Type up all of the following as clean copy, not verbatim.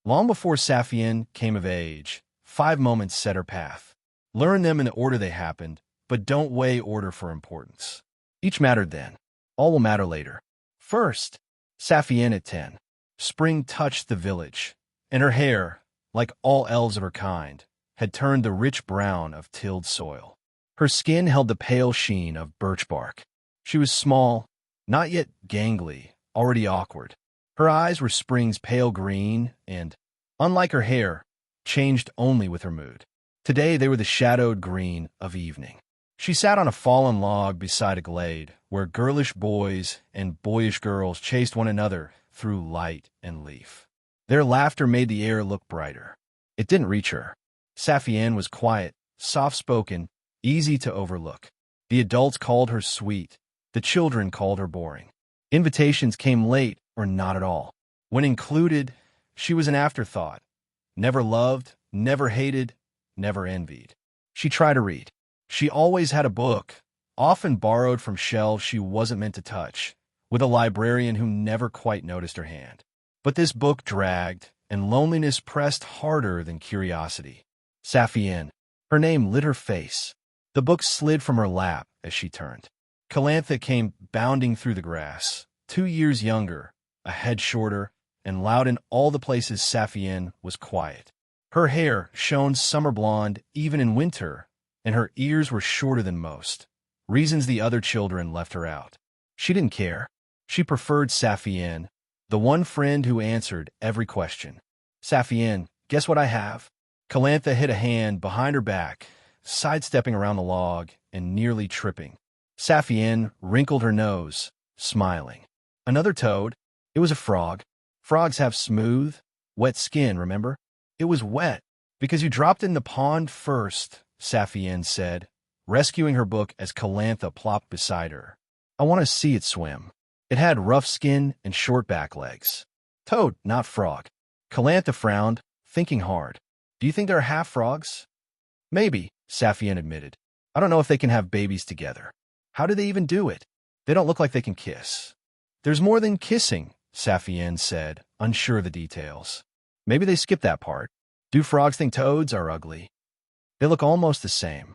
Long before Saphienne came of age, 5 moments set her path. Learn them in the order they happened, but don't weigh order for importance. Each mattered then. All will matter later. First, Saphienne at 10. Spring touched the village, and her hair, like all elves of her kind, had turned the rich brown of tilled soil. Her skin held the pale sheen of birch bark. She was small, not yet gangly, already awkward. Her eyes were spring's pale green and, unlike her hair, changed only with her mood. Today they were the shadowed green of evening. She sat on a fallen log beside a glade where girlish boys and boyish girls chased one another through light and leaf. Their laughter made the air look brighter. It didn't reach her. Saphienne was quiet, soft-spoken, easy to overlook. The adults called her sweet. The children called her boring. Invitations came late or not at all. When included, she was an afterthought. Never loved, never hated, never envied. She tried to read. She always had a book, often borrowed from shelves she wasn't meant to touch, with a librarian who never quite noticed her hand. But this book dragged, and loneliness pressed harder than curiosity. Saphienne. Her name lit her face. The book slid from her lap as she turned. Calantha came bounding through the grass, 2 years younger, a head shorter, and loud in all the places Saphienne was quiet. Her hair shone summer blonde even in winter, and her ears were shorter than most, reasons the other children left her out. She didn't care. She preferred Saphienne, the one friend who answered every question. Saphienne, guess what I have? Calantha hid a hand behind her back, sidestepping around the log and nearly tripping. Saphienne wrinkled her nose, smiling. Another toad. It was a frog. Frogs have smooth, wet skin, remember? It was wet, because you dropped it in the pond first, Saphienne said, rescuing her book as Calantha plopped beside her. I want to see it swim. It had rough skin and short back legs. Toad, not frog. Calantha frowned, thinking hard. Do you think there are half frogs? Maybe, Saphienne admitted. I don't know if they can have babies together. How do they even do it? They don't look like they can kiss. There's more than kissing, Saphienne said, unsure of the details. Maybe they skipped that part. Do frogs think toads are ugly? They look almost the same.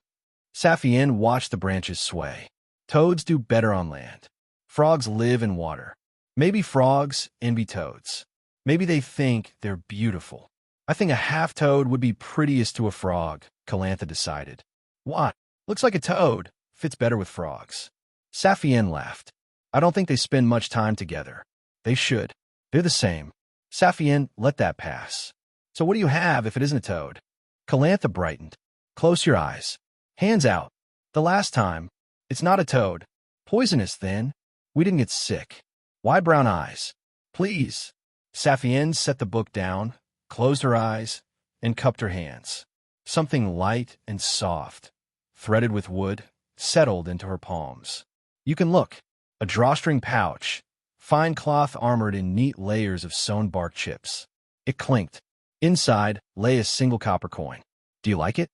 Saphienne watched the branches sway. Toads do better on land. Frogs live in water. Maybe frogs envy toads. Maybe they think they're beautiful. I think a half-toad would be prettiest to a frog, Calantha decided. What? Looks like a toad. Fits better with frogs. Saphienne laughed. I don't think they spend much time together. They should. They're the same. Saphienne, let that pass. So what do you have if it isn't a toad? Calantha brightened. Close your eyes. Hands out. The last time. It's not a toad. Poisonous, then. We didn't get sick. Why brown eyes? Please. Saphienne set the book down, closed her eyes, and cupped her hands. Something light and soft, threaded with wood, settled into her palms. You can look. A drawstring pouch, fine cloth armored in neat layers of sewn bark chips. It clinked. Inside lay a single copper coin. Do you like it?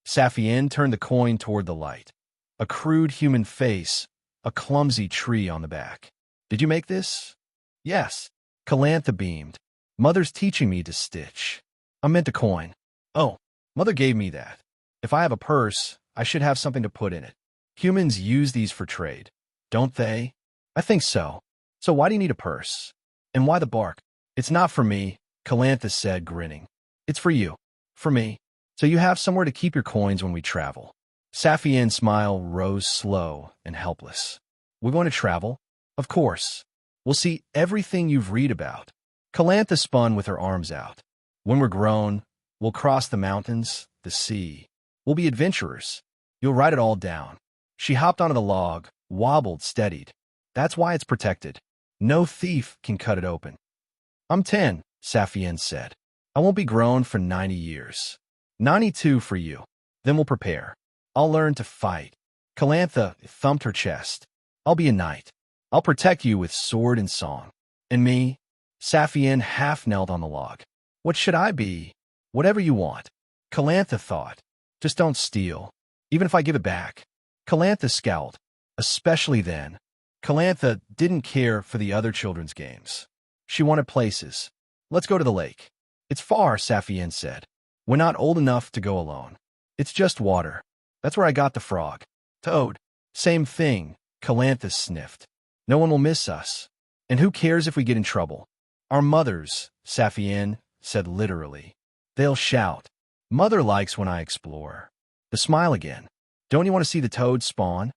Saphienne turned the coin toward the light. A crude human face, a clumsy tree on the back. Did you make this? Yes. Calantha beamed. Mother's teaching me to stitch. I meant a coin. Oh, Mother gave me that. If I have a purse, I should have something to put in it. Humans use these for trade, don't they? I think so. So why do you need a purse? And why the bark? It's not for me, Calantha said, grinning. It's for you. For me. So you have somewhere to keep your coins when we travel. Saphienne's smile rose slow and helpless. We're going to travel? Of course. We'll see everything you've read about. Calantha spun with her arms out. When we're grown, we'll cross the mountains, the sea. We'll be adventurers. You'll write it all down. She hopped onto the log, wobbled, steadied. That's why it's protected. No thief can cut it open. I'm 10, Saphienne said. I won't be grown for 90 years. 92 for you. Then we'll prepare. I'll learn to fight. Calantha thumped her chest. I'll be a knight. I'll protect you with sword and song. And me? Saphienne half knelt on the log. What should I be? Whatever you want. Calantha thought. Just don't steal. Even if I give it back. Calantha scowled. Especially then. Calantha didn't care for the other children's games. She wanted places. Let's go to the lake. It's far, Saphienne said. We're not old enough to go alone. It's just water. That's where I got the frog. Toad. Same thing, Calanthus sniffed. No one will miss us. And who cares if we get in trouble? Our mothers, Saphienne said literally. They'll shout. Mother likes when I explore. The smile again. Don't you want to see the toad spawn?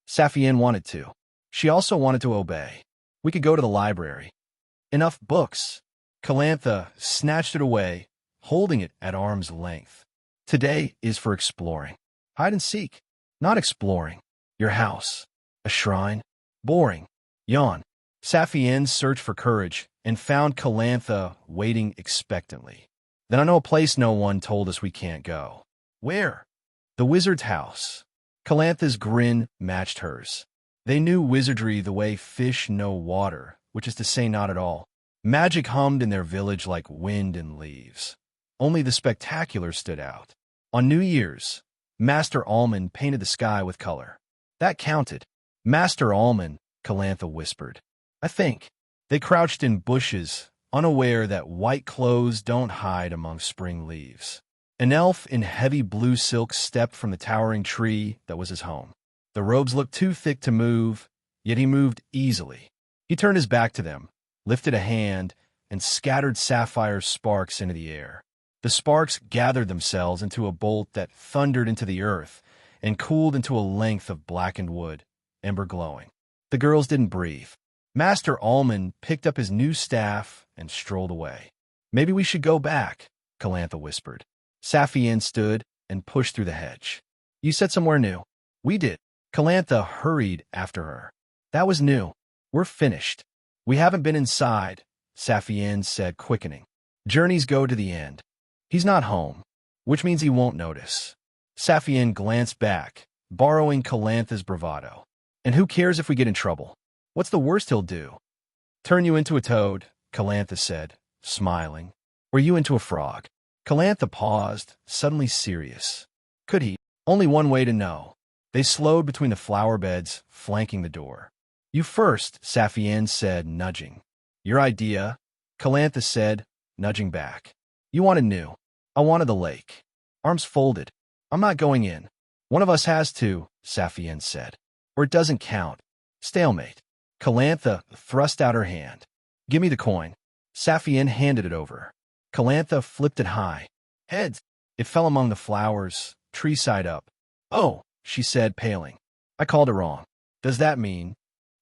Saphienne wanted to. She also wanted to obey. We could go to the library. Enough books. Calantha snatched it away, holding it at arm's length. Today is for exploring. Hide and seek. Not exploring. Your house. A shrine. Boring. Yawn. Saphienne searched for courage and found Calantha waiting expectantly. Then I know a place no one told us we can't go. Where? The wizard's house. Calantha's grin matched hers. They knew wizardry the way fish know water, which is to say not at all. Magic hummed in their village like wind and leaves. Only the spectacular stood out. On New Year's, Master Almond painted the sky with color. That counted. Master Almond, Calantha whispered. I think. They crouched in bushes, unaware that white clothes don't hide among spring leaves. An elf in heavy blue silk stepped from the towering tree that was his home. The robes looked too thick to move, yet he moved easily. He turned his back to them, lifted a hand, and scattered sapphire sparks into the air. The sparks gathered themselves into a bolt that thundered into the earth and cooled into a length of blackened wood, ember glowing. The girls didn't breathe. Master Almond picked up his new staff and strolled away. Maybe we should go back, Calantha whispered. Saphienne stood and pushed through the hedge. You said somewhere new. We did. Calantha hurried after her. That was new. We're finished. We haven't been inside, Saphienne said, quickening. Journeys go to the end. He's not home, which means he won't notice. Saphienne glanced back, borrowing Calantha's bravado. And who cares if we get in trouble? What's the worst he'll do? Turn you into a toad, Calantha said, smiling. Or you into a frog. Calantha paused, suddenly serious. Could he? Only one way to know. They slowed between the flower beds, flanking the door. You first, Saphienne said, nudging. Your idea, Calantha said, nudging back. You wanted new. I wanted the lake. Arms folded. I'm not going in. One of us has to, Saphienne said. Or it doesn't count. Stalemate. Calantha thrust out her hand. Give me the coin. Saphienne handed it over. Calantha flipped it high. Heads. It fell among the flowers, tree side up. Oh, she said, paling. I called it wrong. Does that mean?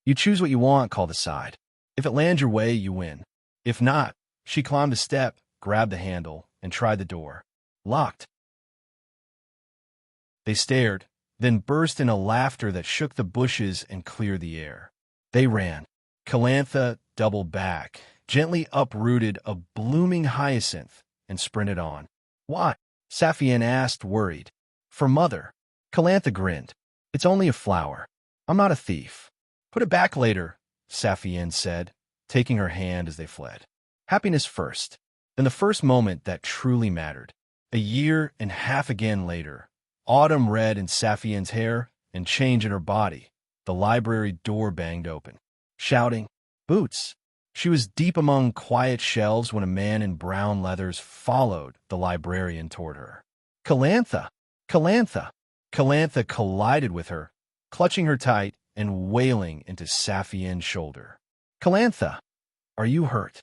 You choose what you want, called the side. If it lands your way, you win. If not, she climbed a step, grabbed the handle, and tried the door. Locked. They stared, then burst in a laughter that shook the bushes and cleared the air. They ran. Calantha doubled back, gently uprooted a blooming hyacinth, and sprinted on. Why? Saphienne asked, worried. For Mother. Calantha grinned. It's only a flower. I'm not a thief. Put it back later, Saphienne said, taking her hand as they fled. Happiness first. Then the first moment that truly mattered. A year and half again later, autumn red in Saphienne's hair and change in her body. The library door banged open. Shouting, Boots! She was deep among quiet shelves when a man in brown leathers followed the librarian toward her. Calantha! Calantha! Calantha collided with her, clutching her tight and wailing into Saphienne's shoulder. Calantha! Are you hurt?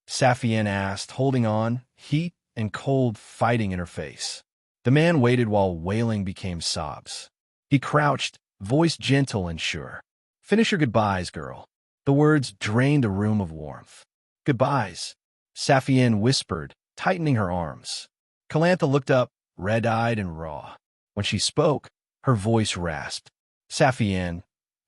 Saphienne asked, holding on, heat and cold fighting in her face. The man waited while wailing became sobs. He crouched, voice gentle and sure. Finish your goodbyes, girl. The words drained the room of warmth. Goodbyes, Saphienne whispered, tightening her arms. Calantha looked up, red-eyed and raw. When she spoke, her voice rasped. Saphienne,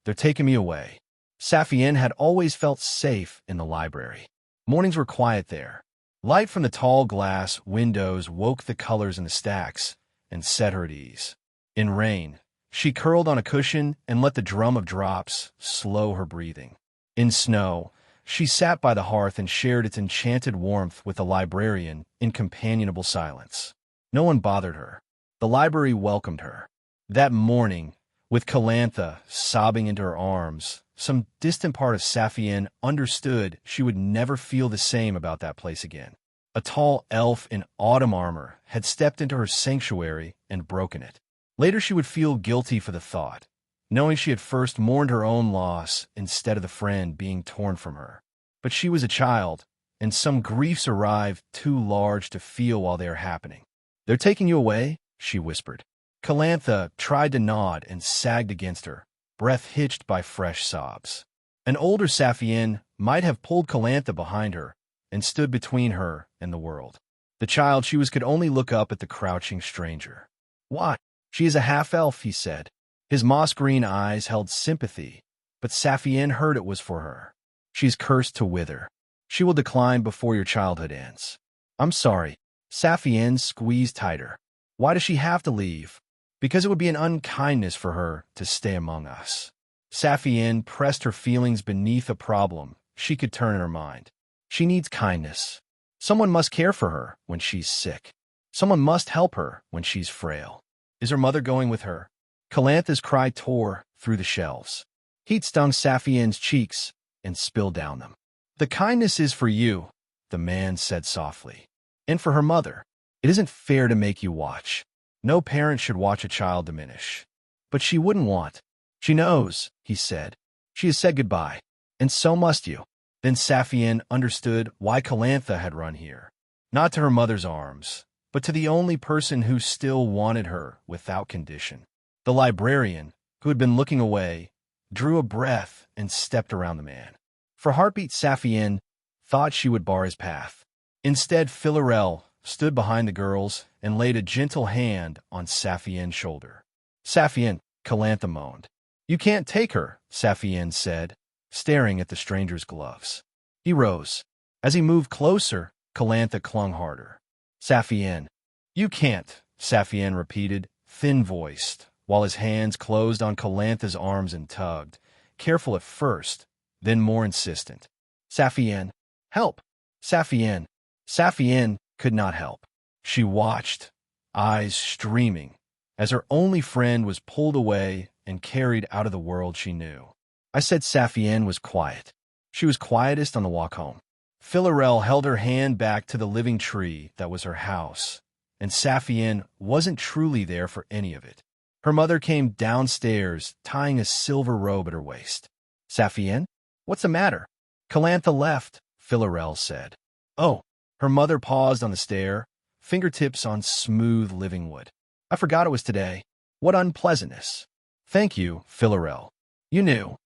they're taking me away. Saphienne had always felt safe in the library. Mornings were quiet there. Light from the tall glass windows woke the colors in the stacks and set her at ease. In rain, she curled on a cushion and let the drum of drops slow her breathing. In snow, she sat by the hearth and shared its enchanted warmth with the librarian in companionable silence. No one bothered her. The library welcomed her. That morning, with Calantha sobbing into her arms, some distant part of Saphienne understood she would never feel the same about that place again. A tall elf in autumn armor had stepped into her sanctuary and broken it. Later she would feel guilty for the thought, knowing she had first mourned her own loss instead of the friend being torn from her. But she was a child, and some griefs arrive too large to feel while they are happening. "They're taking you away?" she whispered. Calantha tried to nod and sagged against her, breath hitched by fresh sobs. An older Saphienne might have pulled Calantha behind her and stood between her and the world. The child she was could only look up at the crouching stranger. "Why? She is a half-elf," he said. His moss-green eyes held sympathy, but Saphienne heard it was for her. "She's cursed to wither. She will decline before your childhood ends." "I'm sorry." Saphienne squeezed tighter. "Why does she have to leave?" "Because it would be an unkindness for her to stay among us." Saphienne pressed her feelings beneath a problem she could turn in her mind. She needs kindness. Someone must care for her when she's sick. Someone must help her when she's frail. Is her mother going with her? Calantha's cry tore through the shelves. Heat stung Saphienne's cheeks and spilled down them. "The kindness is for you," the man said softly. "And for her mother. It isn't fair to make you watch. No parent should watch a child diminish." "But she wouldn't want." "She knows," he said. "She has said goodbye. And so must you." Then Saphienne understood why Calantha had run here. Not to her mother's arms, but to the only person who still wanted her without condition. The librarian, who had been looking away, drew a breath and stepped around the man. For heartbeat, Saphienne thought she would bar his path. Instead, Philarel stood behind the girls and laid a gentle hand on Saphienne's shoulder. "Saphienne," Calantha moaned. "You can't take her," Saphienne said, staring at the stranger's gloves. He rose. As he moved closer, Calantha clung harder. "Saphienne." "You can't," Saphienne repeated, thin-voiced, while his hands closed on Calantha's arms and tugged, careful at first, then more insistent. "Saphienne, help!" "Saphienne." Saphienne could not help. She watched, eyes streaming, as her only friend was pulled away and carried out of the world she knew. I said Saphienne was quiet. She was quietest on the walk home. Philarel held her hand back to the living tree that was her house, and Saphienne wasn't truly there for any of it. Her mother came downstairs, tying a silver robe at her waist. "Saphienne, what's the matter?" "Calantha left," Philarel said. "Oh." Her mother paused on the stair, fingertips on smooth living wood. "I forgot it was today. What unpleasantness." "Thank you, Philarel. You knew?"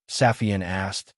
Saphienne asked,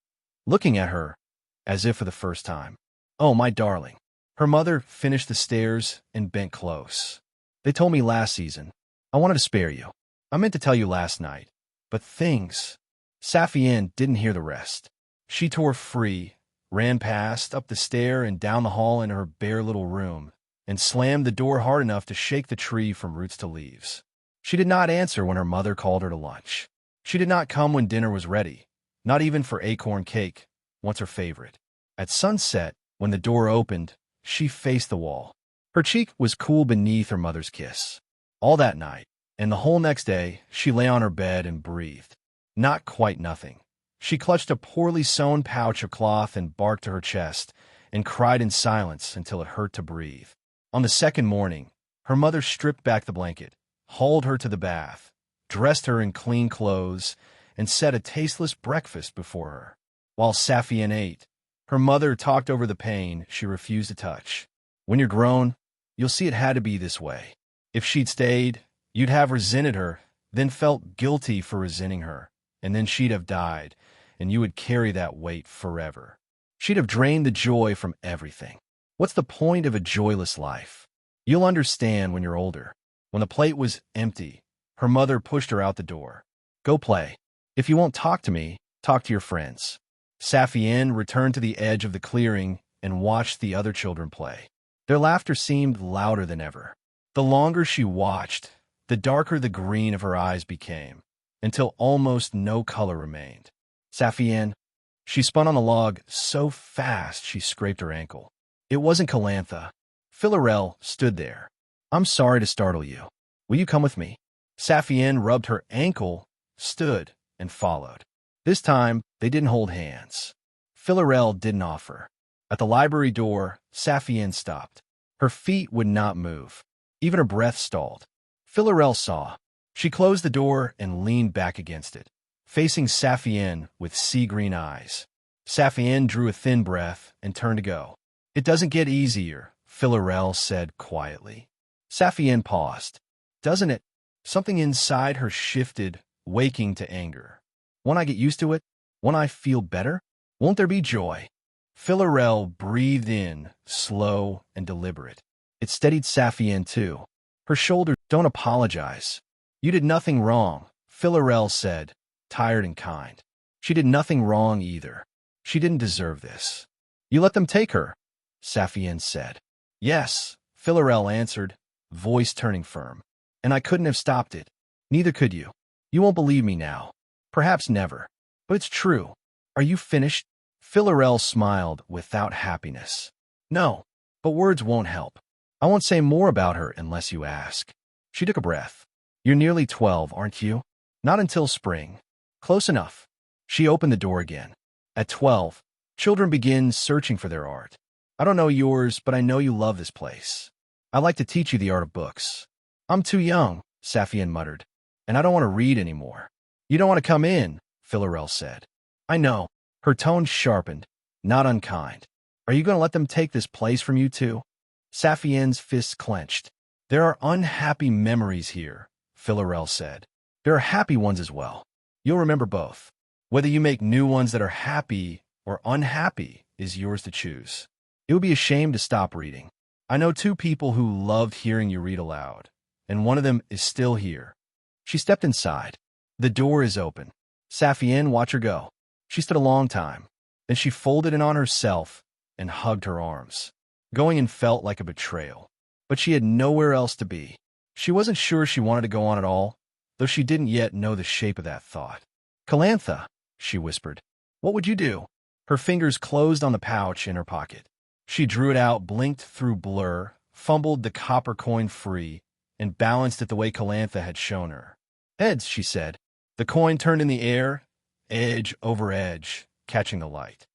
looking at her as if for the first time. "Oh, my darling." Her mother finished the stairs and bent close. "They told me last season. I wanted to spare you. I meant to tell you last night. But things—" Saphienne didn't hear the rest. She tore free, ran past, up the stair and down the hall into her bare little room, and slammed the door hard enough to shake the tree from roots to leaves. She did not answer when her mother called her to lunch. She did not come when dinner was ready, not even for acorn cake, once her favorite. At sunset, when the door opened, she faced the wall. Her cheek was cool beneath her mother's kiss. All that night, and the whole next day, she lay on her bed and breathed. Not quite nothing. She clutched a poorly sewn pouch of cloth and barked to her chest, and cried in silence until it hurt to breathe. On the second morning, her mother stripped back the blanket, hauled her to the bath, dressed her in clean clothes, and set a tasteless breakfast before her. While Saphienne ate, her mother talked over the pain she refused to touch. "When you're grown, you'll see it had to be this way. If she'd stayed, you'd have resented her, then felt guilty for resenting her, and then she'd have died, and you would carry that weight forever. She'd have drained the joy from everything. What's the point of a joyless life? You'll understand when you're older." When the plate was empty, her mother pushed her out the door. "Go play. If you won't talk to me, talk to your friends." Saphienne returned to the edge of the clearing and watched the other children play. Their laughter seemed louder than ever. The longer she watched, the darker the green of her eyes became, until almost no color remained. "Saphienne." She spun on the log so fast she scraped her ankle. It wasn't Calantha. Philarel stood there. "I'm sorry to startle you. Will you come with me?" Saphienne rubbed her ankle, stood, and followed. This time, they didn't hold hands. Philarel didn't offer. At the library door, Saphienne stopped. Her feet would not move. Even her breath stalled. Philarel saw. She closed the door and leaned back against it, facing Saphienne with sea-green eyes. Saphienne drew a thin breath and turned to go. "It doesn't get easier," Philarel said quietly. Saphienne paused. "Doesn't it?" Something inside her shifted, waking to anger. "Won't I get used to it? Won't I feel better? Won't there be joy?" Philarel breathed in, slow and deliberate. It steadied Saphienne too. Her shoulders. "Don't apologize. You did nothing wrong," Philarel said, tired and kind. "She did nothing wrong either. She didn't deserve this." "You let them take her," Saphienne said. "Yes," Philarel answered, voice turning firm. "And I couldn't have stopped it. Neither could you. You won't believe me now. Perhaps never. But it's true. Are you finished?" Philarel smiled without happiness. "No, but words won't help. I won't say more about her unless you ask." She took a breath. "You're nearly 12, aren't you?" "Not until spring." "Close enough." She opened the door again. "At 12, children begin searching for their art. I don't know yours, but I know you love this place. I'd like to teach you the art of books." "I'm too young," Saphienne muttered, "and I don't want to read anymore." "You don't want to come in," Philarel said. "I know." Her tone sharpened, not unkind. "Are you going to let them take this place from you too?" Saphienne's fists clenched. "There are unhappy memories here," Philarel said. "There are happy ones as well. You'll remember both. Whether you make new ones that are happy or unhappy is yours to choose. It would be a shame to stop reading. I know two people who loved hearing you read aloud, and one of them is still here." She stepped inside. "The door is open." Saphienne watched her go. She stood a long time. Then she folded it on herself and hugged her arms. Going in felt like a betrayal. But she had nowhere else to be. She wasn't sure she wanted to go on at all, though she didn't yet know the shape of that thought. "Calantha," she whispered, "what would you do?" Her fingers closed on the pouch in her pocket. She drew it out, blinked through blur, fumbled the copper coin free, and balanced it the way Calantha had shown her. "Heads," she said. The coin turned in the air, edge over edge, catching the light.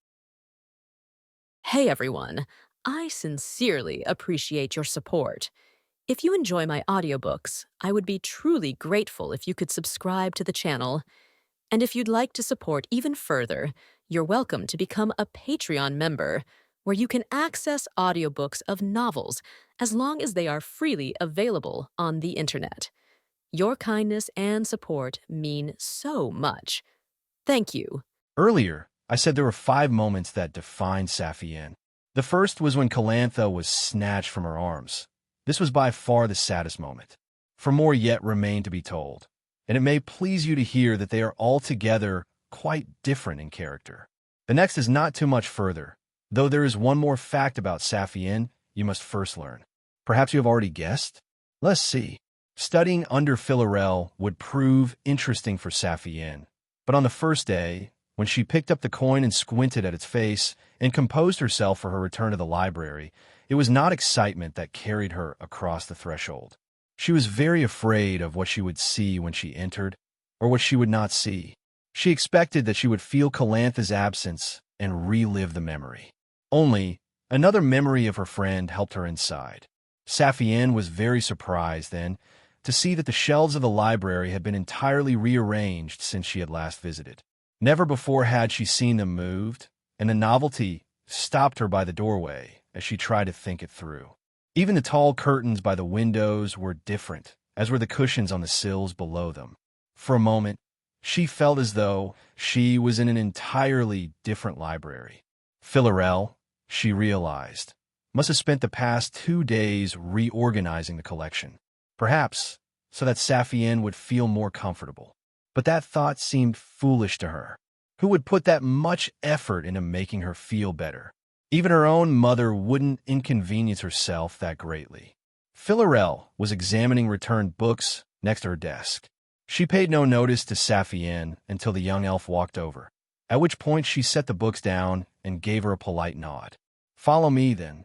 Hey everyone, I sincerely appreciate your support. If you enjoy my audiobooks, I would be truly grateful if you could subscribe to the channel. And if you'd like to support even further, you're welcome to become a Patreon member, where you can access audiobooks of novels as long as they are freely available on the internet. Your kindness and support mean so much. Thank you. Earlier, I said there were 5 moments that defined Saphienne. The first was when Calantha was snatched from her arms. This was by far the saddest moment. For more yet remained to be told, and it may please you to hear that they are altogether quite different in character. The next is not too much further, though there is one more fact about Saphienne you must first learn. Perhaps you have already guessed? Let's see. Studying under Philarel would prove interesting for Saphienne, but on the first day, when she picked up the coin and squinted at its face and composed herself for her return to the library, it was not excitement that carried her across the threshold. She was very afraid of what she would see when she entered, or what she would not see. She expected that she would feel Calantha's absence and relive the memory. Only, another memory of her friend helped her inside. Saphienne was very surprised, then, to see that the shelves of the library had been entirely rearranged since she had last visited. Never before had she seen them moved, and the novelty stopped her by the doorway as she tried to think it through. Even the tall curtains by the windows were different, as were the cushions on the sills below them. For a moment, she felt as though she was in an entirely different library. Philarel, she realized, must have spent the past 2 days reorganizing the collection, perhaps so that Saphienne would feel more comfortable. But that thought seemed foolish to her. Who would put that much effort into making her feel better? Even her own mother wouldn't inconvenience herself that greatly. Philarel was examining returned books next to her desk. She paid no notice to Saphienne until the young elf walked over, at which point she set the books down and gave her a polite nod. "Follow me, then."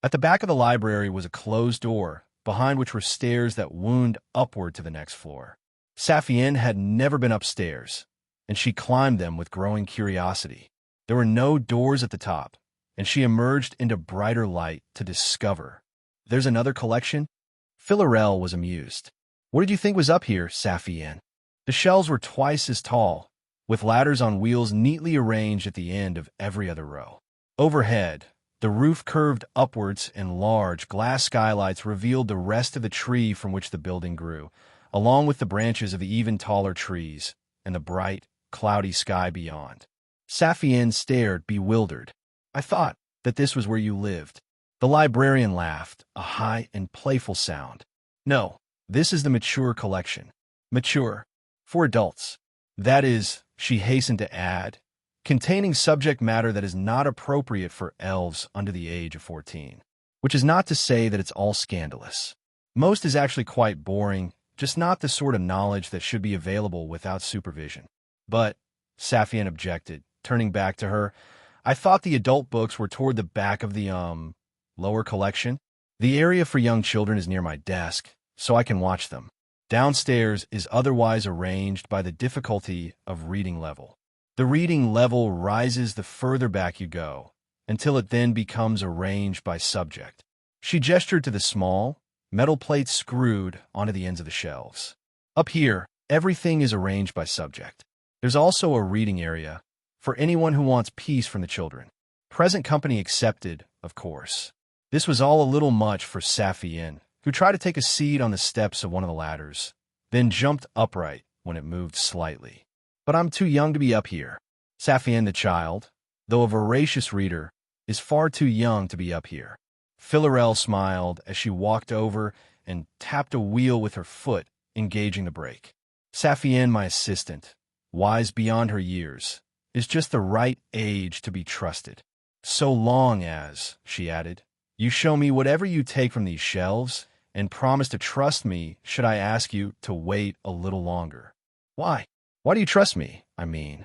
At the back of the library was a closed door, behind which were stairs that wound upward to the next floor. Saphienne had never been upstairs, and she climbed them with growing curiosity. There were no doors at the top, and she emerged into brighter light to discover. There's another collection? Philarel was amused. What did you think was up here, Saphienne? The shelves were twice as tall, with ladders on wheels neatly arranged at the end of every other row. Overhead, the roof curved upwards and large glass skylights revealed the rest of the tree from which the building grew, along with the branches of the even taller trees and the bright, cloudy sky beyond. Saphienne stared, bewildered. I thought that this was where you lived. The librarian laughed, a high and playful sound. No, this is the mature collection. Mature. For adults. That is, she hastened to add, containing subject matter that is not appropriate for elves under the age of 14. Which is not to say that it's all scandalous. Most is actually quite boring, just not the sort of knowledge that should be available without supervision. But, Saphienne objected, turning back to her, I thought the adult books were toward the back of the, lower collection. The area for young children is near my desk, so I can watch them. Downstairs is otherwise arranged by the difficulty of reading level. The reading level rises the further back you go, until it then becomes arranged by subject. She gestured to the small, metal plates screwed onto the ends of the shelves. Up here, everything is arranged by subject. There's also a reading area for anyone who wants peace from the children. Present company accepted, of course. This was all a little much for Saphienne, who tried to take a seat on the steps of one of the ladders, then jumped upright when it moved slightly. But I'm too young to be up here. Saphienne the child, though a voracious reader, is far too young to be up here. Philarel smiled as she walked over and tapped a wheel with her foot, engaging the brake. Saphienne, my assistant, wise beyond her years, is just the right age to be trusted. So long as, she added, you show me whatever you take from these shelves and promise to trust me should I ask you to wait a little longer. Why? Why do you trust me, I mean?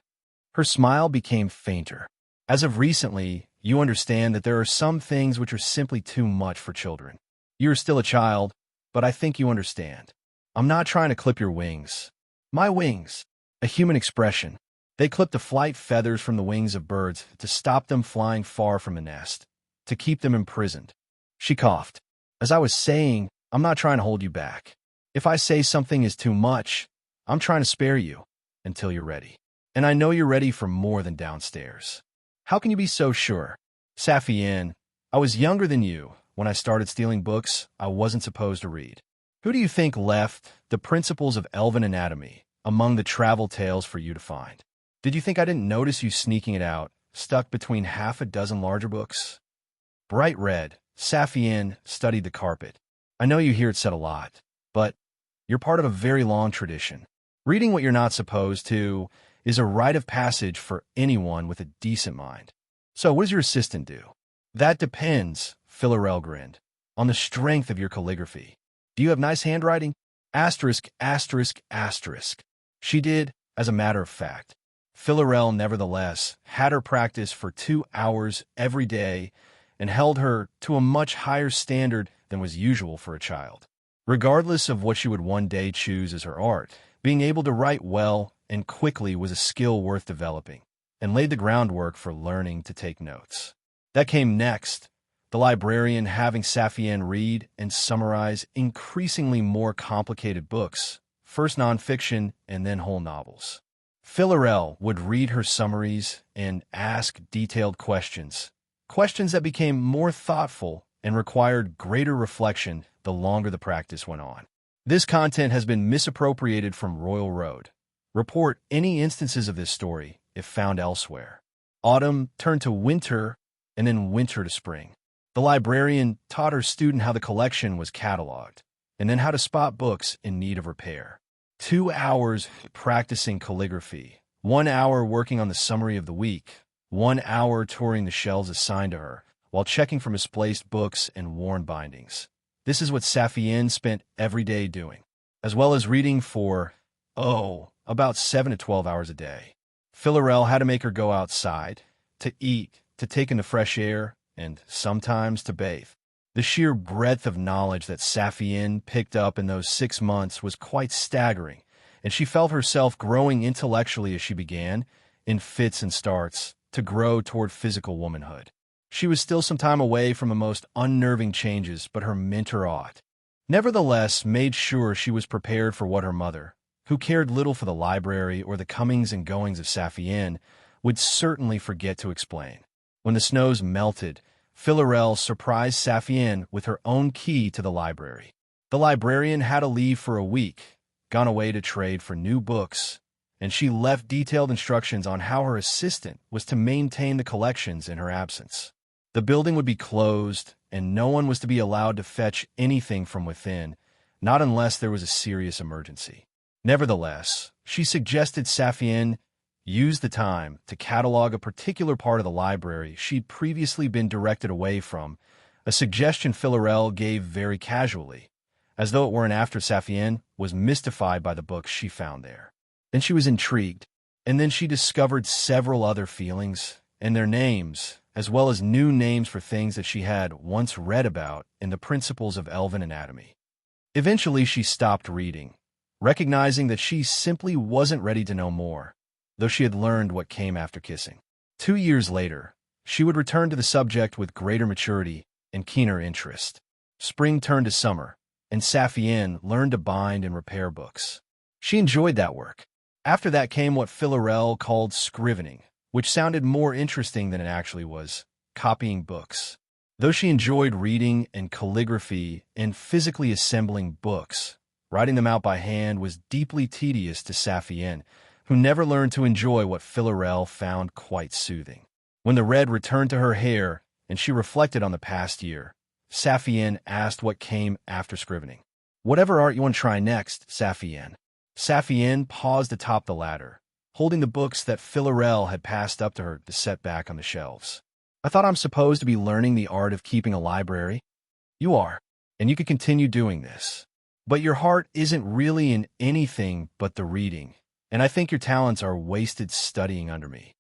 Her smile became fainter. As of recently, you understand that there are some things which are simply too much for children. You are still a child, but I think you understand. I'm not trying to clip your wings. My wings, a human expression. They clip the flight feathers from the wings of birds to stop them flying far from a nest, to keep them imprisoned. She coughed. As I was saying, I'm not trying to hold you back. If I say something is too much, I'm trying to spare you until you're ready. And I know you're ready for more than downstairs. How can you be so sure? Saphienne, I was younger than you when I started stealing books I wasn't supposed to read. Who do you think left the principles of elven anatomy among the travel tales for you to find? Did you think I didn't notice you sneaking it out, stuck between half a dozen larger books? Bright red, Saphienne studied the carpet. I know you hear it said a lot, but you're part of a very long tradition. Reading what you're not supposed to is a rite of passage for anyone with a decent mind. So what does your assistant do? That depends, Philarel grinned, on the strength of your calligraphy. Do you have nice handwriting? Asterisk, asterisk, asterisk. She did, as a matter of fact. Philarel, nevertheless, had her practice for 2 hours every day and held her to a much higher standard than was usual for a child. Regardless of what she would one day choose as her art, being able to write well and quickly was a skill worth developing, and laid the groundwork for learning to take notes. That came next, the librarian having Saphienne read and summarize increasingly more complicated books, first nonfiction and then whole novels. Philarel would read her summaries and ask detailed questions, questions that became more thoughtful and required greater reflection the longer the practice went on. This content has been misappropriated from Royal Road. Report any instances of this story if found elsewhere. Autumn turned to winter and then winter to spring. The librarian taught her student how the collection was cataloged and then how to spot books in need of repair. 2 hours practicing calligraphy, 1 hour working on the summary of the week, 1 hour touring the shelves assigned to her, while checking for misplaced books and worn bindings. This is what Saphienne spent every day doing, as well as reading for, about 7 to 12 hours a day. Philarel had to make her go outside, to eat, to take in the fresh air, and sometimes to bathe. The sheer breadth of knowledge that Saphienne picked up in those 6 months was quite staggering, and she felt herself growing intellectually as she began, in fits and starts, to grow toward physical womanhood. She was still some time away from the most unnerving changes, but her mentor nevertheless made sure she was prepared for what her mother, who cared little for the library or the comings and goings of Saphienne, would certainly forget to explain. When the snows melted, Philarelle surprised Saphienne with her own key to the library. The librarian had to leave for a week, gone away to trade for new books, and she left detailed instructions on how her assistant was to maintain the collections in her absence. The building would be closed, and no one was to be allowed to fetch anything from within, not unless there was a serious emergency. Nevertheless, she suggested Saphienne use the time to catalog a particular part of the library she'd previously been directed away from, a suggestion Philarelle gave very casually, as though it weren't after Saphienne was mystified by the books she found there. Then she was intrigued, and then she discovered several other feelings, and their names, as well as new names for things that she had once read about in the Principles of Elven Anatomy. Eventually, she stopped reading, recognizing that she simply wasn't ready to know more, though she had learned what came after kissing. 2 years later, she would return to the subject with greater maturity and keener interest. Spring turned to summer, and Saphienne learned to bind and repair books. She enjoyed that work. After that came what Philarelle called scrivening, which sounded more interesting than it actually was, copying books. Though she enjoyed reading and calligraphy and physically assembling books, writing them out by hand was deeply tedious to Saphienne, who never learned to enjoy what Philarelle found quite soothing. When the red returned to her hair and she reflected on the past year, Saphienne asked what came after scrivening. "Whatever art you want to try next, Saphienne." Saphienne paused atop the ladder, holding the books that Philarelle had passed up to her to set back on the shelves. "I thought I'm supposed to be learning the art of keeping a library." "You are, and you could continue doing this. But your heart isn't really in anything but the reading, and I think your talents are wasted studying under me."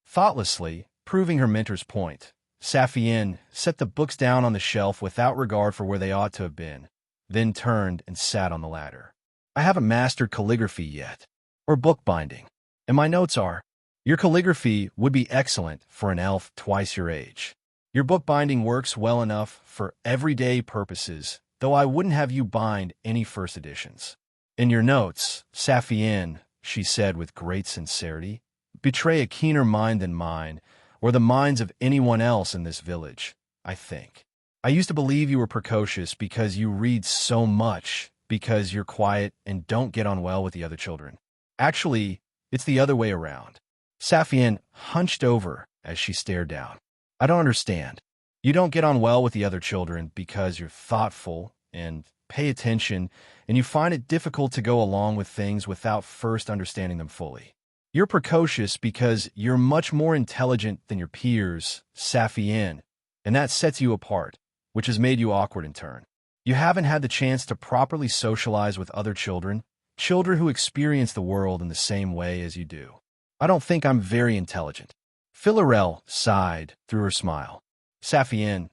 Thoughtlessly, proving her mentor's point, Saphienne set the books down on the shelf without regard for where they ought to have been, then turned and sat on the ladder. "I haven't mastered calligraphy yet, or bookbinding, and my notes are, your calligraphy would be excellent for an elf twice your age. Your bookbinding works well enough for everyday purposes, though I wouldn't have you bind any first editions. In your notes, Saphienne," she said with great sincerity, "betray a keener mind than mine, or the minds of anyone else in this village, I think. I used to believe you were precocious because you read so much, because you're quiet and don't get on well with the other children. Actually, it's the other way around." Saphienne hunched over as she stared down. "I don't understand. You don't get on well with the other children because you're thoughtful and pay attention, and you find it difficult to go along with things without first understanding them fully. You're precocious because you're much more intelligent than your peers, Saphienne, and that sets you apart, which has made you awkward in turn. You haven't had the chance to properly socialize with other children who experience the world in the same way as you do. I don't think I'm very intelligent." Philarelle sighed through her smile. "Saphienne,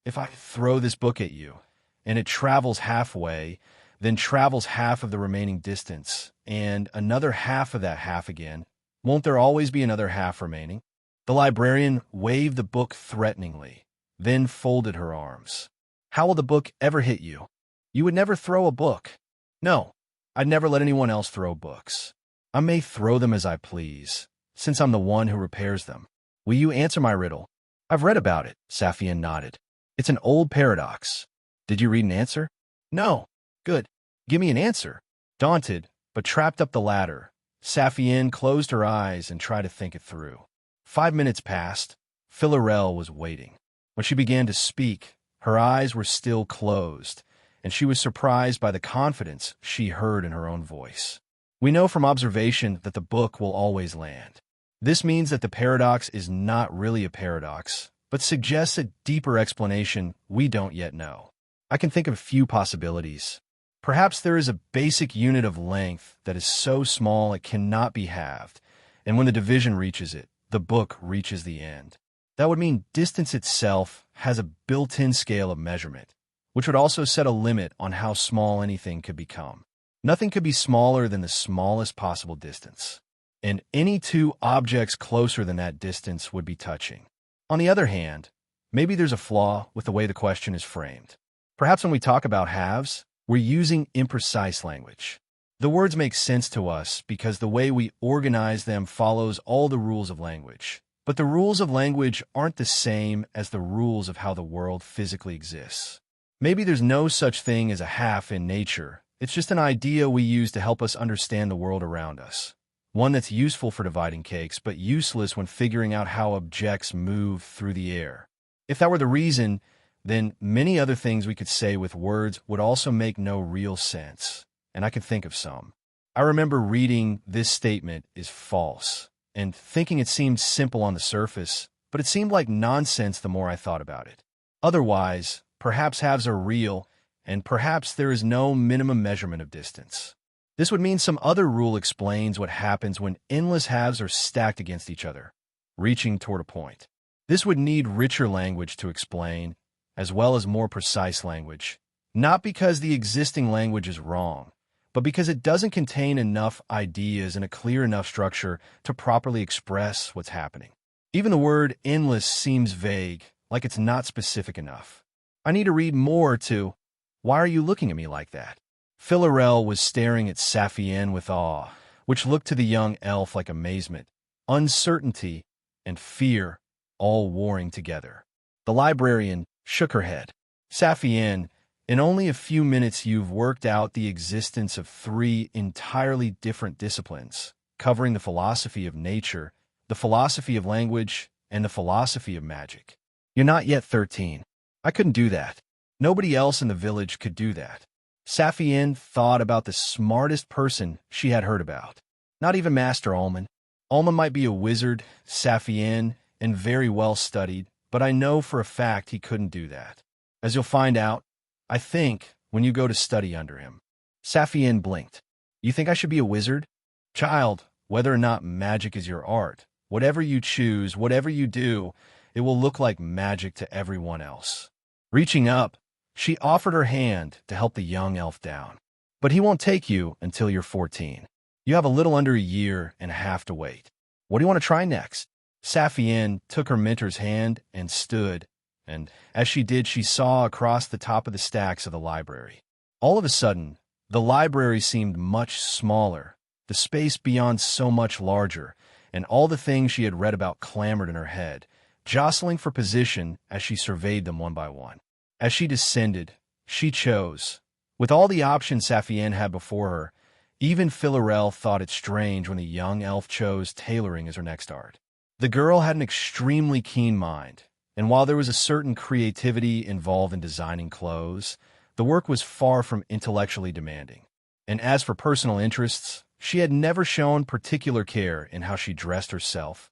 if I throw this book at you, and it travels halfway, then travels half of the remaining distance, and another half of that half again, won't there always be another half remaining?" The librarian waved the book threateningly, then folded her arms. "How will the book ever hit you? You would never throw a book." "No, I'd never let anyone else throw books. I may throw them as I please, since I'm the one who repairs them. Will you answer my riddle?" "I've read about it," Saphienne nodded. "It's an old paradox. Did you read an answer?" "No." "Good. Give me an answer." Daunted, but trapped up the ladder, Saphienne closed her eyes and tried to think it through. 5 minutes passed. Philarelle was waiting. When she began to speak, her eyes were still closed, and she was surprised by the confidence she heard in her own voice. "We know from observation that the book will always land. This means that the paradox is not really a paradox, but suggests a deeper explanation we don't yet know. I can think of a few possibilities. Perhaps there is a basic unit of length that is so small it cannot be halved, and when the division reaches it, the book reaches the end. That would mean distance itself has a built-in scale of measurement, which would also set a limit on how small anything could become. Nothing could be smaller than the smallest possible distance, and any two objects closer than that distance would be touching. On the other hand, Maybe there's a flaw with the way the question is framed. Perhaps when we talk about halves, we're using imprecise language. The words make sense to us because the way we organize them follows all the rules of language. But the rules of language aren't the same as the rules of how the world physically exists. Maybe there's no such thing as a half in nature. It's just an idea we use to help us understand the world around us. One that's useful for dividing cakes, but useless when figuring out how objects move through the air. If that were the reason, then many other things we could say with words would also make no real sense. And I can think of some. I remember reading "this statement is false" and thinking it seemed simple on the surface, but it seemed like nonsense the more I thought about it. Otherwise, perhaps halves are real, and perhaps there is no minimum measurement of distance. This would mean some other rule explains what happens when endless halves are stacked against each other, reaching toward a point. This would need richer language to explain, as well as more precise language, not because the existing language is wrong, but because it doesn't contain enough ideas and a clear enough structure to properly express what's happening. Even the word endless seems vague, like it's not specific enough. I need to read more to, "Why are you looking at me like that?" Philarel was staring at Saphienne with awe, which looked to the young elf like amazement, uncertainty, and fear all warring together. The librarian shook her head. "Saphienne, in only a few minutes you've worked out the existence of 3 entirely different disciplines, covering the philosophy of nature, the philosophy of language, and the philosophy of magic. You're not yet 13. I couldn't do that. Nobody else in the village could do that." Saphienne thought about the smartest person she had heard about. Not even Master Ullman. Ullman might be a wizard, Saphienne, and very well studied, but I know for a fact he couldn't do that. As you'll find out, I think, when you go to study under him. Saphienne blinked. "You think I should be a wizard?" "Child, whether or not magic is your art, whatever you choose, whatever you do, it will look like magic to everyone else." Reaching up, she offered her hand to help the young elf down. "But he won't take you until you're 14. You have a little under a year and a half to wait. What do you want to try next?" Saphienne took her mentor's hand and stood, and as she did, she saw across the top of the stacks of the library. All of a sudden, the library seemed much smaller, the space beyond so much larger, and all the things she had read about clamored in her head, jostling for position as she surveyed them one by one. As she descended, she chose. With all the options Saphienne had before her, even Philarel thought it strange when the young elf chose tailoring as her next art. The girl had an extremely keen mind, and while there was a certain creativity involved in designing clothes, the work was far from intellectually demanding. And as for personal interests, she had never shown particular care in how she dressed herself,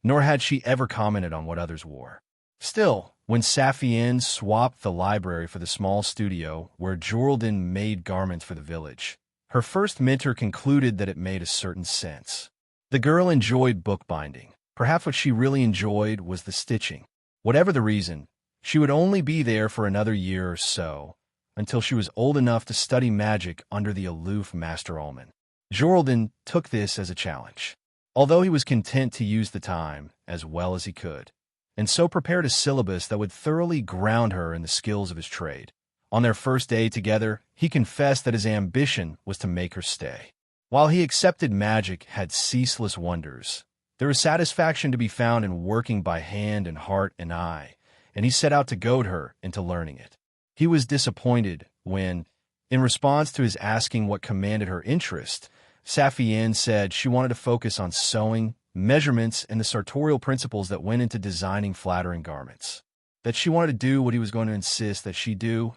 nor had she ever commented on what others wore. Still, when Saphienne swapped the library for the small studio where Jordan made garments for the village, her first mentor concluded that it made a certain sense. The girl enjoyed bookbinding. Perhaps what she really enjoyed was the stitching. Whatever the reason, she would only be there for another year or so, until she was old enough to study magic under the aloof Master Ullman. Jordan took this as a challenge, although he was content to use the time as well as he could, and so prepared a syllabus that would thoroughly ground her in the skills of his trade. On their first day together, he confessed that his ambition was to make her stay. While he accepted magic had ceaseless wonders, there was satisfaction to be found in working by hand and heart and eye, and he set out to goad her into learning it. He was disappointed when, in response to his asking what commanded her interest, Saphienne said she wanted to focus on sewing, measurements, and the sartorial principles that went into designing flattering garments. That she wanted to do what he was going to insist that she do,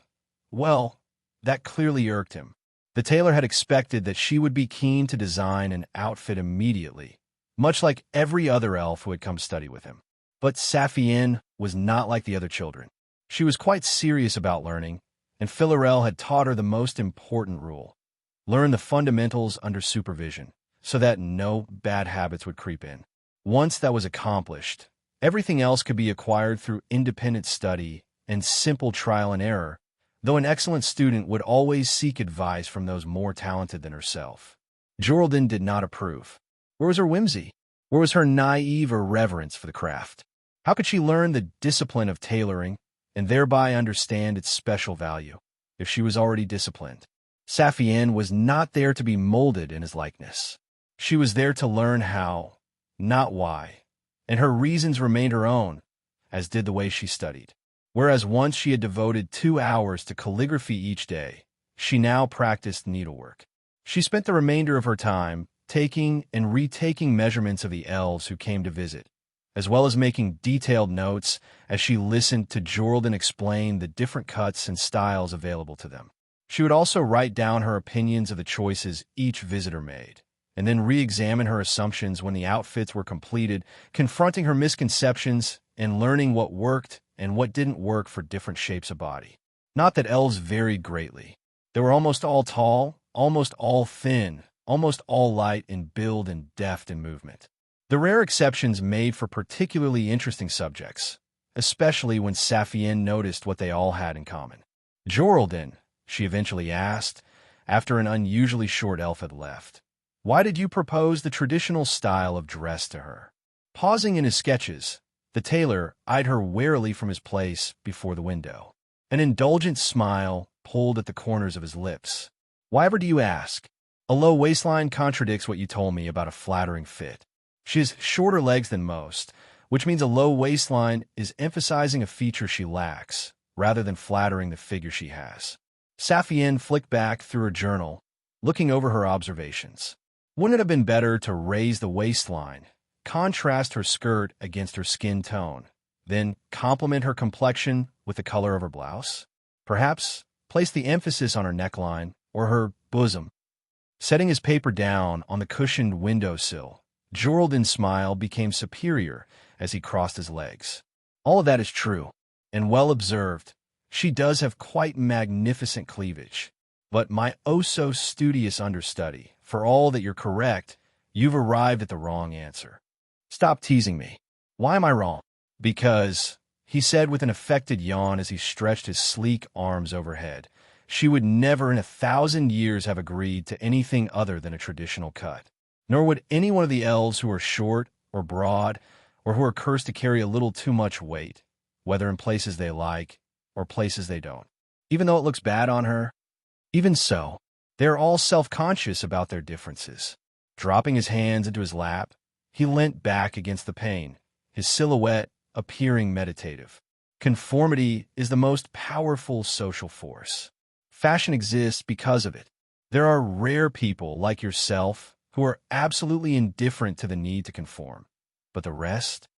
well, that clearly irked him. The tailor had expected that she would be keen to design an outfit immediately, much like every other elf who had come study with him. But Saphienne was not like the other children. She was quite serious about learning, and Philarel had taught her the most important rule: learn the fundamentals under supervision, so that no bad habits would creep in. Once that was accomplished, everything else could be acquired through independent study and simple trial and error, though an excellent student would always seek advice from those more talented than herself. Jordan did not approve. Where was her whimsy? Where was her naive irreverence for the craft? How could she learn the discipline of tailoring and thereby understand its special value if she was already disciplined? Saphienne was not there to be molded in his likeness. She was there to learn how, not why, and her reasons remained her own, as did the way she studied. Whereas once she had devoted 2 hours to calligraphy each day, she now practiced needlework. She spent the remainder of her time taking and retaking measurements of the elves who came to visit, as well as making detailed notes as she listened to Jordan explain the different cuts and styles available to them. She would also write down her opinions of the choices each visitor made, and then re-examine her assumptions when the outfits were completed, confronting her misconceptions and learning what worked and what didn't work for different shapes of body. Not that elves varied greatly. They were almost all tall, almost all thin, almost all light in build and deft in movement. The rare exceptions made for particularly interesting subjects, especially when Saphienne noticed what they all had in common. Jordan, she eventually asked, after an unusually short elf had left, why did you propose the traditional style of dress to her? Pausing in his sketches, the tailor eyed her warily from his place before the window. An indulgent smile pulled at the corners of his lips. Why ever do you ask? A low waistline contradicts what you told me about a flattering fit. She has shorter legs than most, which means a low waistline is emphasizing a feature she lacks, rather than flattering the figure she has. Saphienne flicked back through her journal, looking over her observations. Wouldn't it have been better to raise the waistline, contrast her skirt against her skin tone, then complement her complexion with the color of her blouse? Perhaps place the emphasis on her neckline or her bosom. Setting his paper down on the cushioned windowsill, Jordan's smile became superior as he crossed his legs. All of that is true, and well observed. She does have quite magnificent cleavage. But my oh-so-studious understudy, for all that you're correct, you've arrived at the wrong answer. Stop teasing me. Why am I wrong? Because, he said with an affected yawn as he stretched his sleek arms overhead, she would never in 1,000 years have agreed to anything other than a traditional cut. Nor would any one of the elves who are short or broad or who are cursed to carry a little too much weight, whether in places they like or places they don't. Even though it looks bad on her, even so, they are all self-conscious about their differences. Dropping his hands into his lap, he leant back against the pane, his silhouette appearing meditative. Conformity is the most powerful social force. Fashion exists because of it. There are rare people like yourself who are absolutely indifferent to the need to conform. But the rest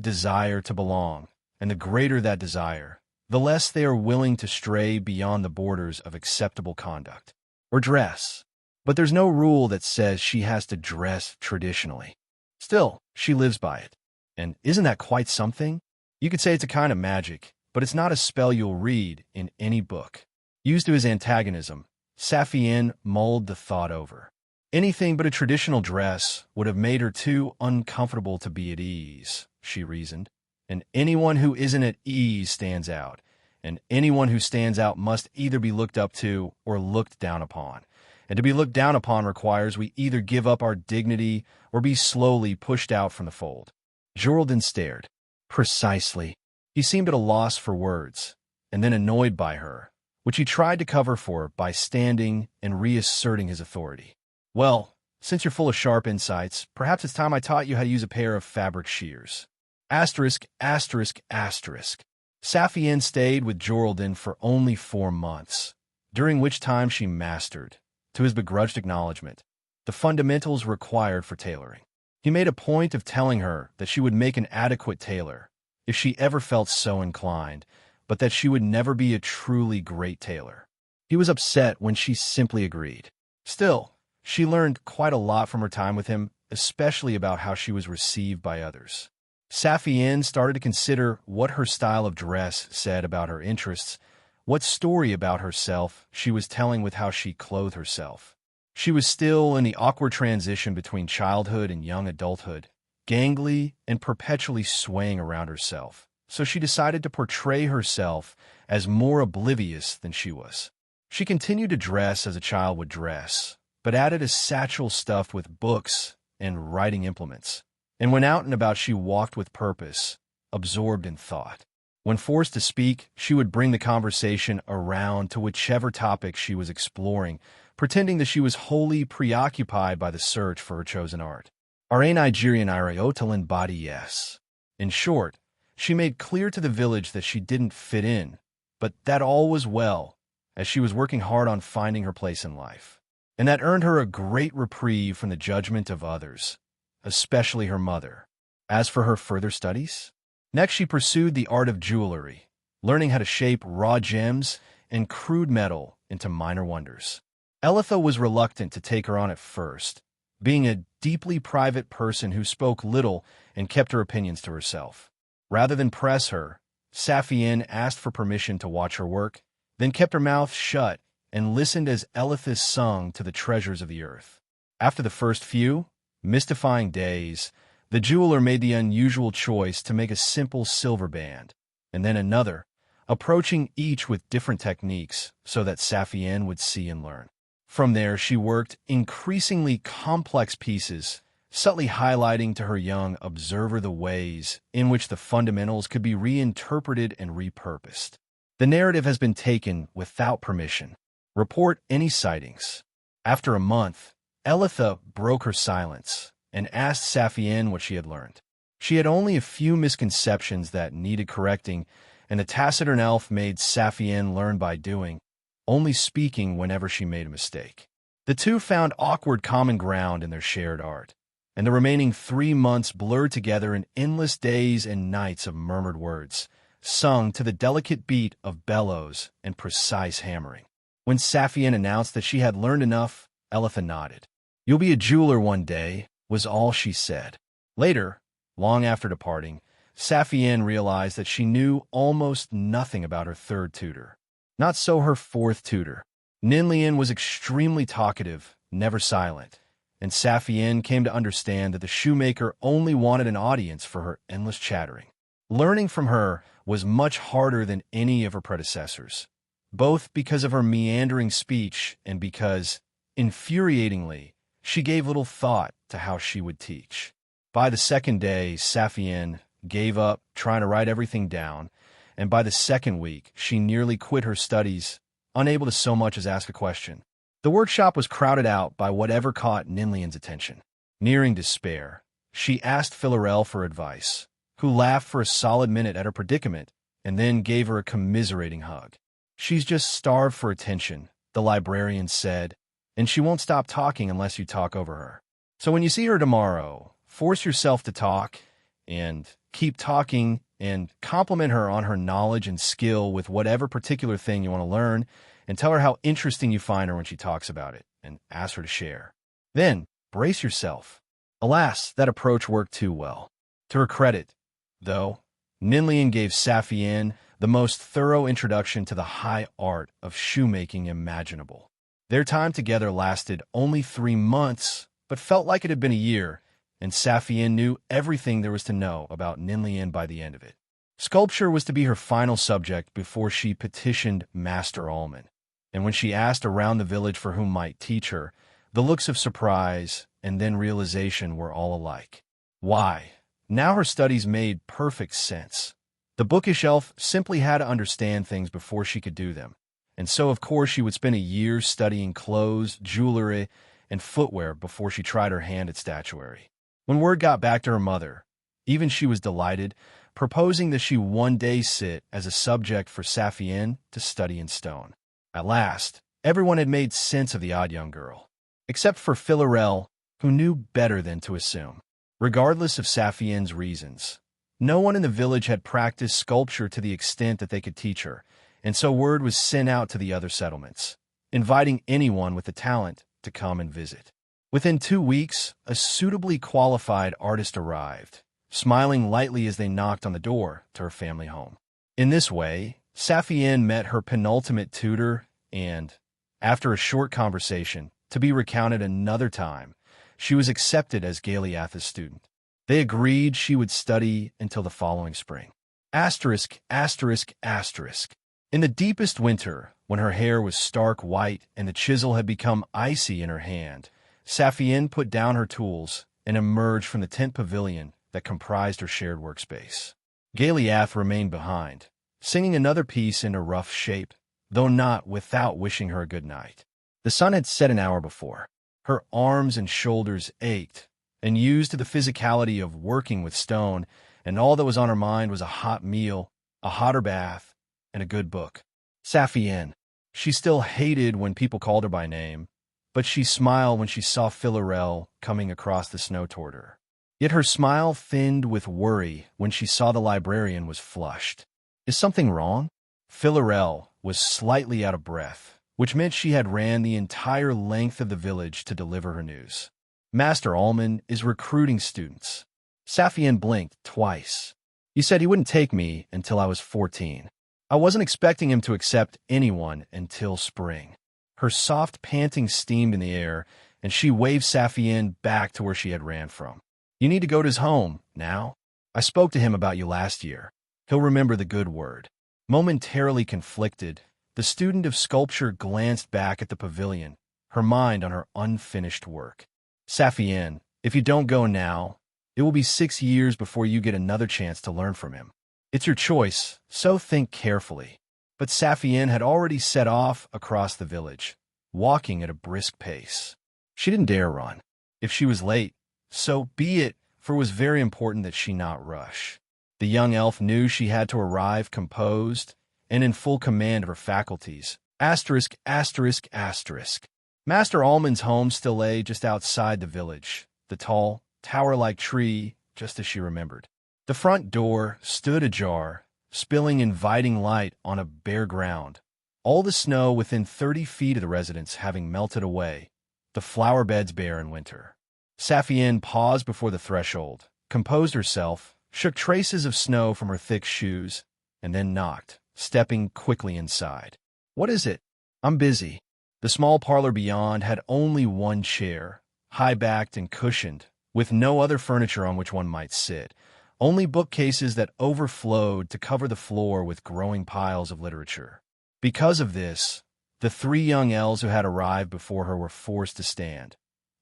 desire to belong, and the greater that desire, the less they are willing to stray beyond the borders of acceptable conduct or dress. But there's no rule that says she has to dress traditionally. Still, she lives by it. And isn't that quite something? You could say it's a kind of magic, but it's not a spell you'll read in any book. Used to his antagonism, Saphienne mulled the thought over. Anything but a traditional dress would have made her too uncomfortable to be at ease, she reasoned. And anyone who isn't at ease stands out, and anyone who stands out must either be looked up to or looked down upon. And to be looked down upon requires we either give up our dignity or be slowly pushed out from the fold. Jordan stared. Precisely. He seemed at a loss for words, and then annoyed by her, which he tried to cover for by standing and reasserting his authority. Well, since you're full of sharp insights, perhaps it's time I taught you how to use a pair of fabric shears. Asterisk, asterisk, asterisk. Saphienne stayed with Jordan for only 4 months, during which time she mastered, to his begrudged acknowledgement, the fundamentals required for tailoring. He made a point of telling her that she would make an adequate tailor, if she ever felt so inclined, but that she would never be a truly great tailor. He was upset when she simply agreed. Still, she learned quite a lot from her time with him, especially about how she was received by others. Saphienne started to consider what her style of dress said about her interests, what story about herself she was telling with how she clothed herself. She was still in the awkward transition between childhood and young adulthood, gangly and perpetually swaying around herself, so she decided to portray herself as more oblivious than she was. She continued to dress as a child would dress, but added a satchel stuffed with books and writing implements. And when out and about she walked with purpose, absorbed in thought. When forced to speak, she would bring the conversation around to whichever topic she was exploring, pretending that she was wholly preoccupied by the search for her chosen art. Are Nigerian Iraotalin body yes. In short, she made clear to the village that she didn't fit in, but that all was well, as she was working hard on finding her place in life. And that earned her a great reprieve from the judgment of others, especially her mother. As for her further studies, next she pursued the art of jewelry, learning how to shape raw gems and crude metal into minor wonders. Elitha was reluctant to take her on at first, being a deeply private person who spoke little and kept her opinions to herself. Rather than press her, Saphienne asked for permission to watch her work, then kept her mouth shut and listened as Elitha sung to the treasures of the earth. After the first few, mystifying days, the jeweler made the unusual choice to make a simple silver band, and then another, approaching each with different techniques so that Saphienne would see and learn. From there, she worked increasingly complex pieces, subtly highlighting to her young observer the ways in which the fundamentals could be reinterpreted and repurposed. The narrative has been taken without permission. Report any sightings. After a month, Elitha broke her silence and asked Saphienne what she had learned. She had only a few misconceptions that needed correcting, and the taciturn elf made Saphienne learn by doing, only speaking whenever she made a mistake. The two found awkward common ground in their shared art, and the remaining 3 months blurred together in endless days and nights of murmured words, sung to the delicate beat of bellows and precise hammering. When Saphienne announced that she had learned enough, Elitha nodded. "You'll be a jeweler one day," was all she said. Later, long after departing, Saphienne realized that she knew almost nothing about her third tutor. Not so her fourth tutor. Ninlian was extremely talkative, never silent, and Saphienne came to understand that the shoemaker only wanted an audience for her endless chattering. Learning from her was much harder than any of her predecessors, both because of her meandering speech and because, infuriatingly, she gave little thought to how she would teach. By the second day, Saphienne gave up trying to write everything down, and by the second week, she nearly quit her studies, unable to so much as ask a question. The workshop was crowded out by whatever caught Ninlian's attention. Nearing despair, she asked Philarel for advice, who laughed for a solid minute at her predicament and then gave her a commiserating hug. "She's just starved for attention," the librarian said, "and she won't stop talking unless you talk over her. So when you see her tomorrow, force yourself to talk and keep talking and compliment her on her knowledge and skill with whatever particular thing you want to learn, and tell her how interesting you find her when she talks about it, and ask her to share. Then, brace yourself." Alas, that approach worked too well. To her credit, though, Ninlian gave Saphienne the most thorough introduction to the high art of shoemaking imaginable. Their time together lasted only 3 months, but felt like it had been a year, and Saphienne knew everything there was to know about Ninlian by the end of it. Sculpture was to be her final subject before she petitioned Master Allman, and when she asked around the village for whom might teach her, the looks of surprise and then realization were all alike. Why? Now her studies made perfect sense. The bookish elf simply had to understand things before she could do them, and so of course she would spend a year studying clothes, jewelry, and footwear before she tried her hand at statuary. When word got back to her mother, even she was delighted, proposing that she one day sit as a subject for Saphienne to study in stone. At last, everyone had made sense of the odd young girl, except for Philarel, who knew better than to assume. Regardless of Saphienne's reasons, no one in the village had practiced sculpture to the extent that they could teach her, and so word was sent out to the other settlements, inviting anyone with the talent to come and visit. Within 2 weeks, a suitably qualified artist arrived, smiling lightly as they knocked on the door to her family home. In this way, Saphienne met her penultimate tutor and, after a short conversation, to be recounted another time, she was accepted as Galeatha's student. They agreed she would study until the following spring. Asterisk, asterisk, asterisk. In the deepest winter, when her hair was stark white and the chisel had become icy in her hand, Saphienne put down her tools and emerged from the tent pavilion that comprised her shared workspace. Galiath remained behind, singing another piece in a rough shape, though not without wishing her a good night. The sun had set an hour before. Her arms and shoulders ached, and used to the physicality of working with stone, and all that was on her mind was a hot meal, a hotter bath, and a good book. Saphienne. She still hated when people called her by name, but she smiled when she saw Philarel coming across the snow toward her. Yet her smile thinned with worry when she saw the librarian was flushed. Is something wrong? Philarel was slightly out of breath, which meant she had ran the entire length of the village to deliver her news. Master Almond is recruiting students. Saphienne blinked twice. He said he wouldn't take me until I was 14. I wasn't expecting him to accept anyone until spring. Her soft panting steamed in the air, and she waved Saphienne back to where she had ran from. You need to go to his home, now. I spoke to him about you last year. He'll remember the good word. Momentarily conflicted, the student of sculpture glanced back at the pavilion, her mind on her unfinished work. Saphienne, if you don't go now, it will be 6 years before you get another chance to learn from him. It's your choice, so think carefully. But Saphienne had already set off across the village, walking at a brisk pace. She didn't dare run. If she was late, so be it, for it was very important that she not rush. The young elf knew she had to arrive composed and in full command of her faculties. Asterisk, asterisk, asterisk. Master Almond's home still lay just outside the village, the tall, tower-like tree, just as she remembered. The front door stood ajar, spilling inviting light on a bare ground, all the snow within 30 feet of the residence having melted away, the flower beds bare in winter. Saphienne paused before the threshold, composed herself, shook traces of snow from her thick shoes, and then knocked, stepping quickly inside. What is it? I'm busy. The small parlor beyond had only one chair, high-backed and cushioned, with no other furniture on which one might sit, only bookcases that overflowed to cover the floor with growing piles of literature. Because of this, the 3 young elves who had arrived before her were forced to stand,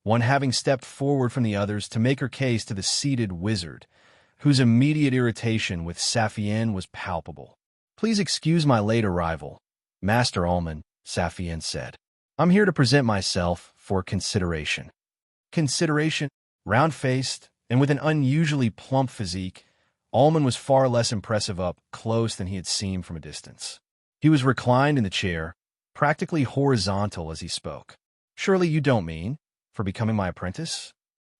one having stepped forward from the others to make her case to the seated wizard, whose immediate irritation with Saphienne was palpable. Please excuse my late arrival, Master Almond, Saphienne said. I'm here to present myself for consideration. Consideration? Round-faced, and with an unusually plump physique, Almond was far less impressive up close than he had seemed from a distance. He was reclined in the chair, practically horizontal as he spoke. Surely you don't mean for becoming my apprentice?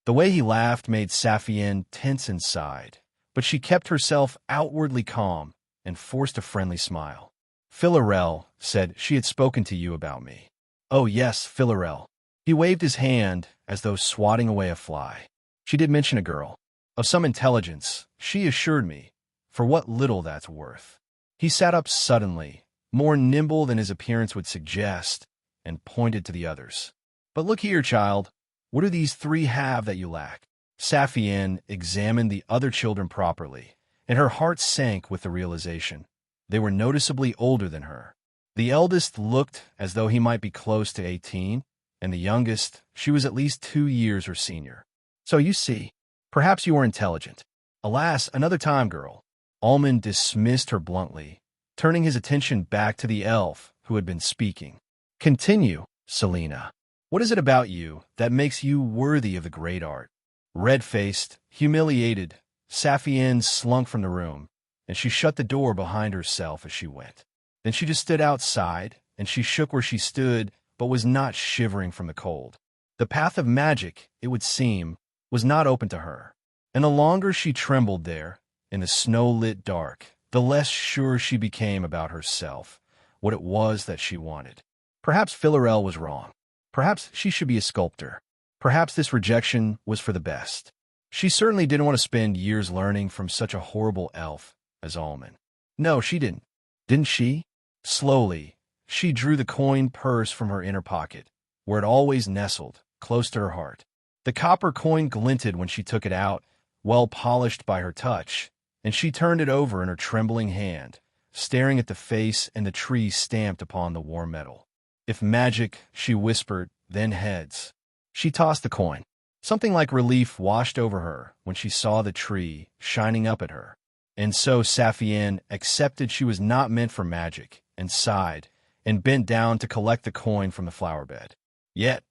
The way he laughed made Saphienne tense inside, but she kept herself outwardly calm and forced a friendly smile. Philarel said she had spoken to you about me. Oh yes, Philarel. He waved his hand as though swatting away a fly. She did mention a girl. Of some intelligence, she assured me, for what little that's worth. He sat up suddenly, more nimble than his appearance would suggest, and pointed to the others. But look here, child. What do these 3 have that you lack? Saphienne examined the other children properly, and her heart sank with the realization. They were noticeably older than her. The eldest looked as though he might be close to 18, and the youngest, she was at least 2 years her senior. So you see, perhaps you are intelligent. Alas, another time, girl. Almond dismissed her bluntly, turning his attention back to the elf who had been speaking. Continue, Selena. What is it about you that makes you worthy of the great art? Red-faced, humiliated, Saphienne slunk from the room, and she shut the door behind herself as she went. Then she just stood outside, and she shook where she stood, but was not shivering from the cold. The path of magic, it would seem, was not open to her, and the longer she trembled there, in the snow-lit dark, the less sure she became about herself, what it was that she wanted. Perhaps Philarel was wrong. Perhaps she should be a sculptor. Perhaps this rejection was for the best. She certainly didn't want to spend years learning from such a horrible elf as Almond. No, she didn't. Didn't she? Slowly, she drew the coin purse from her inner pocket, where it always nestled, close to her heart. The copper coin glinted when she took it out, well polished by her touch, and she turned it over in her trembling hand, staring at the face and the tree stamped upon the warm metal. If magic, she whispered, then heads. She tossed the coin. Something like relief washed over her when she saw the tree shining up at her. And so Saphienne accepted she was not meant for magic, and sighed, and bent down to collect the coin from the flower bed. Yet,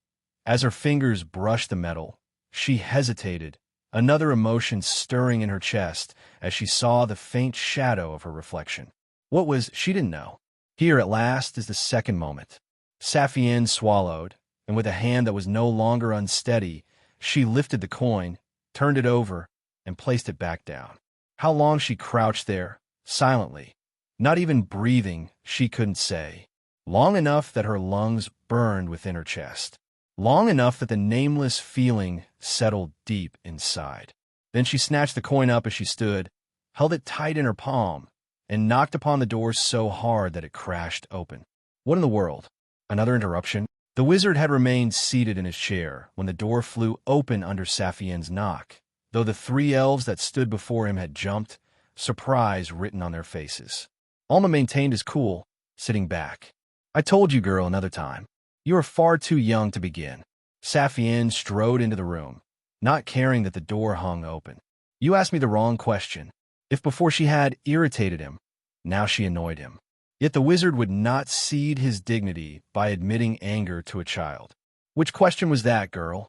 as her fingers brushed the metal, she hesitated, another emotion stirring in her chest as she saw the faint shadow of her reflection. What was, she didn't know. Here at last is the second moment. Saphienne swallowed, and with a hand that was no longer unsteady, she lifted the coin, turned it over, and placed it back down. How long she crouched there, silently, not even breathing, she couldn't say. Long enough that her lungs burned within her chest. Long enough that the nameless feeling settled deep inside. Then she snatched the coin up as she stood, held it tight in her palm, and knocked upon the door so hard that it crashed open. What in the world? Another interruption? The wizard had remained seated in his chair when the door flew open under Saphienne's knock, though the three elves that stood before him had jumped, surprise written on their faces. Alma maintained his cool, sitting back. I told you, girl, another time. You are far too young to begin. Saphienne strode into the room, not caring that the door hung open. You asked me the wrong question. If before she had irritated him, now she annoyed him. Yet the wizard would not cede his dignity by admitting anger to a child. Which question was that, girl?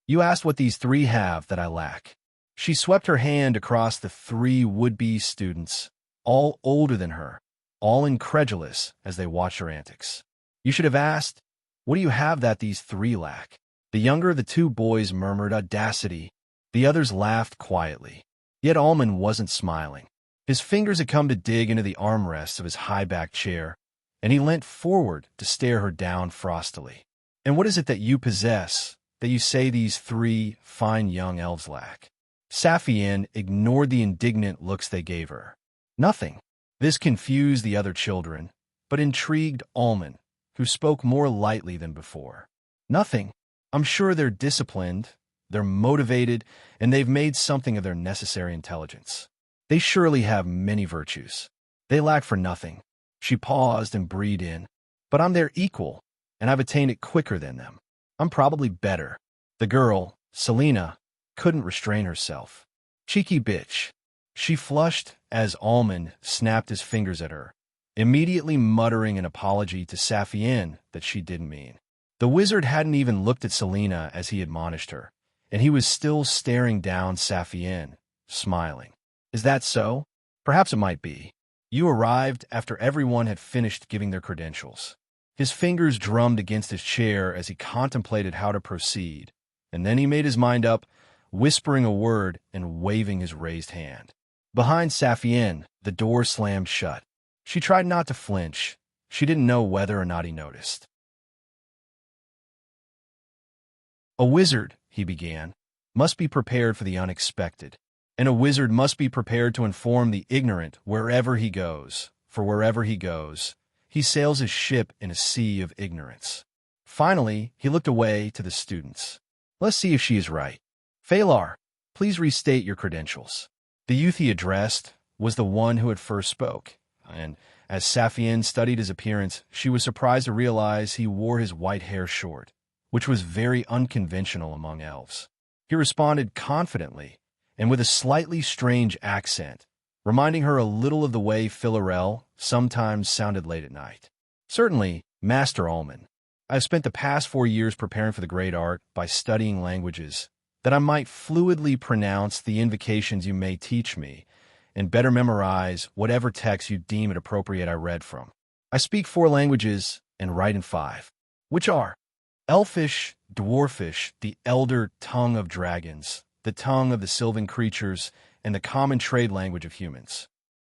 You asked what these three have that I lack. She swept her hand across the three would-be students, all older than her, all incredulous as they watched her antics. You should have asked, what do you have that these three lack? The younger of the two boys murmured audacity. The others laughed quietly. Yet Almond wasn't smiling. His fingers had come to dig into the armrests of his high-backed chair, and he leant forward to stare her down frostily. And what is it that you possess, that you say these three fine young elves lack? Saphienne ignored the indignant looks they gave her. Nothing. This confused the other children, but intrigued Almond, who spoke more lightly than before. Nothing. I'm sure they're disciplined, they're motivated, and they've made something of their necessary intelligence. They surely have many virtues. They lack for nothing. She paused and breathed in. But I'm their equal, and I've attained it quicker than them. I'm probably better. The girl, Selena, couldn't restrain herself. Cheeky bitch. She flushed as Almond snapped his fingers at her, immediately muttering an apology to Saphienne that she didn't mean. The wizard hadn't even looked at Selena as he admonished her, and he was still staring down Saphienne, smiling. Is that so? Perhaps it might be. You arrived after everyone had finished giving their credentials. His fingers drummed against his chair as he contemplated how to proceed, and then he made his mind up, whispering a word and waving his raised hand. Behind Saphienne, the door slammed shut. She tried not to flinch. She didn't know whether or not he noticed. A wizard, he began, must be prepared for the unexpected. And a wizard must be prepared to inform the ignorant wherever he goes, for wherever he goes, he sails his ship in a sea of ignorance. Finally, he looked away to the students. Let's see if she is right. Phalar, please restate your credentials. The youth he addressed was the one who had first spoke, and as Saphienne studied his appearance, she was surprised to realize he wore his white hair short, which was very unconventional among elves. He responded confidently, and with a slightly strange accent, reminding her a little of the way Philarel sometimes sounded late at night. Certainly, Master Almond, I have spent the past 4 years preparing for the great art by studying languages, that I might fluidly pronounce the invocations you may teach me, and better memorize whatever text you deem it appropriate I read from. I speak 4 languages and write in 5, which are Elfish, Dwarfish, the elder tongue of dragons, the tongue of the sylvan creatures, and the common trade language of humans.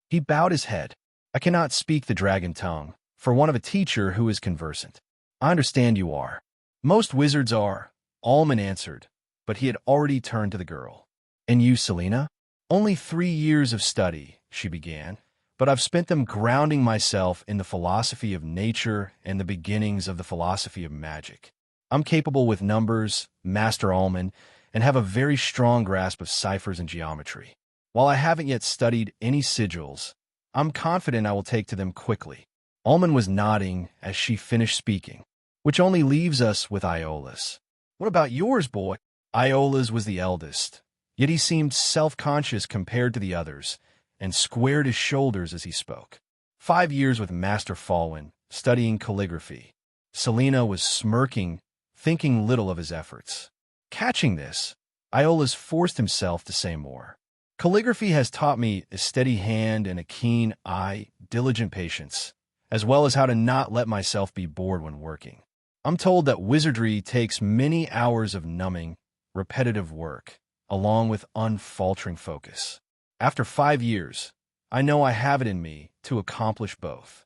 He bowed his head. I cannot speak the dragon tongue, for one of a teacher who is conversant. I understand you are. Most wizards are, Almond answered, but he had already turned to the girl. And you, Selena? Only 3 years of study, she began, but I've spent them grounding myself in the philosophy of nature and the beginnings of the philosophy of magic. I'm capable with numbers, Master Almond, and have a very strong grasp of ciphers and geometry. While I haven't yet studied any sigils, I'm confident I will take to them quickly. Almond was nodding as she finished speaking, which only leaves us with Iola's. What about yours, boy? Iola's was the eldest, yet he seemed self-conscious compared to the others, and squared his shoulders as he spoke. 5 years with Master Falwyn, studying calligraphy. Selena was smirking, thinking little of his efforts. Catching this, Iolaus forced himself to say more. Calligraphy has taught me a steady hand and a keen eye, diligent patience, as well as how to not let myself be bored when working. I'm told that wizardry takes many hours of numbing, repetitive work, along with unfaltering focus. After 5 years, I know I have it in me to accomplish both.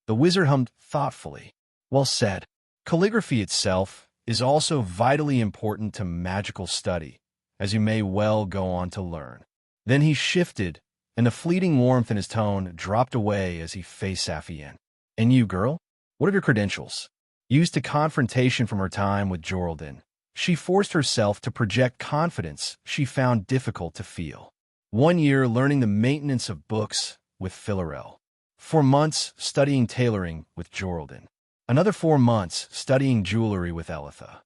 The wizard hummed thoughtfully. Well said. Calligraphy itself is also vitally important to magical study, as you may well go on to learn. Then he shifted, and the fleeting warmth in his tone dropped away as he faced Saphienne. And you, girl? What are your credentials? Used to confrontation from her time with Joraldin, she forced herself to project confidence she found difficult to feel. 1 year learning the maintenance of books with Philarel. 4 months studying tailoring with Joraldin. Another 4 months studying jewelry with Elitha.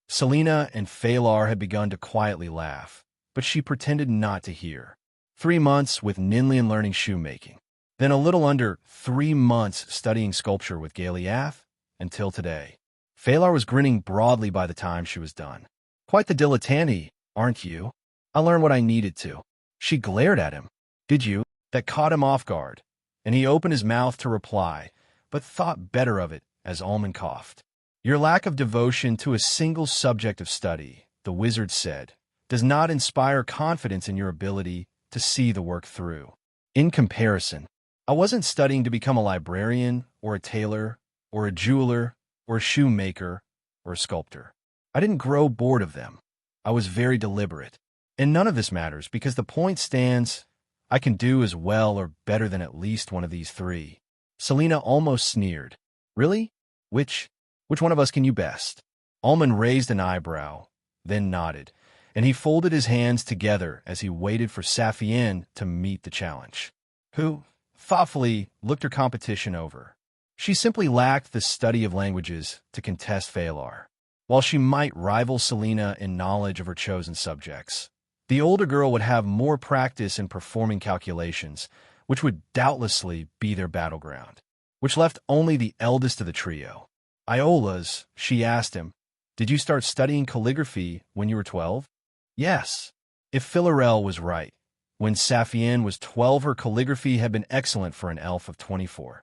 Selena and Phalar had begun to quietly laugh, but she pretended not to hear. 3 months with Ninlian learning shoemaking. Then a little under 3 months studying sculpture with Galiath, until today. Phalar was grinning broadly by the time she was done. Quite the dilettante, aren't you? I learned what I needed to. She glared at him. Did you? That caught him off guard, and he opened his mouth to reply, but thought better of it as Almond coughed. Your lack of devotion to a single subject of study, the wizard said, does not inspire confidence in your ability to see the work through. In comparison, I wasn't studying to become a librarian or a tailor or a jeweler or a shoemaker or a sculptor. I didn't grow bored of them. I was very deliberate. And none of this matters because the point stands, I can do as well or better than at least one of these 3. Selena almost sneered. Really? Which one of us can you best? Almond raised an eyebrow, then nodded, and he folded his hands together as he waited for Saphienne to meet the challenge. Who, thoughtfully, looked her competition over. She simply lacked the study of languages to contest Phalar. While she might rival Selena in knowledge of her chosen subjects, the older girl would have more practice in performing calculations, which would doubtlessly be their battleground, which left only the eldest of the trio. Iolaus, she asked him, did you start studying calligraphy when you were 12? Yes. If Philarel was right, when Saphienne was 12, her calligraphy had been excellent for an elf of 24,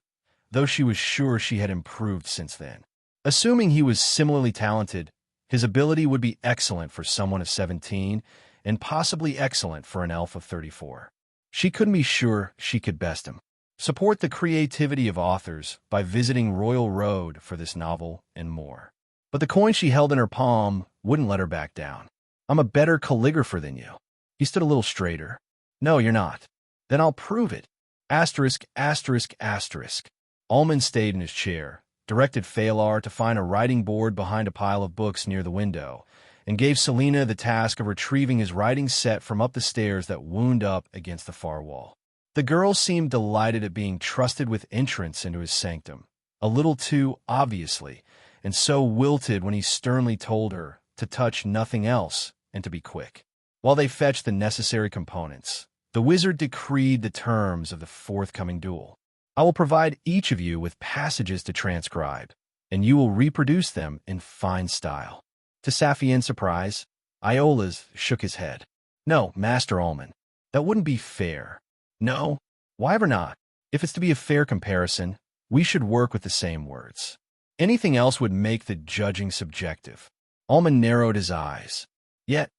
though she was sure she had improved since then. Assuming he was similarly talented, his ability would be excellent for someone of 17, and possibly excellent for an elf of 34. She couldn't be sure she could best him. Support the creativity of authors by visiting Royal Road for this novel and more. But the coin she held in her palm wouldn't let her back down. I'm a better calligrapher than you. He stood a little straighter. No, you're not. Then I'll prove it. Asterisk, asterisk, asterisk. Almond stayed in his chair, directed Phalar to find a writing board behind a pile of books near the window, and gave Selena the task of retrieving his writing set from up the stairs that wound up against the far wall. The girl seemed delighted at being trusted with entrance into his sanctum, a little too obviously, and so wilted when he sternly told her to touch nothing else and to be quick. While they fetched the necessary components, the wizard decreed the terms of the forthcoming duel. I will provide each of you with passages to transcribe, and you will reproduce them in fine style. To Saphienne's surprise, Iolaus shook his head. No, Master Almond, that wouldn't be fair. No, why ever not? If it's to be a fair comparison, we should work with the same words. Anything else would make the judging subjective. Almond narrowed his eyes. Yet,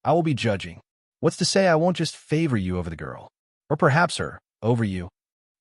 I will be judging. What's to say I won't just favor you over the girl? Or perhaps her, over you.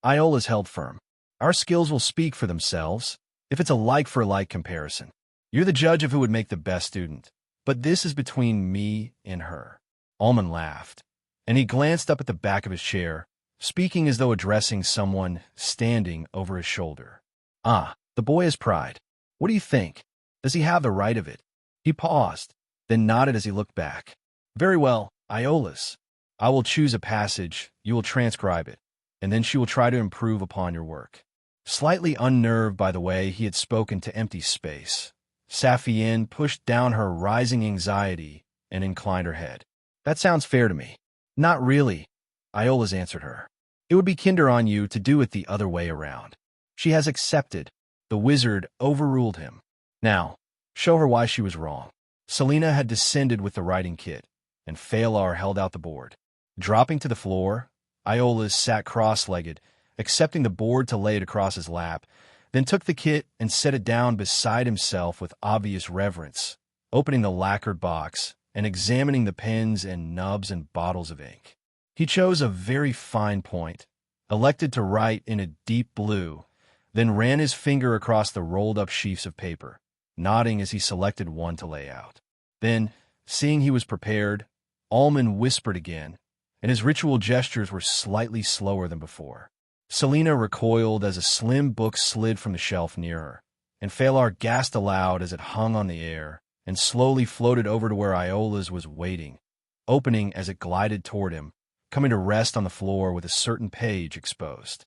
Iolaus held firm. Our skills will speak for themselves, if it's a like-for-like comparison. You're the judge of who would make the best student, but this is between me and her. Almond laughed, and he glanced up at the back of his chair, speaking as though addressing someone standing over his shoulder. Ah, the boy has pride. What do you think? Does he have the right of it? He paused, then nodded as he looked back. Very well, Iolaus. I will choose a passage, you will transcribe it, and then she will try to improve upon your work. Slightly unnerved by the way he had spoken to empty space, Saphienne pushed down her rising anxiety and inclined her head. That sounds fair to me. Not really, Iolaus answered her. It would be kinder on you to do it the other way around. She has accepted. The wizard overruled him. Now, show her why she was wrong. Selina had descended with the writing kit, and Phalar held out the board. Dropping to the floor, Iolaus sat cross-legged, accepting the board to lay it across his lap, then took the kit and set it down beside himself with obvious reverence, opening the lacquered box and examining the pens and nubs and bottles of ink. He chose a very fine point, elected to write in a deep blue, then ran his finger across the rolled-up sheafs of paper, nodding as he selected one to lay out. Then, seeing he was prepared, Almond whispered again, and his ritual gestures were slightly slower than before. Selina recoiled as a slim book slid from the shelf near her, and Phalar gasped aloud as it hung on the air and slowly floated over to where Iolaus was waiting, opening as it glided toward him, coming to rest on the floor with a certain page exposed.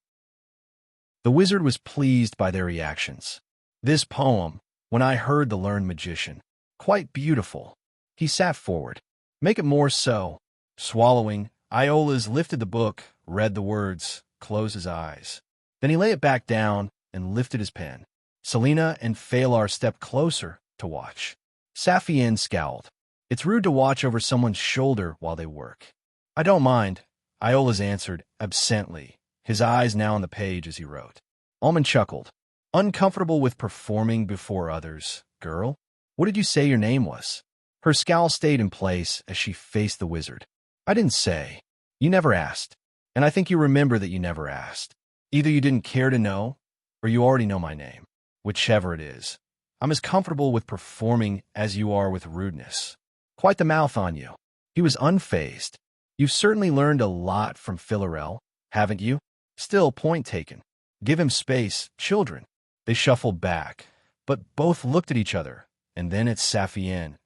The wizard was pleased by their reactions. This poem, when I heard the learned magician, quite beautiful. He sat forward. Make it more so. Swallowing, Iolaus lifted the book, read the words, closed his eyes. Then he lay it back down and lifted his pen. Selina and Phalar stepped closer to watch. Saphienne scowled. It's rude to watch over someone's shoulder while they work. I don't mind, Iolaus answered absently, his eyes now on the page as he wrote. Almond chuckled. Uncomfortable with performing before others, girl? What did you say your name was? Her scowl stayed in place as she faced the wizard. I didn't say. You never asked. And I think you remember that you never asked. Either you didn't care to know, or you already know my name. Whichever it is. I'm as comfortable with performing as you are with rudeness. Quite the mouth on you. He was unfazed. You've certainly learned a lot from Philarel, haven't you? Still, point taken. Give him space, children. They shuffled back, but both looked at each other, and then at Saphienne,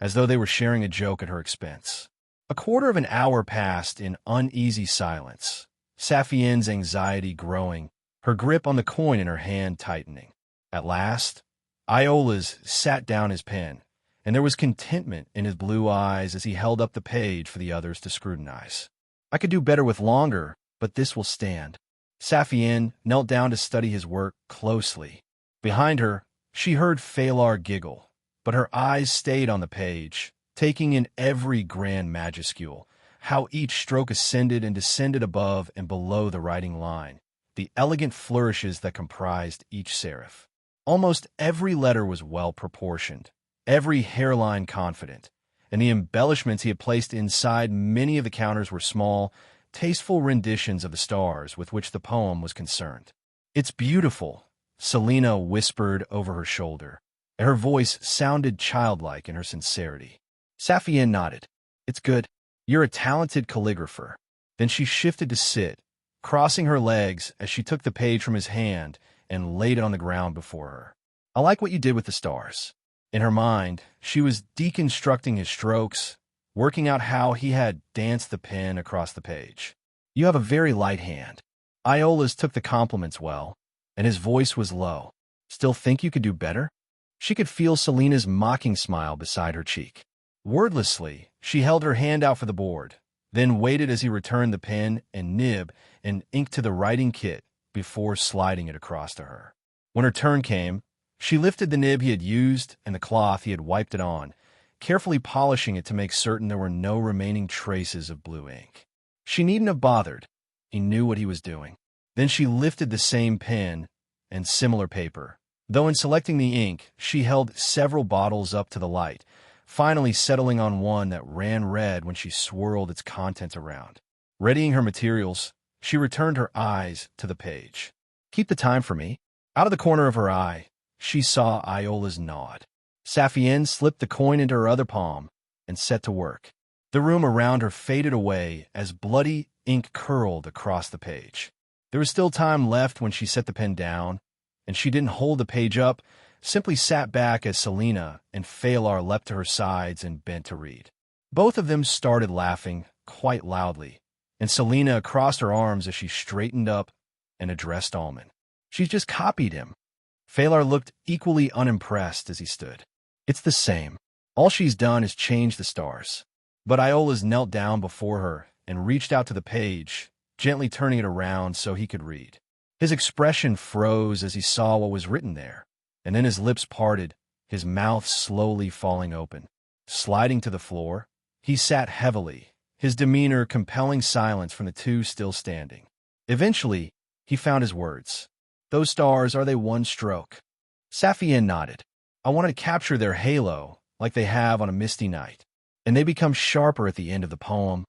as though they were sharing a joke at her expense. A quarter of an hour passed in uneasy silence, Saphienne's anxiety growing, her grip on the coin in her hand tightening. At last, Iolaus sat down his pen, and there was contentment in his blue eyes as he held up the page for the others to scrutinize. I could do better with longer, but this will stand. Saphienne knelt down to study his work closely. Behind her, she heard Phalar giggle, but her eyes stayed on the page, taking in every grand majuscule, how each stroke ascended and descended above and below the writing line, the elegant flourishes that comprised each serif. Almost every letter was well-proportioned, every hairline confident, and the embellishments he had placed inside many of the counters were small, tasteful renditions of the stars with which the poem was concerned. It's beautiful, Selina whispered over her shoulder, and her voice sounded childlike in her sincerity. Saphienne nodded. It's good. You're a talented calligrapher. Then she shifted to sit, crossing her legs as she took the page from his hand and laid it on the ground before her. I like what you did with the stars. In her mind, she was deconstructing his strokes, working out how he had danced the pen across the page. You have a very light hand. Iolaus took the compliments well, and his voice was low. Still think you could do better? She could feel Selina's mocking smile beside her cheek. Wordlessly, she held her hand out for the board, then waited as he returned the pen and nib and ink to the writing kit before sliding it across to her. When her turn came, she lifted the nib he had used and the cloth he had wiped it on, carefully polishing it to make certain there were no remaining traces of blue ink. She needn't have bothered. He knew what he was doing. Then she lifted the same pen and similar paper, though in selecting the ink, she held several bottles up to the light, finally settling on one that ran red when she swirled its contents around. Readying her materials, she returned her eyes to the page. Keep the time for me. Out of the corner of her eye, she saw Iolaus nod. Saphienne slipped the coin into her other palm and set to work. The room around her faded away as bloody ink curled across the page. There was still time left when she set the pen down, and she didn't hold the page up, simply sat back as Selina and Phalar leapt to her sides and bent to read. Both of them started laughing quite loudly, and Selina crossed her arms as she straightened up and addressed Almond. She's just copied him. Phalar looked equally unimpressed as he stood. It's the same. All she's done is change the stars. But Iolaus knelt down before her and reached out to the page, gently turning it around so he could read. His expression froze as he saw what was written there, and then his lips parted, his mouth slowly falling open. Sliding to the floor, he sat heavily, his demeanor compelling silence from the two still standing. Eventually, he found his words. "Those stars, are they one stroke?" Saphienne nodded. "I wanted to capture their halo, like they have on a misty night, and they become sharper at the end of the poem."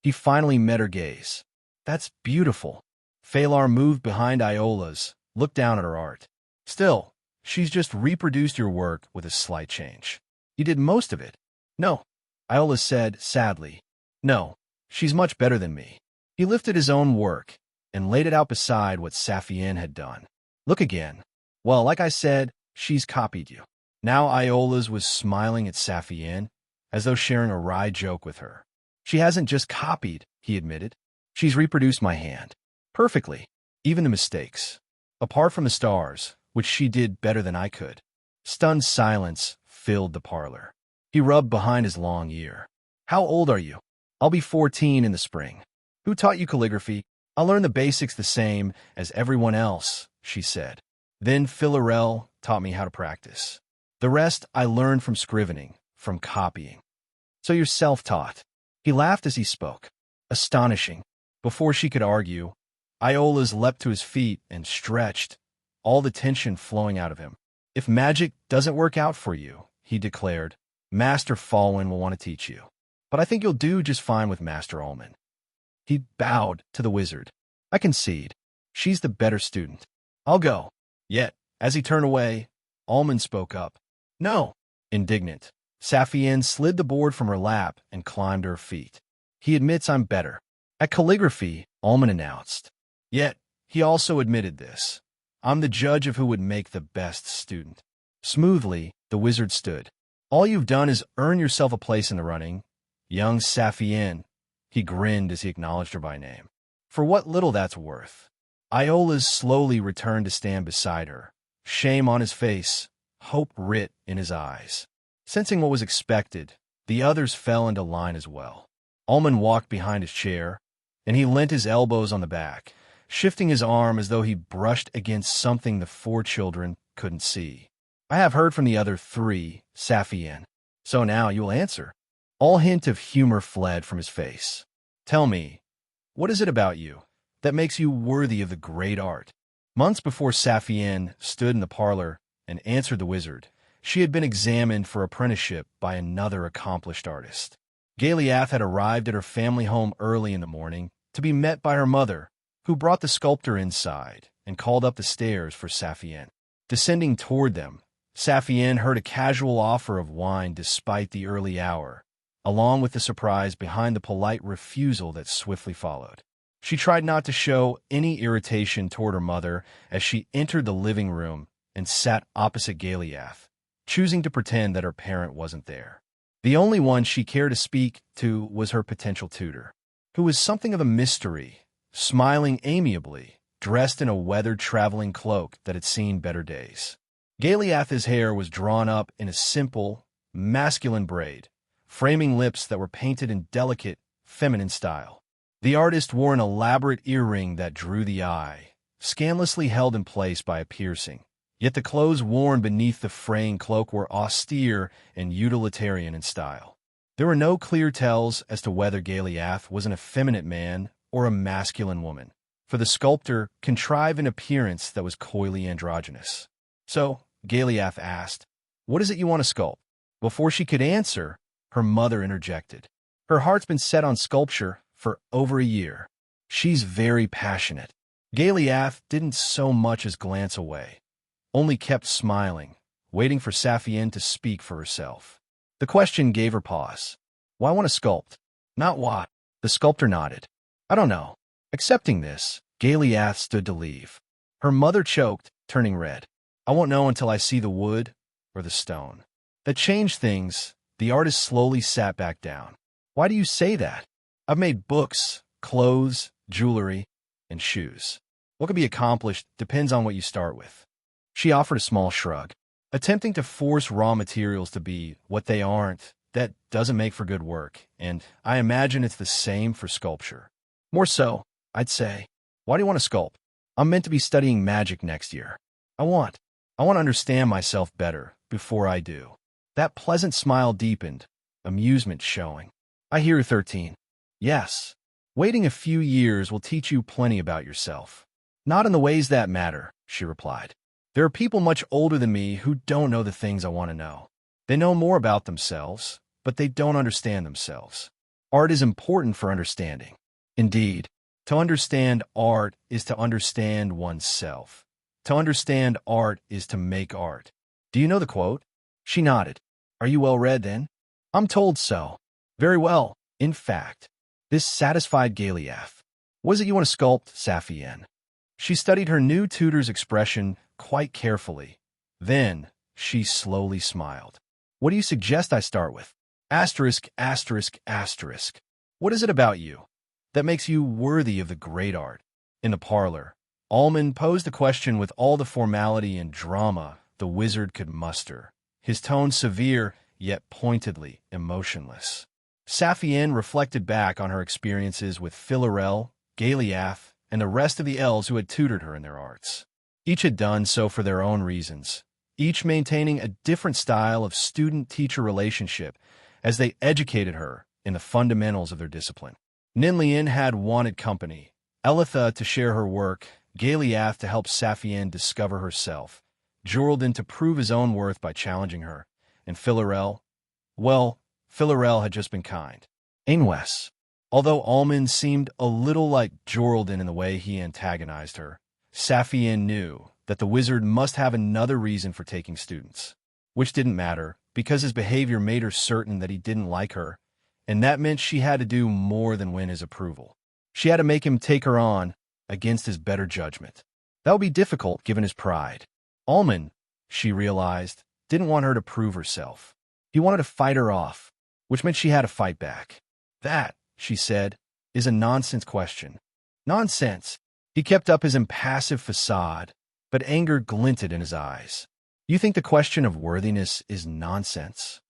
He finally met her gaze. "That's beautiful." Phalar moved behind Iola's, looked down at her art. "Still, she's just reproduced your work with a slight change. You did most of it." "No," Iola said sadly. "No, she's much better than me." He lifted his own work and laid it out beside what Saphienne had done. "Look again. Well, like I said, she's copied you." Now Iola's was smiling at Saphienne, as though sharing a wry joke with her. "She hasn't just copied," he admitted. "She's reproduced my hand. Perfectly. Even the mistakes. Apart from the stars, which she did better than I could." Stunned silence filled the parlor. He rubbed behind his long ear. "How old are you?" "I'll be 14 in the spring." "Who taught you calligraphy?" "I learned the basics the same as everyone else," she said. "Then Philarel taught me how to practice. The rest I learned from scrivening, from copying." "So you're self-taught." He laughed as he spoke. Astonishing. Before she could argue, Iola's leapt to his feet and stretched, all the tension flowing out of him. "If magic doesn't work out for you," he declared, "Master Falwyn will want to teach you. But I think you'll do just fine with Master Ullman." He bowed to the wizard. "I concede. She's the better student. I'll go." Yet, as he turned away, Ullman spoke up. "No." Indignant, Saphienne slid the board from her lap and climbed to her feet. "He admits I'm better at calligraphy," Ullman announced. Yet, he also admitted this. "I'm the judge of who would make the best student." Smoothly, the wizard stood. "All you've done is earn yourself a place in the running, young Saphienne." He grinned as he acknowledged her by name. "For what little that's worth." Iola's slowly returned to stand beside her, shame on his face, hope writ in his eyes. Sensing what was expected, the others fell into line as well. Ullman walked behind his chair, and he leant his elbows on the back, shifting his arm as though he brushed against something the four children couldn't see. "I have heard from the other three, Saphienne. So now you will answer." All hint of humor fled from his face. "Tell me, what is it about you that makes you worthy of the great art?" Months before Saphienne stood in the parlor and answered the wizard, she had been examined for apprenticeship by another accomplished artist. Galiath had arrived at her family home early in the morning to be met by her mother, who brought the sculptor inside and called up the stairs for Saphienne. Descending toward them, Saphienne heard a casual offer of wine despite the early hour, along with the surprise behind the polite refusal that swiftly followed. She tried not to show any irritation toward her mother as she entered the living room and sat opposite Galiath, choosing to pretend that her parent wasn't there. The only one she cared to speak to was her potential tutor, who was something of a mystery, smiling amiably, dressed in a weathered traveling cloak that had seen better days. Galiath's hair was drawn up in a simple, masculine braid, framing lips that were painted in delicate, feminine style. The artist wore an elaborate earring that drew the eye, scandalously held in place by a piercing. Yet the clothes worn beneath the fraying cloak were austere and utilitarian in style. There were no clear tells as to whether Galiath was an effeminate man or a masculine woman, for the sculptor contrived an appearance that was coyly androgynous. So, Galiath asked, "What is it you want to sculpt?" Before she could answer, her mother interjected. "Her heart's been set on sculpture for over a year. She's very passionate." Galiath didn't so much as glance away, only kept smiling, waiting for Saphienne to speak for herself. The question gave her pause. "Why want to sculpt?" "Not what?" The sculptor nodded. "I don't know." Accepting this, Galiath stood to leave. Her mother choked, turning red. "I won't know until I see the wood or the stone." That changed things. The artist slowly sat back down. "Why do you say that?" "I've made books, clothes, jewelry, and shoes. What can be accomplished depends on what you start with." She offered a small shrug. "Attempting to force raw materials to be what they aren't, that doesn't make for good work, and I imagine it's the same for sculpture." "More so," I'd say, "Why do you want to sculpt?" "I'm meant to be studying magic next year. I want. I want to understand myself better before I do." That pleasant smile deepened, amusement showing. "I hear you're 13. Yes. Waiting a few years will teach you plenty about yourself." "Not in the ways that matter," she replied. "There are people much older than me who don't know the things I want to know. They know more about themselves, but they don't understand themselves. Art is important for understanding. Indeed, to understand art is to understand oneself. To understand art is to make art." "Do you know the quote?" She nodded. "Are you well read, then?" "I'm told so." "Very well, in fact." This satisfied Galiath. "What is it you want to sculpt, Saphienne?" She studied her new tutor's expression quite carefully. Then she slowly smiled. "What do you suggest I start with?" Asterisk, asterisk, asterisk. "What is it about you that makes you worthy of the great art?" In the parlor, Almond posed the question with all the formality and drama the wizard could muster, his tone severe, yet pointedly emotionless. Saphienne reflected back on her experiences with Philarel, Galiath, and the rest of the elves who had tutored her in their arts. Each had done so for their own reasons, each maintaining a different style of student-teacher relationship as they educated her in the fundamentals of their discipline. Ninlian had wanted company, Elitha to share her work, Galiath to help Saphienne discover herself, Jordan to prove his own worth by challenging her, and Philarel, well, Philarel had just been kind. Ainwes. Although Almond seemed a little like Jordan in the way he antagonized her, Saphienne knew that the wizard must have another reason for taking students, which didn't matter because his behavior made her certain that he didn't like her, and that meant she had to do more than win his approval. She had to make him take her on against his better judgment. That would be difficult given his pride. Almond, she realized, didn't want her to prove herself. He wanted to fight her off, which meant she had to fight back. "That," she said, "is a nonsense question." "Nonsense." He kept up his impassive facade, but anger glinted in his eyes. "You think the question of worthiness is nonsense?"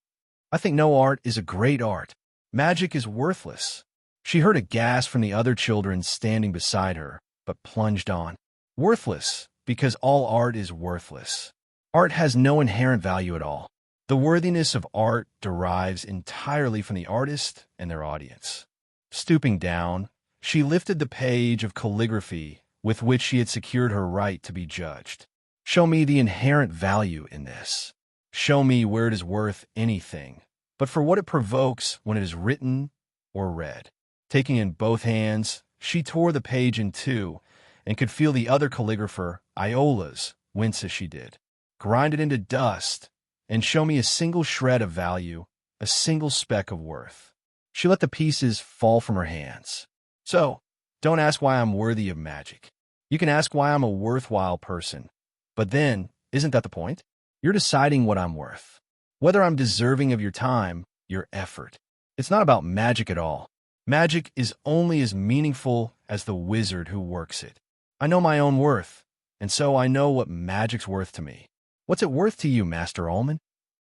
"I think no art is a great art. Magic is worthless." She heard a gasp from the other children standing beside her, but plunged on. "Worthless, because all art is worthless. Art has no inherent value at all. The worthiness of art derives entirely from the artist and their audience." Stooping down, she lifted the page of calligraphy with which she had secured her right to be judged. "Show me the inherent value in this. Show me where it is worth anything, but for what it provokes when it is written or read." Taking in both hands, she tore the page in two and could feel the other calligrapher, Iola's, wince as she did. "Grind it into dust and show me a single shred of value, a single speck of worth." She let the pieces fall from her hands. "So, don't ask why I'm worthy of magic. You can ask why I'm a worthwhile person. But then, isn't that the point? You're deciding what I'm worth, whether I'm deserving of your time, your effort. It's not about magic at all. Magic is only as meaningful as the wizard who works it. I know my own worth, and so I know what magic's worth to me. What's it worth to you, Master Almond?"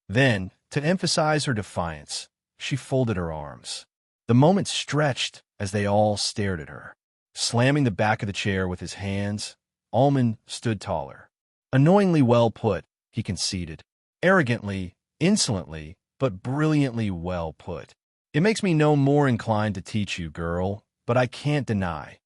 Then, to emphasize her defiance, she folded her arms. The moment stretched as they all stared at her. Slamming the back of the chair with his hands, Almond stood taller. "Annoyingly well put," he conceded. "Arrogantly, insolently, but brilliantly well put. It makes me no more inclined to teach you, girl, but I can't deny.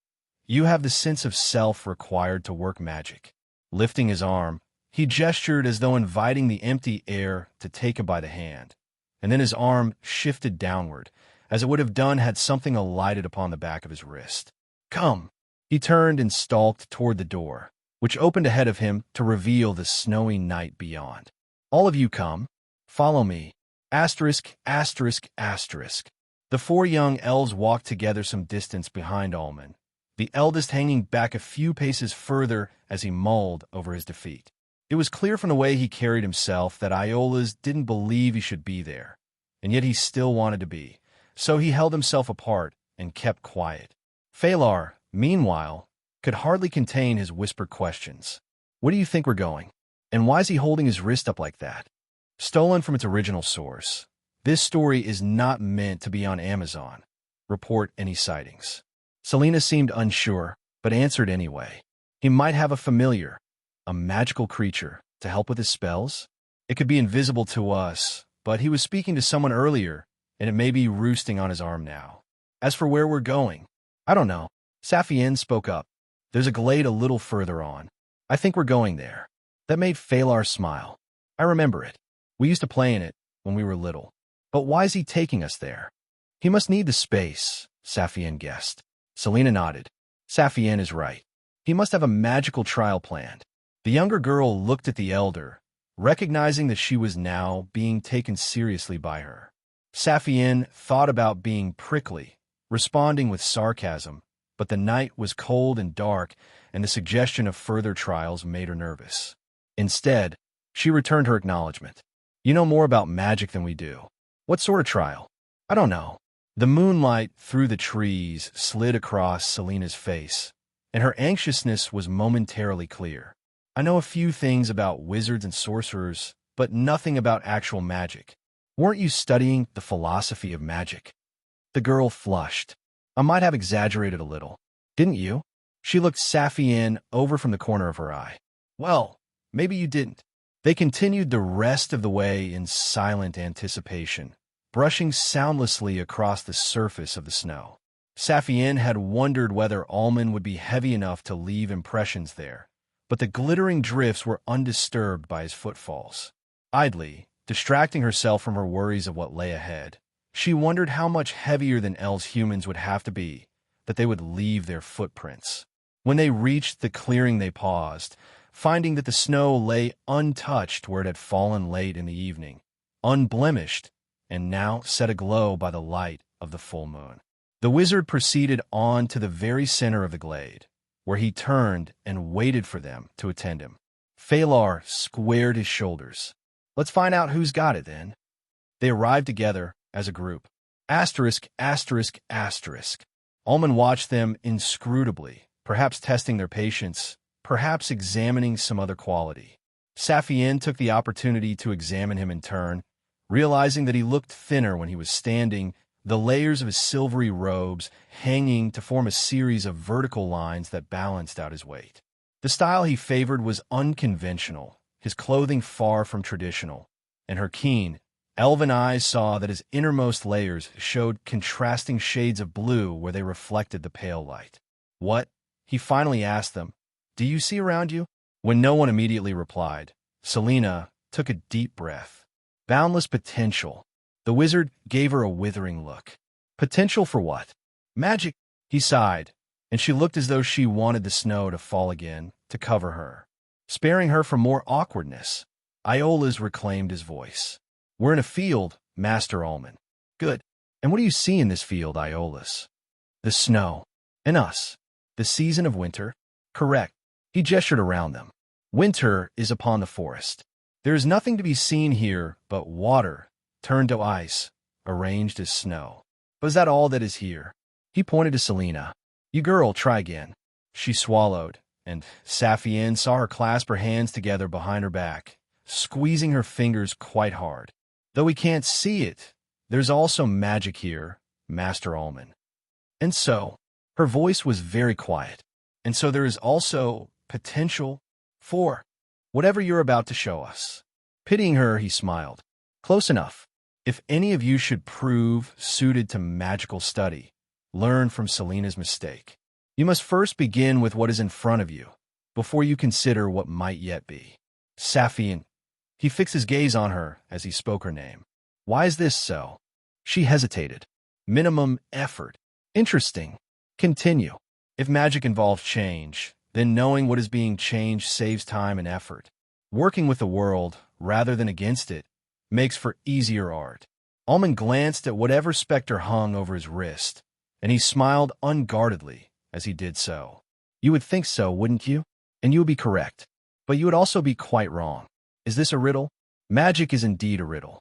You have the sense of self required to work magic." Lifting his arm, he gestured as though inviting the empty air to take him by the hand, and then his arm shifted downward, as it would have done had something alighted upon the back of his wrist. "Come." He turned and stalked toward the door, which opened ahead of him to reveal the snowy night beyond. "All of you come. Follow me." Asterisk, asterisk, asterisk. The four young elves walked together some distance behind Almond, the eldest hanging back a few paces further as he mulled over his defeat. It was clear from the way he carried himself that Iola's didn't believe he should be there, and yet he still wanted to be, so he held himself apart and kept quiet. Phalar, meanwhile, could hardly contain his whispered questions. "Where do you think we're going? And why is he holding his wrist up like that?" Stolen from its original source, this story is not meant to be on Amazon. Report any sightings. Selena seemed unsure, but answered anyway. He might have a familiar, a magical creature, to help with his spells? It could be invisible to us, but he was speaking to someone earlier, and it may be roosting on his arm now. As for where we're going, I don't know. Saphienne spoke up. There's a glade a little further on. I think we're going there. That made Phalar smile. I remember it. We used to play in it when we were little. But why is he taking us there? He must need the space, Saphienne guessed. Selena nodded. Saphienne is right. He must have a magical trial planned. The younger girl looked at the elder, recognizing that she was now being taken seriously by her. Saphienne thought about being prickly, responding with sarcasm, but the night was cold and dark, and the suggestion of further trials made her nervous. Instead, she returned her acknowledgement. You know more about magic than we do. What sort of trial? I don't know. The moonlight through the trees slid across Selena's face, and her anxiousness was momentarily clear. I know a few things about wizards and sorcerers, but nothing about actual magic. Weren't you studying the philosophy of magic? The girl flushed. I might have exaggerated a little. Didn't you? She looked Saphienne over from the corner of her eye. Well, maybe you didn't. They continued the rest of the way in silent anticipation, brushing soundlessly across the surface of the snow. Saphienne had wondered whether almond would be heavy enough to leave impressions there, but the glittering drifts were undisturbed by his footfalls. Idly, distracting herself from her worries of what lay ahead, she wondered how much heavier than Els humans would have to be that they would leave their footprints. When they reached the clearing, they paused, finding that the snow lay untouched where it had fallen late in the evening, unblemished, and now set aglow by the light of the full moon. The wizard proceeded on to the very center of the glade, where he turned and waited for them to attend him. Phalar squared his shoulders. Let's find out who's got it, then. They arrived together as a group. Asterisk, asterisk, asterisk. Almond watched them inscrutably, perhaps testing their patience, perhaps examining some other quality. Saphienne took the opportunity to examine him in turn, realizing that he looked thinner when he was standing, the layers of his silvery robes hanging to form a series of vertical lines that balanced out his weight. The style he favored was unconventional, his clothing far from traditional, and her keen, elven eyes saw that his innermost layers showed contrasting shades of blue where they reflected the pale light. What? He finally asked them. Do you see around you? When no one immediately replied, Selena took a deep breath. Boundless potential. The wizard gave her a withering look. Potential for what? Magic, he sighed, and she looked as though she wanted the snow to fall again, to cover her, sparing her from more awkwardness. Iola's reclaimed his voice. We're in a field, Master Almond. Good. And what do you see in this field, Iola's? The snow. And us. The season of winter. Correct. He gestured around them. Winter is upon the forest. There is nothing to be seen here but water, turned to ice, arranged as snow. But is that all that is here? He pointed to Selena. You girl, try again. She swallowed, and Saphienne saw her clasp her hands together behind her back, squeezing her fingers quite hard. Though we can't see it, there's also magic here, Master Almond. And so, her voice was very quiet, and so there is also potential for whatever you're about to show us. Pitying her, he smiled. Close enough. If any of you should prove suited to magical study, learn from Selena's mistake. You must first begin with what is in front of you, before you consider what might yet be. Saphienne. He fixed his gaze on her as he spoke her name. Why is this so? She hesitated. Minimum effort. Interesting. Continue. If magic involves change, then knowing what is being changed saves time and effort. Working with the world, rather than against it, makes for easier art. Almond glanced at whatever specter hung over his wrist, and he smiled unguardedly as he did so. You would think so, wouldn't you? And you would be correct. But you would also be quite wrong. Is this a riddle? Magic is indeed a riddle.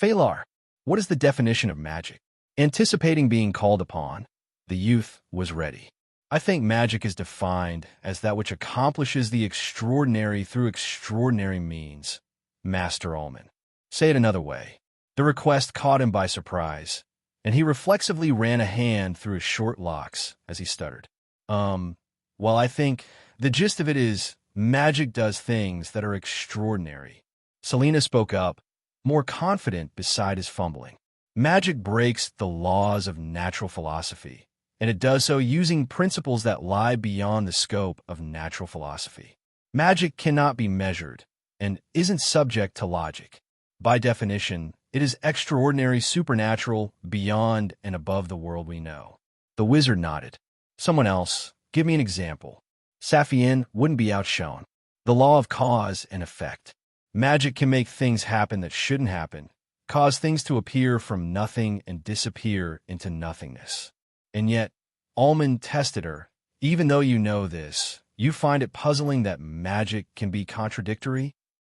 Phalar, what is the definition of magic? Anticipating being called upon, the youth was ready. I think magic is defined as that which accomplishes the extraordinary through extraordinary means, Master Almond. Say it another way. The request caught him by surprise, and he reflexively ran a hand through his short locks as he stuttered. Well, I think the gist of it is magic does things that are extraordinary. Selena spoke up, more confident beside his fumbling. Magic breaks the laws of natural philosophy, and it does so using principles that lie beyond the scope of natural philosophy. Magic cannot be measured and isn't subject to logic. By definition, it is extraordinary, supernatural, beyond and above the world we know. The wizard nodded. Someone else, give me an example. Saphienne wouldn't be outshone. The law of cause and effect. Magic can make things happen that shouldn't happen, cause things to appear from nothing and disappear into nothingness. And yet, Ullman tested her. Even though you know this, you find it puzzling that magic can be contradictory?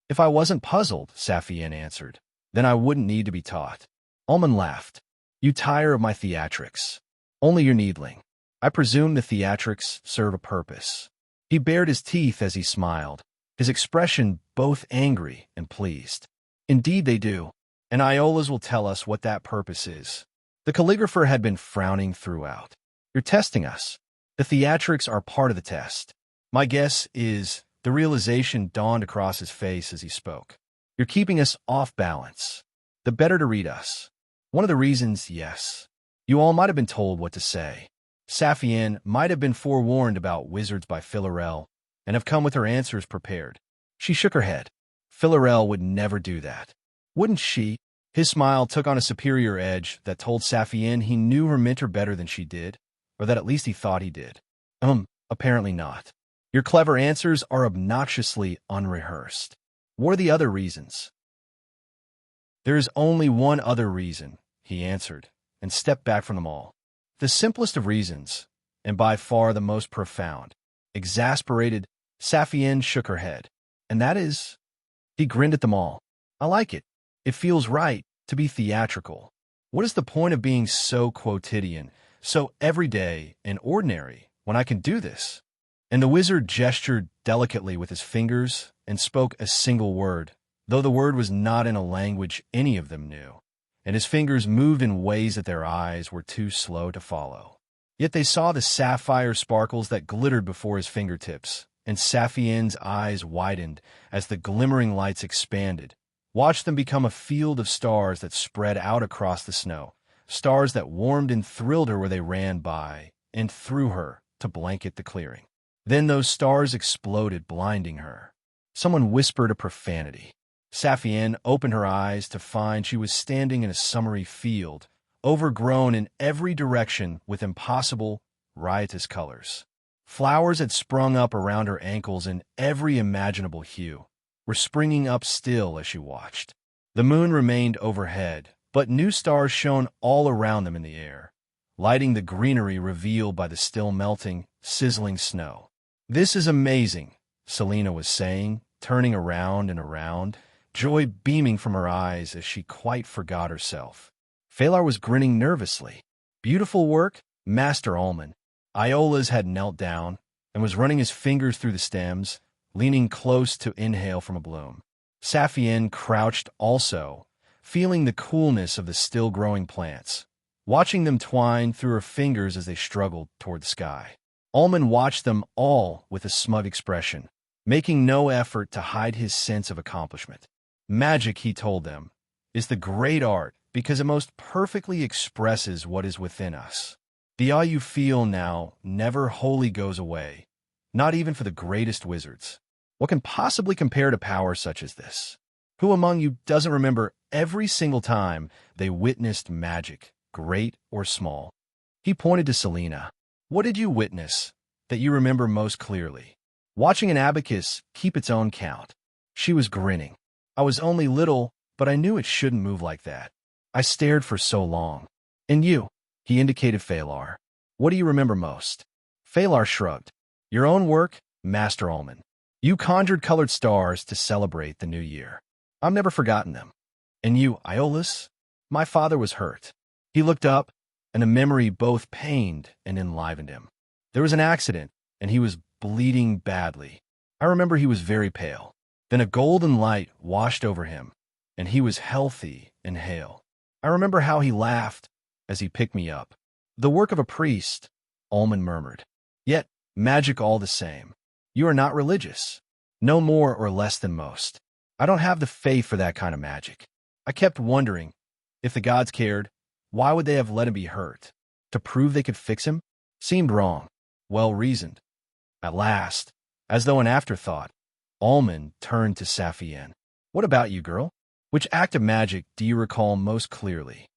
If I wasn't puzzled, Saphienne answered, then I wouldn't need to be taught. Ullman laughed. You tire of my theatrics. Only your needling. I presume the theatrics serve a purpose. He bared his teeth as he smiled, his expression both angry and pleased. Indeed they do, and Iola's will tell us what that purpose is. The calligrapher had been frowning throughout. You're testing us. The theatrics are part of the test. My guess is the realization dawned across his face as he spoke. You're keeping us off balance. The better to read us. One of the reasons, yes. You all might have been told what to say. Saphienne might have been forewarned about wizards by Philarel and have come with her answers prepared. She shook her head. Philarel would never do that. Wouldn't she? His smile took on a superior edge that told Saphienne he knew her mentor better than she did, or that at least he thought he did. Apparently not. Your clever answers are obnoxiously unrehearsed. What are the other reasons? There is only one other reason, he answered, and stepped back from them all. The simplest of reasons, and by far the most profound. Exasperated, Saphienne shook her head. And that is? He grinned at them all. I like it. It feels right to be theatrical. What is the point of being so quotidian, so everyday and ordinary, when I can do this? And the wizard gestured delicately with his fingers and spoke a single word, though the word was not in a language any of them knew, and his fingers moved in ways that their eyes were too slow to follow. Yet they saw the sapphire sparkles that glittered before his fingertips, and Saphienne's eyes widened as the glimmering lights expanded. Watch them become a field of stars that spread out across the snow, stars that warmed and thrilled her where they ran by and through her to blanket the clearing. Then those stars exploded, blinding her. Someone whispered a profanity. Saphienne opened her eyes to find she was standing in a summery field, overgrown in every direction with impossible, riotous colors. Flowers had sprung up around her ankles in every imaginable hue, were springing up still as she watched. The moon remained overhead, but new stars shone all around them in the air, lighting the greenery revealed by the still melting, sizzling snow. This is amazing, Selena was saying, turning around and around, joy beaming from her eyes as she quite forgot herself. Phalar was grinning nervously. Beautiful work, Master Ullman. Iola's had knelt down and was running his fingers through the stems, leaning close to inhale from a bloom. Saphienne crouched also, feeling the coolness of the still-growing plants, watching them twine through her fingers as they struggled toward the sky. Ullman watched them all with a smug expression, making no effort to hide his sense of accomplishment. Magic, he told them, is the great art because it most perfectly expresses what is within us. The awe you feel now never wholly goes away, not even for the greatest wizards. What can possibly compare to power such as this? Who among you doesn't remember every single time they witnessed magic, great or small? He pointed to Selena. What did you witness that you remember most clearly? Watching an abacus keep its own count. She was grinning. I was only little, but I knew it shouldn't move like that. I stared for so long. And you? He indicated Phalar. What do you remember most? Phalar shrugged. Your own work, Master Ullman. You conjured colored stars to celebrate the new year. I've never forgotten them. And you, Iolaus? My father was hurt. He looked up, and a memory both pained and enlivened him. There was an accident, and he was bleeding badly. I remember he was very pale. Then a golden light washed over him, and he was healthy and hale. I remember how he laughed, as he picked me up. The work of a priest, Ullman murmured. Yet, magic all the same. You are not religious. No more or less than most. I don't have the faith for that kind of magic. I kept wondering, if the gods cared, why would they have let him be hurt? To prove they could fix him? Seemed wrong. Well reasoned. At last, as though an afterthought, Ullman turned to Saphienne. What about you, girl? Which act of magic do you recall most clearly?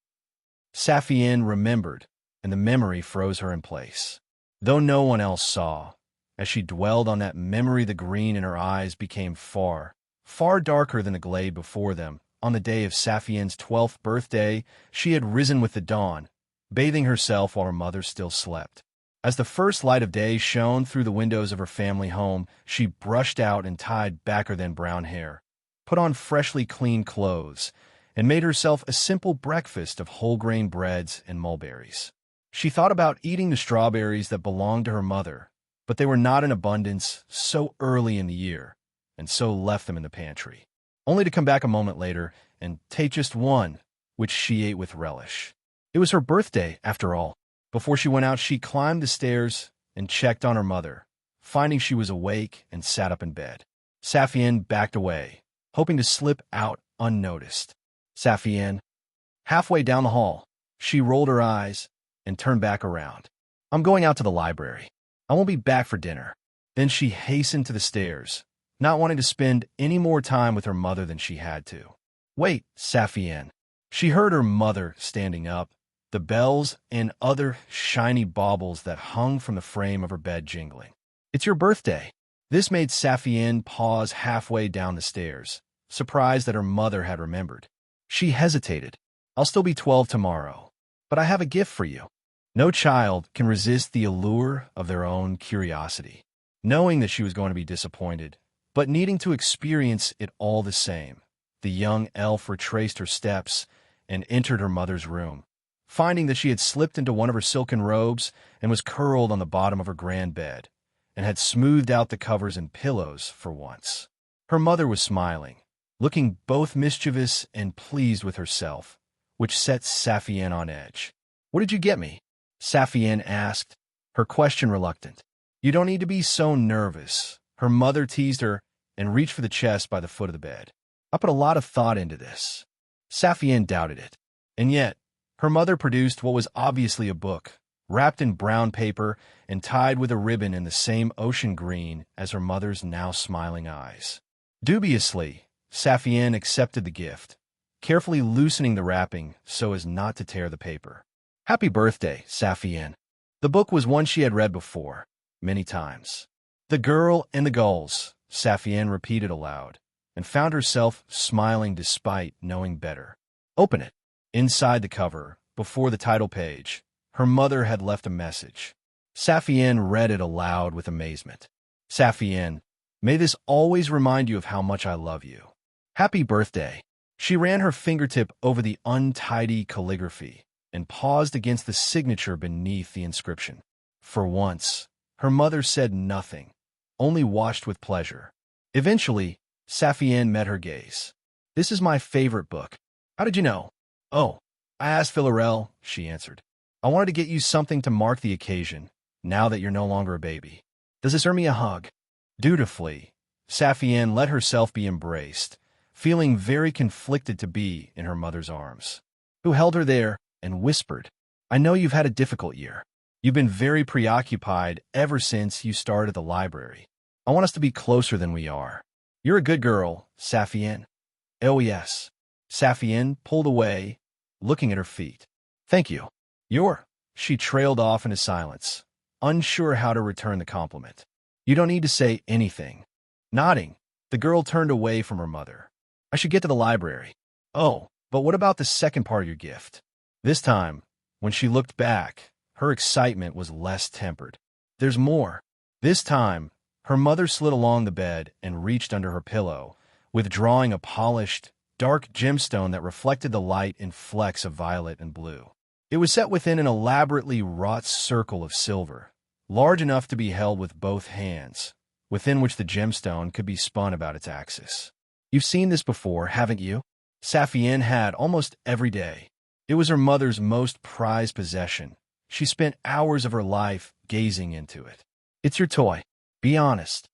Saphienne remembered, and the memory froze her in place. Though no one else saw, as she dwelled on that memory, the green in her eyes became far, far darker than the glade before them. On the day of Saphienne's 12th birthday, she had risen with the dawn, bathing herself while her mother still slept. As the first light of day shone through the windows of her family home, she brushed out and tied back her then brown hair, put on freshly cleaned clothes, and made herself a simple breakfast of whole-grain breads and mulberries. She thought about eating the strawberries that belonged to her mother, but they were not in abundance so early in the year, and so left them in the pantry, only to come back a moment later and take just one, which she ate with relish. It was her birthday, after all. Before she went out, she climbed the stairs and checked on her mother, finding she was awake and sat up in bed. Saphienne backed away, hoping to slip out unnoticed. Saphienne. Halfway down the hall, she rolled her eyes and turned back around. I'm going out to the library. I won't be back for dinner. Then she hastened to the stairs, not wanting to spend any more time with her mother than she had to. Wait, Saphienne. She heard her mother standing up, the bells and other shiny baubles that hung from the frame of her bed jingling. It's your birthday. This made Saphienne pause halfway down the stairs, surprised that her mother had remembered. She hesitated. I'll still be 12 tomorrow, but I have a gift for you. No child can resist the allure of their own curiosity, knowing that she was going to be disappointed, but needing to experience it all the same. The young elf retraced her steps and entered her mother's room, finding that she had slipped into one of her silken robes and was curled on the bottom of her grand bed, and had smoothed out the covers and pillows for once. Her mother was smiling, looking both mischievous and pleased with herself, which set Saphienne on edge. What did you get me? Saphienne asked, her question reluctant. You don't need to be so nervous. Her mother teased her and reached for the chest by the foot of the bed. I put a lot of thought into this. Saphienne doubted it, and yet, her mother produced what was obviously a book, wrapped in brown paper and tied with a ribbon in the same ocean green as her mother's now smiling eyes. Dubiously, Saphienne accepted the gift, carefully loosening the wrapping so as not to tear the paper. Happy birthday, Saphienne. The book was one she had read before, many times. The Girl and the Gulls, Saphienne repeated aloud, and found herself smiling despite knowing better. Open it. Inside the cover, before the title page, her mother had left a message. Saphienne read it aloud with amazement. Saphienne, may this always remind you of how much I love you. Happy birthday. She ran her fingertip over the untidy calligraphy and paused against the signature beneath the inscription. For once, her mother said nothing, only watched with pleasure. Eventually, Saphienne met her gaze. This is my favorite book. How did you know? Oh, I asked Philorel, she answered. I wanted to get you something to mark the occasion, now that you're no longer a baby. Does this earn me a hug? Dutifully, Saphienne let herself be embraced, feeling very conflicted to be in her mother's arms, who held her there and whispered, I know you've had a difficult year. You've been very preoccupied ever since you started the library. I want us to be closer than we are. You're a good girl, Saphienne. Oh, yes. Saphienne pulled away, looking at her feet. Thank you. She trailed off into silence, unsure how to return the compliment. You don't need to say anything. Nodding, the girl turned away from her mother. I should get to the library. Oh, but what about the second part of your gift? This time, when she looked back, her excitement was less tempered. There's more. This time, her mother slid along the bed and reached under her pillow, withdrawing a polished, dark gemstone that reflected the light in flecks of violet and blue. It was set within an elaborately wrought circle of silver, large enough to be held with both hands, within which the gemstone could be spun about its axis. You've seen this before, haven't you? Saphienne had almost every day. It was her mother's most prized possession. She spent hours of her life gazing into it. It's your toy. Be honest.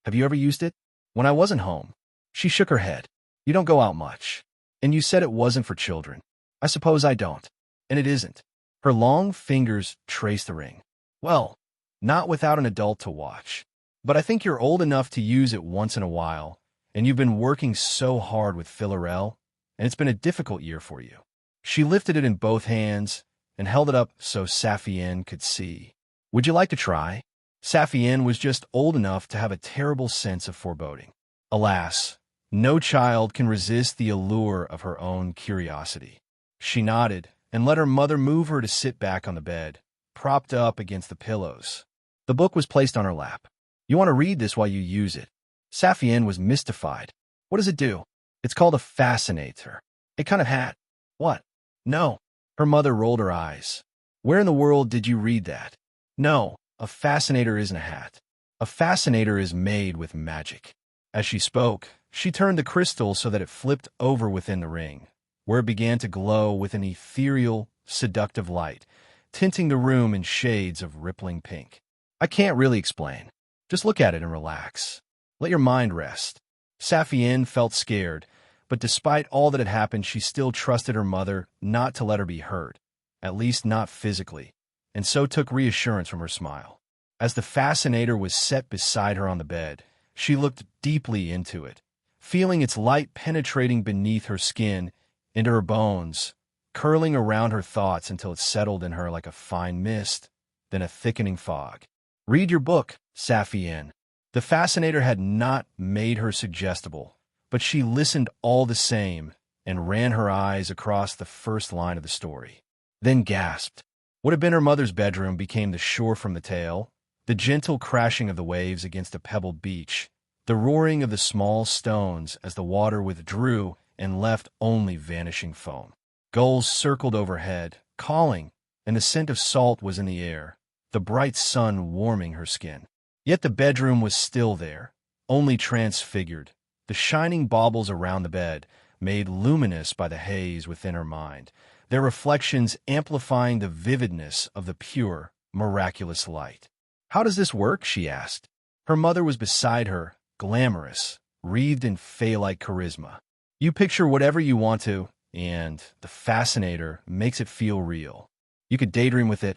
Have you ever used it? When I wasn't home. She shook her head. You don't go out much. And you said it wasn't for children. I suppose I don't. And it isn't. Her long fingers traced the ring. Well, not without an adult to watch. But I think you're old enough to use it once in a while, and you've been working so hard with Philorel, and it's been a difficult year for you. She lifted it in both hands and held it up so Saphienne could see. Would you like to try? Saphienne was just old enough to have a terrible sense of foreboding. Alas, no child can resist the allure of her own curiosity. She nodded and let her mother move her to sit back on the bed, propped up against the pillows. The book was placed on her lap. You want to read this while you use it. Saphienne was mystified. What does it do? It's called a fascinator. A kind of hat. What? No. Her mother rolled her eyes. Where in the world did you read that? No, a fascinator isn't a hat. A fascinator is made with magic. As she spoke, she turned the crystal so that it flipped over within the ring, where it began to glow with an ethereal, seductive light, tinting the room in shades of rippling pink. I can't really explain. Just look at it and relax. Let your mind rest. Saphienne felt scared, but despite all that had happened, she still trusted her mother not to let her be hurt, at least not physically, and so took reassurance from her smile. As the fascinator was set beside her on the bed, she looked deeply into it, feeling its light penetrating beneath her skin, into her bones, curling around her thoughts until it settled in her like a fine mist, then a thickening fog. Read your book, Saphienne. The fascinator had not made her suggestible, but she listened all the same and ran her eyes across the first line of the story. Then gasped. What had been her mother's bedroom became the shore from the tale, the gentle crashing of the waves against a pebbled beach, the roaring of the small stones as the water withdrew and left only vanishing foam. Gulls circled overhead, calling, and the scent of salt was in the air, the bright sun warming her skin. Yet the bedroom was still there, only transfigured, the shining baubles around the bed made luminous by the haze within her mind, their reflections amplifying the vividness of the pure, miraculous light. How does this work? She asked. Her mother was beside her, glamorous, wreathed in fey-like charisma. You picture whatever you want to, and the fascinator makes it feel real. You could daydream with it,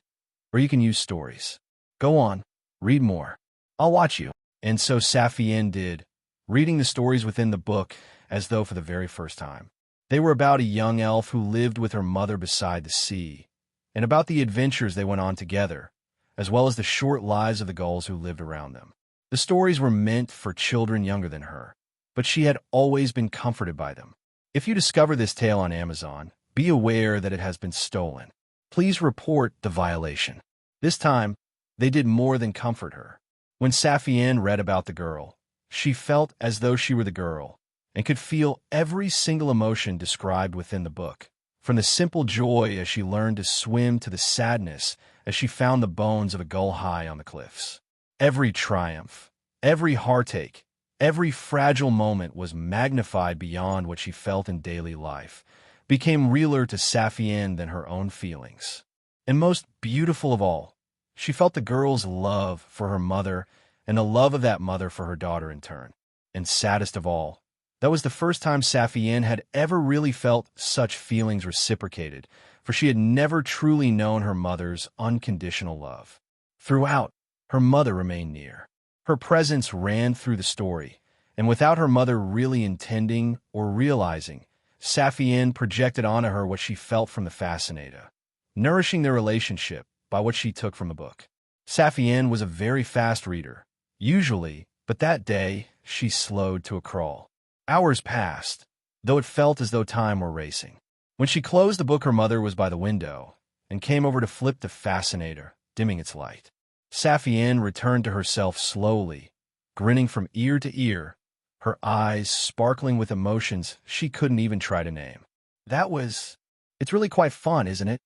or you can use stories. Go on, read more. I'll watch you. And so Saphienne did, reading the stories within the book as though for the very first time. They were about a young elf who lived with her mother beside the sea, and about the adventures they went on together, as well as the short lives of the gulls who lived around them. The stories were meant for children younger than her, but she had always been comforted by them. If you discover this tale on Amazon, be aware that it has been stolen. Please report the violation. This time, they did more than comfort her. When Saphienne read about the girl, she felt as though she were the girl, and could feel every single emotion described within the book, from the simple joy as she learned to swim to the sadness as she found the bones of a gull high on the cliffs. Every triumph, every heartache, every fragile moment was magnified beyond what she felt in daily life, became realer to Saphienne than her own feelings. And most beautiful of all, she felt the girl's love for her mother and the love of that mother for her daughter in turn. And saddest of all, that was the first time Saphienne had ever really felt such feelings reciprocated, for she had never truly known her mother's unconditional love. Throughout, her mother remained near. Her presence ran through the story, and without her mother really intending or realizing, Saphienne projected onto her what she felt from the fascinator, nourishing their relationship by what she took from the book. Saphienne was a very fast reader, usually, but that day she slowed to a crawl. Hours passed, though it felt as though time were racing. When she closed the book, her mother was by the window and came over to flip the fascinator, dimming its light. Saphienne returned to herself slowly, grinning from ear to ear, her eyes sparkling with emotions she couldn't even try to name. It's really quite fun, isn't it?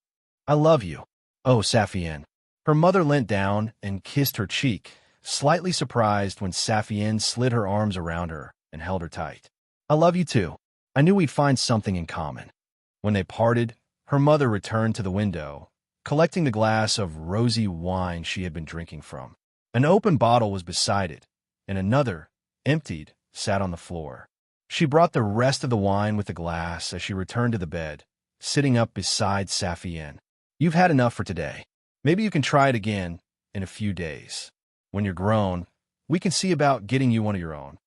I love you. Oh, Saphienne. Her mother leant down and kissed her cheek, slightly surprised when Saphienne slid her arms around her and held her tight. I love you too. I knew we'd find something in common. When they parted, Her mother returned to the window, collecting the glass of rosy wine she had been drinking from. An open bottle was beside it, and another, emptied, sat on the floor. She brought the rest of the wine with the glass as she returned to the bed, sitting up beside Saphienne. You've had enough for today. Maybe you can try it again in a few days. When you're grown, we can see about getting you one of your own.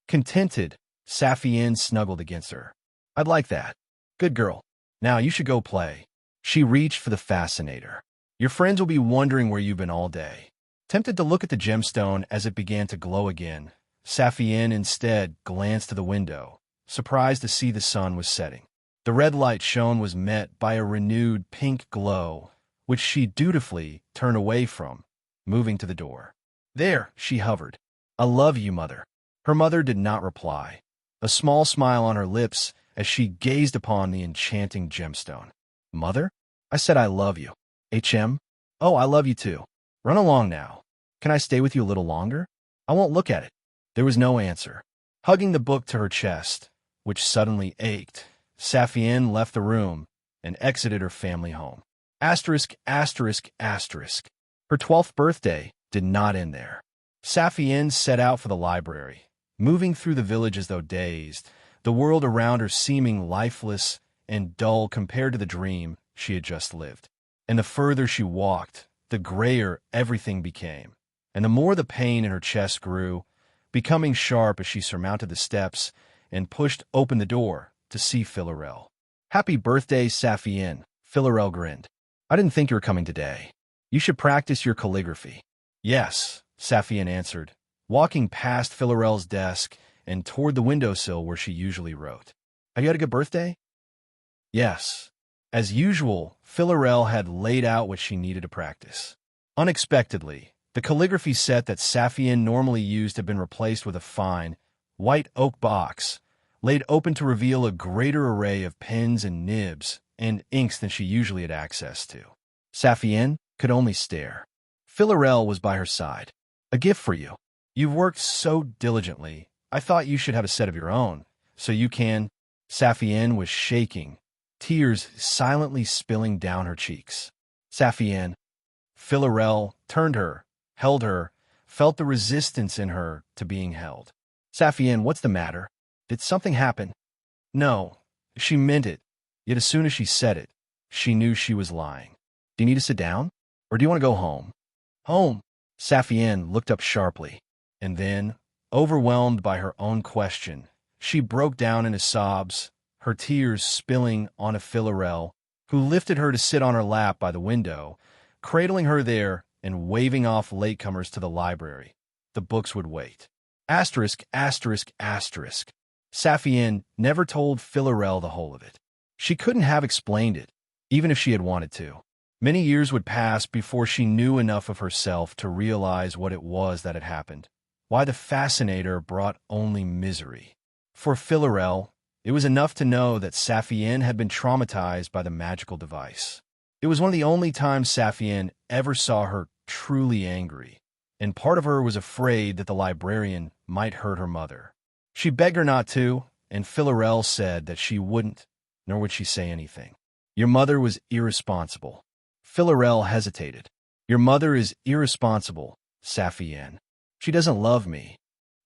Contented, Saphienne snuggled against her. I'd like that. Good girl. Now you should go play. She reached for the fascinator. Your friends will be wondering where you've been all day. Tempted to look at the gemstone as it began to glow again, Saphienne instead glanced to the window, surprised to see the sun was setting. The red light shone was met by a renewed pink glow, which she dutifully turned away from, moving to the door. There, she hovered. I love you, Mother. Her mother did not reply, a small smile on her lips as she gazed upon the enchanting gemstone. Mother? I said I love you. HM? Oh, I love you too. Run along now. Can I stay with you a little longer? I won't look at it. There was no answer. Hugging the book to her chest, which suddenly ached, Saphienne left the room and exited her family home. Asterisk, asterisk, asterisk. Her 12th birthday did not end there. Saphienne set out for the library, moving through the village as though dazed, the world around her seeming lifeless and dull compared to the dream she had just lived. And the further she walked, the grayer everything became, and the more the pain in her chest grew, becoming sharp as she surmounted the steps and pushed open the door to see Philarel. Happy birthday, Saphienne, Philarel grinned. I didn't think you were coming today. You should practice your calligraphy. Yes, Saphienne answered, walking past Philarel's desk and toward the windowsill where she usually wrote. Have you had a good birthday? Yes. As usual, Philarel had laid out what she needed to practice. Unexpectedly, the calligraphy set that Saphienne normally used had been replaced with a fine, white oak box, laid open to reveal a greater array of pens and nibs and inks than she usually had access to. Saphienne could only stare. Philarel was by her side. A gift for you. You've worked so diligently. I thought you should have a set of your own, so you can... Saphienne was shaking, tears silently spilling down her cheeks. Saphienne. Philarel turned her, held her, felt the resistance in her to being held. Saphienne, what's the matter? Did something happen? No, she meant it, yet as soon as she said it, she knew she was lying. Do you need to sit down? Or do you want to go home? Home. Saphienne looked up sharply, and then, overwhelmed by her own question, she broke down into sobs, her tears spilling onto Philarel, who lifted her to sit on her lap by the window, cradling her there and waving off latecomers to the library. The books would wait. Asterisk, asterisk, asterisk. Saphienne never told Philarel the whole of it. She couldn't have explained it, even if she had wanted to. Many years would pass before she knew enough of herself to realize what it was that had happened, why the fascinator brought only misery. For Philarel, it was enough to know that Saphienne had been traumatized by the magical device. It was one of the only times Saphienne ever saw her truly angry, and part of her was afraid that the librarian might hurt her mother. She begged her not to, and Philarel said that she wouldn't, nor would she say anything. Your mother was irresponsible. Philarel hesitated. Your mother is irresponsible, Saphienne. She doesn't love me.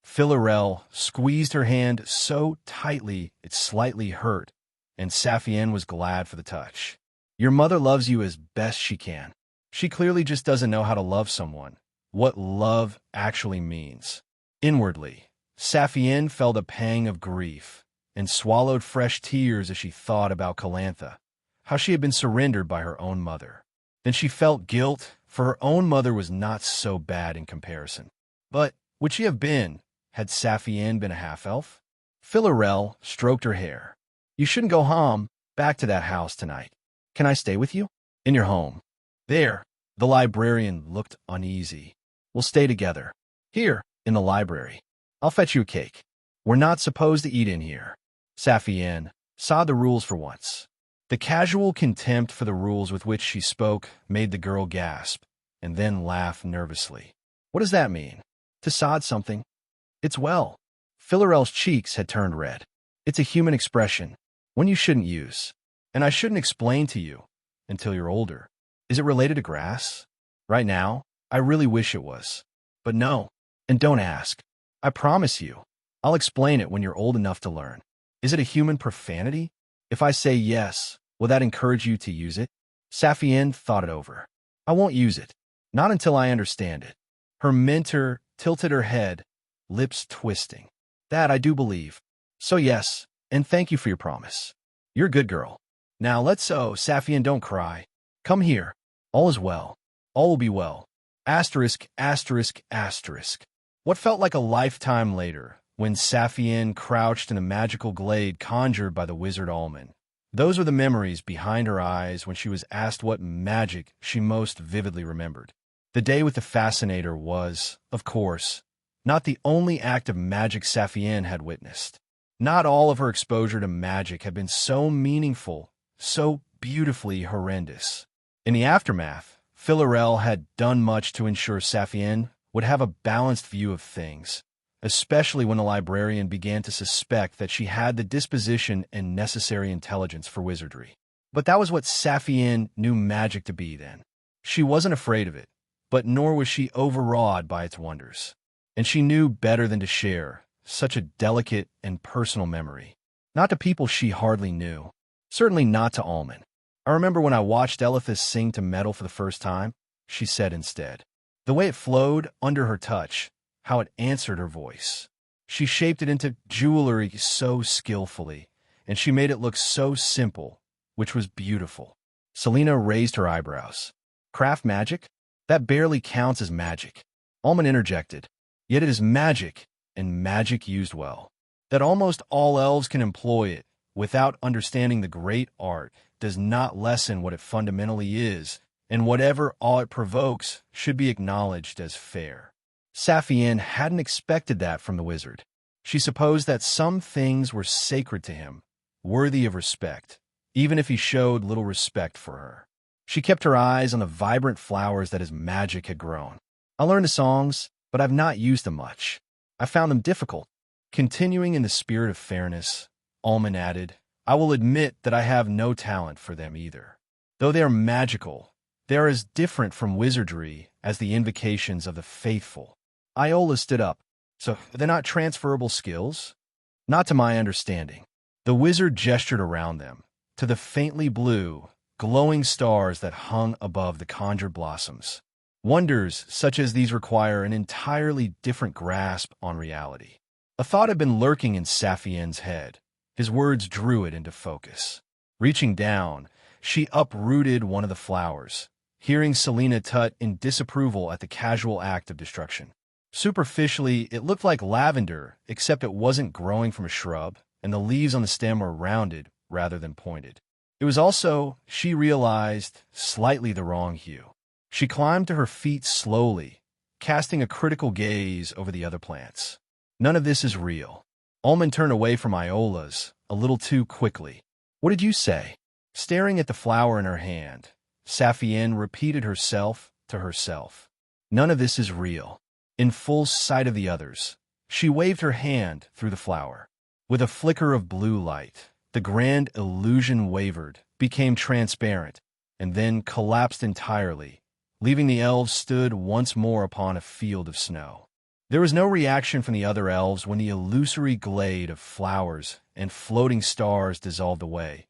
Philarel squeezed her hand so tightly it slightly hurt, and Saphienne was glad for the touch. Your mother loves you as best she can. She clearly just doesn't know how to love someone, what love actually means. Inwardly, Saphienne felt a pang of grief and swallowed fresh tears as she thought about Calantha, how she had been surrendered by her own mother. Then she felt guilt, for her own mother was not so bad in comparison. But would she have been, had Saphienne been a half-elf? Philarel stroked her hair. You shouldn't go home, back to that house tonight. Can I stay with you? In your home. There. The librarian looked uneasy. We'll stay together. Here, in the library. I'll fetch you a cake. We're not supposed to eat in here. Saphienne saw the rules for once. The casual contempt for the rules with which she spoke made the girl gasp, and then laugh nervously. What does that mean? To sod something? It's well. Philarel's cheeks had turned red. It's a human expression, one you shouldn't use. And I shouldn't explain to you until you're older. Is it related to grass? Right now, I really wish it was. But no, and don't ask. I promise you. I'll explain it when you're old enough to learn. Is it a human profanity? If I say yes, will that encourage you to use it? Saphienne thought it over. I won't use it. Not until I understand it. Her mentor tilted her head, lips twisting. That I do believe. So yes, and thank you for your promise. You're a good girl. Now Saphienne, don't cry. Come here. All is well. All will be well. Asterisk, asterisk, asterisk. What felt like a lifetime later, when Saphienne crouched in a magical glade conjured by the wizard Almond. Those were the memories behind her eyes when she was asked what magic she most vividly remembered. The day with the Fascinator was, of course, not the only act of magic Saphienne had witnessed. Not all of her exposure to magic had been so meaningful, so beautifully horrendous. In the aftermath, Philarel had done much to ensure Saphienne would have a balanced view of things, especially when the librarian began to suspect that she had the disposition and necessary intelligence for wizardry. But that was what Saphienne knew magic to be then. She wasn't afraid of it, but nor was she overawed by its wonders. And she knew better than to share such a delicate and personal memory. Not to people she hardly knew. Certainly not to Almond. I remember when I watched Elithis sing to metal for the first time, she said instead. The way it flowed under her touch, how it answered her voice. She shaped it into jewelry so skillfully, and she made it look so simple, which was beautiful. Selena raised her eyebrows. Craft magic? That barely counts as magic. Almond interjected. Yet it is magic, and magic used well. That almost all elves can employ it, without understanding the great art, does not lessen what it fundamentally is, and whatever awe it provokes should be acknowledged as fair. Saphienne hadn't expected that from the wizard. She supposed that some things were sacred to him, worthy of respect, even if he showed little respect for her. She kept her eyes on the vibrant flowers that his magic had grown. I learned the songs, but I've not used them much. I found them difficult. Continuing in the spirit of fairness, Almond added, I will admit that I have no talent for them either. Though they are magical, they are as different from wizardry as the invocations of the faithful. Iola stood up. So they're not transferable skills? Not to my understanding. The wizard gestured around them, to the faintly blue, glowing stars that hung above the conjured blossoms. Wonders such as these require an entirely different grasp on reality. A thought had been lurking in Saphienne's head. His words drew it into focus. Reaching down, she uprooted one of the flowers, hearing Selena tut in disapproval at the casual act of destruction. Superficially, it looked like lavender, except it wasn't growing from a shrub, and the leaves on the stem were rounded rather than pointed. It was also, she realized, slightly the wrong hue. She climbed to her feet slowly, casting a critical gaze over the other plants. None of this is real. Almond turned away from Iola's a little too quickly. What did you say? Staring at the flower in her hand, Saphienne repeated herself to herself. None of this is real. In full sight of the others, she waved her hand through the flower. With a flicker of blue light, the grand illusion wavered, became transparent, and then collapsed entirely, leaving the elves stood once more upon a field of snow. There was no reaction from the other elves when the illusory glade of flowers and floating stars dissolved away.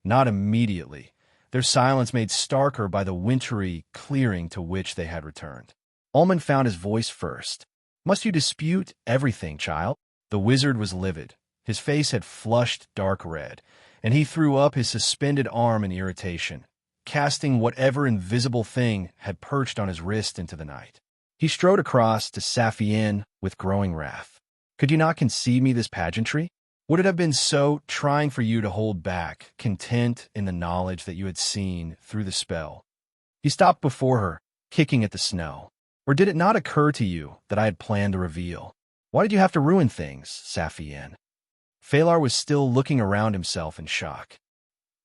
Not immediately, their silence made starker by the wintry clearing to which they had returned. Almond found his voice first. Must you dispute everything, child? The wizard was livid. His face had flushed dark red, and he threw up his suspended arm in irritation, casting whatever invisible thing had perched on his wrist into the night. He strode across to Saphienne with growing wrath. Could you not concede me this pageantry? Would it have been so trying for you to hold back, content in the knowledge that you had seen through the spell? He stopped before her, kicking at the snow. Or did it not occur to you that I had planned the reveal? Why did you have to ruin things, Saphienne? Phalar was still looking around himself in shock.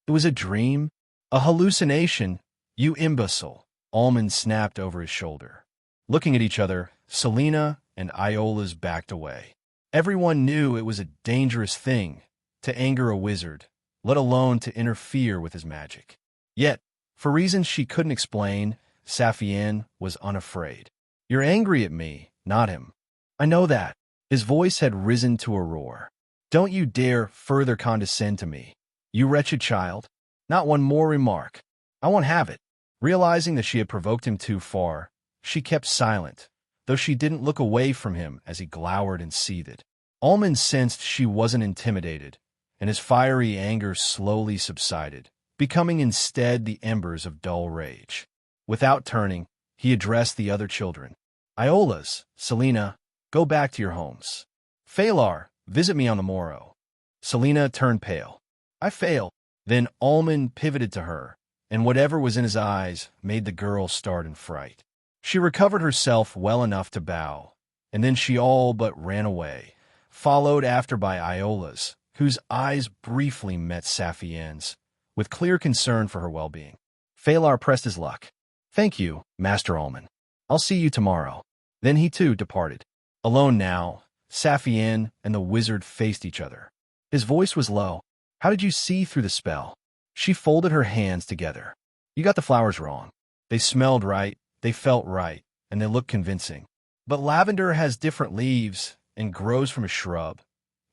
It was a dream? A hallucination? You imbecile, Almond snapped over his shoulder. Looking at each other, Selena and Iola's backed away. Everyone knew it was a dangerous thing to anger a wizard, let alone to interfere with his magic. Yet, for reasons she couldn't explain, Saphienne was unafraid. "You're angry at me, not him. I know that." His voice had risen to a roar. "Don't you dare further condescend to me, you wretched child. Not one more remark. I won't have it." Realizing that she had provoked him too far, she kept silent, though she didn't look away from him as he glowered and seethed. Almond sensed she wasn't intimidated, and his fiery anger slowly subsided, becoming instead the embers of dull rage. Without turning, he addressed the other children. "Iolas, Selina, go back to your homes. Phalar, visit me on the morrow." Selina turned pale. "I fail." Then Almond pivoted to her, and whatever was in his eyes made the girl start in fright. She recovered herself well enough to bow, and then she all but ran away, followed after by Iola's, whose eyes briefly met Saphienne's, with clear concern for her well-being. Phalar pressed his luck. "Thank you, Master Almond. I'll see you tomorrow." Then he too departed. Alone now, Saphienne and the wizard faced each other. His voice was low. "How did you see through the spell?" She folded her hands together. "You got the flowers wrong. They smelled right, they felt right, and they looked convincing. But lavender has different leaves and grows from a shrub,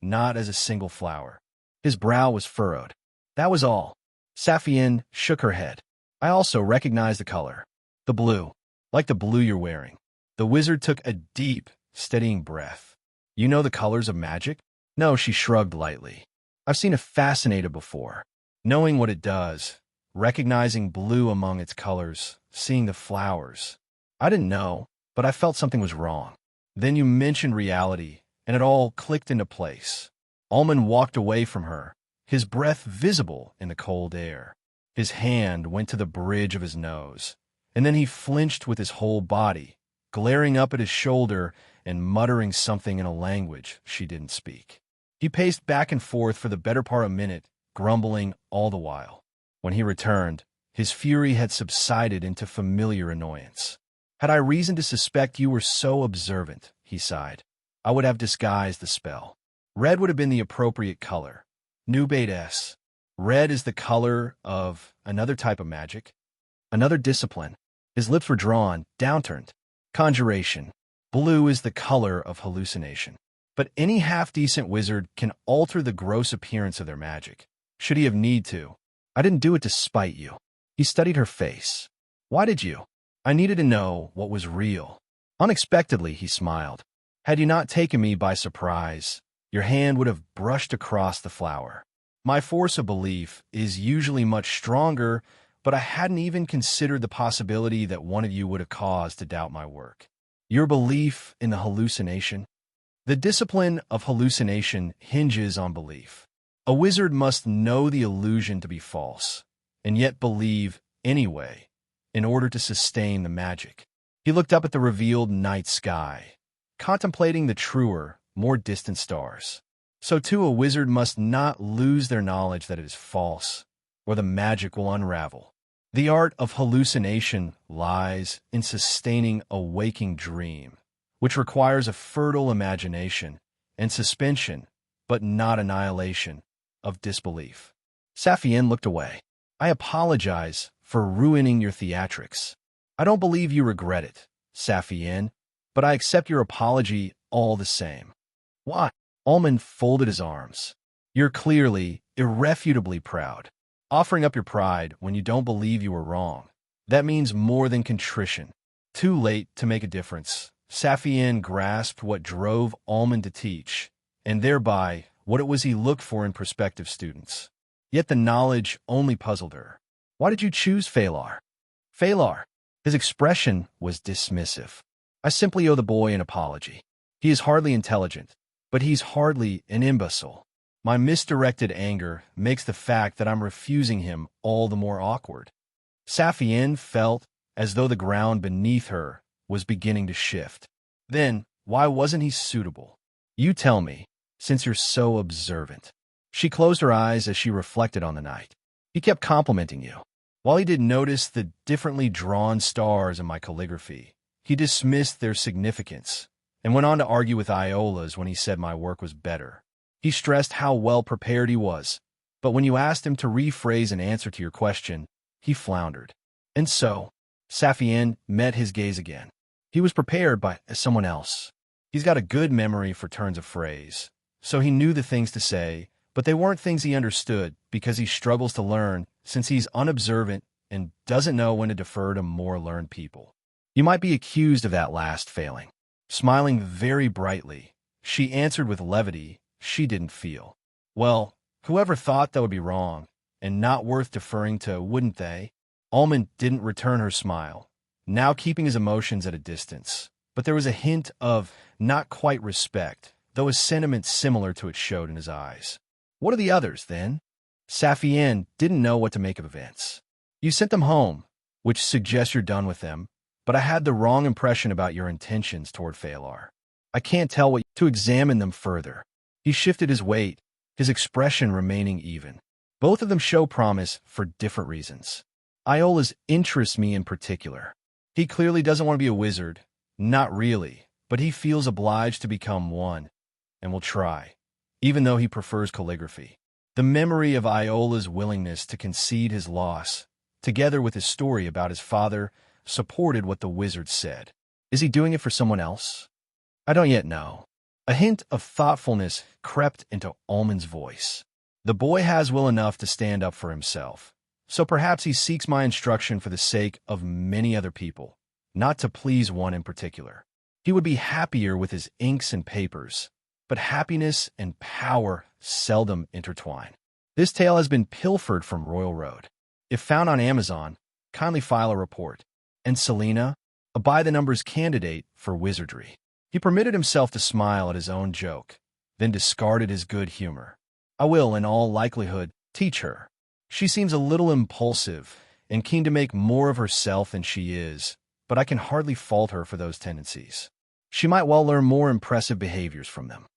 not as a single flower." His brow was furrowed. "That was all." Saphienne shook her head. "I also recognize the color. The blue. Like the blue you're wearing." The wizard took a deep, steadying breath. "You know the colors of magic?" "No," she shrugged lightly. "I've seen it fascinated before. Knowing what it does, recognizing blue among its colors, seeing the flowers. I didn't know, but I felt something was wrong. Then you mentioned reality, and it all clicked into place." Almond walked away from her, his breath visible in the cold air. His hand went to the bridge of his nose, and then he flinched with his whole body, glaring up at his shoulder and muttering something in a language she didn't speak. He paced back and forth for the better part of a minute, grumbling all the while. When he returned, his fury had subsided into familiar annoyance. "Had I reason to suspect you were so observant," he sighed, "I would have disguised the spell. Red would have been the appropriate color. Nubate S. Red is the color of another type of magic, another discipline." His lips were drawn, downturned. "Conjuration. Blue is the color of hallucination. But any half-decent wizard can alter the gross appearance of their magic, should he have need to. I didn't do it to spite you." He studied her face. "Why did you?" "I needed to know what was real." Unexpectedly, he smiled. "Had you not taken me by surprise, your hand would have brushed across the flower. My force of belief is usually much stronger, but I hadn't even considered the possibility that one of you would have cause to doubt my work. Your belief in the hallucination? The discipline of hallucination hinges on belief. A wizard must know the illusion to be false, and yet believe anyway, in order to sustain the magic." He looked up at the revealed night sky, contemplating the truer, more distant stars. "So too a wizard must not lose their knowledge that it is false, or the magic will unravel. The art of hallucination lies in sustaining a waking dream, which requires a fertile imagination and suspension, but not annihilation, of disbelief." Saphienne looked away. "I apologize for ruining your theatrics. I don't believe you regret it, Saphienne, but I accept your apology all the same." "Why?" Almond folded his arms. "You're clearly, irrefutably proud. Offering up your pride when you don't believe you were wrong, that means more than contrition." Too late to make a difference, Saphienne grasped what drove Almond to teach, and thereby what it was he looked for in prospective students. Yet the knowledge only puzzled her. "Why did you choose Phalar?" "Phalar." His expression was dismissive. "I simply owe the boy an apology. He is hardly intelligent, but he's hardly an imbecile. My misdirected anger makes the fact that I'm refusing him all the more awkward." Saphienne felt as though the ground beneath her was beginning to shift. "Then, why wasn't he suitable? You tell me, since you're so observant." She closed her eyes as she reflected on the night. "He kept complimenting you. While he didn't notice the differently drawn stars in my calligraphy, he dismissed their significance and went on to argue with Iola's when he said my work was better. He stressed how well prepared he was, But when you asked him to rephrase an answer to your question, he floundered. And so, Saphienne met his gaze again. He was prepared by someone else. He's got a good memory for turns of phrase, so he knew the things to say, but they weren't things he understood because he struggles to learn since he's unobservant and doesn't know when to defer to more learned people. You might be accused of that last failing. Smiling very brightly, she answered with levity she didn't feel. Well, whoever thought that would be wrong and not worth deferring to, wouldn't they? Almond didn't return her smile, now keeping his emotions at a distance, but there was a hint of not quite respect, though a sentiment similar to it showed in his eyes. What are the others, then? Saphienne didn't know what to make of events. You sent them home, which suggests you're done with them, but I had the wrong impression about your intentions toward Phalar. I can't tell what to examine them further. He shifted his weight, his expression remaining even. Both of them show promise for different reasons. Iola's interests me in particular. He clearly doesn't want to be a wizard. Not really, but he feels obliged to become one, and will try, even though he prefers calligraphy. The memory of Iola's willingness to concede his loss, together with his story about his father, supported what the wizard said. Is he doing it for someone else? I don't yet know. A hint of thoughtfulness crept into Almond's voice. The boy has will enough to stand up for himself, so perhaps he seeks my instruction for the sake of many other people, not to please one in particular. He would be happier with his inks and papers, but happiness and power seldom intertwine. This tale has been pilfered from Royal Road. If found on Amazon, kindly file a report. And Selena, a by-the-numbers candidate for wizardry. He permitted himself to smile at his own joke, then discarded his good humor. I will, in all likelihood, teach her. She seems a little impulsive and keen to make more of herself than she is, but I can hardly fault her for those tendencies. She might well learn more impressive behaviors from them.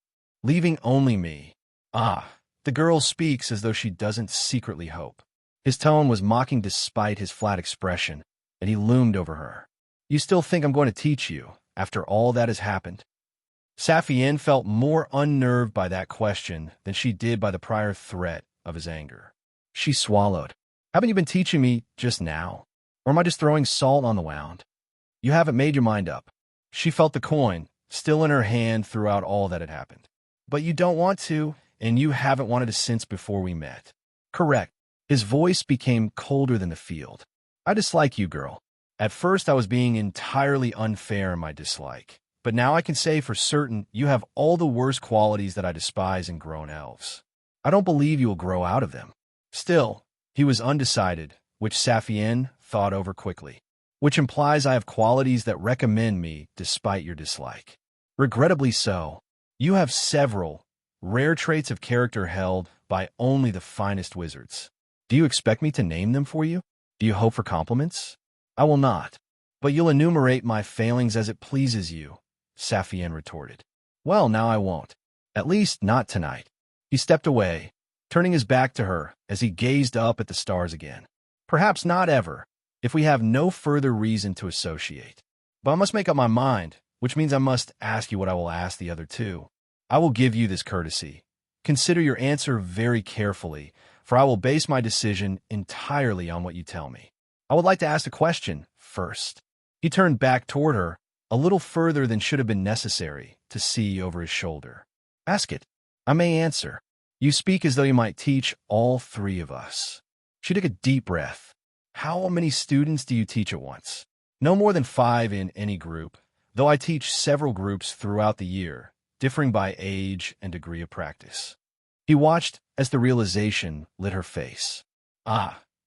Leaving only me. The girl speaks as though she doesn't secretly hope. His tone was mocking despite his flat expression, and he loomed over her. You still think I'm going to teach you, after all that has happened? Saphienne felt more unnerved by that question than she did by the prior threat of his anger. She swallowed. Haven't you been teaching me just now? Or am I just throwing salt on the wound? You haven't made your mind up. She felt the coin, still in her hand throughout all that had happened. But you don't want to, and you haven't wanted to since before we met. Correct. His voice became colder than the field. I dislike you, girl. At first I was being entirely unfair in my dislike, but now I can say for certain you have all the worst qualities that I despise in grown elves. I don't believe you will grow out of them. Still, he was undecided, which Saphienne thought over quickly. Which implies I have qualities that recommend me despite your dislike. Regrettably so. You have several, rare traits of character held by only the finest wizards. Do you expect me to name them for you? Do you hope for compliments? I will not. But you'll enumerate my failings as it pleases you, Saphienne retorted. Well, now I won't. At least not tonight. He stepped away, turning his back to her as he gazed up at the stars again. Perhaps not ever, if we have no further reason to associate. But I must make up my mind, which means I must ask you what I will ask the other two. I will give you this courtesy. Consider your answer very carefully, for I will base my decision entirely on what you tell me. I would like to ask a question first. He turned back toward her, a little further than should have been necessary to see over his shoulder. Ask it. I may answer. You speak as though you might teach all three of us. She took a deep breath. How many students do you teach at once? No more than 5 in any group, though I teach several groups throughout the year, differing by age and degree of practice. He watched as the realization lit her face.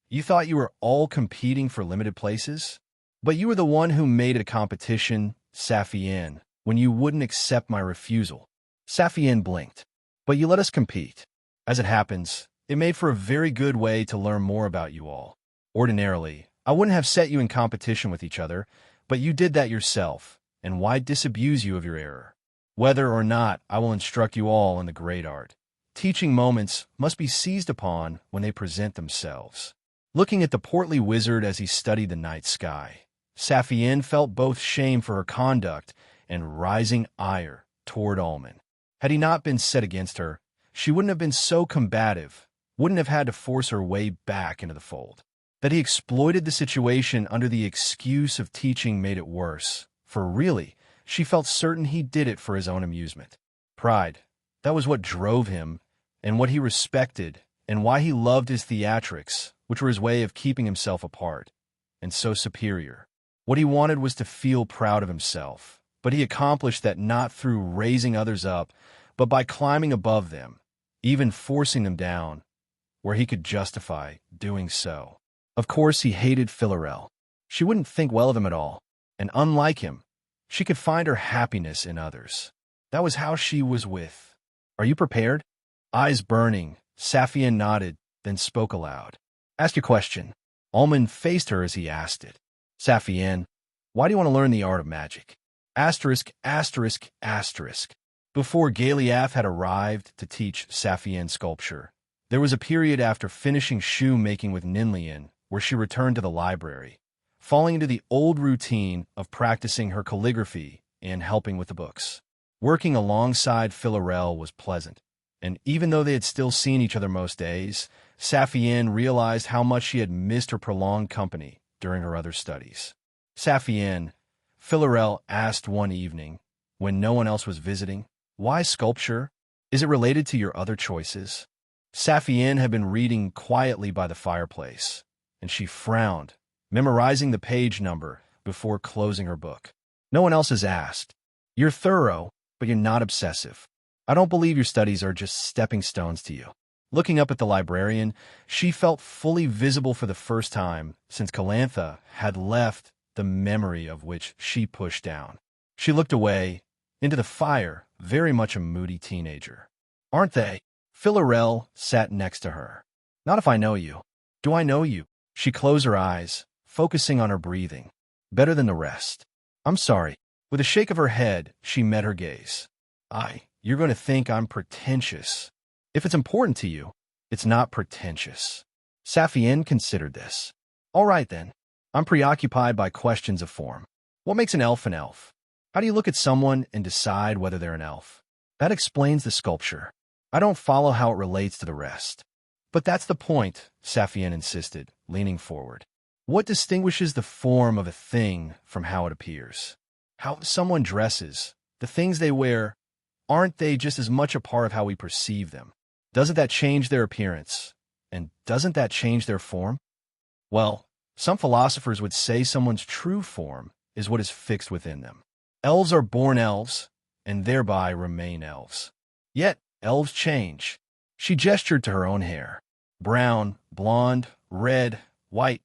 You thought you were all competing for limited places? But you were the one who made it a competition, Saphienne, when you wouldn't accept my refusal. Saphienne blinked. But you let us compete. As it happens, it made for a very good way to learn more about you all. Ordinarily, I wouldn't have set you in competition with each other, but you did that yourself, and why disabuse you of your error? Whether or not I will instruct you all in the great art. Teaching moments must be seized upon when they present themselves. Looking at the portly wizard as he studied the night sky, Saphienne felt both shame for her conduct and rising ire toward Almond. Had he not been set against her, she wouldn't have been so combative, wouldn't have had to force her way back into the fold. That he exploited the situation under the excuse of teaching made it worse, for really, she felt certain he did it for his own amusement. Pride, that was what drove him, and what he respected, and why he loved his theatrics, which were his way of keeping himself apart, and so superior. What he wanted was to feel proud of himself, but he accomplished that not through raising others up, but by climbing above them, even forcing them down, where he could justify doing so. Of course, he hated Philarel. She wouldn't think well of him at all, and unlike him, she could find her happiness in others. That was how she was with. Are you prepared? Eyes burning, Saphienne nodded, then spoke aloud. Ask your question. Almond faced her as he asked it. Saphienne, why do you want to learn the art of magic? Asterisk, asterisk, asterisk. Before Galiath had arrived to teach Saphienne sculpture, there was a period after finishing shoemaking with Ninlian where she returned to the library, falling into the old routine of practicing her calligraphy and helping with the books. Working alongside Philarel was pleasant, and even though they had still seen each other most days, Saphienne realized how much she had missed her prolonged company during her other studies. Saphienne, Philarel asked one evening, when no one else was visiting, why sculpture? Is it related to your other choices? Saphienne had been reading quietly by the fireplace, and she frowned, memorizing the page number before closing her book. No one else has asked. You're thorough, but you're not obsessive. I don't believe your studies are just stepping stones to you. Looking up at the librarian, she felt fully visible for the first time since Calantha had left, the memory of which she pushed down. She looked away, into the fire, very much a moody teenager. Aren't they? Philarel sat next to her. Not if I know you. Do I know you? She closed her eyes, focusing on her breathing. Better than the rest. I'm sorry. With a shake of her head, she met her gaze. You're going to think I'm pretentious. If it's important to you, it's not pretentious. Saphienne considered this. All right, then. I'm preoccupied by questions of form. What makes an elf an elf? How do you look at someone and decide whether they're an elf? That explains the sculpture. I don't follow how it relates to the rest. But that's the point, Saphienne insisted, leaning forward. What distinguishes the form of a thing from how it appears? How someone dresses, the things they wear, aren't they just as much a part of how we perceive them? Doesn't that change their appearance? And doesn't that change their form? Well, some philosophers would say someone's true form is what is fixed within them. Elves are born elves, and thereby remain elves. Yet, elves change. She gestured to her own hair. Brown, blonde, red, white.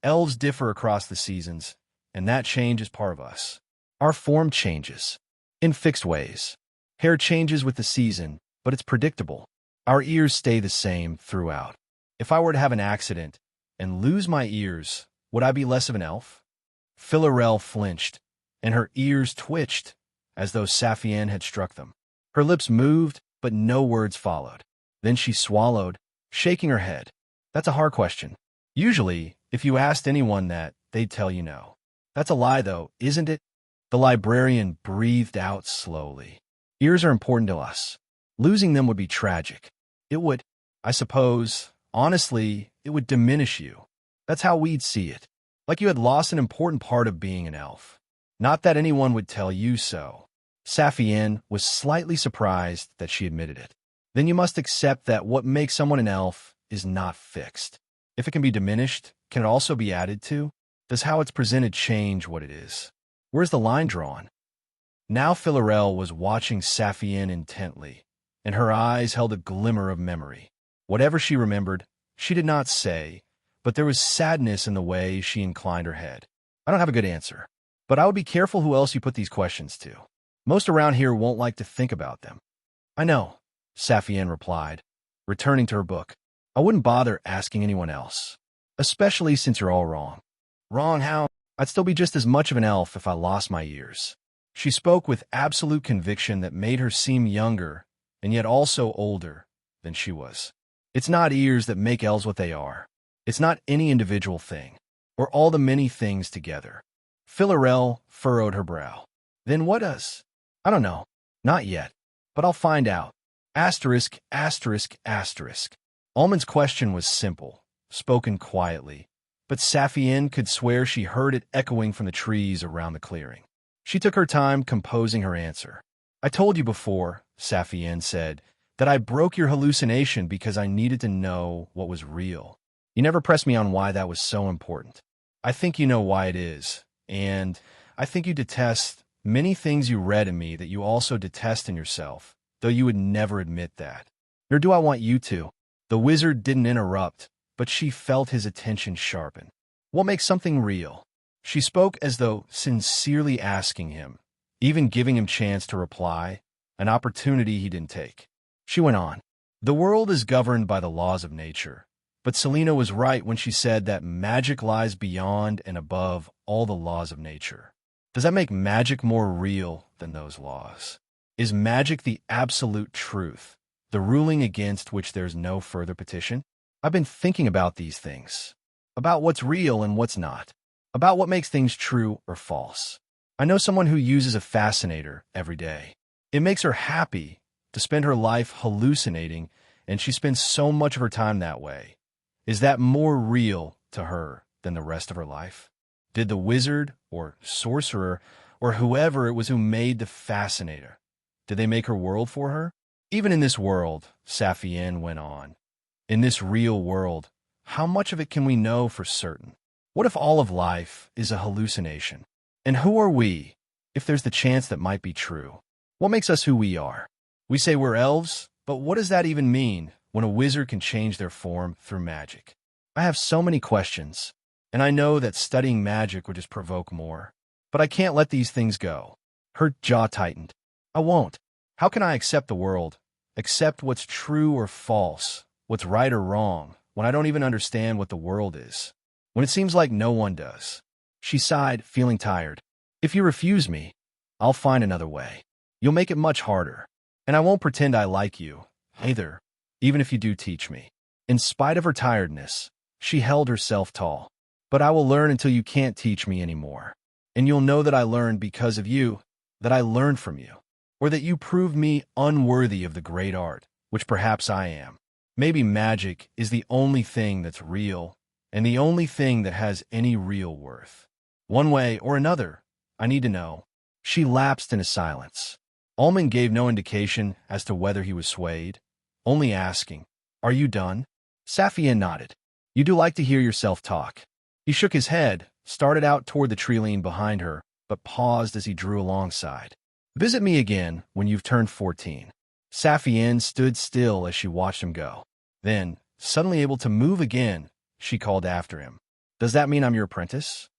Elves differ across the seasons, and that change is part of us. Our form changes, in fixed ways. Hair changes with the season, but it's predictable. Our ears stay the same throughout. If I were to have an accident and lose my ears, would I be less of an elf? Philarel flinched, and her ears twitched, as though Saphienne had struck them. Her lips moved, but no words followed. Then she swallowed, shaking her head. That's a hard question. Usually, if you asked anyone that, they'd tell you no. That's a lie, though, isn't it? The librarian breathed out slowly. Ears are important to us. Losing them would be tragic. It would, I suppose, honestly, it would diminish you. That's how we'd see it. Like you had lost an important part of being an elf. Not that anyone would tell you so. Saphienne was slightly surprised that she admitted it. Then you must accept that what makes someone an elf is not fixed. If it can be diminished, can it also be added to? Does how it's presented change what it is? Where's the line drawn? Now Philarel was watching Saphienne intently, and her eyes held a glimmer of memory. Whatever she remembered, she did not say, but there was sadness in the way she inclined her head. I don't have a good answer, but I would be careful who else you put these questions to. Most around here won't like to think about them. I know, Saphienne replied, returning to her book. I wouldn't bother asking anyone else, especially since you're all wrong. Wrong how? I'd still be just as much of an elf if I lost my ears. She spoke with absolute conviction that made her seem younger and yet also older than she was. It's not ears that make elves what they are. It's not any individual thing, or all the many things together. Philarel furrowed her brow. Then what does? I don't know. Not yet. But I'll find out. Asterisk, asterisk, asterisk. Almond's question was simple, spoken quietly, but Saphienne could swear she heard it echoing from the trees around the clearing. She took her time composing her answer. I told you before, Saphienne said, that I broke your hallucination because I needed to know what was real. You never pressed me on why that was so important. I think you know why it is, and I think you detest many things you read in me that you also detest in yourself, though you would never admit that. Nor do I want you to. The wizard didn't interrupt, but she felt his attention sharpen. What makes something real? She spoke as though sincerely asking him, even giving him chance to reply, an opportunity he didn't take. She went on. The world is governed by the laws of nature, but Selena was right when she said that magic lies beyond and above all the laws of nature. Does that make magic more real than those laws? Is magic the absolute truth, the ruling against which there's no further petition? I've been thinking about these things, about what's real and what's not, about what makes things true or false. I know someone who uses a fascinator every day. It makes her happy to spend her life hallucinating, and she spends so much of her time that way. Is that more real to her than the rest of her life? Did the wizard or sorcerer or whoever it was who made the fascinator, did they make her world for her? Even in this world, Saphienne went on, in this real world, how much of it can we know for certain? What if all of life is a hallucination? And who are we, if there's the chance that might be true? What makes us who we are? We say we're elves, but what does that even mean when a wizard can change their form through magic? I have so many questions, and I know that studying magic would just provoke more. But I can't let these things go. Her jaw tightened. I won't. How can I accept the world, accept what's true or false, what's right or wrong, when I don't even understand what the world is? When it seems like no one does. She sighed, feeling tired. If you refuse me, I'll find another way. You'll make it much harder. And I won't pretend I like you, either, even if you do teach me. In spite of her tiredness, she held herself tall. But I will learn until you can't teach me anymore. And you'll know that I learned because of you, that I learned from you, or that you proved me unworthy of the great art, which perhaps I am. Maybe magic is the only thing that's real, and the only thing that has any real worth. One way or another, I need to know. She lapsed into silence. Almond gave no indication as to whether he was swayed, only asking, Are you done? Saphienne nodded. You do like to hear yourself talk. He shook his head, started out toward the tree line behind her, but paused as he drew alongside. Visit me again when you've turned 14. Saphienne stood still as she watched him go. Then, suddenly able to move again, she called after him. Does that mean I'm your apprentice?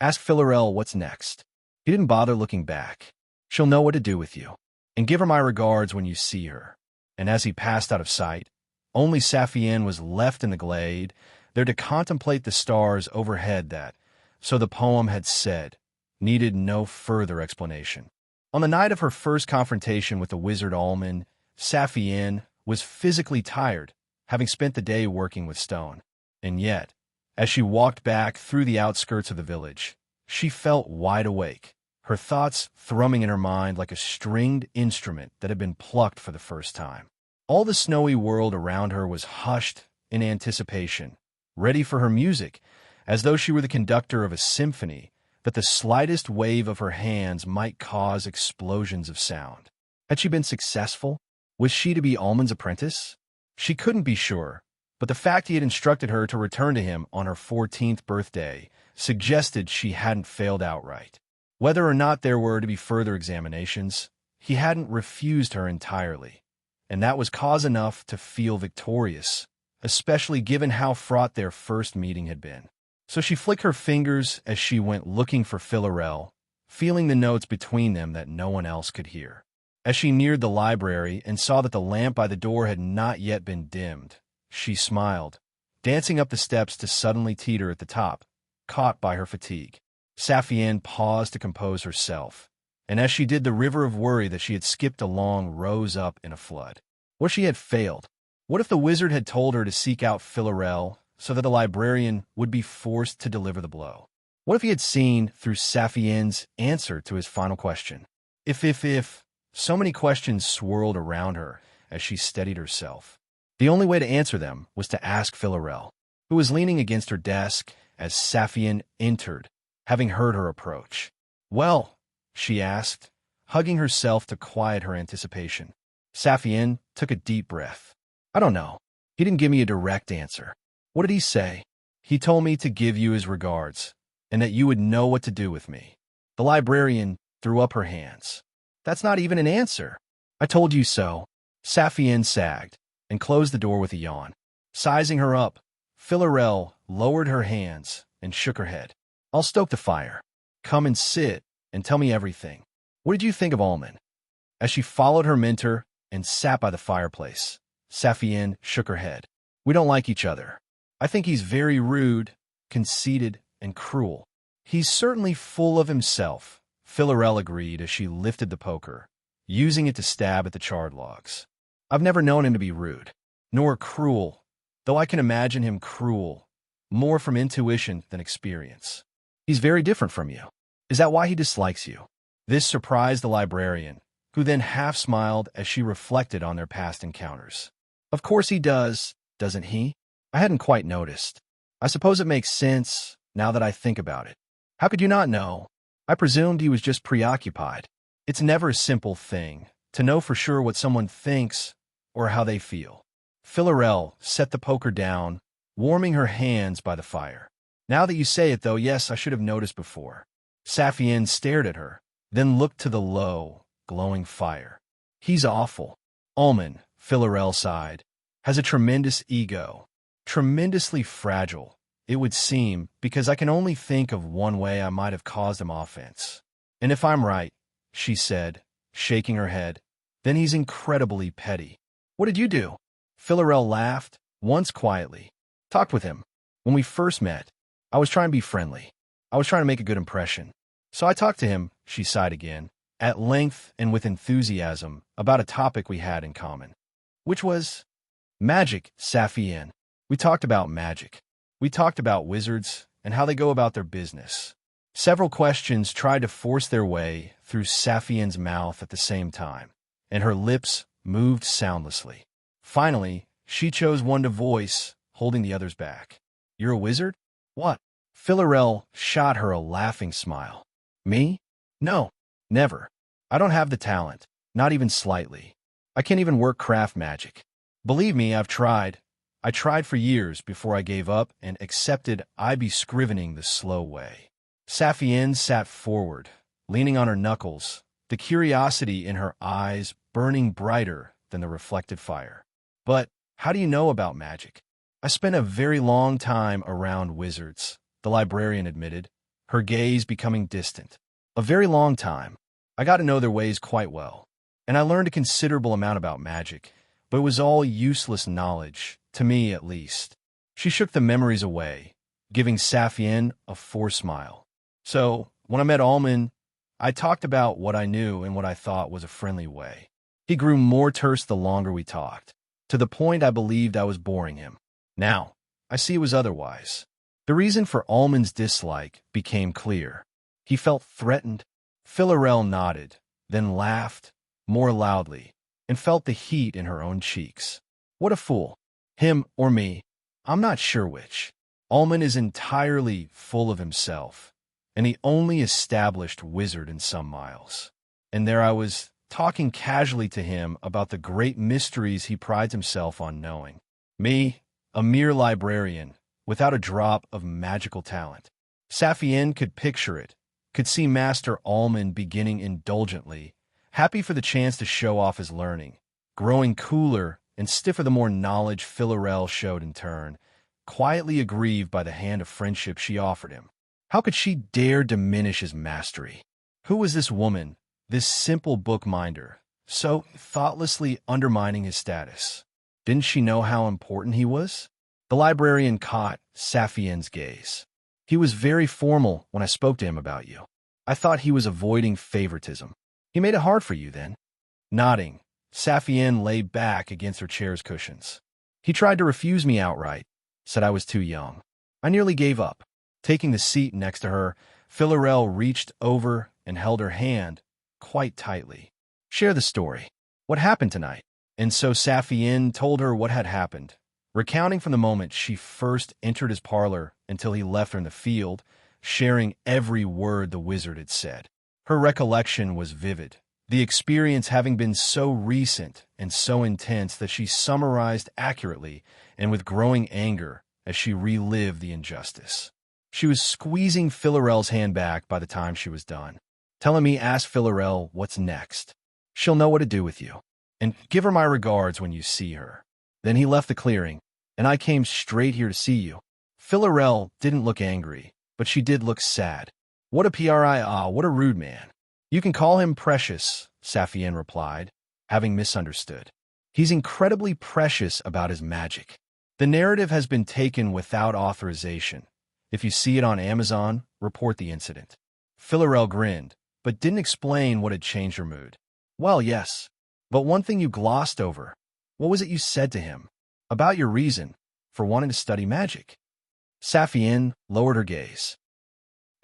Ask Philarelle what's next. He didn't bother looking back. She'll know what to do with you. And give her my regards when you see her. And as he passed out of sight, only Saphienne was left in the glade, there to contemplate the stars overhead that, so the poem had said, needed no further explanation. On the night of her first confrontation with the wizard Almond, Saphienne was physically tired, having spent the day working with stone. And yet, as she walked back through the outskirts of the village, she felt wide awake, her thoughts thrumming in her mind like a stringed instrument that had been plucked for the first time. All the snowy world around her was hushed in anticipation, ready for her music, as though she were the conductor of a symphony, that the slightest wave of her hands might cause explosions of sound. Had she been successful? Was she to be Almond's apprentice? She couldn't be sure, but the fact he had instructed her to return to him on her 14th birthday suggested she hadn't failed outright. Whether or not there were to be further examinations, he hadn't refused her entirely, and that was cause enough to feel victorious, especially given how fraught their first meeting had been. So she flicked her fingers as she went looking for Philarelle, feeling the notes between them that no one else could hear. As she neared the library and saw that the lamp by the door had not yet been dimmed, she smiled, dancing up the steps to suddenly teeter at the top, caught by her fatigue. Saphienne paused to compose herself, and as she did, the river of worry that she had skipped along rose up in a flood. What if she had failed? What if the wizard had told her to seek out Philarelle so that the librarian would be forced to deliver the blow? What if he had seen through Saphienne's answer to his final question? If, so many questions swirled around her as she steadied herself. The only way to answer them was to ask Philarel, who was leaning against her desk as Saphienne entered, having heard her approach. "Well," she asked, hugging herself to quiet her anticipation. Saphienne took a deep breath. "I don't know. He didn't give me a direct answer." "What did he say?" "He told me to give you his regards, and that you would know what to do with me." The librarian threw up her hands. "That's not even an answer." "I told you so." Saphienne sagged and closed the door with a yawn. Sizing her up, Philarel lowered her hands and shook her head. "I'll stoke the fire. Come and sit and tell me everything. What did you think of Almond?" As she followed her mentor and sat by the fireplace, Saphienne shook her head. "We don't like each other. I think he's very rude, conceited, and cruel." "He's certainly full of himself," Philarel agreed as she lifted the poker, using it to stab at the charred logs. "I've never known him to be rude, nor cruel, though I can imagine him cruel, more from intuition than experience." "He's very different from you. Is that why he dislikes you?" This surprised the librarian, who then half smiled as she reflected on their past encounters. "Of course he does, doesn't he? I hadn't quite noticed. I suppose it makes sense now that I think about it. How could you not know? I presumed he was just preoccupied. It's never a simple thing to know for sure what someone thinks or how they feel." Philarel set the poker down, warming her hands by the fire. "Now that you say it, though, yes, I should have noticed before." Saphienne stared at her, then looked to the low, glowing fire. "He's awful." "Almond," Philarel sighed, "has a tremendous ego. Tremendously fragile, it would seem, because I can only think of one way I might have caused him offense. And if I'm right," she said, shaking her head, "then he's incredibly petty." "What did you do?" Philarel laughed, once quietly. "Talked with him. When we first met, I was trying to be friendly. I was trying to make a good impression. So I talked to him," she sighed again, "at length and with enthusiasm about a topic we had in common." "Which was?" "Magic, Saphienne. We talked about magic. We talked about wizards and how they go about their business." Several questions tried to force their way through Saphienne's mouth at the same time, and her lips moved soundlessly. Finally, she chose one to voice, holding the others back. "You're a wizard?" "What?" Philarel shot her a laughing smile. "Me? No, never. I don't have the talent, not even slightly. I can't even work craft magic. Believe me, I've tried. I tried for years before I gave up and accepted I'd be scrivening the slow way." Saphienne sat forward, leaning on her knuckles, the curiosity in her eyes burning brighter than the reflected fire. "But how do you know about magic?" "I spent a very long time around wizards," the librarian admitted, her gaze becoming distant. "A very long time. I got to know their ways quite well. And I learned a considerable amount about magic, but it was all useless knowledge, to me at least." She shook the memories away, giving Saphienne a forced smile. "So, when I met Almond, I talked about what I knew in what I thought was a friendly way. He grew more terse the longer we talked, to the point I believed I was boring him. Now, I see it was otherwise." The reason for Almond's dislike became clear. He felt threatened. Philarel nodded, then laughed, more loudly, and felt the heat in her own cheeks. "What a fool. Him or me. I'm not sure which. Almond is entirely full of himself, and the only established wizard in some miles. And there I was, talking casually to him about the great mysteries he prides himself on knowing. Me, a mere librarian, without a drop of magical talent." Saphienne could picture it, could see Master Almond beginning indulgently, happy for the chance to show off his learning, growing cooler and stiffer the more knowledge Philarel showed in turn, quietly aggrieved by the hand of friendship she offered him. How could she dare diminish his mastery? Who was this woman, this simple bookminder, so thoughtlessly undermining his status? Didn't she know how important he was? The librarian caught Saphienne's gaze. "He was very formal when I spoke to him about you. I thought he was avoiding favoritism. He made it hard for you, then?" Nodding, Saphienne lay back against her chair's cushions. "He tried to refuse me outright, said I was too young. I nearly gave up." Taking the seat next to her, Philarel reached over and held her hand quite tightly. "Share the story. What happened tonight?" And so Saphienne told her what had happened, recounting from the moment she first entered his parlor until he left her in the field, sharing every word the wizard had said. Her recollection was vivid, the experience having been so recent and so intense that she summarized accurately and with growing anger as she relived the injustice. She was squeezing Philarel's hand back by the time she was done, telling me ask Philarel what's next. She'll know what to do with you. And give her my regards when you see her. Then he left the clearing, and I came straight here to see you. Philarel didn't look angry, but she did look sad. What what a rude man. You can call him Precious, Saphienne replied, having misunderstood. He's incredibly precious about his magic. The narrative has been taken without authorization. If you see it on Amazon, report the incident. Philarel grinned, but didn't explain what had changed her mood. Well, yes, but one thing you glossed over. What was it you said to him? About your reason for wanting to study magic. Saphienne lowered her gaze.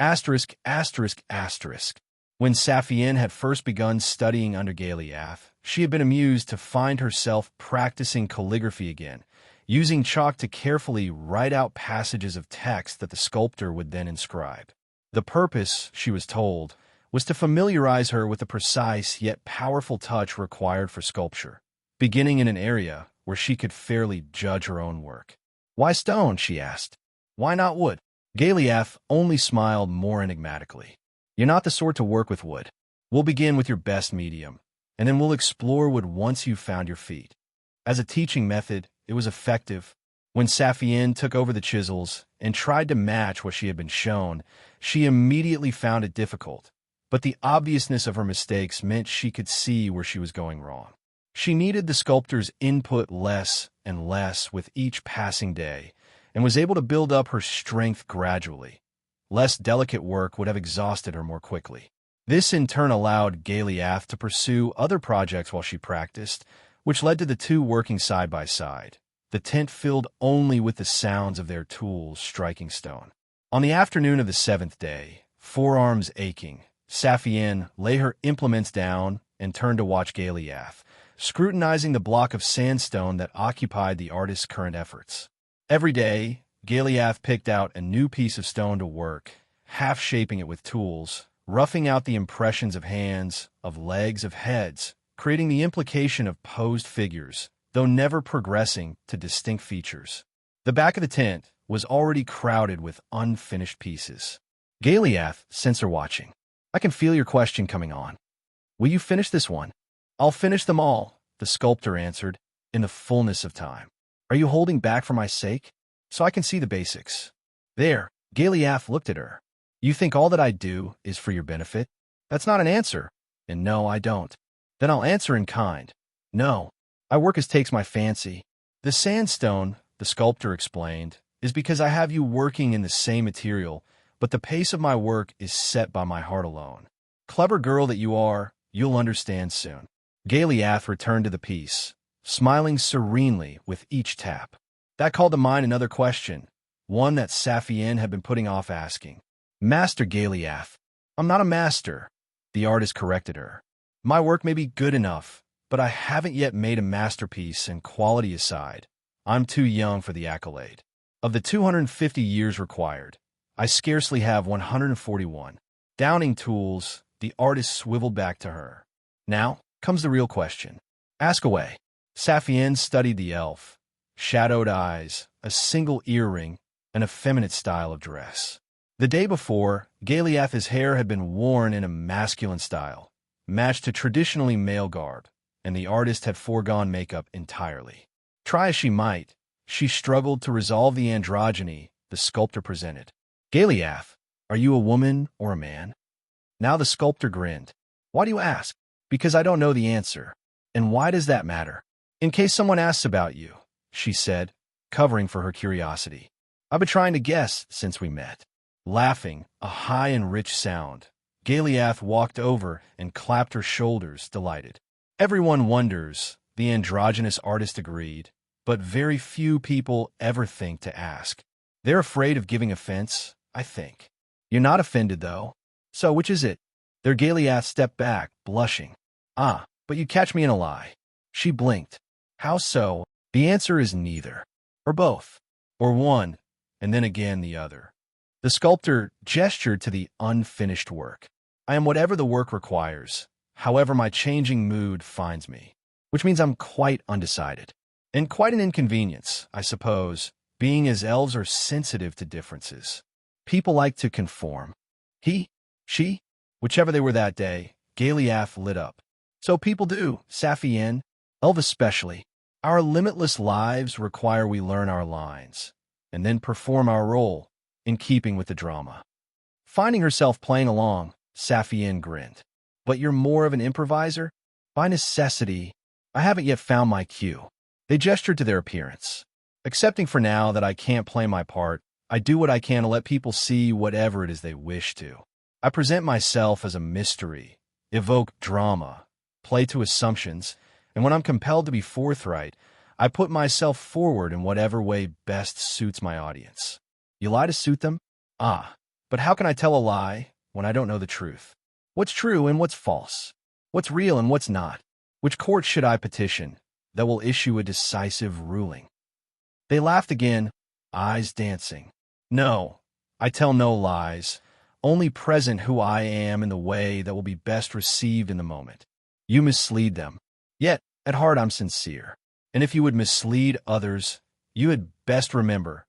Asterisk, asterisk, asterisk. When Saphienne had first begun studying under Galiath, she had been amused to find herself practicing calligraphy again, using chalk to carefully write out passages of text that the sculptor would then inscribe. The purpose, she was told, was to familiarize her with the precise yet powerful touch required for sculpture, beginning in an area where she could fairly judge her own work. Why stone, she asked. Why not wood? Galiath only smiled more enigmatically. You're not the sort to work with wood. We'll begin with your best medium, and then we'll explore wood once you've found your feet. As a teaching method, it was effective. When Saphienne took over the chisels and tried to match what she had been shown, she immediately found it difficult. But the obviousness of her mistakes meant she could see where she was going wrong. She needed the sculptor's input less and less with each passing day, and was able to build up her strength gradually. Less delicate work would have exhausted her more quickly. This in turn allowed Galiath to pursue other projects while she practiced, which led to the two working side by side, the tent filled only with the sounds of their tools striking stone. On the afternoon of the 7th day, forearms aching, Saphienne lay her implements down and turned to watch Galiath, scrutinizing the block of sandstone that occupied the artist's current efforts. Every day, Galiath picked out a new piece of stone to work, half-shaping it with tools, roughing out the impressions of hands, of legs, of heads, creating the implication of posed figures, though never progressing to distinct features. The back of the tent was already crowded with unfinished pieces. Galiath sensed her watching. I can feel your question coming on. Will you finish this one? I'll finish them all, the sculptor answered, in the fullness of time. Are you holding back for my sake? So I can see the basics. There, Galiath looked at her. You think all that I do is for your benefit? That's not an answer. And no, I don't. Then I'll answer in kind. No, I work as takes my fancy. The sandstone, the sculptor explained, is because I have you working in the same material, but the pace of my work is set by my heart alone. Clever girl that you are, you'll understand soon. Galiath returned to the piece, smiling serenely with each tap. That called to mind another question, one that Saphienne had been putting off asking. Master Galiath, I'm not a master, the artist corrected her. My work may be good enough, but I haven't yet made a masterpiece, and quality aside, I'm too young for the accolade. Of the 250 years required, I scarcely have 141. Downing tools, the artist swiveled back to her. Now comes the real question. Ask away. Saphienne studied the elf. Shadowed eyes, a single earring, an effeminate style of dress. The day before, Galiath's hair had been worn in a masculine style, matched to traditionally male garb, and the artist had foregone makeup entirely. Try as she might, she struggled to resolve the androgyny the sculptor presented. Galiath, are you a woman or a man? Now the sculptor grinned. Why do you ask? Because I don't know the answer. And why does that matter? In case someone asks about you, she said, covering for her curiosity. I've been trying to guess since we met. Laughing, a high and rich sound, Galiath walked over and clapped her shoulders, delighted. Everyone wonders, the androgynous artist agreed, but very few people ever think to ask. They're afraid of giving offense, I think. You're not offended, though. So which is it? Their Galiath stepped back, blushing. Ah, but you catch me in a lie. She blinked. How so? The answer is neither. Or both. Or one, and then again the other. The sculptor gestured to the unfinished work. I am whatever the work requires, however my changing mood finds me. Which means I'm quite undecided. And quite an inconvenience, I suppose, being as elves are sensitive to differences. People like to conform. He, she, whichever they were that day, Galiath lit up. So people do, Saphienne, elf especially. Our limitless lives require we learn our lines, and then perform our role, in keeping with the drama. Finding herself playing along, Saphienne grinned. But you're more of an improviser? By necessity, I haven't yet found my cue. They gestured to their appearance. Accepting for now that I can't play my part, I do what I can to let people see whatever it is they wish to. I present myself as a mystery, evoke drama, play to assumptions, and when I'm compelled to be forthright, I put myself forward in whatever way best suits my audience. You lie to suit them? Ah, but how can I tell a lie when I don't know the truth? What's true and what's false? What's real and what's not? Which court should I petition that will issue a decisive ruling? They laughed again, eyes dancing. No, I tell no lies, only present who I am in the way that will be best received in the moment. You mislead them. Yet, at heart I'm sincere. And if you would mislead others, you had best remember,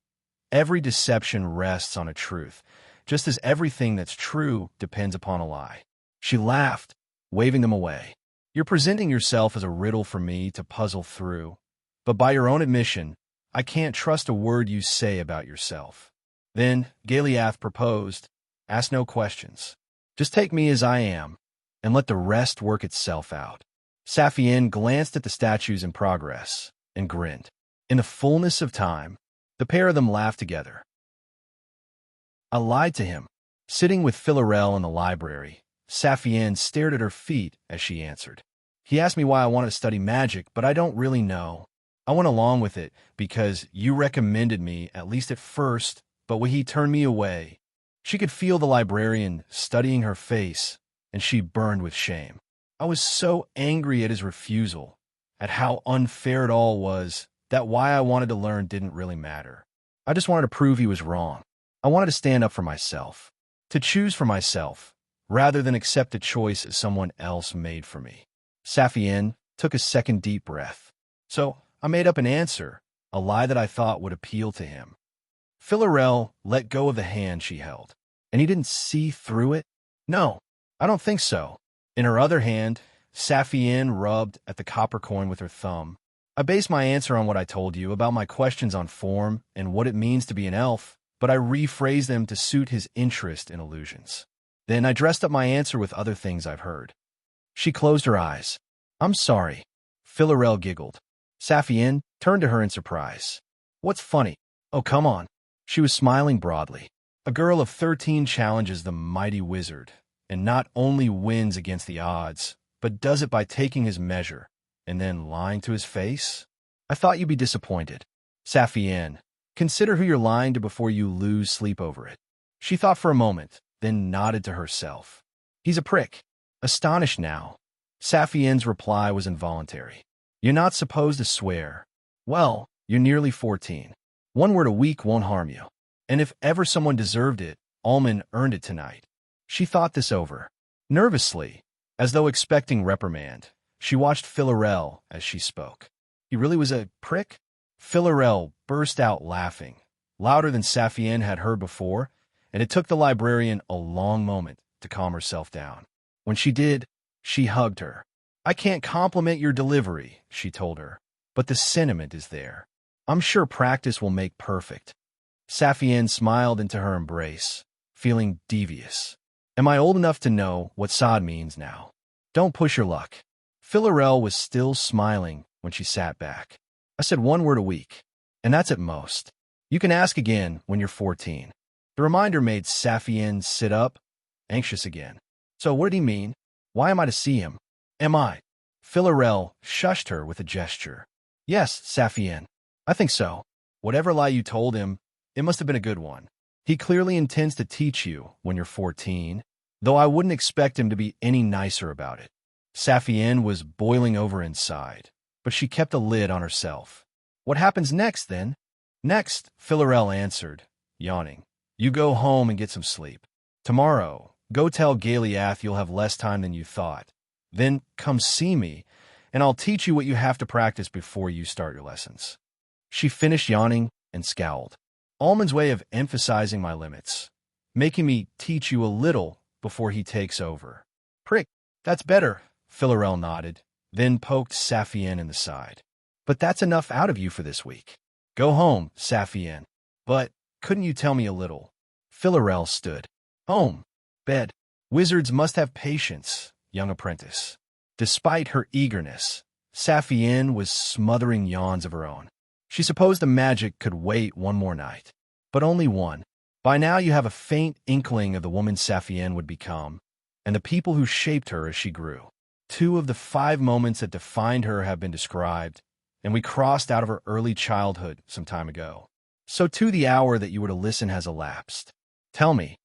every deception rests on a truth, just as everything that's true depends upon a lie. She laughed, waving them away. You're presenting yourself as a riddle for me to puzzle through, but by your own admission, I can't trust a word you say about yourself. Then Galiath proposed, ask no questions. Just take me as I am, and let the rest work itself out. Saphienne glanced at the statues in progress and grinned. In the fullness of time, the pair of them laughed together. I lied to him. Sitting with Philarel in the library, Saphienne stared at her feet as she answered. He asked me why I wanted to study magic, but I don't really know. I went along with it because you recommended me, at least at first, but when he turned me away. She could feel the librarian studying her face, and she burned with shame. I was so angry at his refusal, at how unfair it all was, that why I wanted to learn didn't really matter. I just wanted to prove he was wrong. I wanted to stand up for myself, to choose for myself, rather than accept a choice that someone else made for me. Saphienne took a second deep breath. So I made up an answer, a lie that I thought would appeal to him. Philarel let go of the hand she held. And he didn't see through it? No, I don't think so. In her other hand, Saphienne rubbed at the copper coin with her thumb. I based my answer on what I told you about my questions on form and what it means to be an elf, but I rephrased them to suit his interest in illusions. Then I dressed up my answer with other things I've heard. She closed her eyes. I'm sorry. Philarel giggled. Saphienne turned to her in surprise. What's funny? Oh, come on. She was smiling broadly. A girl of 13 challenges the mighty wizard, and not only wins against the odds, but does it by taking his measure, and then lying to his face? I thought you'd be disappointed. Saphienne, consider who you're lying to before you lose sleep over it. She thought for a moment, then nodded to herself. He's a prick. Astonished now, Saphienne's reply was involuntary. You're not supposed to swear. Well, you're nearly 14. One word a week won't harm you. And if ever someone deserved it, Almond earned it tonight. She thought this over. Nervously, as though expecting reprimand, she watched Philarel as she spoke. He really was a prick? Philarel burst out laughing, louder than Saphienne had heard before, and it took the librarian a long moment to calm herself down. When she did, she hugged her. I can't compliment your delivery, she told her, but the sentiment is there. I'm sure practice will make perfect. Saphienne smiled into her embrace, feeling devious. Am I old enough to know what sod means now? Don't push your luck. Philarel was still smiling when she sat back. I said one word a week, and that's at most. You can ask again when you're 14. The reminder made Saphienne sit up, anxious again. So what did he mean? Why am I to see him? Am I? Philarel shushed her with a gesture. Yes, Saphienne. I think so. Whatever lie you told him, it must have been a good one. He clearly intends to teach you when you're 14, though I wouldn't expect him to be any nicer about it. Saphienne was boiling over inside. but she kept a lid on herself. What happens next, then? Next, Philarel answered, yawning. You go home and get some sleep. Tomorrow, go tell Galiath you'll have less time than you thought. Then come see me, and I'll teach you what you have to practice before you start your lessons. She finished yawning and scowled. Almond's way of emphasizing my limits, making me teach you a little before he takes over. Prick, that's better, Philarel nodded, then poked Saphienne in the side. But that's enough out of you for this week. Go home, Saphienne. But couldn't you tell me a little? Philarel stood. Home. Bed. Wizards must have patience, young apprentice. Despite her eagerness, Saphienne was smothering yawns of her own. She supposed the magic could wait one more night. But only one. By now you have a faint inkling of the woman Saphienne would become, and the people who shaped her as she grew. 2 of the 5 moments that defined her have been described, and we crossed out of her early childhood some time ago. So too the hour that you were to listen has elapsed. Tell me,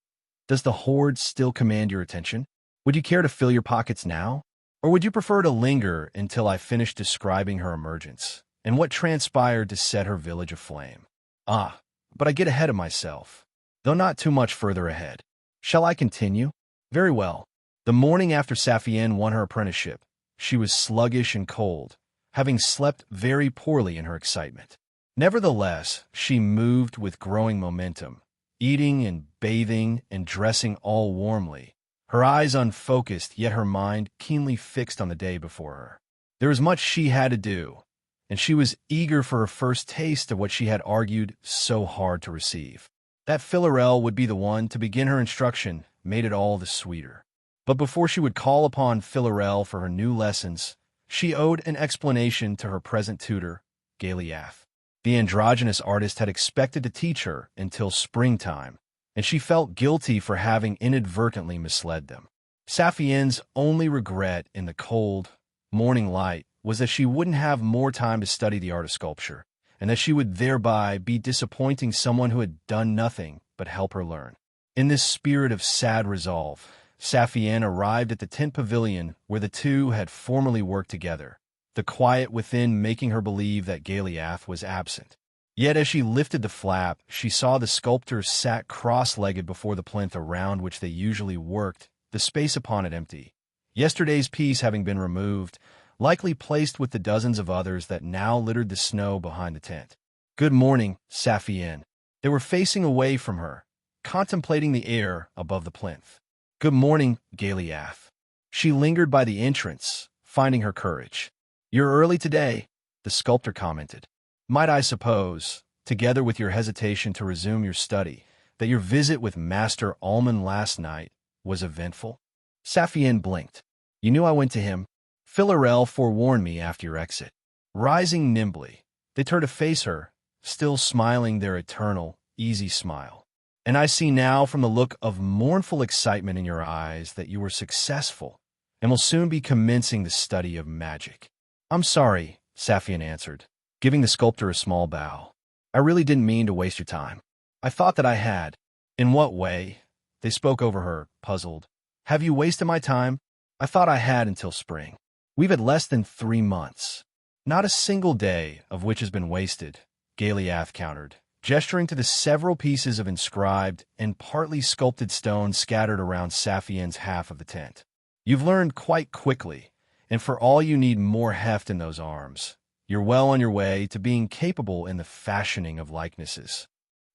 does the hoard still command your attention? Would you care to fill your pockets now? Or would you prefer to linger until I finish describing her emergence, and what transpired to set her village aflame? Ah, but I get ahead of myself, though not too much further ahead. Shall I continue? Very well. The morning after Saphienne won her apprenticeship, she was sluggish and cold, having slept very poorly in her excitement. Nevertheless, she moved with growing momentum, eating and bathing and dressing all warmly, her eyes unfocused, yet her mind keenly fixed on the day before her. There was much she had to do, and she was eager for her first taste of what she had argued so hard to receive. That Philarel would be the one to begin her instruction made it all the sweeter. But before she would call upon Philarel for her new lessons, she owed an explanation to her present tutor, Galiath. The androgynous artist had expected to teach her until springtime, and she felt guilty for having inadvertently misled them. Saphienne's only regret in the cold, morning light was that she wouldn't have more time to study the art of sculpture, and that she would thereby be disappointing someone who had done nothing but help her learn. In this spirit of sad resolve, Saphienne arrived at the tent pavilion where the two had formerly worked together, the quiet within making her believe that Galiath was absent. Yet as she lifted the flap, she saw the sculptors sat cross-legged before the plinth around which they usually worked, the space upon it empty. Yesterday's piece having been removed, likely placed with the dozens of others that now littered the snow behind the tent. Good morning, Saphienne. They were facing away from her, contemplating the air above the plinth. Good morning, Galiath. She lingered by the entrance, finding her courage. You're early today, the sculptor commented. Might I suppose, together with your hesitation to resume your study, that your visit with Master Almond last night was eventful? Saphienne blinked. You knew I went to him. Philarel forewarned me after your exit. Rising nimbly, they turned to face her, still smiling their eternal, easy smile. And I see now from the look of mournful excitement in your eyes that you were successful and will soon be commencing the study of magic. I'm sorry, Saphienne answered, giving the sculptor a small bow. I really didn't mean to waste your time. I thought that I had. In what way? They spoke over her, puzzled. Have you wasted my time? I thought I had until spring. We've had less than 3 months. Not a single day of which has been wasted, Galiath countered, gesturing to the several pieces of inscribed and partly sculpted stone scattered around Saphienne's half of the tent. You've learned quite quickly, and for all you need more heft in those arms, you're well on your way to being capable in the fashioning of likenesses.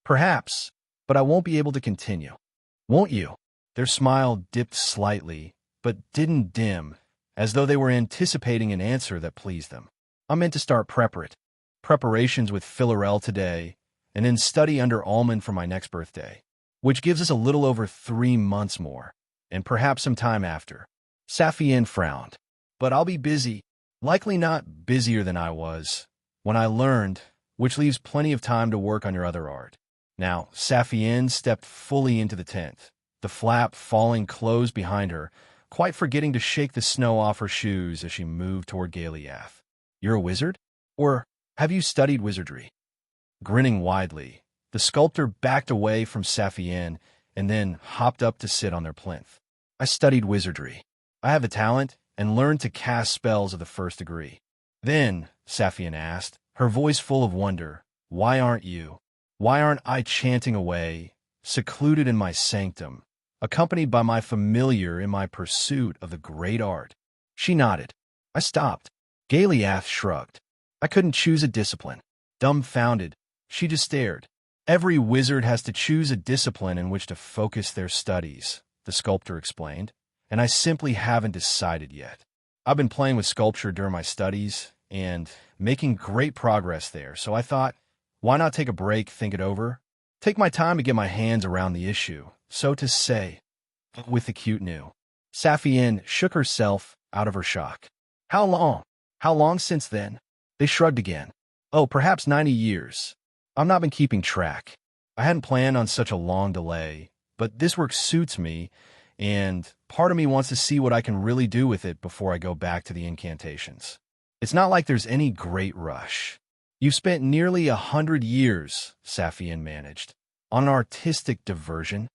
Perhaps, but I won't be able to continue. Won't you? Their smile dipped slightly, but didn't dim, as though they were anticipating an answer that pleased them. I meant to start preparations with Philarel today, and then study under Almond for my next birthday, which gives us a little over 3 months more, and perhaps some time after. Saphienne frowned. But I'll be busy, likely not busier than I was, when I learned, which leaves plenty of time to work on your other art. Now, Saphienne stepped fully into the tent, the flap falling closed behind her, quite forgetting to shake the snow off her shoes as she moved toward Galiath. You're a wizard? Or have you studied wizardry? Grinning widely, the sculptor backed away from Saphienne and then hopped up to sit on their plinth. I studied wizardry. I have a talent and learned to cast spells of the 1st degree. Then, Saphienne asked, her voice full of wonder, why aren't you? Why aren't I chanting away, secluded in my sanctum, accompanied by my familiar in my pursuit of the great art? She nodded. I stopped. Galiath shrugged. I couldn't choose a discipline. Dumbfounded, she just stared. Every wizard has to choose a discipline in which to focus their studies, the sculptor explained, and I simply haven't decided yet. I've been playing with sculpture during my studies and making great progress there, so I thought, why not take a break, think it over? Take my time to get my hands around the issue, so to say, with the cute new. Saphienne shook herself out of her shock. How long? How long since then? They shrugged again. Oh, perhaps 90 years. I've not been keeping track. I hadn't planned on such a long delay, but this work suits me, and part of me wants to see what I can really do with it before I go back to the incantations. It's not like there's any great rush. You've spent nearly 100 years, Saphienne managed, on an artistic diversion.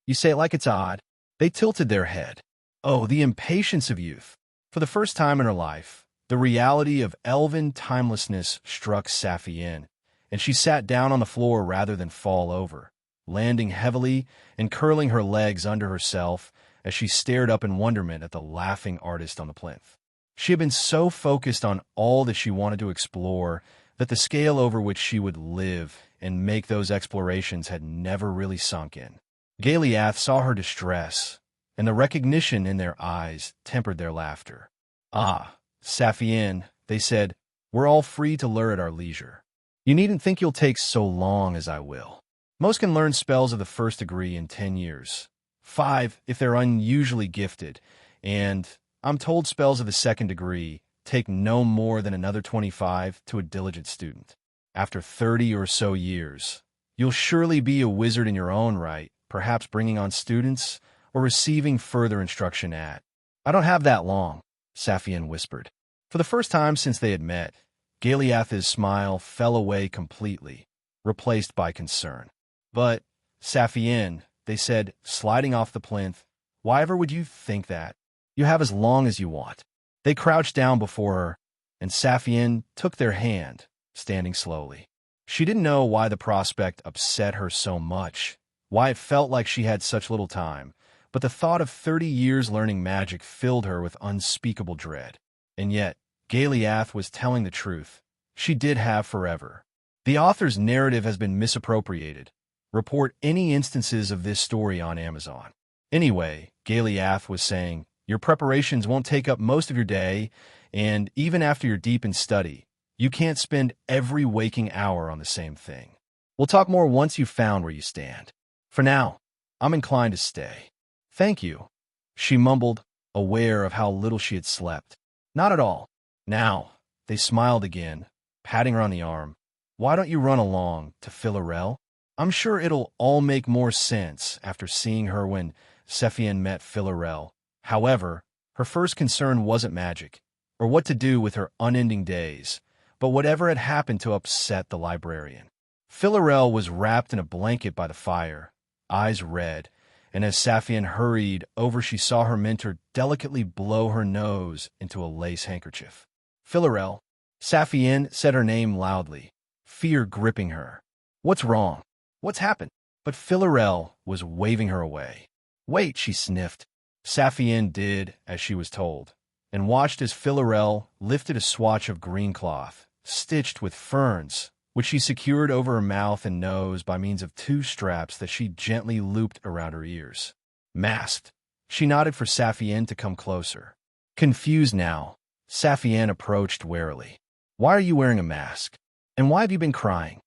You say it like it's odd. They tilted their head. Oh, the impatience of youth. For the first time in her life, the reality of elven timelessness struck Saphienne, and she sat down on the floor rather than fall over, landing heavily and curling her legs under herself as she stared up in wonderment at the laughing artist on the plinth. She had been so focused on all that she wanted to explore that the scale over which she would live and make those explorations had never really sunk in. Galiath saw her distress, and the recognition in their eyes tempered their laughter. Ah, Saphienne, they said, we're all free to lure at our leisure. You needn't think you'll take so long as I will. Most can learn spells of the first degree in 10 years. 5 if they're unusually gifted, and I'm told spells of the second degree take no more than another 25 to a diligent student. After 30 or so years, you'll surely be a wizard in your own right, perhaps bringing on students or receiving further instruction at. I don't have that long, Saphienne whispered. For the first time since they had met, Galiath's smile fell away completely, replaced by concern. But, Saphienne, they said, sliding off the plinth, why ever would you think that? You have as long as you want. They crouched down before her, and Saphienne took their hand, standing slowly. She didn't know why the prospect upset her so much, why it felt like she had such little time, but the thought of 30 years learning magic filled her with unspeakable dread. And yet, Galiath was telling the truth. She did have forever. The author's narrative has been misappropriated. Report any instances of this story on Amazon. Anyway, Galiath was saying, your preparations won't take up most of your day, and even after you're deep in study, you can't spend every waking hour on the same thing. We'll talk more once you've found where you stand. For now, I'm inclined to stay. Thank you, she mumbled, aware of how little she had slept. Not at all. Now, they smiled again, patting her on the arm. Why don't you run along to Philorel? I'm sure it'll all make more sense after seeing her when Saphienne met Philorel. However, her first concern wasn't magic, or what to do with her unending days, but whatever had happened to upset the librarian. Philorel was wrapped in a blanket by the fire, eyes red, and as Saphienne hurried over, she saw her mentor delicately blow her nose into a lace handkerchief. Philorel, Saphienne said her name loudly, fear gripping her. What's wrong? What's happened? But Philorel was waving her away. Wait, she sniffed. Saphienne did as she was told, and watched as Philorel lifted a swatch of green cloth, stitched with ferns, which she secured over her mouth and nose by means of 2 straps that she gently looped around her ears. Masked, she nodded for Saphienne to come closer. Confused now, Saphienne approached warily. Why are you wearing a mask? And why have you been crying?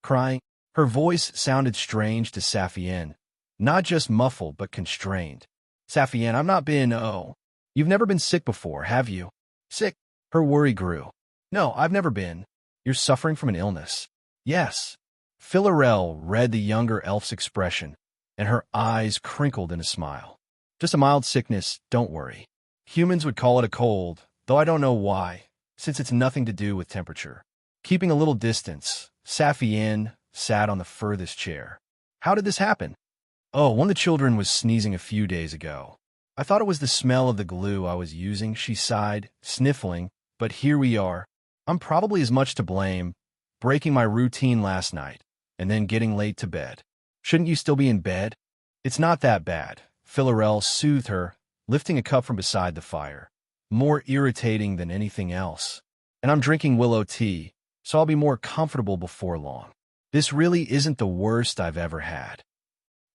Crying? Her voice sounded strange to Saphienne, not just muffled but constrained. Saphienne, I've not been, You've never been sick before, have you? Sick? Her worry grew. No, I've never been. You're suffering from an illness. Yes. Philorel read the younger elf's expression, and her eyes crinkled in a smile. Just a mild sickness, don't worry. Humans would call it a cold, though I don't know why, since it's nothing to do with temperature. Keeping a little distance, Saphienne sat on the furthest chair. How did this happen? Oh, one of the children was sneezing a few days ago. I thought it was the smell of the glue I was using, she sighed, sniffling, but here we are. I'm probably as much to blame, breaking my routine last night, and then getting late to bed. Shouldn't you still be in bed? It's not that bad, Philarel soothed her, lifting a cup from beside the fire. More irritating than anything else. And I'm drinking willow tea, so I'll be more comfortable before long. This really isn't the worst I've ever had.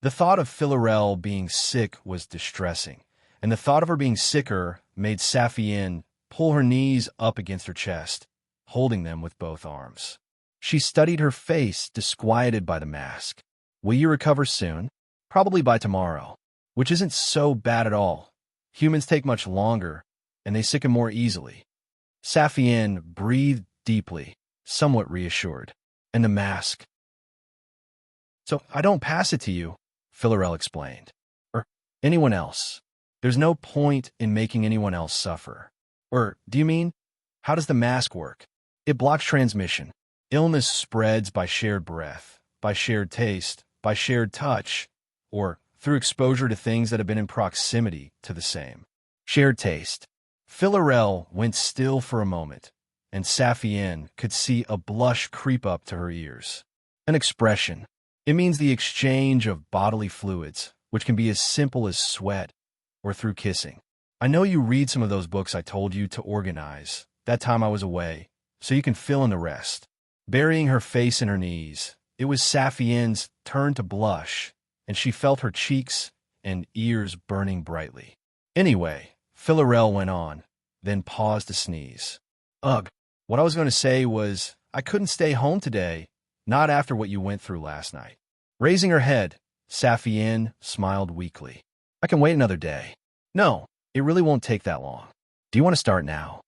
The thought of Philarel being sick was distressing, and the thought of her being sicker made Saphienne pull her knees up against her chest, holding them with both arms. She studied her face, disquieted by the mask. Will you recover soon? Probably by tomorrow, which isn't so bad at all. Humans take much longer, and they sicken more easily. Saphienne breathed deeply, somewhat reassured. And the mask. So I don't pass it to you, Philarel explained. Or anyone else. There's no point in making anyone else suffer. Or, do you mean? How does the mask work? It blocks transmission. Illness spreads by shared breath, by shared taste, by shared touch, or through exposure to things that have been in proximity to the same. Shared taste. Philarel went still for a moment, and Saphienne could see a blush creep up to her ears. An expression. It means the exchange of bodily fluids, which can be as simple as sweat or through kissing. I know you read some of those books I told you to organize that time I was away, so you can fill in the rest. Burying her face in her knees, it was Saphienne's turn to blush, and she felt her cheeks and ears burning brightly. Anyway, Philarel went on, then paused to sneeze. Ugh, what I was going to say was, I couldn't stay home today, not after what you went through last night. Raising her head, Saphienne smiled weakly. I can wait another day. No, it really won't take that long. Do you want to start now?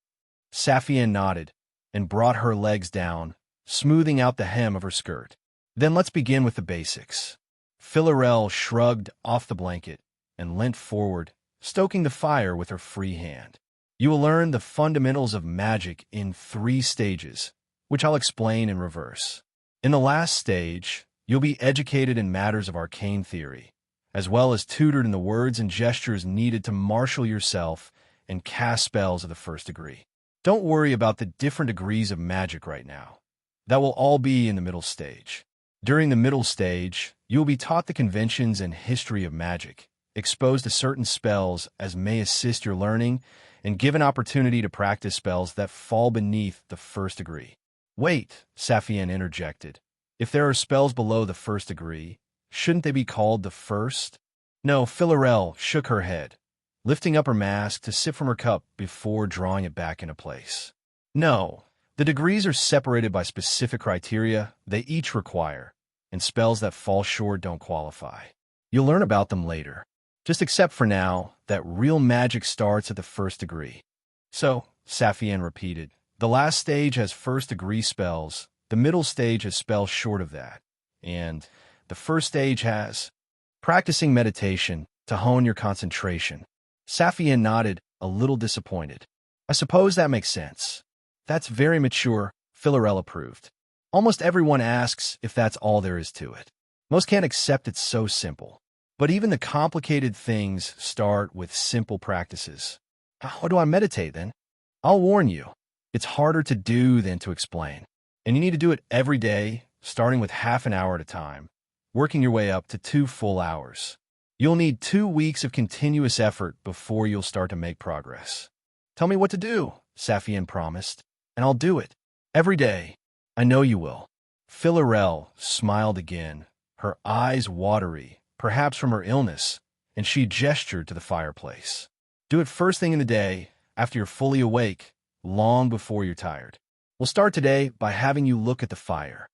Saphienne nodded and brought her legs down, smoothing out the hem of her skirt. Then let's begin with the basics. Philarel shrugged off the blanket and leant forward, stoking the fire with her free hand. You will learn the fundamentals of magic in 3 stages, which I'll explain in reverse. In the last stage, you'll be educated in matters of arcane theory, as well as tutored in the words and gestures needed to marshal yourself and cast spells of the 1st degree. Don't worry about the different degrees of magic right now. That will all be in the middle stage. During the middle stage, you will be taught the conventions and history of magic, exposed to certain spells as may assist your learning, and given opportunity to practice spells that fall beneath the 1st degree. Wait, Saphienne interjected. If there are spells below the 1st degree, shouldn't they be called the 1st? No, Philarel shook her head, lifting up her mask to sip from her cup before drawing it back into place. No, the degrees are separated by specific criteria they each require, and spells that fall short don't qualify. You'll learn about them later. Just accept for now that real magic starts at the 1st degree. So, Saphienne repeated, the last stage has 1st degree spells, the middle stage has spells short of that, and the 1st stage has practicing meditation to hone your concentration. Saphienne nodded, a little disappointed. I suppose that makes sense. That's very mature, Philarel approved. Almost everyone asks if that's all there is to it. Most can't accept it's so simple. But even the complicated things start with simple practices. How do I meditate, then? I'll warn you, it's harder to do than to explain. And you need to do it every day, starting with half an hour at a time, working your way up to 2 full hours. You'll need 2 weeks of continuous effort before you'll start to make progress. Tell me what to do, Saphienne promised, and I'll do it. Every day. I know you will. Philarel smiled again, her eyes watery, perhaps from her illness, and she gestured to the fireplace. Do it first thing in the day, after you're fully awake, long before you're tired. We'll start today by having you look at the fire.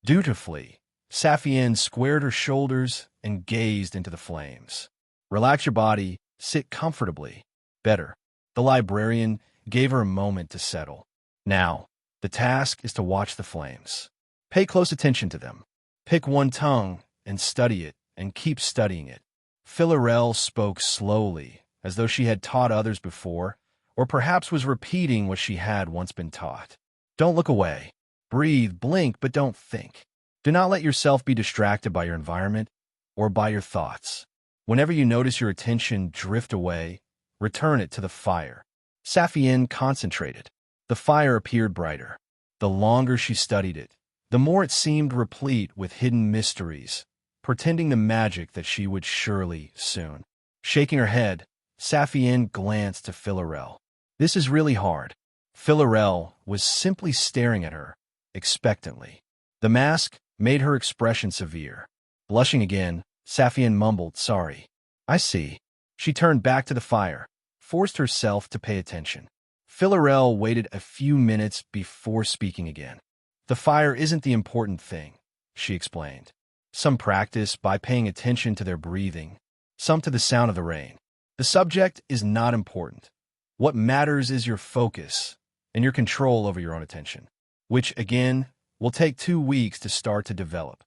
Dutifully, Saphienne squared her shoulders and gazed into the flames. Relax your body, sit comfortably. Better. The librarian gave her a moment to settle. Now, the task is to watch the flames. Pay close attention to them. Pick one tongue and study it, and keep studying it. Philarel spoke slowly, as though she had taught others before, or perhaps was repeating what she had once been taught. Don't look away. Breathe, blink, but don't think. Do not let yourself be distracted by your environment or by your thoughts. Whenever you notice your attention drift away, return it to the fire. Saphienne concentrated. The fire appeared brighter. The longer she studied it, the more it seemed replete with hidden mysteries, pretending the magic that she would surely soon. Shaking her head, Saphienne glanced to Philarel. This is really hard. Philarel was simply staring at her, expectantly. The mask made her expression severe. Blushing again, Saphienne mumbled, "Sorry." "I see." She turned back to the fire, forced herself to pay attention. Philarel waited a few minutes before speaking again. "The fire isn't the important thing," she explained. "Some practice by paying attention to their breathing, some to the sound of the rain. The subject is not important. What matters is your focus and your control over your own attention, which, again, will take 2 weeks to start to develop.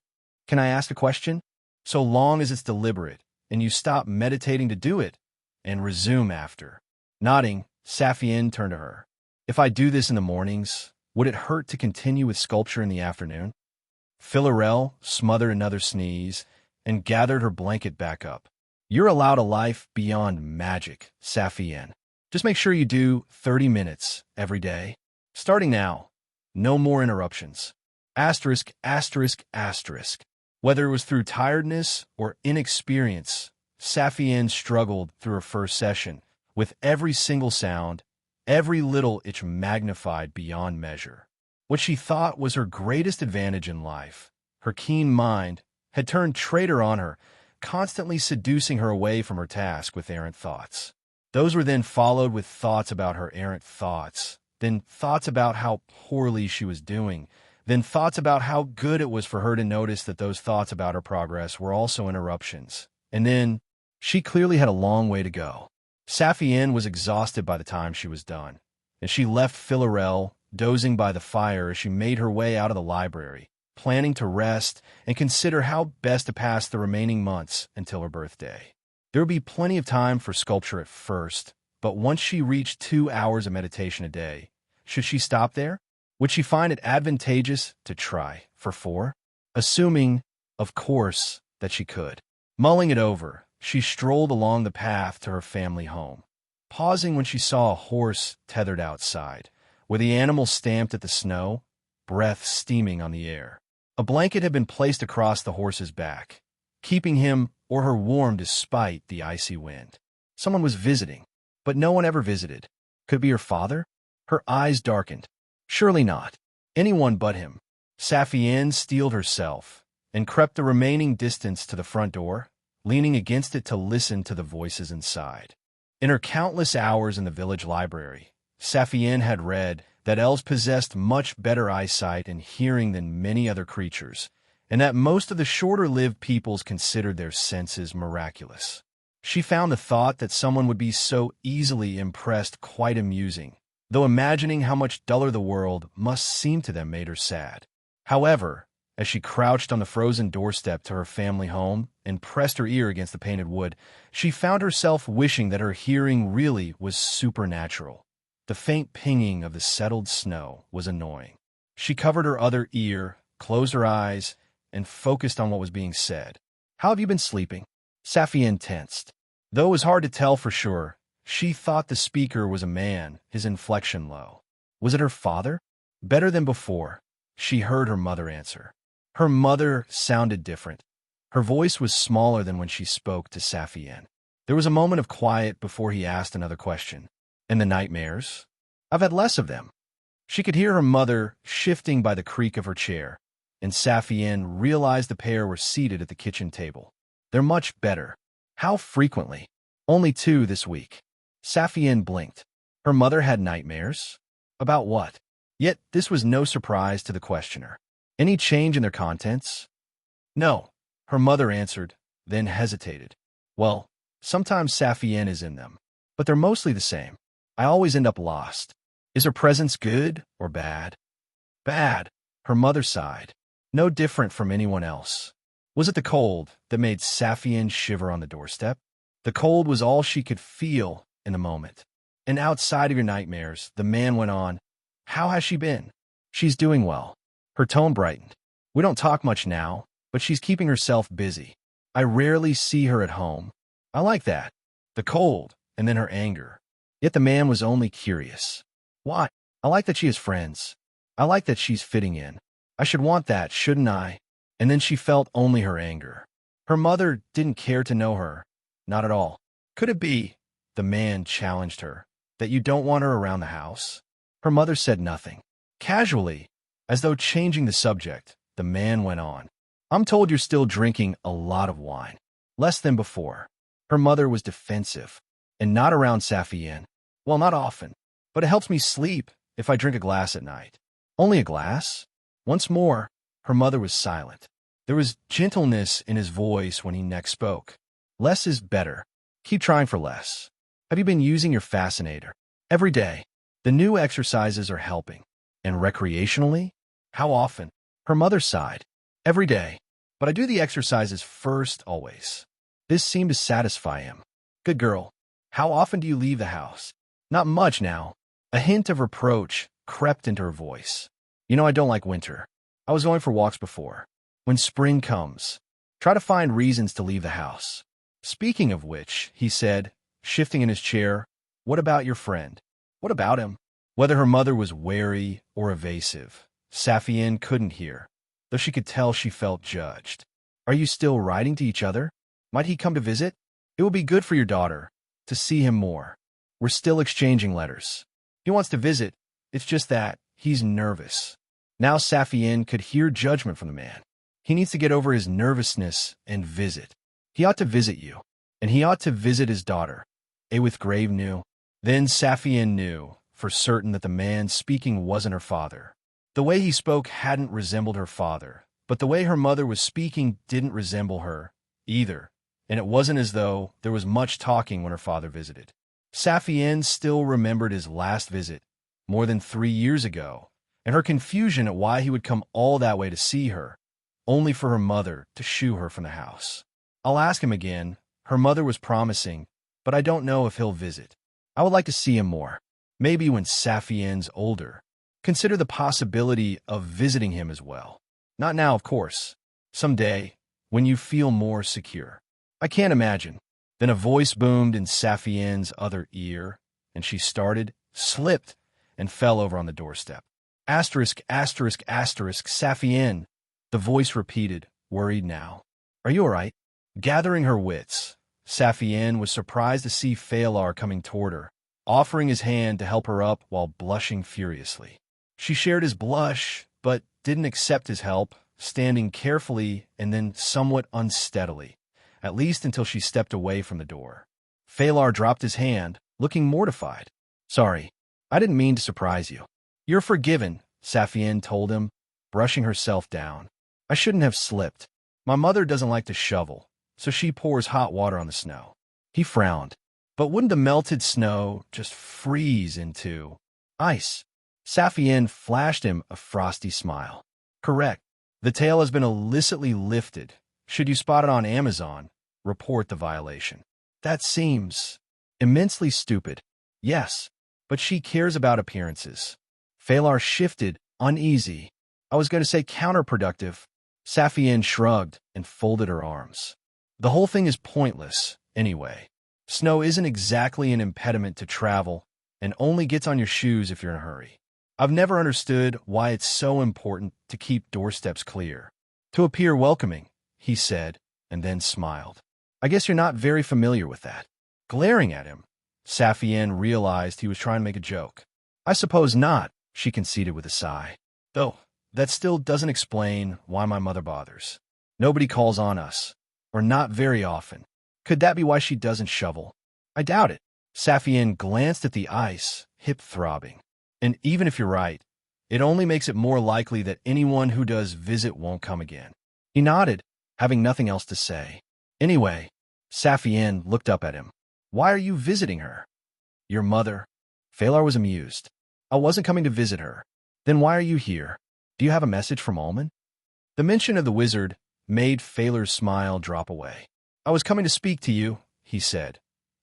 Can I ask a question? So long as it's deliberate and you stop meditating to do it and resume after." Nodding, Saphienne turned to her. "If I do this in the mornings, would it hurt to continue with sculpture in the afternoon?" Philarel smothered another sneeze and gathered her blanket back up. "You're allowed a life beyond magic, Saphienne. Just make sure you do 30 minutes every day. Starting now, no more interruptions. Asterisk, asterisk, asterisk." Whether it was through tiredness or inexperience, Saphienne struggled through her first session, with every single sound, every little itch magnified beyond measure. What she thought was her greatest advantage in life, her keen mind, had turned traitor on her, constantly seducing her away from her task with errant thoughts. Those were then followed with thoughts about her errant thoughts, then thoughts about how poorly she was doing, then thoughts about how good it was for her to notice that those thoughts about her progress were also interruptions. And then, she clearly had a long way to go. Saphienne was exhausted by the time she was done, and she left Philarel dozing by the fire as she made her way out of the library, planning to rest and consider how best to pass the remaining months until her birthday. There would be plenty of time for sculpture at first, but once she reached 2 hours of meditation a day, should she stop there? Would she find it advantageous to try for 4? Assuming, of course, that she could. Mulling it over, she strolled along the path to her family home, pausing when she saw a horse tethered outside, where the animal stamped at the snow, breath steaming on the air. A blanket had been placed across the horse's back, keeping him or her warm despite the icy wind. Someone was visiting, but no one ever visited. Could it be her father? Her eyes darkened. Surely not. Anyone but him. Saphienne steeled herself and crept the remaining distance to the front door, leaning against it to listen to the voices inside. In her countless hours in the village library, Saphienne had read that elves possessed much better eyesight and hearing than many other creatures, and that most of the shorter-lived peoples considered their senses miraculous. She found the thought that someone would be so easily impressed quite amusing, though imagining how much duller the world must seem to them made her sad. However, as she crouched on the frozen doorstep to her family home and pressed her ear against the painted wood, she found herself wishing that her hearing really was supernatural. The faint pinging of the settled snow was annoying. She covered her other ear, closed her eyes, and focused on what was being said. "How have you been sleeping?" Saphienne tensed. Though it was hard to tell for sure, she thought the speaker was a man, his inflection low. Was it her father? Better than before, she heard her mother answer. Her mother sounded different. Her voice was smaller than when she spoke to Saphienne. There was a moment of quiet before he asked another question. "And the nightmares?" "I've had less of them." She could hear her mother shifting by the creak of her chair, and Saphienne realized the pair were seated at the kitchen table. "They're much better." "How frequently?" "Only 2 this week." Saphienne blinked. Her mother had nightmares? About what? Yet this was no surprise to the questioner. Any change in their contents? "No," her mother answered, then hesitated. "Well, sometimes Saphienne is in them, but they're mostly the same. I always end up lost." "Is her presence good or bad?" "Bad," her mother sighed. "No different from anyone else." Was it the cold that made Saphienne shiver on the doorstep? The cold was all she could feel in the moment. "And outside of your nightmares," the man went on, "how has she been?" "She's doing well." Her tone brightened. "We don't talk much now, but she's keeping herself busy. I rarely see her at home." "I like that." The cold, and then her anger. Yet the man was only curious. "Why?" I like that she has friends. I like that she's fitting in. I should want that, shouldn't I? And then she felt only her anger. Her mother didn't care to know her. Not at all. Could it be, the man challenged her, that you don't want her around the house? Her mother said nothing. Casually, as though changing the subject, the man went on. I'm told you're still drinking a lot of wine. Less than before. Her mother was defensive. And not around Saphienne. Well, not often. But it helps me sleep if I drink a glass at night. Only a glass? Once more, her mother was silent. There was gentleness in his voice when he next spoke. Less is better. Keep trying for less. Have you been using your fascinator? Every day. The new exercises are helping. And recreationally? How often? Her mother sighed. Every day. But I do the exercises first always. This seemed to satisfy him. Good girl. How often do you leave the house? Not much now. A hint of reproach crept into her voice. You know I don't like winter. I was going for walks before. When spring comes, try to find reasons to leave the house. Speaking of which, he said, shifting in his chair, what about your friend? What about him? Whether her mother was wary or evasive, Saphienne couldn't hear, though she could tell she felt judged. Are you still writing to each other? Might he come to visit? It will be good for your daughter to see him more. We're still exchanging letters. He wants to visit. It's just that he's nervous. Now Saphienne could hear judgment from the man. He needs to get over his nervousness and visit. He ought to visit you, and he ought to visit his daughter. With grave knew. Then Saphienne knew for certain that the man speaking wasn't her father. The way he spoke hadn't resembled her father, but the way her mother was speaking didn't resemble her either, and it wasn't as though there was much talking when her father visited. Saphienne still remembered his last visit, more than 3 years ago, and her confusion at why he would come all that way to see her, only for her mother to shoo her from the house. I'll ask him again. Her mother was promising, but I don't know if he'll visit. I would like to see him more. Maybe when Saphienne's older. Consider the possibility of visiting him as well. Not now, of course. Someday, when you feel more secure. I can't imagine. Then a voice boomed in Saphienne's other ear, and she started, slipped, and fell over on the doorstep. Asterisk, asterisk, asterisk, Saphienne. The voice repeated, worried now. Are you all right? Gathering her wits, Saphienne was surprised to see Phalar coming toward her, offering his hand to help her up while blushing furiously. She shared his blush, but didn't accept his help, standing carefully and then somewhat unsteadily, at least until she stepped away from the door. Phalar dropped his hand, looking mortified. Sorry, I didn't mean to surprise you. You're forgiven, Saphienne told him, brushing herself down. I shouldn't have slipped. My mother doesn't like to shovel, so she pours hot water on the snow. He frowned. But wouldn't the melted snow just freeze into ice? Saphienne flashed him a frosty smile. Correct. The tail has been illicitly lifted. Should you spot it on Amazon, report the violation. That seems immensely stupid. Yes, but she cares about appearances. Phalar shifted, uneasy. I was going to say counterproductive. Saphienne shrugged and folded her arms. The whole thing is pointless, anyway. Snow isn't exactly an impediment to travel and only gets on your shoes if you're in a hurry. I've never understood why it's so important to keep doorsteps clear. To appear welcoming, he said, and then smiled. I guess you're not very familiar with that. Glaring at him, Saphienne realized he was trying to make a joke. I suppose not, she conceded with a sigh. Though, that still doesn't explain why my mother bothers. Nobody calls on us, or not very often. Could that be why she doesn't shovel? I doubt it. Saphienne glanced at the ice, hip throbbing. And even if you're right, it only makes it more likely that anyone who does visit won't come again. He nodded, having nothing else to say. Anyway, Saphienne looked up at him. Why are you visiting her? Your mother. Phalar was amused. I wasn't coming to visit her. Then why are you here? Do you have a message from Almond? The mention of the wizard made Phalar's smile drop away. I was coming to speak to you, he said.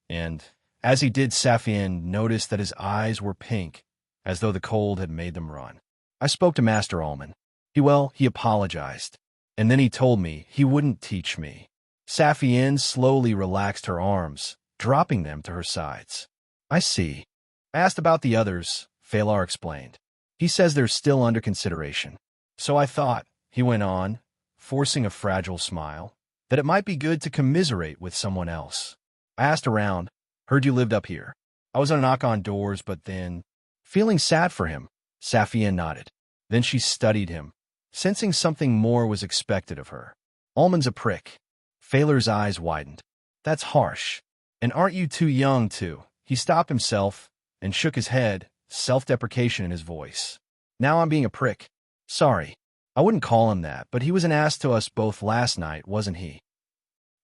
And as he did, Saphienne noticed that his eyes were pink, as though the cold had made them run. I spoke to Master Almond. He apologized. And then he told me he wouldn't teach me. Saphienne slowly relaxed her arms, dropping them to her sides. I see. I asked about the others, Phalar explained. He says they're still under consideration. So I thought, he went on, forcing a fragile smile, that it might be good to commiserate with someone else. I asked around, heard you lived up here. I was gonna knock on doors, but then, feeling sad for him, Saphienne nodded. Then she studied him, sensing something more was expected of her. Almond's a prick. Phalar's eyes widened. That's harsh. And aren't you too young, too? He stopped himself and shook his head, self-deprecation in his voice. Now I'm being a prick. Sorry. I wouldn't call him that, but he was an ass to us both last night, wasn't he?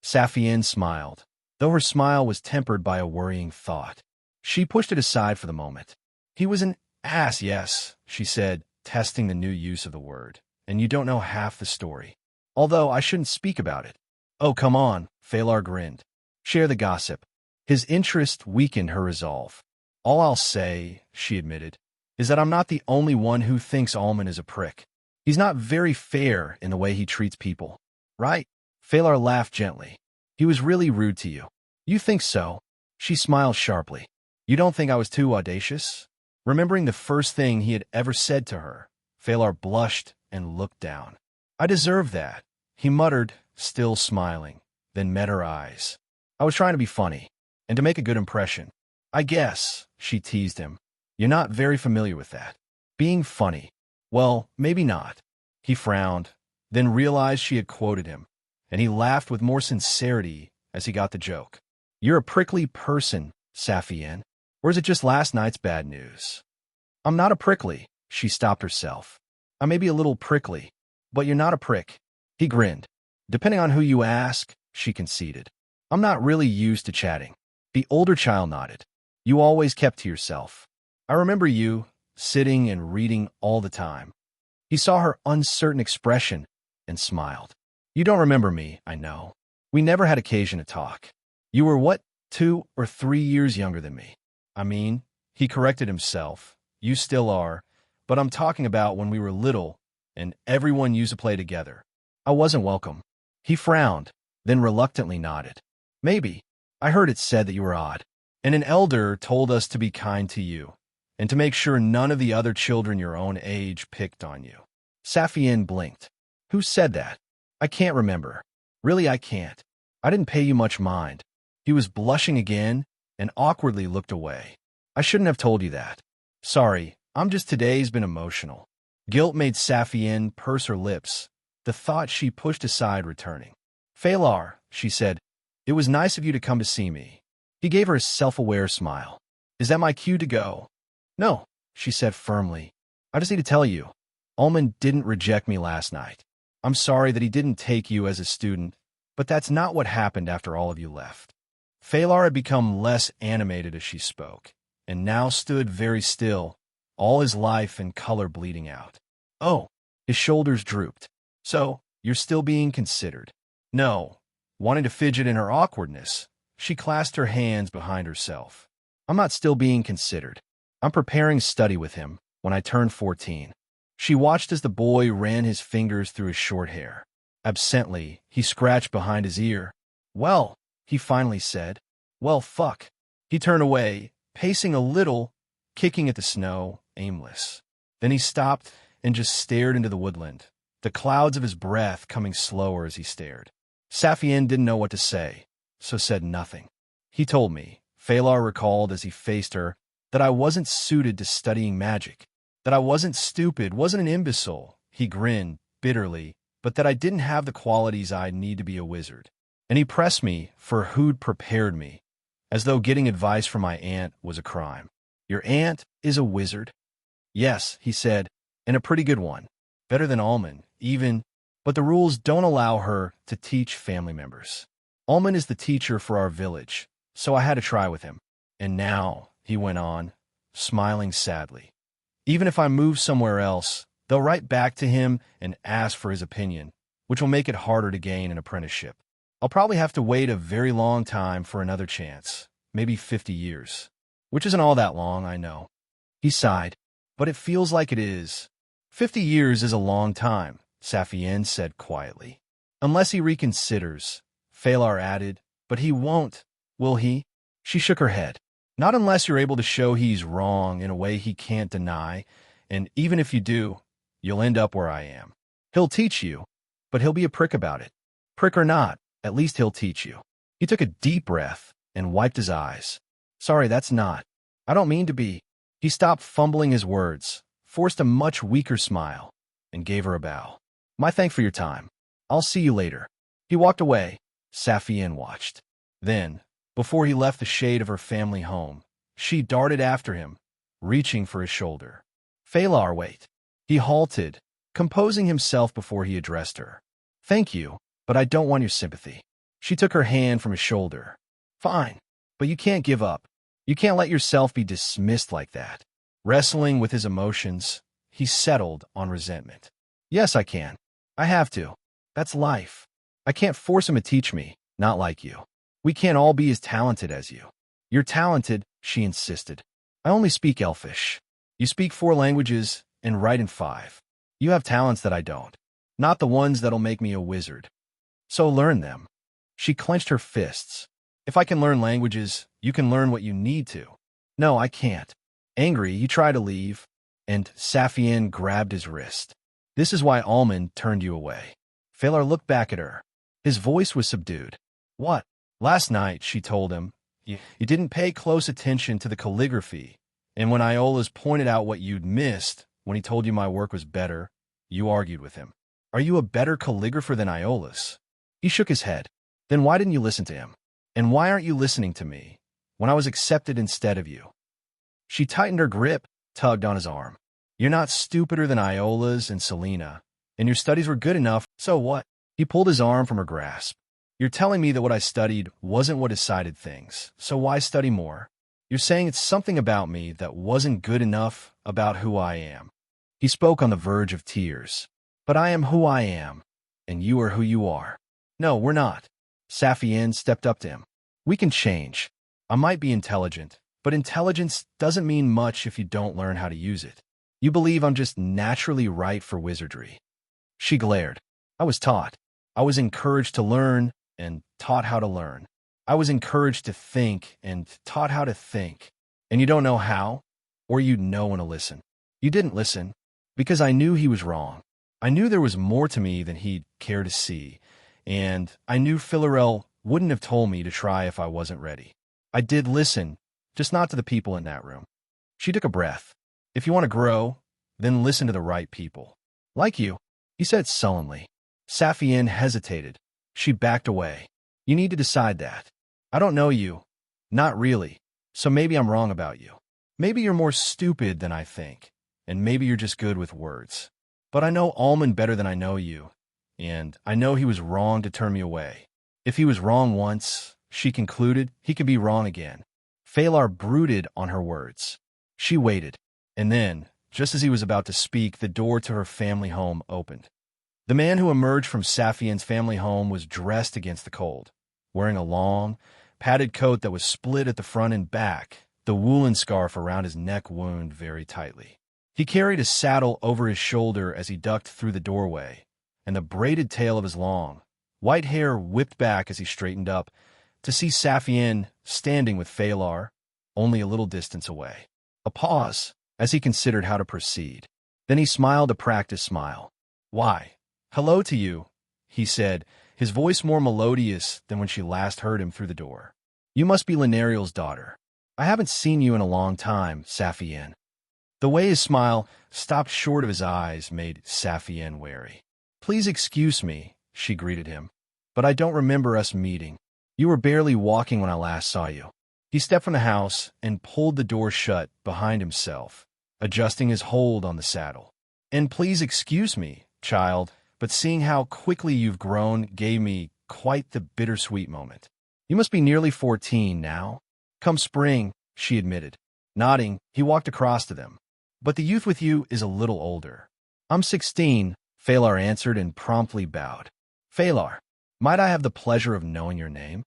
Saphienne smiled, though her smile was tempered by a worrying thought. She pushed it aside for the moment. He was an ass, yes, she said, testing the new use of the word. And you don't know half the story. Although I shouldn't speak about it. Oh, come on, Phalar grinned. Share the gossip. His interest weakened her resolve. All I'll say, she admitted, is that I'm not the only one who thinks Almond is a prick. He's not very fair in the way he treats people. Right? Phalar laughed gently. He was really rude to you. You think so? She smiled sharply. You don't think I was too audacious? Remembering the first thing he had ever said to her, Phalar blushed and looked down. I deserve that, he muttered, still smiling, then met her eyes. I was trying to be funny, and to make a good impression. I guess, she teased him. You're not very familiar with that. Being funny. Well, maybe not. He frowned, then realized she had quoted him, and he laughed with more sincerity as he got the joke. You're a prickly person, Saphienne. Or is it just last night's bad news? I'm not a prickly, she stopped herself. I may be a little prickly, but you're not a prick. He grinned. Depending on who you ask, she conceded. I'm not really used to chatting. The older child nodded. You always kept to yourself. I remember you, sitting and reading all the time. He saw her uncertain expression and smiled. You don't remember me, I know. We never had occasion to talk. You were what, 2 or 3 years younger than me? I mean, he corrected himself. You still are, but I'm talking about when we were little and everyone used to play together. I wasn't welcome. He frowned, then reluctantly nodded. Maybe. I heard it said that you were odd, and an elder told us to be kind to you, and to make sure none of the other children your own age picked on you. Saphienne blinked. Who said that? I can't remember. Really, I can't. I didn't pay you much mind. He was blushing again and awkwardly looked away. I shouldn't have told you that. Sorry, today's been emotional. Guilt made Saphienne purse her lips, the thought she pushed aside returning. Phalar, she said, it was nice of you to come to see me. He gave her a self-aware smile. Is that my cue to go? No, she said firmly. I just need to tell you, Almond didn't reject me last night. I'm sorry that he didn't take you as a student, but that's not what happened after all of you left. Phalar had become less animated as she spoke, and now stood very still, all his life and color bleeding out. Oh, his shoulders drooped. So, you're still being considered. No. Wanting to fidget in her awkwardness, she clasped her hands behind herself. I'm not still being considered. I'm preparing study with him when I turn 14. She watched as the boy ran his fingers through his short hair. Absently, he scratched behind his ear. Well, he finally said. Well, fuck. He turned away, pacing a little, kicking at the snow, aimless. Then he stopped and just stared into the woodland, the clouds of his breath coming slower as he stared. Saphienne didn't know what to say, so said nothing. He told me, Phalar recalled as he faced her, that I wasn't suited to studying magic, that I wasn't stupid, wasn't an imbecile, he grinned, bitterly, but that I didn't have the qualities I'd need to be a wizard. And he pressed me for who'd prepared me, as though getting advice from my aunt was a crime. Your aunt is a wizard? Yes, he said, and a pretty good one. Better than Almond, even, but the rules don't allow her to teach family members. Almond is the teacher for our village, so I had to try with him. And now, he went on, smiling sadly, even if I move somewhere else, they'll write back to him and ask for his opinion, which will make it harder to gain an apprenticeship. I'll probably have to wait a very long time for another chance, maybe 50 years, which isn't all that long, I know. He sighed, but it feels like it is. 50 years is a long time, Saphienne said quietly. Unless he reconsiders, Phalar added, but he won't, will he? She shook her head. Not unless you're able to show he's wrong in a way he can't deny, and even if you do, you'll end up where I am. He'll teach you, but he'll be a prick about it. Prick or not, at least he'll teach you. He took a deep breath and wiped his eyes. Sorry, that's not. I don't mean to be. He stopped fumbling his words, forced a much weaker smile, and gave her a bow. My thanks for your time. I'll see you later. He walked away. Saphienne watched. Then, before he left the shade of her family home, she darted after him, reaching for his shoulder. Phalar, wait. He halted, composing himself before he addressed her. Thank you, but I don't want your sympathy. She took her hand from his shoulder. Fine, but you can't give up. You can't let yourself be dismissed like that. Wrestling with his emotions, he settled on resentment. Yes, I can. I have to. That's life. I can't force him to teach me, not like you. We can't all be as talented as you. You're talented, she insisted. I only speak Elfish. You speak 4 languages and write in 5. You have talents that I don't. Not the ones that'll make me a wizard. So learn them. She clenched her fists. If I can learn languages, you can learn what you need to. No, I can't. Angry, he tried to leave, and Saphienne grabbed his wrist. This is why Almond turned you away. Phalar looked back at her. His voice was subdued. What? Last night, she told him, you didn't pay close attention to the calligraphy, and when Iola's pointed out what you'd missed, when he told you my work was better, you argued with him. Are you a better calligrapher than Iola's? He shook his head. Then why didn't you listen to him? And why aren't you listening to me, when I was accepted instead of you? She tightened her grip, tugged on his arm. You're not stupider than Iola's and Selena, and your studies were good enough, so what? He pulled his arm from her grasp. You're telling me that what I studied wasn't what decided things, so why study more? You're saying it's something about me that wasn't good enough about who I am. He spoke on the verge of tears. But I am who I am, and you are who you are. No, we're not. Saphienne stepped up to him. We can change. I might be intelligent, but intelligence doesn't mean much if you don't learn how to use it. You believe I'm just naturally right for wizardry. She glared. I was taught. I was encouraged to learn and taught how to learn. I was encouraged to think and taught how to think. And you don't know how? Or you'd know when to listen. You didn't listen, because I knew he was wrong. I knew there was more to me than he'd care to see, and I knew Philarel wouldn't have told me to try if I wasn't ready. I did listen, just not to the people in that room. She took a breath. If you want to grow, then listen to the right people. Like you, he said sullenly. Saphienne hesitated. She backed away. You need to decide that. I don't know you. Not really. So maybe I'm wrong about you. Maybe you're more stupid than I think, and maybe you're just good with words. But I know Almond better than I know you, and I know he was wrong to turn me away. If he was wrong once, she concluded, he could be wrong again. Phalar brooded on her words. She waited, and then, just as he was about to speak, the door to her family home opened. The man who emerged from Saphienne's family home was dressed against the cold, wearing a long, padded coat that was split at the front and back, the woolen scarf around his neck wound very tightly. He carried a saddle over his shoulder as he ducked through the doorway, and the braided tail of his long, white hair whipped back as he straightened up to see Saphienne standing with Phalar, only a little distance away. A pause as he considered how to proceed. Then he smiled a practiced smile. Why, hello to you, he said, his voice more melodious than when she last heard him through the door. You must be Linnariel's daughter. I haven't seen you in a long time, Saphienne. The way his smile stopped short of his eyes made Saphienne wary. Please excuse me, she greeted him, but I don't remember us meeting. You were barely walking when I last saw you. He stepped from the house and pulled the door shut behind himself, adjusting his hold on the saddle. And please excuse me, child, but seeing how quickly you've grown gave me quite the bittersweet moment. You must be nearly 14 now. Come spring, she admitted. Nodding, he walked across to them. But the youth with you is a little older. I'm 16, Phalar answered and promptly bowed. Phalar, might I have the pleasure of knowing your name?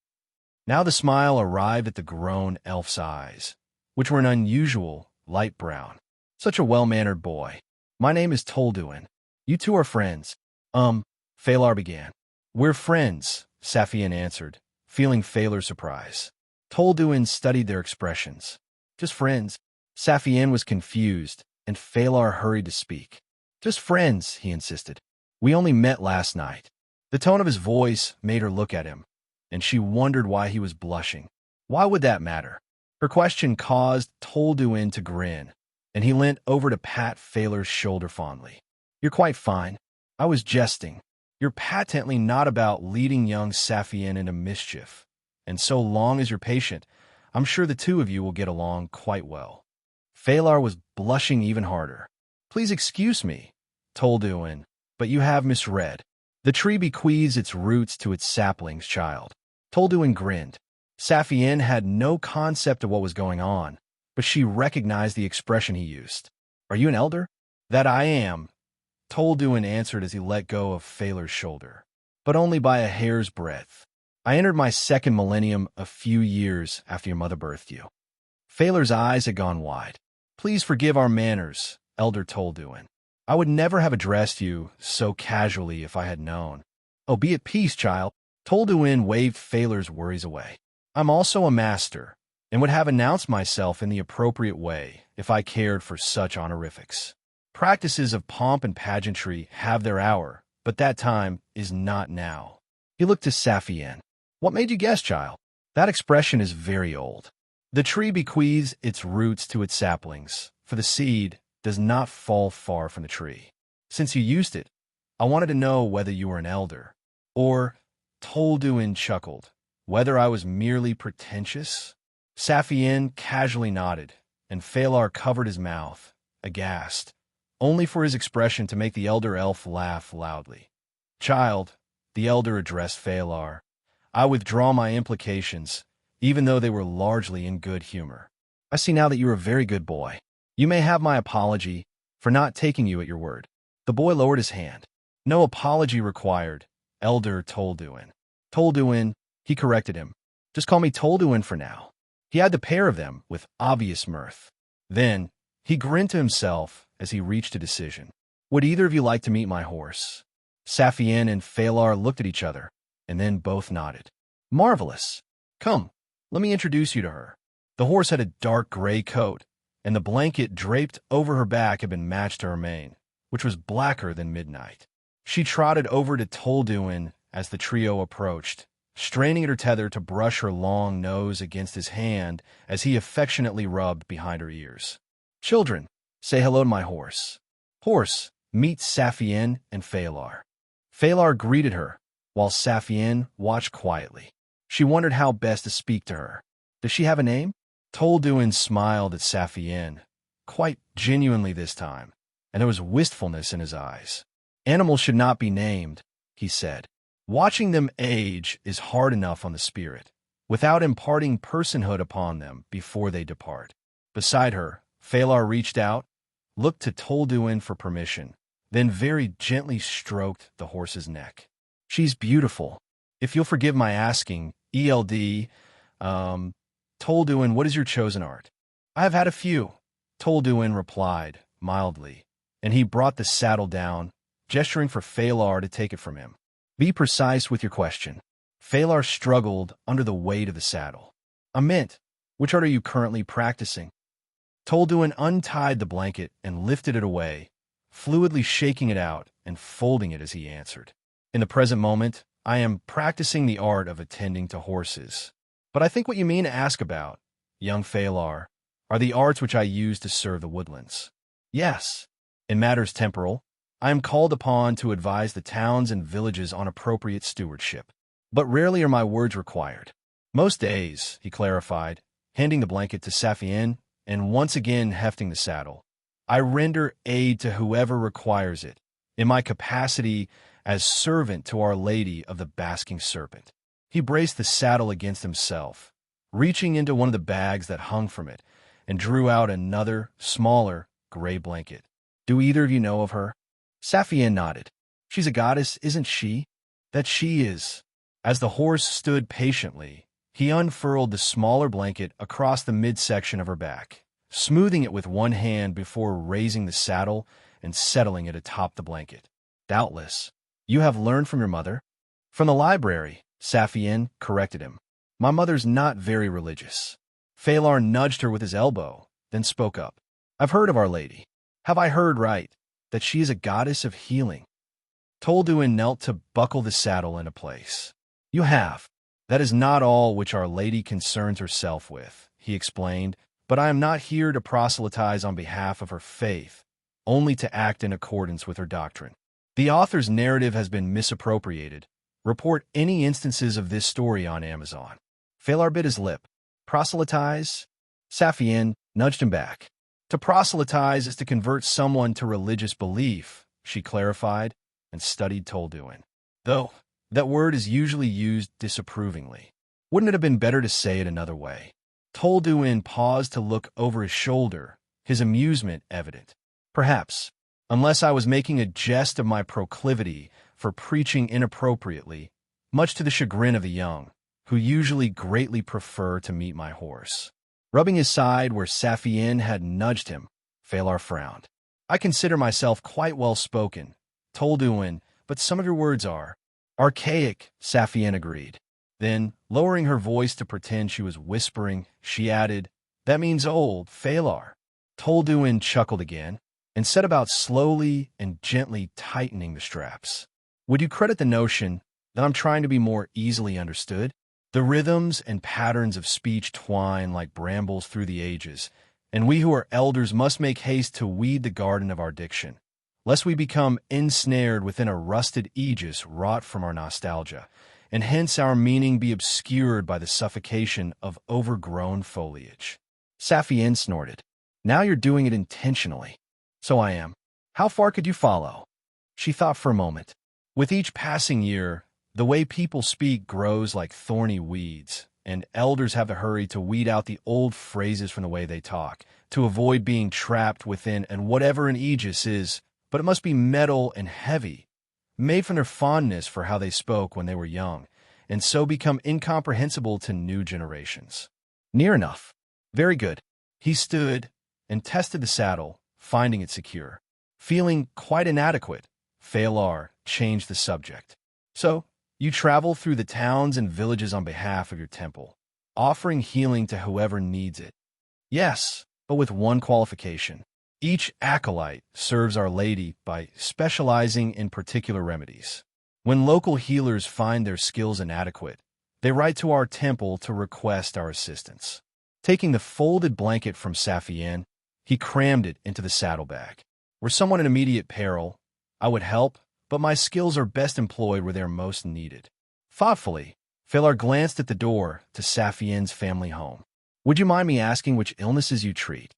Now the smile arrived at the grown elf's eyes, which were an unusual light brown. Such a well-mannered boy. My name is Tolduin. You two are friends. Phalar began. We're friends, Saphienne answered, feeling Phalar's surprise. Tolduin studied their expressions. Just friends. Saphienne was confused, and Phalar hurried to speak. Just friends, he insisted. We only met last night. The tone of his voice made her look at him, and she wondered why he was blushing. Why would that matter? Her question caused Tolduin to grin, and he leant over to pat Phalar's shoulder fondly. You're quite fine. I was jesting. You're patently not about leading young Saphienne into mischief, and so long as you're patient, I'm sure the two of you will get along quite well. Phalar was blushing even harder. Please excuse me, Tolduin, but you have misread. The tree bequeaths its roots to its saplings, child. Tolduin grinned. Saphienne had no concept of what was going on, but she recognized the expression he used. Are you an elder? That I am, Tolduin answered as he let go of Phalar's shoulder. But only by a hair's breadth. I entered my second millennium a few years after your mother birthed you. Phalar's eyes had gone wide. Please forgive our manners, Elder Tolduin. I would never have addressed you so casually if I had known. Oh, be at peace, child. Tolduin waved Phalar's worries away. I'm also a master, and would have announced myself in the appropriate way if I cared for such honorifics. Practices of pomp and pageantry have their hour, but that time is not now. He looked to Saphienne. What made you guess, child? That expression is very old. The tree bequeaths its roots to its saplings, for the seed does not fall far from the tree. Since you used it, I wanted to know whether you were an elder, or, Tolduin chuckled, whether I was merely pretentious. Saphienne casually nodded, and Phalar covered his mouth, aghast, only for his expression to make the elder elf laugh loudly. Child, the elder addressed Phalar, I withdraw my implications, even though they were largely in good humor. I see now that you are a very good boy. You may have my apology for not taking you at your word. The boy lowered his hand. No apology required, Elder Tolduin. Tolduin, he corrected him. Just call me Tolduin for now. He had the pair of them with obvious mirth. Then, he grinned to himself as he reached a decision. Would either of you like to meet my horse? Saphienne and Phalar looked at each other, and then both nodded. Marvelous. Come, let me introduce you to her. The horse had a dark gray coat, and the blanket draped over her back had been matched to her mane, which was blacker than midnight. She trotted over to Tolduin as the trio approached, straining at her tether to brush her long nose against his hand as he affectionately rubbed behind her ears. Children, say hello to my horse. Horse, meet Saphienne and Phalar. Phalar greeted her, while Saphienne watched quietly. She wondered how best to speak to her. Does she have a name? Tolduin smiled at Saphienne, quite genuinely this time, and there was wistfulness in his eyes. Animals should not be named, he said. Watching them age is hard enough on the spirit, without imparting personhood upon them before they depart. Beside her, Phalar reached out, looked to Tolduin for permission, then very gently stroked the horse's neck. She's beautiful. If you'll forgive my asking, ELD, Tolduin, what is your chosen art? I have had a few, Tolduin replied, mildly, and he brought the saddle down, gesturing for Phalar to take it from him. Be precise with your question. Phalar struggled under the weight of the saddle. A mint. Which art are you currently practicing? Tolduin untied the blanket and lifted it away, fluidly shaking it out and folding it as he answered. In the present moment, I am practicing the art of attending to horses. But I think what you mean to ask about, young Phalar, are the arts which I use to serve the woodlands. Yes, in matters temporal, I am called upon to advise the towns and villages on appropriate stewardship. But rarely are my words required. Most days, he clarified, handing the blanket to Saphienne and once again hefting the saddle, I render aid to whoever requires it, in my capacity as servant to Our Lady of the Basking Serpent. He braced the saddle against himself, reaching into one of the bags that hung from it, and drew out another, smaller, gray blanket. Do either of you know of her? Saphienne nodded. She's a goddess, isn't she? That she is. As the horse stood patiently, he unfurled the smaller blanket across the midsection of her back, smoothing it with one hand before raising the saddle and settling it atop the blanket. Doubtless, you have learned from your mother? From the library, Saphienne corrected him. My mother's not very religious. Phalar nudged her with his elbow, then spoke up. I've heard of Our Lady. Have I heard right, that she is a goddess of healing? Tolduin knelt to buckle the saddle into place. You have. That is not all which Our Lady concerns herself with, he explained, but I am not here to proselytize on behalf of her faith, only to act in accordance with her doctrine. The author's narrative has been misappropriated. Report any instances of this story on Amazon. Phalar bit his lip. Proselytize? Saphienne nudged him back. To proselytize is to convert someone to religious belief, she clarified, and studied Tolduin. Though, that word is usually used disapprovingly. Wouldn't it have been better to say it another way? Tolduin paused to look over his shoulder, his amusement evident. Perhaps, unless I was making a jest of my proclivity for preaching inappropriately, much to the chagrin of the young, who usually greatly prefer to meet my horse. Rubbing his side where Saphienne had nudged him, Phalar frowned. I consider myself quite well-spoken, Tolduin, but some of your words are archaic, Saphienne agreed. Then, lowering her voice to pretend she was whispering, she added, That means old, Phalar. Tolduin chuckled again, and set about slowly and gently tightening the straps. Would you credit the notion that I'm trying to be more easily understood? The rhythms and patterns of speech twine like brambles through the ages, and we who are elders must make haste to weed the garden of our diction, lest we become ensnared within a rusted aegis wrought from our nostalgia, and hence our meaning be obscured by the suffocation of overgrown foliage. Saphienne snorted. Now you're doing it intentionally. So I am. How far could you follow? She thought for a moment. With each passing year, the way people speak grows like thorny weeds, and elders have to hurry to weed out the old phrases from the way they talk, to avoid being trapped within and whatever an aegis is, but it must be metal and heavy, made from their fondness for how they spoke when they were young, and so become incomprehensible to new generations. Near enough. Very good. He stood and tested the saddle, finding it secure. Feeling quite inadequate, Phalar changed the subject. So, you travel through the towns and villages on behalf of your temple, offering healing to whoever needs it. Yes, but with one qualification. Each acolyte serves Our Lady by specializing in particular remedies. When local healers find their skills inadequate, they write to our temple to request our assistance. Taking the folded blanket from Saphienne, he crammed it into the saddlebag. Were someone in immediate peril, I would help, but my skills are best employed where they are most needed. Thoughtfully, Phalar glanced at the door to Saphienne's family home. Would you mind me asking which illnesses you treat?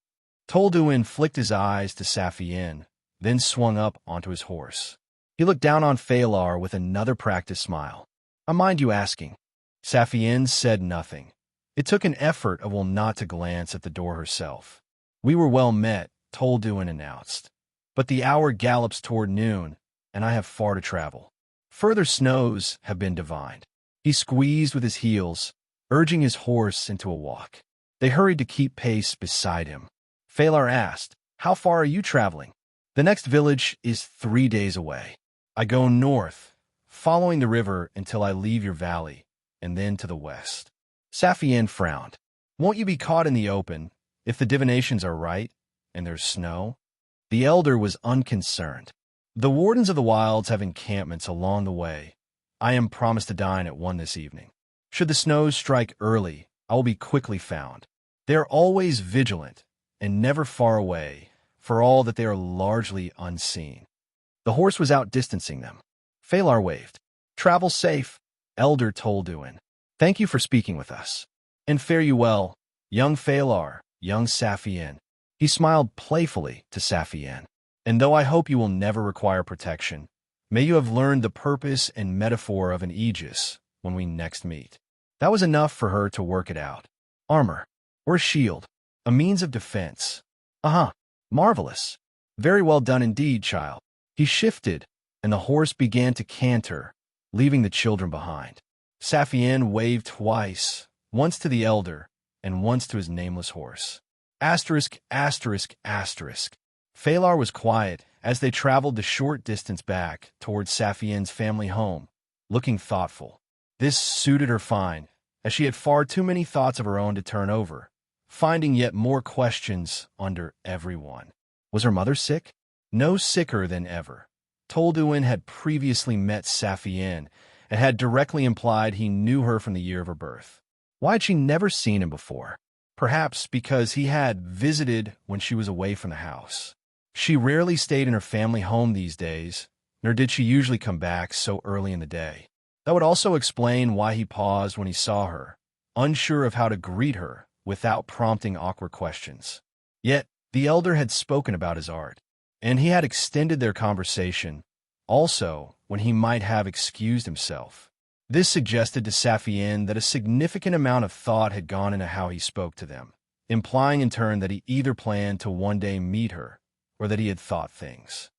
Tolduin flicked his eyes to Saphienne, then swung up onto his horse. He looked down on Phalar with another practiced smile. I mind you asking. Saphienne said nothing. It took an effort of will not to glance at the door herself. We were well met, Tolduin announced. But the hour gallops toward noon, and I have far to travel. Further snows have been divined. He squeezed with his heels, urging his horse into a walk. They hurried to keep pace beside him. Phalar asked, How far are you traveling? The next village is 3 days away. I go north, following the river until I leave your valley, and then to the west. Saphienne frowned. Won't you be caught in the open, if the divinations are right, and there's snow? The elder was unconcerned. The wardens of the wilds have encampments along the way. I am promised to dine at one this evening. Should the snows strike early, I will be quickly found. They are always vigilant, and never far away, for all that they are largely unseen. The horse was outdistancing them. Phalar waved. Travel safe, Elder Tolduin. Thank you for speaking with us. And fare you well, young Phalar, young Saphienne. He smiled playfully to Saphienne. And though I hope you will never require protection, may you have learned the purpose and metaphor of an aegis when we next meet. That was enough for her to work it out. Armor, or a shield, a means of defense. Marvelous. Very well done indeed, child. He shifted, and the horse began to canter, leaving the children behind. Saphienne waved twice, once to the elder, and once to his nameless horse. Asterisk, asterisk, asterisk. Phalar was quiet as they traveled the short distance back towards Saphienne's family home, looking thoughtful. This suited her fine, as she had far too many thoughts of her own to turn over, finding yet more questions under every one. Was her mother sick? No sicker than ever. Tolduin had previously met Saphienne and had directly implied he knew her from the year of her birth. Why had she never seen him before? Perhaps because he had visited when she was away from the house. She rarely stayed in her family home these days, nor did she usually come back so early in the day. That would also explain why he paused when he saw her, unsure of how to greet her without prompting awkward questions. Yet, the elder had spoken about his art, and he had extended their conversation, also when he might have excused himself. This suggested to Saphienne that a significant amount of thought had gone into how he spoke to them, implying in turn that he either planned to one day meet her or that he had thought things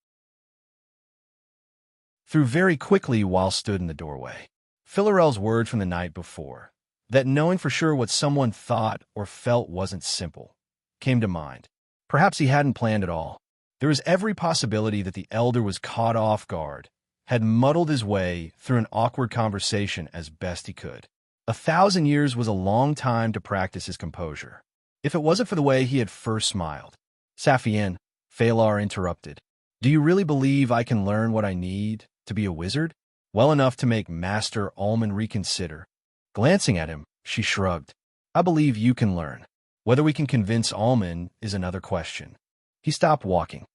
through very quickly while stood in the doorway. Philarel's words from the night before, that knowing for sure what someone thought or felt wasn't simple, came to mind. Perhaps he hadn't planned at all. There was every possibility that the elder was caught off guard, had muddled his way through an awkward conversation as best he could. 1,000 years was a long time to practice his composure. If it wasn't for the way he had first smiled. Saphienne, Phalar interrupted. Do you really believe I can learn what I need to be a wizard? Well enough to make Master Alman reconsider. Glancing at him, she shrugged. I believe you can learn. Whether we can convince Alman is another question. He stopped walking.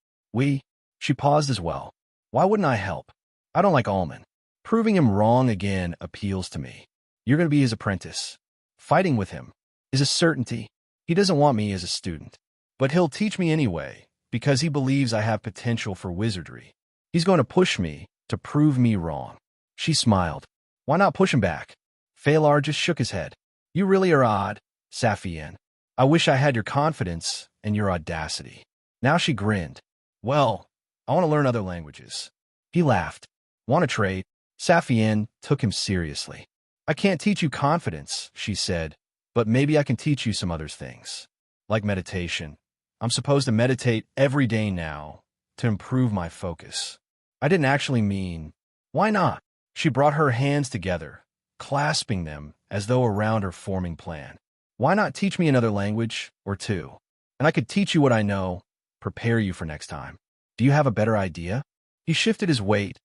She paused as well. Why wouldn't I help? I don't like Alman. Proving him wrong again appeals to me. You're going to be his apprentice. Fighting with him is a certainty. He doesn't want me as a student. But he'll teach me anyway, because he believes I have potential for wizardry. He's going to push me to prove me wrong. She smiled. Why not push him back? Phalar just shook his head. You really are odd, Saphienne. I wish I had your confidence and your audacity. Now she grinned. Well, I want to learn other languages. He laughed. Want to trade? Saphienne took him seriously. I can't teach you confidence, she said, but maybe I can teach you some other things. Like meditation. I'm supposed to meditate every day now to improve my focus. I didn't actually mean, why not? She brought her hands together, clasping them as though around her forming plan. Why not teach me another language or two? And I could teach you what I know, prepare you for next time. Do you have a better idea? He shifted his weight,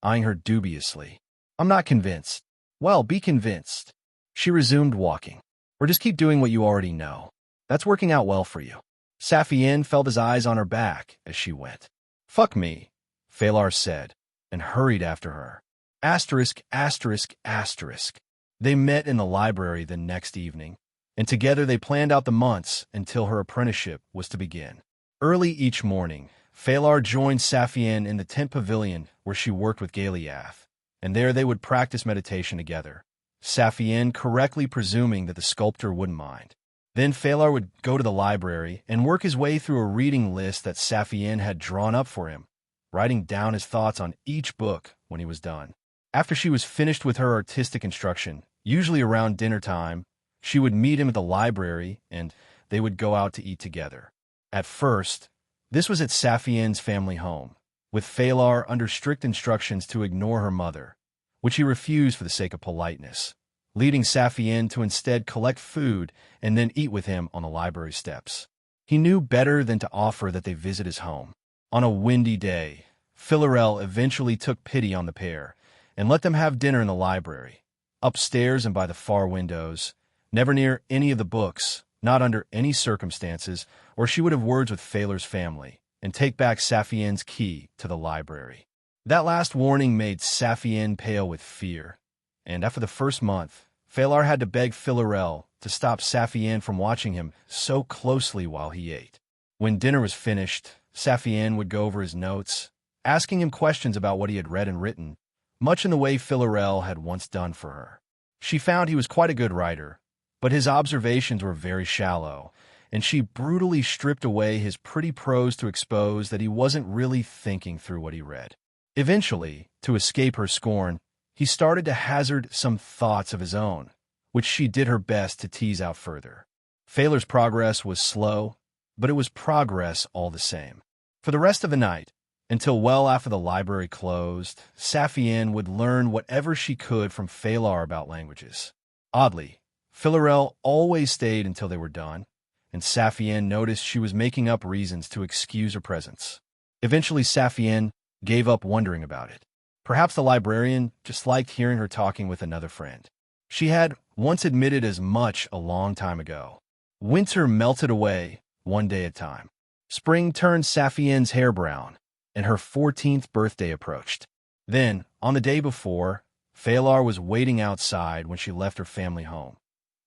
eyeing her dubiously. I'm not convinced. Well, be convinced. She resumed walking. Or just keep doing what you already know. That's working out well for you. Saphienne felt his eyes on her back as she went. Fuck me, Phalar said, and hurried after her. Asterisk, asterisk, asterisk. They met in the library the next evening, and together they planned out the months until her apprenticeship was to begin. Early each morning, Phalar joined Saphienne in the tent pavilion where she worked with Galiath, and there they would practice meditation together, Saphienne correctly presuming that the sculptor wouldn't mind. Then Phalar would go to the library and work his way through a reading list that Saphienne had drawn up for him, writing down his thoughts on each book when he was done. After she was finished with her artistic instruction, usually around dinner time, she would meet him at the library and they would go out to eat together. At first, this was at Saphienne's family home, with Phalar under strict instructions to ignore her mother, which he refused for the sake of politeness, leading Saphienne to instead collect food and then eat with him on the library steps. He knew better than to offer that they visit his home. On a windy day, Philarel eventually took pity on the pair and let them have dinner in the library, upstairs and by the far windows, never near any of the books, not under any circumstances, or she would have words with Phalar's family and take back Saphienne's key to the library. That last warning made Saphienne pale with fear, and after the first month, Phalar had to beg Philarel to stop Saphienne from watching him so closely while he ate. When dinner was finished, Saphienne would go over his notes, asking him questions about what he had read and written, much in the way Philarel had once done for her. She found he was quite a good writer, but his observations were very shallow, and she brutally stripped away his pretty prose to expose that he wasn't really thinking through what he read. Eventually, to escape her scorn, he started to hazard some thoughts of his own, which she did her best to tease out further. Phalar's progress was slow, but it was progress all the same. For the rest of the night, until well after the library closed, Saphienne would learn whatever she could from Phalar about languages. Oddly, Philarel always stayed until they were done, and Saphienne noticed she was making up reasons to excuse her presence. Eventually, Saphienne gave up wondering about it. Perhaps the librarian just liked hearing her talking with another friend. She had once admitted as much a long time ago. Winter melted away, one day at a time. Spring turned Saphienne's hair brown, and her 14th birthday approached. Then, on the day before, Phalar was waiting outside when she left her family home.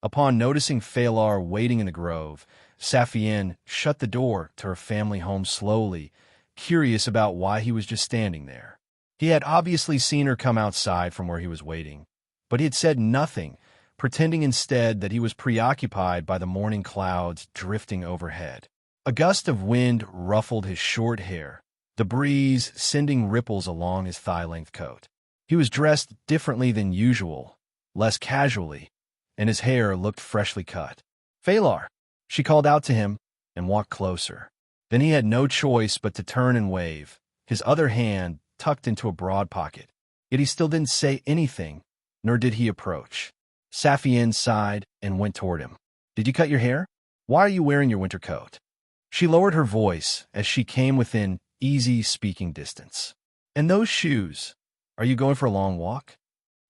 Upon noticing Phalar waiting in the grove, Saphienne shut the door to her family home slowly, curious about why he was just standing there. He had obviously seen her come outside from where he was waiting, but he had said nothing, pretending instead that he was preoccupied by the morning clouds drifting overhead. A gust of wind ruffled his short hair, the breeze sending ripples along his thigh-length coat. He was dressed differently than usual, less casually, and his hair looked freshly cut. "Phalar!" She called out to him and walked closer. Then he had no choice but to turn and wave, his other hand tucked into a broad pocket. Yet he still didn't say anything, nor did he approach. Saphienne sighed and went toward him. "Did you cut your hair? Why are you wearing your winter coat?" She lowered her voice as she came within easy speaking distance. "And those shoes? Are you going for a long walk?"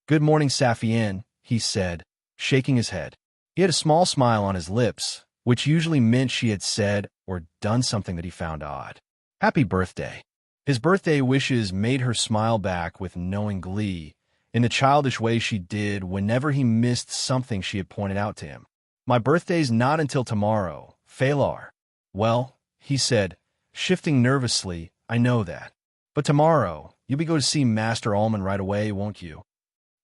"Good morning, Saphienne," he said, shaking his head. He had a small smile on his lips, which usually meant she had said or done something that he found odd. "Happy birthday." His birthday wishes made her smile back with knowing glee, in the childish way she did whenever he missed something she had pointed out to him. "My birthday's not until tomorrow, Phalar." "Well," he said, shifting nervously, "I know that. But tomorrow, you'll be going to see Master Almond right away, won't you?"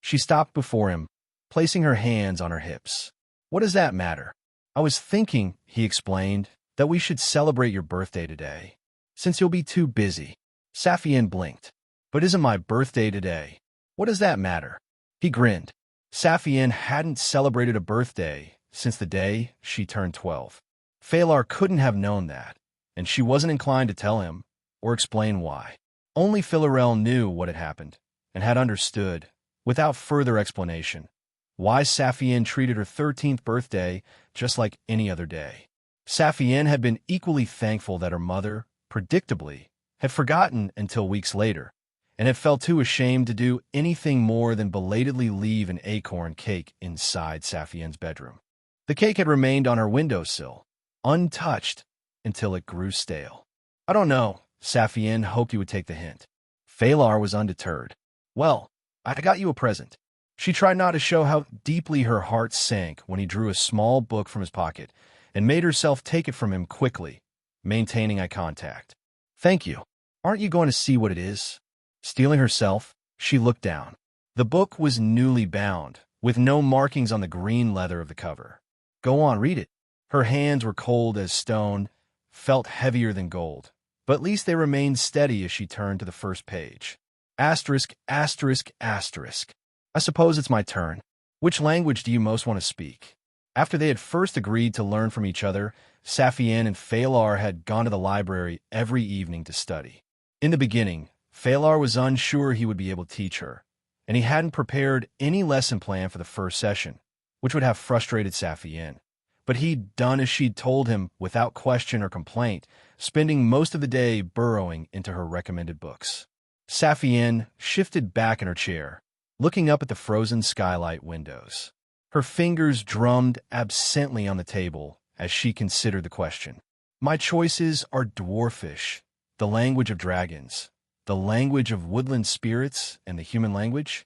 She stopped before him, placing her hands on her hips. "What does that matter?" "I was thinking," he explained, "that we should celebrate your birthday today, since you'll be too busy." Saphienne blinked. "But isn't my birthday today? What does that matter?" He grinned. Saphienne hadn't celebrated a birthday since the day she turned 12. Phalar couldn't have known that, and she wasn't inclined to tell him or explain why. Only Philarel knew what had happened and had understood, without further explanation, why Saphienne treated her 13th birthday just like any other day. Saphienne had been equally thankful that her mother, predictably, had forgotten until weeks later, and had felt too ashamed to do anything more than belatedly leave an acorn cake inside Saphienne's bedroom. The cake had remained on her windowsill, untouched, until it grew stale. "I don't know," Saphienne hoped he would take the hint. Phalar was undeterred. "Well, I got you a present." She tried not to show how deeply her heart sank when he drew a small book from his pocket and made herself take it from him quickly, maintaining eye contact. "Thank you. Aren't you going to see what it is?" Steeling herself, she looked down. The book was newly bound, with no markings on the green leather of the cover. "Go on, read it." Her hands were cold as stone, felt heavier than gold, but at least they remained steady as she turned to the first page. Asterisk, asterisk, asterisk. "I suppose it's my turn. Which language do you most want to speak?" After they had first agreed to learn from each other, Saphienne and Phalar had gone to the library every evening to study. In the beginning, Phalar was unsure he would be able to teach her, and he hadn't prepared any lesson plan for the first session, which would have frustrated Saphienne. But he'd done as she'd told him without question or complaint, spending most of the day burrowing into her recommended books. Saphienne shifted back in her chair, looking up at the frozen skylight windows. Her fingers drummed absently on the table as she considered the question. "My choices are dwarfish, the language of dragons, the language of woodland spirits, and the human language.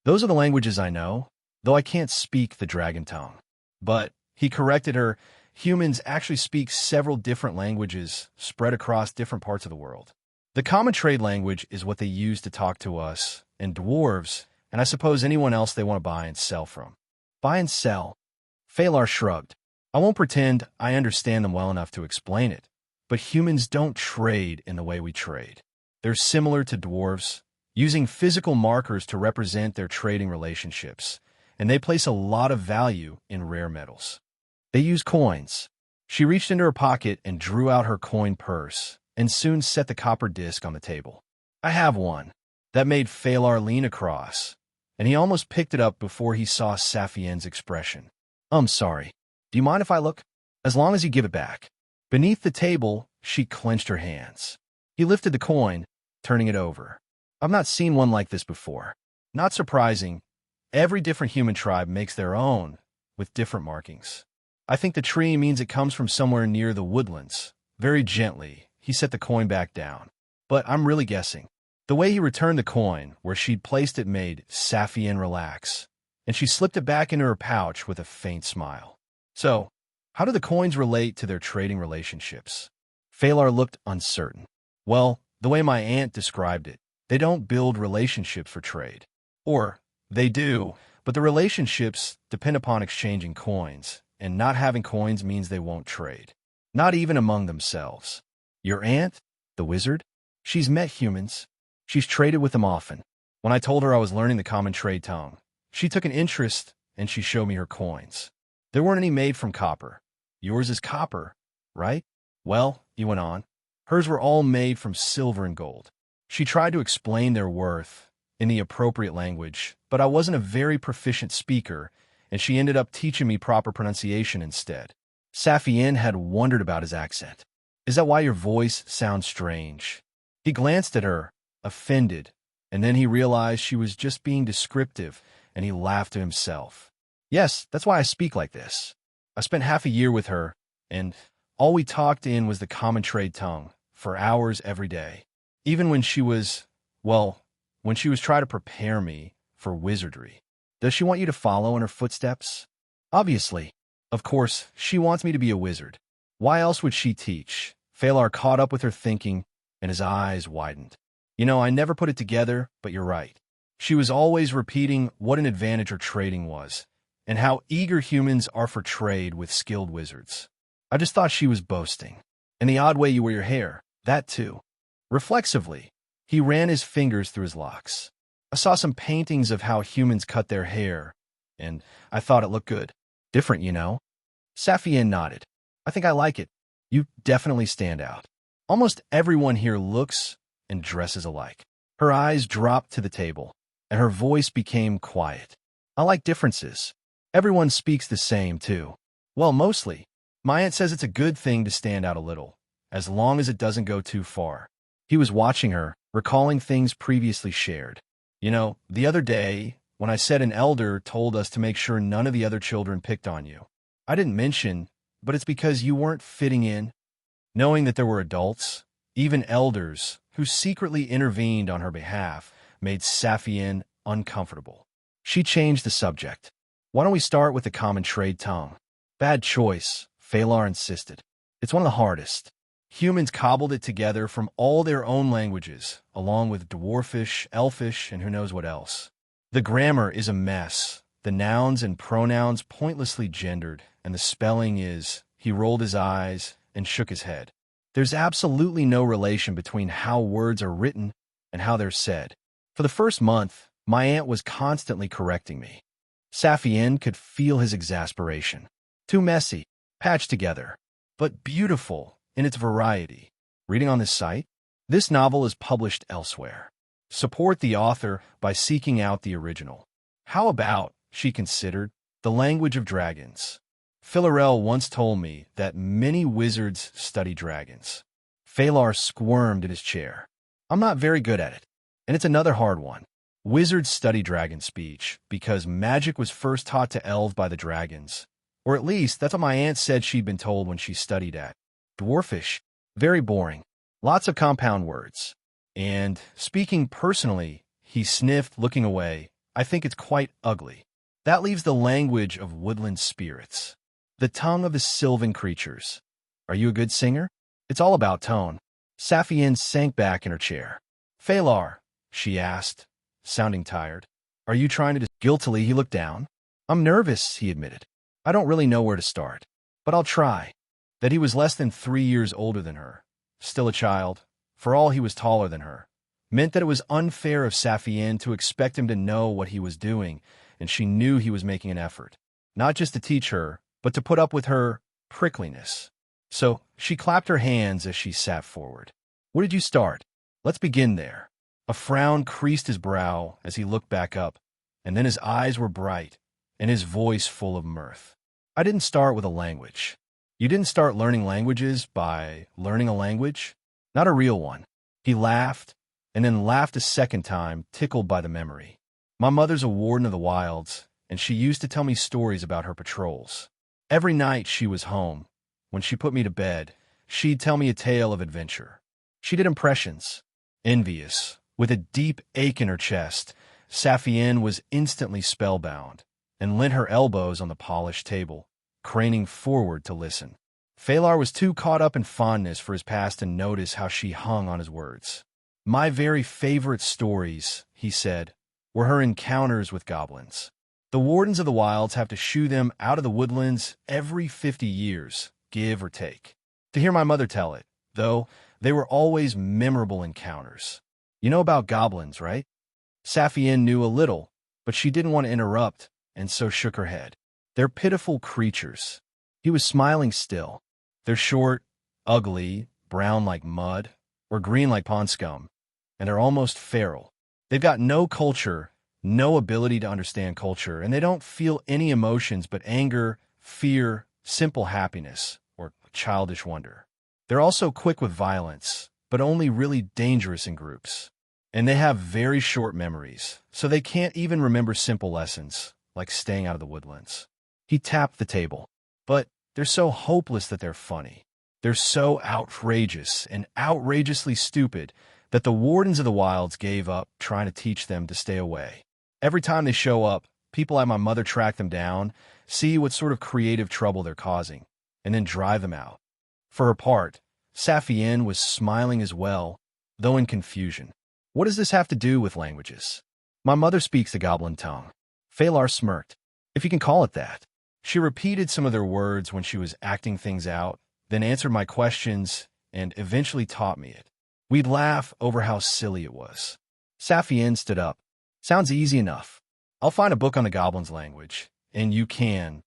Those are the languages I know, though I can't speak the dragon tongue." But, he corrected her, humans actually speak several different languages spread across different parts of the world. The common trade language is what they use to talk to us, and dwarves, and I suppose anyone else they want to buy and sell from. "Buy and sell." Phalar shrugged. "I won't pretend I understand them well enough to explain it, but humans don't trade in the way we trade. They're similar to dwarves, using physical markers to represent their trading relationships, and they place a lot of value in rare metals. They use coins." She reached into her pocket and drew out her coin purse, and soon set the copper disc on the table. "I have one." That made Phalar lean across, and he almost picked it up before he saw Saphienne's expression. I'm sorry. Do you mind if I look? As long as you give it back. Beneath the table, she clenched her hands. He lifted the coin, turning it over. I've not seen one like this before. Not surprising. Every different human tribe makes their own, with different markings. I think the tree means it comes from somewhere near the woodlands. Very gently, he set the coin back down. But I'm really guessing. The way he returned the coin, where she'd placed it, made Saphienne relax, and she slipped it back into her pouch with a faint smile. So, how do the coins relate to their trading relationships? Phalar looked uncertain. Well, the way my aunt described it, they don't build relationships for trade. Or, they do, but the relationships depend upon exchanging coins, and not having coins means they won't trade. Not even among themselves. Your aunt, the wizard? She's met humans. She's traded with them often. When I told her I was learning the common trade tongue, she took an interest and she showed me her coins. There weren't any made from copper. Yours is copper, right? Well, he went on, hers were all made from silver and gold. She tried to explain their worth in the appropriate language, but I wasn't a very proficient speaker, and she ended up teaching me proper pronunciation instead. Saphienne had wondered about his accent. Is that why your voice sounds strange? He glanced at her, offended, and then he realized she was just being descriptive, and he laughed to himself. Yes, that's why I speak like this. I spent half a year with her, and all we talked in was the common trade tongue, for hours every day. Even when she was, when she was trying to prepare me for wizardry. Does she want you to follow in her footsteps? Obviously. Of course, she wants me to be a wizard. Why else would she teach? Phalar caught up with her thinking, and his eyes widened. You know, I never put it together, but you're right. She was always repeating what an advantage her trading was, and how eager humans are for trade with skilled wizards. I just thought she was boasting. And the odd way you wear your hair, that too. Reflexively, he ran his fingers through his locks. I saw some paintings of how humans cut their hair, and I thought it looked good. Different, you know? Saphienne nodded. I think I like it. You definitely stand out. Almost everyone here looks and dresses alike. Her eyes dropped to the table, and her voice became quiet. I like differences. Everyone speaks the same, too. Well, mostly. My aunt says it's a good thing to stand out a little, as long as it doesn't go too far. He was watching her, recalling things previously shared. You know, the other day, when I said an elder told us to make sure none of the other children picked on you. I didn't mention, but it's because you weren't fitting in. Knowing that there were adults, even elders, who secretly intervened on her behalf, made Saphienne uncomfortable. She changed the subject. Why don't we start with the common trade tongue? Bad choice, Phalar insisted. It's one of the hardest. Humans cobbled it together from all their own languages, along with dwarfish, elfish, and who knows what else. The grammar is a mess. The nouns and pronouns pointlessly gendered, and the spelling is, he rolled his eyes and shook his head. There's absolutely no relation between how words are written and how they're said. For the first month, my aunt was constantly correcting me. Saphienne could feel his exasperation. Too messy, patched together, but beautiful in its variety. Reading on this site, this novel is published elsewhere. Support the author by seeking out the original. How about, she considered, the language of dragons? Philarel once told me that many wizards study dragons. Phalar squirmed in his chair. I'm not very good at it, and it's another hard one. Wizards study dragon speech because magic was first taught to elves by the dragons. Or at least, that's what my aunt said she'd been told when she studied at. Dwarfish. Very boring. Lots of compound words. And, speaking personally, he sniffed, looking away, I think it's quite ugly. That leaves the language of woodland spirits. The tongue of the sylvan creatures. Are you a good singer? It's all about tone. Saphienne sank back in her chair. Phalar, she asked, sounding tired. Are you trying to... Guiltily, he looked down. I'm nervous, he admitted. I don't really know where to start, but I'll try. That he was less than 3 years older than her, still a child, for all he was taller than her, meant that it was unfair of Saphienne to expect him to know what he was doing, and she knew he was making an effort, not just to teach her, but to put up with her prickliness. So she clapped her hands as she sat forward. Where did you start? Let's begin there. A frown creased his brow as he looked back up, and then his eyes were bright, and his voice full of mirth. I didn't start with a language. You didn't start learning languages by learning a language? Not a real one. He laughed, and then laughed a second time, tickled by the memory. My mother's a warden of the wilds, and she used to tell me stories about her patrols. Every night she was home, when she put me to bed, she'd tell me a tale of adventure. She did impressions. Envious, with a deep ache in her chest, Saphienne was instantly spellbound and leant her elbows on the polished table, craning forward to listen. Phalar was too caught up in fondness for his past to notice how she hung on his words. My very favorite stories, he said, were her encounters with goblins. The wardens of the wilds have to shoo them out of the woodlands every 50 years, give or take. To hear my mother tell it, though, they were always memorable encounters. You know about goblins, right? Saphienne knew a little, but she didn't want to interrupt, and so shook her head. They're pitiful creatures. He was smiling still. They're short, ugly, brown like mud, or green like pond scum, and they're almost feral. They've got no culture, no ability to understand culture, and they don't feel any emotions but anger, fear, simple happiness, or childish wonder. They're also quick with violence, but only really dangerous in groups. And they have very short memories, so they can't even remember simple lessons, like staying out of the woodlands. He tapped the table. But they're so hopeless that they're funny. They're so outrageous and outrageously stupid that the wardens of the wilds gave up trying to teach them to stay away. Every time they show up, people like my mother track them down, see what sort of creative trouble they're causing, and then drive them out. For her part, Saphienne was smiling as well, though in confusion. What does this have to do with languages? My mother speaks the goblin tongue. Phalar smirked. If you can call it that. She repeated some of their words when she was acting things out, then answered my questions, and eventually taught me it. We'd laugh over how silly it was. Saphienne stood up. Sounds easy enough. I'll find a book on the goblin's language, and you can.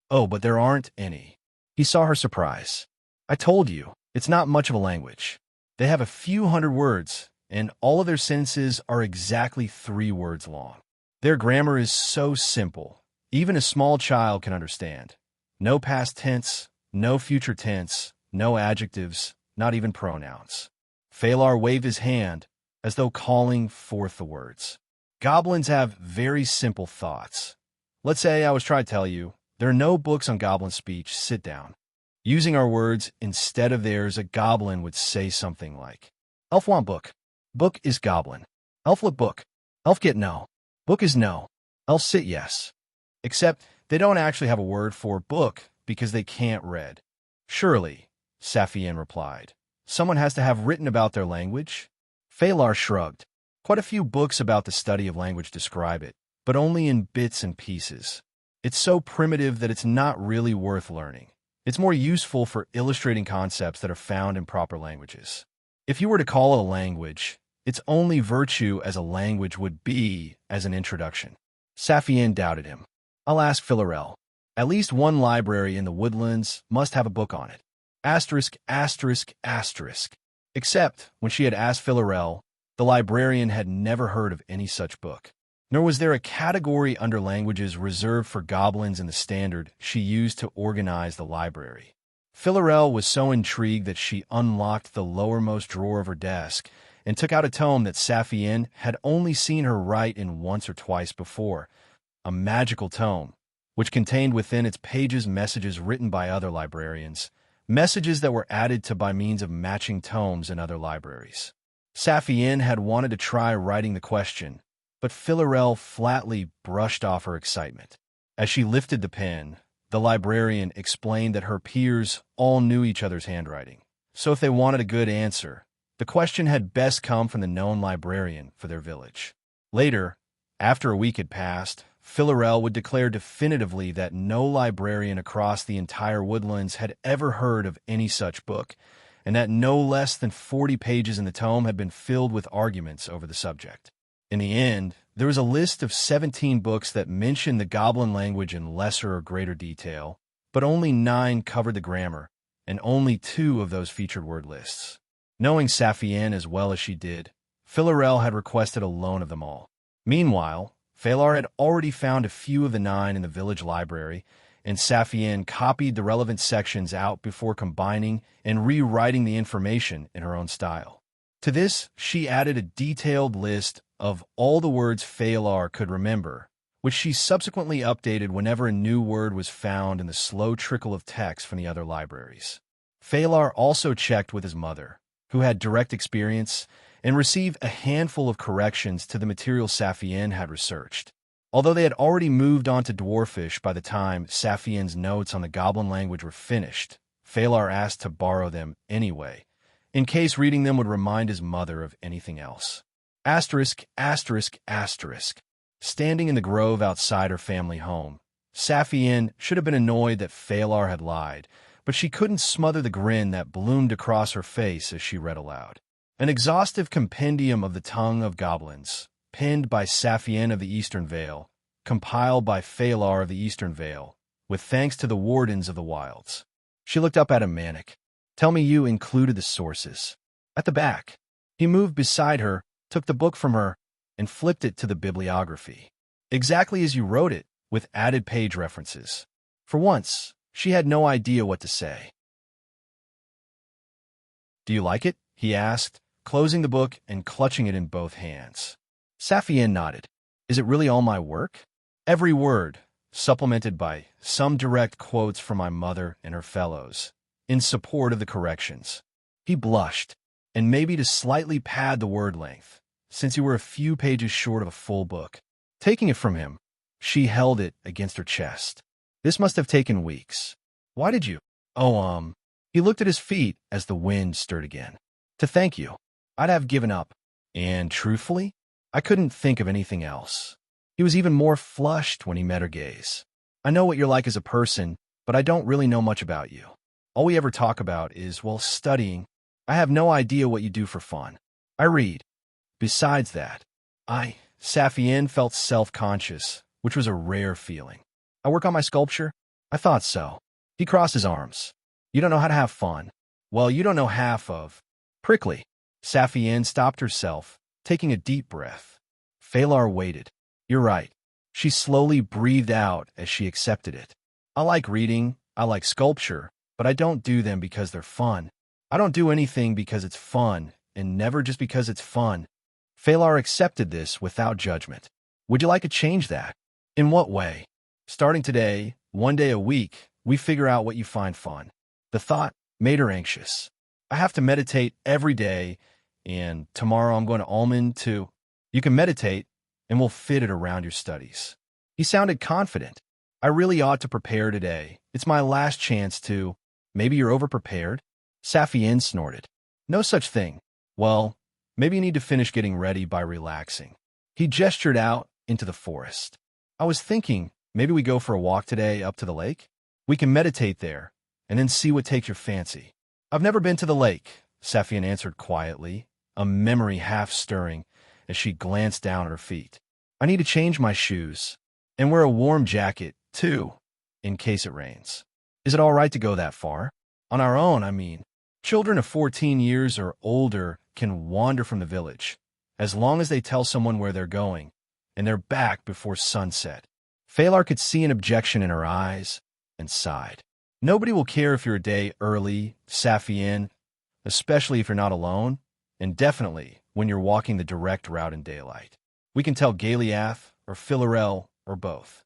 Oh, but there aren't any. He saw her surprise. I told you, it's not much of a language. They have a few hundred words, and all of their sentences are exactly 3 words long. Their grammar is so simple, even a small child can understand. No past tense, no future tense, no adjectives, not even pronouns. Phalar waved his hand, as though calling forth the words. Goblins have very simple thoughts. Let's say I was trying to tell you, there are no books on goblin speech, sit down. Using our words instead of theirs, a goblin would say something like, Elf want book. Book is goblin. Elf look book. Elf get no. Book is no. Elf sit yes. Except they don't actually have a word for book because they can't read. Surely, Saphienne replied. Someone has to have written about their language? Phalar shrugged. Quite a few books about the study of language describe it, but only in bits and pieces. It's so primitive that it's not really worth learning. It's more useful for illustrating concepts that are found in proper languages. If you were to call it a language, its only virtue as a language would be as an introduction. Saphienne doubted him. I'll ask Philarel. At least one library in the woodlands must have a book on it. Asterisk, asterisk, asterisk. Except, when she had asked Philarel, the librarian had never heard of any such book. Nor was there a category under languages reserved for goblins in the standard she used to organize the library. Philarel was so intrigued that she unlocked the lowermost drawer of her desk and took out a tome that Saphienne had only seen her write in once or twice before, a magical tome, which contained within its pages messages written by other librarians, messages that were added to by means of matching tomes in other libraries. Saphienne had wanted to try writing the question, but Philarel flatly brushed off her excitement. As she lifted the pen, the librarian explained that her peers all knew each other's handwriting, so if they wanted a good answer, the question had best come from the known librarian for their village. Later, after a week had passed, Philarel would declare definitively that no librarian across the entire woodlands had ever heard of any such book, and that no less than 40 pages in the tome had been filled with arguments over the subject. In the end, there was a list of 17 books that mentioned the goblin language in lesser or greater detail, but only 9 covered the grammar, and only 2 of those featured word lists. Knowing Saphienne as well as she did, Philarel had requested a loan of them all. Meanwhile, Phalar had already found a few of the 9 in the village library, and Saphienne copied the relevant sections out before combining and rewriting the information in her own style. To this, she added a detailed list of all the words Phalar could remember, which she subsequently updated whenever a new word was found in the slow trickle of text from the other libraries. Phalar also checked with his mother, who had direct experience, and received a handful of corrections to the material Saphienne had researched. Although they had already moved on to Dwarfish by the time Saphienne's notes on the goblin language were finished, Phalar asked to borrow them anyway, in case reading them would remind his mother of anything else. Asterisk, asterisk, asterisk. Standing in the grove outside her family home, Saphienne should have been annoyed that Phalar had lied, but she couldn't smother the grin that bloomed across her face as she read aloud. An exhaustive compendium of the tongue of goblins, penned by Saphienne of the Eastern Vale, compiled by Phalar of the Eastern Vale, with thanks to the wardens of the wilds. She looked up at him manic. Tell me you included the sources. At the back. He moved beside her, took the book from her, and flipped it to the bibliography. Exactly as you wrote it, with added page references. For once, she had no idea what to say. Do you like it? He asked, closing the book and clutching it in both hands. Saphienne nodded. Is it really all my work? Every word, supplemented by some direct quotes from my mother and her fellows, in support of the corrections. He blushed, and maybe to slightly pad the word length, since you were a few pages short of a full book. Taking it from him, she held it against her chest. This must have taken weeks. Why did you? He looked at his feet as the wind stirred again. To thank you. I'd have given up. And truthfully, I couldn't think of anything else. He was even more flushed when he met her gaze. I know what you're like as a person, but I don't really know much about you. All we ever talk about is, well, studying. I have no idea what you do for fun. I read. Besides that, Saphienne felt self-conscious, which was a rare feeling. I work on my sculpture? I thought so. He crossed his arms. You don't know how to have fun. Well, you don't know half of. Prickly. Saphienne stopped herself, taking a deep breath. Phalar waited. You're right. She slowly breathed out as she accepted it. I like reading, I like sculpture, but I don't do them because they're fun. I don't do anything because it's fun, and never just because it's fun. Phalar accepted this without judgment. Would you like to change that? In what way? Starting today, one day a week, we figure out what you find fun. The thought made her anxious. I have to meditate every day, and tomorrow I'm going to Almond too. You can meditate, and we'll fit it around your studies. He sounded confident. I really ought to prepare today. It's my last chance to. Maybe you're overprepared? Saphienne snorted. No such thing. Well, maybe you need to finish getting ready by relaxing. He gestured out into the forest. I was thinking, maybe we go for a walk today up to the lake? We can meditate there, and then see what takes your fancy. I've never been to the lake, Saphienne answered quietly, a memory half stirring as she glanced down at her feet. I need to change my shoes, and wear a warm jacket, too, in case it rains. Is it all right to go that far? On our own, I mean. Children of 14 years or older can wander from the village, as long as they tell someone where they're going, and they're back before sunset. Phalar could see an objection in her eyes, and sighed. Nobody will care if you're a day early, Saphienne, especially if you're not alone, and definitely when you're walking the direct route in daylight. We can tell Galiath or Philarel or both.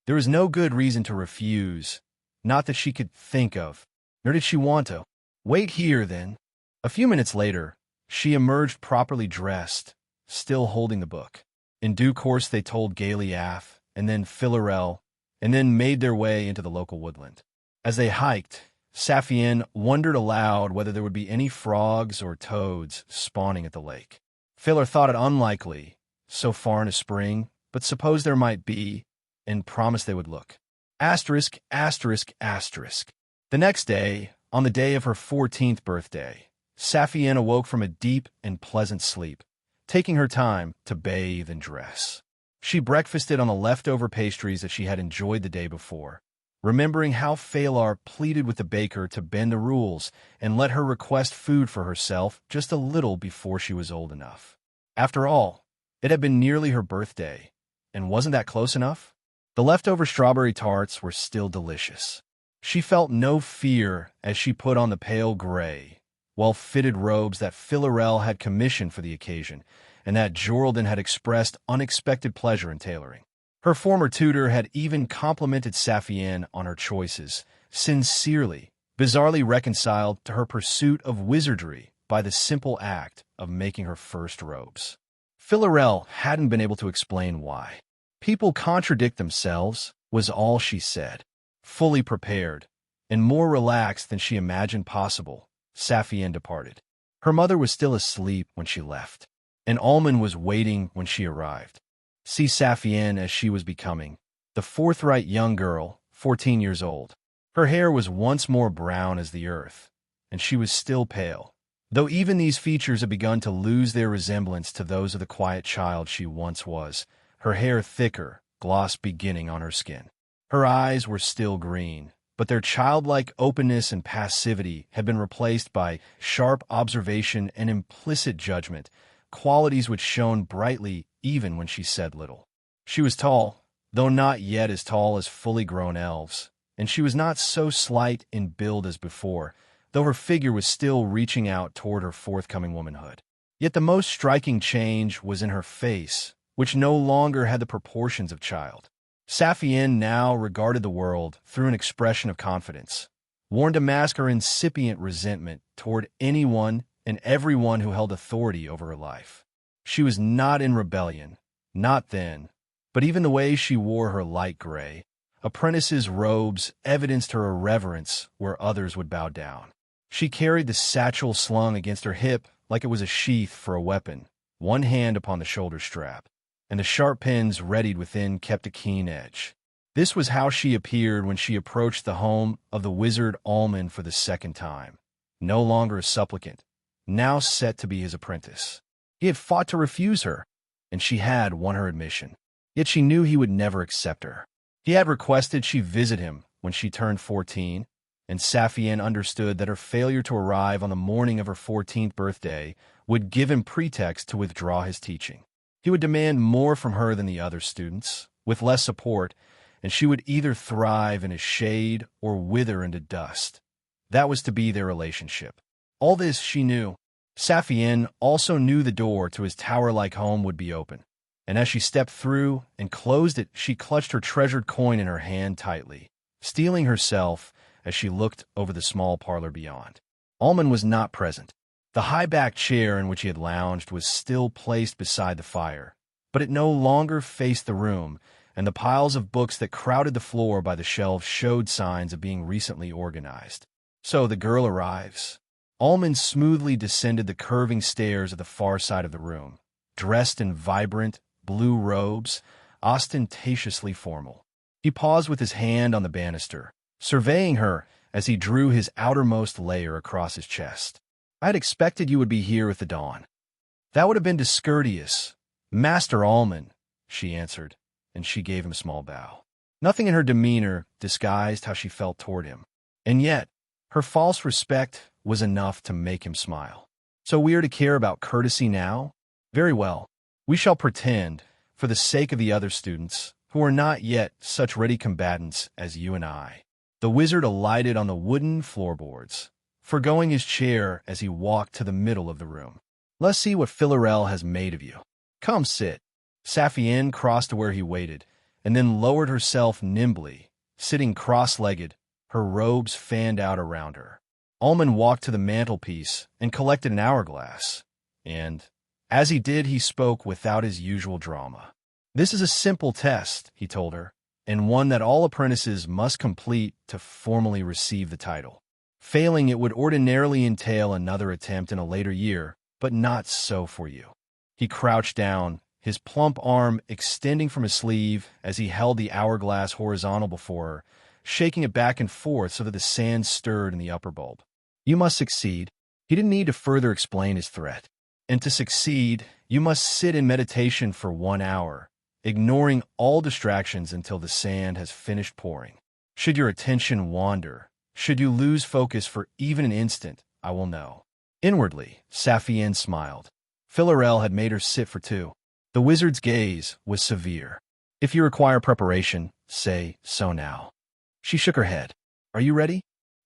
There is no good reason to refuse, not that she could think of, nor did she want to. Wait here, then. A few minutes later, she emerged properly dressed, still holding the book. In due course they told Galiath, and then Philarel, and then made their way into the local woodland. As they hiked, Saphienne wondered aloud whether there would be any frogs or toads spawning at the lake. Philar thought it unlikely, so far into spring, but supposed there might be, and promised they would look. Asterisk, asterisk, asterisk. The next day, on the day of her 14th birthday, Saphienne awoke from a deep and pleasant sleep, taking her time to bathe and dress. She breakfasted on the leftover pastries that she had enjoyed the day before, remembering how Phalar pleaded with the baker to bend the rules and let her request food for herself just a little before she was old enough. After all, it had been nearly her birthday, and wasn't that close enough? The leftover strawberry tarts were still delicious. She felt no fear as she put on the pale gray, well-fitted robes that Philarel had commissioned for the occasion, and that Jordan had expressed unexpected pleasure in tailoring. Her former tutor had even complimented Saphienne on her choices, sincerely, bizarrely reconciled to her pursuit of wizardry by the simple act of making her first robes. Philarel hadn't been able to explain why. People contradict themselves, was all she said. Fully prepared, and more relaxed than she imagined possible, Saphienne departed. Her mother was still asleep when she left, and Almond was waiting when she arrived. See Saphienne as she was becoming, the forthright young girl, 14 years old. Her hair was once more brown as the earth, and she was still pale, though even these features had begun to lose their resemblance to those of the quiet child she once was, her hair thicker, gloss beginning on her skin. Her eyes were still green, but their childlike openness and passivity had been replaced by sharp observation and implicit judgment, qualities which shone brightly even when she said little. She was tall, though not yet as tall as fully grown elves, and she was not so slight in build as before, though her figure was still reaching out toward her forthcoming womanhood. Yet the most striking change was in her face, which no longer had the proportions of child. Saphienne now regarded the world through an expression of confidence, worn to mask her incipient resentment toward anyone and everyone who held authority over her life. She was not in rebellion, not then, but even the way she wore her light gray, apprentice's robes evidenced her irreverence where others would bow down. She carried the satchel slung against her hip like it was a sheath for a weapon, one hand upon the shoulder strap, and the sharp pins readied within kept a keen edge. This was how she appeared when she approached the home of the wizard Almond for the second time, no longer a supplicant, now set to be his apprentice. He had fought to refuse her, and she had won her admission. Yet she knew he would never accept her. He had requested she visit him when she turned 14, and Saphienne understood that her failure to arrive on the morning of her 14th birthday would give him pretext to withdraw his teaching. He would demand more from her than the other students, with less support, and she would either thrive in his shade or wither into dust. That was to be their relationship. All this she knew. Saphienne also knew the door to his tower-like home would be open, and as she stepped through and closed it, she clutched her treasured coin in her hand tightly, steeling herself as she looked over the small parlor beyond. Almond was not present. The high-backed chair in which he had lounged was still placed beside the fire, but it no longer faced the room, and the piles of books that crowded the floor by the shelves showed signs of being recently organized. So the girl arrives. Almond smoothly descended the curving stairs at the far side of the room, dressed in vibrant, blue robes, ostentatiously formal. He paused with his hand on the banister, surveying her as he drew his outermost layer across his chest. I had expected you would be here with the dawn. That would have been discourteous, Master Almond, she answered, and she gave him a small bow. Nothing in her demeanor disguised how she felt toward him, and yet her false respect was enough to make him smile. So we are to care about courtesy now? Very well. We shall pretend, for the sake of the other students, who are not yet such ready combatants as you and I. The wizard alighted on the wooden floorboards, forgoing his chair as he walked to the middle of the room. Let's see what Philarel has made of you. Come sit. Saphienne crossed to where he waited, and then lowered herself nimbly, sitting cross-legged, her robes fanned out around her. Almond walked to the mantelpiece and collected an hourglass, and, as he did, he spoke without his usual drama. This is a simple test, he told her, and one that all apprentices must complete to formally receive the title. Failing it would ordinarily entail another attempt in a later year, but not so for you. He crouched down, his plump arm extending from his sleeve as he held the hourglass horizontal before her, shaking it back and forth so that the sand stirred in the upper bulb. You must succeed. He didn't need to further explain his threat. And to succeed, you must sit in meditation for 1 hour, ignoring all distractions until the sand has finished pouring. Should your attention wander, should you lose focus for even an instant, I will know. Inwardly, Saphienne smiled. Philarel had made her sit for 2. The wizard's gaze was severe. If you require preparation, say so now. She shook her head. Are you ready?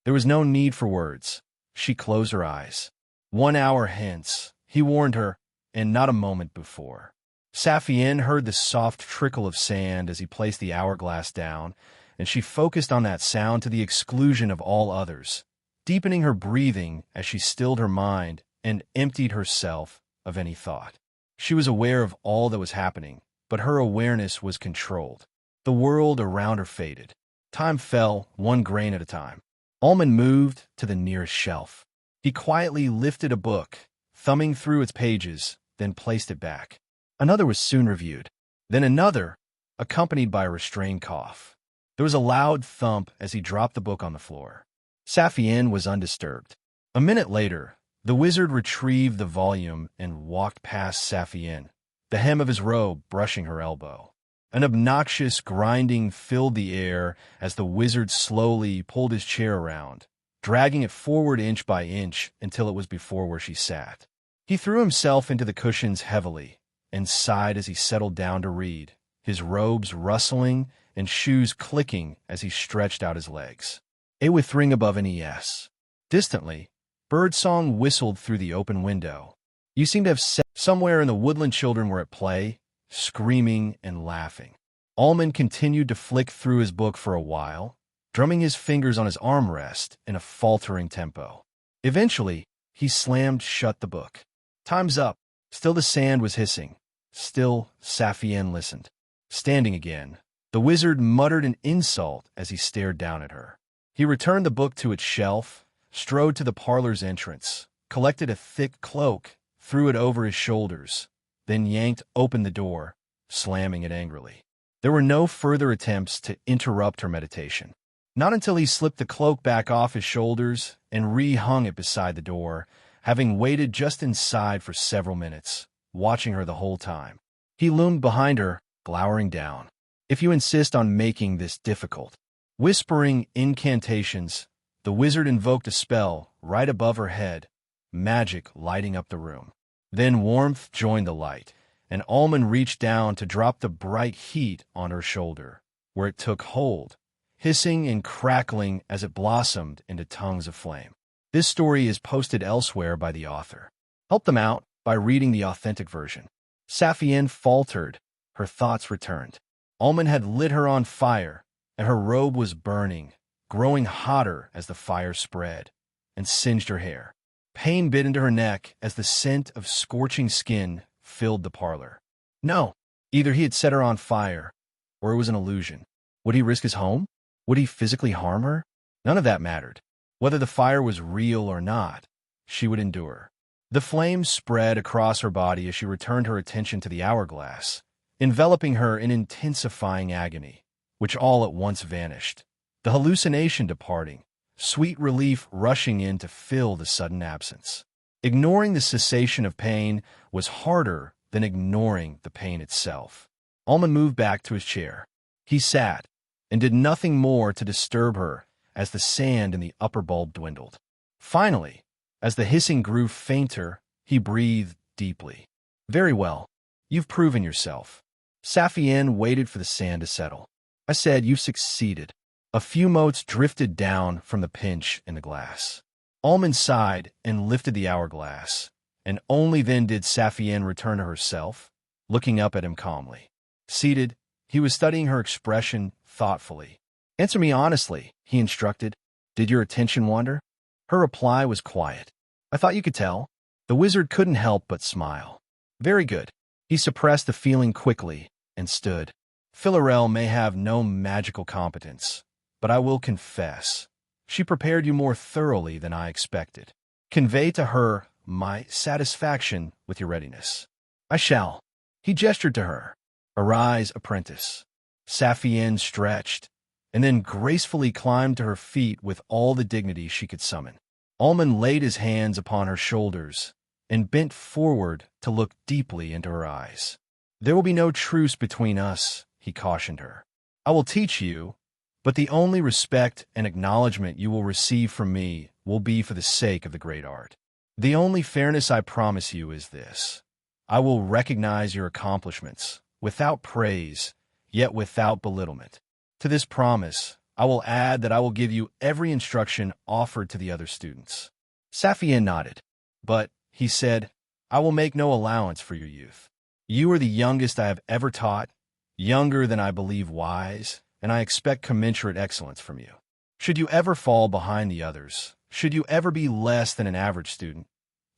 There was no need for words. She closed her eyes. 1 hour hence, he warned her, and not a moment before. Saphienne heard the soft trickle of sand as he placed the hourglass down, and she focused on that sound to the exclusion of all others, deepening her breathing as she stilled her mind and emptied herself of any thought. She was aware of all that was happening, but her awareness was controlled. The world around her faded. Time fell, one grain at a time. Almond moved to the nearest shelf. He quietly lifted a book, thumbing through its pages, then placed it back. Another was soon reviewed. Then another, accompanied by a restrained cough. There was a loud thump as he dropped the book on the floor. Saphienne was undisturbed. A minute later, the wizard retrieved the volume and walked past Saphienne, the hem of his robe brushing her elbow. An obnoxious grinding filled the air as the wizard slowly pulled his chair around, dragging it forward inch by inch until it was before where she sat. He threw himself into the cushions heavily and sighed as he settled down to read, his robes rustling and shoes clicking as he stretched out his legs. A with ring above an ES. Distantly, birdsong whistled through the open window. You seem to have set somewhere in the woodland children were at play, screaming and laughing. Almond continued to flick through his book for a while, drumming his fingers on his armrest in a faltering tempo. Eventually, he slammed shut the book. Time's up. Still the sand was hissing. Still, Saphienne listened. Standing again, the wizard muttered an insult as he stared down at her. He returned the book to its shelf, strode to the parlor's entrance, collected a thick cloak, threw it over his shoulders, then yanked open the door, slamming it angrily. There were no further attempts to interrupt her meditation. Not until he slipped the cloak back off his shoulders and re-hung it beside the door, having waited just inside for several minutes, watching her the whole time. He loomed behind her, glowering down. If you insist on making this difficult. Whispering incantations, the wizard invoked a spell right above her head, magic lighting up the room. Then warmth joined the light, and Almond reached down to drop the bright heat on her shoulder, where it took hold, hissing and crackling as it blossomed into tongues of flame. This story is posted elsewhere by the author. Help them out by reading the authentic version. Saphienne faltered, her thoughts returned. Almond had lit her on fire, and her robe was burning, growing hotter as the fire spread, and singed her hair. Pain bit into her neck as the scent of scorching skin filled the parlor. No, either he had set her on fire, or it was an illusion. Would he risk his home? Would he physically harm her? None of that mattered. Whether the fire was real or not, she would endure. The flames spread across her body as she returned her attention to the hourglass, enveloping her in intensifying agony, which all at once vanished. The hallucination departing, sweet relief rushing in to fill the sudden absence. Ignoring the cessation of pain was harder than ignoring the pain itself. Almond moved back to his chair. He sat and did nothing more to disturb her as the sand in the upper bulb dwindled. Finally, as the hissing grew fainter, he breathed deeply. Very well. You've proven yourself. Saphienne waited for the sand to settle. I said, you've succeeded. A few motes drifted down from the pinch in the glass. Almond sighed and lifted the hourglass, and only then did Saphienne return to herself, looking up at him calmly. Seated, he was studying her expression thoughtfully. Answer me honestly, he instructed. Did your attention wander? Her reply was quiet. I thought you could tell. The wizard couldn't help but smile. Very good. He suppressed the feeling quickly and stood. Philorel may have no magical competence, but I will confess, she prepared you more thoroughly than I expected. Convey to her my satisfaction with your readiness. I shall. He gestured to her. Arise, apprentice. Saphienne stretched, and then gracefully climbed to her feet with all the dignity she could summon. Almond laid his hands upon her shoulders and bent forward to look deeply into her eyes. There will be no truce between us, he cautioned her. I will teach you, but the only respect and acknowledgement you will receive from me will be for the sake of the great art. The only fairness I promise you is this. I will recognize your accomplishments, without praise, yet without belittlement. To this promise, I will add that I will give you every instruction offered to the other students. Saphienne nodded. But, he said, I will make no allowance for your youth. You are the youngest I have ever taught, younger than I believe wise, and I expect commensurate excellence from you. Should you ever fall behind the others, should you ever be less than an average student,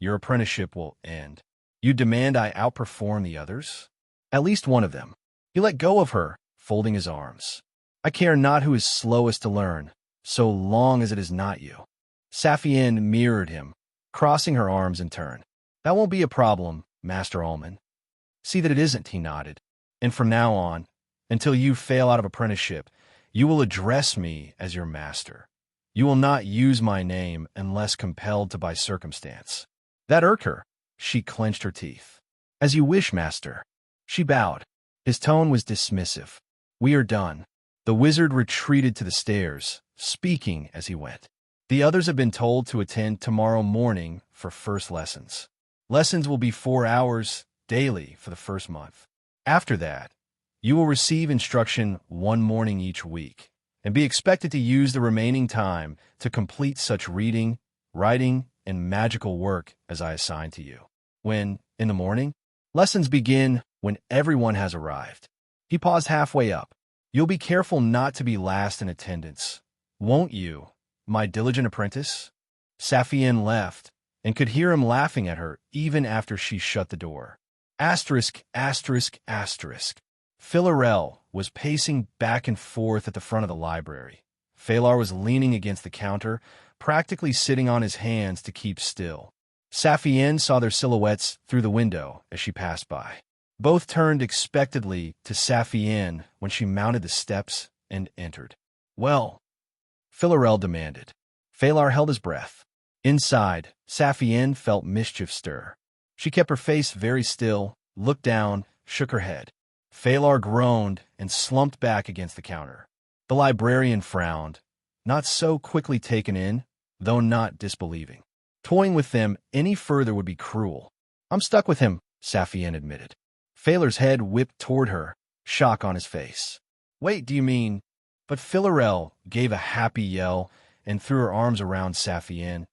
your apprenticeship will end. You demand I outperform the others? At least one of them. He let go of her, folding his arms. I care not who is slowest to learn, so long as it is not you. Saphienne mirrored him, crossing her arms in turn. That won't be a problem, Master Ullman. See that it isn't, he nodded. And from now on, until you fail out of apprenticeship, you will address me as your master. You will not use my name unless compelled to by circumstance. That irked her. She clenched her teeth. As you wish, master. She bowed. His tone was dismissive. We are done. The wizard retreated to the stairs, speaking as he went. The others have been told to attend tomorrow morning for first lessons. Lessons will be 4 hours daily for the first month. After that, you will receive instruction 1 morning each week, and be expected to use the remaining time to complete such reading, writing, and magical work as I assign to you. When, in the morning, lessons begin when everyone has arrived. He paused halfway up. You'll be careful not to be last in attendance, won't you, my diligent apprentice? Saphienne left, and could hear him laughing at her even after she shut the door. Asterisk, asterisk, asterisk. Philarel was pacing back and forth at the front of the library. Phalar was leaning against the counter, practically sitting on his hands to keep still. Saphienne saw their silhouettes through the window as she passed by. Both turned expectantly to Saphienne when she mounted the steps and entered. Well, Philarel demanded. Phalar held his breath. Inside, Saphienne felt mischief stir. She kept her face very still, looked down, shook her head. Phalar groaned and slumped back against the counter. The librarian frowned, not so quickly taken in, though not disbelieving. Toying with them any further would be cruel. I'm stuck with him, Saphienne admitted. Phalar's head whipped toward her, shock on his face. Wait, do you mean? But Philarel gave a happy yell and threw her arms around Saphienne,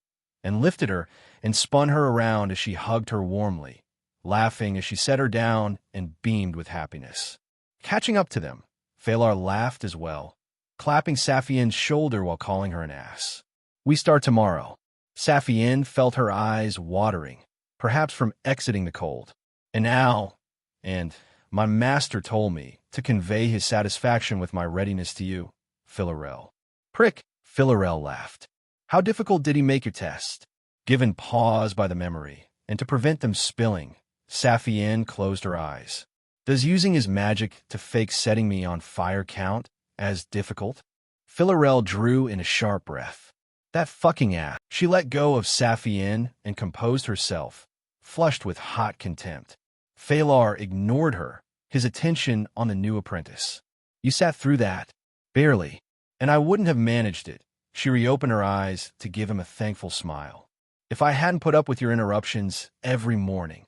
and lifted her and spun her around as she hugged her warmly, laughing as she set her down and beamed with happiness. Catching up to them, Phalar laughed as well, clapping Saphienne's shoulder while calling her an ass. We start tomorrow. Saphienne felt her eyes watering, perhaps from exiting the cold. And my master told me to convey his satisfaction with my readiness to you, Philarel. Prick, Philarel laughed. How difficult did he make your test? Given pause by the memory, and to prevent them spilling, Saphienne closed her eyes. Does using his magic to fake setting me on fire count as difficult? Philarel drew in a sharp breath. That fucking ass. She let go of Saphienne and composed herself, flushed with hot contempt. Phalar ignored her, his attention on the new apprentice. You sat through that? Barely. And I wouldn't have managed it. She reopened her eyes to give him a thankful smile. If I hadn't put up with your interruptions every morning.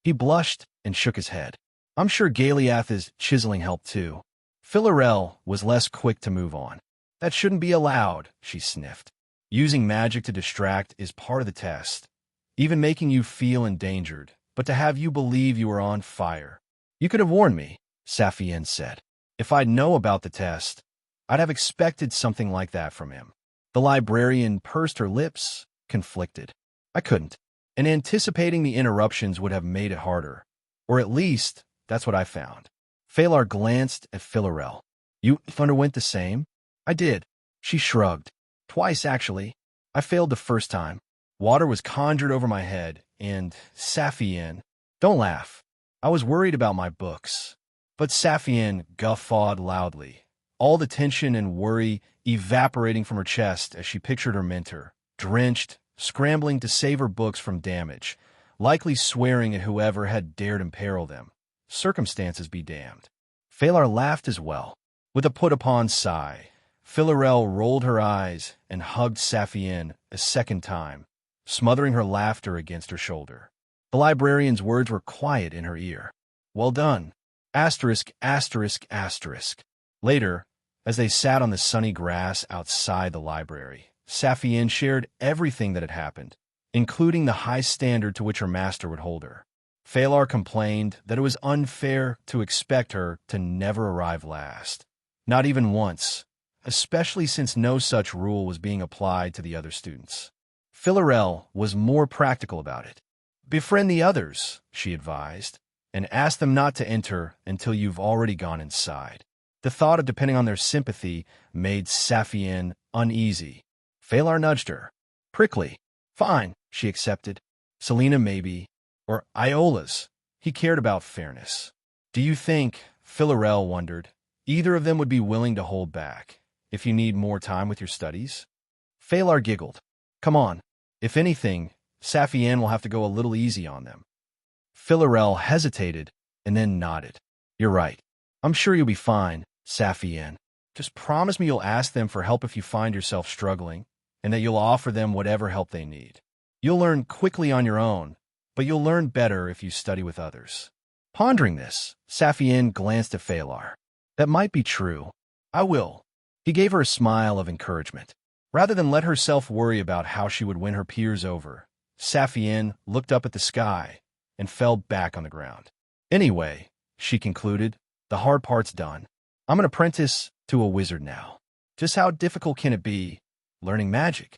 He blushed and shook his head. I'm sure Galeath's chiseling helped too. Philarel was less quick to move on. That shouldn't be allowed, she sniffed. Using magic to distract is part of the test, even making you feel endangered, but to have you believe you were on fire. You could have warned me, Saphienne said. If I'd know about the test, I'd have expected something like that from him. The librarian pursed her lips, conflicted. I couldn't, and anticipating the interruptions would have made it harder. Or at least, that's what I found. Phalar glanced at Philarel. You underwent the same? I did. She shrugged. Twice, actually. I failed the first time. Water was conjured over my head, and Saphienne. Don't laugh. I was worried about my books. But Saphienne guffawed loudly, all the tension and worry evaporating from her chest as she pictured her mentor, drenched, scrambling to save her books from damage, likely swearing at whoever had dared imperil them. Circumstances be damned. Phalar laughed as well. With a put-upon sigh, Philarel rolled her eyes and hugged Saphienne a second time, smothering her laughter against her shoulder. The librarian's words were quiet in her ear. Well done. Asterisk, asterisk, asterisk. Later, as they sat on the sunny grass outside the library, Saphienne shared everything that had happened, including the high standard to which her master would hold her. Phalar complained that it was unfair to expect her to never arrive last, not even once, especially since no such rule was being applied to the other students. Philarel was more practical about it. Befriend the others, she advised, and ask them not to enter until you've already gone inside. The thought of depending on their sympathy made Saphienne uneasy. Phalar nudged her. Prickly. Fine, she accepted. Selena maybe, or Iola's. He cared about fairness. Do you think, Philarel wondered, either of them would be willing to hold back if you need more time with your studies? Phalar giggled. Come on. If anything, Saphienne will have to go a little easy on them. Philarel hesitated and then nodded. You're right. I'm sure you'll be fine, Saphienne. Just promise me you'll ask them for help if you find yourself struggling, and that you'll offer them whatever help they need. You'll learn quickly on your own, but you'll learn better if you study with others. Pondering this, Saphienne glanced at Phalar. That might be true. I will. He gave her a smile of encouragement. Rather than let herself worry about how she would win her peers over, Saphienne looked up at the sky and fell back on the ground. Anyway, she concluded, the hard part's done. I'm an apprentice to a wizard now. Just how difficult can it be, learning magic?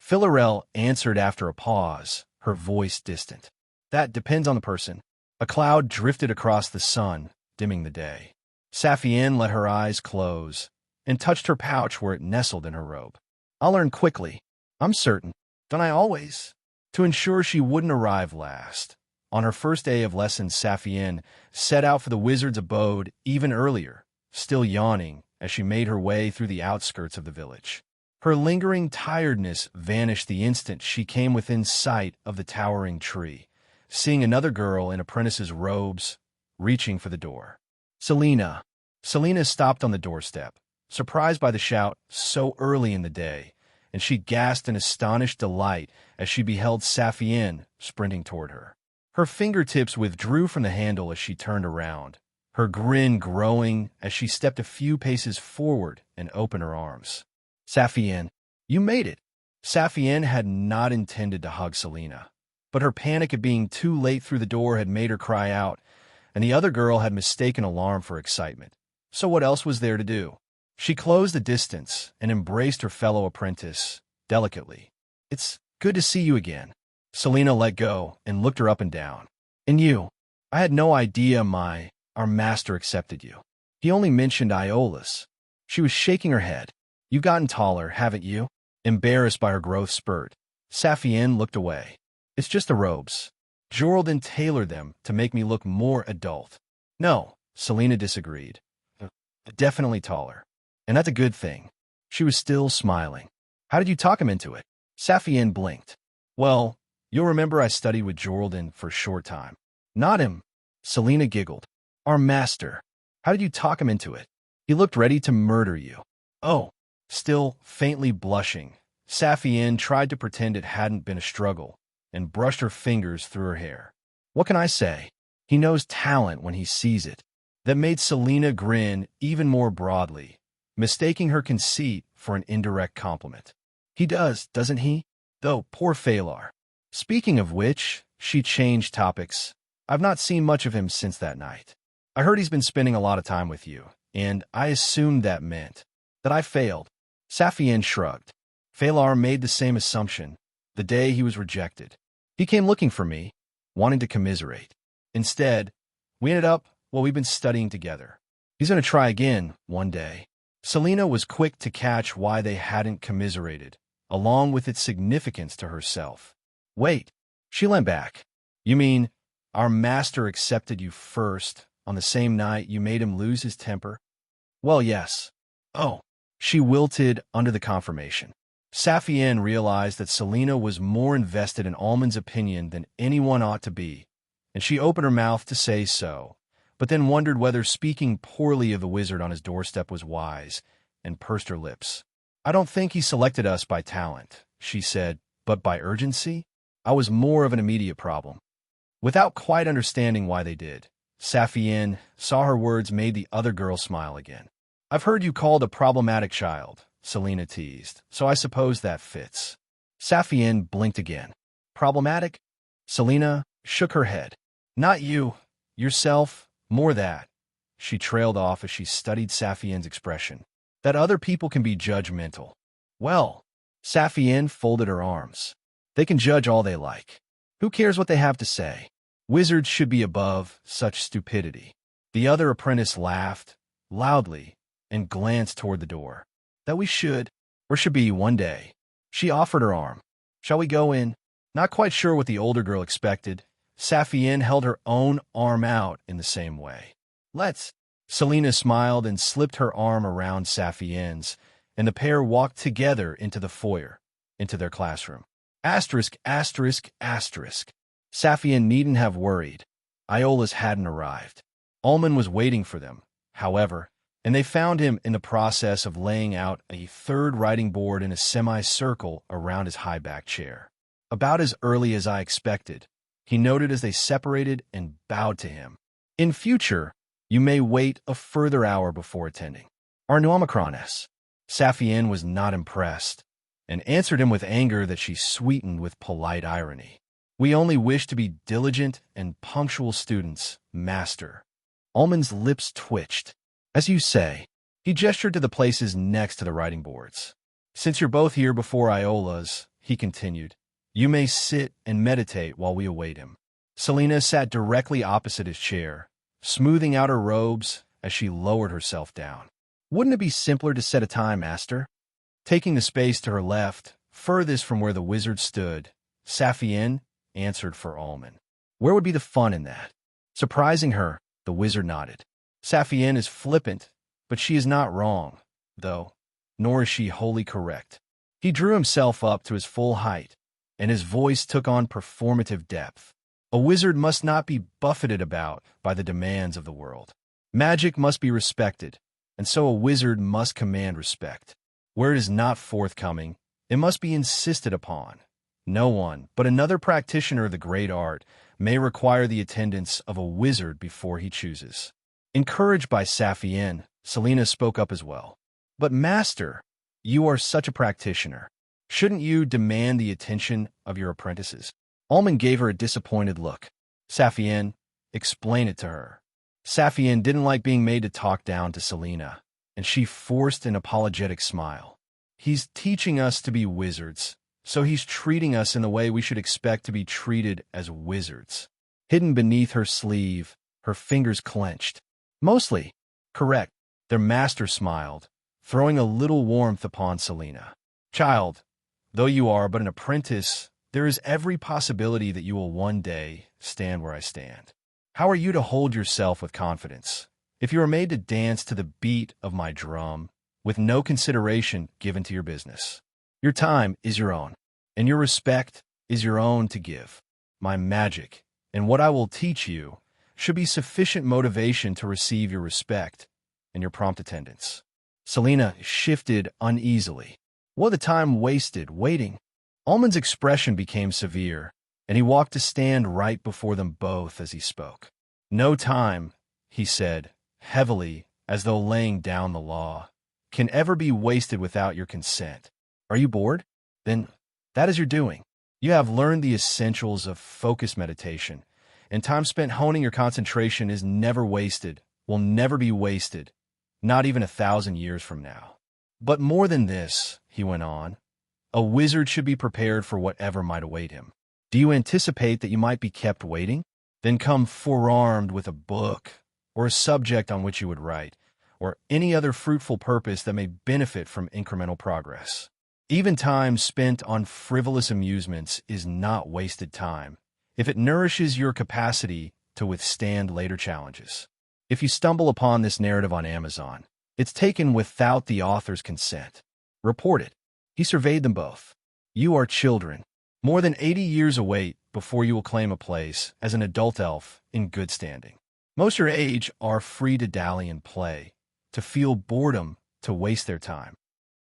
Philarel answered after a pause, her voice distant. That depends on the person. A cloud drifted across the sun, dimming the day. Saphienne let her eyes close and touched her pouch where it nestled in her robe. I'll learn quickly. I'm certain. Don't I always? To ensure she wouldn't arrive last, on her first day of lessons, Saphienne set out for the wizard's abode even earlier, still yawning as she made her way through the outskirts of the village. Her lingering tiredness vanished the instant she came within sight of the towering tree, seeing another girl in apprentice's robes, reaching for the door. Selena. Selena stopped on the doorstep, surprised by the shout so early in the day, and she gasped in astonished delight as she beheld Saphienne sprinting toward her. Her fingertips withdrew from the handle as she turned around, her grin growing as she stepped a few paces forward and opened her arms. Saphienne, you made it. Saphienne had not intended to hug Selena, but her panic at being too late through the door had made her cry out, and the other girl had mistaken alarm for excitement. So what else was there to do? She closed the distance and embraced her fellow apprentice delicately. It's good to see you again. Selena let go and looked her up and down. And you? I had no idea our master accepted you. He only mentioned Iola's. She was shaking her head. You've gotten taller, haven't you? Embarrassed by her growth spurt, Saphienne looked away. It's just the robes. Jordan tailored them to make me look more adult. No, Selena disagreed. Definitely taller. And that's a good thing. She was still smiling. How did you talk him into it? Saphienne blinked. Well, you'll remember I studied with Jordan for a short time. Not him. Selena giggled. Our master. How did you talk him into it? He looked ready to murder you. Oh. Still faintly blushing, Saphienne tried to pretend it hadn't been a struggle and brushed her fingers through her hair. What can I say? He knows talent when he sees it. That made Selena grin even more broadly, mistaking her conceit for an indirect compliment. He does, doesn't he? Though, poor Phalar. Speaking of which, she changed topics. I've not seen much of him since that night. I heard he's been spending a lot of time with you, and I assumed that meant that I failed. Saphienne shrugged. Phalar made the same assumption the day he was rejected. He came looking for me, wanting to commiserate. Instead, we've been studying together. He's going to try again one day. Selena was quick to catch why they hadn't commiserated, along with its significance to herself. Wait, she leant back. You mean our master accepted you first on the same night you made him lose his temper? Well, yes. Oh. She wilted under the confirmation. Saphienne realized that Selena was more invested in Almond's opinion than anyone ought to be, and she opened her mouth to say so, but then wondered whether speaking poorly of the wizard on his doorstep was wise, and pursed her lips. I don't think he selected us by talent, she said, but by urgency? I was more of an immediate problem. Without quite understanding why they did, Saphienne saw her words made the other girl smile again. I've heard you called a problematic child, Selena teased, so I suppose that fits. Saphienne blinked again. Problematic? Selena shook her head. Not you. Yourself. More that. She trailed off as she studied Saphienne's expression. That other people can be judgmental. Well, Saphienne folded her arms. They can judge all they like. Who cares what they have to say? Wizards should be above such stupidity. The other apprentice laughed, loudly, and glanced toward the door. That we should, or should be one day. She offered her arm. Shall we go in? Not quite sure what the older girl expected. Saphienne held her own arm out in the same way. Let's. Selena smiled and slipped her arm around Saphienne's, and the pair walked together into the foyer, into their classroom. Asterisk, asterisk, asterisk. Saphienne needn't have worried. Iola's hadn't arrived. Ullman was waiting for them, however, and they found him in the process of laying out a third writing board in a semicircle around his high-backed chair. About as early as I expected, he noted as they separated and bowed to him. In future, you may wait a further hour before attending. Our new Omicron-S. Saphienne was not impressed, and answered him with anger that she sweetened with polite irony. We only wish to be diligent and punctual students, master. Ullman's lips twitched. As you say, he gestured to the places next to the writing boards. Since you're both here before Iola's, he continued, you may sit and meditate while we await him. Selena sat directly opposite his chair, smoothing out her robes as she lowered herself down. Wouldn't it be simpler to set a time, master? Taking the space to her left, furthest from where the wizard stood, Saphienne answered for Ullman. Where would be the fun in that? Surprising her, the wizard nodded. Saphienne is flippant, but she is not wrong, though, nor is she wholly correct. He drew himself up to his full height, and his voice took on performative depth. A wizard must not be buffeted about by the demands of the world. Magic must be respected, and so a wizard must command respect. Where it is not forthcoming, it must be insisted upon. No one but another practitioner of the great art may require the attendance of a wizard before he chooses. Encouraged by Saphienne, Selena spoke up as well. But master, you are such a practitioner. Shouldn't you demand the attention of your apprentices? Ullman gave her a disappointed look. Saphienne, explain it to her. Saphienne didn't like being made to talk down to Selena, and she forced an apologetic smile. He's teaching us to be wizards, so he's treating us in the way we should expect to be treated as wizards. Hidden beneath her sleeve, her fingers clenched. Mostly, correct, their master smiled, throwing a little warmth upon Selena. Child, though you are but an apprentice, there is every possibility that you will one day stand where I stand. How are you to hold yourself with confidence if you are made to dance to the beat of my drum with no consideration given to your business? Your time is your own, and your respect is your own to give. My magic, and what I will teach you, should be sufficient motivation to receive your respect and your prompt attendance. Selena shifted uneasily. What the time wasted waiting? Ullman's expression became severe, and he walked to stand right before them both as he spoke. No time, he said, heavily, as though laying down the law, can ever be wasted without your consent. Are you bored? Then that is your doing. You have learned the essentials of focus meditation, and time spent honing your concentration is never wasted, will never be wasted, not even 1,000 years from now. But more than this, he went on, a wizard should be prepared for whatever might await him. Do you anticipate that you might be kept waiting? Then come forearmed with a book, or a subject on which you would write, or any other fruitful purpose that may benefit from incremental progress. Even time spent on frivolous amusements is not wasted time, if it nourishes your capacity to withstand later challenges. If you stumble upon this narrative on Amazon, it's taken without the author's consent. Report it. He surveyed them both. You are children. More than 80 years await before you will claim a place as an adult elf in good standing. Most your age are free to dally and play, to feel boredom, to waste their time.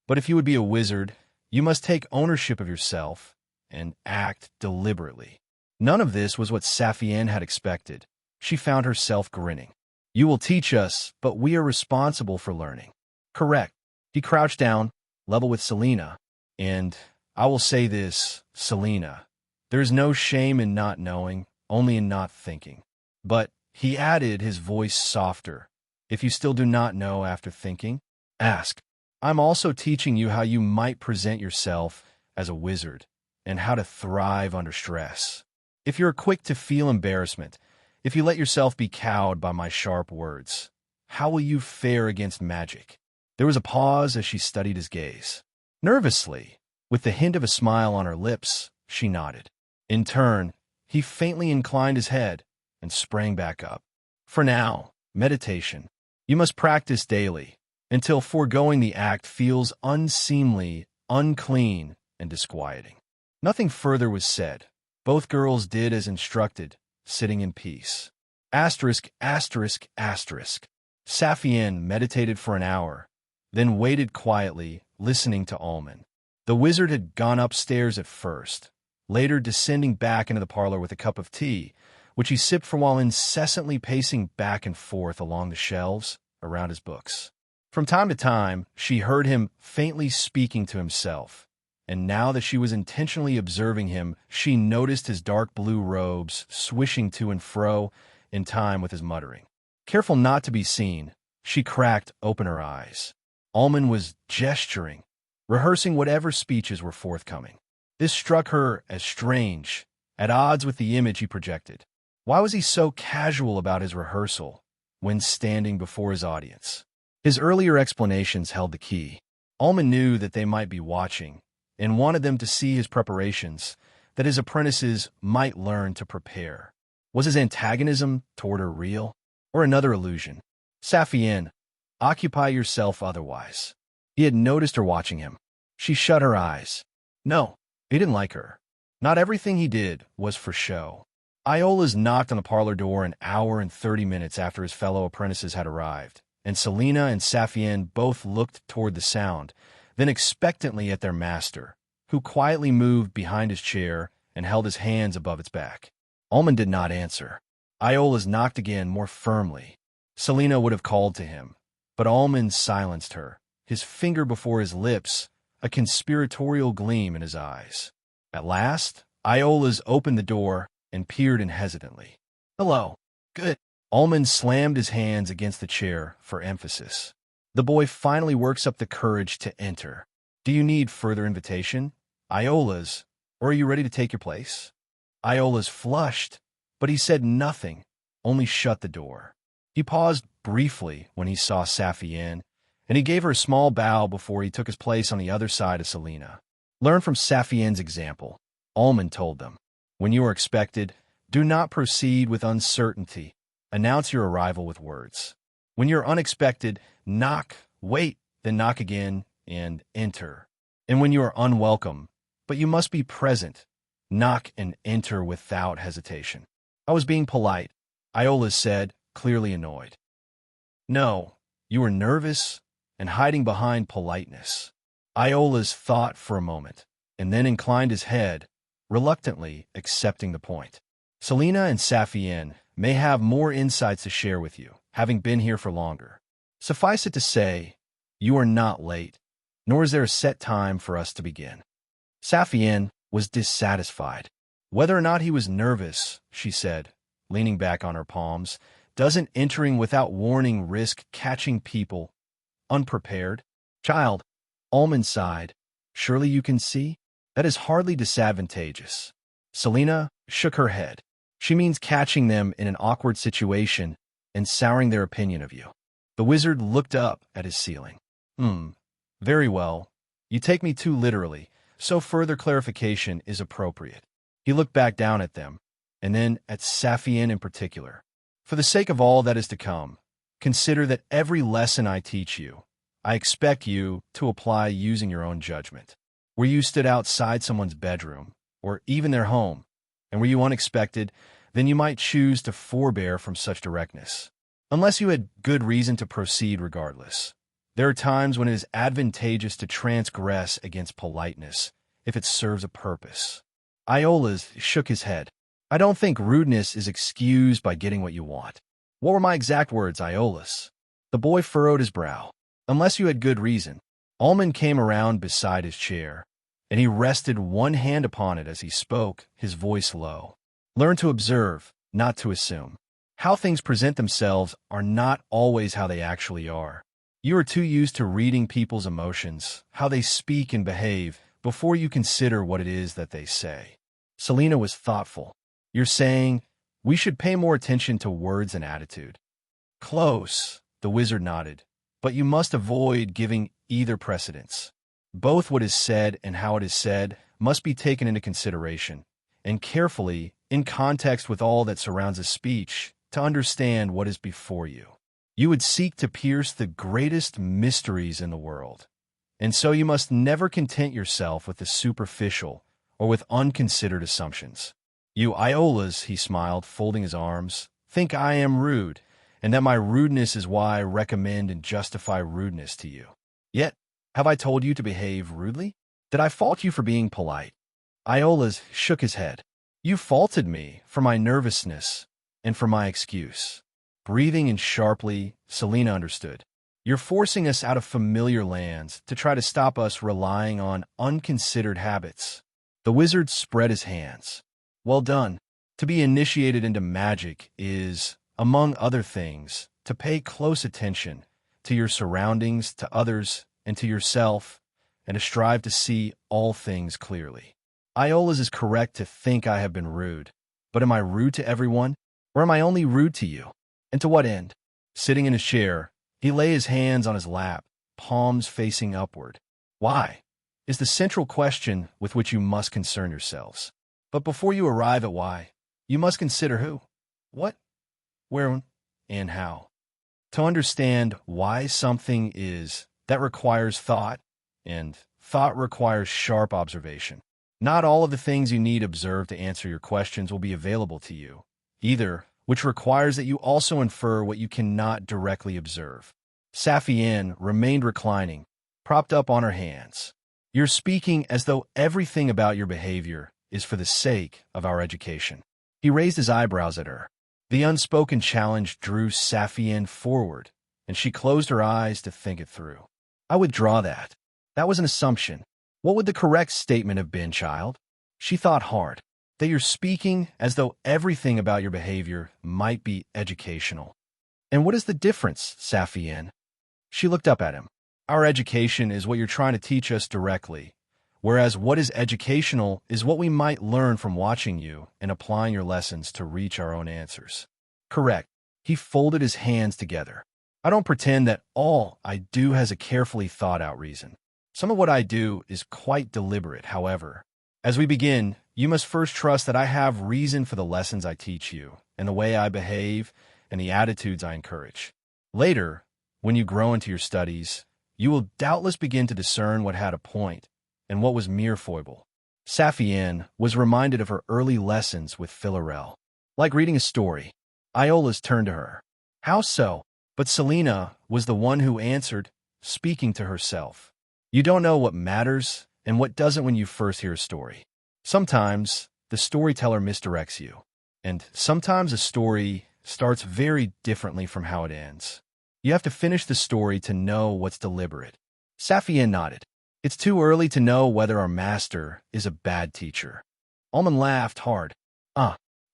But if you would be a wizard, you must take ownership of yourself and act deliberately. None of this was what Saphienne had expected. she found herself grinning. You will teach us, but we are responsible for learning. Correct. He crouched down, level with Selena, and I will say this, Selena, there's no shame in not knowing, only in not thinking. But, he added, his voice softer, if you still do not know after thinking, ask. I'm also teaching you how you might present yourself as a wizard and how to thrive under stress. If you're quick to feel embarrassment, if you let yourself be cowed by my sharp words, how will you fare against magic? There was a pause as she studied his gaze. Nervously, with the hint of a smile on her lips, she nodded. In turn, he faintly inclined his head and sprang back up. For now, meditation. You must practice daily, until foregoing the act feels unseemly, unclean, and disquieting. Nothing further was said. Both girls did as instructed, sitting in peace. Asterisk, asterisk, asterisk. Saphienne meditated for an hour, then waited quietly, listening to Almond. The wizard had gone upstairs at first, later descending back into the parlor with a cup of tea, which he sipped for while incessantly pacing back and forth along the shelves around his books. From time to time, she heard him faintly speaking to himself, and now that she was intentionally observing him, she noticed his dark blue robes swishing to and fro in time with his muttering. Careful not to be seen, she cracked open her eyes. Almond was gesturing, rehearsing whatever speeches were forthcoming. This struck her as strange, at odds with the image he projected. Why was he so casual about his rehearsal when standing before his audience? His earlier explanations held the key. Almond knew that they might be watching, and wanted them to see his preparations, that his apprentices might learn to prepare. Was his antagonism toward her real, or another illusion? Saphienne, occupy yourself otherwise. He had noticed her watching him. She shut her eyes. No, he didn't like her. Not everything he did was for show. Iola's knocked on the parlor door an hour and 30 minutes after his fellow apprentices had arrived, and Selena and Saphienne both looked toward the sound, then expectantly at their master, who quietly moved behind his chair and held his hands above its back. Almond did not answer. Iola's knocked again more firmly. Selena would have called to him, but Almond silenced her, his finger before his lips, a conspiratorial gleam in his eyes. At last, Iola's opened the door and peered in hesitantly. Hello. Good. Almond slammed his hands against the chair for emphasis. The boy finally works up the courage to enter. Do you need further invitation? Iola's, or are you ready to take your place? Iola's flushed, but he said nothing, only shut the door. He paused briefly when he saw Saphienne, and he gave her a small bow before he took his place on the other side of Selena. Learn from Saphienne's example, Almond told them. When you are expected, do not proceed with uncertainty. Announce your arrival with words. When you're unexpected, knock, wait, then knock again, and enter. And when you are unwelcome, but you must be present, knock and enter without hesitation. I was being polite, Iola said, clearly annoyed. No, you were nervous and hiding behind politeness. Iola's thought for a moment, and then inclined his head, reluctantly accepting the point. Selena and Saphienne may have more insights to share with you, having been here for longer. Suffice it to say, you are not late, nor is there a set time for us to begin. Saphienne was dissatisfied. Whether or not he was nervous, she said, leaning back on her palms, doesn't entering without warning risk catching people unprepared? Child, Almond sighed. Surely you can see? That is hardly disadvantageous. Selena shook her head. She means catching them in an awkward situation and souring their opinion of you. The wizard looked up at his ceiling. Very well. You take me too literally, so further clarification is appropriate. He looked back down at them, and then at Saphienne in particular. For the sake of all that is to come, consider that every lesson I teach you, I expect you to apply using your own judgment. Where you stood outside someone's bedroom, or even their home, and were you unexpected, then you might choose to forbear from such directness, unless you had good reason to proceed regardless. There are times when it is advantageous to transgress against politeness, if it serves a purpose. Iola shook his head. I don't think rudeness is excused by getting what you want. What were my exact words, Iolus? The boy furrowed his brow. Unless you had good reason. Almond came around beside his chair, and he rested one hand upon it as he spoke, his voice low. Learn to observe, not to assume. How things present themselves are not always how they actually are. You are too used to reading people's emotions, how they speak and behave, before you consider what it is that they say. Selena was thoughtful. You're saying, we should pay more attention to words and attitude. Close, the wizard nodded, but you must avoid giving either precedence. Both what is said and how it is said must be taken into consideration, and carefully, in context with all that surrounds a speech, to understand what is before you. You would seek to pierce the greatest mysteries in the world, and so you must never content yourself with the superficial or with unconsidered assumptions. You Iolas, he smiled, folding his arms, think I am rude, and that my rudeness is why I recommend and justify rudeness to you. Yet, have I told you to behave rudely? Did I fault you for being polite? Iolas shook his head. You faulted me for my nervousness and for my excuse. Breathing in sharply, Selena understood. You're forcing us out of familiar lands to try to stop us relying on unconsidered habits. The wizard spread his hands. Well done. To be initiated into magic is, among other things, to pay close attention to your surroundings, to others, and to yourself, and to strive to see all things clearly. Iolas is correct to think I have been rude, but am I rude to everyone, or am I only rude to you? And to what end? Sitting in his chair, he lay his hands on his lap, palms facing upward. Why? Is the central question with which you must concern yourselves. But before you arrive at why, you must consider who, what, where, and how. To understand why something is, that requires thought, and thought requires sharp observation. Not all of the things you need observe to answer your questions will be available to you, either, which requires that you also infer what you cannot directly observe. Saphienne remained reclining, propped up on her hands. You're speaking as though everything about your behavior is for the sake of our education. He raised his eyebrows at her. The unspoken challenge drew Saphienne forward, and she closed her eyes to think it through. I withdraw that. That was an assumption. What would the correct statement have been, child? She thought hard. That you're speaking as though everything about your behavior might be educational. And what is the difference, Saphienne? She looked up at him. Our education is what you're trying to teach us directly, whereas what is educational is what we might learn from watching you and applying your lessons to reach our own answers. Correct. He folded his hands together. I don't pretend that all I do has a carefully thought-out reason. Some of what I do is quite deliberate, however. As we begin, you must first trust that I have reason for the lessons I teach you, and the way I behave, and the attitudes I encourage. Later, when you grow into your studies, you will doubtless begin to discern what had a point, and what was mere foible. Saphienne was reminded of her early lessons with Philarel. Like reading a story, Iolas turned to her. How so? But Selena was the one who answered, speaking to herself. You don't know what matters and what doesn't when you first hear a story. Sometimes the storyteller misdirects you, and sometimes a story starts very differently from how it ends. You have to finish the story to know what's deliberate. Saphienne nodded. It's too early to know whether our master is a bad teacher. Almond laughed hard.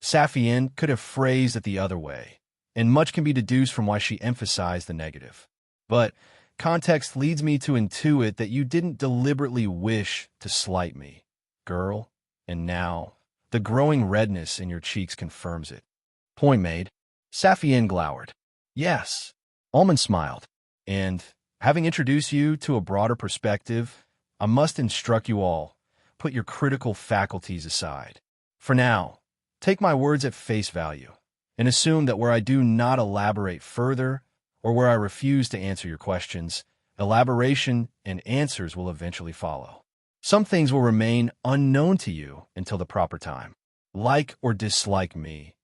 Saphienne could have phrased it the other way, and much can be deduced from why she emphasized the negative. But context leads me to intuit that you didn't deliberately wish to slight me, girl, and now the growing redness in your cheeks confirms it. Point made. Saphienne glowered. Yes. Almond smiled. And, having introduced you to a broader perspective, I must instruct you all, put your critical faculties aside. For now, take my words at face value, and assume that where I do not elaborate further, or where I refuse to answer your questions, elaboration and answers will eventually follow. Some things will remain unknown to you until the proper time. Like or dislike me,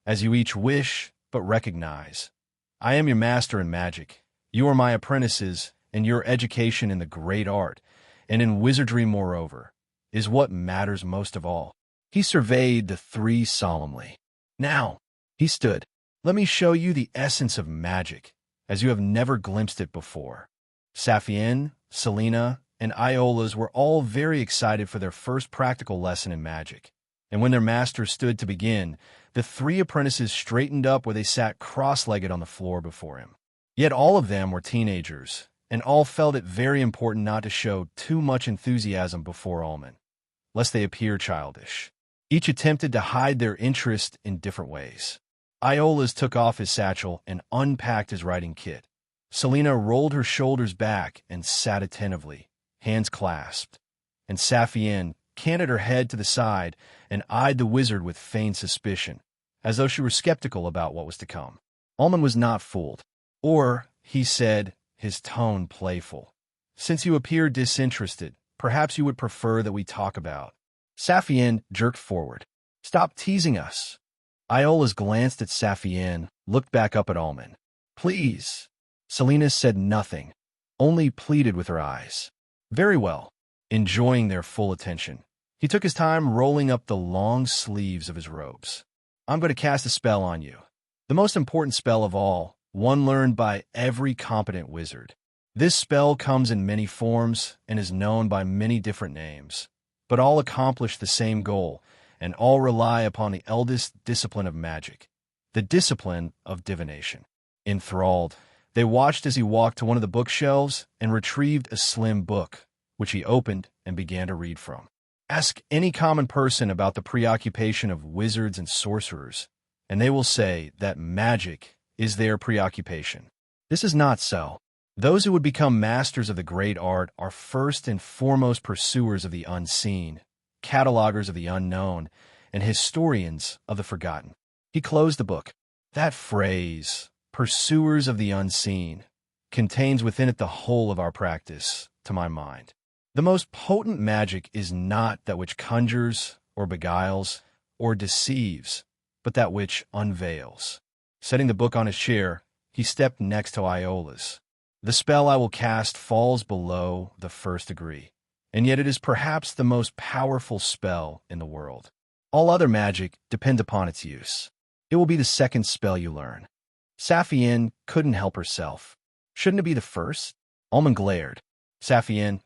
as you each wish, but recognize. I am your master in magic. You are my apprentices, and your education in the great art, and in wizardry moreover, is what matters most of all. He surveyed the three solemnly. Now, he stood. Let me show you the essence of magic, as you have never glimpsed it before. Saphienne, Selena, and Iola's were all very excited for their first practical lesson in magic. And when their master stood to begin, the three apprentices straightened up where they sat cross-legged on the floor before him. Yet all of them were teenagers, and all felt it very important not to show too much enthusiasm before Almond, lest they appear childish. Each attempted to hide their interest in different ways. Iola's took off his satchel and unpacked his writing kit. Selena rolled her shoulders back and sat attentively, hands clasped. And Saphienne canted her head to the side and eyed the wizard with feigned suspicion, as though she were skeptical about what was to come. Almond was not fooled. Or, he said, his tone playful, since you appear disinterested, perhaps you would prefer that we talk about. Saphienne jerked forward. Stop teasing us. Iola's glanced at Saphienne, looked back up at Almond. Please. Selena said nothing, only pleaded with her eyes. Very well. Enjoying their full attention, he took his time rolling up the long sleeves of his robes. I'm going to cast a spell on you. The most important spell of all, one learned by every competent wizard. This spell comes in many forms and is known by many different names, but all accomplish the same goal, and all rely upon the eldest discipline of magic, the discipline of divination. Enthralled, they watched as he walked to one of the bookshelves and retrieved a slim book, which he opened and began to read from. Ask any common person about the preoccupation of wizards and sorcerers, and they will say that magic is their preoccupation. This is not so. Those who would become masters of the great art are first and foremost pursuers of the unseen, catalogers of the unknown, and historians of the forgotten. He closed the book. That phrase, pursuers of the unseen, contains within it the whole of our practice, to my mind. The most potent magic is not that which conjures, or beguiles, or deceives, but that which unveils. Setting the book on his chair, he stepped next to Iola's. The spell I will cast falls below the first degree, and yet it is perhaps the most powerful spell in the world. All other magic depends upon its use. It will be the second spell you learn. Saphienne couldn't help herself. Shouldn't it be the first? Almond glared. Saphienne,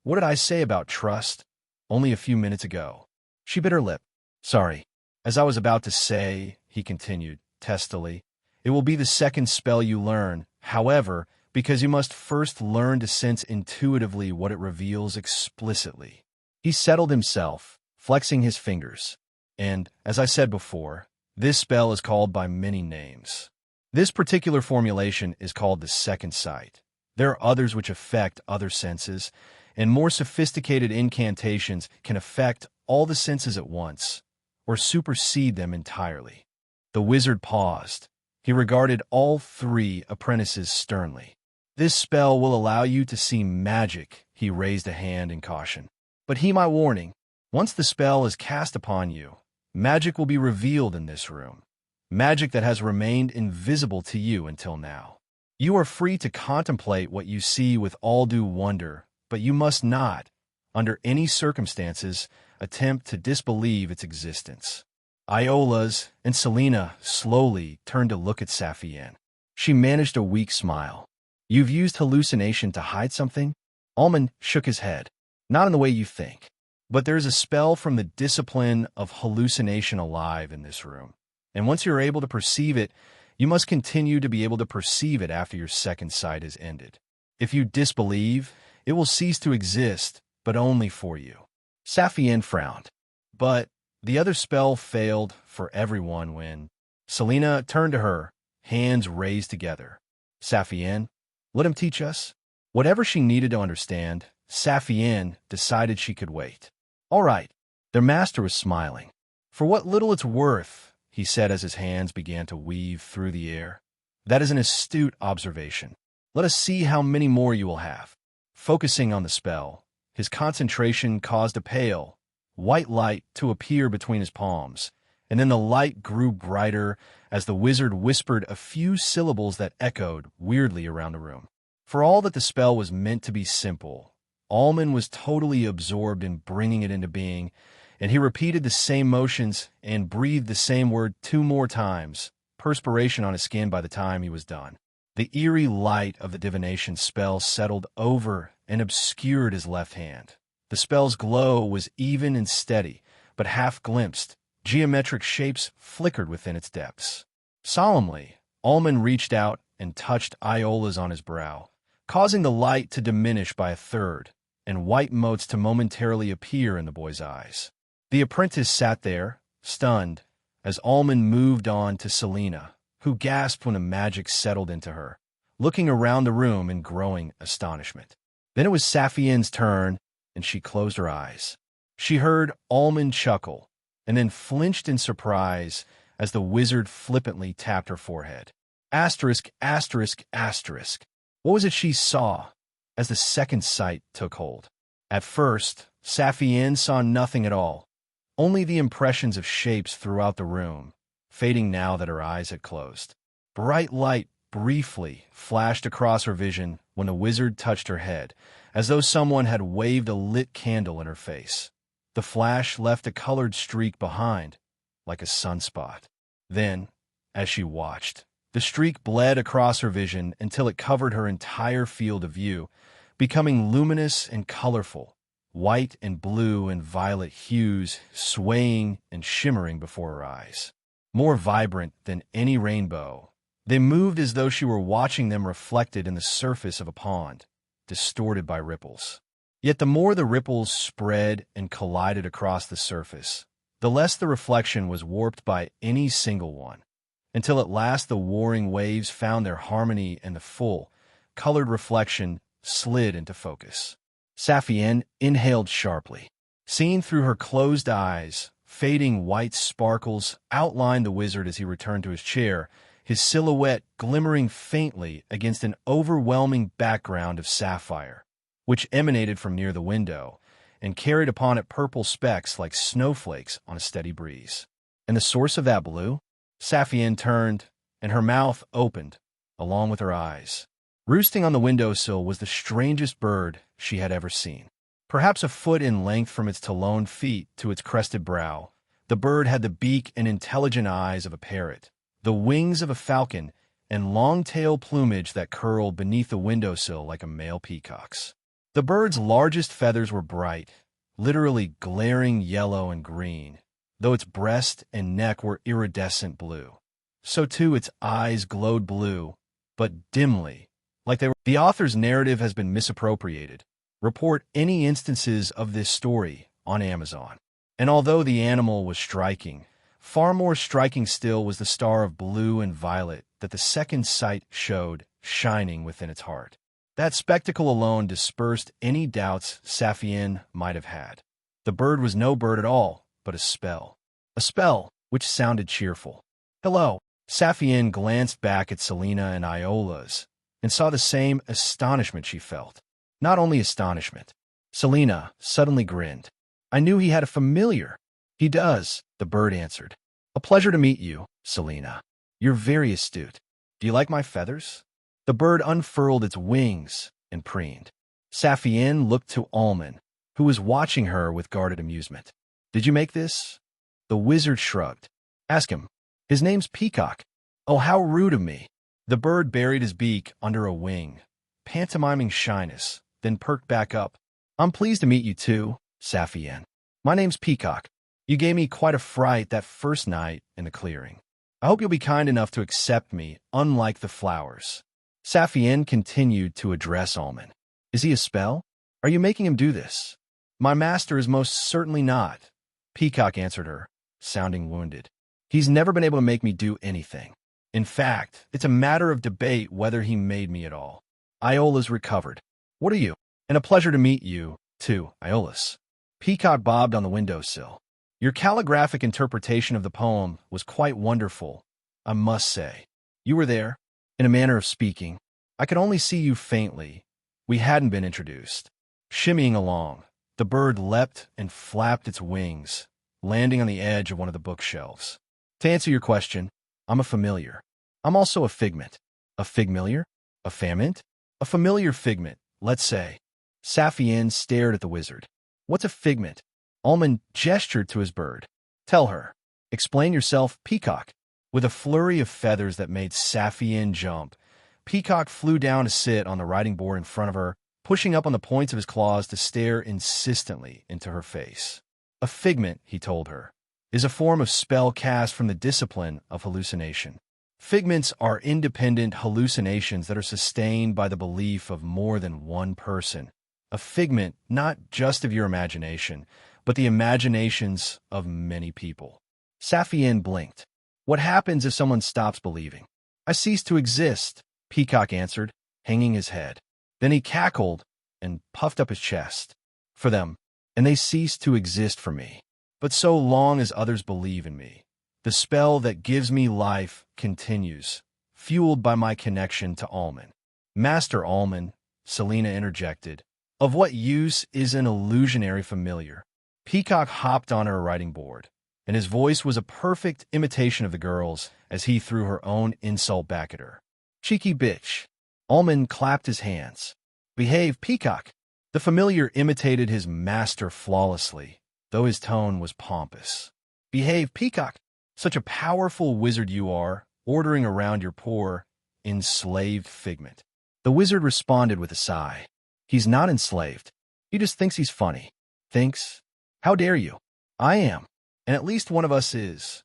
what did I say about trust? Only a few minutes ago. She bit her lip. Sorry. As I was about to say, he continued, testily, it will be the second spell you learn, however, because you must first learn to sense intuitively what it reveals explicitly. He settled himself, flexing his fingers. And, as I said before, this spell is called by many names. This particular formulation is called the second sight. There are others which affect other senses, and more sophisticated incantations can affect all the senses at once, or supersede them entirely. The wizard paused. He regarded all three apprentices sternly. This spell will allow you to see magic, he raised a hand in caution. But heed my warning. Once the spell is cast upon you, magic will be revealed in this room. Magic that has remained invisible to you until now. You are free to contemplate what you see with all due wonder, but you must not, under any circumstances, attempt to disbelieve its existence. Iola's and Selena slowly turned to look at Saphienne. She managed a weak smile. You've used hallucination to hide something? Almond shook his head. Not in the way you think. But there's a spell from the discipline of hallucination alive in this room. And once you're able to perceive it, you must continue to be able to perceive it after your second sight is ended. If you disbelieve, it will cease to exist, but only for you. Saphienne frowned. But the other spell failed for everyone when Selena turned to her, hands raised together. Saphienne, let him teach us. Whatever she needed to understand, Saphienne decided she could wait. All right. Their master was smiling. For what little it's worth, he said as his hands began to weave through the air. That is an astute observation. Let us see how many more you will have. Focusing on the spell, his concentration caused a pale, white light to appear between his palms, and then the light grew brighter as the wizard whispered a few syllables that echoed weirdly around the room. For all that the spell was meant to be simple, Almond was totally absorbed in bringing it into being, and he repeated the same motions and breathed the same word 2 more times, perspiration on his skin by the time he was done. The eerie light of the divination spell settled over and obscured his left hand. The spell's glow was even and steady, but half glimpsed. Geometric shapes flickered within its depths. Solemnly, Ullman reached out and touched Iola's on his brow, causing the light to diminish by a third, and white motes to momentarily appear in the boy's eyes. The apprentice sat there, stunned, as Ullman moved on to Selena, who gasped when the magic settled into her, looking around the room in growing astonishment. Then it was Saphienne's turn, and she closed her eyes. She heard Ullman chuckle, and then flinched in surprise as the wizard flippantly tapped her forehead. Asterisk, asterisk, asterisk. What was it she saw as the second sight took hold? At first, Saphienne saw nothing at all, only the impressions of shapes throughout the room, fading now that her eyes had closed. Bright light briefly flashed across her vision when the wizard touched her head, as though someone had waved a lit candle in her face. The flash left a colored streak behind, like a sunspot. Then, as she watched, the streak bled across her vision until it covered her entire field of view, becoming luminous and colorful, white and blue and violet hues swaying and shimmering before her eyes. More vibrant than any rainbow, they moved as though she were watching them reflected in the surface of a pond, distorted by ripples. Yet the more the ripples spread and collided across the surface, the less the reflection was warped by any single one, until at last the warring waves found their harmony and the full, colored reflection slid into focus. Saphienne inhaled sharply. Seen through her closed eyes, fading white sparkles outlined the wizard as he returned to his chair, his silhouette glimmering faintly against an overwhelming background of sapphire, which emanated from near the window and carried upon it purple specks like snowflakes on a steady breeze. And the source of that blue? Saphienne turned, and her mouth opened, along with her eyes. Roosting on the windowsill was the strangest bird she had ever seen. Perhaps a foot in length from its taloned feet to its crested brow, the bird had the beak and intelligent eyes of a parrot, the wings of a falcon, and long-tailed plumage that curled beneath the windowsill like a male peacock's. The bird's largest feathers were bright, literally glaring yellow and green, though its breast and neck were iridescent blue. So too its eyes glowed blue, but dimly, like they were. The author's narrative has been misappropriated. Report any instances of this story on Amazon. And although the animal was striking, far more striking still was the star of blue and violet that the second sight showed shining within its heart. That spectacle alone dispersed any doubts Saphienne might have had. The bird was no bird at all, but a spell. A spell which sounded cheerful. Hello. Saphienne glanced back at Selena and Iola's and saw the same astonishment she felt. Not only astonishment. Selena suddenly grinned. I knew he had a familiar. He does, the bird answered. A pleasure to meet you, Selena. You're very astute. Do you like my feathers? The bird unfurled its wings and preened. Saphienne looked to Ullman, who was watching her with guarded amusement. Did you make this? The wizard shrugged. Ask him. His name's Peacock. Oh, how rude of me. The bird buried his beak under a wing, pantomiming shyness, then perked back up. I'm pleased to meet you too, Saphienne. My name's Peacock. You gave me quite a fright that first night in the clearing. I hope you'll be kind enough to accept me, unlike the flowers. Saphienne continued to address Ullman. Is he a spell? Are you making him do this? My master is most certainly not. Peacock answered her, sounding wounded. He's never been able to make me do anything. In fact, it's a matter of debate whether he made me at all. Iola's recovered. What are you? And a pleasure to meet you, too, Iola's. Peacock bobbed on the windowsill. Your calligraphic interpretation of the poem was quite wonderful, I must say. You were there, in a manner of speaking. I could only see you faintly. We hadn't been introduced. Shimmying along, the bird leapt and flapped its wings, landing on the edge of one of the bookshelves. To answer your question, I'm a familiar. I'm also a figment. A figmiliar? A famint? A familiar figment, let's say. Saphienne stared at the wizard. What's a figment? Almond gestured to his bird. Tell her. Explain yourself, Peacock. With a flurry of feathers that made Saphienne jump, Peacock flew down to sit on the writing board in front of her, pushing up on the points of his claws to stare insistently into her face. A figment, he told her, is a form of spell cast from the discipline of hallucination. Figments are independent hallucinations that are sustained by the belief of more than one person. A figment not just of your imagination, but the imaginations of many people. Saphienne blinked. What happens if someone stops believing? I cease to exist, Peacock answered, hanging his head. Then he cackled and puffed up his chest. For them, and they cease to exist for me. But so long as others believe in me, the spell that gives me life continues, fueled by my connection to Almond. Master Almond, Selena interjected, of what use is an illusionary familiar? Peacock hopped on her writing board, and his voice was a perfect imitation of the girl's as he threw her own insult back at her. Cheeky bitch. Almond clapped his hands. Behave, Peacock. The familiar imitated his master flawlessly, though his tone was pompous. Behave, Peacock. Such a powerful wizard you are, ordering around your poor, enslaved figment. The wizard responded with a sigh. He's not enslaved. He just thinks he's funny. Thinks? How dare you? I am, and at least one of us is.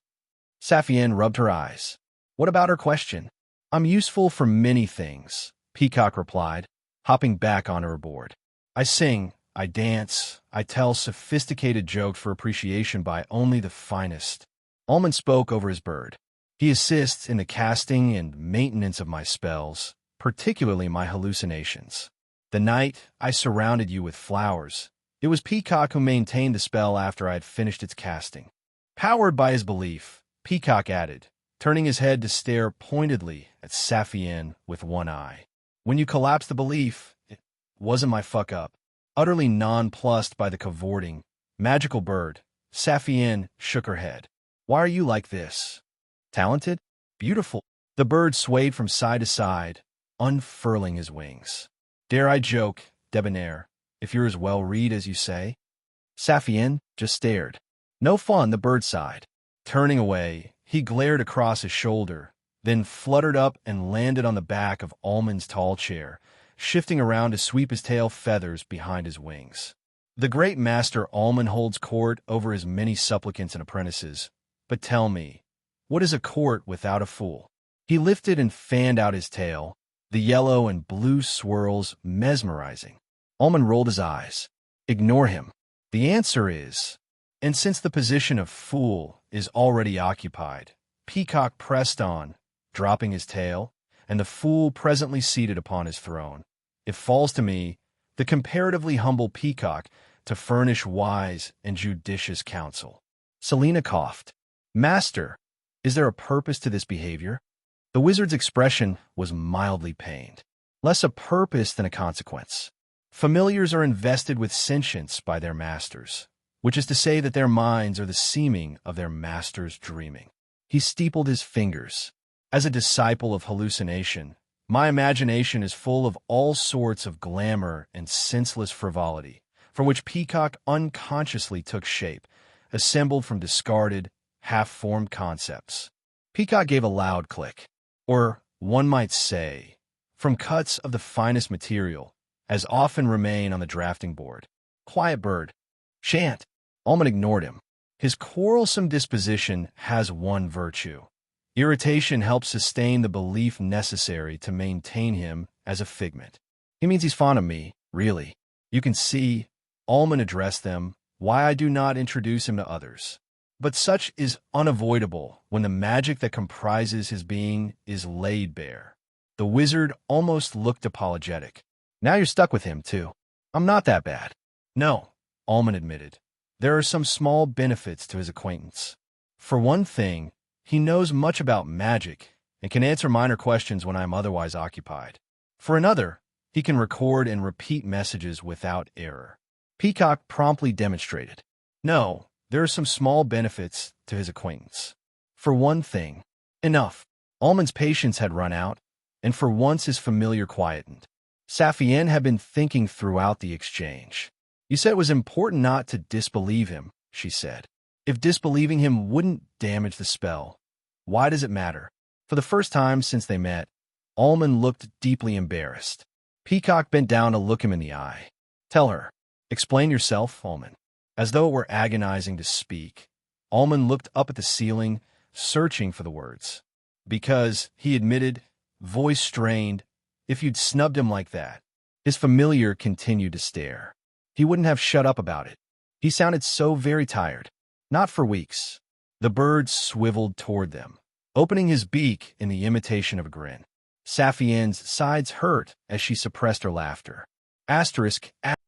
Saphienne rubbed her eyes. What about her question? I'm useful for many things, Peacock replied, hopping back onto her board. I sing, I dance, I tell sophisticated jokes for appreciation by only the finest. Almond spoke over his bird. He assists in the casting and maintenance of my spells, particularly my hallucinations. The night I surrounded you with flowers, it was Peacock who maintained the spell after I had finished its casting. Powered by his belief, Peacock added, turning his head to stare pointedly at Saphienne with one eye. When you collapsed the belief, it wasn't my fuck-up. Utterly nonplussed by the cavorting, magical bird, Saphienne shook her head. Why are you like this? Talented? Beautiful? The bird swayed from side to side, unfurling his wings. Dare I joke, debonair, if you're as well-read as you say? Saphienne just stared. No fun, the bird sighed. Turning away, he glared across his shoulder, then fluttered up and landed on the back of Almond's tall chair, shifting around to sweep his tail feathers behind his wings. The great master Almond holds court over his many supplicants and apprentices. But tell me, what is a court without a fool? He lifted and fanned out his tail, the yellow and blue swirls mesmerizing. Almond rolled his eyes. Ignore him. The answer is, and since the position of fool is already occupied, Peacock pressed on, dropping his tail, and the fool presently seated upon his throne. It falls to me, the comparatively humble Peacock, to furnish wise and judicious counsel. Selena coughed. Master, is there a purpose to this behavior? The wizard's expression was mildly pained. Less a purpose than a consequence. Familiars are invested with sentience by their masters, which is to say that their minds are the seeming of their master's dreaming. He steepled his fingers. As a disciple of hallucination, my imagination is full of all sorts of glamour and senseless frivolity, from which Peacock unconsciously took shape, assembled from discarded, half-formed concepts. Peacock gave a loud click, or, one might say, from cuts of the finest material, as often remain on the drafting board. Quiet bird. Shan't. Almond ignored him. His quarrelsome disposition has one virtue. Irritation helps sustain the belief necessary to maintain him as a figment. He means he's fond of me, really. You can see, Almond addressed them, why I do not introduce him to others. But such is unavoidable when the magic that comprises his being is laid bare. The wizard almost looked apologetic. Now you're stuck with him, too. I'm not that bad. No, Almond admitted. There are some small benefits to his acquaintance. For one thing, he knows much about magic and can answer minor questions when I am otherwise occupied. For another, he can record and repeat messages without error. Peacock promptly demonstrated. No, there are some small benefits to his acquaintance. For one thing, enough. Almond's patience had run out, and for once his familiar quietened. Saphienne had been thinking throughout the exchange. You said it was important not to disbelieve him, she said. If disbelieving him wouldn't damage the spell, why does it matter? For the first time since they met, Almond looked deeply embarrassed. Peacock bent down to look him in the eye. Tell her. Explain yourself, Almond. As though it were agonizing to speak, Almond looked up at the ceiling, searching for the words. Because, he admitted, voice strained, if you'd snubbed him like that. His familiar continued to stare. He wouldn't have shut up about it. He sounded so very tired. Not for weeks. The bird swiveled toward them, opening his beak in the imitation of a grin. Saphienne's sides hurt as she suppressed her laughter.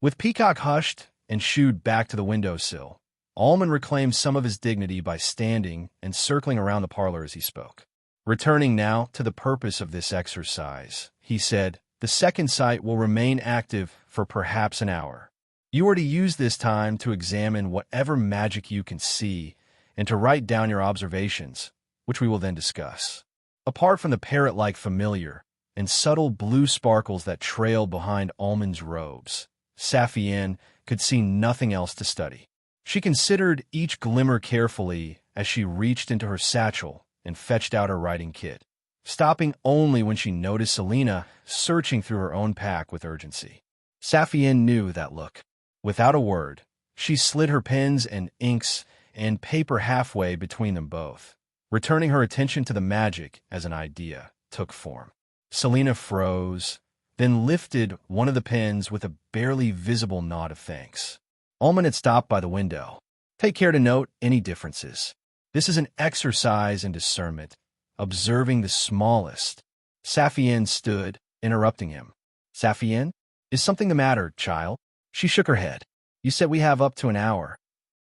With Peacock hushed and shooed back to the windowsill, Almond reclaimed some of his dignity by standing and circling around the parlor as he spoke. Returning now to the purpose of this exercise, he said, the second sight will remain active for perhaps an hour. You are to use this time to examine whatever magic you can see and to write down your observations, which we will then discuss. Apart from the parrot-like familiar and subtle blue sparkles that trailed behind Almond's robes, Saphienne could see nothing else to study. She considered each glimmer carefully as she reached into her satchel and fetched out her writing kit, stopping only when she noticed Selina searching through her own pack with urgency. Saphienne knew that look. Without a word, she slid her pens and inks and paper halfway between them both, returning her attention to the magic as an idea took form. Selina froze, then lifted one of the pens with a barely visible nod of thanks. Almond had stopped by the window. Take care to note any differences. This is an exercise in discernment, observing the smallest. Saphienne stood, interrupting him. Saphienne, is something the matter, child? She shook her head. You said we have up to an hour.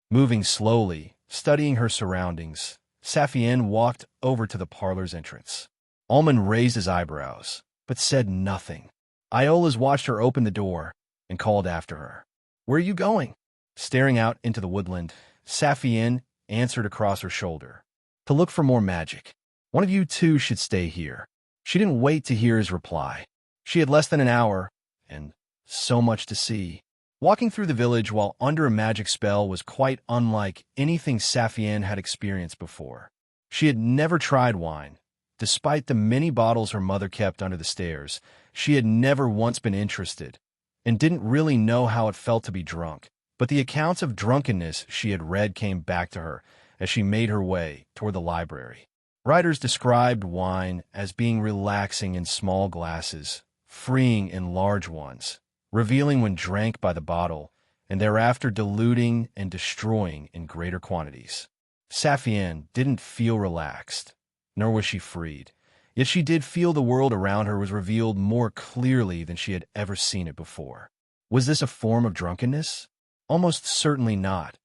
Moving slowly, studying her surroundings, Saphienne walked over to the parlor's entrance. Almond raised his eyebrows, but said nothing. Iola's watched her open the door and called after her. Where are you going? Staring out into the woodland, Saphienne answered across her shoulder. To look for more magic. One of you two should stay here. She didn't wait to hear his reply. She had less than an hour, and so much to see. Walking through the village while under a magic spell was quite unlike anything Saphienne had experienced before. She had never tried wine. Despite the many bottles her mother kept under the stairs, she had never once been interested, and didn't really know how it felt to be drunk. But the accounts of drunkenness she had read came back to her as she made her way toward the library. Writers described wine as being relaxing in small glasses, freeing in large ones, revealing when drank by the bottle, and thereafter diluting and destroying in greater quantities. Saphienne didn't feel relaxed, nor was she freed, yet she did feel the world around her was revealed more clearly than she had ever seen it before. Was this a form of drunkenness? Almost certainly not,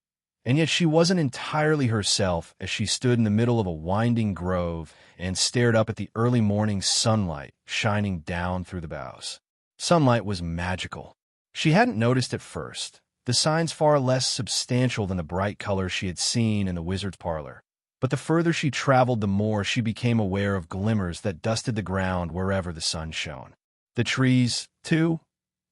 and yet she wasn't entirely herself as she stood in the middle of a winding grove and stared up at the early morning sunlight shining down through the boughs. Sunlight was magical. She hadn't noticed at first, the signs far less substantial than the bright colors she had seen in the wizard's parlor. But the further she traveled, the more she became aware of glimmers that dusted the ground wherever the sun shone. The trees, too,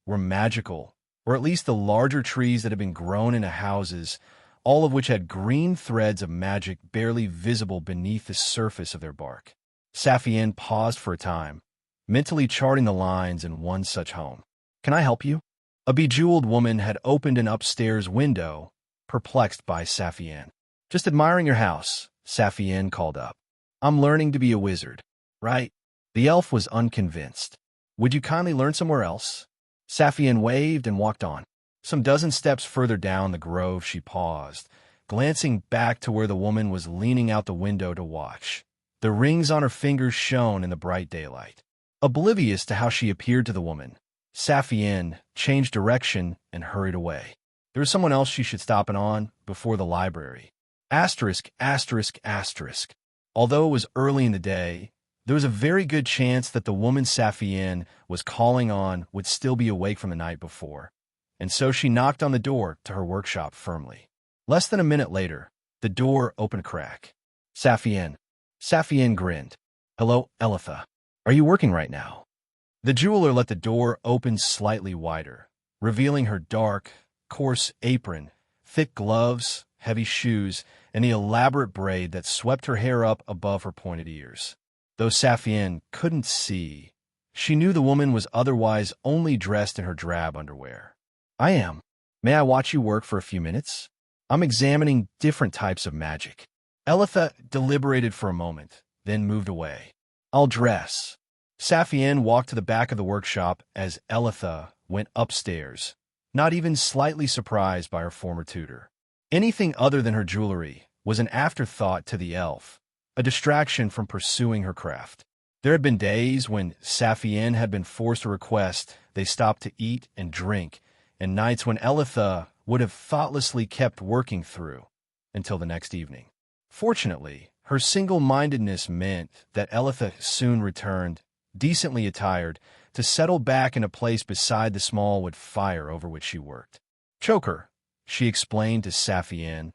were magical, or at least the larger trees that had been grown into houses, all of which had green threads of magic barely visible beneath the surface of their bark. Saphienne paused for a time, mentally charting the lines in one such home. Can I help you? A bejeweled woman had opened an upstairs window, perplexed by Saphienne. Just admiring your house, Saphienne called up. I'm learning to be a wizard, right? The elf was unconvinced. Would you kindly learn somewhere else? Saphienne waved and walked on. Some dozen steps further down the grove she paused, glancing back to where the woman was leaning out the window to watch. The rings on her fingers shone in the bright daylight. Oblivious to how she appeared to the woman, Saphienne changed direction and hurried away. There was someone else she should stop in on before the library. Asterisk, asterisk, asterisk. Although it was early in the day, there was a very good chance that the woman Saphienne was calling on would still be awake from the night before, and so she knocked on the door to her workshop firmly. Less than a minute later, the door opened a crack. Saphienne. Saphienne grinned. Hello, Elitha. Are you working right now? The jeweler let the door open slightly wider, revealing her dark, coarse apron, thick gloves, heavy shoes, and the elaborate braid that swept her hair up above her pointed ears. Though Saphienne couldn't see, she knew the woman was otherwise only dressed in her drab underwear. "I am. May I watch you work for a few minutes? I'm examining different types of magic." Elitha deliberated for a moment, then moved away. "I'll dress." Saphienne walked to the back of the workshop as Elitha went upstairs, not even slightly surprised by her former tutor. Anything other than her jewelry was an afterthought to the elf, a distraction from pursuing her craft. There had been days when Saphienne had been forced to request they stop to eat and drink, and nights when Elitha would have thoughtlessly kept working through until the next evening. Fortunately, her single-mindedness meant that Elitha soon returned, decently attired, to settle back in a place beside the small wood fire over which she worked. "Choker," she explained to Saphienne,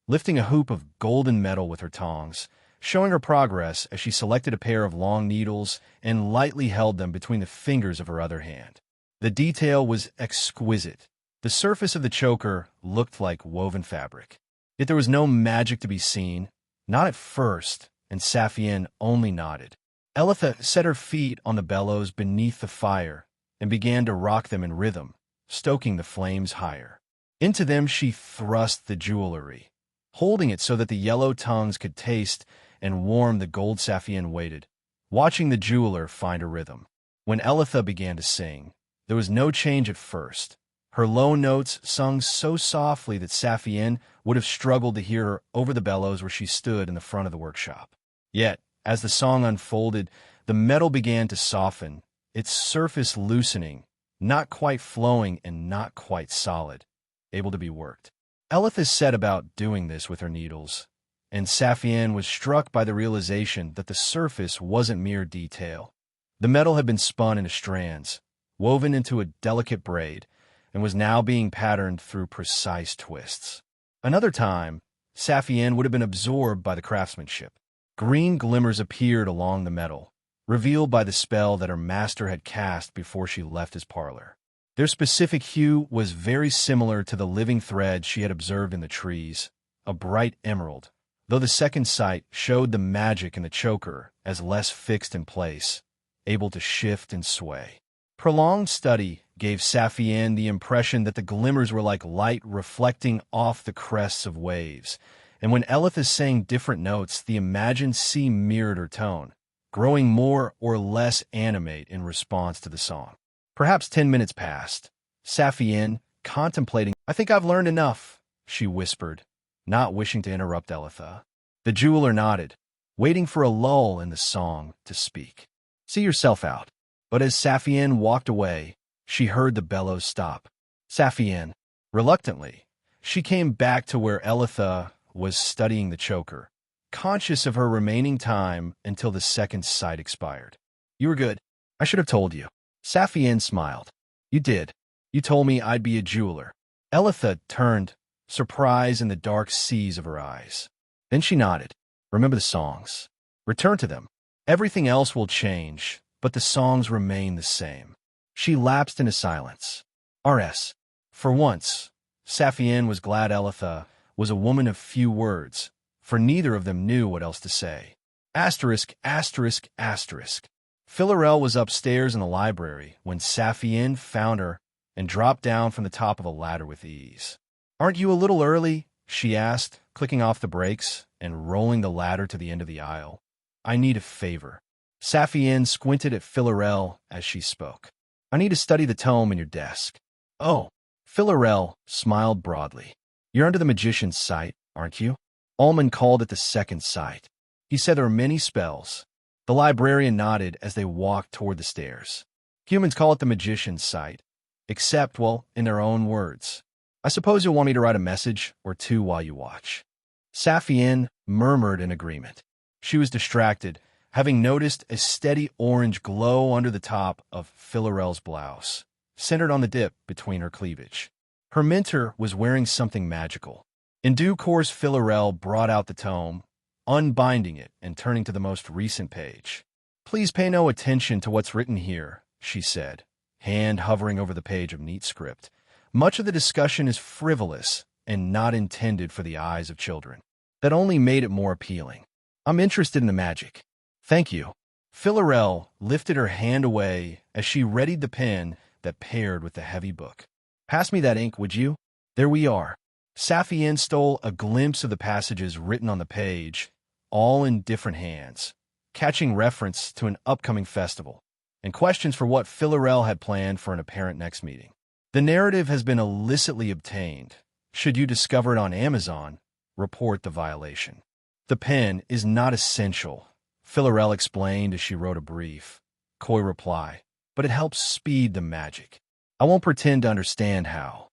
lifting a hoop of golden metal with her tongs, showing her progress as she selected a pair of long needles and lightly held them between the fingers of her other hand. The detail was exquisite. The surface of the choker looked like woven fabric. Yet there was no magic to be seen, not at first, and Saphienne only nodded. Elitha set her feet on the bellows beneath the fire and began to rock them in rhythm, stoking the flames higher. Into them she thrust the jewelry, holding it so that the yellow tongues could taste and warm the gold. Saphienne waited, watching the jeweler find a rhythm. When Elitha began to sing, there was no change at first. Her low notes sung so softly that Saphienne would have struggled to hear her over the bellows where she stood in the front of the workshop. Yet, as the song unfolded, the metal began to soften, its surface loosening, not quite flowing and not quite solid, able to be worked. Elitha set about doing this with her needles, and Saphienne was struck by the realization that the surface wasn't mere detail. The metal had been spun into strands, woven into a delicate braid, and was now being patterned through precise twists. Another time, Saphienne would have been absorbed by the craftsmanship. Green glimmers appeared along the metal, revealed by the spell that her master had cast before she left his parlor. Their specific hue was very similar to the living thread she had observed in the trees, a bright emerald, though the second sight showed the magic in the choker as less fixed in place, able to shift and sway. Prolonged study gave Saphienne the impression that the glimmers were like light reflecting off the crests of waves, and when Elitha sang different notes, the imagined sea mirrored her tone, growing more or less animate in response to the song. Perhaps 10 minutes passed. Saphienne, contemplating, "I think I've learned enough," she whispered, not wishing to interrupt Elitha. The jeweler nodded, waiting for a lull in the song to speak. "See yourself out." But as Saphienne walked away, she heard the bellows stop. Saphienne, reluctantly, she came back to where Elitha was studying the choker, conscious of her remaining time until the second sight expired. "You were good. I should have told you." Saphienne smiled. "You did. You told me I'd be a jeweler." Elitha turned, surprise in the dark seas of her eyes. Then she nodded. "Remember the songs. Return to them. Everything else will change, but the songs remain the same." She lapsed into silence. R.S. For once, Saphienne was glad Elitha was a woman of few words, for neither of them knew what else to say. Asterisk, asterisk, asterisk. Philarel was upstairs in the library when Saphienne found her and dropped down from the top of a ladder with ease. "Aren't you a little early?" she asked, clicking off the brakes and rolling the ladder to the end of the aisle. "I need a favor." Saphienne squinted at Philarel as she spoke. "I need to study the tome in your desk." "Oh." Philarel smiled broadly. "You're under the magician's sight, aren't you?" Ullman called it the second sight. He said there are many spells. The librarian nodded as they walked toward the stairs. Humans call it the magician's sight, except, well, in their own words. "I suppose you'll want me to write a message or two while you watch." Saphienne murmured in agreement. She was distracted, having noticed a steady orange glow under the top of Philarel's blouse, centered on the dip between her cleavage. Her mentor was wearing something magical. In due course, Philarel brought out the tome, unbinding it and turning to the most recent page. "Please pay no attention to what's written here," she said, hand hovering over the page of neat script. Much of the discussion is frivolous and not intended for the eyes of children. That only made it more appealing. I'm interested in the magic. Thank you. Philarelle lifted her hand away as she readied the pen that paired with the heavy book. Pass me that ink, would you? There we are. Saphienne stole a glimpse of the passages written on the page, all in different hands, catching reference to an upcoming festival, and questions for what Philarelle had planned for an apparent next meeting. The narrative has been illicitly obtained. Should you discover it on Amazon, report the violation. The pen is not essential, Philarelle explained as she wrote a brief, coy reply, but it helps speed the magic. I won't pretend to understand how.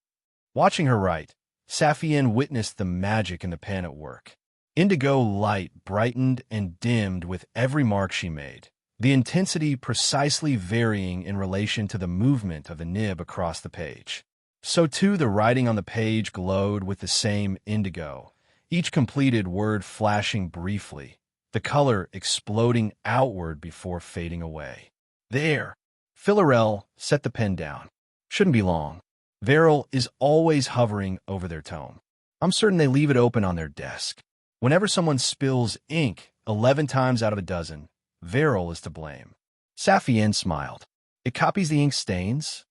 Watching her write, Saphienne witnessed the magic in the pen at work. Indigo light brightened and dimmed with every mark she made, the intensity precisely varying in relation to the movement of the nib across the page. So too the writing on the page glowed with the same indigo, each completed word flashing briefly, the color exploding outward before fading away. There! Philarelle set the pen down. Shouldn't be long. Veril is always hovering over their tome. I'm certain they leave it open on their desk. Whenever someone spills ink 11 times out of a dozen, Veril is to blame. Saphienne smiled. It copies the ink stains?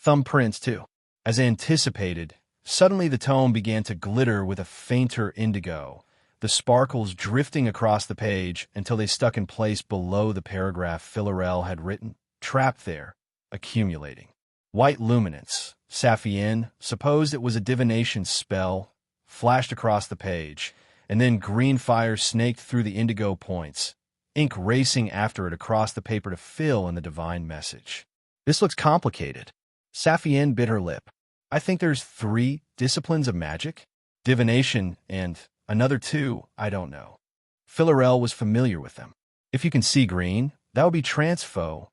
Thumbprints, too. As anticipated, suddenly the tome began to glitter with a fainter indigo, the sparkles drifting across the page until they stuck in place below the paragraph Philarelle had written, trapped there, accumulating. White luminance, Saphienne supposed it was a divination spell, flashed across the page, and then green fire snaked through the indigo points, ink racing after it across the paper to fill in the divine message. This looks complicated. Saphienne bit her lip. I think there's 3 disciplines of magic. Divination and another 2, I don't know. Philarelle was familiar with them. If you can see green, that would be transmutation.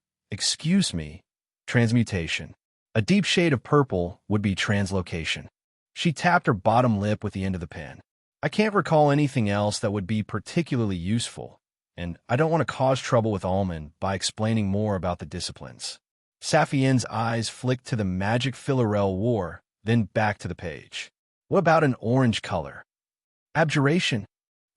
A deep shade of purple would be translocation. She tapped her bottom lip with the end of the pen. I can't recall anything else that would be particularly useful, and I don't want to cause trouble with Almond by explaining more about the disciplines. Saphienne's eyes flicked to the magic Philarelle wore, then back to the page. What about an orange color? Abjuration.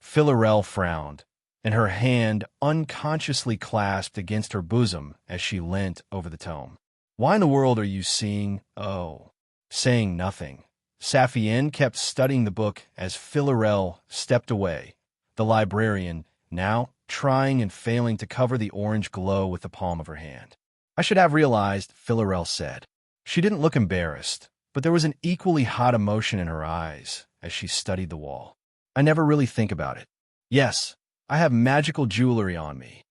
Philarelle frowned, and her hand unconsciously clasped against her bosom as she leant over the tome. Why in the world are you saying nothing? Saphienne kept studying the book as Philarelle stepped away, the librarian now trying and failing to cover the orange glow with the palm of her hand. I should have realized, Philarelle said. She didn't look embarrassed, but there was an equally hot emotion in her eyes as she studied the wall. I never really think about it. Yes, I have magical jewelry on me.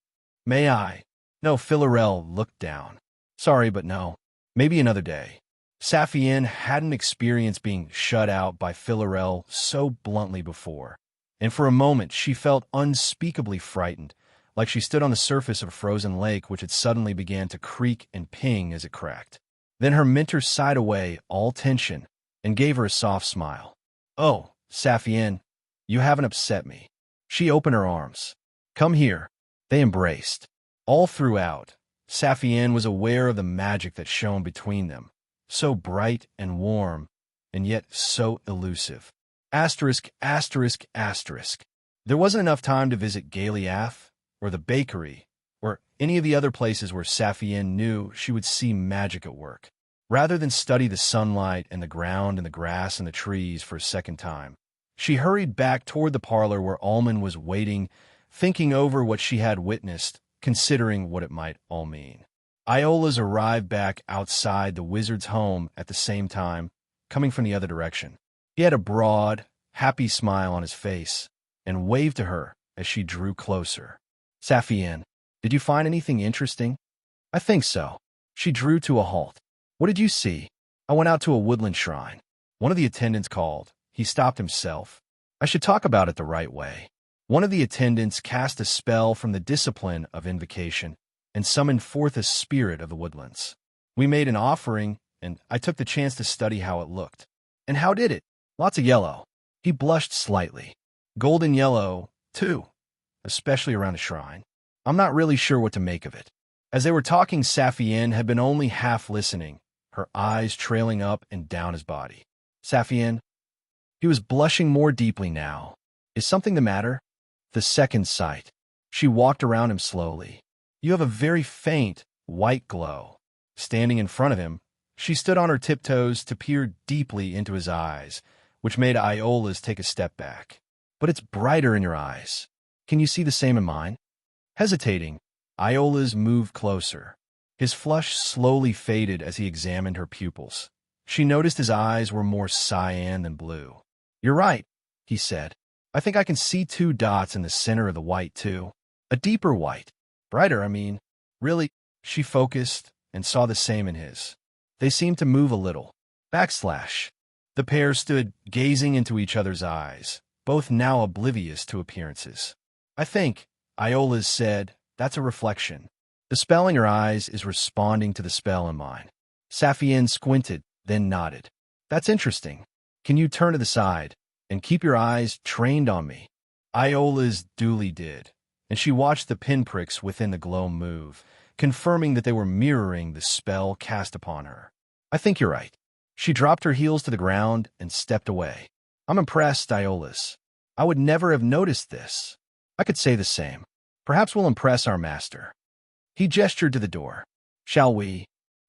May I? No, Philarelle looked down. Sorry, but no. Maybe another day. Saphienne hadn't experienced being shut out by Philarelle so bluntly before, and for a moment she felt unspeakably frightened, like she stood on the surface of a frozen lake which had suddenly began to creak and ping as it cracked. Then her mentor sighed away all tension and gave her a soft smile. Oh, Saphienne, you haven't upset me. She opened her arms. Come here. They embraced. All throughout, Saphienne was aware of the magic that shone between them, so bright and warm, and yet so elusive. Asterisk, asterisk, asterisk. There wasn't enough time to visit Galiath, or the bakery, or any of the other places where Saphienne knew she would see magic at work. Rather than study the sunlight and the ground and the grass and the trees for a second time, she hurried back toward the parlor where Almond was waiting, thinking over what she had witnessed, considering what it might all mean. Iola's arrived back outside the wizard's home at the same time, coming from the other direction. He had a broad, happy smile on his face and waved to her as she drew closer. Saphienne, did you find anything interesting? I think so. She drew to a halt. What did you see? I went out to a woodland shrine. One of the attendants called. He stopped himself. I should talk about it the right way. One of the attendants cast a spell from the discipline of invocation and summoned forth a spirit of the woodlands. We made an offering, and I took the chance to study how it looked. And how did it? Lots of yellow. He blushed slightly. Golden yellow, too, especially around the shrine. I'm not really sure what to make of it. As they were talking, Saphienne had been only half listening, her eyes trailing up and down his body. Saphienne, he was blushing more deeply now. Is something the matter? The second sight. She walked around him slowly. You have a very faint, white glow. Standing in front of him, she stood on her tiptoes to peer deeply into his eyes, which made Iola's take a step back. But it's brighter in your eyes. Can you see the same in mine? Hesitating, Iola's moved closer. His flush slowly faded as he examined her pupils. She noticed his eyes were more cyan than blue. You're right, he said. I think I can see two dots in the center of the white, too. A deeper white. Brighter, I mean. Really, she focused and saw the same in his. They seemed to move a little. Backslash. The pair stood gazing into each other's eyes, both now oblivious to appearances. I think, Iola said, that's a reflection. The spell in your eyes is responding to the spell in mine. Saphienne squinted, then nodded. That's interesting. Can you turn to the side and keep your eyes trained on me? Iola's duly did, and she watched the pinpricks within the glow move, confirming that they were mirroring the spell cast upon her. I think you're right. She dropped her heels to the ground and stepped away. I'm impressed, Iola's. I would never have noticed this. I could say the same. Perhaps we'll impress our master. He gestured to the door. Shall we?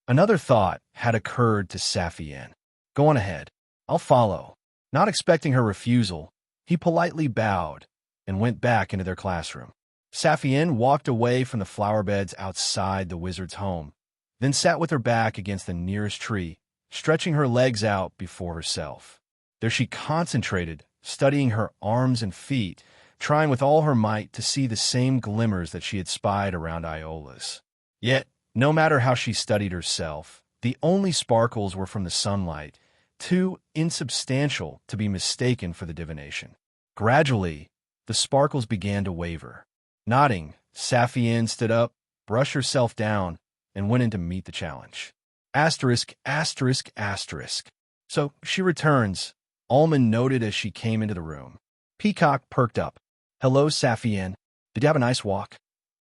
Another thought had occurred to Saphienne. Go on ahead. I'll follow. Not expecting her refusal, he politely bowed and went back into their classroom. Saphienne walked away from the flower beds outside the wizard's home, then sat with her back against the nearest tree, stretching her legs out before herself. There she concentrated, studying her arms and feet, trying with all her might to see the same glimmers that she had spied around Iola's. Yet, no matter how she studied herself, the only sparkles were from the sunlight, too insubstantial to be mistaken for the divination. Gradually, the sparkles began to waver. Nodding, Saphienne stood up, brushed herself down, and went in to meet the challenge. Asterisk, asterisk, asterisk. So she returns, Almond noted as she came into the room. Peacock perked up. Hello, Saphienne. Did you have a nice walk?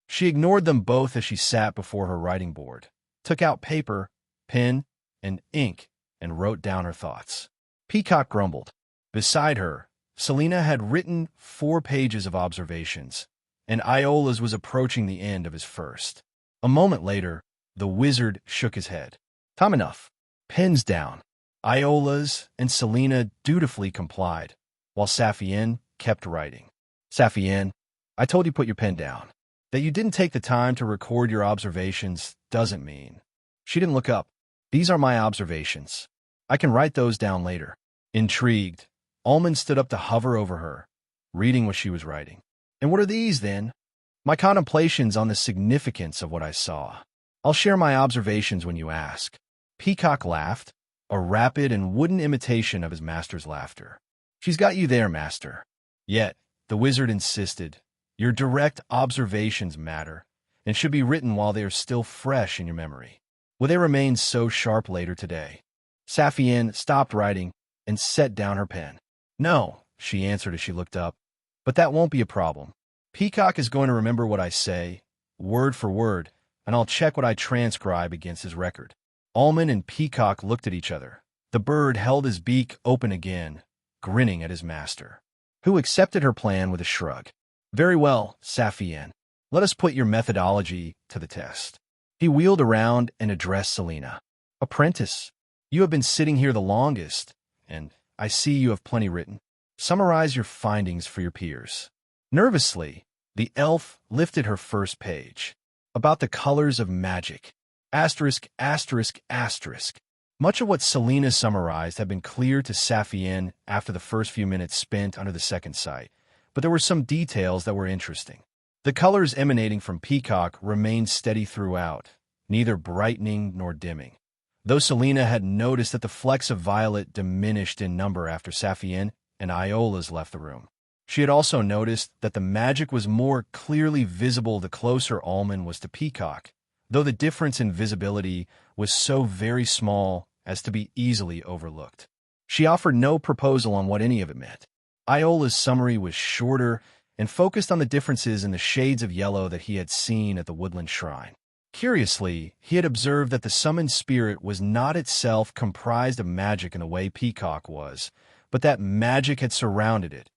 She ignored them both as she sat before her writing board, took out paper, pen, and ink, and wrote down her thoughts. Peacock grumbled. Beside her, Selena had written 4 pages of observations, and Iola's was approaching the end of his first. A moment later, the wizard shook his head. Time enough. Pens down. Iola's and Selena dutifully complied, while Saphienne kept writing. Saphienne, I told you put your pen down. That you didn't take the time to record your observations doesn't mean. She didn't look up. These are my observations. I can write those down later. Intrigued, Almond stood up to hover over her, reading what she was writing. And what are these, then? My contemplations on the significance of what I saw. I'll share my observations when you ask. Peacock laughed, a rapid and wooden imitation of his master's laughter. She's got you there, master. Yet, the wizard insisted, your direct observations matter, and should be written while they are still fresh in your memory. Will they remain so sharp later today? Saphienne stopped writing and set down her pen. No, she answered as she looked up, but that won't be a problem. Peacock is going to remember what I say, word for word, and I'll check what I transcribe against his record. Almond and Peacock looked at each other. The bird held his beak open again, grinning at his master, who accepted her plan with a shrug. Very well, Saphienne. Let us put your methodology to the test. He wheeled around and addressed Selena. Apprentice, you have been sitting here the longest, and I see you have plenty written. Summarize your findings for your peers. Nervously, the elf lifted her first page. About the colors of magic. Asterisk, asterisk, asterisk. Much of what Selena summarized had been clear to Saphienne after the first few minutes spent under the second sight, but there were some details that were interesting. The colors emanating from Peacock remained steady throughout, neither brightening nor dimming. Though Selena had noticed that the flecks of violet diminished in number after Saphienne and Iola's left the room. She had also noticed that the magic was more clearly visible the closer Almond was to Peacock, though the difference in visibility was so very small as to be easily overlooked. She offered no proposal on what any of it meant. Iola's summary was shorter and focused on the differences in the shades of yellow that he had seen at the woodland shrine. Curiously, he had observed that the summoned spirit was not itself comprised of magic in the way Peacock was, but that magic had surrounded it,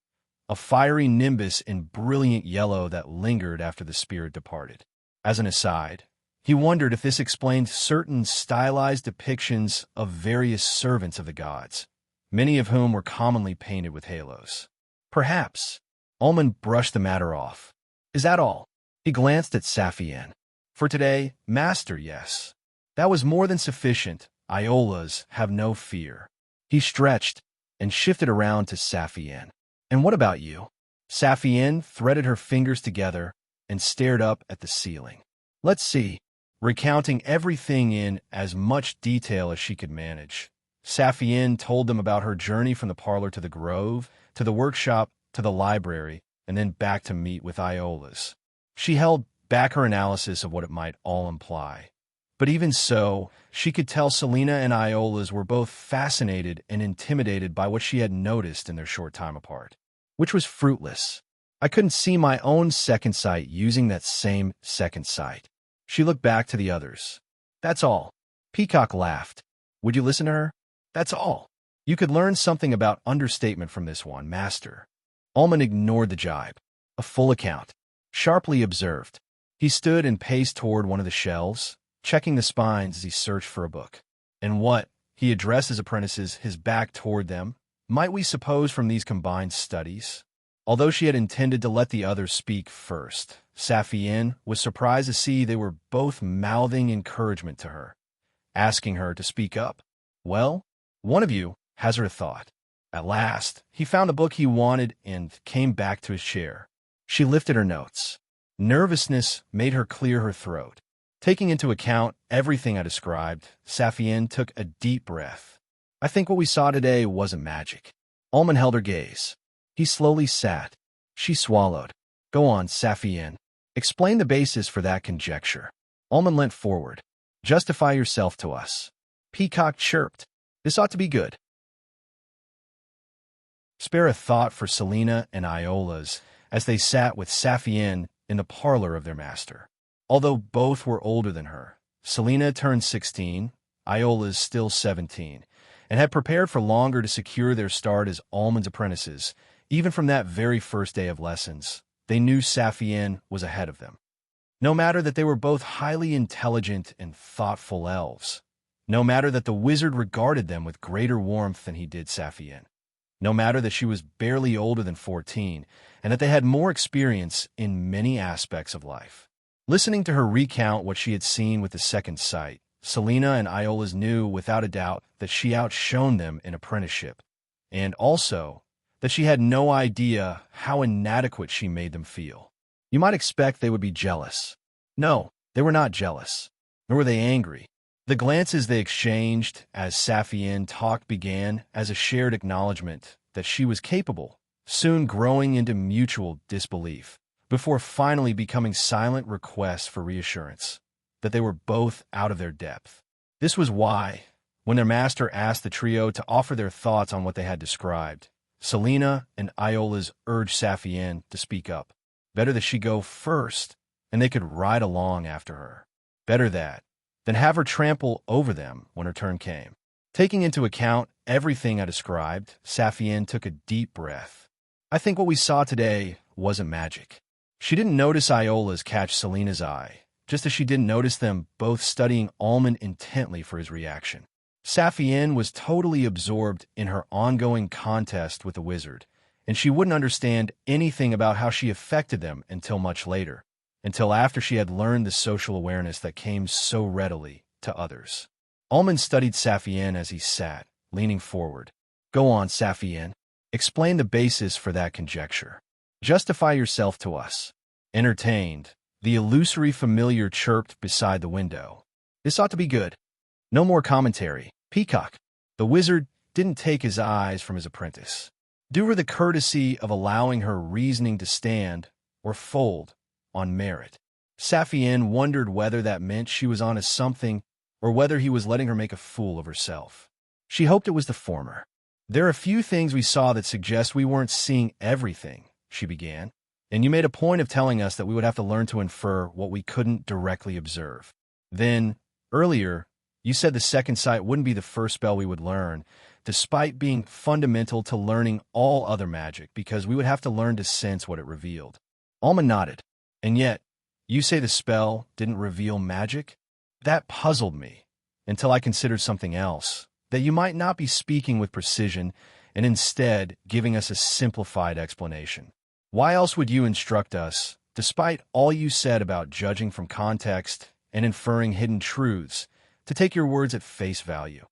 a fiery nimbus in brilliant yellow that lingered after the spirit departed. As an aside, he wondered if this explained certain stylized depictions of various servants of the gods, many of whom were commonly painted with halos. Perhaps. Ullman brushed the matter off. Is that all? He glanced at Saphienne. For today, Master, yes. That was more than sufficient. Iolas have no fear. He stretched and shifted around to Saphienne. And what about you? Saphienne threaded her fingers together and stared up at the ceiling. Let's see. Recounting everything in as much detail as she could manage, Saphienne told them about her journey from the parlor to the grove, to the workshop, to the library, and then back to meet with Iolas. She held back her analysis of what it might all imply. But even so, she could tell Selena and Iolas were both fascinated and intimidated by what she had noticed in their short time apart, which was fruitless. I couldn't see my own second sight using that same second sight. She looked back to the others. That's all. Peacock laughed. Would you listen to her? That's all. You could learn something about understatement from this one, Master. Ullman ignored the jibe. A full account. Sharply observed. He stood and paced toward one of the shelves, checking the spines as he searched for a book. And what, he addressed his apprentices, his back toward them, might we suppose from these combined studies? Although she had intended to let the others speak first, Saphienne was surprised to see they were both mouthing encouragement to her, asking her to speak up. Well, one of you has her thought. At last, he found the book he wanted and came back to his chair. She lifted her notes. Nervousness made her clear her throat. Taking into account everything I described, Saphienne took a deep breath. I think what we saw today wasn't magic. Ullman held her gaze. He slowly sat. She swallowed. Go on, Saphienne. Explain the basis for that conjecture. Ullman leant forward. Justify yourself to us. Peacock chirped. This ought to be good. Spare a thought for Selena and Iolas as they sat with Saphienne in the parlor of their master. Although both were older than her, Selena turned 16, Iolas still 17, and had prepared for longer to secure their start as Ullman's apprentices. Even from that very first day of lessons, they knew Saphienne was ahead of them. No matter that they were both highly intelligent and thoughtful elves, no matter that the wizard regarded them with greater warmth than he did Saphienne, no matter that she was barely older than 14, and that they had more experience in many aspects of life. Listening to her recount what she had seen with the second sight, Selena and Iolas knew without a doubt that she outshone them in apprenticeship, and also that she had no idea how inadequate she made them feel. You might expect they would be jealous. No, they were not jealous, nor were they angry. The glances they exchanged as Saphienne talked began as a shared acknowledgement that she was capable, soon growing into mutual disbelief, before finally becoming silent requests for reassurance, that they were both out of their depth. This was why, when their master asked the trio to offer their thoughts on what they had described, Selena and Iolas urged Saphienne to speak up. Better that she go first, and they could ride along after her. Better that than have her trample over them when her turn came. Taking into account everything I described, Saphienne took a deep breath. I think what we saw today wasn't magic. She didn't notice Iolas catch Selena's eye, just as she didn't notice them both studying Ullman intently for his reaction. Saphienne was totally absorbed in her ongoing contest with the wizard, and she wouldn't understand anything about how she affected them until much later, until after she had learned the social awareness that came so readily to others. Ullman studied Saphienne as he sat, leaning forward. Go on, Saphienne. Explain the basis for that conjecture. Justify yourself to us. Entertained, the illusory familiar chirped beside the window. This ought to be good. No more commentary. Peacock. The wizard didn't take his eyes from his apprentice. Do her the courtesy of allowing her reasoning to stand, or fold, on merit. Saphienne wondered whether that meant she was on to something, or whether he was letting her make a fool of herself. She hoped it was the former. There are a few things we saw that suggest we weren't seeing everything, she began, and you made a point of telling us that we would have to learn to infer what we couldn't directly observe. Then, earlier, you said the second sight wouldn't be the first spell we would learn, despite being fundamental to learning all other magic, because we would have to learn to sense what it revealed. Alma nodded. And yet, you say the spell didn't reveal magic? That puzzled me, until I considered something else, that you might not be speaking with precision and instead giving us a simplified explanation. Why else would you instruct us, despite all you said about judging from context and inferring hidden truths, to take your words at face value?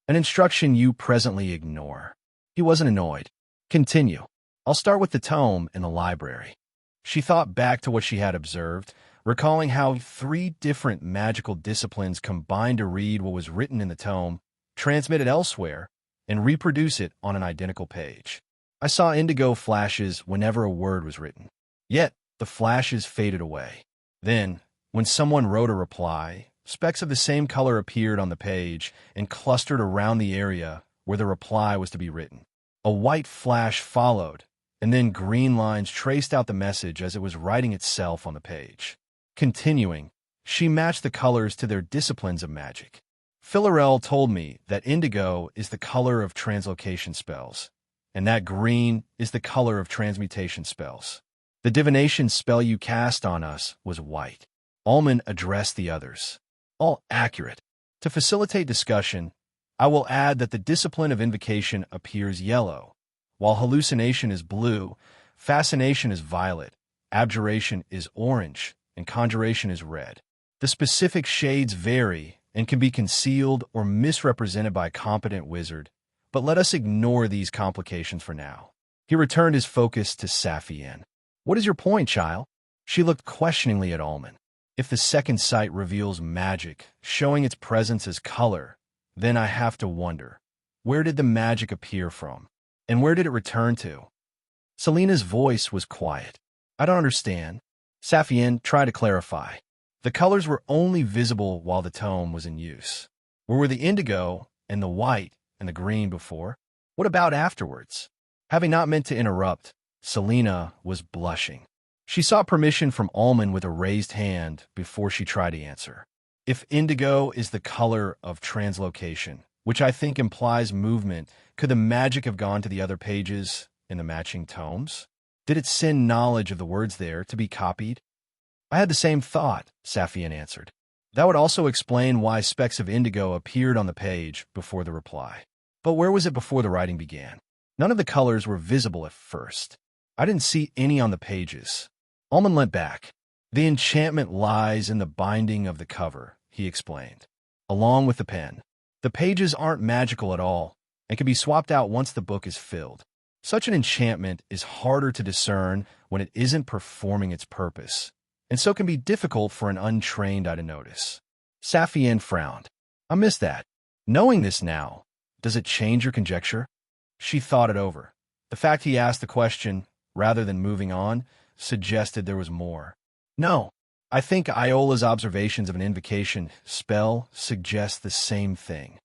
An instruction you presently ignore. He wasn't annoyed. Continue. I'll start with the tome in the library. She thought back to what she had observed, recalling how 3 different magical disciplines combined to read what was written in the tome, transmit it elsewhere, and reproduce it on an identical page. I saw indigo flashes whenever a word was written. Yet, the flashes faded away. Then, when someone wrote a reply, specks of the same color appeared on the page and clustered around the area where the reply was to be written. A white flash followed, and then green lines traced out the message as it was writing itself on the page. Continuing, she matched the colors to their disciplines of magic. Philarel told me that indigo is the color of translocation spells, and that green is the color of transmutation spells. The divination spell you cast on us was white. Alman addressed the others. All accurate. To facilitate discussion, I will add that the discipline of invocation appears yellow, while hallucination is blue, fascination is violet, abjuration is orange, and conjuration is red. The specific shades vary and can be concealed or misrepresented by a competent wizard, but let us ignore these complications for now. He returned his focus to Saphienne. What is your point, child? She looked questioningly at Alman. If the second sight reveals magic, showing its presence as color, then I have to wonder, where did the magic appear from? And where did it return to? Selena's voice was quiet. I don't understand. Saphienne tried to clarify. The colors were only visible while the tome was in use. Where were the indigo and the white and the green before? What about afterwards? Having not meant to interrupt, Selena was blushing. She sought permission from Alman with a raised hand before she tried to answer. If indigo is the color of translocation, which I think implies movement, could the magic have gone to the other pages in the matching tomes? Did it send knowledge of the words there to be copied? I had the same thought, Saphienne answered. That would also explain why specks of indigo appeared on the page before the reply. But where was it before the writing began? None of the colors were visible at first. I didn't see any on the pages. Alman leant back. The enchantment lies in the binding of the cover, he explained, along with the pen. The pages aren't magical at all and can be swapped out once the book is filled. Such an enchantment is harder to discern when it isn't performing its purpose, and so can be difficult for an untrained eye to notice. Saphienne frowned. I missed that. Knowing this now, does it change your conjecture? She thought it over. The fact he asked the question, rather than moving on, suggested there was more. No, I think Iola's observations of an invocation spell suggest the same thing.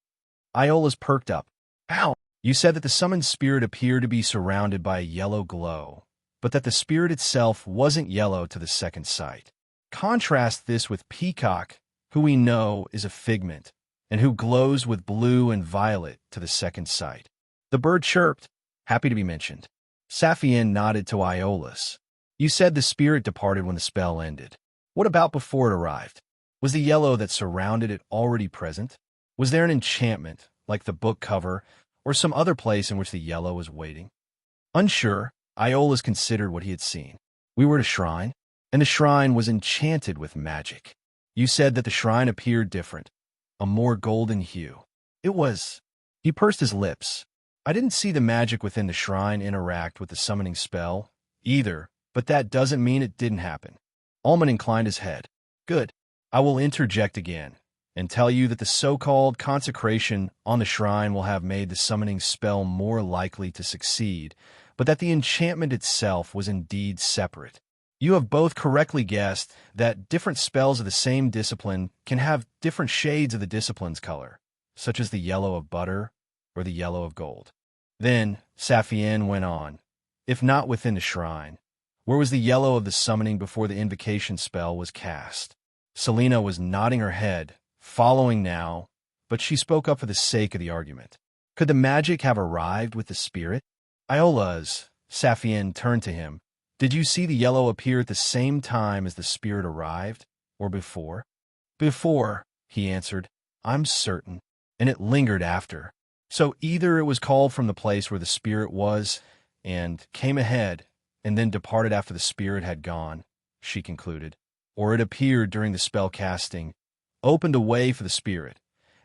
Iola's perked up. How? You said that the summoned spirit appeared to be surrounded by a yellow glow, but that the spirit itself wasn't yellow to the second sight. Contrast this with Peacock, who we know is a figment, and who glows with blue and violet to the second sight. The bird chirped, happy to be mentioned. Saphienne nodded to Iola's. You said the spirit departed when the spell ended. What about before it arrived? Was the yellow that surrounded it already present? Was there an enchantment, like the book cover, or some other place in which the yellow was waiting? Unsure, Iola's considered what he had seen. We were at a shrine, and the shrine was enchanted with magic. You said that the shrine appeared different, a more golden hue. It was. He pursed his lips. I didn't see the magic within the shrine interact with the summoning spell, either, but that doesn't mean it didn't happen. Alman inclined his head. Good. I will interject again and tell you that the so-called consecration on the shrine will have made the summoning spell more likely to succeed, but that the enchantment itself was indeed separate. You have both correctly guessed that different spells of the same discipline can have different shades of the discipline's color, such as the yellow of butter or the yellow of gold. Then, Saphienne went on, if not within the shrine, where was the yellow of the summoning before the invocation spell was cast? Selena was nodding her head, following now, but she spoke up for the sake of the argument. Could the magic have arrived with the spirit? Iola's, Saphienne turned to him. Did you see the yellow appear at the same time as the spirit arrived, or before? Before, he answered. I'm certain. And it lingered after. So either it was called from the place where the spirit was, and came ahead, and then departed after the spirit had gone, she concluded, or it appeared during the spell casting, opened a way for the spirit,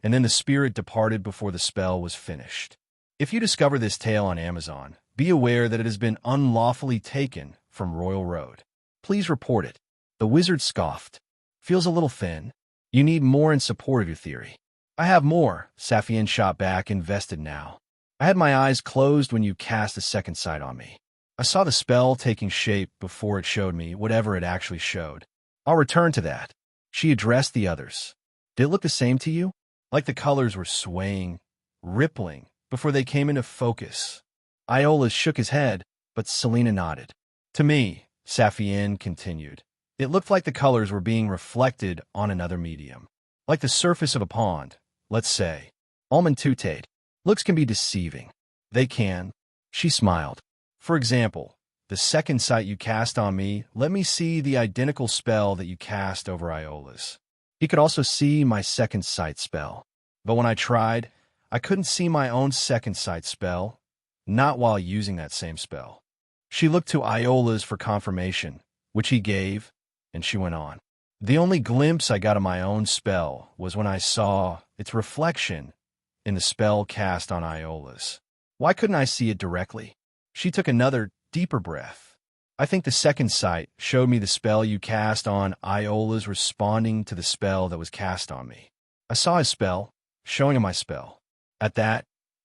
and then the spirit departed before the spell was finished. If you discover this tale on Amazon, be aware that it has been unlawfully taken from Royal Road. Please report it. The wizard scoffed. Feels a little thin. You need more in support of your theory. I have more, Saphienne shot back, invested now. I had my eyes closed when you cast the second sight on me. I saw the spell taking shape before it showed me whatever it actually showed. I'll return to that. She addressed the others. Did it look the same to you? Like the colors were swaying, rippling, before they came into focus. Iola shook his head, but Selena nodded. To me, Saphienne continued, it looked like the colors were being reflected on another medium. Like the surface of a pond, let's say. Almond tutate. Looks can be deceiving. They can. She smiled. For example, the second sight you cast on me let me see the identical spell that you cast over Iola's. He could also see my second sight spell. But when I tried, I couldn't see my own second sight spell, not while using that same spell. She looked to Iola's for confirmation, which he gave, and she went on. The only glimpse I got of my own spell was when I saw its reflection in the spell cast on Iola's. Why couldn't I see it directly? She took another, deeper breath. I think the second sight showed me the spell you cast on Iola's responding to the spell that was cast on me. I saw his spell, showing him my spell. At that,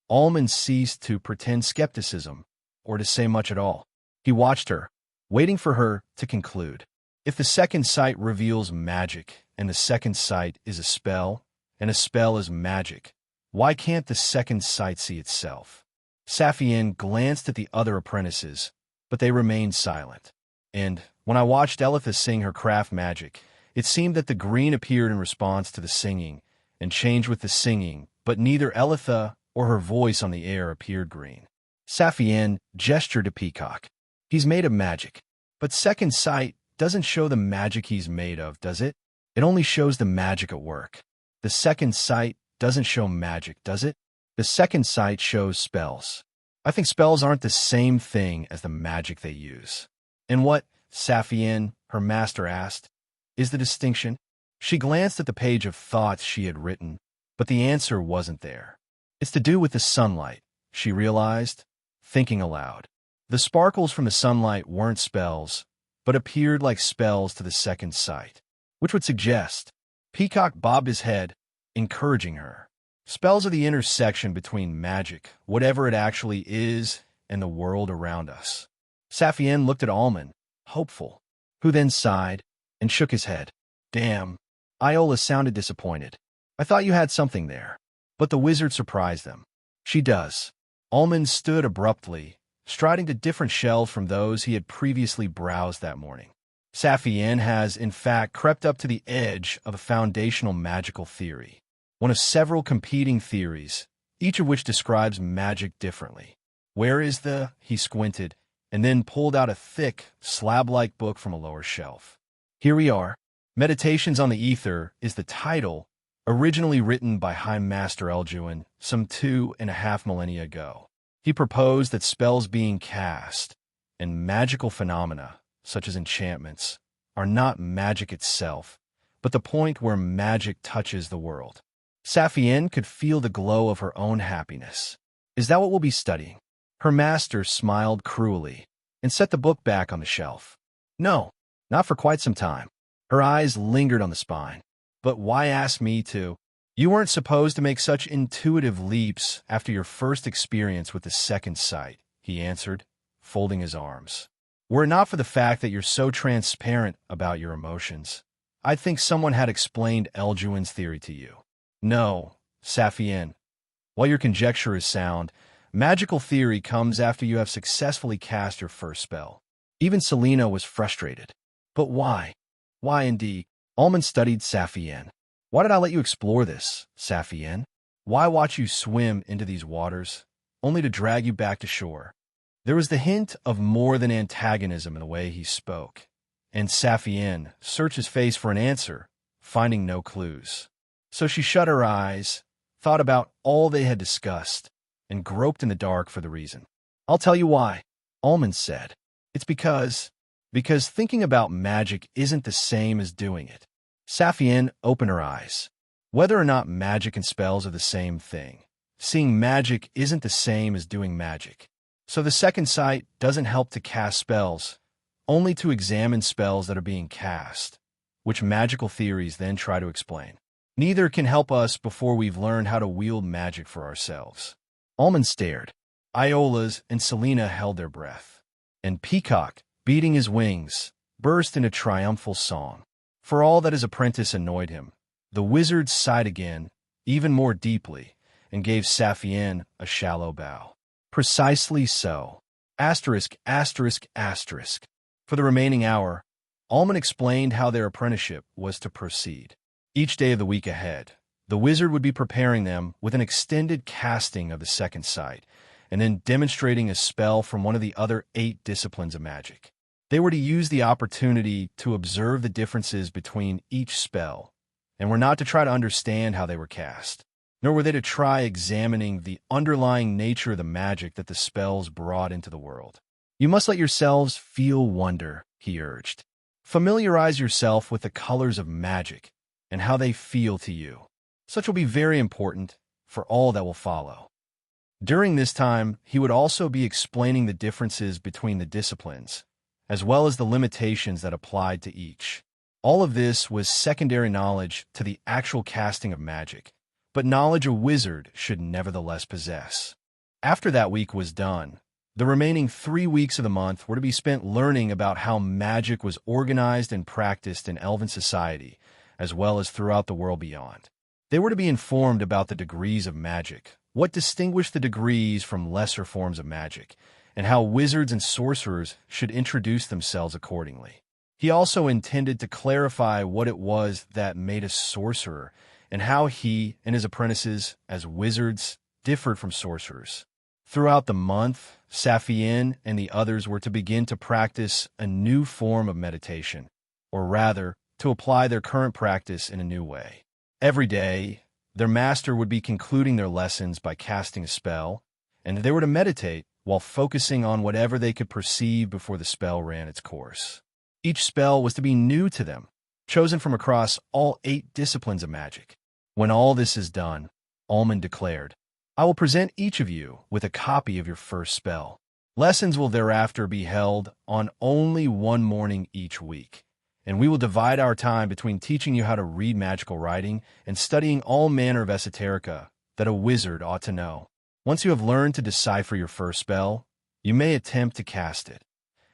Almond ceased to pretend skepticism, or to say much at all. He watched her, waiting for her to conclude. If the second sight reveals magic, and the second sight is a spell, and a spell is magic, why can't the second sight see itself? Saphienne glanced at the other apprentices, but they remained silent. And, when I watched Elitha sing her craft magic, it seemed that the green appeared in response to the singing, and changed with the singing, but neither Elitha or her voice on the air appeared green. Saphienne gestured to Peacock. He's made of magic. But second sight doesn't show the magic he's made of, does it? It only shows the magic at work. The second sight doesn't show magic, does it? The second sight shows spells. I think spells aren't the same thing as the magic they use. And what, Saphienne, her master asked, is the distinction? She glanced at the page of thoughts she had written, but the answer wasn't there. It's to do with the sunlight, she realized, thinking aloud. The sparkles from the sunlight weren't spells, but appeared like spells to the second sight, which would suggest. Peacock bobbed his head, encouraging her. Spells are the intersection between magic, whatever it actually is, and the world around us. Saphienne looked at Almond, hopeful, who then sighed and shook his head. Damn. Iola sounded disappointed. I thought you had something there. But the wizard surprised them. She does. Almond stood abruptly, striding to different shelves from those he had previously browsed that morning. Saphienne has, in fact, crept up to the edge of a foundational magical theory, one of several competing theories, each of which describes magic differently. Where is the... He squinted, and then pulled out a thick, slab-like book from a lower shelf. Here we are. Meditations on the Ether is the title, originally written by High Master Eljuin some 2.5 millennia ago. He proposed that spells being cast and magical phenomena, such as enchantments, are not magic itself, but the point where magic touches the world. Saphienne could feel the glow of her own happiness. Is that what we'll be studying? Her master smiled cruelly and set the book back on the shelf. No, not for quite some time. Her eyes lingered on the spine. But why ask me to? You weren't supposed to make such intuitive leaps after your first experience with the second sight, he answered, folding his arms. Were it not for the fact that you're so transparent about your emotions, I'd think someone had explained Eljuin's theory to you. No, Saphienne. While your conjecture is sound, magical theory comes after you have successfully cast your first spell. Even Selena was frustrated. But why? Why indeed? Almond studied Saphienne. Why did I let you explore this, Saphienne? Why watch you swim into these waters, only to drag you back to shore? There was the hint of more than antagonism in the way he spoke, and Saphienne searched his face for an answer, finding no clues. So she shut her eyes, thought about all they had discussed, and groped in the dark for the reason. I'll tell you why, Almond said. It's because thinking about magic isn't the same as doing it. Saphienne opened her eyes. Whether or not magic and spells are the same thing, seeing magic isn't the same as doing magic. So the second sight doesn't help to cast spells, only to examine spells that are being cast, which magical theories then try to explain. Neither can help us before we've learned how to wield magic for ourselves. Almond stared. Iola's and Selena held their breath. And Peacock, beating his wings, burst into triumphal song. For all that his apprentice annoyed him, the wizard sighed again, even more deeply, and gave Saphienne a shallow bow. Precisely so. Asterisk, asterisk, asterisk. For the remaining hour, Almond explained how their apprenticeship was to proceed. Each day of the week ahead, the wizard would be preparing them with an extended casting of the second sight, and then demonstrating a spell from one of the other 8 disciplines of magic. They were to use the opportunity to observe the differences between each spell, and were not to try to understand how they were cast, nor were they to try examining the underlying nature of the magic that the spells brought into the world. You must let yourselves feel wonder, he urged. Familiarize yourself with the colors of magic and how they feel to you. Such will be very important for all that will follow. During this time, he would also be explaining the differences between the disciplines, as well as the limitations that applied to each. All of this was secondary knowledge to the actual casting of magic, but knowledge a wizard should nevertheless possess. After that week was done, the remaining 3 weeks of the month were to be spent learning about how magic was organized and practiced in elven society, as well as throughout the world beyond. They were to be informed about the degrees of magic, what distinguished the degrees from lesser forms of magic, and how wizards and sorcerers should introduce themselves accordingly. He also intended to clarify what it was that made a sorcerer, and how he and his apprentices, as wizards, differed from sorcerers. Throughout the month, Saphienne and the others were to begin to practice a new form of meditation, or rather, to apply their current practice in a new way. Every day, their master would be concluding their lessons by casting a spell, and they were to meditate while focusing on whatever they could perceive before the spell ran its course. Each spell was to be new to them, chosen from across all 8 disciplines of magic. When all this is done, Almond declared, I will present each of you with a copy of your first spell. Lessons will thereafter be held on only one morning each week, and we will divide our time between teaching you how to read magical writing and studying all manner of esoterica that a wizard ought to know. Once you have learned to decipher your first spell, you may attempt to cast it,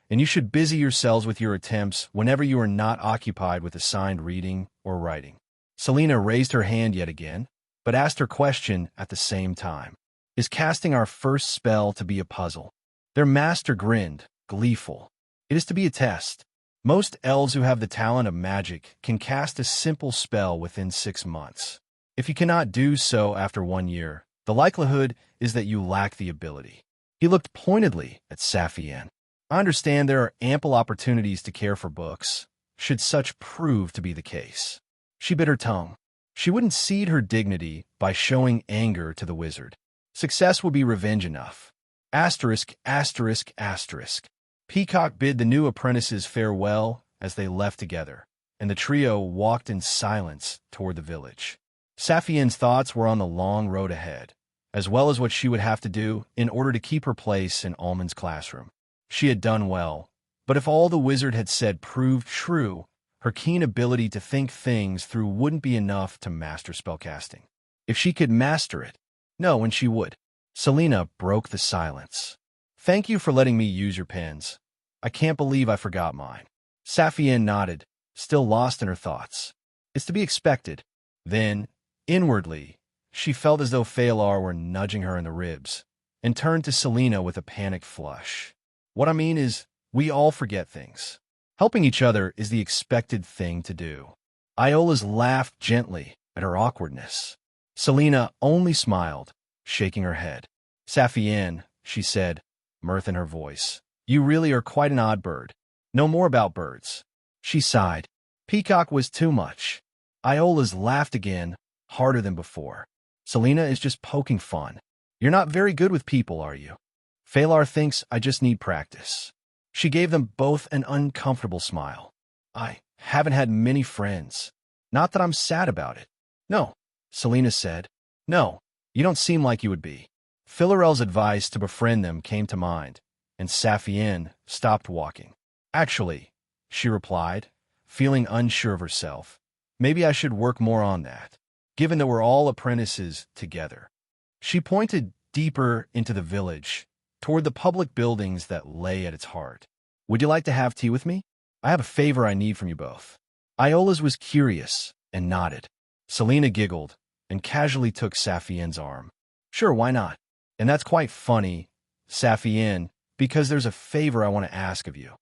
and you should busy yourselves with your attempts whenever you are not occupied with assigned reading or writing. Selena raised her hand yet again, but asked her question at the same time. Is casting our first spell to be a puzzle? Their master grinned, gleeful. It is to be a test. Most elves who have the talent of magic can cast a simple spell within 6 months. If you cannot do so after 1 year, the likelihood is that you lack the ability. He looked pointedly at Saphienne. I understand there are ample opportunities to care for books, should such prove to be the case. She bit her tongue. She wouldn't cede her dignity by showing anger to the wizard. Success would be revenge enough. Asterisk, asterisk, asterisk. Peacock bid the new apprentices farewell as they left together, and the trio walked in silence toward the village. Saphienne's thoughts were on the long road ahead, as well as what she would have to do in order to keep her place in Almond's classroom. She had done well, but if all the wizard had said proved true, her keen ability to think things through wouldn't be enough to master spellcasting. If she could master it, no, and she would. Selena broke the silence. Thank you for letting me use your pens. I can't believe I forgot mine. Saphienne nodded, still lost in her thoughts. It's to be expected. Then, inwardly, she felt as though Phalar were nudging her in the ribs, and turned to Selena with a panicked flush. What I mean is, we all forget things. Helping each other is the expected thing to do. Iola's laughed gently at her awkwardness. Selena only smiled, shaking her head. Saphienne, she said, mirth in her voice. You really are quite an odd bird. Know more about birds. She sighed. Peacock was too much. Iola's laughed again, harder than before. Selena is just poking fun. You're not very good with people, are you? Phalar thinks I just need practice. She gave them both an uncomfortable smile. I haven't had many friends. Not that I'm sad about it. No, Selena said. No, you don't seem like you would be. Philarel's advice to befriend them came to mind, and Saphienne stopped walking. Actually, she replied, feeling unsure of herself. Maybe I should work more on that, given that we're all apprentices together. She pointed deeper into the village, toward the public buildings that lay at its heart. Would you like to have tea with me? I have a favor I need from you both. Iola's was curious and nodded. Selena giggled and casually took Saphienne's arm. Sure, why not? And that's quite funny, Saphienne, because there's a favor I want to ask of you.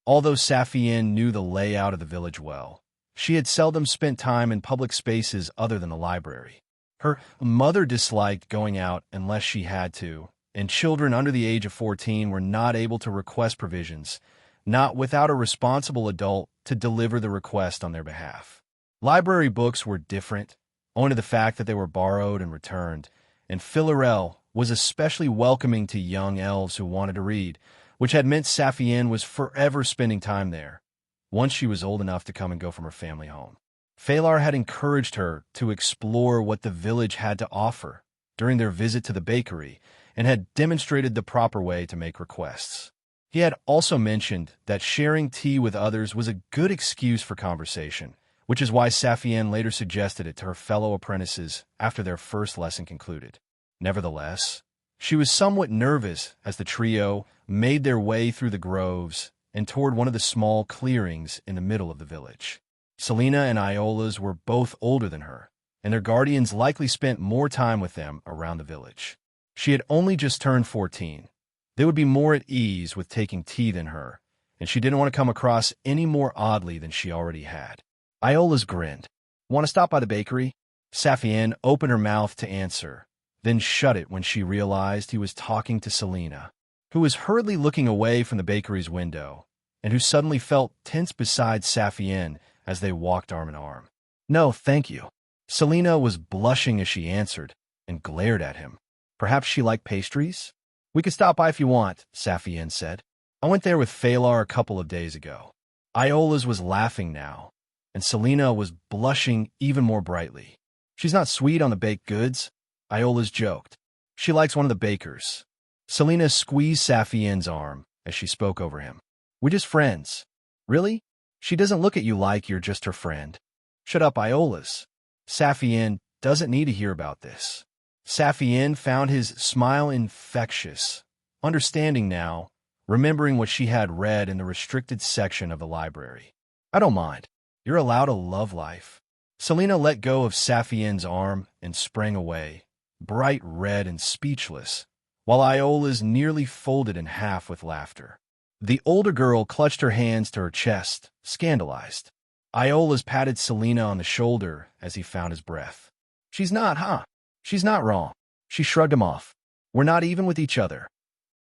Although Saphienne knew the layout of the village well, she had seldom spent time in public spaces other than the library. Her mother disliked going out unless she had to, and children under the age of 14 were not able to request provisions, not without a responsible adult to deliver the request on their behalf. Library books were different, owing to the fact that they were borrowed and returned, and Philarel was especially welcoming to young elves who wanted to read, which had meant Saphienne was forever spending time there, once she was old enough to come and go from her family home. Phalar had encouraged her to explore what the village had to offer during their visit to the bakery, and had demonstrated the proper way to make requests. He had also mentioned that sharing tea with others was a good excuse for conversation, which is why Saphienne later suggested it to her fellow apprentices after their first lesson concluded. Nevertheless, she was somewhat nervous as the trio made their way through the groves and toward one of the small clearings in the middle of the village. Selena and Iola's were both older than her, and their guardians likely spent more time with them around the village. She had only just turned 14. They would be more at ease with taking tea than her, and she didn't want to come across any more oddly than she already had. Iola's grinned. Want to stop by the bakery? Saphienne opened her mouth to answer, then shut it when she realized he was talking to Selena, who was hurriedly looking away from the bakery's window, and who suddenly felt tense beside Saphienne as they walked arm in arm. No, thank you. Selena was blushing as she answered, and glared at him. Perhaps she liked pastries? We could stop by if you want, Saphienne said. I went there with Phalar a couple of days ago. Iola's was laughing now, and Selena was blushing even more brightly. She's not sweet on the baked goods, Iola's joked. She likes one of the bakers. Selena squeezed Saphienne's arm as she spoke over him. We're just friends. Really? She doesn't look at you like you're just her friend. Shut up, Iola's. Saphienne doesn't need to hear about this. Saphienne found his smile infectious, understanding now, remembering what she had read in the restricted section of the library. I don't mind. You're allowed a love life. Selena let go of Saphienne's arm and sprang away, bright red and speechless, while Iola's nearly folded in half with laughter. The older girl clutched her hands to her chest, scandalized. Iola's patted Selena on the shoulder as he found his breath. She's not, huh? She's not wrong. She shrugged him off. We're not even with each other.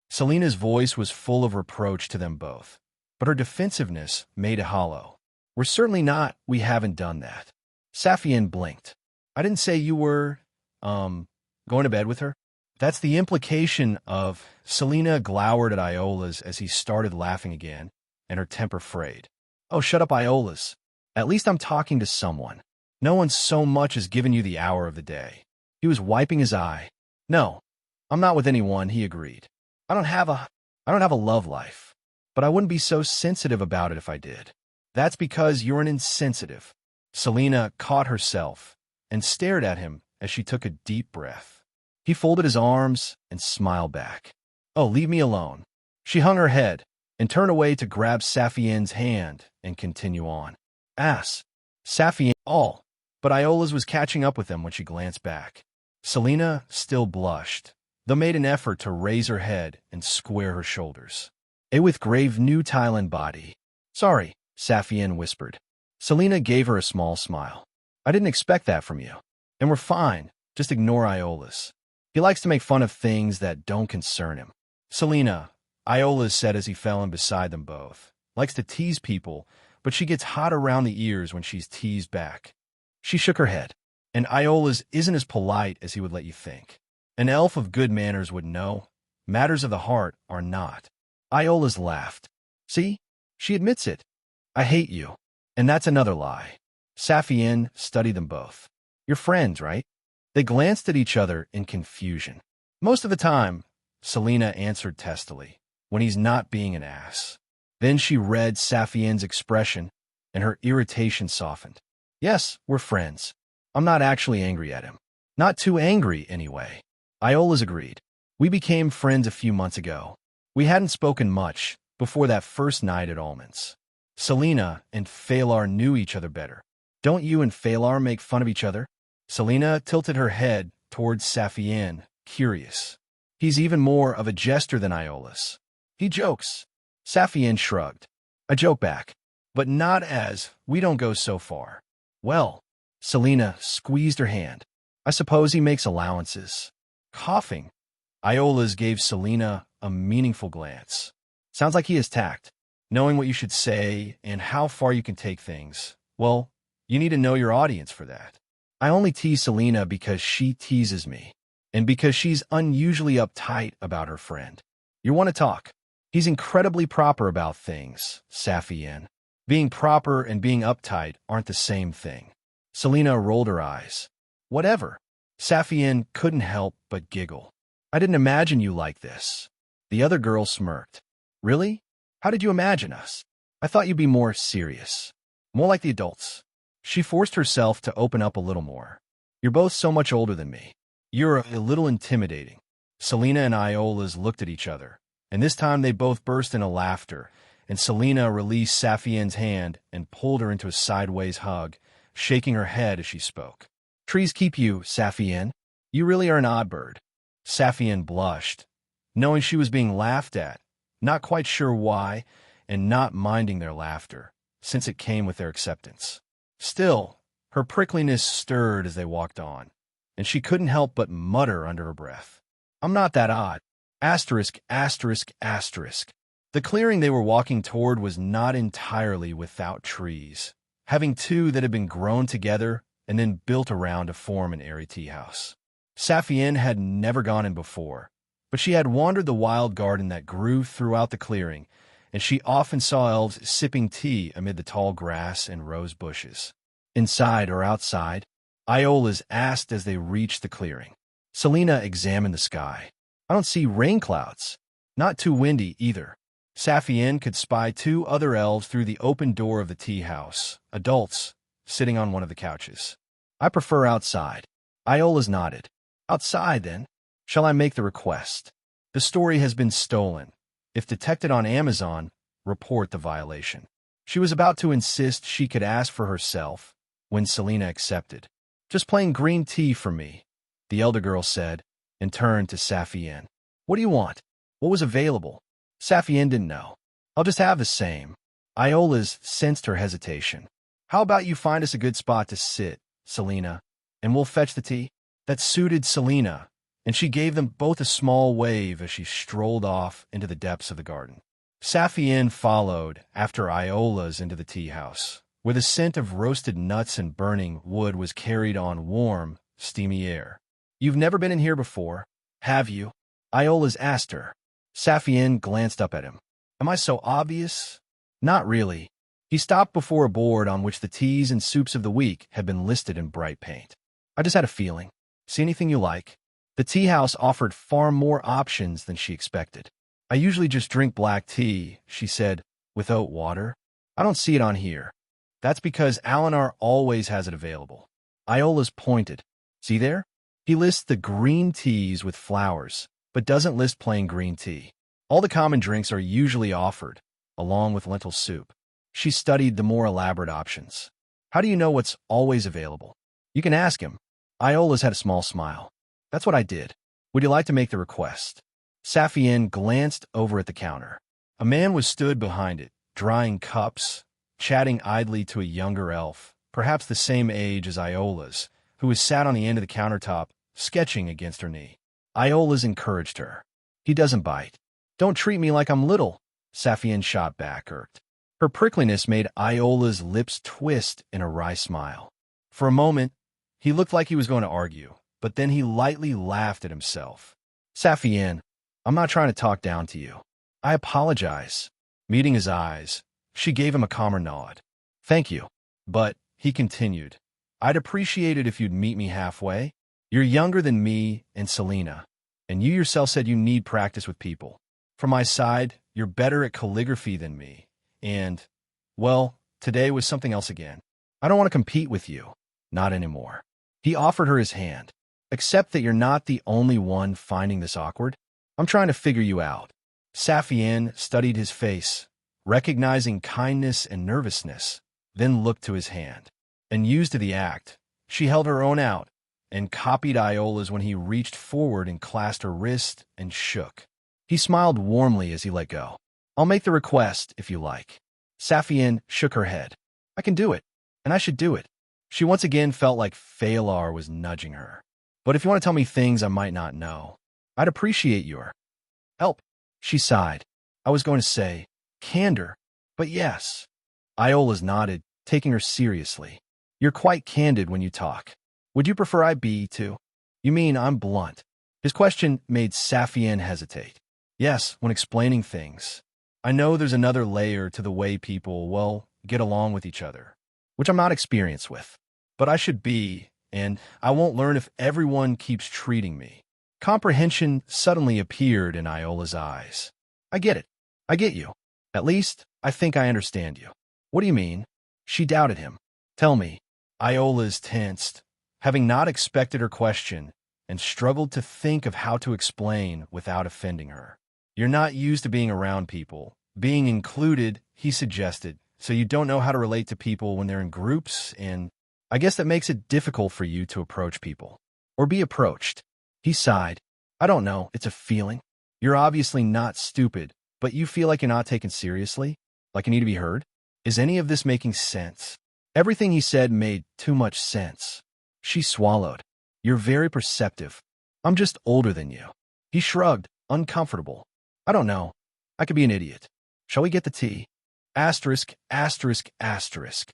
Selena's voice was full of reproach to them both, but her defensiveness made it hollow. We're certainly not. We haven't done that. Saphienne blinked. I didn't say you were, going to bed with her? That's the implication of... Selena glowered at Iola's as he started laughing again, and her temper frayed. Oh, shut up, Iola's. At least I'm talking to someone. No one so much as given you the hour of the day. He was wiping his eye. No, I'm not with anyone, he agreed. I don't have a love life, but I wouldn't be so sensitive about it if I did. That's because you're an insensitive. Selena caught herself and stared at him as she took a deep breath. He folded his arms and smiled back. Oh, leave me alone. She hung her head and turned away to grab Saphienne's hand and continue on. Ass. Saphienne, all. But Iola's was catching up with them when she glanced back. Selena still blushed, though made an effort to raise her head and square her shoulders. A with grave new Thailand body. Sorry, Saphienne whispered. Selena gave her a small smile. I didn't expect that from you. And we're fine. Just ignore Iola's. He likes to make fun of things that don't concern him. Selena, Iola's said as he fell in beside them both, likes to tease people, but she gets hot around the ears when she's teased back. She shook her head. And Iola's isn't as polite as he would let you think. An elf of good manners would know. Matters of the heart are not. Iola's laughed. See? She admits it. I hate you. And that's another lie. Saphienne studied them both. You're friends, right? They glanced at each other in confusion. Most of the time, Selena answered testily, when he's not being an ass. Then she read Saphienne's expression, and her irritation softened. Yes, we're friends. I'm not actually angry at him. Not too angry, anyway. Iola's agreed. We became friends a few months ago. We hadn't spoken much before that first night at Almonds. Selena and Phalar knew each other better. Don't you and Phalar make fun of each other? Selena tilted her head towards Saphienne, curious. He's even more of a jester than Iola's. He jokes. Saphienne shrugged. I joke back, but not as we don't go so far. Well, Selena squeezed her hand. I suppose he makes allowances. Coughing. Iola's gave Selena a meaningful glance. Sounds like he has tact, knowing what you should say and how far you can take things. Well, you need to know your audience for that. I only tease Selena because she teases me, and because she's unusually uptight about her friend. You want to talk? He's incredibly proper about things, Saphienne. Being proper and being uptight aren't the same thing. Selena rolled her eyes. Whatever. Saphienne couldn't help but giggle. I didn't imagine you like this. The other girl smirked. Really? How did you imagine us? I thought you'd be more serious. More like the adults. She forced herself to open up a little more. You're both so much older than me. You're a little intimidating. Selena and Iola's looked at each other, and this time they both burst into laughter, and Selena released Saphienne's hand and pulled her into a sideways hug, shaking her head as she spoke. Trees keep you, Saphienne. You really are an odd bird. Saphienne blushed, knowing she was being laughed at, not quite sure why, and not minding their laughter, since it came with their acceptance. Still, her prickliness stirred as they walked on, and she couldn't help but mutter under her breath. I'm not that odd. Asterisk, asterisk, asterisk. The clearing they were walking toward was not entirely without trees, having two that had been grown together and then built around to form an airy tea house. Saphienne had never gone in before, but she had wandered the wild garden that grew throughout the clearing, and she often saw elves sipping tea amid the tall grass and rose bushes. Inside or outside? Iola's asked as they reached the clearing. Selena examined the sky. I don't see rain clouds. Not too windy either. Saphienne could spy two other elves through the open door of the tea house, adults, sitting on one of the couches. I prefer outside. Iola's nodded. Outside, then. Shall I make the request? The story has been stolen. If detected on Amazon, report the violation. She was about to insist she could ask for herself when Selena accepted. Just plain green tea for me, the elder girl said, and turned to Saphienne. What do you want? What was available? Saphienne didn't know. I'll just have the same. Iola's sensed her hesitation. How about you find us a good spot to sit, Selena, and we'll fetch the tea? That suited Selena, and she gave them both a small wave as she strolled off into the depths of the garden. Saphienne followed after Iola's into the tea house, where the scent of roasted nuts and burning wood was carried on warm, steamy air. You've never been in here before, have you? Iola's asked her. Saphienne glanced up at him. Am I so obvious? Not really. He stopped before a board on which the teas and soups of the week had been listed in bright paint. I just had a feeling. See anything you like? The tea house offered far more options than she expected. I usually just drink black tea, she said, with oat water. I don't see it on here. That's because Alinar always has it available. Iola's pointed. See there? He lists the green teas with flowers, but doesn't list plain green tea. All the common drinks are usually offered, along with lentil soup. She studied the more elaborate options. How do you know what's always available? You can ask him. Iola's had a small smile. That's what I did. Would you like to make the request? Saphienne glanced over at the counter. A man was stood behind it, drying cups, chatting idly to a younger elf, perhaps the same age as Iola's, who was sat on the end of the countertop, sketching against her knee. Iola's encouraged her. He doesn't bite. Don't treat me like I'm little, Saphienne shot back, irked. Her prickliness made Iola's lips twist in a wry smile. For a moment, he looked like he was going to argue, but then he lightly laughed at himself. Saphienne, I'm not trying to talk down to you. I apologize. Meeting his eyes, she gave him a calmer nod. Thank you. But, he continued, I'd appreciate it if you'd meet me halfway. You're younger than me and Selena, and you yourself said you need practice with people. From my side, you're better at calligraphy than me. And, well, today was something else again. I don't want to compete with you. Not anymore. He offered her his hand. Accept that you're not the only one finding this awkward. I'm trying to figure you out. Saphienne studied his face, recognizing kindness and nervousness, then looked to his hand. And used to the act, she held her own out and copied Iola's when he reached forward and clasped her wrist and shook. He smiled warmly as he let go. I'll make the request, if you like. Saphienne shook her head. I can do it, and I should do it. She once again felt like Phalar was nudging her. But if you want to tell me things I might not know, I'd appreciate your help. She sighed. I was going to say, candor, but yes. Iola's nodded, taking her seriously. You're quite candid when you talk. Would you prefer I be, too? You mean I'm blunt? His question made Saphienne hesitate. Yes, when explaining things. I know there's another layer to the way people, well, get along with each other, which I'm not experienced with. But I should be, and I won't learn if everyone keeps treating me. Comprehension suddenly appeared in Iola's eyes. I get it. I get you. At least, I think I understand you. What do you mean? She doubted him. Tell me. Iola's tensed, having not expected her question, and struggled to think of how to explain without offending her. You're not used to being around people, being included, he suggested, so you don't know how to relate to people when they're in groups, and I guess that makes it difficult for you to approach people. Or be approached. He sighed. I don't know, it's a feeling. You're obviously not stupid, but you feel like you're not taken seriously? Like you need to be heard? Is any of this making sense? Everything he said made too much sense. She swallowed. You're very perceptive. I'm just older than you. He shrugged, uncomfortable. I don't know. I could be an idiot. Shall we get the tea? Asterisk, asterisk, asterisk.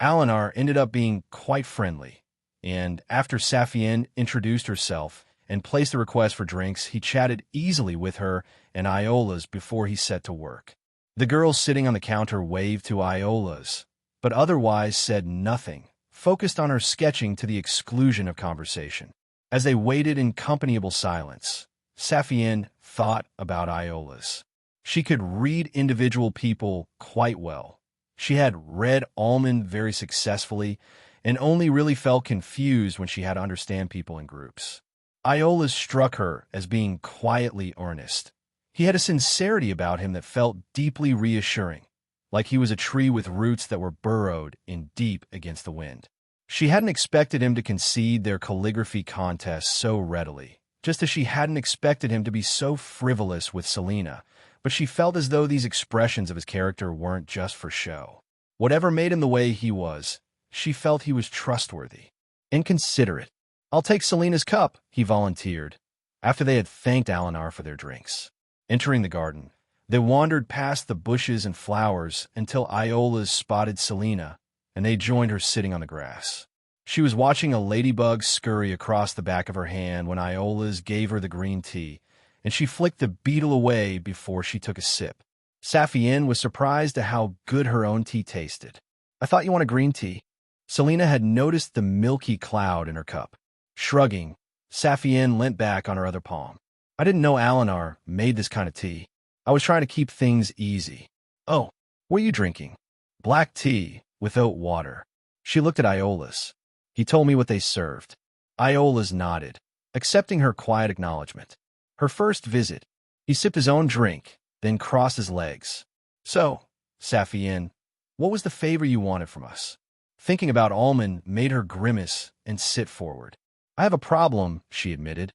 Alinar ended up being quite friendly, and after Saphienne introduced herself and placed the request for drinks, he chatted easily with her and Iola's before he set to work. The girl sitting on the counter waved to Iola's, but otherwise said nothing, focused on her sketching to the exclusion of conversation. As they waited in companyable silence, Saphienne thought about Iola's. She could read individual people quite well. She had read Almond very successfully and only really felt confused when she had to understand people in groups. Iola's struck her as being quietly earnest. He had a sincerity about him that felt deeply reassuring, like he was a tree with roots that were burrowed in deep against the wind. She hadn't expected him to concede their calligraphy contest so readily, just as she hadn't expected him to be so frivolous with Selena, but she felt as though these expressions of his character weren't just for show. Whatever made him the way he was, she felt he was trustworthy and considerate. I'll take Selena's cup, he volunteered, after they had thanked Alinar for their drinks. Entering the garden, they wandered past the bushes and flowers until Iola's spotted Selena, and they joined her sitting on the grass. She was watching a ladybug scurry across the back of her hand when Iola's gave her the green tea, and she flicked the beetle away before she took a sip. Saphienne was surprised at how good her own tea tasted. I thought you wanted green tea. Selena had noticed the milky cloud in her cup. Shrugging, Saphienne leant back on her other palm. I didn't know Alinar made this kind of tea. I was trying to keep things easy. Oh, what are you drinking? Black tea with oat water. She looked at Iola's. He told me what they served. Iola's nodded, accepting her quiet acknowledgement. Her first visit. He sipped his own drink, then crossed his legs. So, Saphienne, what was the favor you wanted from us? Thinking about Almond made her grimace and sit forward. I have a problem, she admitted,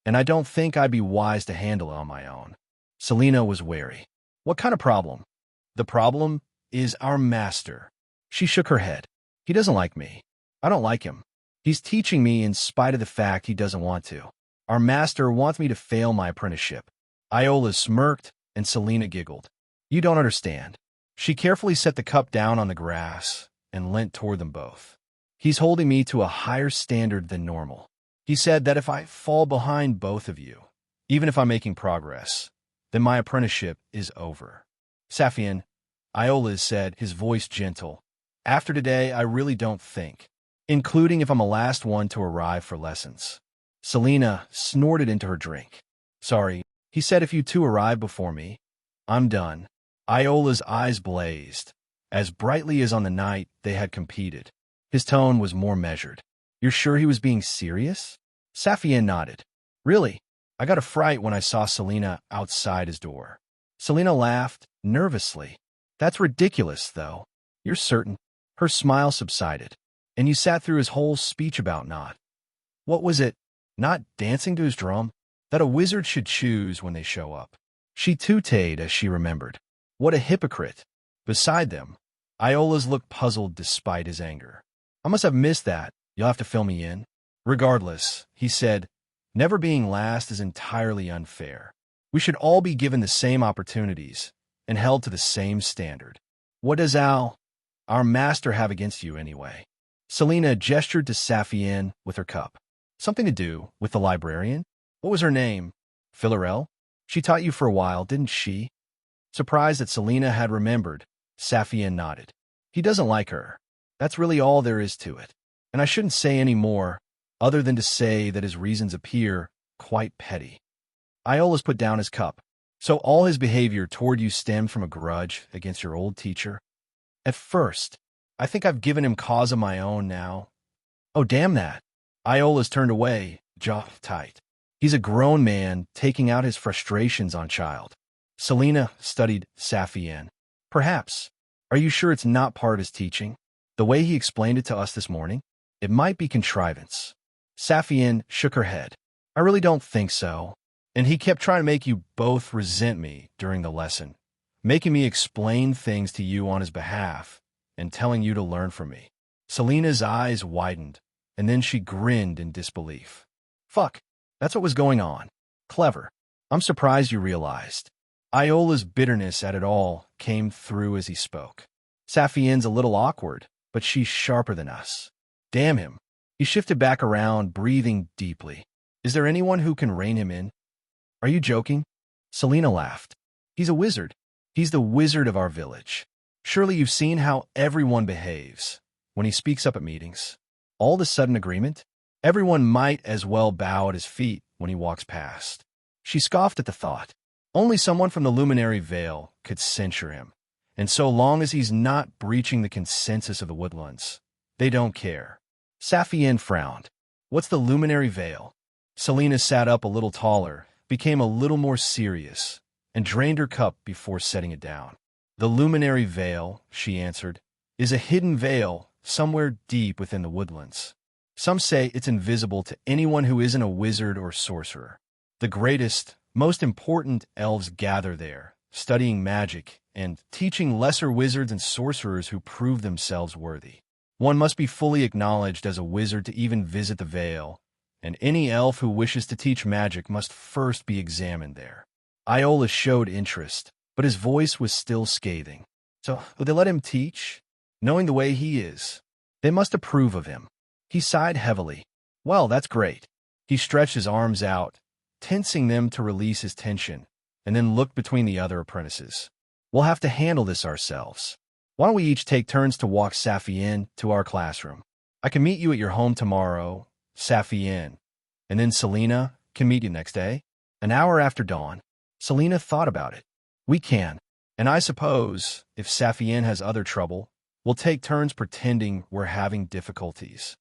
and I don't think I'd be wise to handle it on my own. Selena was wary. What kind of problem? The problem is our master. She shook her head. He doesn't like me. I don't like him. He's teaching me in spite of the fact he doesn't want to. Our master wants me to fail my apprenticeship. Iola smirked, and Selena giggled. You don't understand. She carefully set the cup down on the grass and leant toward them both. He's holding me to a higher standard than normal. He said that if I fall behind both of you, even if I'm making progress, then my apprenticeship is over. Saphienne, Iola said, his voice gentle. After today, I really don't think, including if I'm the last one to arrive for lessons. Selena snorted into her drink. Sorry, he said if you two arrive before me, I'm done. Iola's eyes blazed, as brightly as on the night they had competed. His tone was more measured. You're sure he was being serious? Saphienne nodded. Really? I got a fright when I saw Selena outside his door. Selena laughed, nervously. That's ridiculous, though. You're certain? Her smile subsided. And you sat through his whole speech about not. What was it? Not dancing to his drum? That a wizard should choose when they show up. She tooted as she remembered. What a hypocrite. Beside them, Iola's looked puzzled despite his anger. I must have missed that. You'll have to fill me in. Regardless, he said, never being last is entirely unfair. We should all be given the same opportunities and held to the same standard. What does our master have against you anyway? Selena gestured to Saphienne with her cup. Something to do with the librarian? What was her name? Philorel? She taught you for a while, didn't she? Surprised that Selena had remembered, Saphienne nodded. He doesn't like her. That's really all there is to it. And I shouldn't say any more, other than to say that his reasons appear quite petty. Iola's put down his cup. So all his behavior toward you stemmed from a grudge against your old teacher? At first, I think I've given him cause of my own now. Oh, damn that. Iola's turned away, jaw tight. He's a grown man taking out his frustrations on child. Selena studied Saphienne. Perhaps. Are you sure it's not part of his teaching? The way he explained it to us this morning? It might be contrivance. Saphienne shook her head. I really don't think so. And he kept trying to make you both resent me during the lesson, making me explain things to you on his behalf and telling you to learn from me. Selena's eyes widened, and then she grinned in disbelief. Fuck, that's what was going on. Clever. I'm surprised you realized. Iola's bitterness at it all came through as he spoke. Saphienne's a little awkward, but she's sharper than us. Damn him. He shifted back around, breathing deeply. Is there anyone who can rein him in? Are you joking? Selena laughed. He's a wizard. He's the wizard of our village. Surely you've seen how everyone behaves when he speaks up at meetings. All the sudden agreement? Everyone might as well bow at his feet when he walks past. She scoffed at the thought. Only someone from the Luminary Veil could censure him. And so long as he's not breaching the consensus of the Woodlands, they don't care. Saphienne frowned. What's the Luminary Veil? Selena sat up a little taller, became a little more serious, and drained her cup before setting it down. The Luminary Veil, she answered, is a hidden veil somewhere deep within the Woodlands. Some say it's invisible to anyone who isn't a wizard or sorcerer. The greatest, most important elves gather there, studying magic and teaching lesser wizards and sorcerers who prove themselves worthy. One must be fully acknowledged as a wizard to even visit the veil, and any elf who wishes to teach magic must first be examined there. Iola showed interest, but his voice was still scathing. So, will they let him teach? Knowing the way he is, they must approve of him. He sighed heavily. Well, that's great. He stretched his arms out, tensing them to release his tension, and then looked between the other apprentices. We'll have to handle this ourselves. Why don't we each take turns to walk Saphienne to our classroom? I can meet you at your home tomorrow, Saphienne, and then Selena can meet you next day. An hour after dawn, Selena thought about it. We can, and I suppose, if Saphienne has other trouble, we'll take turns pretending we're having difficulties.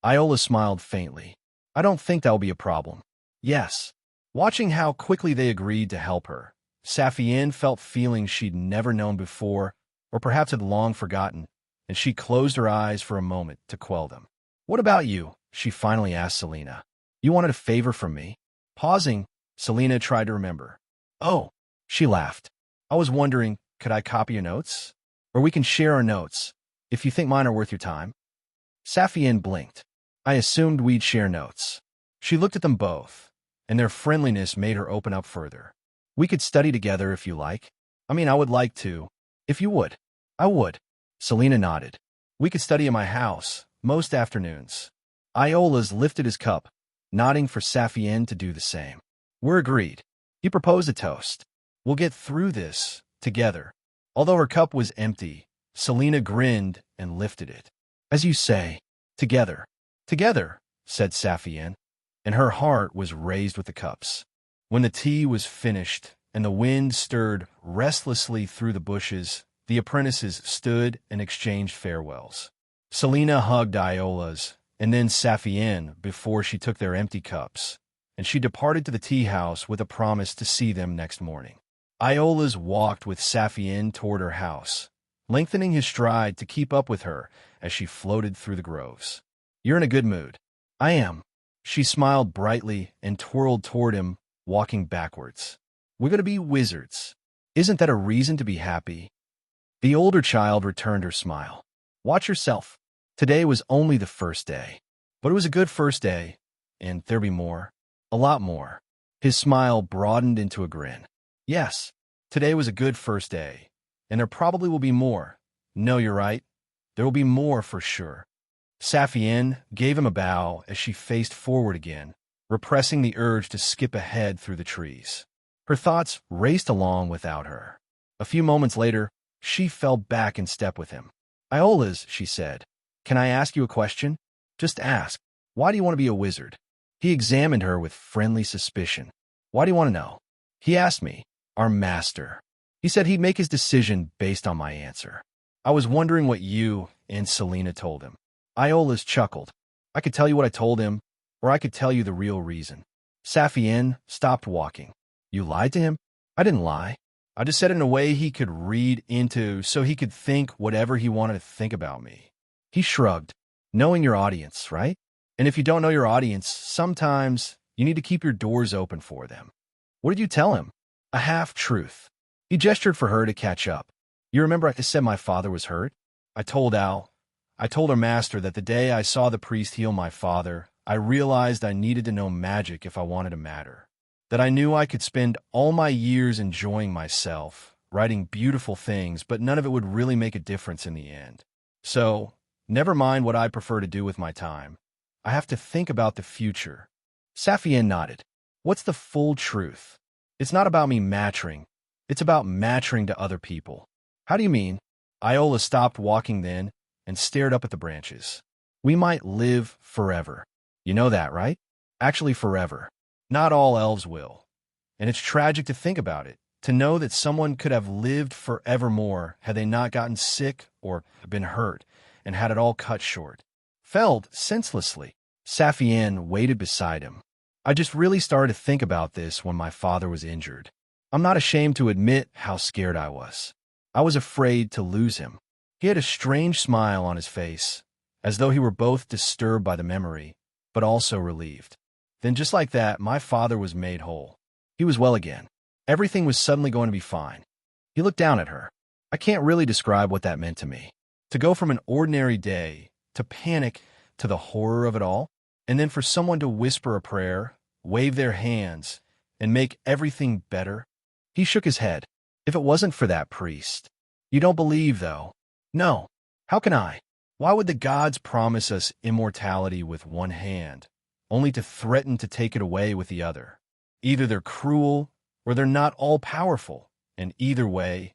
Iola smiled faintly. I don't think that'll be a problem. Yes. Watching how quickly they agreed to help her, Saphienne felt feelings she'd never known before, or perhaps had long forgotten, and she closed her eyes for a moment to quell them. What about you? She finally asked Selena. You wanted a favor from me? Pausing, Selena tried to remember. Oh, she laughed. I was wondering, could I copy your notes? Or we can share our notes, if you think mine are worth your time. Saphienne blinked. I assumed we'd share notes. She looked at them both, and their friendliness made her open up further. We could study together if you like. I would like to. If you would. I would. Selena nodded. We could study at my house, most afternoons. Iola's lifted his cup, nodding for Saphienne to do the same. We're agreed. He proposed a toast. We'll get through this, together. Although her cup was empty, Selena grinned and lifted it. As you say, together. Together, said Saphienne, and her heart was raised with the cups. When the tea was finished and the wind stirred restlessly through the bushes, the apprentices stood and exchanged farewells. Selena hugged Iola's and then Saphienne before she took their empty cups, and she departed to the tea house with a promise to see them next morning. Iola's walked with Saphienne toward her house, lengthening his stride to keep up with her as she floated through the groves. You're in a good mood. I am. She smiled brightly and twirled toward him, walking backwards. We're going to be wizards. Isn't that a reason to be happy? The older child returned her smile. Watch yourself. Today was only the first day. But it was a good first day, and there'll be more. A lot more. His smile broadened into a grin. Yes, today was a good first day, and there probably will be more. No, you're right. There will be more for sure. Saphienne gave him a bow as she faced forward again, repressing the urge to skip ahead through the trees. Her thoughts raced along without her. A few moments later, she fell back in step with him. Iola's, she said. Can I ask you a question? Just ask. Why do you want to be a wizard? He examined her with friendly suspicion. Why do you want to know? He asked me. Our master. He said he'd make his decision based on my answer. I was wondering what you and Selena told him. Iola's chuckled. I could tell you what I told him, or I could tell you the real reason. Saphienne stopped walking. You lied to him? I didn't lie. I just said it in a way he could read into so he could think whatever he wanted to think about me. He shrugged. Knowing your audience, right? And if you don't know your audience, sometimes you need to keep your doors open for them. What did you tell him? A half-truth. He gestured for her to catch up. You remember I said my father was hurt? I told her master that the day I saw the priest heal my father, I realized I needed to know magic if I wanted to matter. That I knew I could spend all my years enjoying myself, writing beautiful things, but none of it would really make a difference in the end. So, never mind what I prefer to do with my time. I have to think about the future. Saphienne nodded. What's the full truth? It's not about me matching. It's about matching to other people. How do you mean? Iola stopped walking then and stared up at the branches. We might live forever. You know that, right? Actually, forever. Not all elves will. And it's tragic to think about it, to know that someone could have lived forevermore had they not gotten sick or been hurt and had it all cut short. Felled senselessly. Saphienne waited beside him. I just really started to think about this when my father was injured. I'm not ashamed to admit how scared I was. I was afraid to lose him. He had a strange smile on his face, as though he were both disturbed by the memory, but also relieved. Then just like that, my father was made whole. He was well again. Everything was suddenly going to be fine. He looked down at her. I can't really describe what that meant to me. To go from an ordinary day, to panic, to the horror of it all, and then for someone to whisper a prayer, wave their hands, and make everything better. He shook his head. If it wasn't for that priest. You don't believe, though. No. How can I? Why would the gods promise us immortality with one hand, only to threaten to take it away with the other? Either they're cruel, or they're not all-powerful, and either way,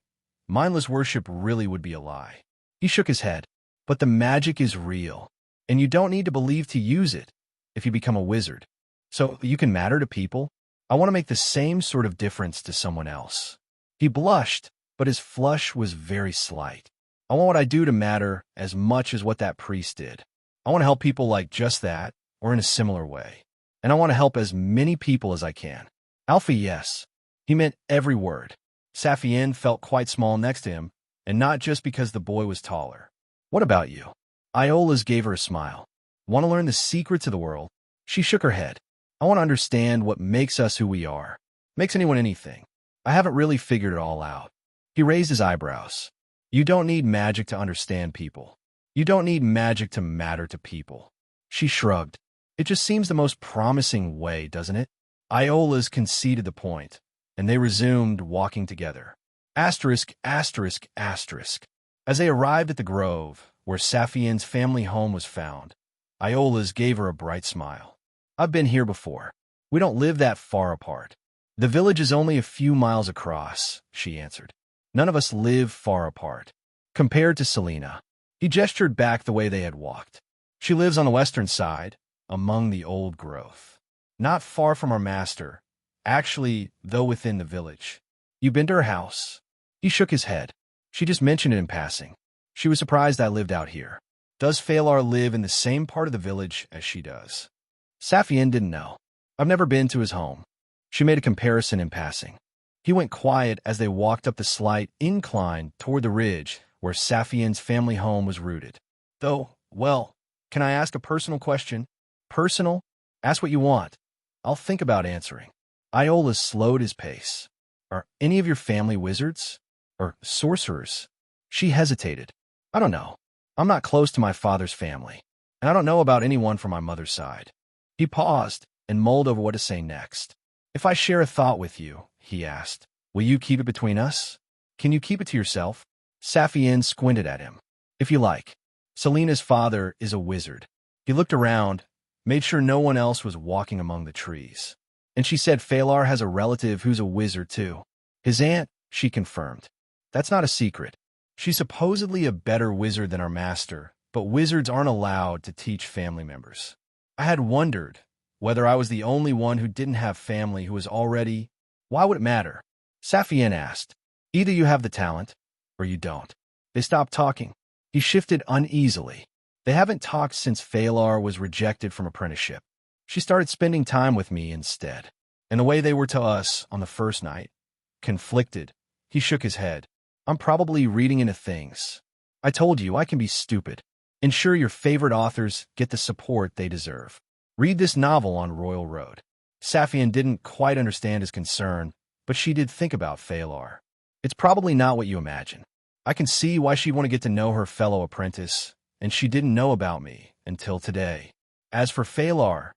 mindless worship really would be a lie. He shook his head. But the magic is real, and you don't need to believe to use it if you become a wizard. So you can matter to people. I want to make the same sort of difference to someone else. He blushed, but his flush was very slight. I want what I do to matter as much as what that priest did. I want to help people like just that, or in a similar way. And I want to help as many people as I can. Alfie, yes. He meant every word. Saphienne felt quite small next to him, and not just because the boy was taller. What about you? Iola's gave her a smile. Want to learn the secrets of the world? She shook her head. I want to understand what makes us who we are. Makes anyone anything. I haven't really figured it all out. He raised his eyebrows. You don't need magic to understand people. You don't need magic to matter to people. She shrugged. It just seems the most promising way, doesn't it? Iola's conceded the point, and they resumed walking together. Asterisk, asterisk, asterisk. As they arrived at the grove, where Saphienne's family home was found, Iola's gave her a bright smile. I've been here before. We don't live that far apart. The village is only a few miles across, she answered. None of us live far apart. Compared to Selena, he gestured back the way they had walked. She lives on the western side, among the old growth. Not far from our master, actually, though within the village. You been to her house? He shook his head. She just mentioned it in passing. She was surprised I lived out here. Does Phalar live in the same part of the village as she does? Saphienne didn't know. I've never been to his home. She made a comparison in passing. He went quiet as they walked up the slight incline toward the ridge where Saphienne's family home was rooted. Though, well, can I ask a personal question? Personal? Ask what you want. I'll think about answering. Iola slowed his pace. Are any of your family wizards? Or sorcerers? She hesitated. I don't know. I'm not close to my father's family, and I don't know about anyone from my mother's side. He paused and mulled over what to say next. If I share a thought with you, he asked, will you keep it between us? Can you keep it to yourself? Saphienne squinted at him. If you like. Selena's father is a wizard. He looked around, made sure no one else was walking among the trees. And she said Phalar has a relative who's a wizard too. His aunt, she confirmed. That's not a secret. She's supposedly a better wizard than our master, but wizards aren't allowed to teach family members. I had wondered whether I was the only one who didn't have family who was already... Why would it matter? Saphienne asked. Either you have the talent, or you don't. They stopped talking. He shifted uneasily. They haven't talked since Phalar was rejected from apprenticeship. She started spending time with me instead. And the way they were to us on the first night. Conflicted. He shook his head. I'm probably reading into things. I told you I can be stupid. Ensure your favorite authors get the support they deserve. Read this novel on Royal Road. Saphienne didn't quite understand his concern, but she did think about Phalar. It's probably not what you imagine. I can see why she'd want to get to know her fellow apprentice, and she didn't know about me until today. As for Phalar,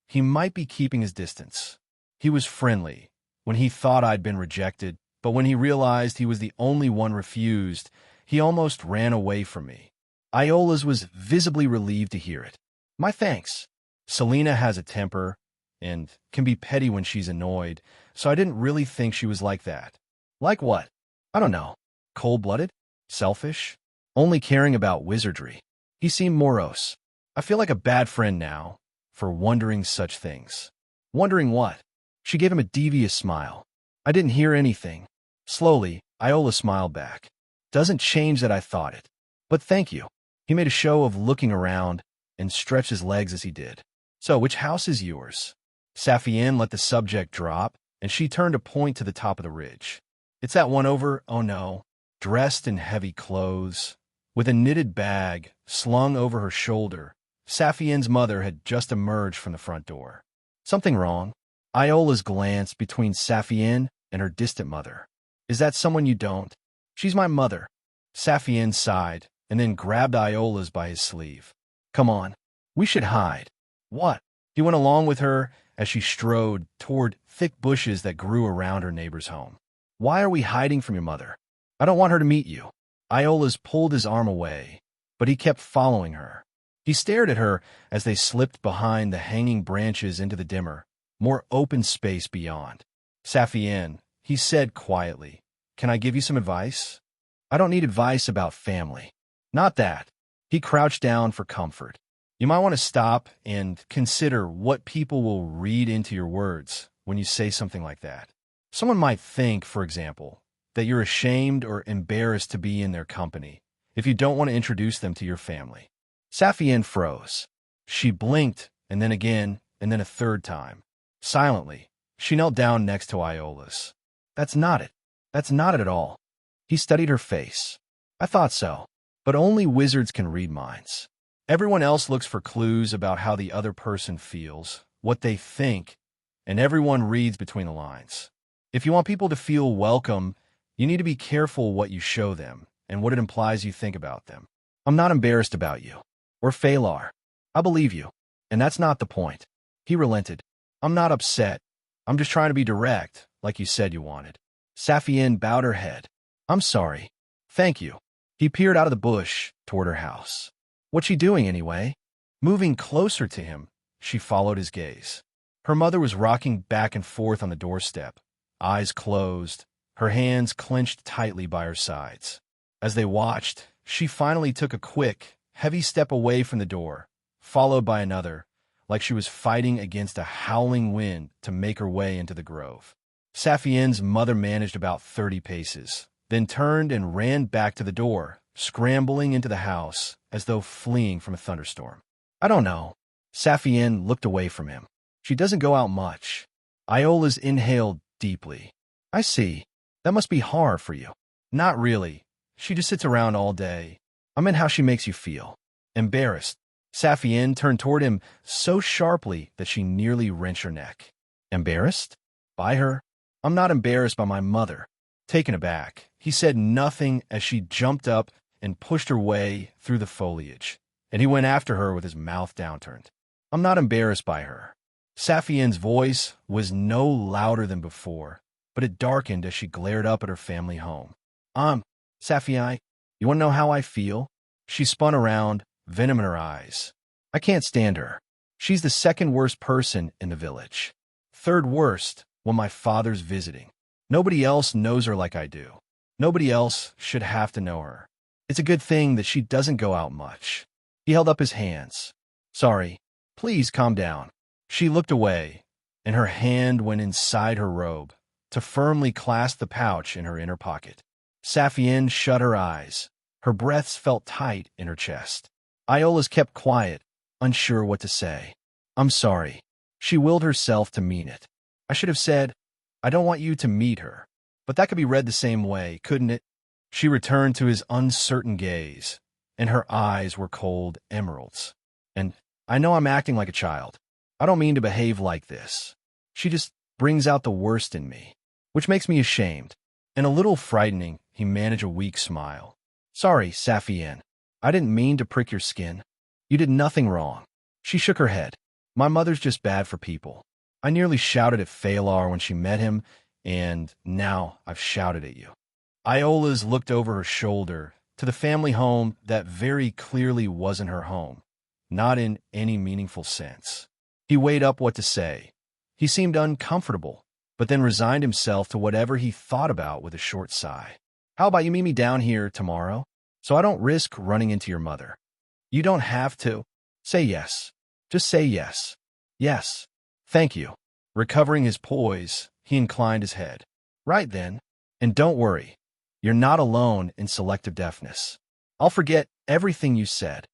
he might be keeping his distance. He was friendly when he thought I'd been rejected, but when he realized he was the only one refused, he almost ran away from me. Iola's was visibly relieved to hear it. My thanks. Selena has a temper and can be petty when she's annoyed, so I didn't really think she was like that. Like what? I don't know. Cold-blooded? Selfish? Only caring about wizardry. He seemed morose. I feel like a bad friend now for wondering such things. Wondering what? She gave him a devious smile. I didn't hear anything. Slowly, Iola smiled back. Doesn't change that I thought it. But thank you. He made a show of looking around and stretched his legs as he did. So, which house is yours? Saphienne let the subject drop, and she turned to point to the top of the ridge. It's that one over, oh no, dressed in heavy clothes, with a knitted bag slung over her shoulder. Saphienne's mother had just emerged from the front door. Something wrong? Iola's glanced between Saphienne and her distant mother. Is that someone you don't? She's my mother. Saphienne sighed, and then grabbed Iola's by his sleeve. Come on, we should hide. What? He went along with her as she strode toward thick bushes that grew around her neighbor's home. Why are we hiding from your mother? I don't want her to meet you. Iola's pulled his arm away, but he kept following her. He stared at her as they slipped behind the hanging branches into the dimmer, more open space beyond. Saphienne, he said quietly, can I give you some advice? I don't need advice about family. Not that. He crouched down for comfort. You might want to stop and consider what people will read into your words when you say something like that. Someone might think, for example, that you're ashamed or embarrassed to be in their company if you don't want to introduce them to your family. Saphienne froze. She blinked, and then again, and then a third time. Silently, she knelt down next to Iola's. That's not it. That's not it at all. He studied her face. I thought so, but only wizards can read minds. Everyone else looks for clues about how the other person feels, what they think, and everyone reads between the lines. If you want people to feel welcome, You need to be careful what you show them and what it implies you think about them. I'm not embarrassed about you. Or Phalar. I believe you. And that's not the point. He relented. I'm not upset. I'm just trying to be direct, like you said you wanted. Saphienne bowed her head. I'm sorry. Thank you. He peered out of the bush toward her house. What's she doing anyway? Moving closer to him, she followed his gaze. Her mother was rocking back and forth on the doorstep, eyes closed, her hands clenched tightly by her sides. As they watched, she finally took a quick, heavy step away from the door, followed by another, like she was fighting against a howling wind to make her way into the grove. Saphienne's mother managed about 30 paces, then turned and ran back to the door, scrambling into the house as though fleeing from a thunderstorm. I don't know. Saphienne looked away from him. She doesn't go out much. Iola's inhaled deeply. I see. That must be hard for you. Not really. She just sits around all day. I meant how she makes you feel. Embarrassed. Saphienne turned toward him so sharply that she nearly wrenched her neck. Embarrassed? By her? I'm not embarrassed by my mother. Taken aback, he said nothing as she jumped up and pushed her way through the foliage, and he went after her with his mouth downturned. I'm not embarrassed by her. Saphienne's voice was no louder than before, but it darkened as she glared up at her family home. Saphienne, you want to know how I feel? She spun around, venom in her eyes. I can't stand her. She's the second worst person in the village. Third worst when my father's visiting. Nobody else knows her like I do. Nobody else should have to know her. It's a good thing that she doesn't go out much. He held up his hands. Sorry. Please calm down. She looked away, and her hand went inside her robe to firmly clasp the pouch in her inner pocket. Saphienne shut her eyes. Her breaths felt tight in her chest. Iola's kept quiet, unsure what to say. I'm sorry. She willed herself to mean it. I should have said, I don't want you to meet her. But that could be read the same way, couldn't it? She returned to his uncertain gaze, and her eyes were cold emeralds. And I know I'm acting like a child. I don't mean to behave like this. She just brings out the worst in me, which makes me ashamed. And a little frightening, he managed a weak smile. Sorry, Saphienne. I didn't mean to prick your skin. You did nothing wrong. She shook her head. My mother's just bad for people. I nearly shouted at Phalar when she met him, and now I've shouted at you. Iola's looked over her shoulder to the family home that very clearly wasn't her home, not in any meaningful sense. He weighed up what to say. He seemed uncomfortable, but then resigned himself to whatever he thought about with a short sigh. How about you meet me down here tomorrow, so I don't risk running into your mother? You don't have to. Say yes. Just say yes. Yes. Thank you. Recovering his poise, he inclined his head. Right then. And don't worry. You're not alone in selective deafness. I'll forget everything you said.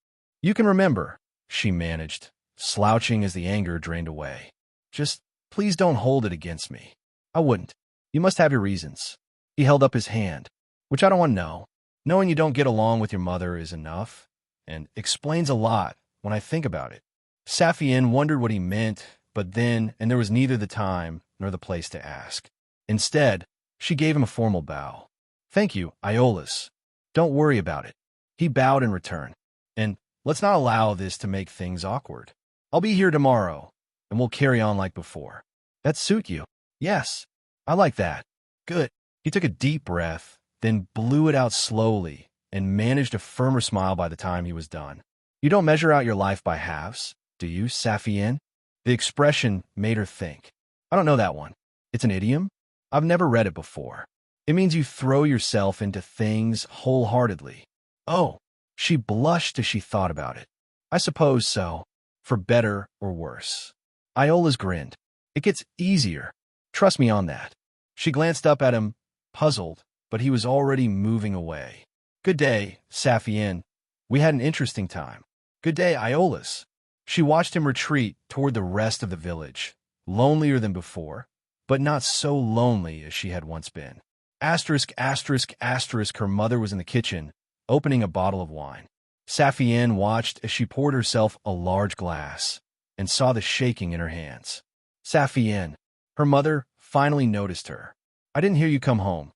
You can remember, she managed, slouching as the anger drained away. Just please don't hold it against me. I wouldn't. You must have your reasons. He held up his hand, which I don't want to know. Knowing you don't get along with your mother is enough, and explains a lot when I think about it. Saphienne wondered what he meant, but then, and there was neither the time nor the place to ask. Instead, she gave him a formal bow. Thank you, Iola's. Don't worry about it. He bowed in return. And let's not allow this to make things awkward. I'll be here tomorrow, and we'll carry on like before. That suit you? Yes, I like that. Good. He took a deep breath, then blew it out slowly, and managed a firmer smile by the time he was done. You don't measure out your life by halves, do you, Saphienne? The expression made her think. I don't know that one. It's an idiom? I've never read it before. It means you throw yourself into things wholeheartedly. Oh, she blushed as she thought about it. I suppose so, for better or worse. Iola's grinned. It gets easier. Trust me on that. She glanced up at him, puzzled, but he was already moving away. Good day, Saphienne. We had an interesting time. Good day, Iola's. She watched him retreat toward the rest of the village, lonelier than before, but not so lonely as she had once been. Asterisk, asterisk, asterisk, her mother was in the kitchen, opening a bottle of wine. Saphienne watched as she poured herself a large glass, and saw the shaking in her hands. Saphienne, her mother finally noticed her. I didn't hear you come home.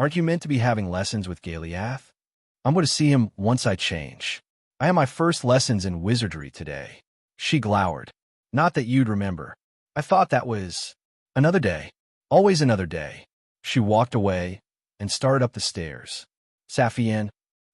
Aren't you meant to be having lessons with Galiath? I'm going to see him once I change. I had my first lessons in wizardry today. She glowered. Not that you'd remember. I thought that was another day. Always another day. She walked away and started up the stairs. Saphienne.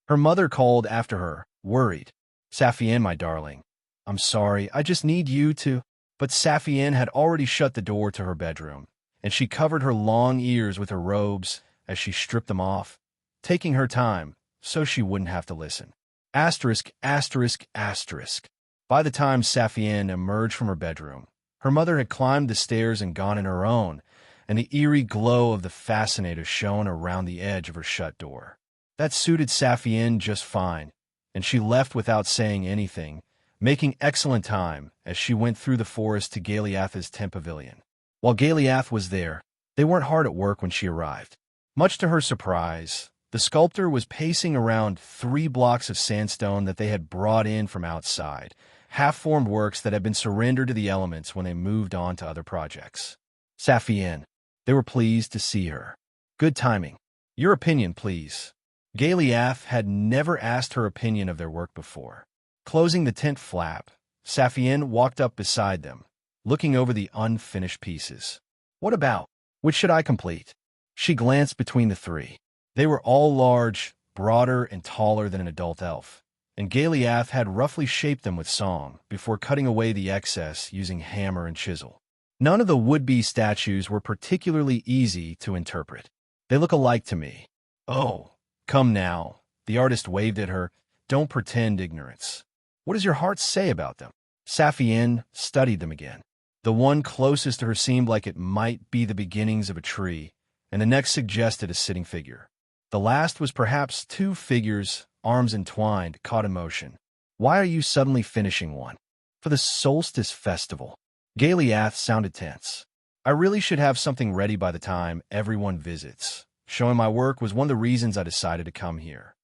Her mother called after her, worried. Saphienne, my darling. I'm sorry, I just need you to... But Saphienne had already shut the door to her bedroom, and she covered her long ears with her robes as she stripped them off, taking her time so she wouldn't have to listen. Asterisk, asterisk, asterisk. By the time Saphienne emerged from her bedroom, her mother had climbed the stairs and gone in her own, and the eerie glow of the fascinator shone around the edge of her shut door. That suited Saphienne just fine, and she left without saying anything, making excellent time as she went through the forest to Galiath's tent pavilion. While Galiath was there, they weren't hard at work when she arrived. Much to her surprise, the sculptor was pacing around 3 blocks of sandstone that they had brought in from outside, half-formed works that had been surrendered to the elements when they moved on to other projects. Saphienne. They were pleased to see her. Good timing. Your opinion, please. Galiath had never asked her opinion of their work before. Closing the tent flap, Saphienne walked up beside them, looking over the unfinished pieces. What about? Which should I complete? She glanced between the 3. They were all large, broader, and taller than an adult elf, and Galiath had roughly shaped them with song before cutting away the excess using hammer and chisel. None of the would-be statues were particularly easy to interpret. They look alike to me. Oh, come now. The artist waved at her. Don't pretend ignorance. What does your heart say about them? Saphienne studied them again. The one closest to her seemed like it might be the beginnings of a tree, and the next suggested a sitting figure. The last was perhaps 2 figures, arms entwined, caught in motion. Why are you suddenly finishing one? For the solstice festival. Galiath sounded tense. I really should have something ready by the time everyone visits. Showing my work was one of the reasons I decided to come here.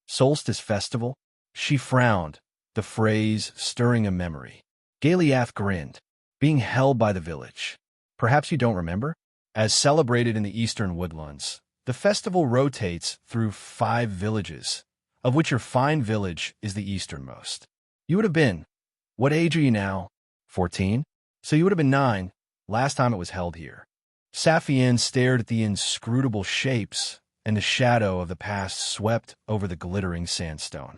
Solstice festival? She frowned, the phrase stirring a memory. Galiath grinned. Being held by the village. Perhaps you don't remember? As celebrated in the eastern woodlands, the festival rotates through 5 villages, of which your fine village is the easternmost. You would have been. What age are you now? 14? So you would have been 9, last time it was held here. Saphienne stared at the inscrutable shapes, and the shadow of the past swept over the glittering sandstone.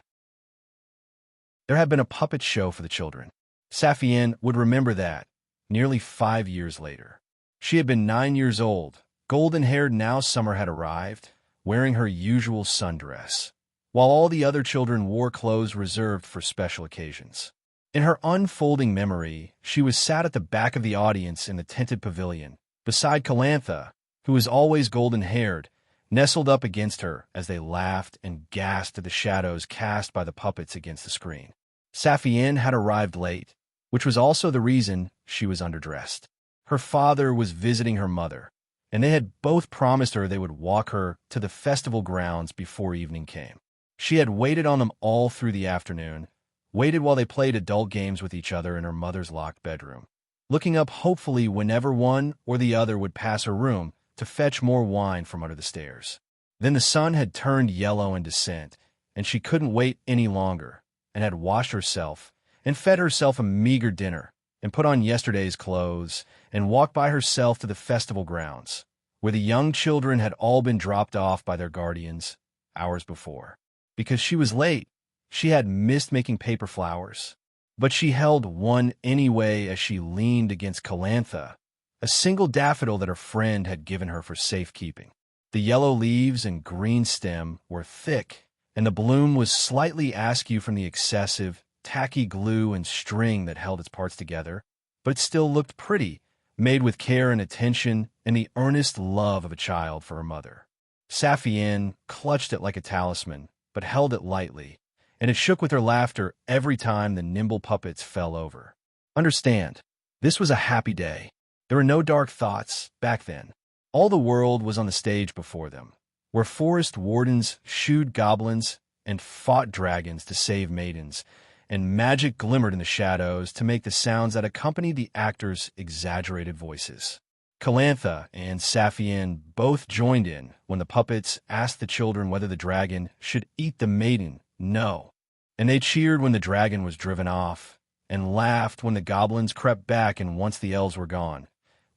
There had been a puppet show for the children. Saphienne would remember that, nearly 5 years later. She had been 9 years old, golden-haired now summer had arrived, wearing her usual sundress, while all the other children wore clothes reserved for special occasions. In her unfolding memory, she was sat at the back of the audience in the tented pavilion, beside Calantha, who was always golden-haired, nestled up against her as they laughed and gasped at the shadows cast by the puppets against the screen. Saphienne had arrived late, which was also the reason she was underdressed. Her father was visiting her mother, and they had both promised her they would walk her to the festival grounds before evening came. She had waited on them all through the afternoon, waited while they played adult games with each other in her mother's locked bedroom, looking up hopefully whenever one or the other would pass her room to fetch more wine from under the stairs. Then the sun had turned yellow in descent, and she couldn't wait any longer, and had washed herself, and fed herself a meager dinner, and put on yesterday's clothes, and walked by herself to the festival grounds, where the young children had all been dropped off by their guardians hours before. Because she was late, she had missed making paper flowers, but she held one anyway as she leaned against Calantha, a single daffodil that her friend had given her for safekeeping. The yellow leaves and green stem were thick, and the bloom was slightly askew from the excessive, tacky glue and string that held its parts together, but it still looked pretty, made with care and attention and the earnest love of a child for her mother. Saphienne clutched it like a talisman, but held it lightly, and it shook with her laughter every time the nimble puppets fell over. Understand, this was a happy day. There were no dark thoughts back then. All the world was on the stage before them, where forest wardens shooed goblins and fought dragons to save maidens, and magic glimmered in the shadows to make the sounds that accompanied the actors' exaggerated voices. Calantha and Saphienne both joined in when the puppets asked the children whether the dragon should eat the maiden. No. And they cheered when the dragon was driven off, and laughed when the goblins crept back and once the elves were gone,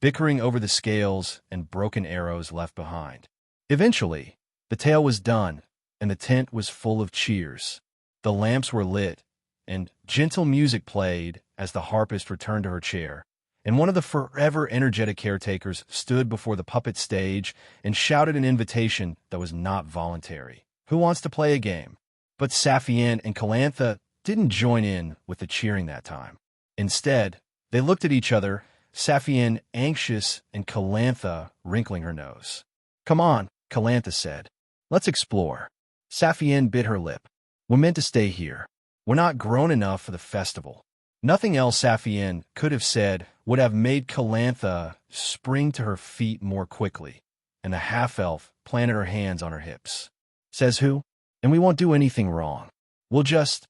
bickering over the scales and broken arrows left behind. Eventually, the tale was done, and the tent was full of cheers. The lamps were lit, and gentle music played as the harpist returned to her chair, and one of the forever energetic caretakers stood before the puppet stage and shouted an invitation that was not voluntary. Who wants to play a game? But Saphienne and Calantha didn't join in with the cheering that time. Instead, they looked at each other, Saphienne anxious and Calantha wrinkling her nose. "Come on," Calantha said. "Let's explore." Saphienne bit her lip. "We're meant to stay here. We're not grown enough for the festival." Nothing else Saphienne could have said would have made Calantha spring to her feet more quickly, and the half-elf planted her hands on her hips. "Says who? And we won't do anything wrong. We'll just—"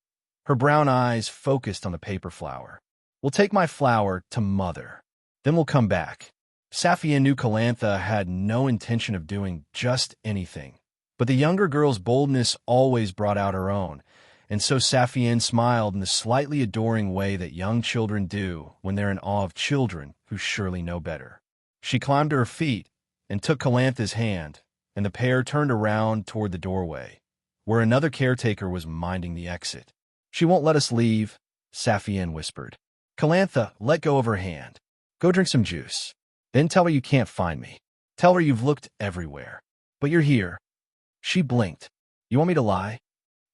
Her brown eyes focused on the paper flower. "We'll take my flower to Mother. Then we'll come back." Saphienne knew Calantha had no intention of doing just anything, but the younger girl's boldness always brought out her own, and so Saphienne smiled in the slightly adoring way that young children do when they're in awe of children who surely know better. She climbed to her feet and took Calantha's hand, and the pair turned around toward the doorway, where another caretaker was minding the exit. "She won't let us leave," Saphienne whispered. Calantha let go of her hand. "Go drink some juice. Then tell her you can't find me. Tell her you've looked everywhere. But you're here." She blinked. "You want me to lie?"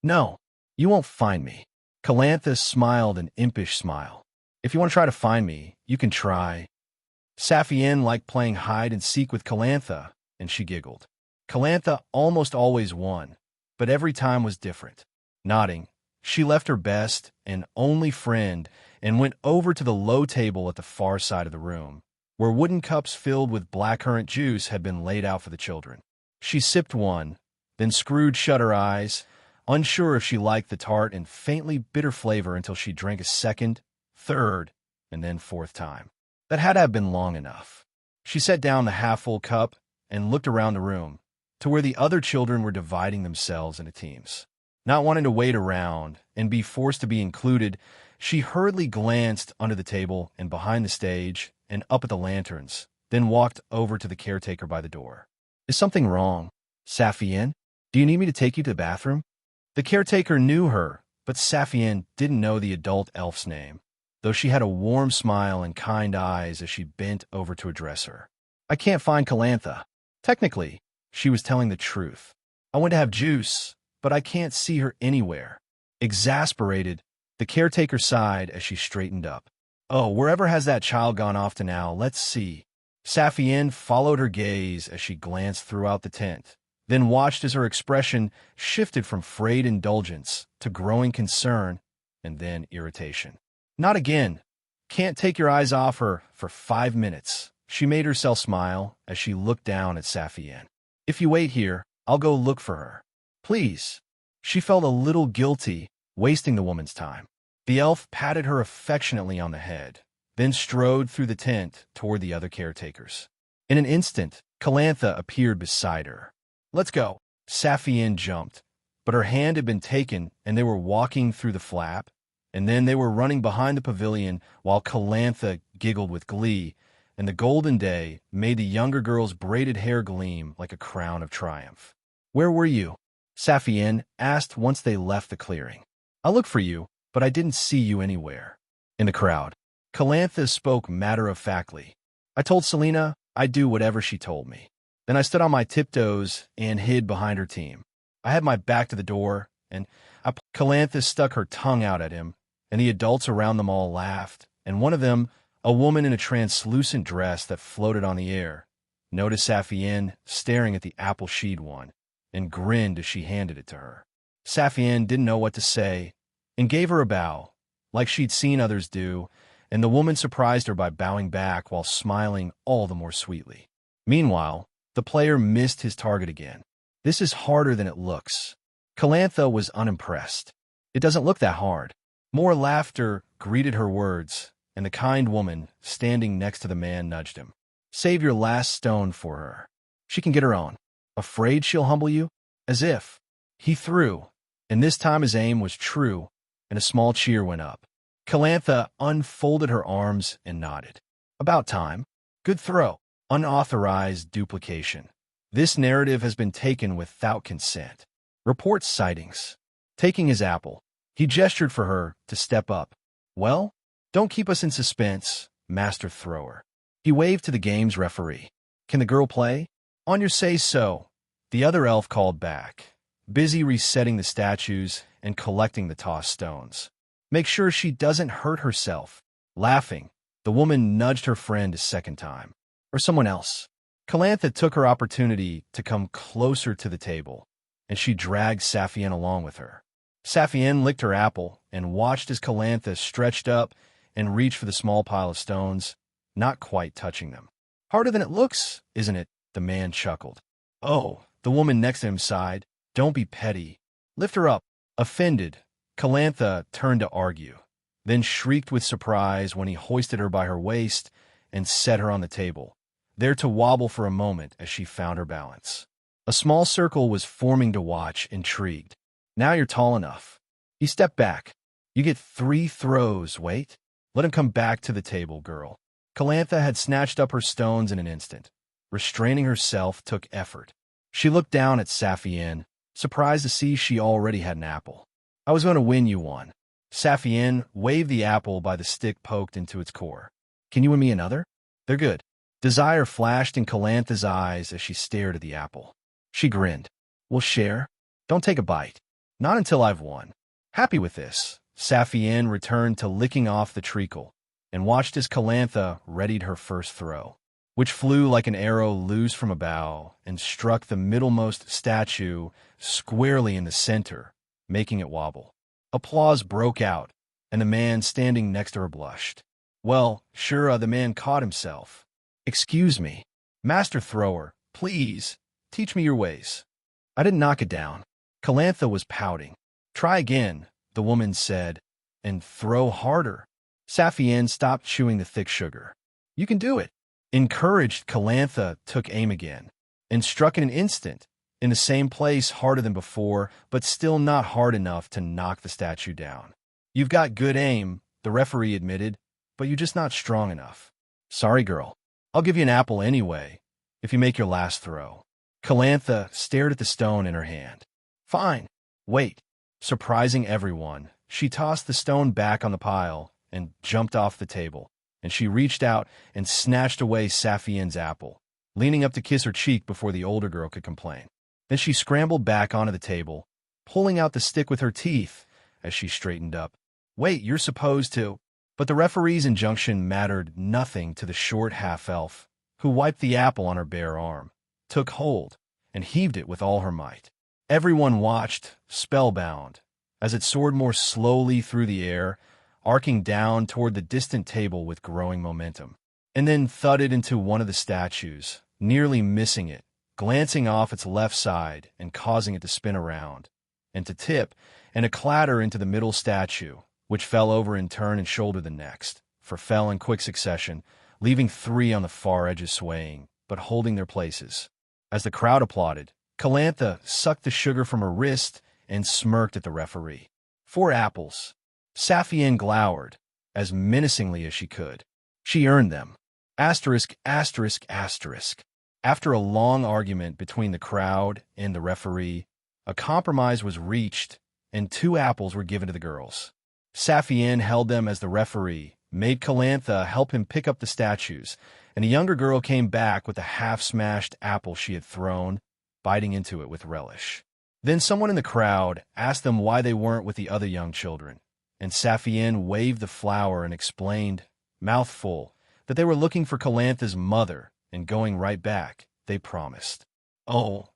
"No. You won't find me." Calantha smiled an impish smile. "If you want to try to find me, you can try." Saphienne liked playing hide-and-seek with Calantha, and she giggled. Calantha almost always won, but every time was different. Nodding, she left her best and only friend and went over to the low table at the far side of the room, where wooden cups filled with blackcurrant juice had been laid out for the children. She sipped one, then screwed shut her eyes, unsure if she liked the tart and faintly bitter flavor until she drank a second, third, and then fourth time. That had to have been long enough. She set down the half-full cup and looked around the room, to where the other children were dividing themselves into teams. Not wanting to wait around and be forced to be included, she hurriedly glanced under the table and behind the stage and up at the lanterns, then walked over to the caretaker by the door. "Is something wrong? Saphienne? Do you need me to take you to the bathroom?" The caretaker knew her, but Saphienne didn't know the adult elf's name, though she had a warm smile and kind eyes as she bent over to address her. "I can't find Calantha." Technically, she was telling the truth. "I went to have juice, but I can't see her anywhere." Exasperated, the caretaker sighed as she straightened up. "Oh, wherever has that child gone off to now? Let's see." Saphienne followed her gaze as she glanced throughout the tent, then watched as her expression shifted from frayed indulgence to growing concern and then irritation. "Not again. Can't take your eyes off her for 5 minutes." She made herself smile as she looked down at Saphienne. "If you wait here, I'll go look for her. Please." She felt a little guilty, wasting the woman's time. The elf patted her affectionately on the head, then strode through the tent toward the other caretakers. In an instant, Calantha appeared beside her. "Let's go." Saphienne jumped, but her hand had been taken and they were walking through the flap, and then they were running behind the pavilion while Calantha giggled with glee, and the golden day made the younger girl's braided hair gleam like a crown of triumph. "Where were you?" Saphienne asked once they left the clearing. "I looked for you, but I didn't see you anywhere." "In the crowd." Calantha spoke matter-of-factly. "I told Selena I'd do whatever she told me. Then I stood on my tiptoes and hid behind her team. I had my back to the door, and Calantha stuck her tongue out at him, and the adults around them all laughed, and one of them, a woman in a translucent dress that floated on the air, noticed Saphienne staring at the apple-sheed one, and grinned as she handed it to her. Saphienne didn't know what to say, and gave her a bow, like she'd seen others do, and the woman surprised her by bowing back while smiling all the more sweetly. Meanwhile, the player missed his target again. "This is harder than it looks." Calantha was unimpressed. "It doesn't look that hard." More laughter greeted her words, and the kind woman, standing next to the man, nudged him. Save your last stone for her. She can get her own. Afraid she'll humble you? As if. He threw, and this time his aim was true, and a small cheer went up. Calantha unfolded her arms and nodded. About time. Good throw. Unauthorized duplication. This narrative has been taken without consent. Reports sightings. Taking his apple, he gestured for her to step up. Well, don't keep us in suspense, master thrower. He waved to the game's referee. Can the girl play? On your say-so, the other elf called back, busy resetting the statues and collecting the tossed stones. Make sure she doesn't hurt herself. Laughing, the woman nudged her friend a second time. Or someone else. Calantha took her opportunity to come closer to the table, and she dragged Saphienne along with her. Saphienne licked her apple and watched as Calantha stretched up and reached for the small pile of stones, not quite touching them. Harder than it looks, isn't it? The man chuckled. Oh, the woman next to him sighed. Don't be petty. Lift her up. Offended, Calantha turned to argue, then shrieked with surprise when he hoisted her by her waist and set her on the table, there to wobble for a moment as she found her balance. A small circle was forming to watch, intrigued. Now you're tall enough. He stepped back. You get 3 throws, wait. Let him come back to the table, girl. Calantha had snatched up her stones in an instant. Restraining herself took effort. She looked down at Saphienne, surprised to see she already had an apple. I was going to win you one. Saphienne waved the apple by the stick poked into its core. Can you win me another? They're good. Desire flashed in Calantha's eyes as she stared at the apple. She grinned. We'll share. Don't take a bite. Not until I've won. Happy with this, Saphienne returned to licking off the treacle and watched as Calantha readied her first throw, which flew like an arrow loose from a bow and struck the middlemost statue squarely in the center, making it wobble. Applause broke out, and the man standing next to her blushed. Well, sure, the man caught himself. Excuse me, master thrower, please, teach me your ways. I didn't knock it down. Calantha was pouting. Try again, the woman said, and throw harder. Saphienne stopped chewing the thick sugar. You can do it. Encouraged, Calantha took aim again, and struck in an instant, in the same place harder than before, but still not hard enough to knock the statue down. You've got good aim, the referee admitted, but you're just not strong enough. Sorry, girl. I'll give you an apple anyway, if you make your last throw. Calantha stared at the stone in her hand. Fine. Wait. Surprising everyone, she tossed the stone back on the pile and jumped off the table, and she reached out and snatched away Saphienne's apple, leaning up to kiss her cheek before the older girl could complain. Then she scrambled back onto the table, pulling out the stick with her teeth as she straightened up. Wait, you're supposed to... But the referee's injunction mattered nothing to the short half-elf, who wiped the apple on her bare arm, took hold, and heaved it with all her might. Everyone watched, spellbound, as it soared more slowly through the air, arcing down toward the distant table with growing momentum, and then thudded into one of the statues, nearly missing it, glancing off its left side and causing it to spin around, and to tip, and a clatter into the middle statue, which fell over in turn and shouldered the next, for fell in quick succession, leaving 3 on the far edges swaying, but holding their places. As the crowd applauded, Calantha sucked the sugar from her wrist and smirked at the referee. 4 apples. Saphienne glowered, as menacingly as she could. She earned them. Asterisk, asterisk, asterisk. After a long argument between the crowd and the referee, a compromise was reached, and 2 apples were given to the girls. Saphienne held them as the referee made Calantha help him pick up the statues, and a younger girl came back with a half-smashed apple she had thrown, biting into it with relish. Then someone in the crowd asked them why they weren't with the other young children, and Saphienne waved the flower and explained, mouth full, that they were looking for Calantha's mother and going right back, they promised. Oh,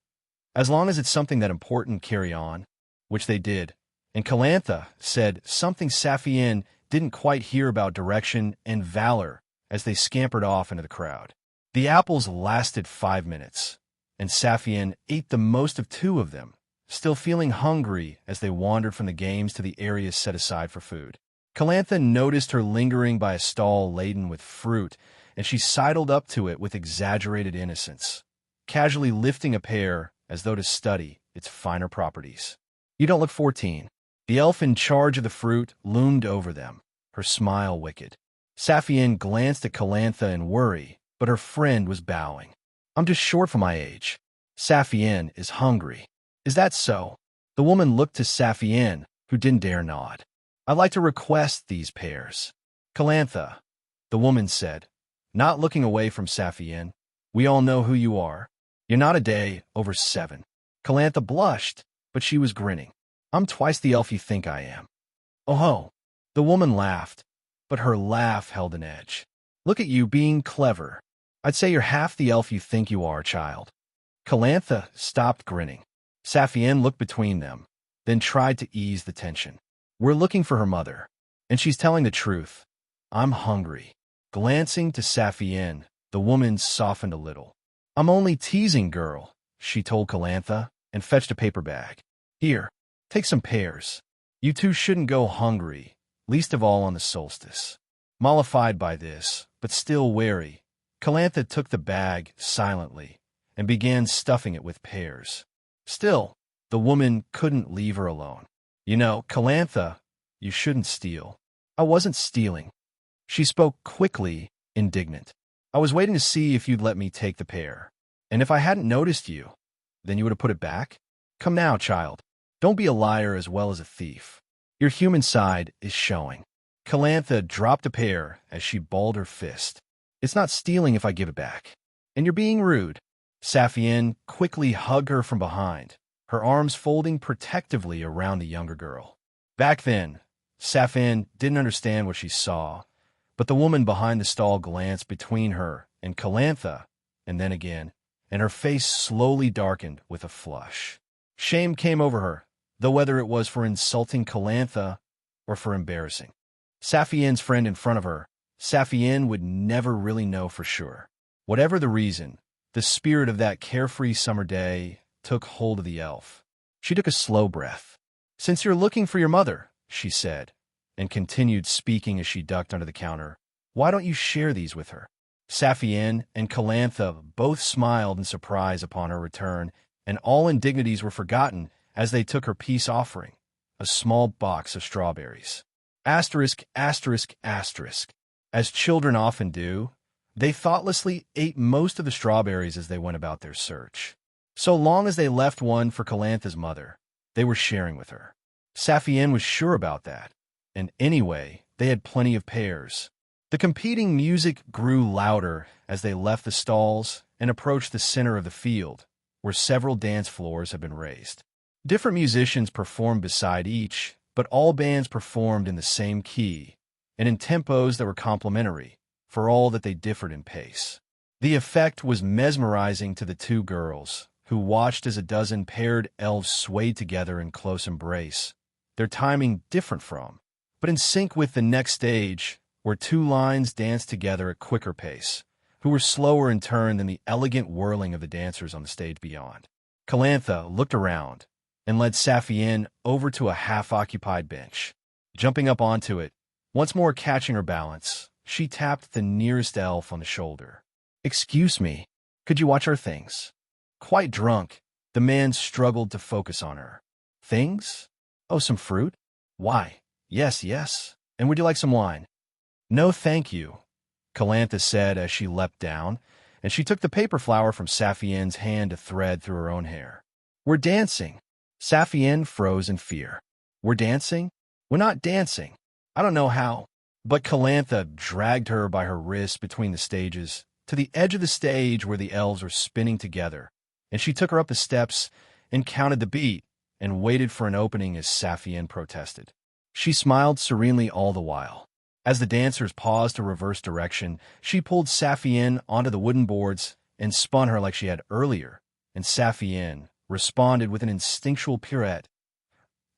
as long as it's something that important, carry on, which they did. And Calantha said something Saphienne didn't quite hear about direction and valor as they scampered off into the crowd. The apples lasted 5 minutes, and Saphienne ate the most of 2 of them, still feeling hungry as they wandered from the games to the areas set aside for food. Calantha noticed her lingering by a stall laden with fruit and she sidled up to it with exaggerated innocence, casually lifting a pear as though to study its finer properties. "You don't look 14. The elf in charge of the fruit loomed over them, her smile wicked. Saphienne glanced at Calantha in worry, but her friend was bowing. "I'm just short for my age. Saphienne is hungry." "Is that so?" The woman looked to Saphienne, who didn't dare nod. "I'd like to request these pears." "Calantha," the woman said, not looking away from Saphienne, "we all know who you are. You're not a day over 7. Calantha blushed, but she was grinning. "I'm twice the elf you think I am." "Oh ho!" The woman laughed, but her laugh held an edge. "Look at you being clever. I'd say you're half the elf you think you are, child." Calantha stopped grinning. Saphienne looked between them, then tried to ease the tension. "We're looking for her mother, and she's telling the truth. I'm hungry." Glancing to Saphienne, the woman softened a little. "I'm only teasing, girl," she told Calantha, and fetched a paper bag. "Here, take some pears. You two shouldn't go hungry, least of all on the solstice." Mollified by this, but still wary, Calantha took the bag silently and began stuffing it with pears. Still, the woman couldn't leave her alone. "You know, Calantha, you shouldn't steal." "I wasn't stealing." She spoke quickly, indignant. "I was waiting to see if you'd let me take the pear. And if I hadn't noticed you, then you would have put it back? Come now, child. Don't be a liar as well as a thief. Your human side is showing." Calantha dropped a pear as she balled her fist. "It's not stealing if I give it back. And you're being rude." Saphienne quickly hugged her from behind, her arms folding protectively around the younger girl. Back then, Saphienne didn't understand what she saw, but the woman behind the stall glanced between her and Calantha, and then again, and her face slowly darkened with a flush. Shame came over her, though whether it was for insulting Calantha or for embarrassing Saphienne's friend in front of her, Saphienne would never really know for sure. Whatever the reason, the spirit of that carefree summer day took hold of the elf. She took a slow breath. "Since you're looking for your mother," she said, and continued speaking as she ducked under the counter, "why don't you share these with her?" Saphienne and Calantha both smiled in surprise upon her return, and all indignities were forgotten as they took her peace offering, a small box of strawberries. Asterisk, asterisk, asterisk. As children often do, they thoughtlessly ate most of the strawberries as they went about their search. So long as they left one for Calantha's mother, they were sharing with her. Saphienne was sure about that, and anyway, they had plenty of pears. The competing music grew louder as they left the stalls and approached the center of the field, where several dance floors had been raised. Different musicians performed beside each, but all bands performed in the same key and in tempos that were complementary, for all that they differed in pace. The effect was mesmerizing to the two girls, who watched as a dozen paired elves swayed together in close embrace, their timing different from, but in sync with the next stage, where two lines danced together at quicker pace, who were slower in turn than the elegant whirling of the dancers on the stage beyond. Calantha looked around and led Saphienne over to a half-occupied bench. Jumping up onto it, once more catching her balance, she tapped the nearest elf on the shoulder. "Excuse me, could you watch our things?" Quite drunk, the man struggled to focus on her. "Things? Oh, some fruit? Why, yes, yes. And would you like some wine?" "No, thank you," Calantha said as she leapt down, and she took the paper flower from Saphienne's hand to thread through her own hair. "We're dancing." Saphienne froze in fear. "We're dancing? We're not dancing. I don't know how." But Calantha dragged her by her wrist between the stages, to the edge of the stage where the elves were spinning together, and she took her up the steps and counted the beat and waited for an opening as Saphienne protested. She smiled serenely all the while. As the dancers paused to reverse direction, she pulled Saphienne onto the wooden boards and spun her like she had earlier, and Saphienne responded with an instinctual pirouette,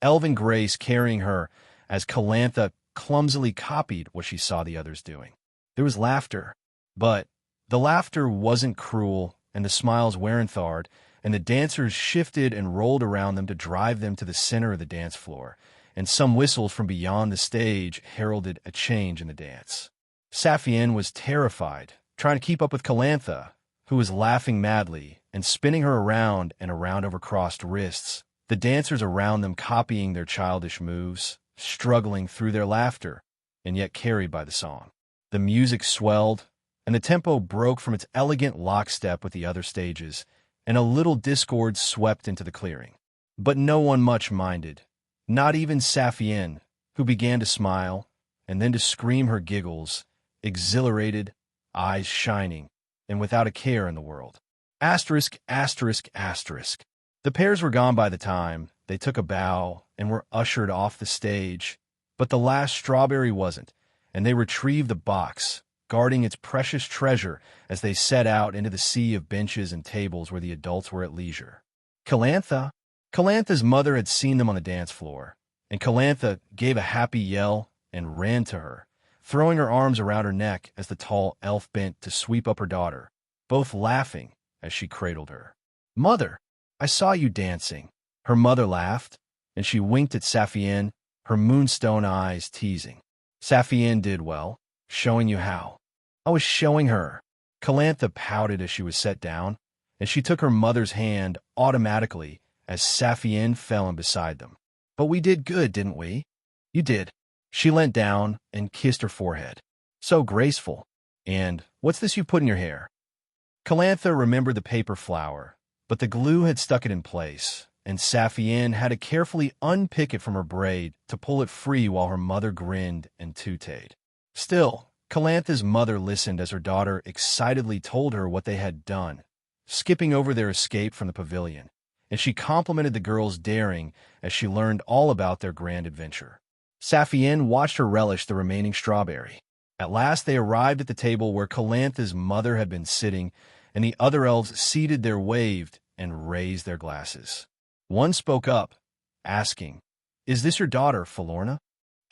elven grace carrying her as Calantha clumsily copied what she saw the others doing. There was laughter, but the laughter wasn't cruel, and the smiles werentharred, and the dancers shifted and rolled around them to drive them to the center of the dance floor, and some whistles from beyond the stage heralded a change in the dance. Saphienne was terrified, trying to keep up with Calantha, who was laughing madly and spinning her around and around over crossed wrists, the dancers around them copying their childish moves, struggling through their laughter, and yet carried by the song. The music swelled, and the tempo broke from its elegant lockstep with the other stages, and a little discord swept into the clearing. But no one much minded, not even Saphienne, who began to smile, and then to scream her giggles, exhilarated, eyes shining, and without a care in the world. Asterisk, asterisk, asterisk. The pairs were gone by the time they took a bow and were ushered off the stage, but the last strawberry wasn't, and they retrieved the box, guarding its precious treasure as they set out into the sea of benches and tables where the adults were at leisure. Calantha's mother had seen them on the dance floor, and Calantha gave a happy yell and ran to her, throwing her arms around her neck as the tall elf bent to sweep up her daughter, both laughing as she cradled her. "Mother, I saw you dancing." Her mother laughed, and she winked at Saphienne, her moonstone eyes teasing. Saphienne did well, showing you how. I was showing her. Calantha pouted as she was set down, and she took her mother's hand automatically as Saphienne fell in beside them. "But we did good, didn't we?" "You did." She leant down and kissed her forehead. "So graceful. And what's this you put in your hair?" Calantha remembered the paper flower, but the glue had stuck it in place, and Saphienne had to carefully unpick it from her braid to pull it free while her mother grinned and tooted. Still, Calantha's mother listened as her daughter excitedly told her what they had done, skipping over their escape from the pavilion, and she complimented the girls' daring as she learned all about their grand adventure. Saphienne watched her relish the remaining strawberry. At last they arrived at the table where Calantha's mother had been sitting, and the other elves seated there waved and raised their glasses. One spoke up, asking, "Is this your daughter, Falorna?"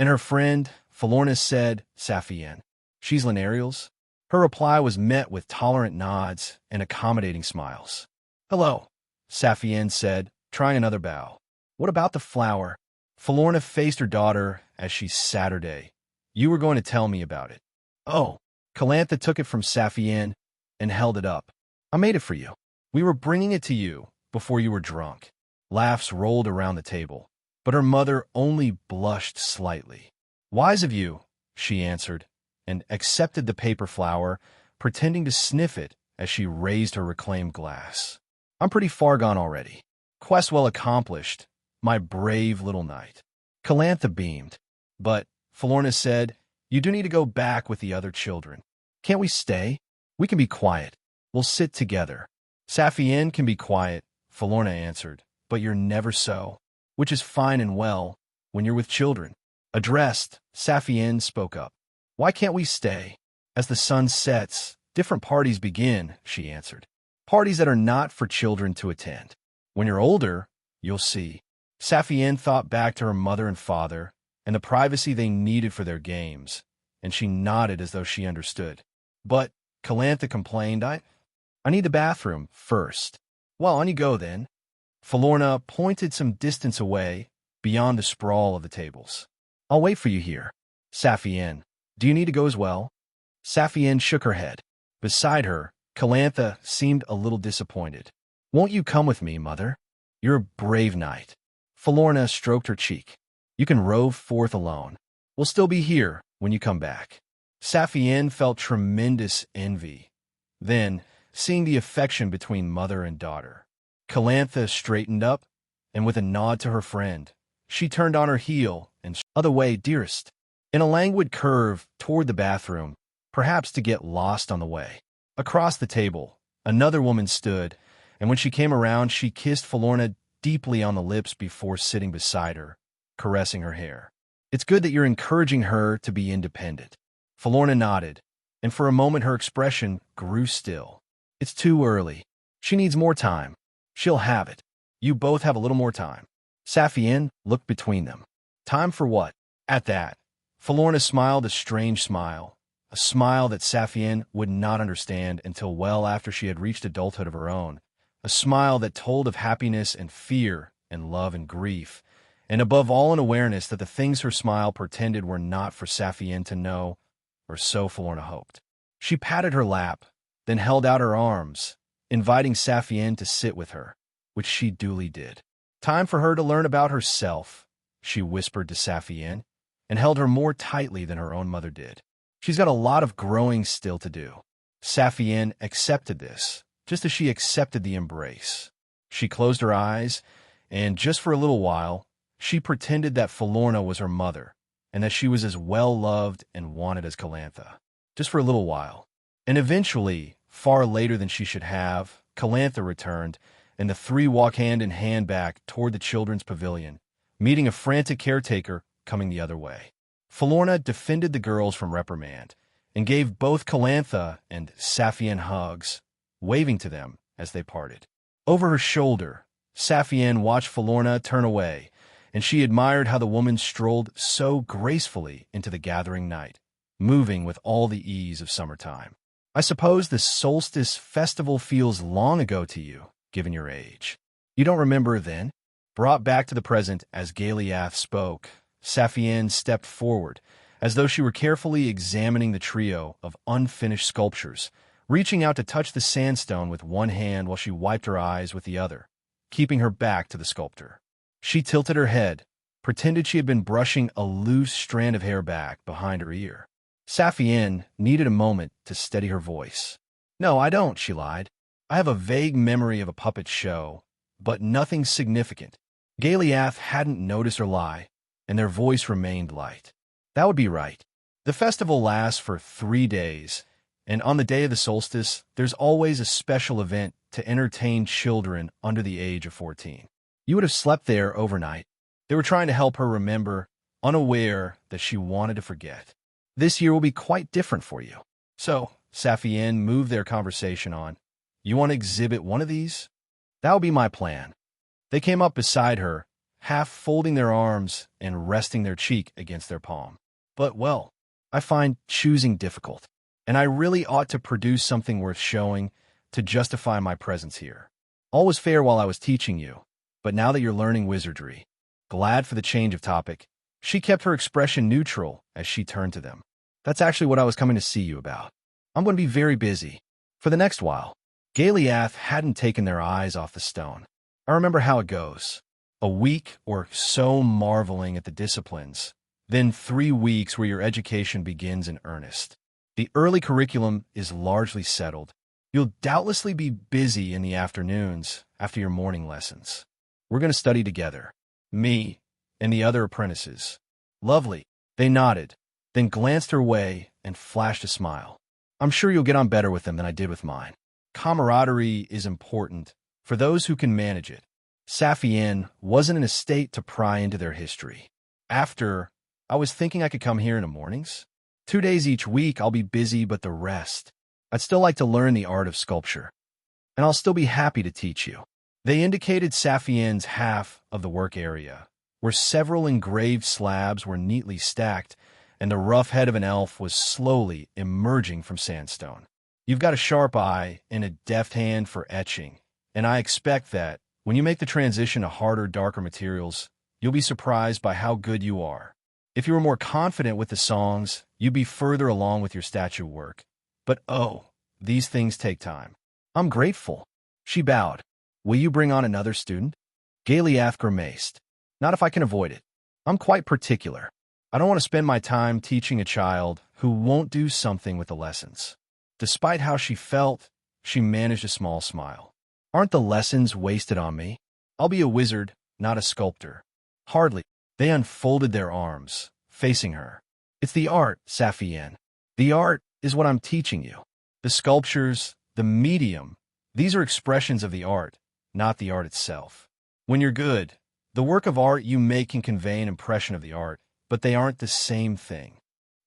And her friend, Falorna, said, "Saphienne. She's Lenariel's." Her reply was met with tolerant nods and accommodating smiles. "Hello," Saphienne said, trying another bow. "What about the flower?" Falorna faced her daughter as she Saturday. "You were going to tell me about it." "Oh." Calantha took it from Saphienne and held it up. "I made it for you. We were bringing it to you before you were drunk." Laughs rolled around the table, but her mother only blushed slightly. "Wise of you," she answered, and accepted the paper flower, pretending to sniff it as she raised her reclaimed glass. "I'm pretty far gone already. Quest well accomplished, my brave little knight." Calantha beamed. "But," Falorna said, "you do need to go back with the other children. Can't we stay? We can be quiet. We'll sit together." "Saphienne can be quiet," Falorna answered, "but you're never so, which is fine and well when you're with children." Addressed, Saphienne spoke up. "Why can't we stay? As the sun sets, different parties begin," she answered. "Parties that are not for children to attend. When you're older, you'll see." Saphienne thought back to her mother and father and the privacy they needed for their games, and she nodded as though she understood. "But," Calantha complained, I need the bathroom first." "Well, on you go then." Falorna pointed some distance away, beyond the sprawl of the tables. "I'll wait for you here." "Saphienne, do you need to go as well?" Saphienne shook her head. Beside her, Calantha seemed a little disappointed. "Won't you come with me, mother? You're a brave knight." Falorna stroked her cheek. "You can rove forth alone. We'll still be here when you come back." Saphienne felt tremendous envy. Then, seeing the affection between mother and daughter, Calantha straightened up, and with a nod to her friend, she turned on her heel and "Other way, dearest," in a languid curve toward the bathroom, perhaps to get lost on the way. Across the table, another woman stood, and when she came around, she kissed Falorna deeply on the lips before sitting beside her, caressing her hair. "It's good that you're encouraging her to be independent." Falorna nodded, and for a moment her expression grew still. "It's too early. She needs more time. She'll have it. You both have a little more time." Saphienne looked between them. "Time for what?" At that, Falorna smiled a strange smile, a smile that Saphienne would not understand until well after she had reached adulthood of her own, a smile that told of happiness and fear and love and grief, and above all an awareness that the things her smile portended were not for Saphienne to know, or so Falorna hoped. She patted her lap, then held out her arms, inviting Saphienne to sit with her, which she duly did. Time for her to learn about herself, she whispered to Saphienne, and held her more tightly than her own mother did. She's got a lot of growing still to do. Saphienne accepted this, just as she accepted the embrace. She closed her eyes, and just for a little while, she pretended that Philorna was her mother, and that she was as well-loved and wanted as Calantha. Just for a little while. And eventually, far later than she should have, Calantha returned, and the three walked hand in hand back toward the children's pavilion, meeting a frantic caretaker coming the other way. Philorna defended the girls from reprimand, and gave both Calantha and Saphienne hugs, waving to them as they parted. Over her shoulder, Saphienne watched Philorna turn away, and she admired how the woman strolled so gracefully into the gathering night, moving with all the ease of summertime. I suppose the solstice festival feels long ago to you, given your age. You don't remember then? Brought back to the present as Galiath spoke, Saphienne stepped forward, as though she were carefully examining the trio of unfinished sculptures, reaching out to touch the sandstone with one hand while she wiped her eyes with the other, keeping her back to the sculptor. She tilted her head, pretended she had been brushing a loose strand of hair back behind her ear. Saphienne needed a moment to steady her voice. "No, I don't," she lied. "I have a vague memory of a puppet show, but nothing significant." Galiath hadn't noticed her lie, and their voice remained light. "That would be right. The festival lasts for 3 days, and on the day of the solstice, there's always a special event to entertain children under the age of 14. You would have slept there overnight. They were trying to help her remember, unaware that she wanted to forget. This year will be quite different for you." So, Saphienne moved their conversation on. "You want to exhibit one of these?" "That would be my plan." They came up beside her, half folding their arms and resting their cheek against their palm. "But, well, I find choosing difficult, and I really ought to produce something worth showing to justify my presence here. All was fair while I was teaching you, but now that you're learning wizardry." Glad for the change of topic, she kept her expression neutral as she turned to them. "That's actually what I was coming to see you about. I'm going to be very busy for the next while." Galiath hadn't taken their eyes off the stone. "I remember how it goes. A week or so marveling at the disciplines, then 3 weeks where your education begins in earnest. The early curriculum is largely settled. You'll doubtlessly be busy in the afternoons after your morning lessons. We're going to study together, me and the other apprentices." "Lovely." They nodded, then glanced her way and flashed a smile. "I'm sure you'll get on better with them than I did with mine. Camaraderie is important for those who can manage it." Saphienne wasn't in a state to pry into their history. "After, I was thinking I could come here in the mornings. 2 days each week I'll be busy, but the rest, I'd still like to learn the art of sculpture. And I'll still be happy to teach you." They indicated Saphienne's half of the work area, where several engraved slabs were neatly stacked, and the rough head of an elf was slowly emerging from sandstone. "You've got a sharp eye and a deft hand for etching, and I expect that, when you make the transition to harder, darker materials, you'll be surprised by how good you are. If you were more confident with the songs, you'd be further along with your statue work. But oh, these things take time." "I'm grateful." She bowed. "Will you bring on another student?" Galiath grimaced. "Not if I can avoid it. I'm quite particular. I don't want to spend my time teaching a child who won't do something with the lessons." Despite how she felt, she managed a small smile. "Aren't the lessons wasted on me? I'll be a wizard, not a sculptor." "Hardly." They unfolded their arms, facing her. "It's the art, Saphienne. The art is what I'm teaching you. The sculptures, the medium, these are expressions of the art, not the art itself. When you're good, the work of art you make can convey an impression of the art, but they aren't the same thing."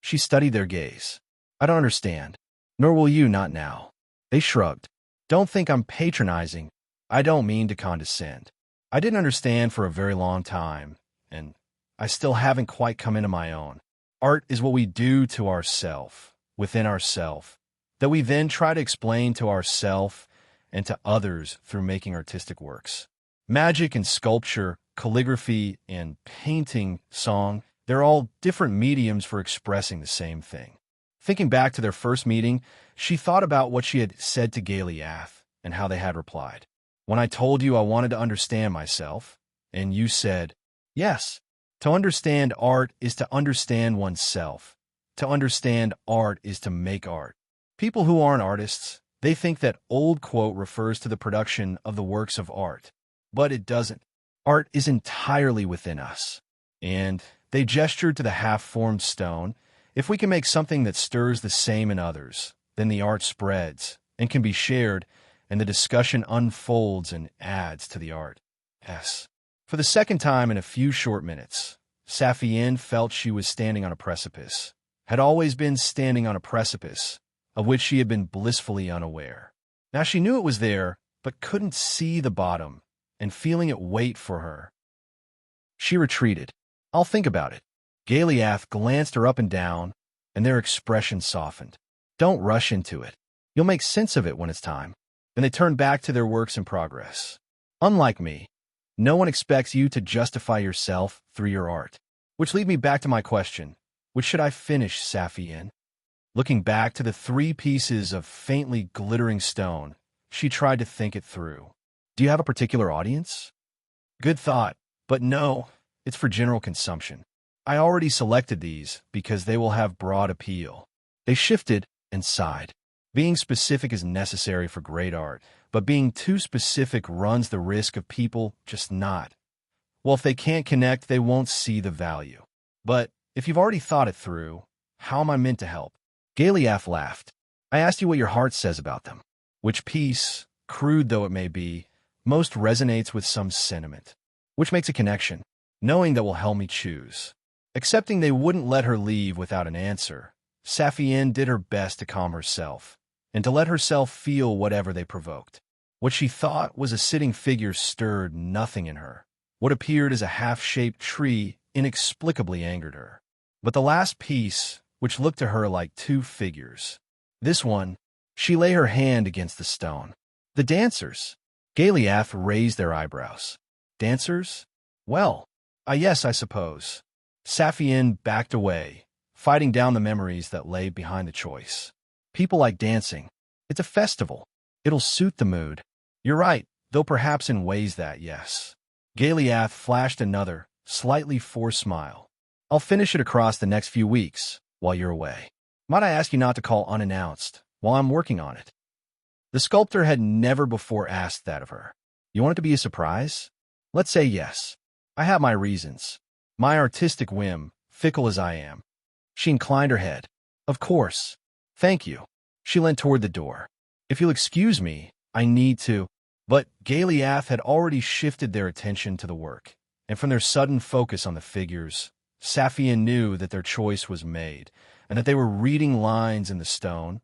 She studied their gaze. "I don't understand. Nor will you, not now." They shrugged. "Don't think I'm patronizing. I don't mean to condescend. I didn't understand for a very long time, and I still haven't quite come into my own. Art is what we do to ourself, within ourself, that we then try to explain to ourself and to others through making artistic works. Magic and sculpture, calligraphy and painting, song, they're all different mediums for expressing the same thing. Thinking back to their first meeting, she thought about what she had said to Galiath and how they had replied. When I told you I wanted to understand myself, and you said, yes, to understand art is to understand oneself. To understand art is to make art. People who aren't artists, they think that old quote refers to the production of the works of art. But it doesn't. Art is entirely within us. And they gestured to the half-formed stone. If we can make something that stirs the same in others, then the art spreads and can be shared, and the discussion unfolds and adds to the art. Yes. For the second time in a few short minutes, Saphienne felt she was standing on a precipice, had always been standing on a precipice, of which she had been blissfully unaware. Now she knew it was there, but couldn't see the bottom, and feeling it wait for her. She retreated. I'll think about it. Galiath glanced her up and down, and their expression softened. Don't rush into it. You'll make sense of it when it's time. Then they turned back to their works in progress. Unlike me, no one expects you to justify yourself through your art. Which leads me back to my question. Which should I finish, Saphienne? Looking back to the 3 pieces of faintly glittering stone, she tried to think it through. Do you have a particular audience? Good thought, but no, it's for general consumption. I already selected these because they will have broad appeal. They shifted and sighed. Being specific is necessary for great art, but being too specific runs the risk of people just not. Well, if they can't connect, they won't see the value. But if you've already thought it through, how am I meant to help? Galiath laughed. I asked you what your heart says about them. Which piece, crude though it may be, most resonates with some sentiment? Which makes a connection, knowing that will help me choose. Accepting they wouldn't let her leave without an answer, Saphienne did her best to calm herself, and to let herself feel whatever they provoked. What she thought was a sitting figure stirred nothing in her. What appeared as a half-shaped tree inexplicably angered her. But the last piece, which looked to her like 2 figures. This one, she lay her hand against the stone. The dancers. Galiath raised their eyebrows. Dancers? Well, yes, I suppose. Saphienne backed away, fighting down the memories that lay behind the choice. People like dancing. It's a festival. It'll suit the mood. You're right, though perhaps in ways that, yes. Galiath flashed another, slightly forced smile. I'll finish it across the next few weeks, while you're away. Might I ask you not to call unannounced, while I'm working on it? The sculptor had never before asked that of her. You want it to be a surprise? Let's say yes. I have my reasons. My artistic whim, fickle as I am. She inclined her head. Of course. Thank you. She leant toward the door. If you'll excuse me, I need to. But Galiath had already shifted their attention to the work, and from their sudden focus on the figures, Saphienne knew that their choice was made, and that they were reading lines in the stone,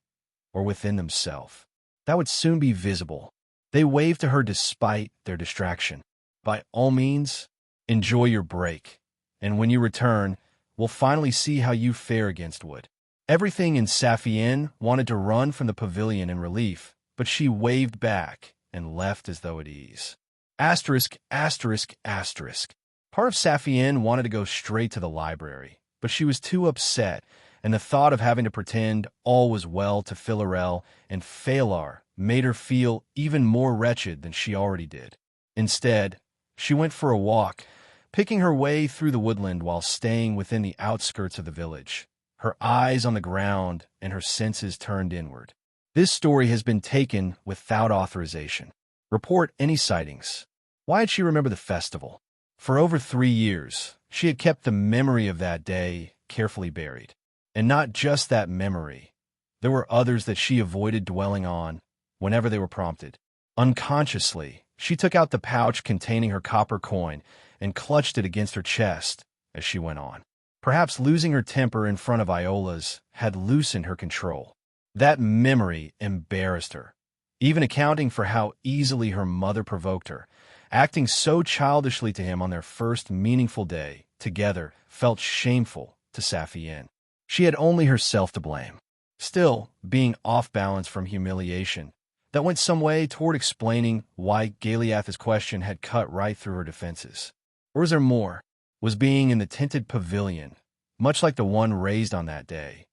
or within themselves. That would soon be visible. They waved to her despite their distraction. By all means, enjoy your break, and when you return, we'll finally see how you fare against wood. Everything in Saphienne wanted to run from the pavilion in relief, but she waved back and left as though at ease. Asterisk, asterisk, asterisk. Part of Saphienne wanted to go straight to the library, but she was too upset, and the thought of having to pretend all was well to Philarel and Phalar made her feel even more wretched than she already did. Instead, she went for a walk, picking her way through the woodland while staying within the outskirts of the village, her eyes on the ground and her senses turned inward. This story has been taken without authorization. Report any sightings. Why had she remembered the festival? For over 3 years, she had kept the memory of that day carefully buried. And not just that memory. There were others that she avoided dwelling on whenever they were prompted. Unconsciously, she took out the pouch containing her copper coin and clutched it against her chest as she went on. Perhaps losing her temper in front of Iola's had loosened her control. That memory embarrassed her, even accounting for how easily her mother provoked her. Acting so childishly to him on their first meaningful day together felt shameful to Saphienne. She had only herself to blame. Still, being off balance from humiliation, that went some way toward explaining why Galiath's question had cut right through her defenses. Or was there more? Was being in the tinted pavilion, much like the one raised on that day,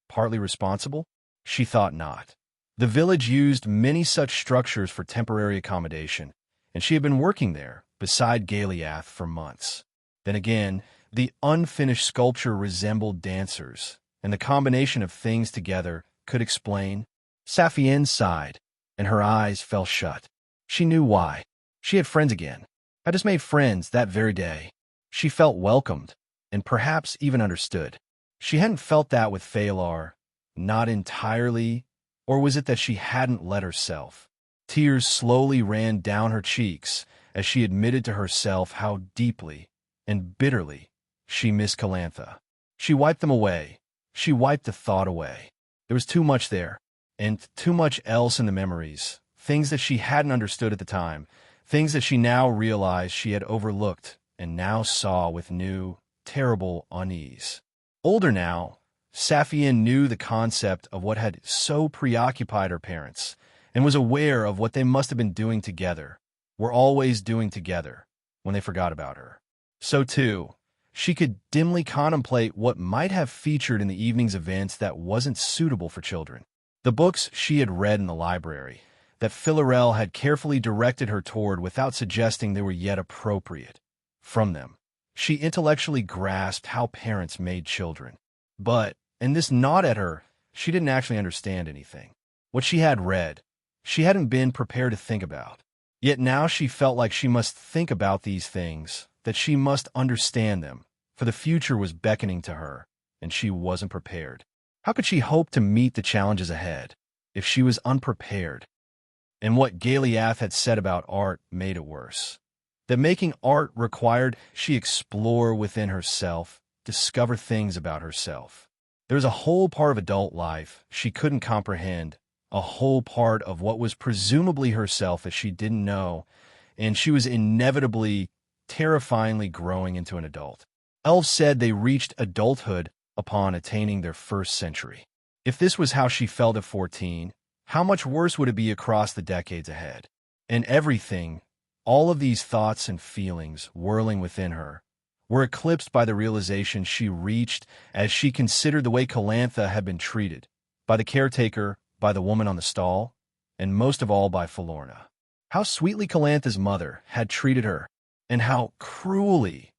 Partly responsible? She thought not. The village used many such structures for temporary accommodation, and she had been working there, beside Galiath, for months. Then again, the unfinished sculpture resembled dancers, and the combination of things together could explain. Saphienne sighed, and her eyes fell shut. She knew why. She had friends again. Had just made friends that very day. She felt welcomed, and perhaps even understood. She hadn't felt that with Phalar, not entirely, or was it that she hadn't let herself? Tears slowly ran down her cheeks as she admitted to herself how deeply and bitterly she missed Calantha. She wiped them away. She wiped the thought away. There was too much there, and too much else in the memories, things that she hadn't understood at the time, things that she now realized she had overlooked and now saw with new, terrible unease. Older now, Saphienne knew the concept of what had so preoccupied her parents and was aware of what they must have been doing together, were always doing together, when they forgot about her. So, too, she could dimly contemplate what might have featured in the evening's events that wasn't suitable for children. The books she had read in the library, that Philarel had carefully directed her toward without suggesting they were yet appropriate. From them, she intellectually grasped how parents made children. But, and this gnawed at her, she didn't actually understand anything. What she had read, she hadn't been prepared to think about. Yet now she felt like she must think about these things, that she must understand them, for the future was beckoning to her, and she wasn't prepared. How could she hope to meet the challenges ahead if she was unprepared? And what Galiath had said about art made it worse. That making art required she explore within herself, discover things about herself. There was a whole part of adult life she couldn't comprehend, a whole part of what was presumably herself that she didn't know, and she was inevitably, terrifyingly growing into an adult. Elves said they reached adulthood upon attaining their first century. If this was how she felt at 14, how much worse would it be across the decades ahead? And everything, all of these thoughts and feelings whirling within her, were eclipsed by the realization she reached as she considered the way Calantha had been treated, by the caretaker, by the woman on the stall, and most of all by Philorna. How sweetly Calantha's mother had treated her, and how cruelly,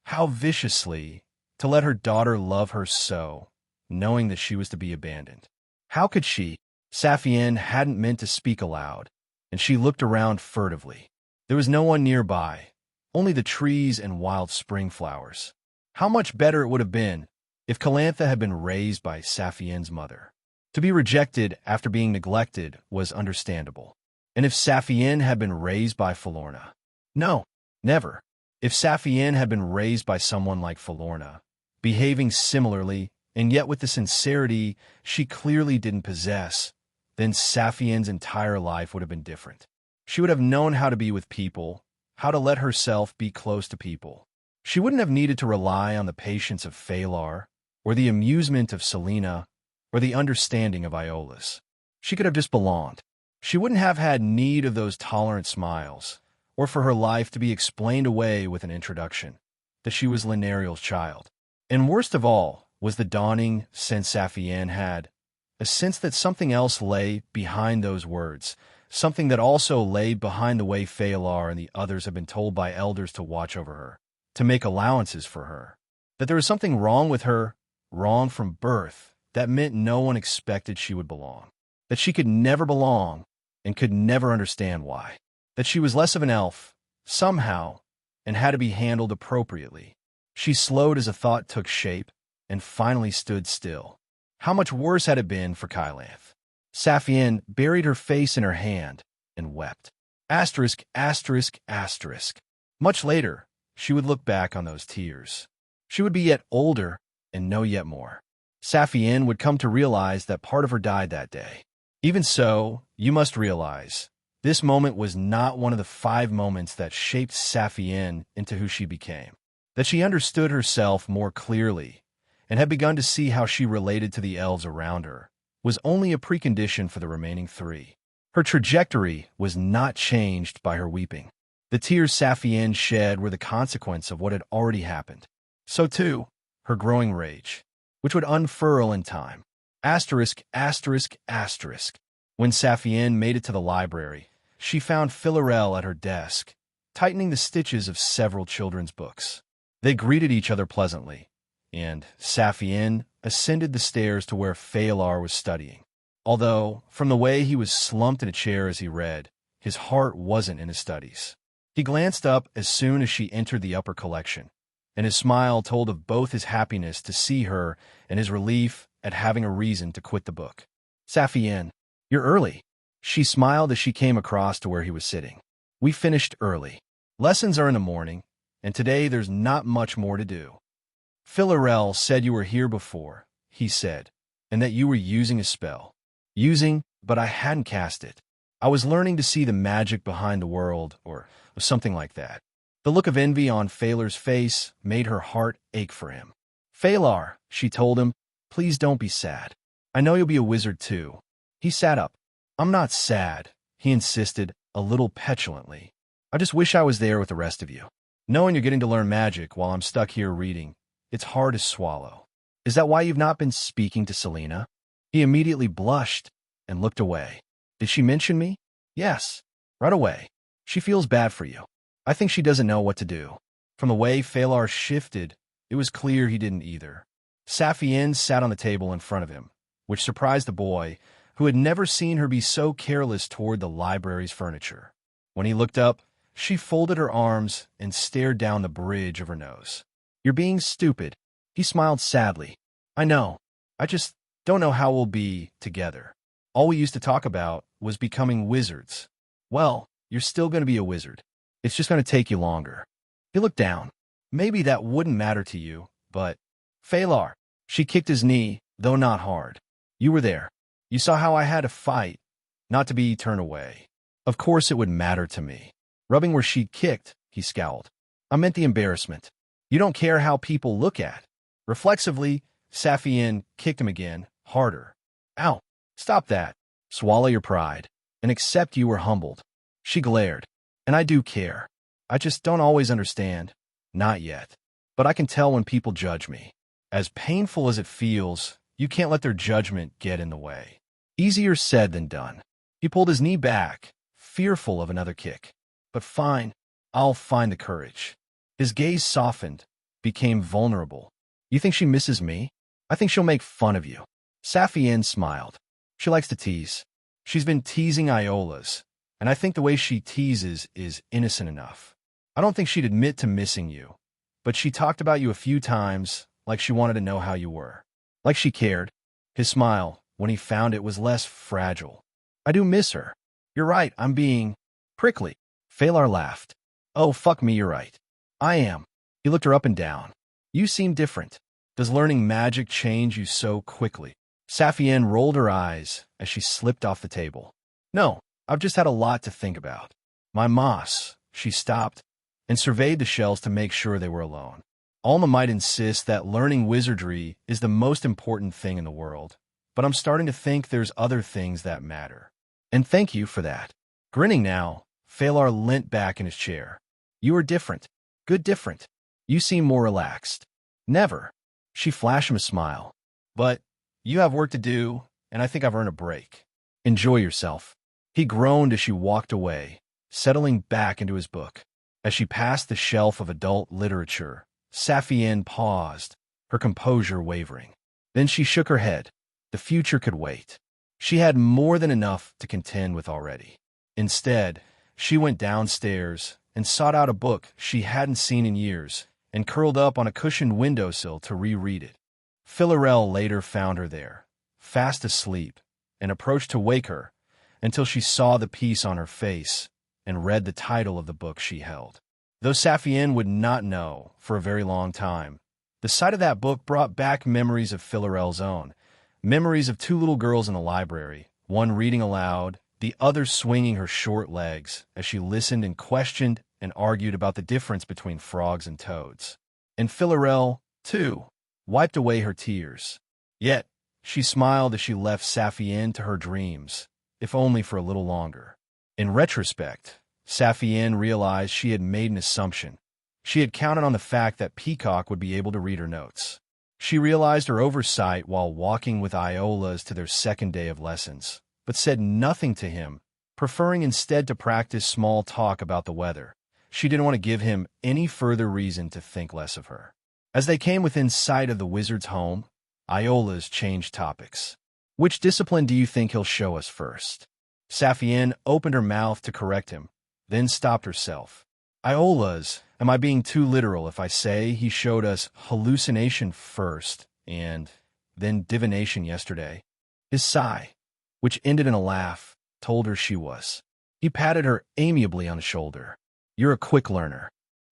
how viciously, to let her daughter love her so, knowing that she was to be abandoned. How could she? Saphienne hadn't meant to speak aloud, and she looked around furtively. There was no one nearby, only the trees and wild spring flowers. How much better it would have been if Calantha had been raised by Saphienne's mother. To be rejected after being neglected was understandable. And if Saphienne had been raised by Philorna? No, never. If Saphienne had been raised by someone like Philorna, behaving similarly, and yet with the sincerity she clearly didn't possess, then Saphienne's entire life would have been different. She would have known how to be with people, how to let herself be close to people. She wouldn't have needed to rely on the patience of Phalar, or the amusement of Selena, or the understanding of Iolaus. She could have just belonged. She wouldn't have had need of those tolerant smiles, or for her life to be explained away with an introduction, that she was Lineariel's child. And worst of all was the dawning sense Saphienne had, a sense that something else lay behind those words, something that also lay behind the way Phalar and the others had been told by elders to watch over her, to make allowances for her. That there was something wrong with her, wrong from birth, that meant no one expected she would belong. That she could never belong and could never understand why. That she was less of an elf, somehow, and had to be handled appropriately. She slowed as a thought took shape and finally stood still. How much worse had it been for Calanth? Saphienne buried her face in her hand and wept. Asterisk, asterisk, asterisk. Much later, she would look back on those tears. She would be yet older and know yet more. Saphienne would come to realize that part of her died that day. Even so, you must realize, this moment was not one of the 5 moments that shaped Saphienne into who she became. That she understood herself more clearly and had begun to see how she related to the elves around her was only a precondition for the remaining 3. Her trajectory was not changed by her weeping. The tears Saphienne shed were the consequence of what had already happened. So too, her growing rage, which would unfurl in time. Asterisk, asterisk, asterisk. When Saphienne made it to the library, she found Philarel at her desk, tightening the stitches of several children's books. They greeted each other pleasantly, and Saphienne ascended the stairs to where Phalar was studying. Although, from the way he was slumped in a chair as he read, his heart wasn't in his studies. He glanced up as soon as she entered the upper collection, and his smile told of both his happiness to see her and his relief at having a reason to quit the book. Saphienne, you're early. She smiled as she came across to where he was sitting. We finished early. Lessons are in the morning, and today there's not much more to do. Philarel said you were here before, he said, and that you were using a spell. Using, but I hadn't cast it. I was learning to see the magic behind the world, or something like that. The look of envy on Phalar's face made her heart ache for him. Phalar, she told him, please don't be sad. I know you'll be a wizard too. He sat up. I'm not sad, he insisted, a little petulantly. I just wish I was there with the rest of you. Knowing you're getting to learn magic while I'm stuck here reading, it's hard to swallow. Is that why you've not been speaking to Selena? He immediately blushed and looked away. Did she mention me? Yes, right away. She feels bad for you. I think she doesn't know what to do. From the way Phalar shifted, it was clear he didn't either. Saphienne sat on the table in front of him, which surprised the boy, who had never seen her be so careless toward the library's furniture. When he looked up, she folded her arms and stared down the bridge of her nose. You're being stupid. He smiled sadly. I know. I just don't know how we'll be together. All we used to talk about was becoming wizards. Well, you're still going to be a wizard. It's just going to take you longer. He looked down. Maybe that wouldn't matter to you, but... Phalar. She kicked his knee, though not hard. You were there. You saw how I had to fight, not to be turned away. Of course it would matter to me. Rubbing where she kicked, he scowled. I meant the embarrassment. You don't care how people look at. Reflexively, Saphienne kicked him again, harder. Ow, stop that. Swallow your pride, and accept you were humbled. She glared. And I do care. I just don't always understand. Not yet. But I can tell when people judge me. As painful as it feels, you can't let their judgment get in the way. Easier said than done. He pulled his knee back, fearful of another kick. But fine, I'll find the courage. His gaze softened, became vulnerable. You think she misses me? I think she'll make fun of you. Saphienne smiled. She likes to tease. She's been teasing Iola's, and I think the way she teases is innocent enough. I don't think she'd admit to missing you, but she talked about you a few times, like she wanted to know how you were. Like she cared. His smile, when he found it, was less fragile. I do miss her. You're right, I'm being prickly. Phalar laughed. Oh, fuck me, you're right. I am. He looked her up and down. You seem different. Does learning magic change you so quickly? Saphienne rolled her eyes as she slipped off the table. No, I've just had a lot to think about. My moss. She stopped and surveyed the shelves to make sure they were alone. Alma might insist that learning wizardry is the most important thing in the world, but I'm starting to think there's other things that matter. And thank you for that. Grinning now, Phalar leant back in his chair. You are different. Good different. You seem more relaxed. Never. She flashed him a smile. But you have work to do, and I think I've earned a break. Enjoy yourself. He groaned as she walked away, settling back into his book. As she passed the shelf of adult literature, Saphienne paused, her composure wavering. Then she shook her head. The future could wait. She had more than enough to contend with already. Instead, she went downstairs and sought out a book she hadn't seen in years and curled up on a cushioned windowsill to reread it. Philarel later found her there, fast asleep, and approached to wake her until she saw the piece on her face and read the title of the book she held. Though Saphienne would not know for a very long time, the sight of that book brought back memories of Philarel's own, memories of two little girls in the library, one reading aloud, the other swinging her short legs as she listened and questioned and argued about the difference between frogs and toads. And Philarel, too, wiped away her tears. Yet, she smiled as she left Saphienne to her dreams, if only for a little longer. In retrospect, Saphienne realized she had made an assumption. She had counted on the fact that Peacock would be able to read her notes. She realized her oversight while walking with Iola's to their second day of lessons, but said nothing to him, preferring instead to practice small talk about the weather. She didn't want to give him any further reason to think less of her. As they came within sight of the wizard's home, Iola's changed topics. Which discipline do you think he'll show us first? Saphienne opened her mouth to correct him, then stopped herself. Iola's, am I being too literal if I say he showed us hallucination first and then divination yesterday? His sigh, which ended in a laugh, told her she was. He patted her amiably on the shoulder. You're a quick learner.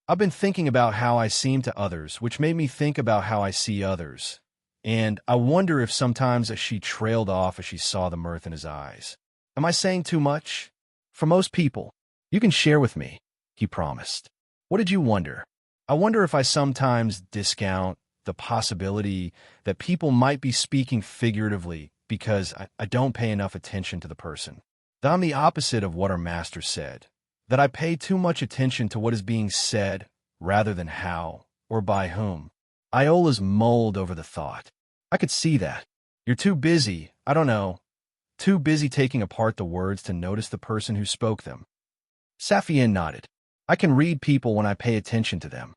I've been thinking about how I seem to others, which made me think about how I see others. And I wonder if sometimes she trailed off as she saw the mirth in his eyes. Am I saying too much? For most people, you can share with me, he promised. What did you wonder? I wonder if I sometimes discount the possibility that people might be speaking figuratively because I don't pay enough attention to the person. That I'm the opposite of what our master said. That I pay too much attention to what is being said rather than how or by whom. Iola's mulled over the thought. I could see that. You're too busy, I don't know, too busy taking apart the words to notice the person who spoke them. Saphienne nodded. I can read people when I pay attention to them.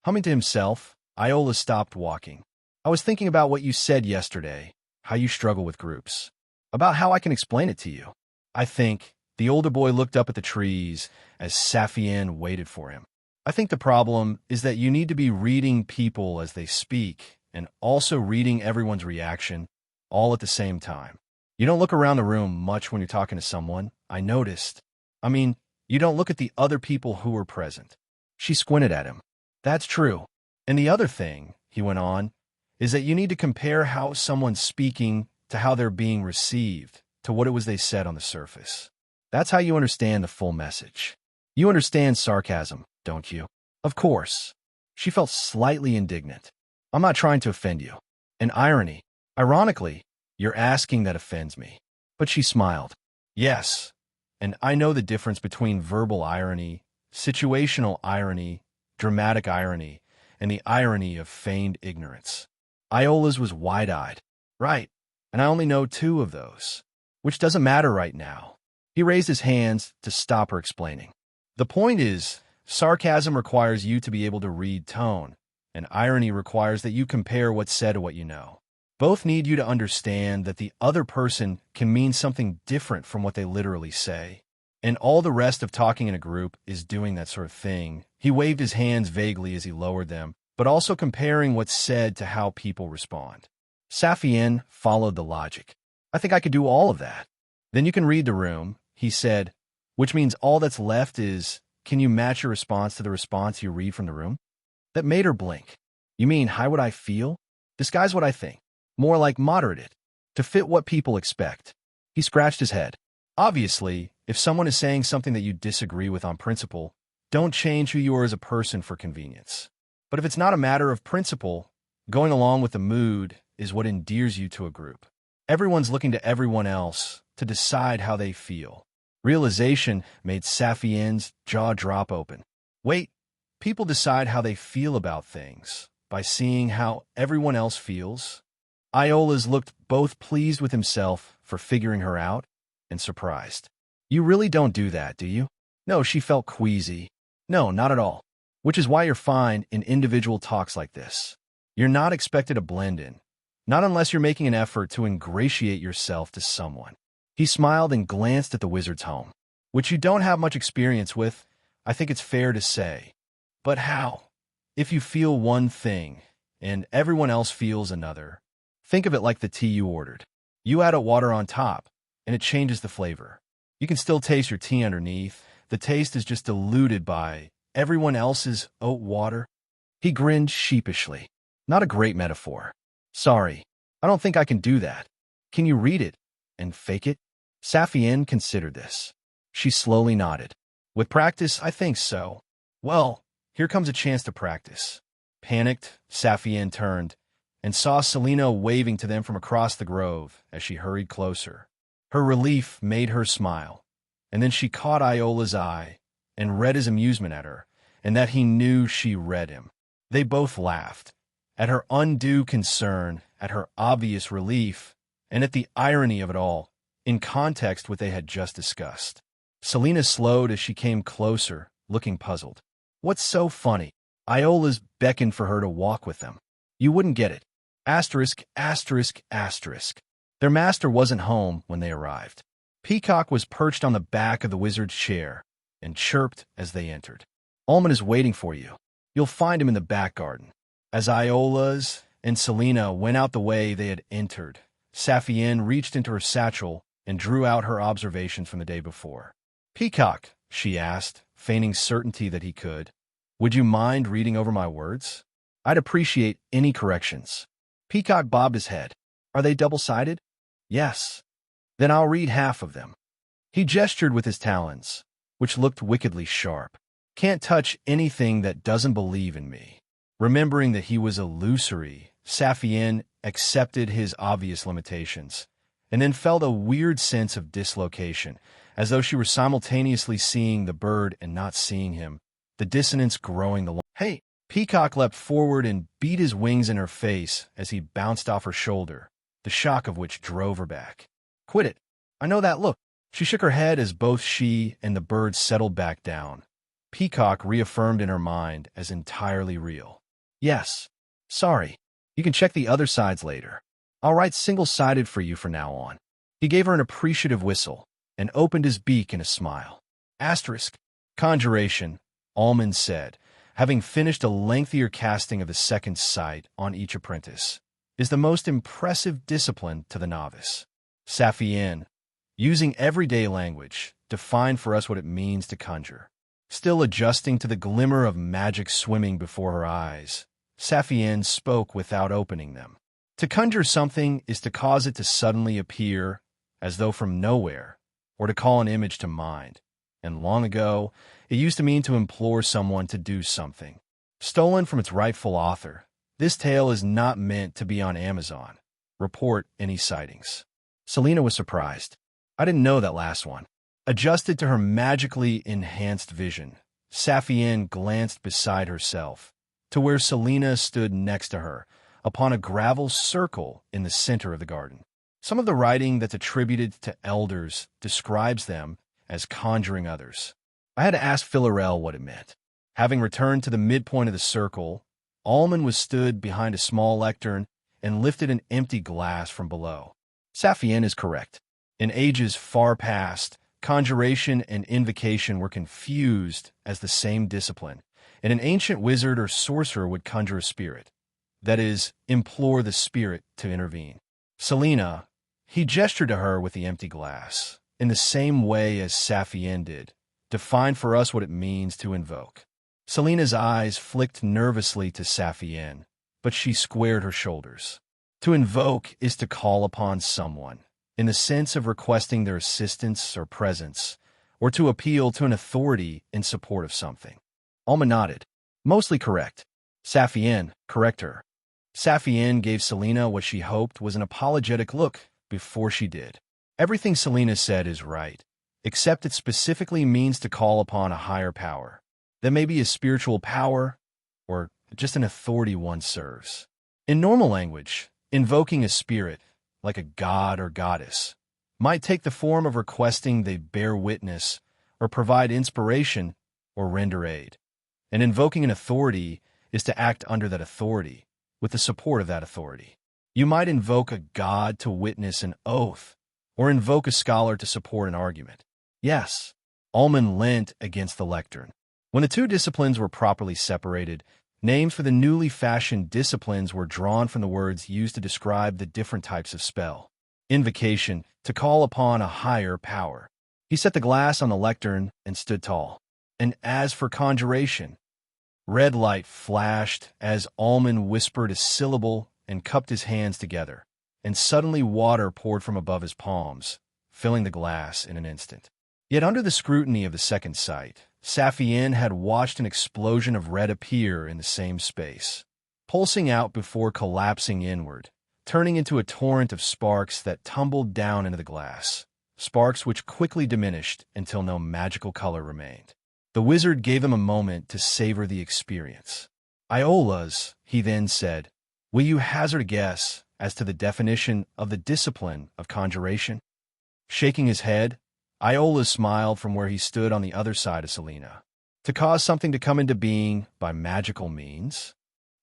Humming to himself, Iola stopped walking. I was thinking about what you said yesterday, how you struggle with groups, about how I can explain it to you. I think, the older boy looked up at the trees as Saphienne waited for him. I think the problem is that you need to be reading people as they speak and also reading everyone's reaction all at the same time. You don't look around the room much when you're talking to someone, I noticed. I mean, you don't look at the other people who were present. She squinted at him. That's true. And the other thing, he went on, is that you need to compare how someone's speaking to how they're being received, to what it was they said on the surface. That's how you understand the full message. You understand sarcasm, don't you? Of course. She felt slightly indignant. I'm not trying to offend you. And irony. Ironically, you're asking that offends me. But she smiled. Yes. And I know the difference between verbal irony, situational irony, dramatic irony, and the irony of feigned ignorance. Iola's was wide-eyed. Right. And I only know two of those. Which doesn't matter right now. He raised his hands to stop her explaining. The point is, sarcasm requires you to be able to read tone, and irony requires that you compare what's said to what you know. Both need you to understand that the other person can mean something different from what they literally say. And all the rest of talking in a group is doing that sort of thing. He waved his hands vaguely as he lowered them, but also comparing what's said to how people respond. Saphienne followed the logic. I think I could do all of that. Then you can read the room, he said, which means all that's left is, can you match your response to the response you read from the room? That made her blink. You mean, how would I feel? Disguise what I think. More like moderate it, to fit what people expect. He scratched his head. Obviously, if someone is saying something that you disagree with on principle, don't change who you are as a person for convenience. But if it's not a matter of principle, going along with the mood is what endears you to a group. Everyone's looking to everyone else to decide how they feel. Realization made Saphienne's jaw drop open. Wait, people decide how they feel about things by seeing how everyone else feels? Iola's looked both pleased with himself for figuring her out and surprised. You really don't do that, do you? No, she felt queasy. No, not at all. Which is why you're fine in individual talks like this. You're not expected to blend in. Not unless you're making an effort to ingratiate yourself to someone. He smiled and glanced at the wizard's home. Which you don't have much experience with, I think it's fair to say. But how? If you feel one thing, and everyone else feels another, think of it like the tea you ordered. You add a water on top, and it changes the flavor. You can still taste your tea underneath. The taste is just diluted by everyone else's oat water. He grinned sheepishly. Not a great metaphor. Sorry, I don't think I can do that. Can you read it and fake it? Saphienne considered this. She slowly nodded. With practice, I think so. Well, here comes a chance to practice. Panicked, Saphienne turned and saw Selina waving to them from across the grove as she hurried closer. Her relief made her smile, and then she caught Iola's eye and read his amusement at her, and that he knew she read him. They both laughed, at her undue concern, at her obvious relief, and at the irony of it all, in context with what they had just discussed. Selena slowed as she came closer, looking puzzled. What's so funny? Iola's beckoned for her to walk with them. You wouldn't get it. Asterisk, asterisk, asterisk. Their master wasn't home when they arrived. Peacock was perched on the back of the wizard's chair and chirped as they entered. Almond is waiting for you. You'll find him in the back garden. As Iola's and Selena went out the way they had entered, Saphienne reached into her satchel and drew out her observations from the day before. Peacock, she asked, feigning certainty that he could, would you mind reading over my words? I'd appreciate any corrections. Peacock bobbed his head. Are they double-sided? Yes. Then I'll read half of them. He gestured with his talons, which looked wickedly sharp. Can't touch anything that doesn't believe in me. Remembering that he was illusory, Saphienne accepted his obvious limitations, and then felt a weird sense of dislocation, as though she were simultaneously seeing the bird and not seeing him, the dissonance growing the Hey! Peacock leapt forward and beat his wings in her face as he bounced off her shoulder, the shock of which drove her back. Quit it. I know that look. She shook her head as both she and the bird settled back down. Peacock reaffirmed in her mind as entirely real. Yes. Sorry. You can check the other sides later. I'll write single-sided for you from now on. He gave her an appreciative whistle and opened his beak in a smile. Asterisk. Conjuration, Almond said, having finished a lengthier casting of the second sight on each apprentice, is the most impressive discipline to the novice. Saphienne, using everyday language, defined for us what it means to conjure. Still adjusting to the glimmer of magic swimming before her eyes, Saphienne spoke without opening them. To conjure something is to cause it to suddenly appear, as though from nowhere, or to call an image to mind. And long ago, it used to mean to implore someone to do something. Stolen from its rightful author, this tale is not meant to be on Amazon. Report any sightings. Selena was surprised. I didn't know that last one. Adjusted to her magically enhanced vision, Saphienne glanced beside herself, to where Selena stood next to her, upon a gravel circle in the center of the garden. Some of the writing that's attributed to elders describes them as conjuring others. I had to ask Philarel what it meant. Having returned to the midpoint of the circle, Almond was stood behind a small lectern and lifted an empty glass from below. Saphienne is correct. In ages far past, conjuration and invocation were confused as the same discipline, and an ancient wizard or sorcerer would conjure a spirit. That is, implore the spirit to intervene. Selena, he gestured to her with the empty glass, in the same way as Saphienne did, defined for us what it means to invoke. Selena's eyes flicked nervously to Saphienne, but she squared her shoulders. To invoke is to call upon someone, in the sense of requesting their assistance or presence, or to appeal to an authority in support of something. Alma nodded. Mostly correct. Saphienne, correct her. Saphienne gave Selena what she hoped was an apologetic look before she did. Everything Selena said is right, except it specifically means to call upon a higher power. That may be a spiritual power, or just an authority one serves. In normal language, invoking a spirit, like a god or goddess, might take the form of requesting they bear witness or provide inspiration or render aid. And invoking an authority is to act under that authority, with the support of that authority. You might invoke a god to witness an oath, or invoke a scholar to support an argument. Yes, Almond leant against the lectern. When the two disciplines were properly separated, names for the newly fashioned disciplines were drawn from the words used to describe the different types of spell. Invocation, to call upon a higher power. He set the glass on the lectern and stood tall. And as for conjuration, red light flashed as Almond whispered a syllable and cupped his hands together, and suddenly water poured from above his palms, filling the glass in an instant. Yet under the scrutiny of the second sight, Saphienne had watched an explosion of red appear in the same space, pulsing out before collapsing inward, turning into a torrent of sparks that tumbled down into the glass, sparks which quickly diminished until no magical color remained. The wizard gave him a moment to savor the experience. Iola's, he then said, Will you hazard a guess as to the definition of the discipline of conjuration? Shaking his head, Iolaus smiled from where he stood on the other side of Selena. To cause something to come into being by magical means?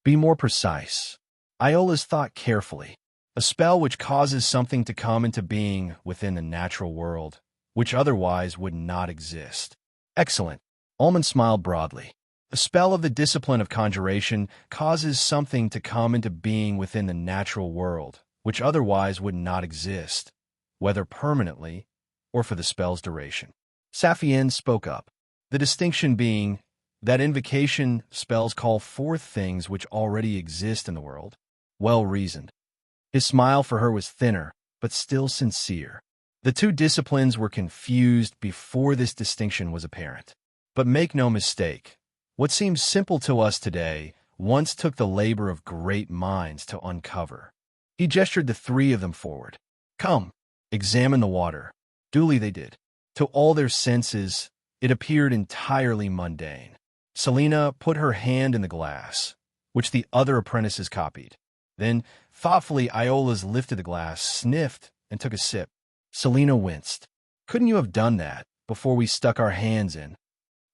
Be more precise. Iolaus thought carefully. A spell which causes something to come into being within the natural world, which otherwise would not exist. Excellent. Almond smiled broadly. A spell of the discipline of conjuration causes something to come into being within the natural world, which otherwise would not exist, whether permanently or for the spell's duration. Saphienne spoke up, the distinction being that invocation spells call forth things which already exist in the world. Well reasoned. His smile for her was thinner, but still sincere. The two disciplines were confused before this distinction was apparent. But make no mistake, what seems simple to us today once took the labor of great minds to uncover. He gestured the three of them forward. Come, examine the water. Duly they did. To all their senses, it appeared entirely mundane. Selena put her hand in the glass, which the other apprentices copied. Then, thoughtfully, Iolaus lifted the glass, sniffed, and took a sip. Selena winced. Couldn't you have done that before we stuck our hands in?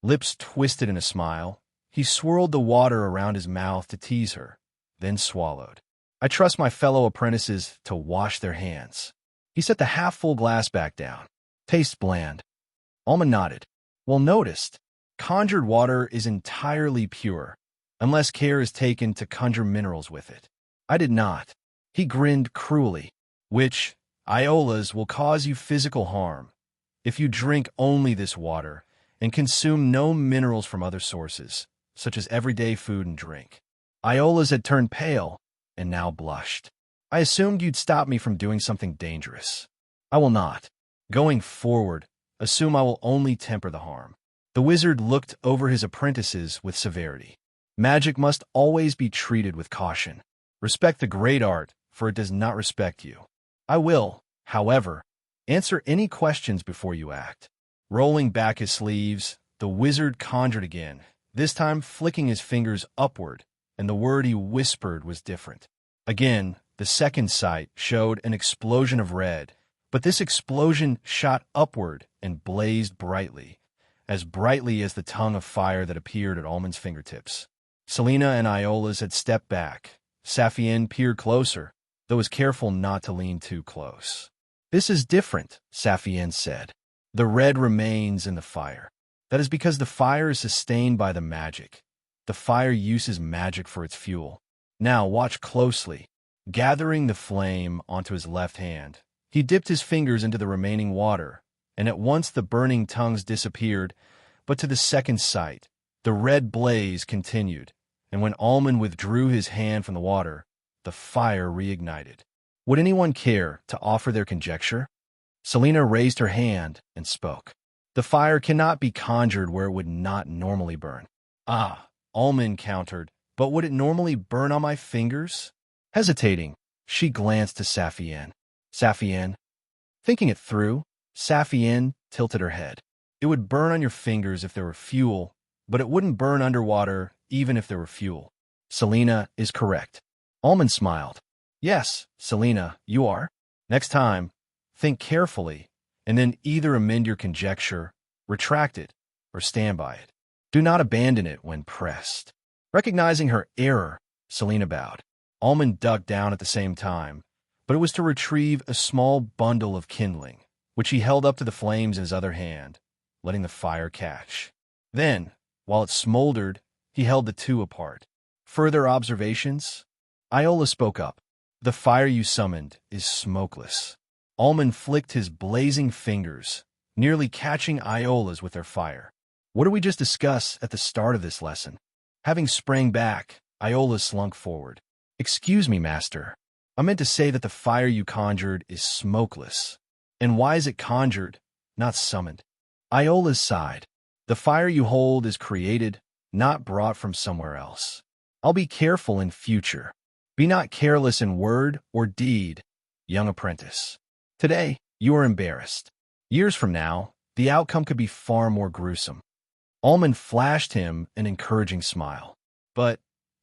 Lips twisted in a smile, he swirled the water around his mouth to tease her, then swallowed. I trust my fellow apprentices to wash their hands. He set the half-full glass back down. Tastes bland. Alma nodded. Well noticed. Conjured water is entirely pure, unless care is taken to conjure minerals with it. I did not. He grinned cruelly. Which, Iolaus, will cause you physical harm if you drink only this water and consume no minerals from other sources, such as everyday food and drink. Iolaus had turned pale and now blushed. I assumed you'd stop me from doing something dangerous. I will not. Going forward, assume I will only temper the harm. The wizard looked over his apprentices with severity. Magic must always be treated with caution. Respect the great art, for it does not respect you. I will, however, answer any questions before you act. Rolling back his sleeves, the wizard conjured again, this time flicking his fingers upward, and the word he whispered was different. Again, the second sight showed an explosion of red, but this explosion shot upward and blazed brightly as the tongue of fire that appeared at Almond's fingertips. Selena and Iolaus had stepped back. Saphienne peered closer, though was careful not to lean too close. This is different, Saphienne said. The red remains in the fire. That is because the fire is sustained by the magic. The fire uses magic for its fuel. Now watch closely. Gathering the flame onto his left hand, he dipped his fingers into the remaining water, and at once the burning tongues disappeared, but to the second sight, the red blaze continued, and when Almond withdrew his hand from the water, the fire reignited. Would anyone care to offer their conjecture? Selena raised her hand and spoke. The fire cannot be conjured where it would not normally burn. Ah, Almond countered, but would it normally burn on my fingers? Hesitating, she glanced to Saphienne. Saphienne? Thinking it through, Saphienne tilted her head. It would burn on your fingers if there were fuel, but it wouldn't burn underwater even if there were fuel. Selena is correct. Almond smiled. Yes, Selena, you are. Next time, think carefully, and then either amend your conjecture, retract it, or stand by it. Do not abandon it when pressed. Recognizing her error, Selena bowed. Almond ducked down at the same time, but it was to retrieve a small bundle of kindling, which he held up to the flames in his other hand, letting the fire catch. Then, while it smoldered, he held the two apart. Further observations? Iolaus spoke up. The fire you summoned is smokeless. Almond flicked his blazing fingers, nearly catching Iolaus with their fire. What did we just discuss at the start of this lesson? Having sprang back, Iolaus slunk forward. Excuse me, master. I meant to say that the fire you conjured is smokeless. And why is it conjured, not summoned? Iolaus sighed. The fire you hold is created, not brought from somewhere else. I'll be careful in future. Be not careless in word or deed, young apprentice. Today, you are embarrassed. Years from now, the outcome could be far more gruesome. Almond flashed him an encouraging smile. But,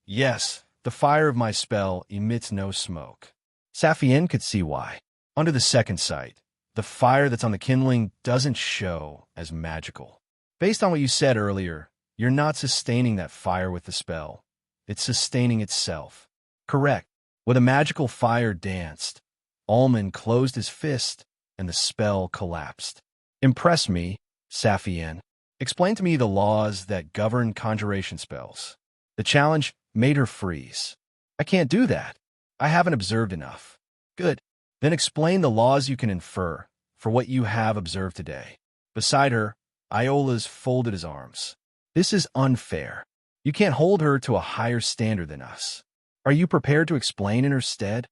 yes, the fire of my spell emits no smoke. Saphienne could see why. Under the second sight, the fire that's on the kindling doesn't show as magical. Based on what you said earlier, you're not sustaining that fire with the spell. It's sustaining itself. Correct. With a magical fire danced, Almond closed his fist, and the spell collapsed. Impress me, Saphienne. Explain to me the laws that govern conjuration spells. The challenge made her freeze. I can't do that. I haven't observed enough. Good. Then explain the laws you can infer for what you have observed today. Beside her, Iola's folded his arms. This is unfair. You can't hold her to a higher standard than us. Are you prepared to explain in her stead?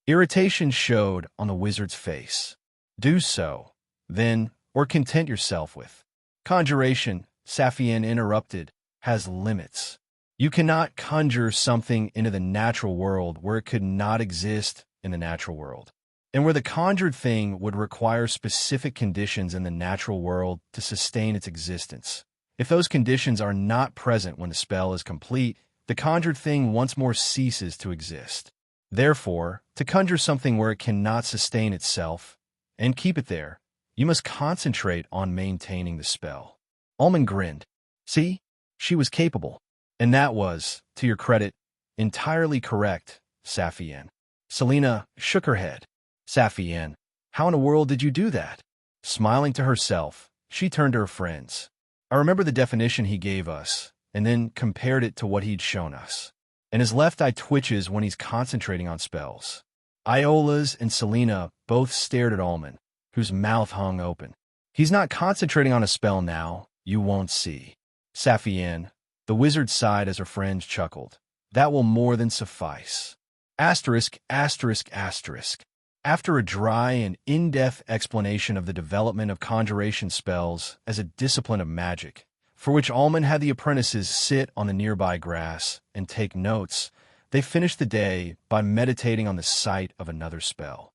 Irritation showed on the wizard's face. Do so, then, or content yourself with. Conjuration, Saphienne interrupted, has limits. You cannot conjure something into the natural world where it could not exist in the natural world, and where the conjured thing would require specific conditions in the natural world to sustain its existence. If those conditions are not present when the spell is complete, the conjured thing once more ceases to exist. Therefore, to conjure something where it cannot sustain itself and keep it there, you must concentrate on maintaining the spell. Almond grinned. See? She was capable. And that was, to your credit, entirely correct, Saphienne. Selena shook her head. Saphienne, how in the world did you do that? Smiling to herself, she turned to her friends. I remember the definition he gave us, and then compared it to what he'd shown us. And his left eye twitches when he's concentrating on spells. Iola's and Selena both stared at Almond, whose mouth hung open. He's not concentrating on a spell now, you won't see. Saphienne, the wizard sighed as her friends chuckled. That will more than suffice. Asterisk, asterisk, asterisk. After a dry and in-depth explanation of the development of conjuration spells as a discipline of magic, for which Almond had the apprentices sit on the nearby grass and take notes, they finished the day by meditating on the sight of another spell.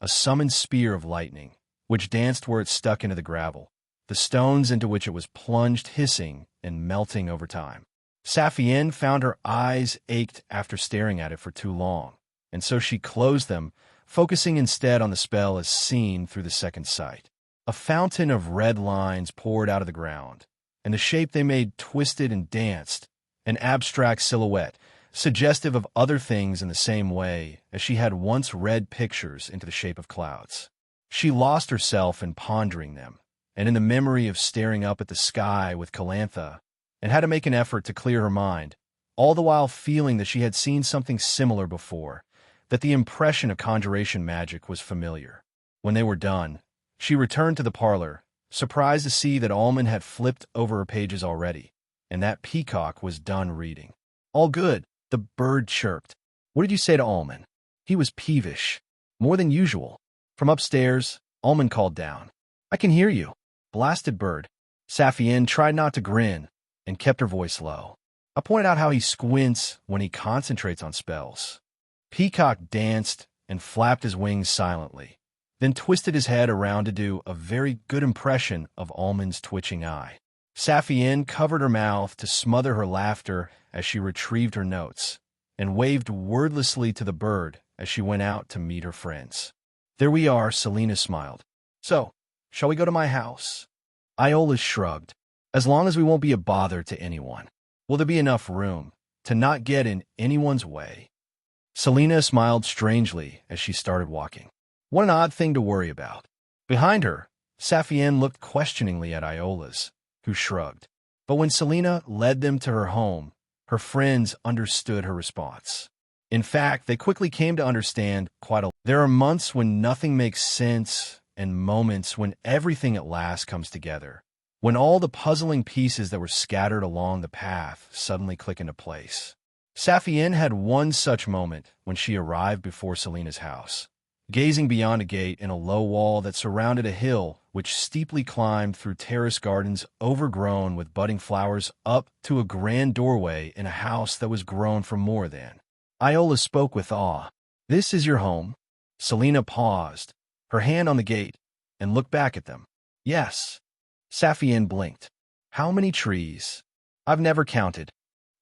A summoned spear of lightning, which danced where it stuck into the gravel, the stones into which it was plunged hissing and melting over time. Saphienne found her eyes ached after staring at it for too long, and so she closed them, focusing instead on the spell as seen through the second sight. A fountain of red lines poured out of the ground, and the shape they made twisted and danced, an abstract silhouette, suggestive of other things in the same way as she had once read pictures into the shape of clouds. She lost herself in pondering them, and in the memory of staring up at the sky with Calantha, and had to make an effort to clear her mind, all the while feeling that she had seen something similar before, that the impression of conjuration magic was familiar. When they were done, she returned to the parlor, surprised to see that Almond had flipped over her pages already, and that Peacock was done reading. All good, the bird chirped. What did you say to Almond? He was peevish, more than usual. From upstairs, Almond called down. I can hear you. Blasted bird. Saphienne tried not to grin and kept her voice low. I pointed out how he squints when he concentrates on spells. Peacock danced and flapped his wings silently, then twisted his head around to do a very good impression of Almond's twitching eye. Saphienne covered her mouth to smother her laughter as she retrieved her notes, and waved wordlessly to the bird as she went out to meet her friends. There we are, Selena smiled. So, shall we go to my house? Iola shrugged. As long as we won't be a bother to anyone. Will there be enough room to not get in anyone's way? Selena smiled strangely as she started walking. What an odd thing to worry about. Behind her, Saphienne looked questioningly at Iola's, who shrugged. But when Selena led them to her home, her friends understood her response. In fact, they quickly came to understand quite a lot. There are months when nothing makes sense and moments when everything at last comes together, when all the puzzling pieces that were scattered along the path suddenly click into place. Saphienne had one such moment when she arrived before Selena's house, gazing beyond a gate in a low wall that surrounded a hill which steeply climbed through terrace gardens overgrown with budding flowers up to a grand doorway in a house that was grown for more than. Iola spoke with awe. This is your home? Selena paused, her hand on the gate, and looked back at them. Yes. Saphienne blinked. How many trees? I've never counted.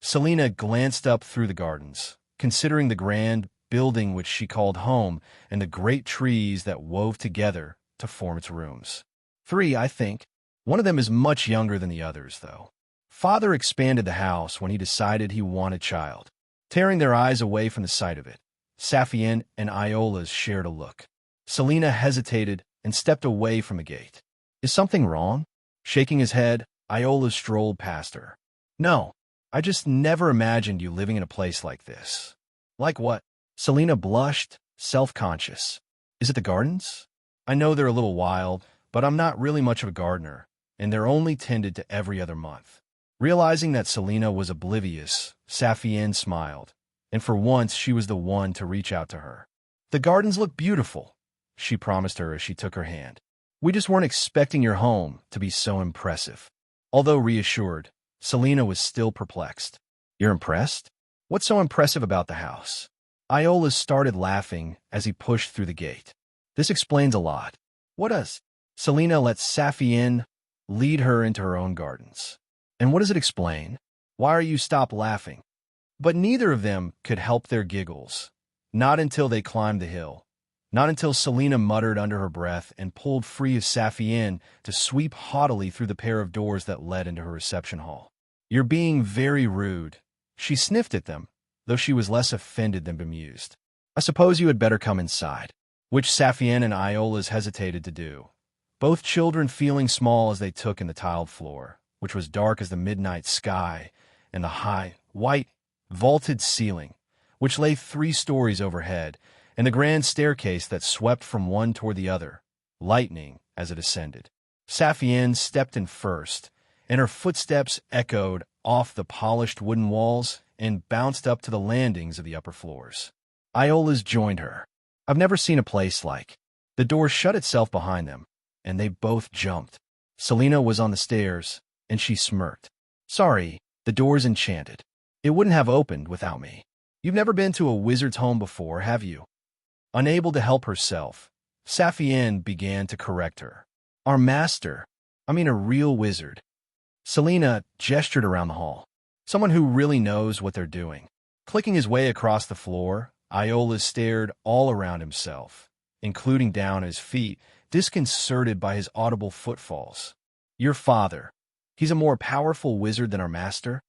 Selina glanced up through the gardens, considering the grand building which she called home and the great trees that wove together to form its rooms. 3, I think. One of them is much younger than the others, though. Father expanded the house when he decided he wanted a child. Tearing their eyes away from the sight of it, Saphienne and Iola's shared a look. Selina hesitated and stepped away from the gate. Is something wrong? Shaking his head, Iola strolled past her. No, I just never imagined you living in a place like this. Like what? Selina blushed, self-conscious. Is it the gardens? I know they're a little wild, but I'm not really much of a gardener, and they're only tended to every other month. Realizing that Selina was oblivious, Saphienne smiled, and for once she was the one to reach out to her. The gardens look beautiful, she promised her as she took her hand. We just weren't expecting your home to be so impressive. Although reassured, Selina was still perplexed. You're impressed? What's so impressive about the house? Iola started laughing as he pushed through the gate. This explains a lot. What does? Selina let Saphienne lead her into her own gardens. And what does it explain? Why are you stop laughing? But neither of them could help their giggles. Not until they climbed the hill. Not until Selina muttered under her breath and pulled free of Saphienne to sweep haughtily through the pair of doors that led into her reception hall. You're being very rude. She sniffed at them, though she was less offended than bemused. I suppose you had better come inside, which Saphienne and Iola's hesitated to do, both children feeling small as they took in the tiled floor, which was dark as the midnight sky, and the high, white, vaulted ceiling, which lay 3 stories overhead, and the grand staircase that swept from one toward the other, lightening as it ascended. Saphienne stepped in first, and her footsteps echoed off the polished wooden walls and bounced up to the landings of the upper floors. Iola's joined her. I've never seen a place like. The door shut itself behind them, and they both jumped. Selina was on the stairs, and she smirked. Sorry, the door's enchanted. It wouldn't have opened without me. You've never been to a wizard's home before, have you? Unable to help herself, Saphienne began to correct her. Our master, a real wizard. Selina gestured around the hall. Someone who really knows what they're doing. Clicking his way across the floor, Iola stared all around himself, including down at his feet, disconcerted by his audible footfalls. Your father. He's a more powerful wizard than our master?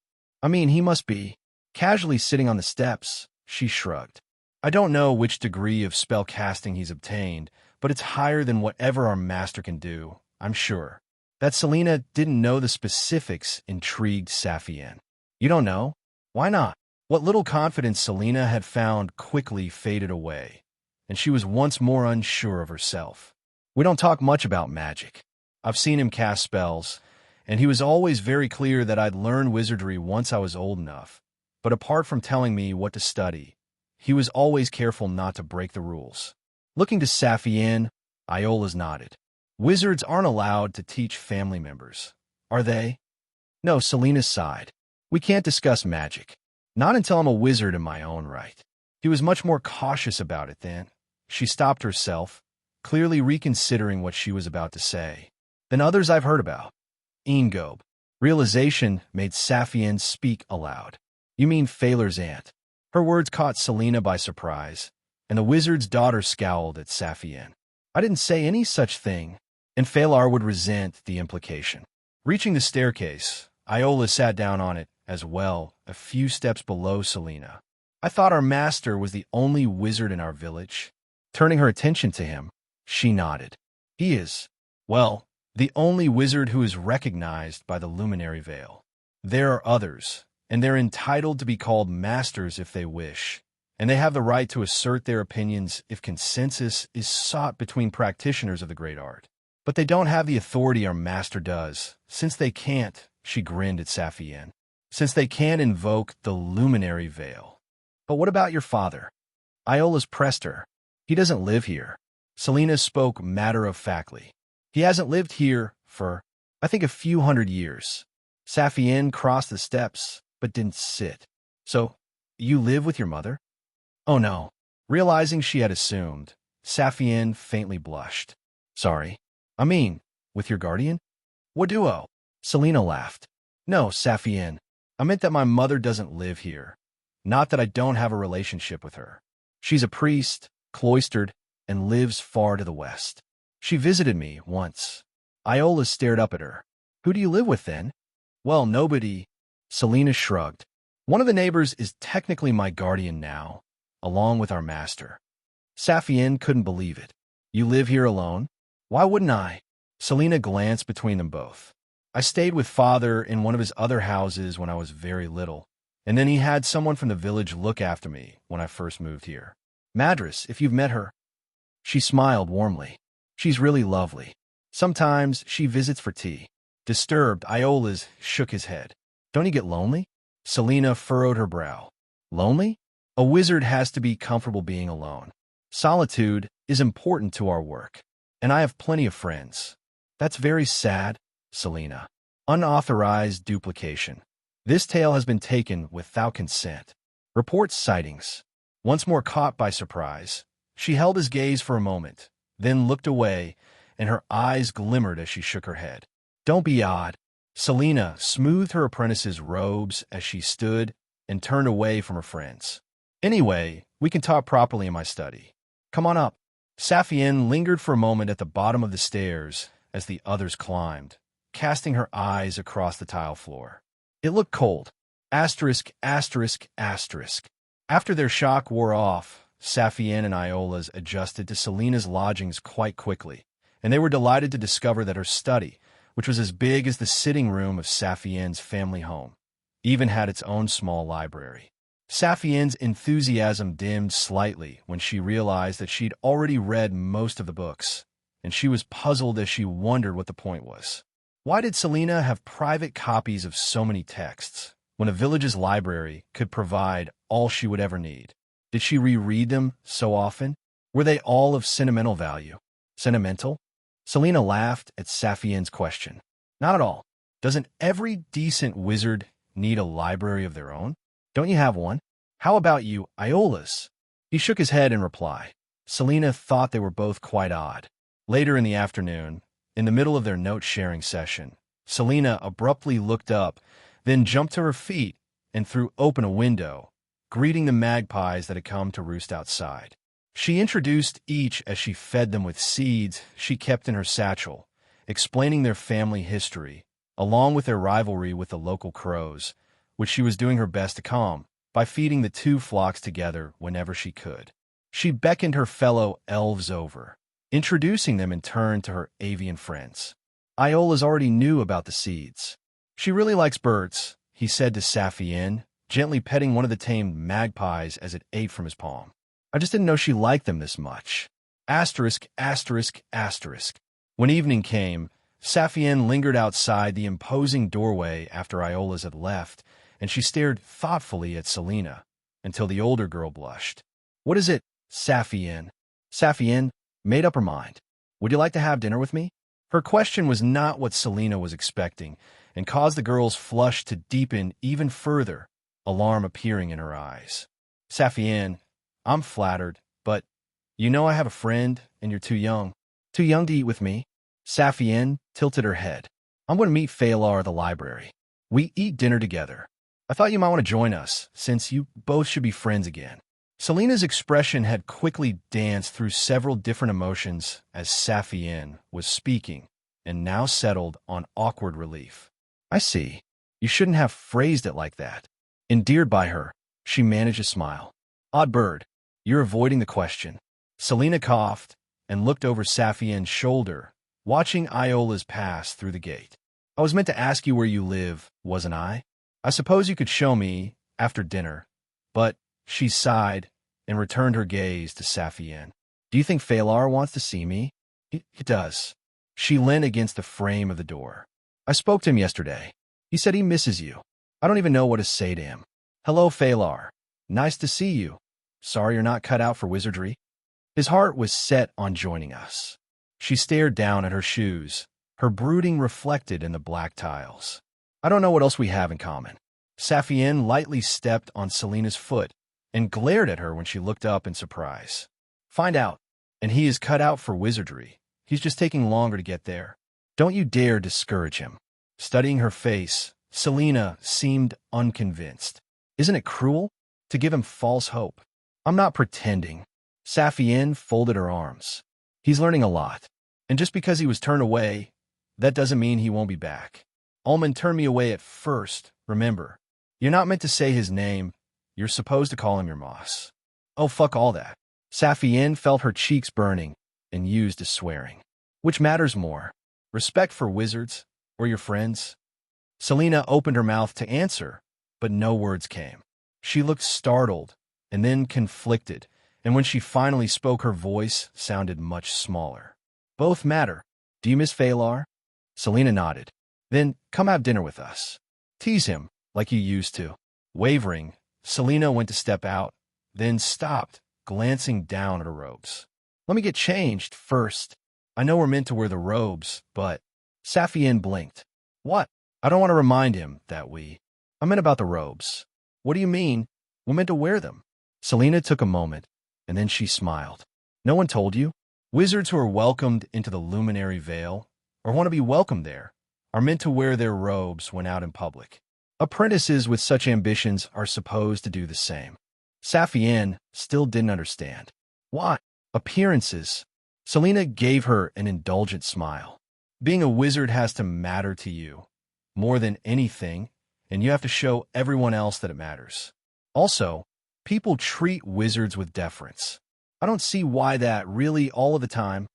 He must be. Casually sitting on the steps, she shrugged. I don't know which degree of spell casting he's obtained, but it's higher than whatever our master can do, I'm sure. That Selina didn't know the specifics intrigued Saphienne. You don't know? Why not? What little confidence Selina had found quickly faded away, and she was once more unsure of herself. We don't talk much about magic. I've seen him cast spells, and he was always very clear that I'd learn wizardry once I was old enough. But apart from telling me what to study, he was always careful not to break the rules. Looking to Saphienne, Iola's nodded. Wizards aren't allowed to teach family members, are they? No, Selina sighed. We can't discuss magic. Not until I'm a wizard in my own right. He was much more cautious about it then. She stopped herself, clearly reconsidering what she was about to say. Than others I've heard about. Ingob. Realization made Saphienne speak aloud. You mean Phalar's aunt. Her words caught Selina by surprise, and the wizard's daughter scowled at Saphienne. I didn't say any such thing, and Phalar would resent the implication. Reaching the staircase, Iola sat down on it as well, a few steps below Selina. I thought our master was the only wizard in our village. Turning her attention to him, she nodded. He is, well, the only wizard who is recognized by the luminary veil. There are others, and they're entitled to be called masters if they wish, and they have the right to assert their opinions if consensus is sought between practitioners of the great art. But they don't have the authority our master does, since they can't, she grinned at Saphienne, since they can't invoke the luminary veil. But what about your father? Iola's pressed her. He doesn't live here. Selina spoke matter-of-factly. He hasn't lived here for, I think, a few hundred years. Saphienne crossed the steps, but didn't sit. So, you live with your mother? Oh no. Realizing she had assumed, Saphienne faintly blushed. Sorry. With your guardian? What duo? Selina laughed. No, Saphienne. I meant that my mother doesn't live here, not that I don't have a relationship with her. She's a priest, cloistered, and lives far to the west. She visited me once. Iola stared up at her. Who do you live with then? Well, nobody. Selena shrugged. One of the neighbors is technically my guardian now, along with our master. Saphienne couldn't believe it. You live here alone? Why wouldn't I? Selena glanced between them both. I stayed with father in one of his other houses when I was very little, and then he had someone from the village look after me when I first moved here. Madras, if you've met her. She smiled warmly. She's really lovely. Sometimes she visits for tea. Disturbed, Iolas shook his head. Don't you get lonely? Selena furrowed her brow. Lonely? A wizard has to be comfortable being alone. Solitude is important to our work, and I have plenty of friends. That's very sad, Selena. Unauthorized duplication. This tale has been taken without consent. Reports sightings. Once more caught by surprise, she held his gaze for a moment, then looked away, and her eyes glimmered as she shook her head. Don't be odd. Selena smoothed her apprentice's robes as she stood and turned away from her friends. Anyway, we can talk properly in my study. Come on up. Saphienne lingered for a moment at the bottom of the stairs as the others climbed, casting her eyes across the tile floor. It looked cold. Asterisk, asterisk, asterisk. After their shock wore off, Saphienne and Iola's adjusted to Selena's lodgings quite quickly, and they were delighted to discover that her study, which was as big as the sitting room of Saphienne's family home, even had its own small library. Saphienne's enthusiasm dimmed slightly when she realized that she'd already read most of the books, and she was puzzled as she wondered what the point was. Why did Selena have private copies of so many texts, when a village's library could provide all she would ever need? Did she reread them so often? Were they all of sentimental value? Sentimental? Selena laughed at Saphienne's question. Not at all. Doesn't every decent wizard need a library of their own? Don't you have one? How about you, Iolas? He shook his head in reply. Selena thought they were both quite odd. Later in the afternoon, in the middle of their note-sharing session, Selena abruptly looked up, then jumped to her feet and threw open a window, greeting the magpies that had come to roost outside. She introduced each as she fed them with seeds she kept in her satchel, explaining their family history, along with their rivalry with the local crows, which she was doing her best to calm by feeding the two flocks together whenever she could. She beckoned her fellow elves over, introducing them in turn to her avian friends. Iola's already knew about the seeds. She really likes birds, he said to Saphienne, gently petting one of the tamed magpies as it ate from his palm. I just didn't know she liked them this much. Asterisk, asterisk, asterisk. When evening came, Saphienne lingered outside the imposing doorway after Iola's had left, and she stared thoughtfully at Selena until the older girl blushed. What is it, Saphienne? Saphienne made up her mind. Would you like to have dinner with me? Her question was not what Selena was expecting and caused the girl's flush to deepen even further, alarm appearing in her eyes. Saphienne, I'm flattered, but you know I have a friend and you're too young. Too young to eat with me? Saphienne tilted her head. I'm going to meet Phalar at the library. We eat dinner together. I thought you might want to join us, since you both should be friends again. Selena's expression had quickly danced through several different emotions as Saphienne was speaking, and now settled on awkward relief. I see. You shouldn't have phrased it like that. Endeared by her, she managed a smile. Odd bird, you're avoiding the question. Selena coughed and looked over Saphienne's shoulder, watching Iola's pass through the gate. I was meant to ask you where you live, wasn't I? I suppose you could show me after dinner, but she sighed and returned her gaze to Saphienne. Do you think Phalar wants to see me? He does. She leaned against the frame of the door. I spoke to him yesterday. He said he misses you. I don't even know what to say to him. Hello, Phalar. Nice to see you. Sorry you're not cut out for wizardry. His heart was set on joining us. She stared down at her shoes, her brooding reflected in the black tiles. I don't know what else we have in common. Saphienne lightly stepped on Selena's foot and glared at her when she looked up in surprise. Find out. And he is cut out for wizardry. He's just taking longer to get there. Don't you dare discourage him. Studying her face, Selena seemed unconvinced. Isn't it cruel to give him false hope? I'm not pretending. Saphienne folded her arms. He's learning a lot. And just because he was turned away, that doesn't mean he won't be back. Ullman turned me away at first, remember. You're not meant to say his name. You're supposed to call him your Moss. Oh, fuck all that. Saphienne felt her cheeks burning and used as swearing. Which matters more, respect for wizards or your friends? Selena opened her mouth to answer, but no words came. She looked startled and then conflicted, and when she finally spoke, her voice sounded much smaller. Both matter. Do you miss Phalar? Selena nodded. Then come have dinner with us. Tease him like you used to. Wavering, Selena went to step out, then stopped, glancing down at her robes. Let me get changed first. I know we're meant to wear the robes, but... Saphienne blinked. What? I don't want to remind him that I meant about the robes. What do you mean? We're meant to wear them. Selena took a moment, and then she smiled. No one told you? Wizards who are welcomed into the luminary veil, or want to be welcomed there, are meant to wear their robes when out in public. Apprentices with such ambitions are supposed to do the same. Saphienne still didn't understand. Why? Appearances. Selena gave her an indulgent smile. Being a wizard has to matter to you, more than anything, and you have to show everyone else that it matters. Also, people treat wizards with deference. I don't see why that really all of the time.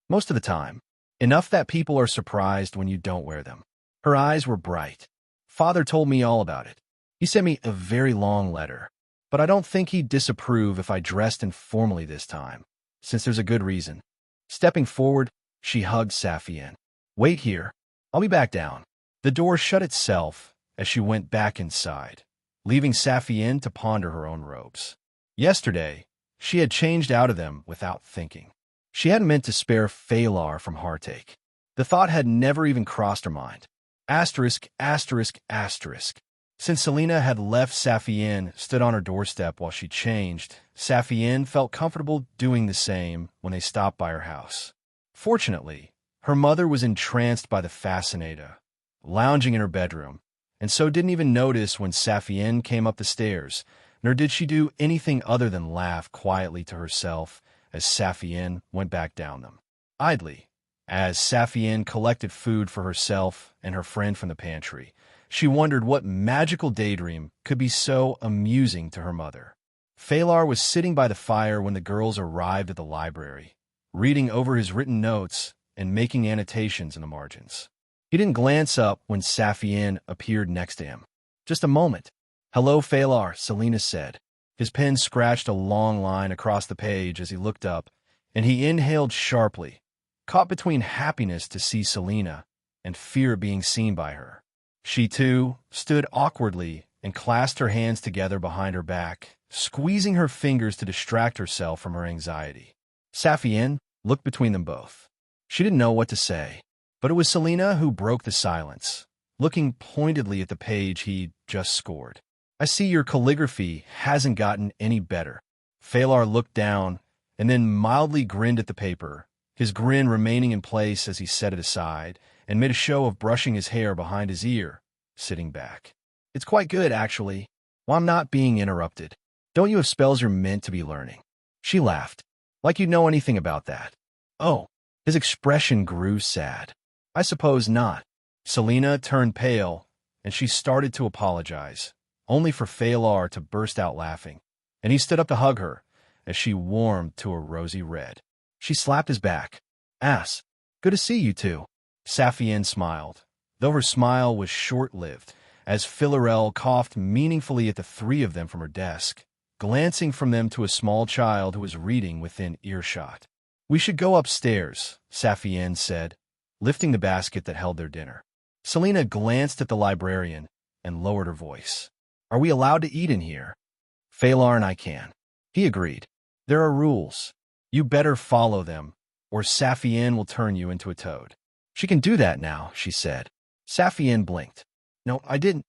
Most of the time. Enough that people are surprised when you don't wear them. Her eyes were bright. Father told me all about it. He sent me a very long letter. But I don't think he'd disapprove if I dressed informally this time, since there's a good reason. Stepping forward, she hugged Saphienne. Wait here. I'll be back down. The door shut itself as she went back inside, leaving Saphienne to ponder her own robes. Yesterday, she had changed out of them without thinking. She hadn't meant to spare Phalar from heartache. The thought had never even crossed her mind. Asterisk, asterisk, asterisk. Since Selena had left Saphienne stood on her doorstep while she changed, Saphienne felt comfortable doing the same when they stopped by her house. Fortunately, her mother was entranced by the fascinator, lounging in her bedroom, and so didn't even notice when Saphienne came up the stairs, nor did she do anything other than laugh quietly to herself as Saphienne went back down them. Idly, as Saphienne collected food for herself and her friend from the pantry, she wondered what magical daydream could be so amusing to her mother. Phalar was sitting by the fire when the girls arrived at the library, reading over his written notes and making annotations in the margins. He didn't glance up when Saphienne appeared next to him. Just a moment. Hello, Phalar, Selena said. His pen scratched a long line across the page as he looked up, and he inhaled sharply, caught between happiness to see Selena and fear of being seen by her. She, too, stood awkwardly and clasped her hands together behind her back, squeezing her fingers to distract herself from her anxiety. Saphienne looked between them both. She didn't know what to say, but it was Selena who broke the silence, looking pointedly at the page he'd just scored. I see your calligraphy hasn't gotten any better. Phalar looked down and then mildly grinned at the paper, his grin remaining in place as he set it aside and made a show of brushing his hair behind his ear, sitting back. It's quite good, actually. While I'm not being interrupted. Don't you have spells you're meant to be learning? She laughed, like you'd know anything about that. Oh, his expression grew sad. I suppose not. Selena turned pale, and she started to apologize, only for Phalar to burst out laughing, and he stood up to hug her as she warmed to a rosy red. She slapped his back. Ass, good to see you two. Saphienne smiled, though her smile was short-lived, as Philarel coughed meaningfully at the three of them from her desk, glancing from them to a small child who was reading within earshot. We should go upstairs, Saphienne said, lifting the basket that held their dinner. Selena glanced at the librarian and lowered her voice. Are we allowed to eat in here? Phalar and I can. He agreed. There are rules. You better follow them, or Saphienne will turn you into a toad. She can do that now, she said. Saphienne blinked. No, I didn't.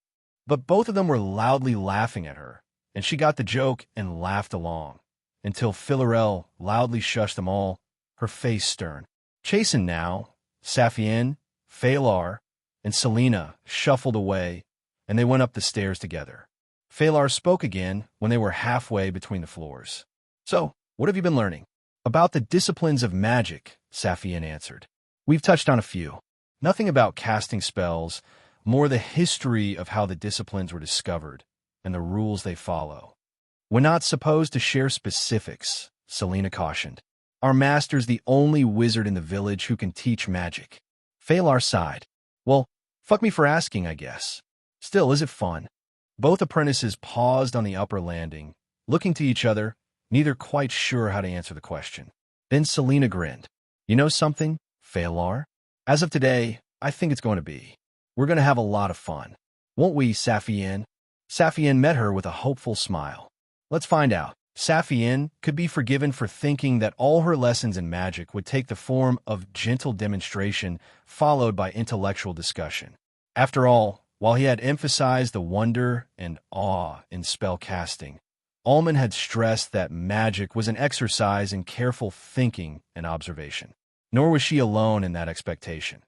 But both of them were loudly laughing at her, and she got the joke and laughed along, until Philarel loudly shushed them all, her face stern. Chasten now, Saphienne, Phalar, and Selena shuffled away, and they went up the stairs together. Phalar spoke again when they were halfway between the floors. "So, what have you been learning?" "About the disciplines of magic," Saphienne answered. "We've touched on a few. Nothing about casting spells, more the history of how the disciplines were discovered and the rules they follow." "We're not supposed to share specifics," Selena cautioned. "Our master's the only wizard in the village who can teach magic." Phalar sighed. "Well, fuck me for asking, I guess. Still, is it fun?" Both apprentices paused on the upper landing, looking to each other, neither quite sure how to answer the question. Then Selena grinned. "You know something, Phalar? As of today, I think it's going to be. We're going to have a lot of fun. Won't we, Saphienne?" Saphienne met her with a hopeful smile. "Let's find out." Saphienne could be forgiven for thinking that all her lessons in magic would take the form of gentle demonstration followed by intellectual discussion. After all, while he had emphasized the wonder and awe in spell casting, Ullman had stressed that magic was an exercise in careful thinking and observation. Nor was she alone in that expectation.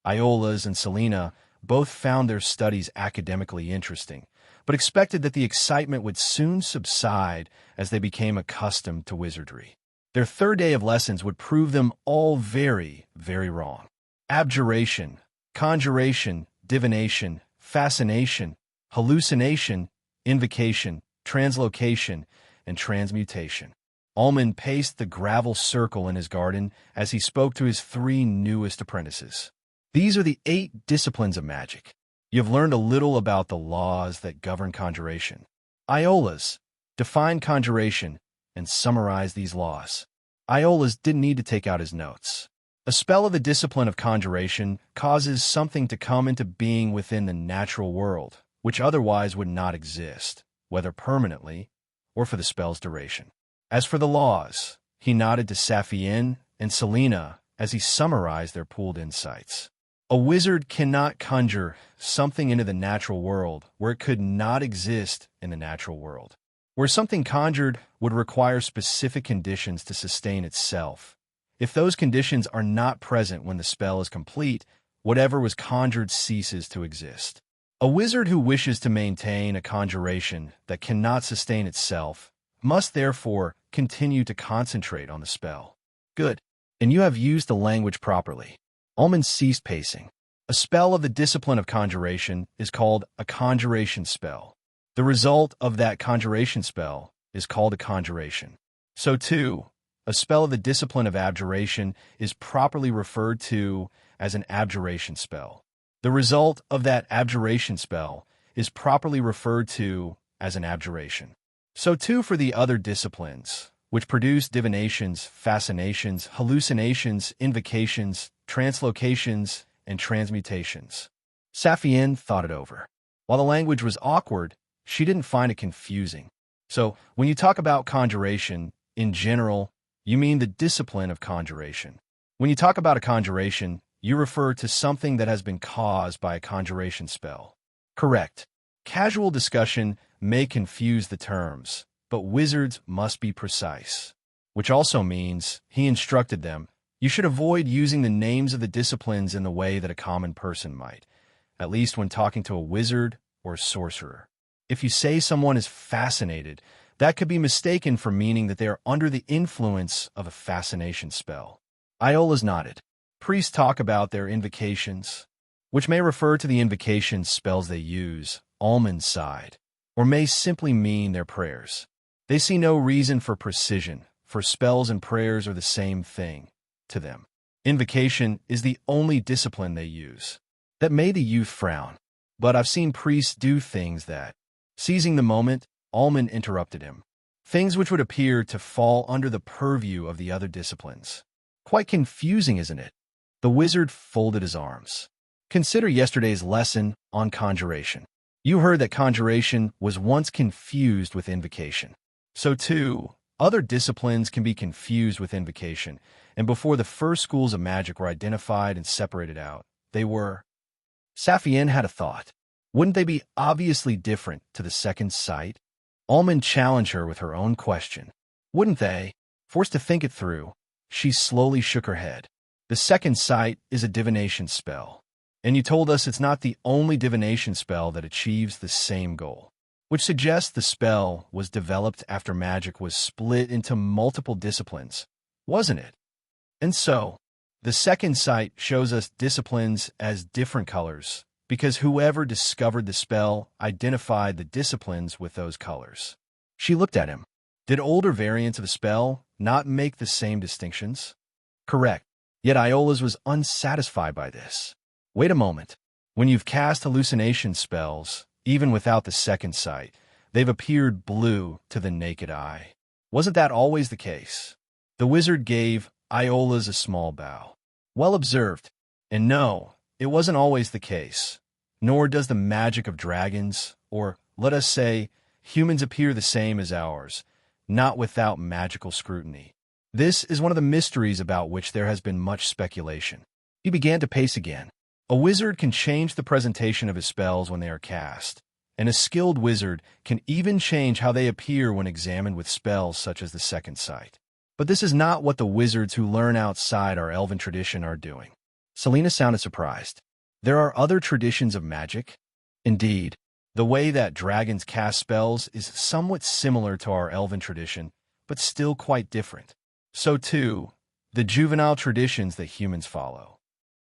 Iola's and Selena both found their studies academically interesting, but expected that the excitement would soon subside as they became accustomed to wizardry. Their third day of lessons would prove them all very, very wrong. Abjuration, conjuration, divination, fascination, hallucination, invocation, translocation, and transmutation. Ullman paced the gravel circle in his garden as he spoke to his 3 newest apprentices. "These are the 8 disciplines of magic. You've learned a little about the laws that govern conjuration. Iola's, define conjuration and summarize these laws." Iola's didn't need to take out his notes. "A spell of the discipline of conjuration causes something to come into being within the natural world, which otherwise would not exist, whether permanently or for the spell's duration. As for the laws," he nodded to Saphienne and Selena as he summarized their pooled insights. "A wizard cannot conjure something into the natural world where it could not exist in the natural world. Where something conjured would require specific conditions to sustain itself. If those conditions are not present when the spell is complete, whatever was conjured ceases to exist. A wizard who wishes to maintain a conjuration that cannot sustain itself must therefore continue to concentrate on the spell." "Good. And you have used the language properly." Ullman ceased pacing. "A spell of the discipline of conjuration is called a conjuration spell. The result of that conjuration spell is called a conjuration. So too, a spell of the discipline of abjuration is properly referred to as an abjuration spell. The result of that abjuration spell is properly referred to as an abjuration. So too for the other disciplines, which produce divinations, fascinations, hallucinations, invocations, translocations, and transmutations." Saphienne thought it over. While the language was awkward, she didn't find it confusing. "So, when you talk about conjuration, in general, you mean the discipline of conjuration. When you talk about a conjuration, you refer to something that has been caused by a conjuration spell." "Correct. Casual discussion may confuse the terms, but wizards must be precise." Which also means, he instructed them, you should avoid using the names of the disciplines in the way that a common person might, at least when talking to a wizard or a sorcerer. If you say someone is fascinated, that could be mistaken for meaning that they are under the influence of a fascination spell. Iola's nodded. "Priests talk about their invocations, which may refer to the invocation spells they use," Ullman sighed, "or may simply mean their prayers. They see no reason for precision, for spells and prayers are the same thing to them. Invocation is the only discipline they use." That made the youth frown. "But I've seen priests do things that—" Seizing the moment, Ullman interrupted him. "Things which would appear to fall under the purview of the other disciplines. Quite confusing, isn't it?" The wizard folded his arms. "Consider yesterday's lesson on conjuration. You heard that conjuration was once confused with invocation. So too, other disciplines can be confused with invocation, and before the first schools of magic were identified and separated out, they were—" Saphienne had a thought. "Wouldn't they be obviously different to the second sight?" Ullman challenged her with her own question. "Wouldn't they?" Forced to think it through, she slowly shook her head. "The second sight is a divination spell, And you told us it's not the only divination spell that achieves the same goal, which suggests the spell was developed after magic was split into multiple disciplines, wasn't it? And so, the second sight shows us disciplines as different colors, because whoever discovered the spell identified the disciplines with those colors. She looked at him. Did older variants of the spell not make the same distinctions? Correct. Yet Iola's was unsatisfied by this. Wait a moment. When you've cast hallucination spells, even without the second sight, they've appeared blue to the naked eye. Wasn't that always the case? The wizard gave Iola's a small bow. Well observed. And no, it wasn't always the case. Nor does the magic of dragons, or, let us say, humans appear the same as ours, not without magical scrutiny. This is one of the mysteries about which there has been much speculation. He began to pace again. A wizard can change the presentation of his spells when they are cast, and a skilled wizard can even change how they appear when examined with spells such as the second sight. But this is not what the wizards who learn outside our elven tradition are doing. Selena sounded surprised. There are other traditions of magic? Indeed, the way that dragons cast spells is somewhat similar to our elven tradition, but still quite different. So too, the juvenile traditions that humans follow.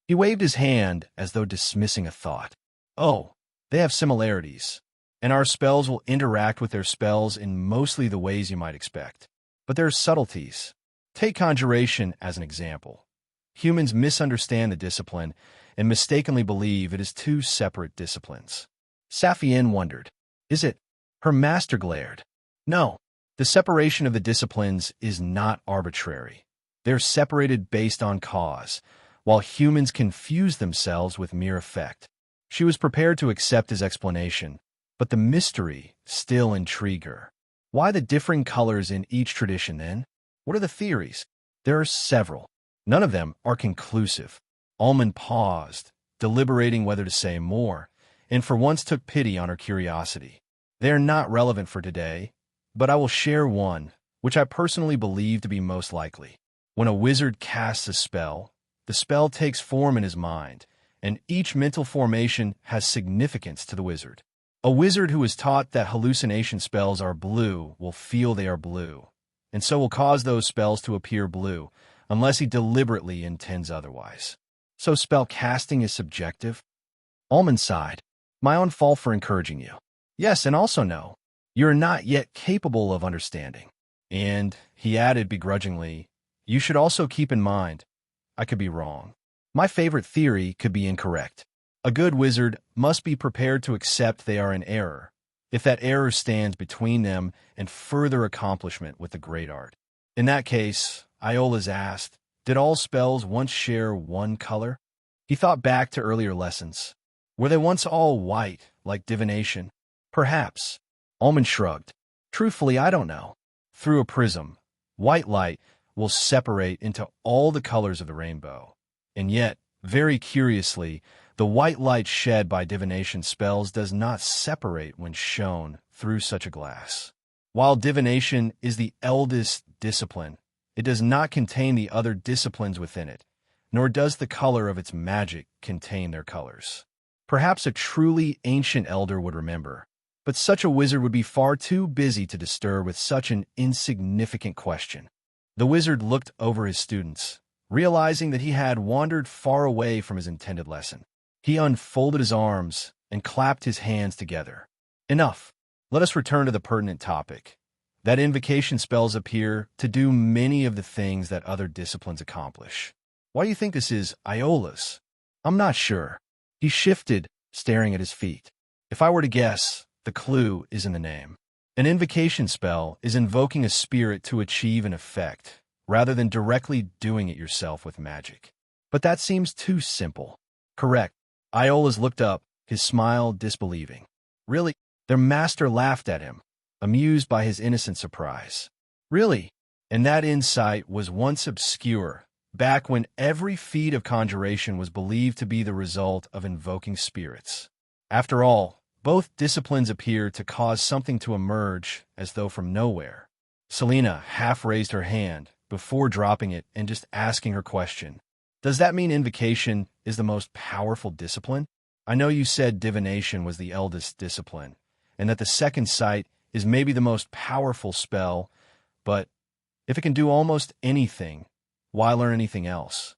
He waved his hand as though dismissing a thought. Oh, they have similarities, and our spells will interact with their spells in mostly the ways you might expect. But there are subtleties. Take conjuration as an example. Humans misunderstand the discipline and mistakenly believe it is two separate disciplines. Saphienne wondered, is it? Her master glared. No, the separation of the disciplines is not arbitrary. They're separated based on cause, while humans confuse themselves with mere effect. She was prepared to accept his explanation, but the mystery still intrigued her. Why the differing colors in each tradition, then? What are the theories? There are several. None of them are conclusive. Almond paused, deliberating whether to say more, and for once took pity on her curiosity. They are not relevant for today, but I will share one, which I personally believe to be most likely. When a wizard casts a spell, the spell takes form in his mind, and each mental formation has significance to the wizard. A wizard who is taught that hallucination spells are blue will feel they are blue, and so will cause those spells to appear blue, unless he deliberately intends otherwise. So spell casting is subjective? Almond sighed. My own fault for encouraging you. Yes, and also no, you are not yet capable of understanding. And, he added begrudgingly, you should also keep in mind, I could be wrong. My favorite theory could be incorrect. A good wizard must be prepared to accept they are in error, if that error stands between them and further accomplishment with the great art. In that case, Iola's asked, did all spells once share one color? He thought back to earlier lessons. Were they once all white, like divination? Perhaps. Almond shrugged. Truthfully, I don't know. Through a prism, white light will separate into all the colors of the rainbow. And yet, very curiously, the white light shed by divination spells does not separate when shown through such a glass. While divination is the eldest discipline, it does not contain the other disciplines within it, nor does the color of its magic contain their colors. Perhaps a truly ancient elder would remember, but such a wizard would be far too busy to disturb with such an insignificant question. The wizard looked over his students, realizing that he had wandered far away from his intended lesson. He unfolded his arms and clapped his hands together. Enough. Let us return to the pertinent topic. That invocation spells appear to do many of the things that other disciplines accomplish. Why do you think this is Iola's? I'm not sure. He shifted, staring at his feet. If I were to guess, the clue is in the name. An invocation spell is invoking a spirit to achieve an effect, rather than directly doing it yourself with magic. But that seems too simple. Correct. Iola's looked up, his smile disbelieving. Really? Their master laughed at him, amused by his innocent surprise. Really? And that insight was once obscure, back when every feat of conjuration was believed to be the result of invoking spirits. After all, both disciplines appear to cause something to emerge as though from nowhere. Selena half raised her hand before dropping it and just asking her question. Does that mean invocation is the most powerful discipline? I know you said divination was the eldest discipline, and that the second sight is maybe the most powerful spell, but if it can do almost anything, why learn anything else?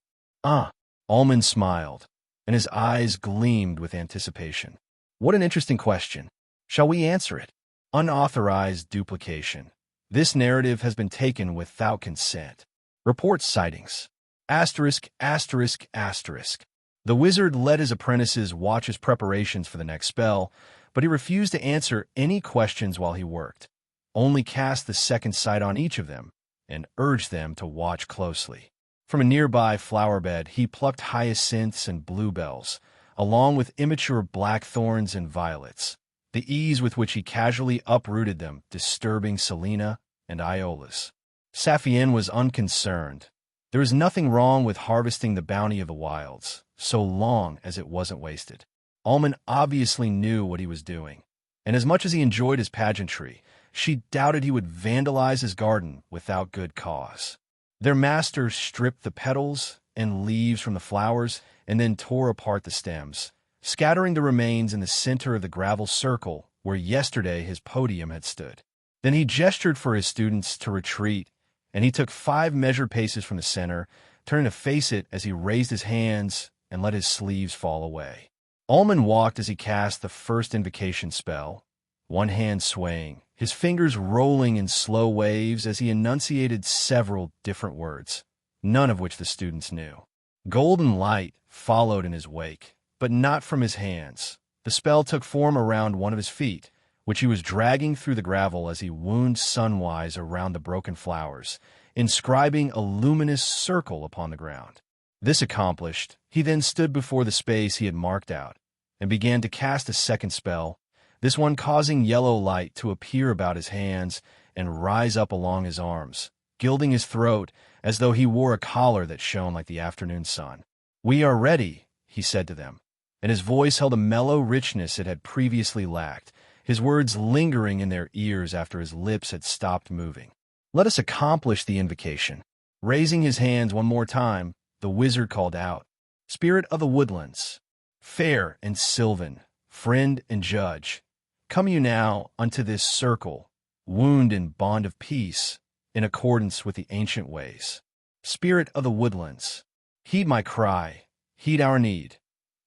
Almond smiled, and his eyes gleamed with anticipation. What an interesting question. Shall we answer it? Unauthorized duplication. This narrative has been taken without consent. Report sightings. Asterisk, asterisk, asterisk. The wizard let his apprentices watch his preparations for the next spell, but he refused to answer any questions while he worked, only cast the second sight on each of them, and urged them to watch closely. From a nearby flower bed, he plucked hyacinths and bluebells, along with immature blackthorns and violets, the ease with which he casually uprooted them, disturbing Selena and Iola's. Saphienne was unconcerned. There was nothing wrong with harvesting the bounty of the wilds, so long as it wasn't wasted. Almond obviously knew what he was doing, and as much as he enjoyed his pageantry, she doubted he would vandalize his garden without good cause. Their master stripped the petals and leaves from the flowers and then tore apart the stems, scattering the remains in the center of the gravel circle where yesterday his podium had stood. Then he gestured for his students to retreat, and he took 5 measured paces from the center, turning to face it as he raised his hands and let his sleeves fall away. Almond walked as he cast the first invocation spell, one hand swaying, his fingers rolling in slow waves as he enunciated several different words, none of which the students knew. Golden light followed in his wake, but not from his hands. The spell took form around one of his feet, which he was dragging through the gravel as he wound sunwise around the broken flowers, inscribing a luminous circle upon the ground. This accomplished, he then stood before the space he had marked out, and began to cast a second spell, this one causing yellow light to appear about his hands and rise up along his arms, gilding his throat as though he wore a collar that shone like the afternoon sun. "We are ready," he said to them, and his voice held a mellow richness it had previously lacked, his words lingering in their ears after his lips had stopped moving. "Let us accomplish the invocation." Raising his hands one more time, the wizard called out, "Spirit of the woodlands, fair and sylvan, friend and judge, come you now unto this circle, wound in bond of peace, in accordance with the ancient ways. Spirit of the woodlands, heed my cry, heed our need.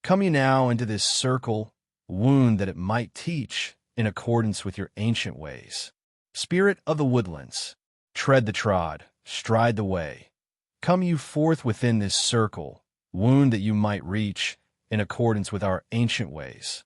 Come you now into this circle, wound that it might teach, in accordance with your ancient ways. Spirit of the woodlands, tread the trod, stride the way. Come you forth within this circle, wound that you might reach, in accordance with our ancient ways."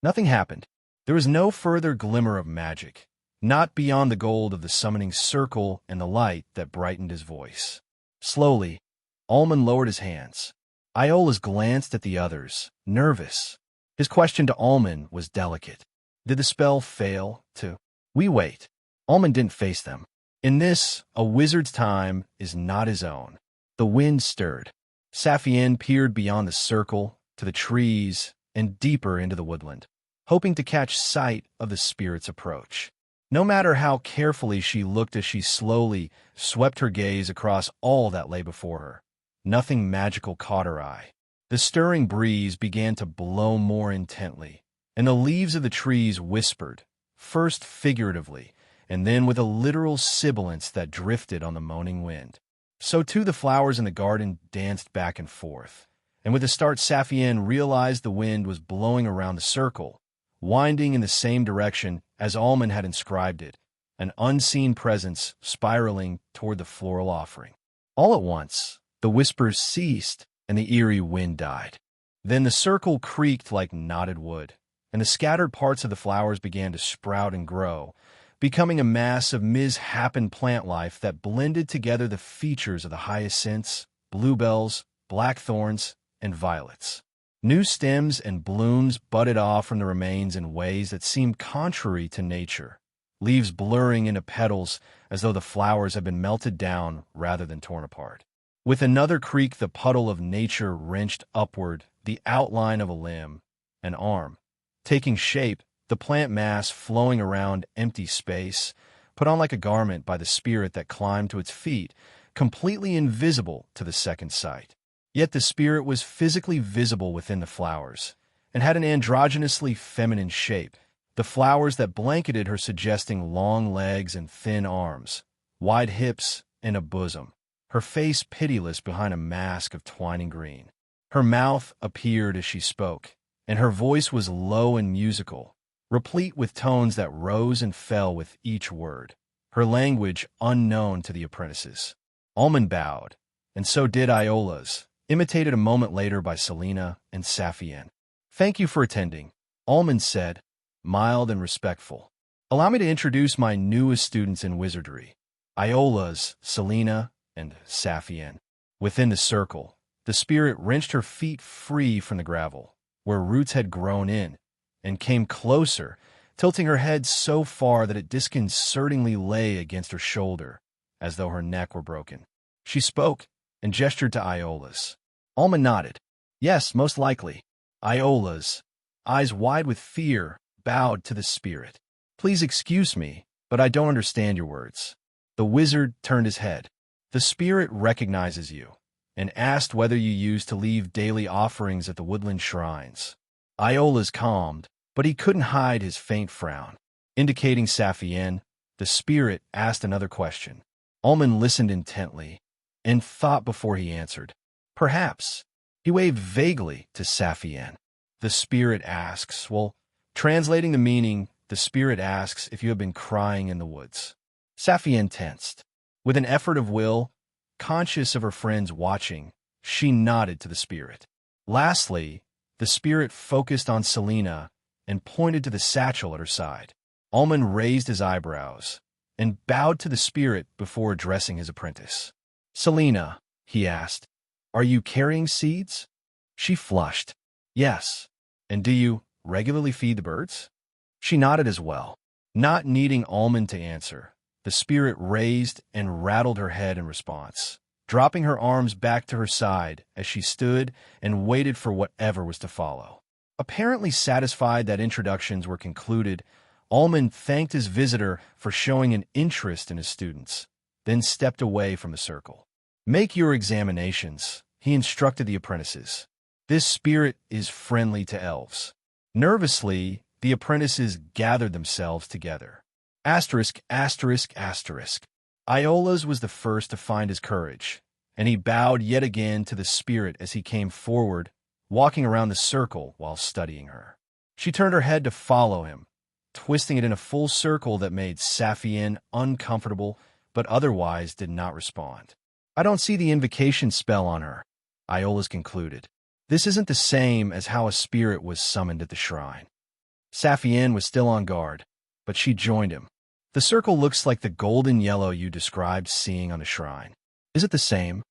Nothing happened. There was no further glimmer of magic, not beyond the gold of the summoning circle and the light that brightened his voice. Slowly, Almond lowered his hands. Iola's glanced at the others, nervous. His question to Almond was delicate. Did the spell fail to? We wait. Almond didn't face them. In this, a wizard's time is not his own. The wind stirred. Saphienne peered beyond the circle, to the trees, and deeper into the woodland, hoping to catch sight of the spirit's approach. No matter how carefully she looked as she slowly swept her gaze across all that lay before her, nothing magical caught her eye. The stirring breeze began to blow more intently, and the leaves of the trees whispered, first figuratively, and then with a literal sibilance that drifted on the moaning wind. So too the flowers in the garden danced back and forth, and with a start Saphienne realized the wind was blowing around the circle, winding in the same direction as Almond had inscribed it, an unseen presence spiraling toward the floral offering. All at once, the whispers ceased and the eerie wind died. Then the circle creaked like knotted wood, and the scattered parts of the flowers began to sprout and grow, becoming a mass of misshapen plant life that blended together the features of the hyacinths, bluebells, blackthorns, and violets. New stems and blooms budded off from the remains in ways that seemed contrary to nature, leaves blurring into petals as though the flowers had been melted down rather than torn apart. With another creak, the puddle of nature wrenched upward, the outline of a limb, an arm, taking shape, the plant mass flowing around empty space, put on like a garment by the spirit that climbed to its feet, completely invisible to the second sight. Yet the spirit was physically visible within the flowers, and had an androgynously feminine shape, the flowers that blanketed her suggesting long legs and thin arms, wide hips, and a bosom, her face pitiless behind a mask of twining green. Her mouth appeared as she spoke, and her voice was low and musical, replete with tones that rose and fell with each word, her language unknown to the apprentices. Almond bowed, and so did Iola's, imitated a moment later by Selena and Saphienne. "Thank you for attending," Almond said, mild and respectful. "Allow me to introduce my newest students in wizardry, Iola's, Selena, and Saphienne." Within the circle, the spirit wrenched her feet free from the gravel, where roots had grown in, and came closer, tilting her head so far that it disconcertingly lay against her shoulder, as though her neck were broken. She spoke and gestured to Iola's. Alma nodded. "Yes, most likely." Iola's, eyes wide with fear, bowed to the spirit. "Please excuse me, but I don't understand your words." The wizard turned his head. "The spirit recognizes you, and asked whether you used to leave daily offerings at the woodland shrines." Iola's calmed, but he couldn't hide his faint frown. Indicating Saphienne, the spirit asked another question. Almond listened intently, and thought before he answered. "Perhaps." He waved vaguely to Saphienne. The spirit asks, translating the meaning, the spirit asks if you have been crying in the woods. Saphienne tensed. With an effort of will, conscious of her friends watching, she nodded to the spirit. Lastly, the spirit focused on Selena and pointed to the satchel at her side. Almond raised his eyebrows and bowed to the spirit before addressing his apprentice. "Selena," he asked, "are you carrying seeds?" She flushed. "Yes." "And do you regularly feed the birds?" She nodded as well. Not needing Almond to answer, the spirit raised and rattled her head in response, dropping her arms back to her side as she stood and waited for whatever was to follow. Apparently satisfied that introductions were concluded, Almond thanked his visitor for showing an interest in his students, then stepped away from the circle. "Make your examinations," he instructed the apprentices. "This spirit is friendly to elves." Nervously, the apprentices gathered themselves together. Asterisk, asterisk, asterisk. Iola's was the first to find his courage, and he bowed yet again to the spirit as he came forward, walking around the circle while studying her. She turned her head to follow him, twisting it in a full circle that made Saphienne uncomfortable, but otherwise did not respond. "I don't see the invocation spell on her," Iola's concluded. "This isn't the same as how a spirit was summoned at the shrine." Saphienne was still on guard, but she joined him. "The circle looks like the golden yellow you described seeing on the shrine. Is it the same?"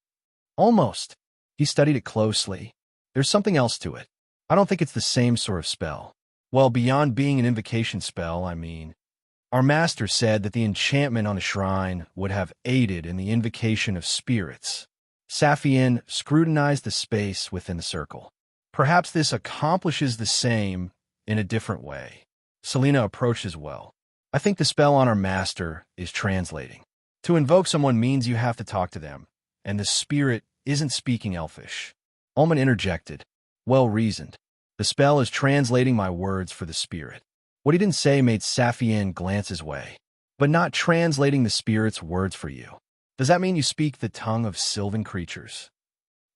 "Almost." He studied it closely. "There's something else to it. I don't think it's the same sort of spell. Well, beyond being an invocation spell, I mean. Our master said that the enchantment on the shrine would have aided in the invocation of spirits." Saphienne scrutinized the space within the circle. "Perhaps this accomplishes the same in a different way." Selena approached as well. "I think the spell on our master is translating. To invoke someone means you have to talk to them, and the spirit isn't speaking elfish." Almond interjected. "Well reasoned. The spell is translating my words for the spirit." What he didn't say made Saphienne glance his way. "But not translating the spirit's words for you. Does that mean you speak the tongue of sylvan creatures?"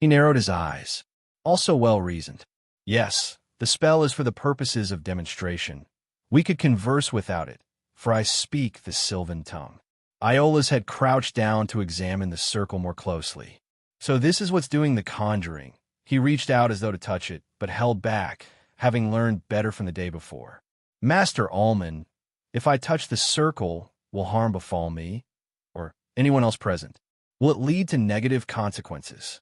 He narrowed his eyes. "Also well reasoned. Yes, the spell is for the purposes of demonstration. We could converse without it, for I speak the sylvan tongue." Iola's had crouched down to examine the circle more closely. "So this is what's doing the conjuring." He reached out as though to touch it, but held back, having learned better from the day before. "Master Almond, if I touch the circle, will harm befall me, or anyone else present? Will it lead to negative consequences?"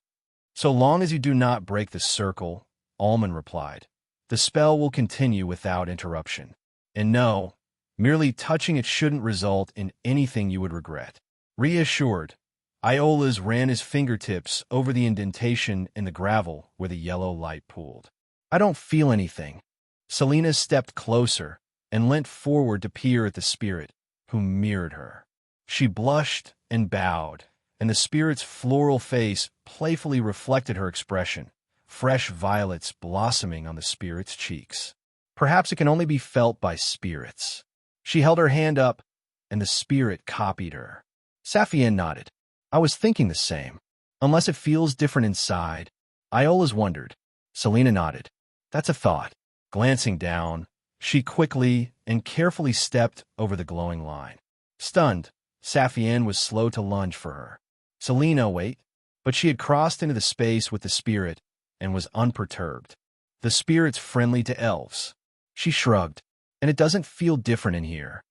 "So long as you do not break the circle," Almond replied, "the spell will continue without interruption. And no, merely touching it shouldn't result in anything you would regret." Reassured, Iola's ran his fingertips over the indentation in the gravel where the yellow light pooled. "I don't feel anything." Selena stepped closer and leant forward to peer at the spirit, who mirrored her. She blushed and bowed, and the spirit's floral face playfully reflected her expression, fresh violets blossoming on the spirit's cheeks. Perhaps it can only be felt by spirits. She held her hand up, and the spirit copied her. Saphienne nodded. I was thinking the same. Unless it feels different inside. Iola's wondered. Selena nodded. That's a thought. Glancing down, she quickly and carefully stepped over the glowing line. Stunned, Saphienne was slow to lunge for her. Selena, wait. But she had crossed into the space with the spirit and was unperturbed. The spirit's friendly to elves. She shrugged. And it doesn't feel different in here.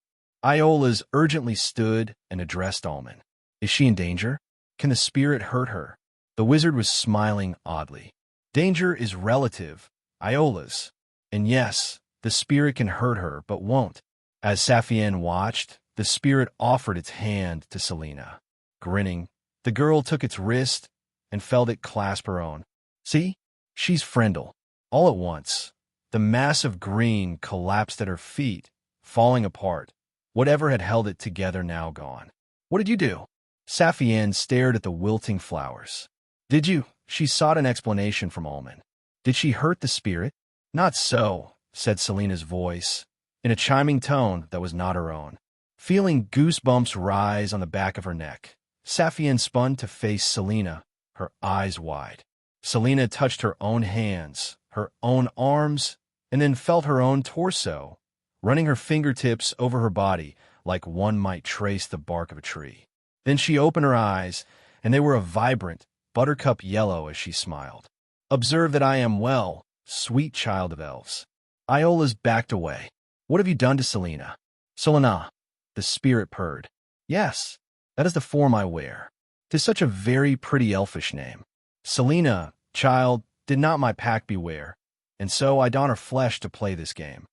Iola's urgently stood and addressed Almond. Is she in danger? Can the spirit hurt her? The wizard was smiling oddly. Danger is relative, Iola's. And yes, the spirit can hurt her, but won't. As Saphienne watched, the spirit offered its hand to Selena. Grinning, the girl took its wrist and felt it clasp her own. See? She's friendly. All at once, the mass of green collapsed at her feet, falling apart. Whatever had held it together now gone. What did you do? Saphienne stared at the wilting flowers. Did you? She sought an explanation from Almond. Did she hurt the spirit? Not so, said Selena's voice, in a chiming tone that was not her own. Feeling goosebumps rise on the back of her neck, Saphienne spun to face Selena, her eyes wide. Selena touched her own hands, her own arms, and then felt her own torso, running her fingertips over her body like one might trace the bark of a tree. Then she opened her eyes, and they were a vibrant, buttercup yellow as she smiled. Observe that I am well, sweet child of elves. Iola's backed away. What have you done to Selena? Selena, the spirit purred. Yes, that is the form I wear. 'Tis such a very pretty elfish name. Selena, child, did not my pack beware, and so I don her flesh to play this game.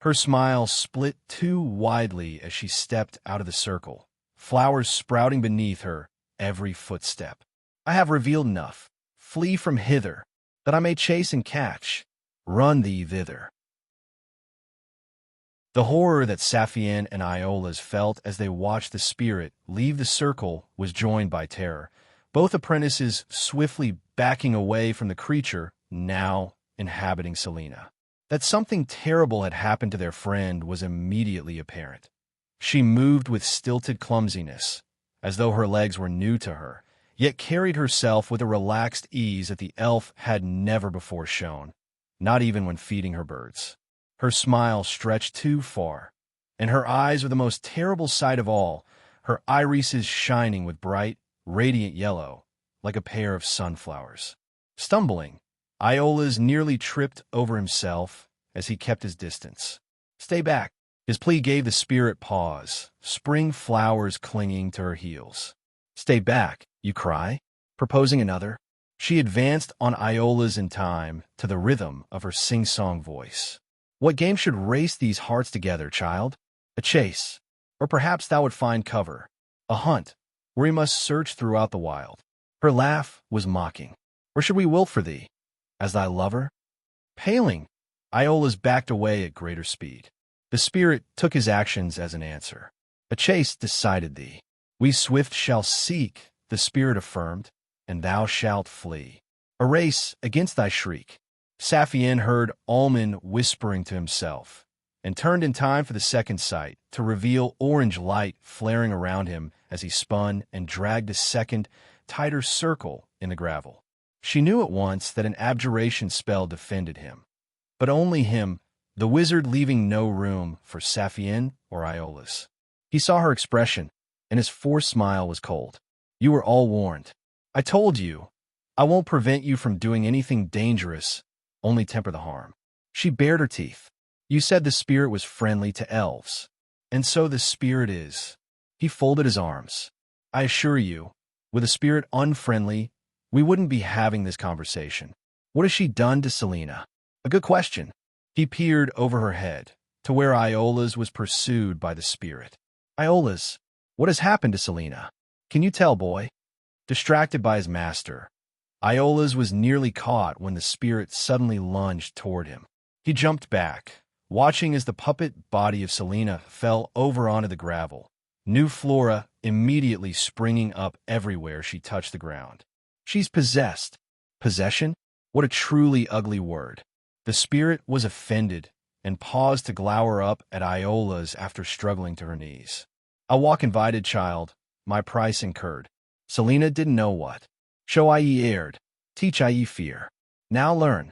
Her smile split too widely as she stepped out of the circle, flowers sprouting beneath her every footstep. I have revealed enough. Flee from hither, that I may chase and catch. Run thee thither. The horror that Saphienne and Iola's felt as they watched the spirit leave the circle was joined by terror, both apprentices swiftly backing away from the creature now inhabiting Selena. That something terrible had happened to their friend was immediately apparent. She moved with stilted clumsiness, as though her legs were new to her, yet carried herself with a relaxed ease that the elf had never before shown, not even when feeding her birds. Her smile stretched too far, and her eyes were the most terrible sight of all, her irises shining with bright, radiant yellow, like a pair of sunflowers. Stumbling, Iola's nearly tripped over himself as he kept his distance. Stay back. His plea gave the spirit pause, spring flowers clinging to her heels. Stay back, you cry, proposing another. She advanced on Iola's in time to the rhythm of her sing-song voice. What game should race these hearts together, child? A chase, or perhaps thou would find cover. A hunt, where we must search throughout the wild. Her laugh was mocking. Or should we wilt for thee, as thy lover? Paling, Iola's backed away at greater speed. The spirit took his actions as an answer. A chase decided thee. We swift shall seek, the spirit affirmed, and thou shalt flee. A race against thy shriek. Saphienne heard Almond whispering to himself, and turned in time for the second sight to reveal orange light flaring around him as he spun and dragged a second, tighter circle in the gravel. She knew at once that an abjuration spell defended him, but only him, the wizard leaving no room for Saphienne or Iola's. He saw her expression, and his forced smile was cold. You were all warned. I told you. I won't prevent you from doing anything dangerous, only temper the harm. She bared her teeth. You said the spirit was friendly to elves, and so the spirit is. He folded his arms. I assure you, with a spirit unfriendly, we wouldn't be having this conversation. What has she done to Selena? A good question. He peered over her head, to where Iola's was pursued by the spirit. Iola's, what has happened to Selena? Can you tell, boy? Distracted by his master, Iola's was nearly caught when the spirit suddenly lunged toward him. He jumped back, watching as the puppet body of Selena fell over onto the gravel, new flora immediately springing up everywhere she touched the ground. She's possessed. Possession? What a truly ugly word. The spirit was offended and paused to glower up at Iola's after struggling to her knees. "A walk invited, child, my price incurred." Selina didn't know what. "Show I erred, teach I fear. Now learn."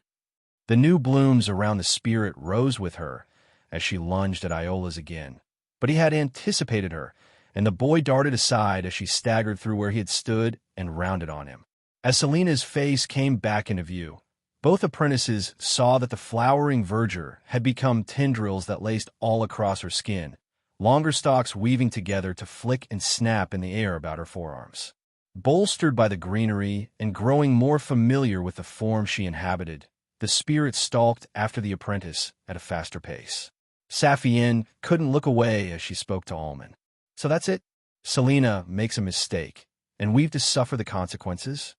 The new blooms around the spirit rose with her as she lunged at Iola's again. But he had anticipated her, and the boy darted aside as she staggered through where he had stood and rounded on him. As Selina's face came back into view, both apprentices saw that the flowering verdure had become tendrils that laced all across her skin, longer stalks weaving together to flick and snap in the air about her forearms. Bolstered by the greenery and growing more familiar with the form she inhabited, the spirit stalked after the apprentice at a faster pace. Saphienne couldn't look away as she spoke to Almond. "So that's it? Selina makes a mistake, and we've to suffer the consequences?"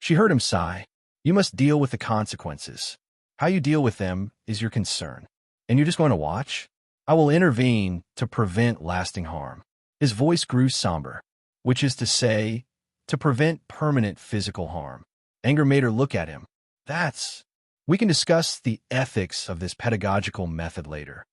She heard him sigh. "You must deal with the consequences. How you deal with them is your concern. And you're just going to watch? I will intervene to prevent lasting harm." His voice grew somber, which is to say, to prevent permanent physical harm. Anger made her look at him. We can discuss the ethics of this pedagogical method later."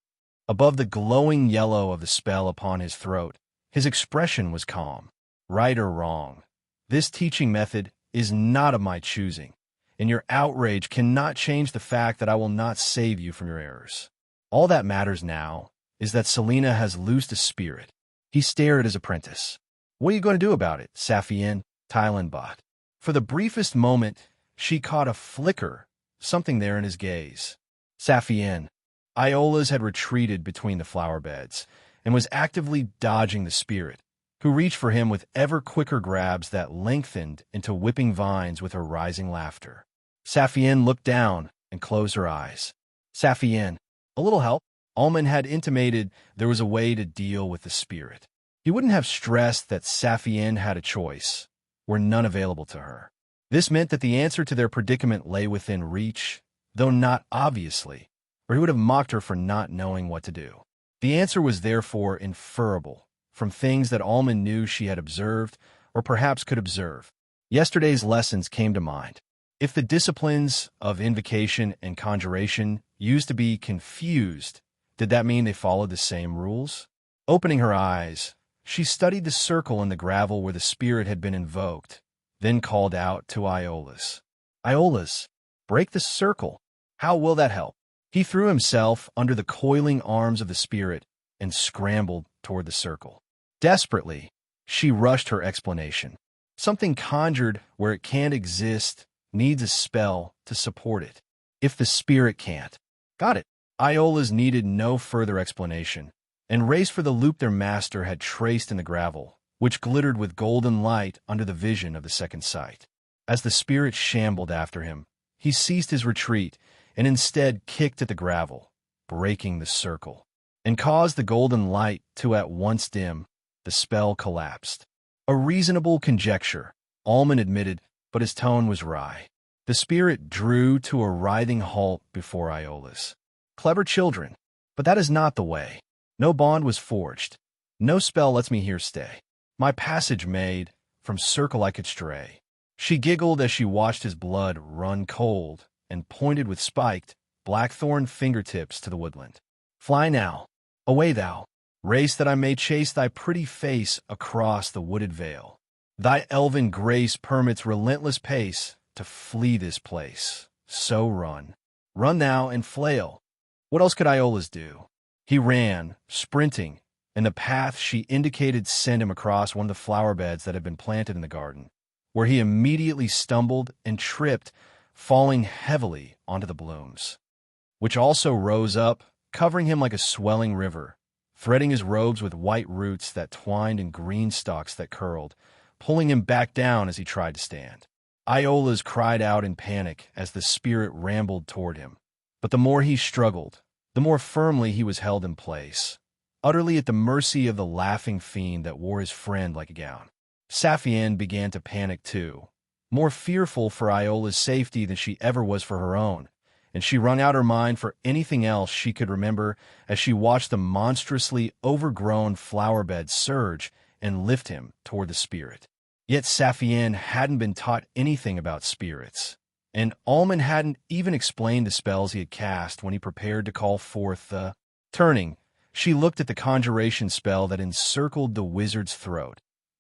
Above the glowing yellow of the spell upon his throat, his expression was calm. "Right or wrong, this teaching method is not of my choosing, and your outrage cannot change the fact that I will not save you from your errors. All that matters now is that Selina has loosed a spirit." He stared at his apprentice. "What are you going to do about it, Saphienne?" Tylenbot. For the briefest moment, she caught a flicker, something there in his gaze. Saphienne. Iola's had retreated between the flower beds and was actively dodging the spirit, who reached for him with ever quicker grabs that lengthened into whipping vines with her rising laughter. Saphienne looked down and closed her eyes. "Saphienne, a little help?" Almond had intimated there was a way to deal with the spirit. He wouldn't have stressed that Saphienne had a choice, were none available to her. This meant that the answer to their predicament lay within reach, though not obviously, or he would have mocked her for not knowing what to do. The answer was therefore inferable from things that Almond knew she had observed, or perhaps could observe. Yesterday's lessons came to mind. If the disciplines of invocation and conjuration used to be confused, did that mean they followed the same rules? Opening her eyes, she studied the circle in the gravel where the spirit had been invoked, then called out to Iola's. "Iola's, break the circle. How will that help?" He threw himself under the coiling arms of the spirit and scrambled toward the circle. Desperately, she rushed her explanation. Something conjured where it can't exist needs a spell to support it. If the spirit can't. Got it. Iola's needed no further explanation, and raced for the loop their master had traced in the gravel, which glittered with golden light under the vision of the second sight. As the spirit shambled after him, he ceased his retreat and instead kicked at the gravel, breaking the circle, and caused the golden light to at once dim. The spell collapsed. A reasonable conjecture, Almond admitted, but his tone was wry. The spirit drew to a writhing halt before Iola's. Clever children, but that is not the way. No bond was forged. No spell lets me here stay. My passage made, from circle I could stray. She giggled as she watched his blood run cold, and pointed with spiked, blackthorn fingertips to the woodland. "Fly now, away thou, race that I may chase thy pretty face across the wooded vale. Thy elven grace permits relentless pace to flee this place. So run. Run thou and flail." What else could Iola's do? He ran, sprinting, and the path she indicated sent him across one of the flower beds that had been planted in the garden, where he immediately stumbled and tripped, falling heavily onto the blooms, which also rose up, covering him like a swelling river, threading his robes with white roots that twined and green stalks that curled, pulling him back down as he tried to stand. Iola's cried out in panic as the spirit rambled toward him, but the more he struggled, the more firmly he was held in place, utterly at the mercy of the laughing fiend that wore his friend like a gown. Saphienne began to panic too, more fearful for Iola's safety than she ever was for her own, and she wrung out her mind for anything else she could remember as she watched the monstrously overgrown flower bed surge and lift him toward the spirit. Yet Saphienne hadn't been taught anything about spirits, and Almond hadn't even explained the spells he had cast when he prepared to call forth the... Turning, she looked at the conjuration spell that encircled the wizard's throat,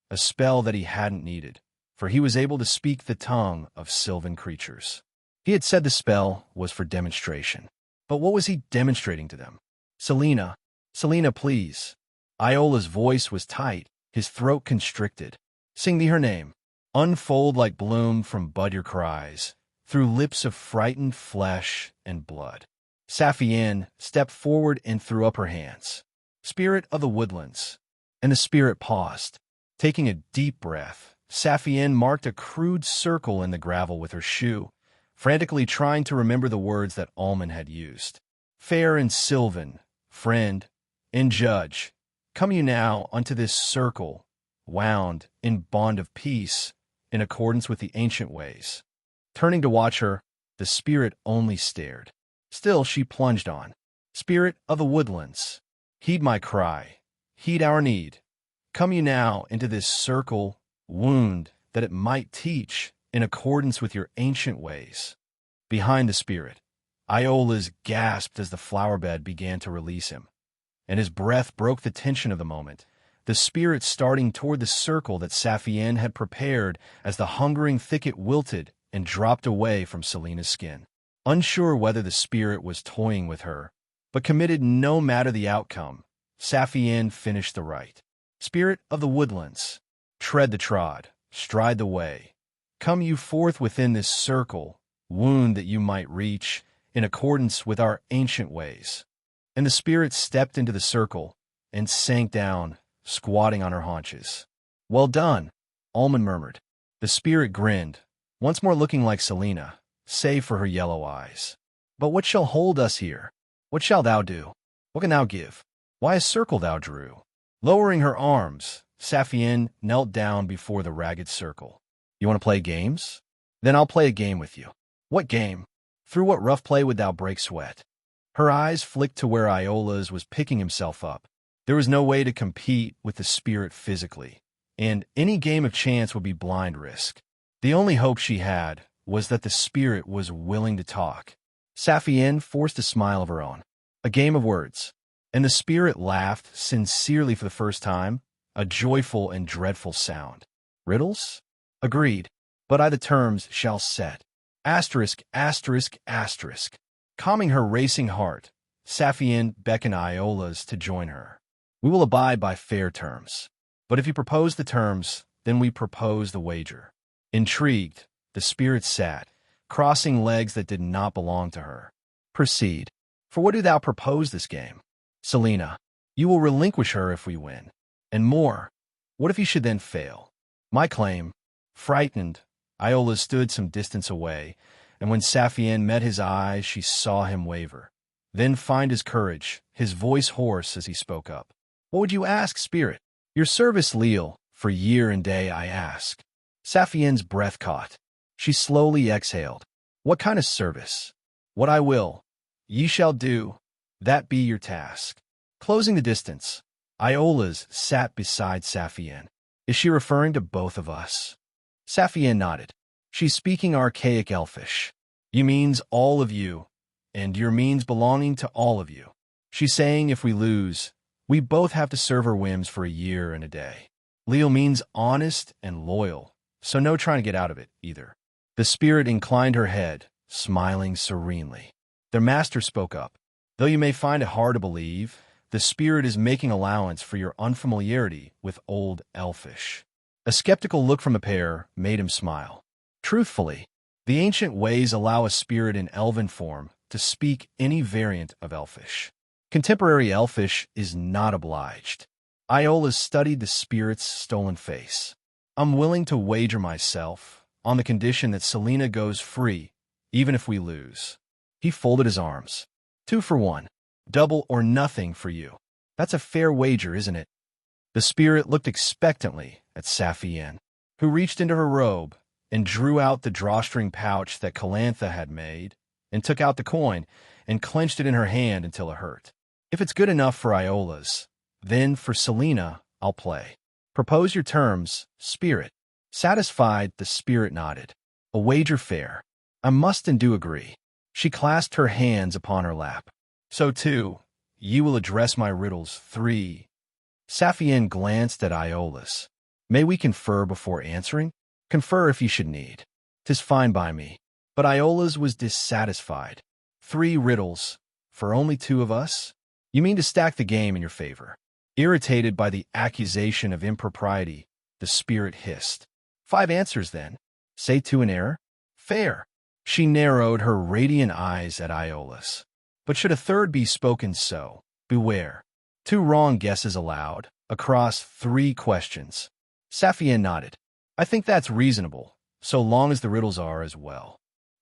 a spell that he hadn't needed, for he was able to speak the tongue of sylvan creatures. He had said the spell was for demonstration. But what was he demonstrating to them? Selena, Selena, please. Iola's voice was tight, his throat constricted. Sing me her name. Unfold like bloom from bud your cries, through lips of frightened flesh and blood. Saphienne stepped forward and threw up her hands. Spirit of the woodlands. And the spirit paused. Taking a deep breath, Saphienne marked a crude circle in the gravel with her shoe, frantically trying to remember the words that Almond had used. Fair and sylvan, friend and judge, come you now unto this circle, wound in bond of peace, in accordance with the ancient ways. Turning to watch her, the spirit only stared. Still she plunged on. Spirit of the woodlands, heed my cry, heed our need. Come you now into this circle, wound, that it might teach, in accordance with your ancient ways. Behind the spirit, Iola's gasped as the flower bed began to release him, and his breath broke the tension of the moment, the spirit starting toward the circle that Saphienne had prepared as the hungering thicket wilted and dropped away from Selena's skin. Unsure whether the spirit was toying with her, but committed no matter the outcome, Saphienne finished the rite. Spirit of the woodlands, tread the trod, stride the way. Come you forth within this circle, wound that you might reach, in accordance with our ancient ways. And the spirit stepped into the circle and sank down, squatting on her haunches. Well done, Almond murmured. The spirit grinned, once more looking like Selena, save for her yellow eyes. But what shall hold us here? What shalt thou do? What can thou give? Why a circle thou drew? Lowering her arms, Saphienne knelt down before the ragged circle. You want to play games? Then I'll play a game with you. What game? Through what rough play would thou break sweat? Her eyes flicked to where Iola's was picking himself up. There was no way to compete with the spirit physically, and any game of chance would be blind risk. The only hope she had was that the spirit was willing to talk. Saphienne forced a smile of her own. A game of words. And the spirit laughed sincerely for the first time, a joyful and dreadful sound. Riddles? Agreed. But I the terms shall set. Asterisk, asterisk, asterisk. Calming her racing heart, Saphienne beckoned Iola's to join her. We will abide by fair terms. But if you propose the terms, then we propose the wager. Intrigued, the spirit sat, crossing legs that did not belong to her. Proceed. For what do thou propose this game? Selena, you will relinquish her if we win. And more, what if you should then fail? My claim. Frightened, Iola stood some distance away, and when Saphienne met his eyes, she saw him waver. Then find his courage, his voice hoarse as he spoke up. What would you ask, spirit? Your service, Leal, for year and day I ask. Saphienne's breath caught. She slowly exhaled. What kind of service? What I will. Ye shall do. That be your task. Closing the distance, Iola's sat beside Saphienne. Is she referring to both of us? Saphienne nodded. She's speaking archaic Elfish. You means all of you, and your means belonging to all of you. She's saying if we lose, we both have to serve her whims for a year and a day. Leal means honest and loyal, so no trying to get out of it, either. The spirit inclined her head, smiling serenely. Their master spoke up. Though you may find it hard to believe, the spirit is making allowance for your unfamiliarity with old Elfish. A skeptical look from the pair made him smile. Truthfully, the ancient ways allow a spirit in elven form to speak any variant of Elfish. Contemporary Elfish is not obliged. Iola's studied the spirit's stolen face. I'm willing to wager myself on the condition that Selena goes free, even if we lose. He folded his arms. 2 for 1. Double or nothing for you. That's a fair wager, isn't it? The spirit looked expectantly at Saphienne, who reached into her robe and drew out the drawstring pouch that Calantha had made and took out the coin and clenched it in her hand until it hurt. If it's good enough for Iola's, then for Selena, I'll play. Propose your terms, spirit. Satisfied, the spirit nodded. A wager fair. I must and do agree. She clasped her hands upon her lap. So too, you will address my riddles 3. Saphienne glanced at Iola's. May we confer before answering? Confer if you should need. 'Tis fine by me. But Iola's was dissatisfied. 3 riddles, for only 2 of us? You mean to stack the game in your favor? Irritated by the accusation of impropriety, the spirit hissed. 5 answers, then. Say 2 in error? Fair. She narrowed her radiant eyes at Iola's. But should a third be spoken so, beware. 2 wrong guesses allowed, across 3 questions. Saphienne nodded. I think that's reasonable, so long as the riddles are as well.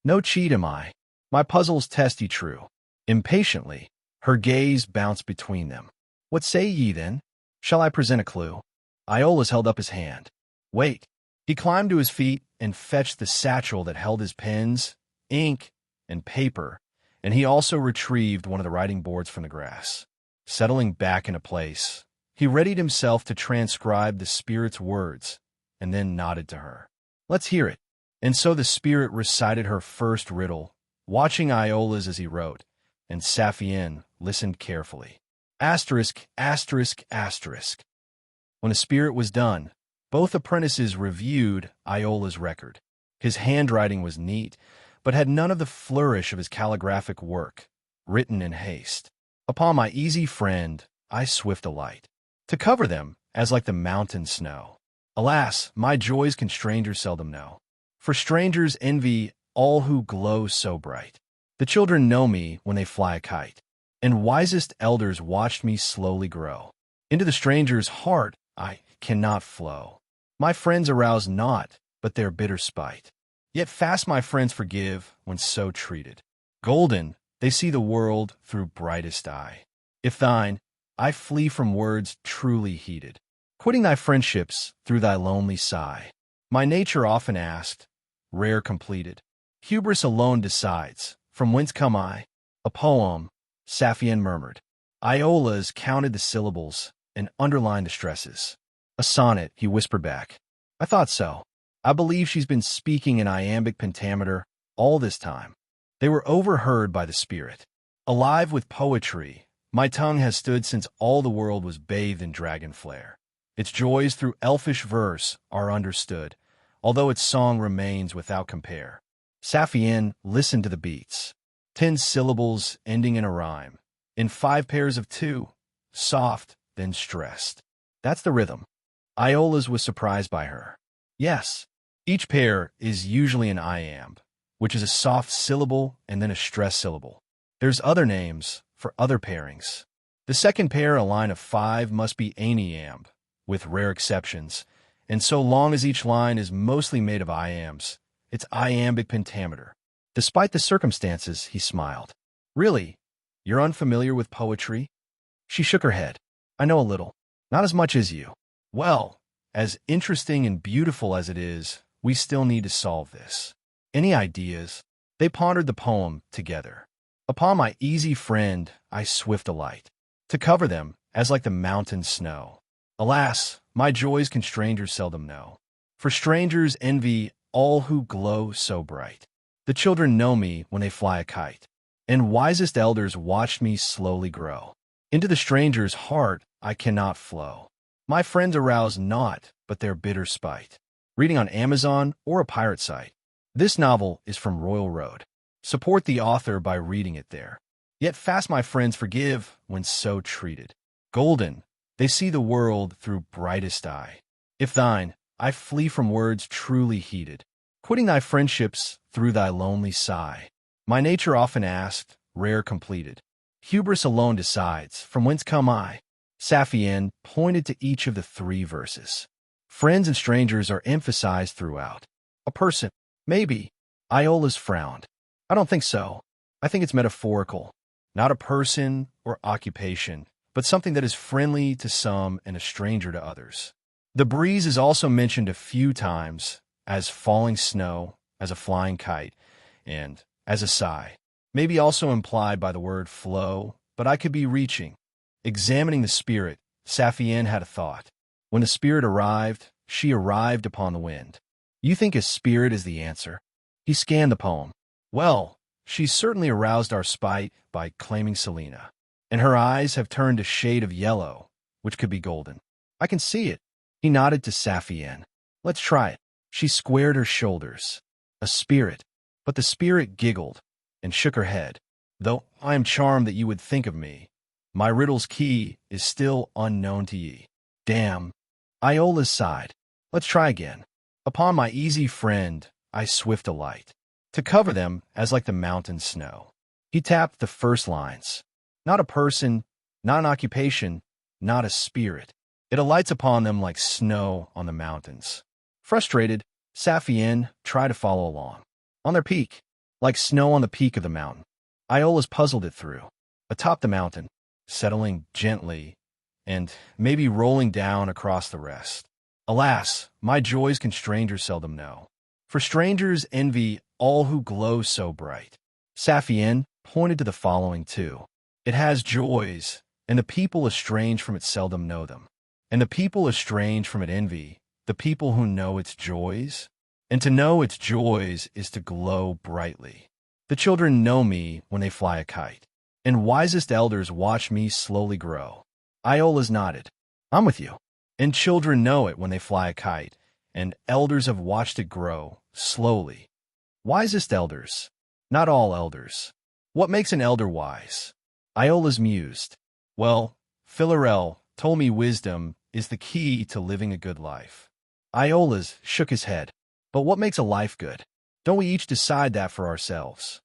No cheat am I. My puzzles test ye true. Impatiently, her gaze bounced between them. What say ye, then? Shall I present a clue? Iola's held up his hand. Wait. He climbed to his feet and fetched the satchel that held his pens, ink, and paper, and he also retrieved one of the writing boards from the grass. Settling back into place, he readied himself to transcribe the spirit's words, and then nodded to her. Let's hear it. And so the spirit recited her first riddle, watching Iola's as he wrote, and Saphienne listened carefully. Asterisk, asterisk, asterisk. When the spirit was done, both apprentices reviewed Iola's record. His handwriting was neat, but had none of the flourish of his calligraphic work, written in haste. Upon my easy friend, I swift alight, to cover them as like the mountain snow. Alas, my joys can strangers seldom know, for strangers envy all who glow so bright. The children know me when they fly a kite, and wisest elders watched me slowly grow. Into the stranger's heart I cannot flow. My friends arouse not, but their bitter spite. Yet fast my friends forgive when so treated. Golden, they see the world through brightest eye. If thine, I flee from words truly heated, quitting thy friendships through thy lonely sigh. My nature often asked, rare completed. Hubris alone decides, from whence come I? A poem, Saphienne murmured. Iola's counted the syllables and underlined the stresses. A sonnet, he whispered back. I thought so. I believe she's been speaking in iambic pentameter all this time. They were overheard by the spirit. Alive with poetry, my tongue has stood since all the world was bathed in dragon flare. Its joys through elfish verse are understood, although its song remains without compare. Saphienne listened to the beats. 10 syllables ending in a rhyme, in 5 pairs of 2, soft, then stressed. That's the rhythm. Iola's was surprised by her. Yes, each pair is usually an iamb, which is a soft syllable and then a stressed syllable. There's other names for other pairings. The second pair, a line of 5, must be aniamb, with rare exceptions, and so long as each line is mostly made of iambs, it's iambic pentameter. Despite the circumstances, he smiled. Really? You're unfamiliar with poetry? She shook her head. I know a little. Not as much as you. Well, as interesting and beautiful as it is, we still need to solve this. Any ideas? They pondered the poem together. Upon my easy friend, I swift alight, to cover them as like the mountain snow. Alas, my joys can strangers seldom know, for strangers envy all who glow so bright. The children know me when they fly a kite, and wisest elders watched me slowly grow. Into the stranger's heart I cannot flow. My friends arouse naught but their bitter spite. Reading on Amazon or a pirate site. This novel is from Royal Road. Support the author by reading it there. Yet fast my friends forgive when so treated. Golden, they see the world through brightest eye. If thine, I flee from words truly heated, quitting thy friendships through thy lonely sigh. My nature often asked, rare completed. Hubris alone decides, from whence come I? Saphienne pointed to each of the 3 verses. Friends and strangers are emphasized throughout. A person, maybe. Iola's frowned. I don't think so. I think it's metaphorical. Not a person or occupation, but something that is friendly to some and a stranger to others. The breeze is also mentioned a few times, as falling snow, as a flying kite, and as a sigh. maybe also implied by the word flow, but I could be reaching. Examining the spirit, Saphienne had a thought. When the spirit arrived, she arrived upon the wind. You think a spirit is the answer? He scanned the poem. Well, she's certainly aroused our spite by claiming Selena, and her eyes have turned a shade of yellow, which could be golden. I can see it. He nodded to Saphienne. Let's try it. She squared her shoulders. A spirit. But the spirit giggled and shook her head. Though I am charmed that you would think of me, my riddle's key is still unknown to ye. Damn. Iola's sighed. Let's try again. Upon my easy friend, I swift alight, to cover them as like the mountain snow. He tapped the first lines. Not a person, not an occupation, not a spirit. It alights upon them like snow on the mountains. Frustrated, Saphienne tried to follow along. On their peak, like snow on the peak of the mountain. Iola's puzzled it through. Atop the mountain, settling gently, and maybe rolling down across the rest. Alas, my joys can strangers seldom know. For strangers envy all who glow so bright. Saphienne pointed to the following too. It has joys, and the people estranged from it seldom know them. And the people estranged from it envy the people who know its joys. And to know its joys is to glow brightly. The children know me when they fly a kite, and wisest elders watch me slowly grow. Iola's nodded. I'm with you. And children know it when they fly a kite, and elders have watched it grow, slowly. Wisest elders. Not all elders. What makes an elder wise? Iola's mused. Well, Philarel told me wisdom is the key to living a good life. Iola's shook his head. But what makes a life good? Don't we each decide that for ourselves?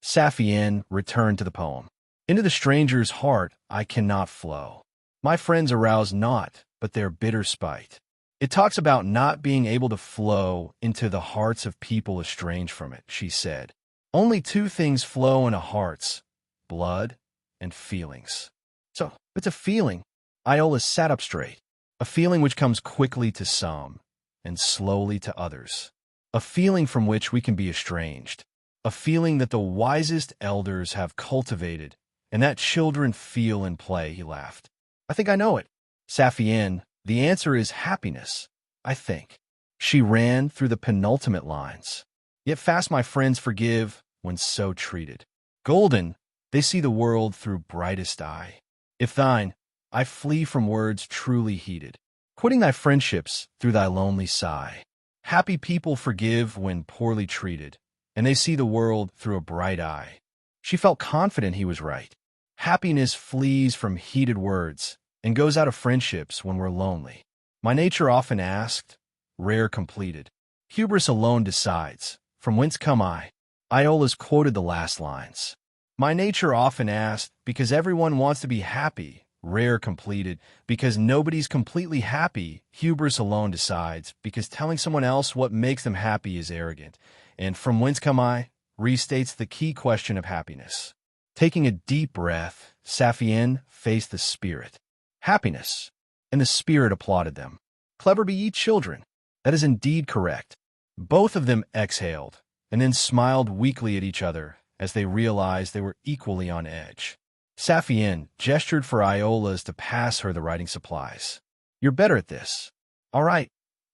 Saphienne returned to the poem. Into the stranger's heart I cannot flow. My friends arouse not, but their bitter spite. It talks about not being able to flow into the hearts of people estranged from it, she said. Only two things flow in a heart's, blood and feelings. So, it's a feeling. Iola sat up straight. A feeling which comes quickly to some and slowly to others. A feeling from which we can be estranged. A feeling that the wisest elders have cultivated and that children feel and play, he laughed. I think I know it. Saphienne, the answer is happiness, I think. She ran through the penultimate lines. Yet fast my friends forgive when so treated. Golden, they see the world through brightest eye. If thine, I flee from words truly heated, quitting thy friendships through thy lonely sigh. Happy people forgive when poorly treated, and they see the world through a bright eye. She felt confident he was right. Happiness flees from heated words and goes out of friendships when we're lonely. My nature often asked, rare completed. Hubris alone decides, from whence come I? Iola's quoted the last lines. My nature often asked, because everyone wants to be happy, rare completed, because nobody's completely happy, hubris alone decides, because telling someone else what makes them happy is arrogant, and from whence come I restates the key question of happiness. Taking a deep breath, Saphienne faced the spirit. Happiness. And the spirit applauded them. Clever be ye children. That is indeed correct. Both of them exhaled, and then smiled weakly at each other as they realized they were equally on edge. Saphienne gestured for Iola's to pass her the writing supplies. You're better at this. All right,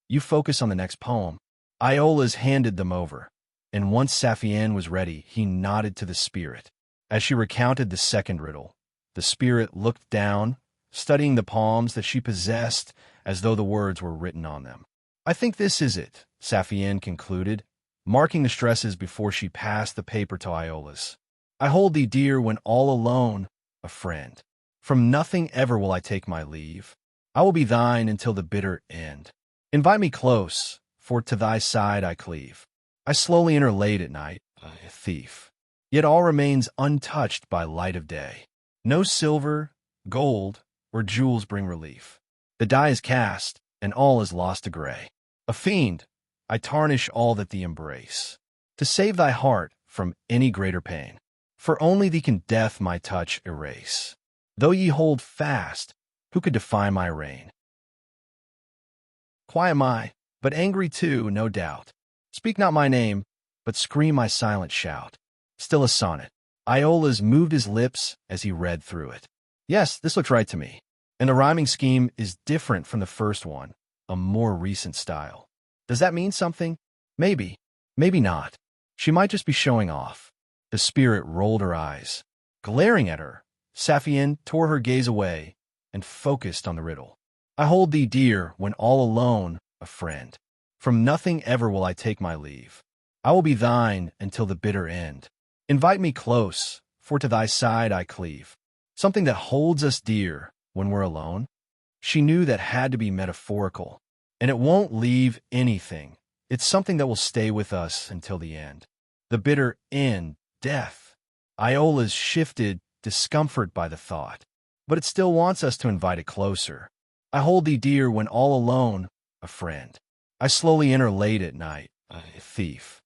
you focus on the next poem. Iola's handed them over, and once Saphienne was ready, he nodded to the spirit. As she recounted the second riddle, the spirit looked down, studying the palms that she possessed as though the words were written on them. I think this is it, Saphienne concluded, marking the stresses before she passed the paper to Iola's. I hold thee dear when all alone, a friend. From nothing ever will I take my leave. I will be thine until the bitter end. Invite me close, for to thy side I cleave. I slowly enter late at night, a thief. Yet all remains untouched by light of day. No silver, gold, or jewels bring relief. The die is cast, and all is lost to gray. A fiend, I tarnish all that thee embrace, to save thy heart from any greater pain. For only thee can death my touch erase. Though ye hold fast, who could defy my reign? Quiet am I, but angry too, no doubt. Speak not my name, but scream my silent shout. Still a sonnet. Iola's moved his lips as he read through it. Yes, this looks right to me. And the rhyming scheme is different from the first one, a more recent style. Does that mean something? Maybe. Maybe not. She might just be showing off. The spirit rolled her eyes. Glaring at her, Saphienne tore her gaze away and focused on the riddle. I hold thee dear when all alone, a friend. From nothing ever will I take my leave. I will be thine until the bitter end. Invite me close, for to thy side I cleave. Something that holds us dear when we're alone. She knew that had to be metaphorical, and it won't leave anything. It's something that will stay with us until the end. The bitter end, death. Iola's shifted, discomfort by the thought, but it still wants us to invite it closer. I hold thee dear when all alone, a friend. I slowly enter late at night, a thief.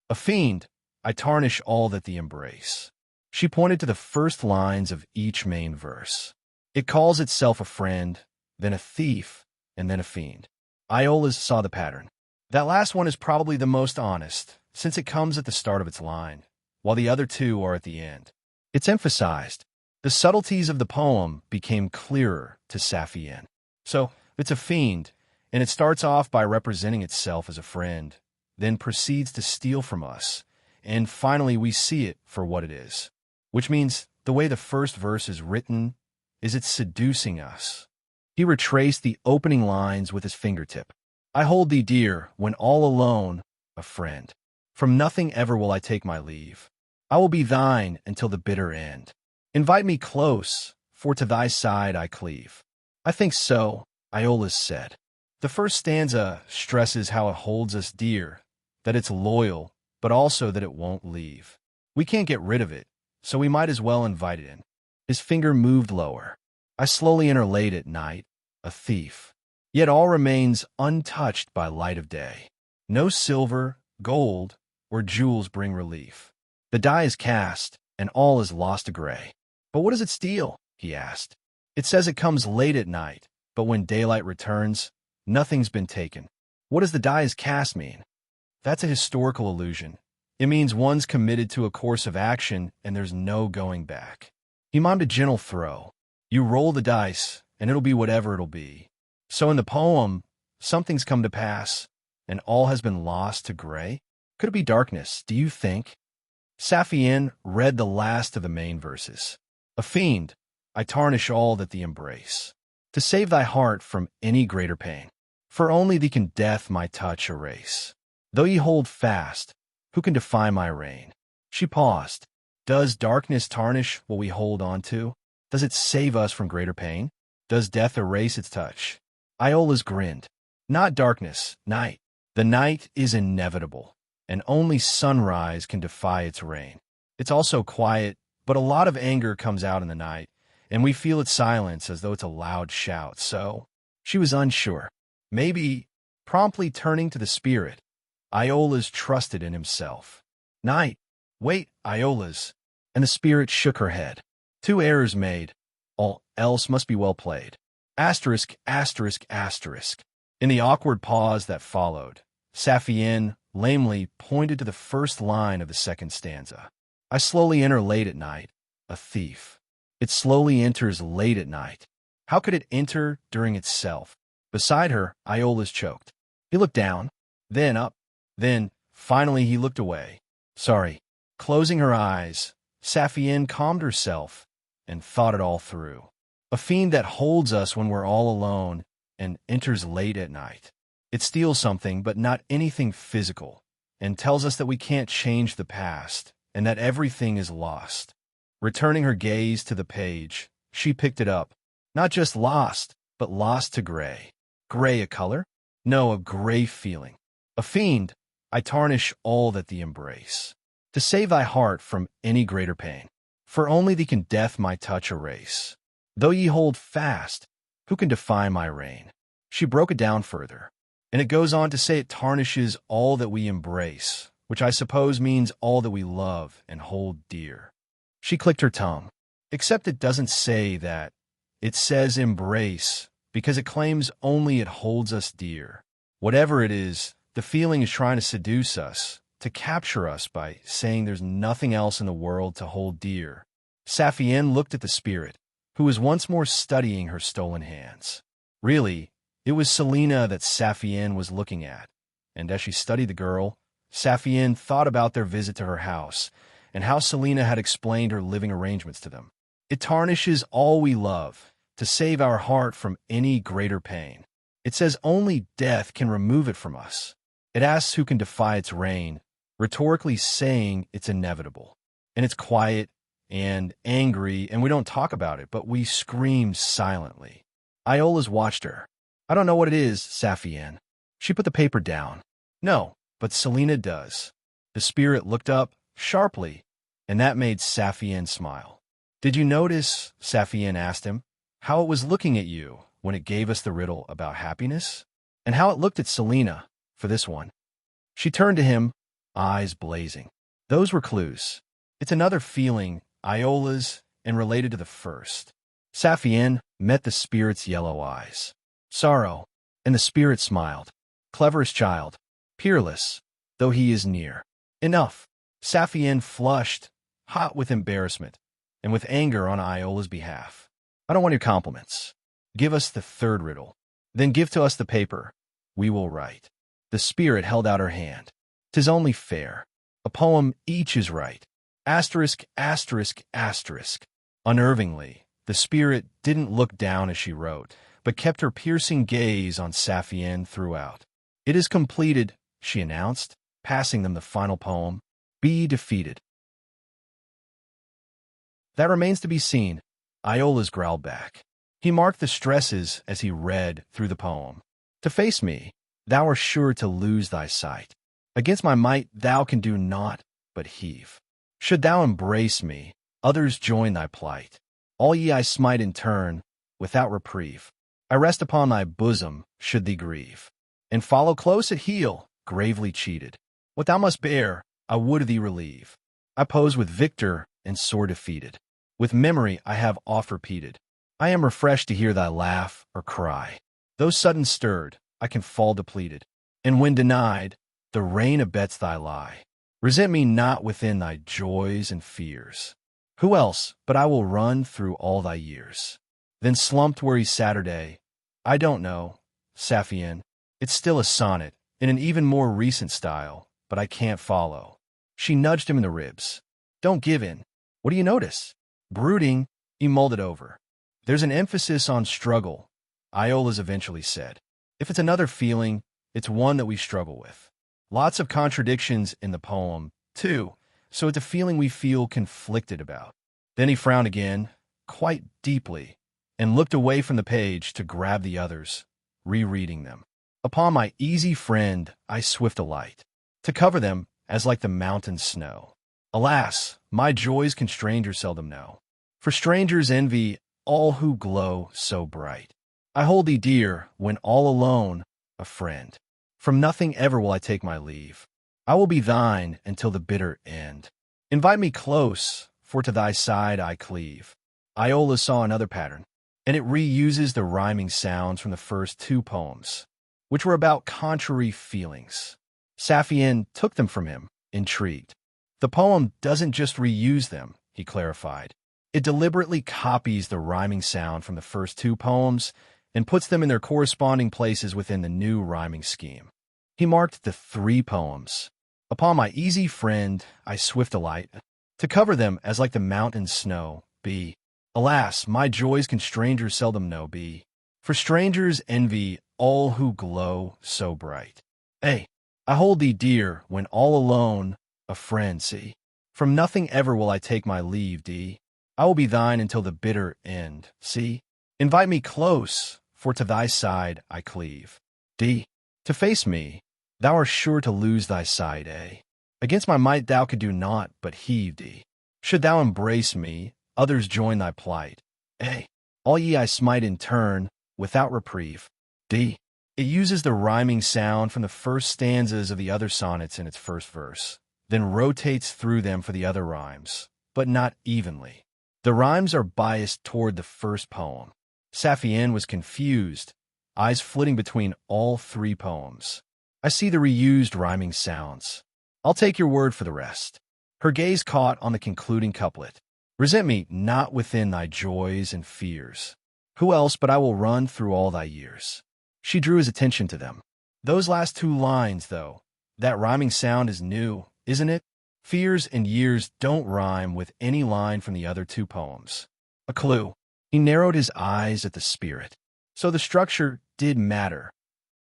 A fiend, I tarnish all that thee embrace. She pointed to the first lines of each main verse. It calls itself a friend, then a thief, and then a fiend. Iola's saw the pattern. That last one is probably the most honest, since it comes at the start of its line, while the other two are at the end. It's emphasized. The subtleties of the poem became clearer to Saphienne. So, it's a fiend, and it starts off by representing itself as a friend, then proceeds to steal from us, and finally we see it for what it is. Which means the way the first verse is written is it's seducing us. He retraced the opening lines with his fingertip. I hold thee dear when all alone, a friend. From nothing ever will I take my leave. I will be thine until the bitter end. Invite me close, for to thy side I cleave. I think so, Iola's said. The first stanza stresses how it holds us dear, that it's loyal, but also that it won't leave. We can't get rid of it, so we might as well invite it in. His finger moved lower. I slowly enter late at night, a thief. Yet all remains untouched by light of day. No silver, gold, or jewels bring relief. The die is cast, and all is lost to gray. But what does it steal? He asked. It says it comes late at night, but when daylight returns, nothing's been taken. What does the die is cast mean? That's a historical illusion. It means one's committed to a course of action and there's no going back. He mimed a gentle throw. You roll the dice, and it'll be whatever it'll be. So in the poem, something's come to pass, and all has been lost to gray? Could it be darkness, do you think? Saphienne read the last of the main verses. A fiend, I tarnish all that thee embrace, to save thy heart from any greater pain. For only thee can death my touch erase. Though ye hold fast, who can defy my reign? She paused. Does darkness tarnish what we hold on to? Does it save us from greater pain? Does death erase its touch? Iola's grinned. Not darkness, night. The night is inevitable, and only sunrise can defy its reign. It's also quiet, but a lot of anger comes out in the night, and we feel its silence as though it's a loud shout. So, she was unsure. Maybe, promptly turning to the spirit, Iola's trusted in himself. Night. Wait, Iola's. And the spirit shook her head. 2 errors made. All else must be well played. Asterisk, asterisk, asterisk. In the awkward pause that followed, Saphienne lamely pointed to the first line of the second stanza. I slowly enter late at night, a thief. It slowly enters late at night. How could it enter during itself? Beside her, Iola's choked. He looked down, then up, then, finally he looked away. Sorry. Closing her eyes, Saphienne calmed herself and thought it all through. A fiend that holds us when we're all alone and enters late at night. It steals something, but not anything physical, and tells us that we can't change the past and that everything is lost. Returning her gaze to the page, she picked it up. Not just lost, but lost to gray. Gray a color? No, a gray feeling. A fiend, I tarnish all that thee embrace, to save thy heart from any greater pain. For only thee can death my touch erase. Though ye hold fast, who can defy my reign? She broke it down further, and it goes on to say it tarnishes all that we embrace, which I suppose means all that we love and hold dear. She clicked her tongue, except it doesn't say that. It says embrace, because it claims only it holds us dear. Whatever it is, the feeling is trying to seduce us, to capture us by saying there's nothing else in the world to hold dear. Saphienne looked at the spirit, who was once more studying her stolen hands. Really, it was Selina that Saphienne was looking at, and as she studied the girl, Saphienne thought about their visit to her house and how Selina had explained her living arrangements to them. It tarnishes all we love to save our heart from any greater pain. It says only death can remove it from us. It asks who can defy its reign, rhetorically saying it's inevitable. And it's quiet and angry, and we don't talk about it, but we scream silently. Iola's watched her. I don't know what it is, Saphienne. She put the paper down. No, but Selina does. The spirit looked up sharply, and that made Saphienne smile. Did you notice, Saphienne asked him, how it was looking at you when it gave us the riddle about happiness? And how it looked at Selina for this one? She turned to him, eyes blazing. Those were clues. It's another feeling, Iola's, and related to the first. Saphienne met the spirit's yellow eyes. Sorrow, and the spirit smiled. Cleverest child, peerless, though he is near. Enough. Saphienne flushed, hot with embarrassment, and with anger on Iola's behalf. I don't want your compliments. Give us the third riddle. Then give to us the paper. We will write. The spirit held out her hand. 'Tis only fair. A poem each is right. Asterisk, asterisk, asterisk. Unnervingly, the spirit didn't look down as she wrote, but kept her piercing gaze on Saphienne throughout. It is completed, she announced, passing them the final poem. Be defeated. That remains to be seen, Iola's growled back. He marked the stresses as he read through the poem. To face me, thou art sure to lose thy sight. Against my might thou can do naught but heave. Should thou embrace me, others join thy plight. All ye I smite in turn, without reprieve. I rest upon thy bosom, should thee grieve, and follow close at heel, gravely cheated. What thou must bear, I would thee relieve. I pose with victor and sore defeated. With memory I have oft repeated. I am refreshed to hear thy laugh or cry. Though sudden stirred, I can fall depleted. And when denied, the rain abets thy lie. Resent me not within thy joys and fears. Who else but I will run through all thy years? Then slumped where he Saturday. I don't know, Saphienne. It's still a sonnet, in an even more recent style, but I can't follow. She nudged him in the ribs. Don't give in. What do you notice? Brooding, he mulled it over. There's an emphasis on struggle, Iola's eventually said. If it's another feeling, it's one that we struggle with. Lots of contradictions in the poem, too, so it's a feeling we feel conflicted about. Then he frowned again, quite deeply, and looked away from the page to grab the others, rereading them. Upon my easy friend I swift alight, to cover them as like the mountain snow. Alas, my joys can strangers seldom know, for strangers envy all who glow so bright. I hold thee dear when all alone, a friend. From nothing ever will I take my leave. I will be thine until the bitter end. Invite me close, for to thy side I cleave. Iola saw another pattern, and it reuses the rhyming sounds from the first two poems, which were about contrary feelings. Saphienne took them from him, intrigued. The poem doesn't just reuse them, he clarified. It deliberately copies the rhyming sound from the first two poems and puts them in their corresponding places within the new rhyming scheme. He marked the three poems. Upon my easy friend I swift alight, to cover them as like the mountain snow, be. Alas, my joys can strangers seldom know, be. For strangers envy all who glow so bright. A. I hold thee dear when all alone, a friend, see. From nothing ever will I take my leave, D. I will be thine until the bitter end, see. Invite me close, for to thy side I cleave. D. To face me, thou art sure to lose thy sight, A. Against my might thou could do naught but heave, D. Should thou embrace me, others join thy plight, A. All ye I smite in turn, without reprieve, D. It uses the rhyming sound from the first stanzas of the other sonnets in its first verse, then rotates through them for the other rhymes, but not evenly. The rhymes are biased toward the first poem. Saphienne was confused, eyes flitting between all three poems. I see the reused rhyming sounds. I'll take your word for the rest. Her gaze caught on the concluding couplet. Resent me not within thy joys and fears. Who else but I will run through all thy years? She drew his attention to them. Those last two lines, though, that rhyming sound is new, isn't it? Fears and years don't rhyme with any line from the other two poems. A clue. He narrowed his eyes at the spirit. So the structure did matter.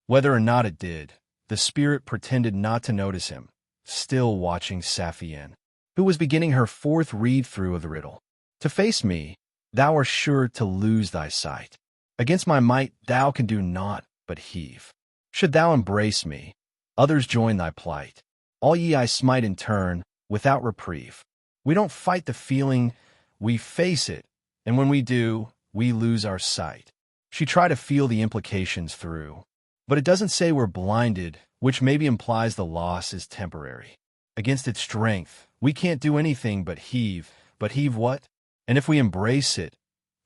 Whether or not it did, the spirit pretended not to notice him, still watching Saphienne, who was beginning her fourth read-through of the riddle. To face me, thou art sure to lose thy sight. Against my might thou can do naught but heave. Should thou embrace me, others join thy plight. All ye I smite in turn, without reprieve. We don't fight the feeling, we face it, and when we do, we lose our sight. She tried to feel the implications through. But it doesn't say we're blinded, which maybe implies the loss is temporary. Against its strength, we can't do anything but heave. But heave what? And if we embrace it,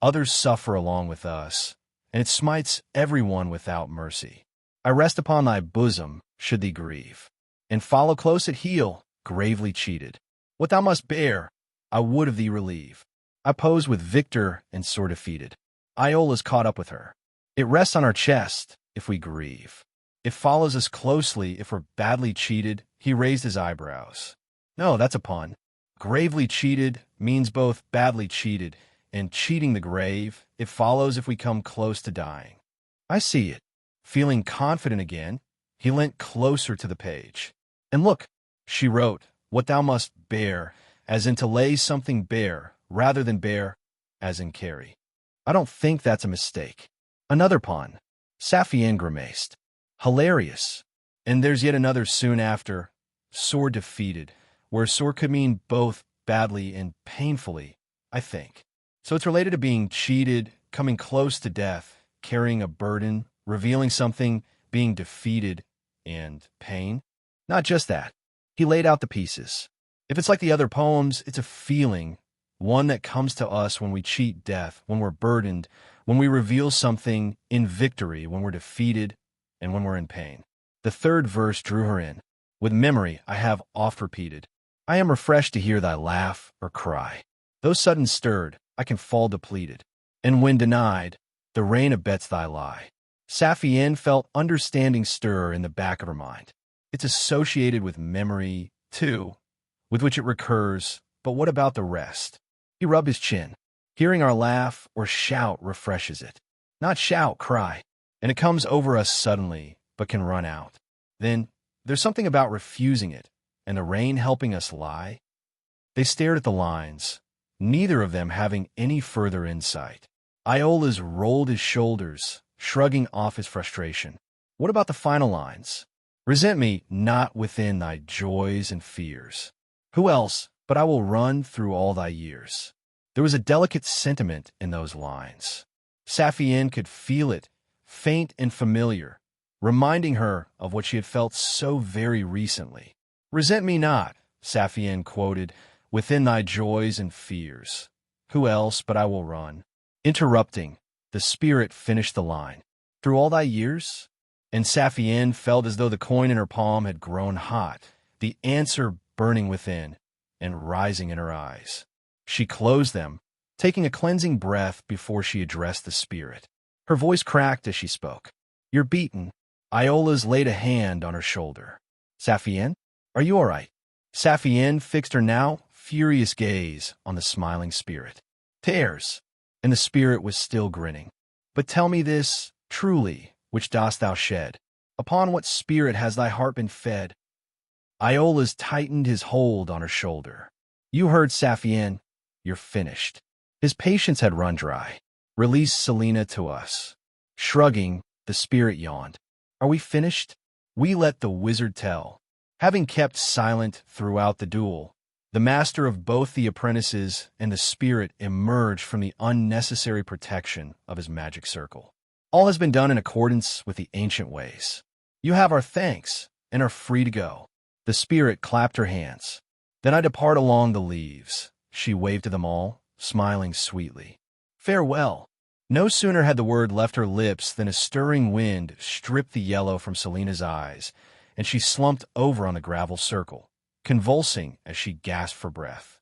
others suffer along with us, and it smites everyone without mercy. I rest upon thy bosom, should thee grieve, and follow close at heel, gravely cheated. What thou must bear, I would of thee relieve. I pose with victor and sore defeated. Iola's caught up with her. It rests on our chest, if we grieve. It follows us closely if we're badly cheated. He raised his eyebrows. No, that's a pun. Gravely cheated means both badly cheated and cheating the grave. It follows if we come close to dying. I see it. Feeling confident again, he leant closer to the page. And look, she wrote, what thou must bear, as in to lay something bare, rather than bear, as in carry. I don't think that's a mistake. Another pun. Saphienne grimaced. Hilarious. And there's yet another soon after, sore defeated, where sore could mean both badly and painfully, I think. So it's related to being cheated, coming close to death, carrying a burden, revealing something, being defeated, and pain. Not just that. He laid out the pieces. If it's like the other poems, it's a feeling, one that comes to us when we cheat death, when we're burdened, when we reveal something in victory, when we're defeated, and when we're in pain. The third verse drew her in. With memory I have oft repeated, I am refreshed to hear thy laugh or cry. Though sudden stirred, I can fall depleted. And when denied, the rain abets thy lie. Saphienne felt understanding stir in the back of her mind. It's associated with memory, too, with which it recurs, but what about the rest? He rubbed his chin. Hearing our laugh or shout refreshes it. Not shout, cry. And it comes over us suddenly, but can run out. Then, there's something about refusing it, and the rain helping us lie. They stared at the lines, neither of them having any further insight. Iola's rolled his shoulders, shrugging off his frustration. What about the final lines? Resent me not within thy joys and fears. Who else but I will run through all thy years? There was a delicate sentiment in those lines. Saphienne could feel it, faint and familiar, reminding her of what she had felt so very recently. Resent me not, Saphienne quoted, within thy joys and fears. Who else but I will run? Interrupting, the spirit finished the line. Through all thy years? And Saphienne felt as though the coin in her palm had grown hot, the answer burning within and rising in her eyes. She closed them, taking a cleansing breath before she addressed the spirit. Her voice cracked as she spoke. You're beaten. Iola's laid a hand on her shoulder. Saphienne, are you all right? Saphienne fixed her now furious gaze on the smiling spirit. Tears, and the spirit was still grinning. But tell me this, truly, which dost thou shed? Upon what spirit has thy heart been fed? Iola's tightened his hold on her shoulder. You heard, Saphienne. You're finished. His patience had run dry. Release Selina to us. Shrugging, the spirit yawned. Are we finished? We let the wizard tell. Having kept silent throughout the duel, the master of both the apprentices and the spirit emerged from the unnecessary protection of his magic circle. All has been done in accordance with the ancient ways. You have our thanks and are free to go. The spirit clapped her hands. Then I depart along the leaves. She waved to them all, smiling sweetly. Farewell. No sooner had the word left her lips than a stirring wind stripped the yellow from Selina's eyes, and she slumped over on the gravel circle, convulsing as she gasped for breath.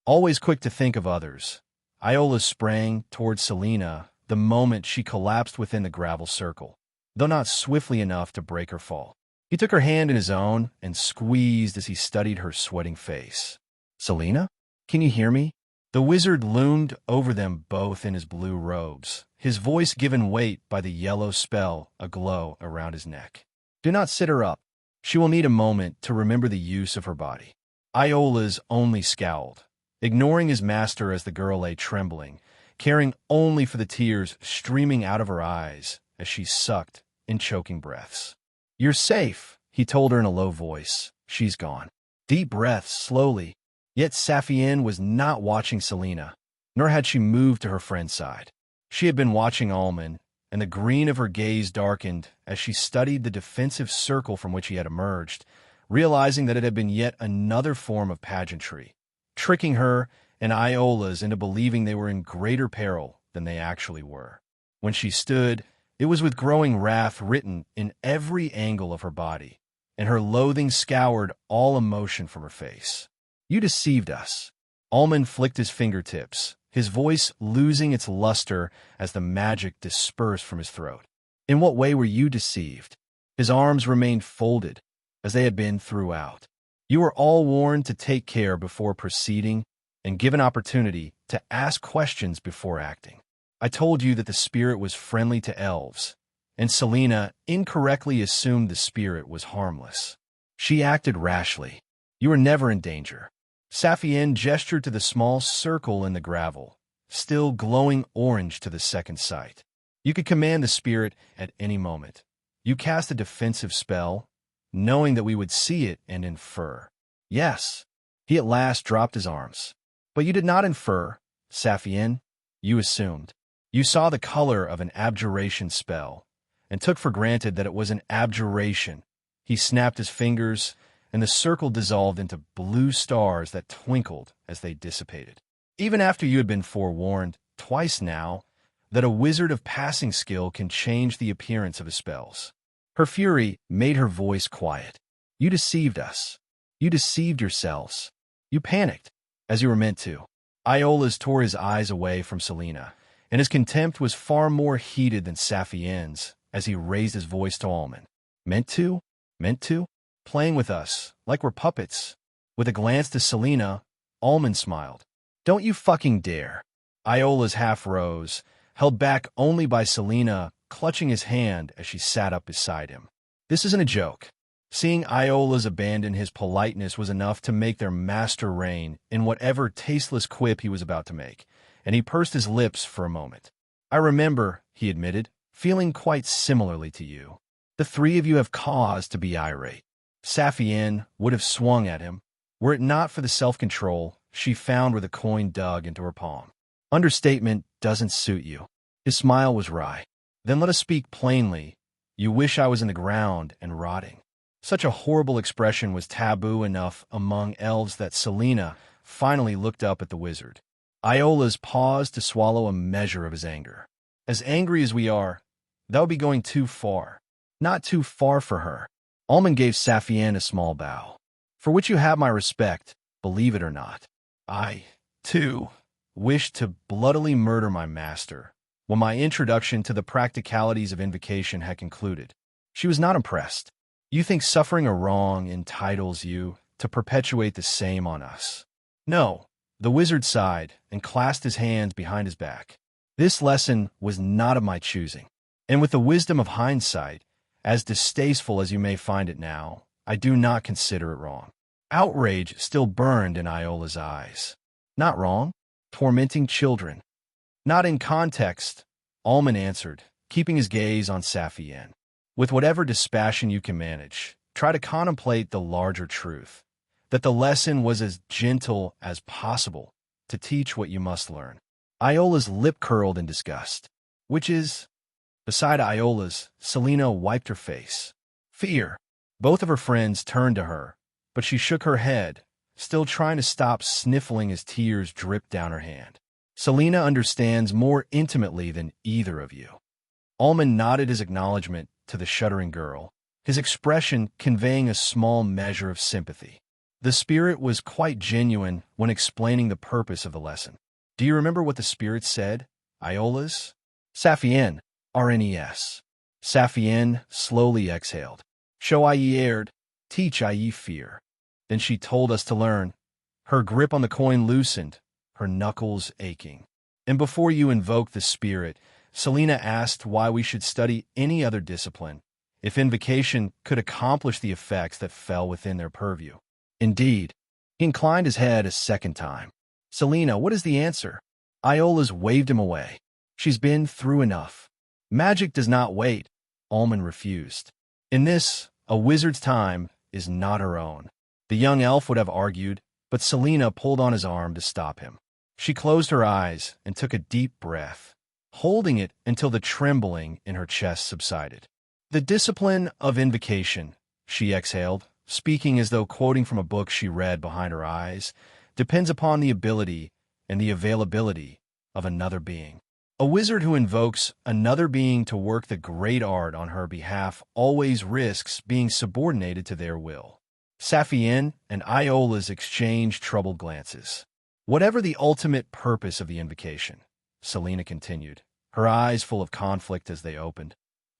Always quick to think of others, Iola sprang towards Selena the moment she collapsed within the gravel circle, though not swiftly enough to break her fall. He took her hand in his own and squeezed as he studied her sweating face. "Selena? Can you hear me?" The wizard loomed over them both in his blue robes, his voice given weight by the yellow spell aglow around his neck. "Do not sit her up. She will need a moment to remember the use of her body." Iola's only scowled, ignoring his master as the girl lay trembling, caring only for the tears streaming out of her eyes as she sucked in choking breaths. "You're safe," he told her in a low voice. "She's gone." Deep breaths, slowly. Yet Saphienne was not watching Selena, nor had she moved to her friend's side. She had been watching Almond, and the green of her gaze darkened as she studied the defensive circle from which he had emerged, realizing that it had been yet another form of pageantry, tricking her and Iola's into believing they were in greater peril than they actually were. When she stood, it was with growing wrath written in every angle of her body, and her loathing scoured all emotion from her face. "You deceived us." Almond flicked his fingertips, his voice losing its luster as the magic dispersed from his throat. "In what way were you deceived?" His arms remained folded, as they had been throughout. "You were all warned to take care before proceeding and given opportunity to ask questions before acting. I told you that the spirit was friendly to elves, and Selena incorrectly assumed the spirit was harmless. She acted rashly. You were never in danger." Saphienne gestured to the small circle in the gravel, still glowing orange to the second sight. "You could command the spirit at any moment. You cast a defensive spell, knowing that we would see it and infer." "Yes." He at last dropped his arms. "But you did not infer, Saphienne. You assumed. You saw the color of an abjuration spell, and took for granted that it was an abjuration." He snapped his fingers, and the circle dissolved into blue stars that twinkled as they dissipated. "Even after you had been forewarned, twice now, that a wizard of passing skill can change the appearance of his spells." Her fury made her voice quiet. "You deceived us. You deceived yourselves. You panicked, as you were meant to." Iola's tore his eyes away from Selena, and his contempt was far more heated than Saphienne's as he raised his voice to Almond. "Meant to? Meant to? Playing with us, like we're puppets." With a glance to Selena, Almond smiled. "Don't you fucking dare." Iola's half rose, held back only by Selena clutching his hand as she sat up beside him. "This isn't a joke." Seeing Iola's abandon his politeness was enough to make their master rein in whatever tasteless quip he was about to make, and he pursed his lips for a moment. "I remember," he admitted, "feeling quite similarly to you. The three of you have cause to be irate." Saphienne would have swung at him, were it not for the self-control she found where the coin dug into her palm. "Understatement doesn't suit you." His smile was wry. "Then let us speak plainly. You wish I was in the ground and rotting." Such a horrible expression was taboo enough among elves that Selena finally looked up at the wizard. Iola's paused to swallow a measure of his anger. "As angry as we are, that would be going too far. Not too far for her." Almond gave Saphienne a small bow. "For which you have my respect, believe it or not. I, too, wished to bloodily murder my master when my introduction to the practicalities of invocation had concluded." She was not impressed. "You think suffering a wrong entitles you to perpetuate the same on us?" "No." The wizard sighed and clasped his hands behind his back. "This lesson was not of my choosing, and with the wisdom of hindsight, as distasteful as you may find it now, I do not consider it wrong." Outrage still burned in Iola's eyes. "Not wrong? Tormenting children?" "Not in context," Almond answered, keeping his gaze on Saphienne. "With whatever dispassion you can manage, try to contemplate the larger truth, that the lesson was as gentle as possible to teach what you must learn." Iola's lip curled in disgust. "Which is?" Beside Iola's, Selena wiped her face. "Fear." Both of her friends turned to her, but she shook her head, still trying to stop sniffling as tears dripped down her hand. "Selena understands more intimately than either of you." Almond nodded his acknowledgement to the shuddering girl, his expression conveying a small measure of sympathy. The spirit was quite genuine when explaining the purpose of the lesson. Do you remember what the spirit said? Iola's? Saphienne, RNES. Saphienne slowly exhaled. Show I ye erred, teach I ye fear. Then she told us to learn. Her grip on the coin loosened, her knuckles aching. And before you invoke the spirit, Selena asked why we should study any other discipline, if invocation could accomplish the effects that fell within their purview. Indeed, he inclined his head a second time. Selena, what is the answer? Iola's waved him away. She's been through enough. Magic does not wait, Almond refused. In this, a wizard's time is not her own. The young elf would have argued, but Selena pulled on his arm to stop him. She closed her eyes and took a deep breath, holding it until the trembling in her chest subsided. The discipline of invocation, she exhaled, speaking as though quoting from a book she read behind her eyes, depends upon the ability and the availability of another being. A wizard who invokes another being to work the great art on her behalf always risks being subordinated to their will. Saphienne and Iola's exchanged troubled glances. Whatever the ultimate purpose of the invocation, Selena continued, her eyes full of conflict as they opened.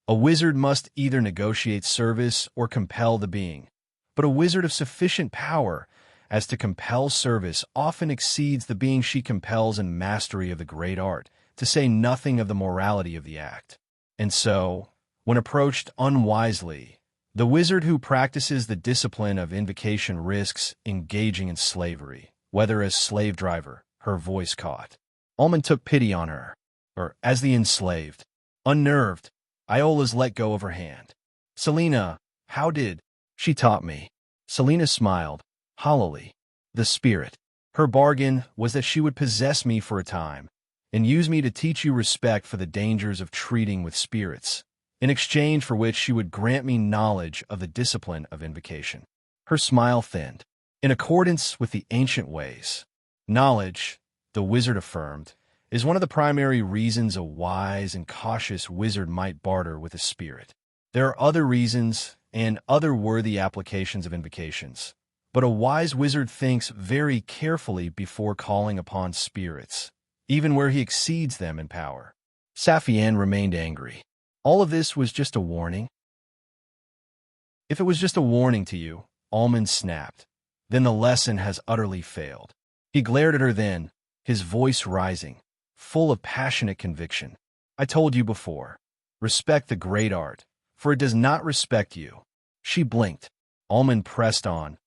A wizard must either negotiate service or compel the being, but a wizard of sufficient power as to compel service often exceeds the being she compels in mastery of the great art, to say nothing of the morality of the act. And so, when approached unwisely, the wizard who practices the discipline of invocation risks engaging in slavery, whether as slave driver, her voice caught. Almond took pity on her, or as the enslaved. Unnerved, Iola's let go of her hand. Selena, how did? She taught me. Selena smiled, hollowly. The spirit. Her bargain was that she would possess me for a time, and use me to teach you respect for the dangers of treating with spirits, in exchange for which she would grant me knowledge of the discipline of invocation. Her smile thinned. In accordance with the ancient ways, knowledge, the wizard affirmed, is one of the primary reasons a wise and cautious wizard might barter with a spirit. There are other reasons and other worthy applications of invocations, but a wise wizard thinks very carefully before calling upon spirits, even where he exceeds them in power. Saphienne remained angry. All of this was just a warning? If it was just a warning to you, Almond snapped, then the lesson has utterly failed. He glared at her then, his voice rising, full of passionate conviction. I told you before, respect the great art, for it does not respect you. She blinked. Almond pressed on,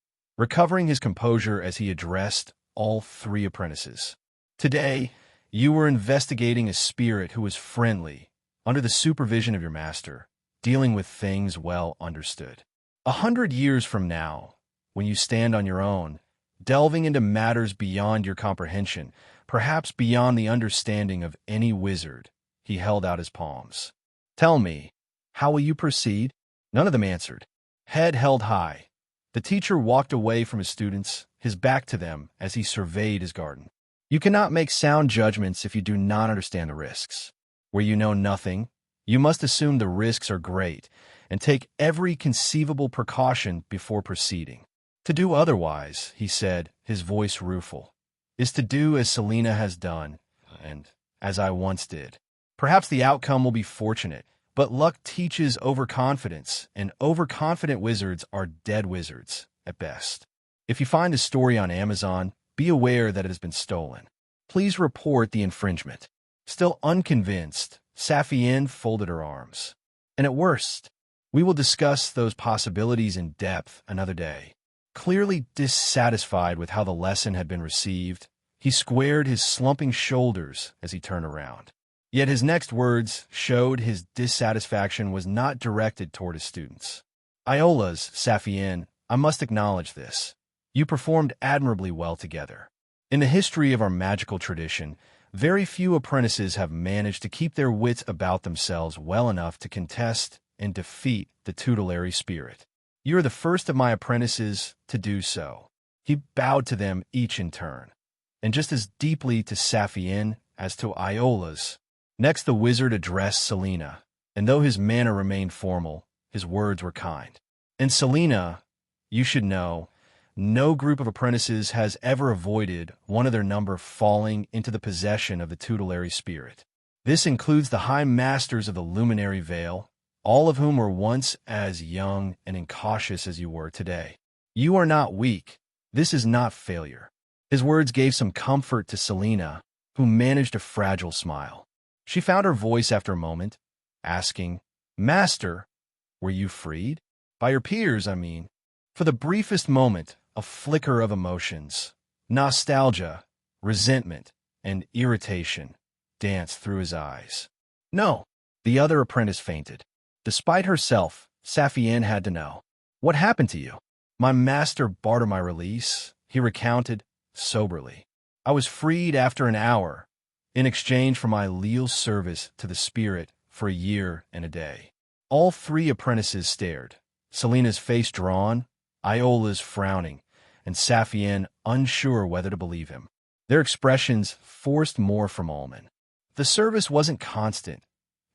recovering his composure as he addressed all three apprentices. Today, you were investigating a spirit who was friendly, under the supervision of your master, dealing with things well understood. 100 years from now, when you stand on your own, delving into matters beyond your comprehension, perhaps beyond the understanding of any wizard, he held out his palms. Tell me, how will you proceed? None of them answered. Head held high, the teacher walked away from his students, his back to them, as he surveyed his garden. You cannot make sound judgments if you do not understand the risks. Where you know nothing, you must assume the risks are great and take every conceivable precaution before proceeding. To do otherwise, he said, his voice rueful, is to do as Selena has done, and as I once did. Perhaps the outcome will be fortunate, but luck teaches overconfidence, and overconfident wizards are dead wizards, at best. If you find this story on Amazon, be aware that it has been stolen. Please report the infringement. Still unconvinced, Saphienne folded her arms. And at worst, we will discuss those possibilities in depth another day. Clearly dissatisfied with how the lesson had been received, he squared his slumping shoulders as he turned around. Yet his next words showed his dissatisfaction was not directed toward his students. Iola's, Saphienne, I must acknowledge this. You performed admirably well together. In the history of our magical tradition, very few apprentices have managed to keep their wits about themselves well enough to contest and defeat the tutelary spirit. You are the first of my apprentices to do so. He bowed to them each in turn, and just as deeply to Saphienne as to Iola's. Next the wizard addressed Selena, and though his manner remained formal, His words were kind. And Selena, you should know, no group of apprentices has ever avoided one of their number falling into the possession of the tutelary spirit. This includes the high masters of the luminary veil, all of whom were once as young and incautious as you were today. You are not weak. This is not failure. His words gave some comfort to Selena, who managed a fragile smile. She found her voice after a moment, asking, "Master, were you freed? By your peers, I mean." For the briefest moment, a flicker of emotions, nostalgia, resentment, and irritation danced through his eyes. "No." The other apprentice fainted. Despite herself, Saphienne had to know. "What happened to you?" "My master bartered my release," he recounted soberly. "I was freed after an hour, in exchange for my leal service to the spirit for a year and a day." All three apprentices stared, Selena's face drawn, Iola's frowning, and Saphienne unsure whether to believe him. Their expressions forced more from Ullman. "The service wasn't constant,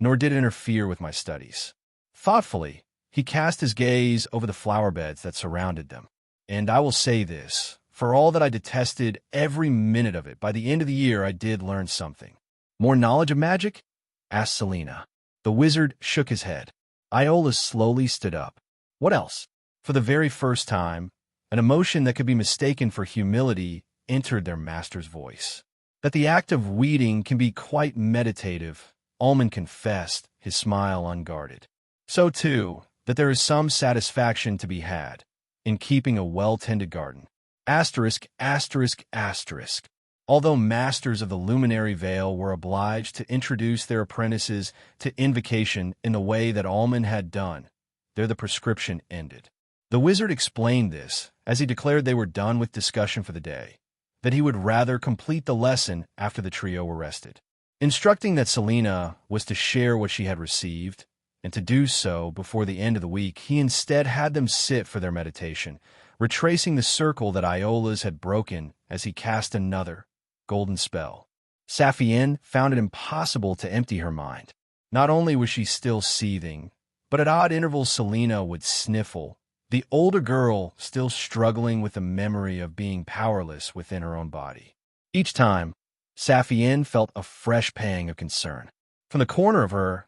nor did it interfere with my studies." Thoughtfully, he cast his gaze over the flower beds that surrounded them. "And I will say this, for all that I detested every minute of it, by the end of the year I did learn something." "More knowledge of magic?" asked Selena. The wizard shook his head. Iola slowly stood up. "What else?" For the very first time, an emotion that could be mistaken for humility entered their master's voice. "That the act of weeding can be quite meditative," Ullman confessed, his smile unguarded. "So, too, that there is some satisfaction to be had in keeping a well-tended garden." Asterisk, asterisk, asterisk. Although masters of the luminary veil were obliged to introduce their apprentices to invocation in the way that Ullman had done, there the prescription ended. The wizard explained this as he declared they were done with discussion for the day, that he would rather complete the lesson after the trio were rested. Instructing that Selena was to share what she had received, and to do so before the end of the week, he instead had them sit for their meditation, retracing the circle that Iola's had broken as he cast another golden spell. Saphienne found it impossible to empty her mind. Not only was she still seething, but at odd intervals Selena would sniffle, the older girl still struggling with the memory of being powerless within her own body. Each time, Saphienne felt a fresh pang of concern. From the corner of her,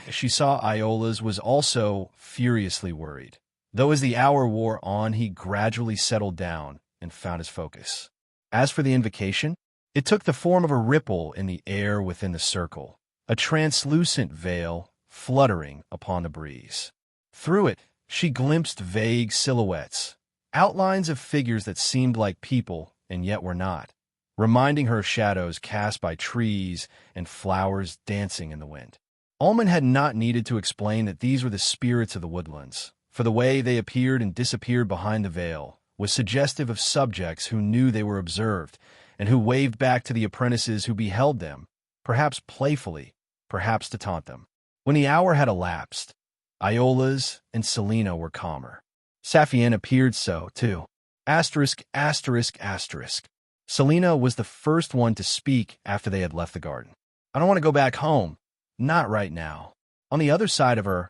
she saw Iola's was also furiously worried, though as the hour wore on, he gradually settled down and found his focus. As for the invocation, it took the form of a ripple in the air within the circle, a translucent veil fluttering upon the breeze. Through it, she glimpsed vague silhouettes, outlines of figures that seemed like people and yet were not, reminding her of shadows cast by trees and flowers dancing in the wind. Ullman had not needed to explain that these were the spirits of the woodlands, for the way they appeared and disappeared behind the veil was suggestive of subjects who knew they were observed and who waved back to the apprentices who beheld them, perhaps playfully, perhaps to taunt them. When the hour had elapsed, Iola's and Selena were calmer. Saphienne appeared so, too. Asterisk, asterisk, asterisk. Selena was the first one to speak after they had left the garden. "I don't want to go back home. Not right now." On the other side of her,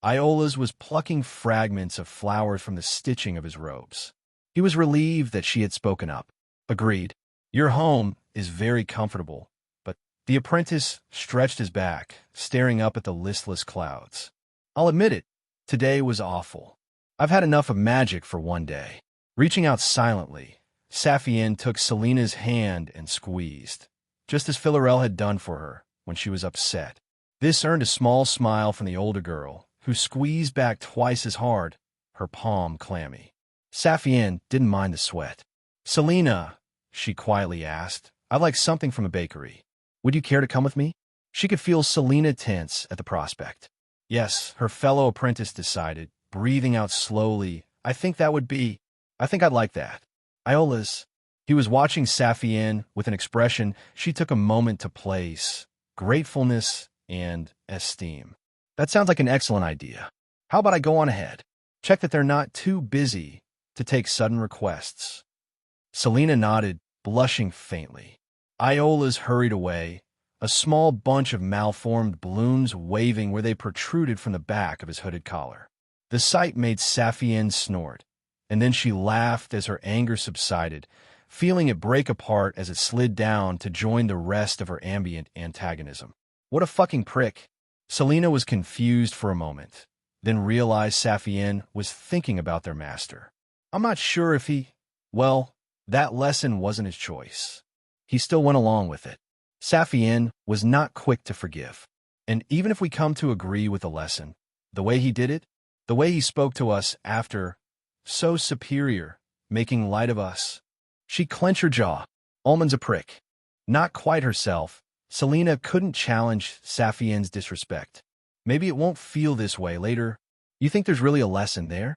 Iola's was plucking fragments of flowers from the stitching of his robes. He was relieved that she had spoken up. "Agreed. Your home is very comfortable, but..." The apprentice stretched his back, staring up at the listless clouds. "I'll admit it, today was awful. I've had enough of magic for one day." Reaching out silently, Saphienne took Selena's hand and squeezed, just as Philarelle had done for her when she was upset. This earned a small smile from the older girl, who squeezed back twice as hard, her palm clammy. Saphienne didn't mind the sweat. "Selena," she quietly asked, "I'd like something from a bakery. Would you care to come with me?" She could feel Selena tense at the prospect. "Yes," her fellow apprentice decided, breathing out slowly. I think I'd like that." Iola's." He was watching Saphienne with an expression she took a moment to place, gratefulness and esteem. "That sounds like an excellent idea. How about I go on ahead? Check that they're not too busy to take sudden requests." Selena nodded, blushing faintly. Iola's hurried away, a small bunch of malformed balloons waving where they protruded from the back of his hooded collar. The sight made Saphienne snort, and then she laughed as her anger subsided, feeling it break apart as it slid down to join the rest of her ambient antagonism. What a fucking prick. Selena was confused for a moment, then realized Saphienne was thinking about their master. I'm not sure if well, that lesson wasn't his choice. He still went along with it. Saphienne was not quick to forgive. And even if we come to agree with the lesson, the way he did it, the way he spoke to us after, so superior, making light of us. She clenched her jaw. Almond's a prick. Not quite herself, Selena couldn't challenge Saphienne's disrespect. Maybe it won't feel this way later. You think there's really a lesson there?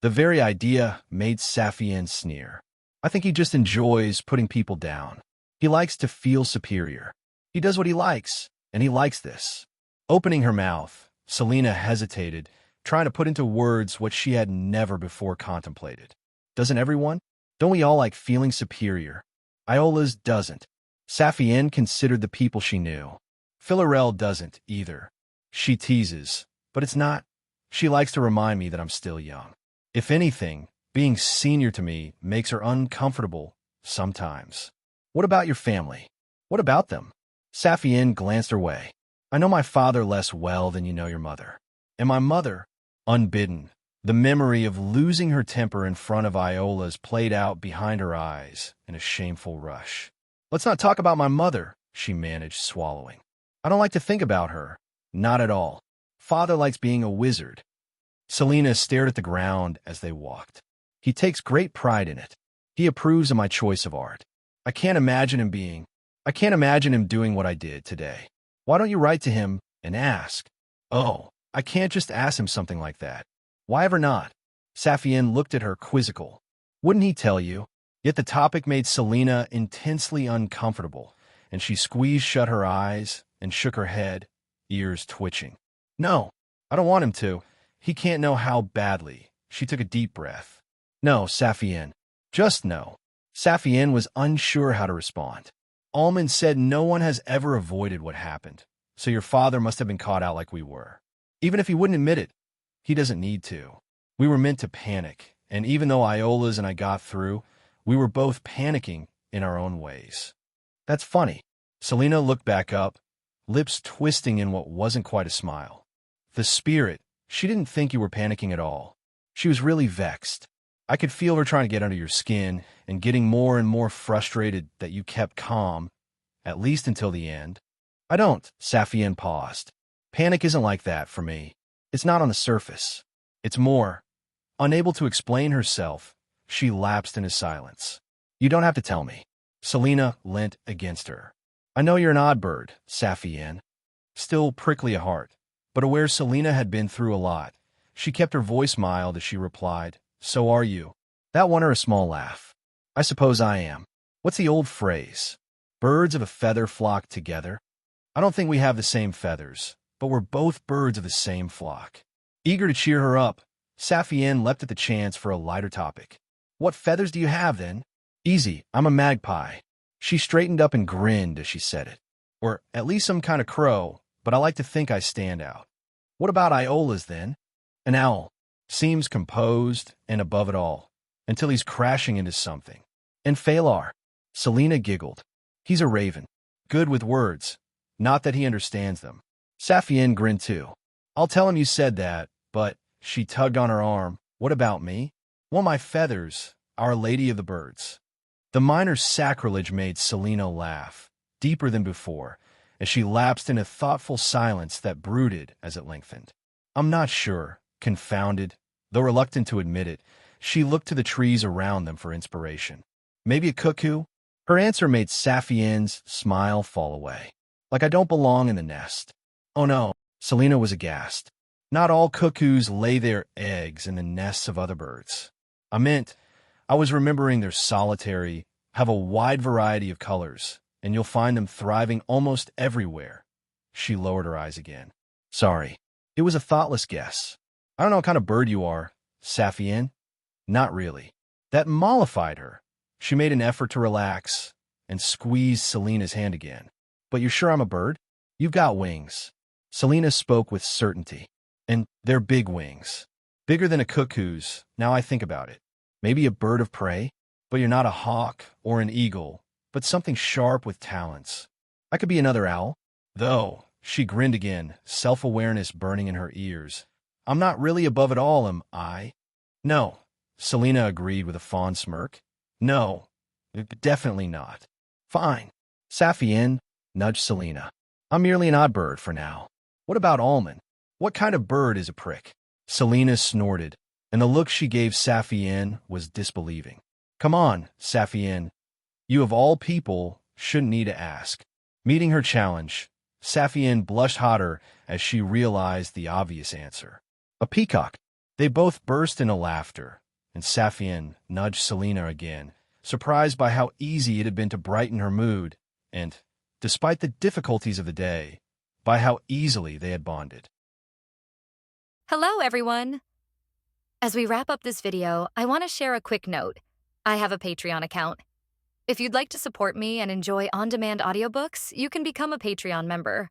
The very idea made Saphienne sneer. I think he just enjoys putting people down. He likes to feel superior. He does what he likes, and he likes this. Opening her mouth, Selena hesitated, trying to put into words what she had never before contemplated. Doesn't everyone? Don't we all like feeling superior? Iola's doesn't. Saphienne considered the people she knew. Philarelle doesn't, either. She teases, but it's not. She likes to remind me that I'm still young. If anything, being senior to me makes her uncomfortable sometimes. What about your family? What about them? Saphienne glanced her way. I know my father less well than you know your mother. And my mother, unbidden, the memory of losing her temper in front of Iola's played out behind her eyes in a shameful rush. Let's not talk about my mother, she managed, swallowing. I don't like to think about her. Not at all. Father likes being a wizard. Selena stared at the ground as they walked. He takes great pride in it. He approves of my choice of art. I can't imagine him doing what I did today. Why don't you write to him and ask? Oh, I can't just ask him something like that. Why ever not? Saphienne looked at her quizzical. Wouldn't he tell you? Yet the topic made Selena intensely uncomfortable, and she squeezed shut her eyes and shook her head, ears twitching. No, I don't want him to. He can't know how badly. She took a deep breath. No, Saphienne. Just no. Saphienne was unsure how to respond. Almond said no one has ever avoided what happened, so your father must have been caught out like we were. Even if he wouldn't admit it, he doesn't need to. We were meant to panic, and even though Iola's and I got through, we were both panicking in our own ways. That's funny. Selena looked back up, lips twisting in what wasn't quite a smile. The spirit, she didn't think you were panicking at all. She was really vexed. I could feel her trying to get under your skin and getting more and more frustrated that you kept calm, at least until the end. I don't, Saphienne paused. Panic isn't like that for me. It's not on the surface. It's more. Unable to explain herself, she lapsed into silence. You don't have to tell me. Selena leant against her. I know you're an odd bird, Saphienne. Still prickly at heart, but aware Selena had been through a lot. She kept her voice mild as she replied, So are you. That won her a small laugh. I suppose I am. What's the old phrase? Birds of a feather flock together? I don't think we have the same feathers, but we're both birds of the same flock. Eager to cheer her up, Saphienne leapt at the chance for a lighter topic. What feathers do you have, then? Easy, I'm a magpie. She straightened up and grinned as she said it. Or at least some kind of crow, but I like to think I stand out. What about Iola's, then? An owl. Seems composed and above it all, until he's crashing into something. And Phalar. Selena giggled. He's a raven. Good with words. Not that he understands them. Saphienne grinned too. I'll tell him you said that, but, she tugged on her arm, what about me? Well, my feathers, Our Lady of the Birds. The minor sacrilege made Selena laugh, deeper than before, as she lapsed in a thoughtful silence that brooded as it lengthened. I'm not sure, confounded, though reluctant to admit it, she looked to the trees around them for inspiration. Maybe a cuckoo? Her answer made Saphienne's smile fall away. Like I don't belong in the nest. Oh no, Selena was aghast. Not all cuckoos lay their eggs in the nests of other birds. I was remembering they're solitary, have a wide variety of colors, and you'll find them thriving almost everywhere. She lowered her eyes again. Sorry, it was a thoughtless guess. I don't know what kind of bird you are, Saphienne. Not really. That mollified her. She made an effort to relax and squeezed Selena's hand again. But you're sure I'm a bird? You've got wings. Selena spoke with certainty. And they're big wings. Bigger than a cuckoo's, now I think about it. Maybe a bird of prey? But you're not a hawk or an eagle, but something sharp with talents. I could be another owl. Though, she grinned again, self-awareness burning in her ears. I'm not really above it all, am I? No, Selena agreed with a fond smirk. No, definitely not. Fine. Saphienne nudged Selena. I'm merely an odd bird for now. What about Almond? What kind of bird is a prick? Selena snorted, and the look she gave Saphienne was disbelieving. Come on, Saphienne. You of all people shouldn't need to ask. Meeting her challenge, Saphienne blushed hotter as she realized the obvious answer. A peacock. They both burst into laughter, and Saphienne nudged Selena again, surprised by how easy it had been to brighten her mood, and, despite the difficulties of the day, by how easily they had bonded. Hello, everyone! As we wrap up this video, I want to share a quick note. I have a Patreon account. If you'd like to support me and enjoy on-demand audiobooks, you can become a Patreon member.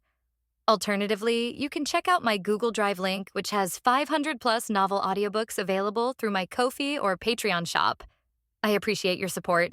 Alternatively, you can check out my Google Drive link, which has 500-plus novel audiobooks available through my Ko-fi or Patreon shop. I appreciate your support.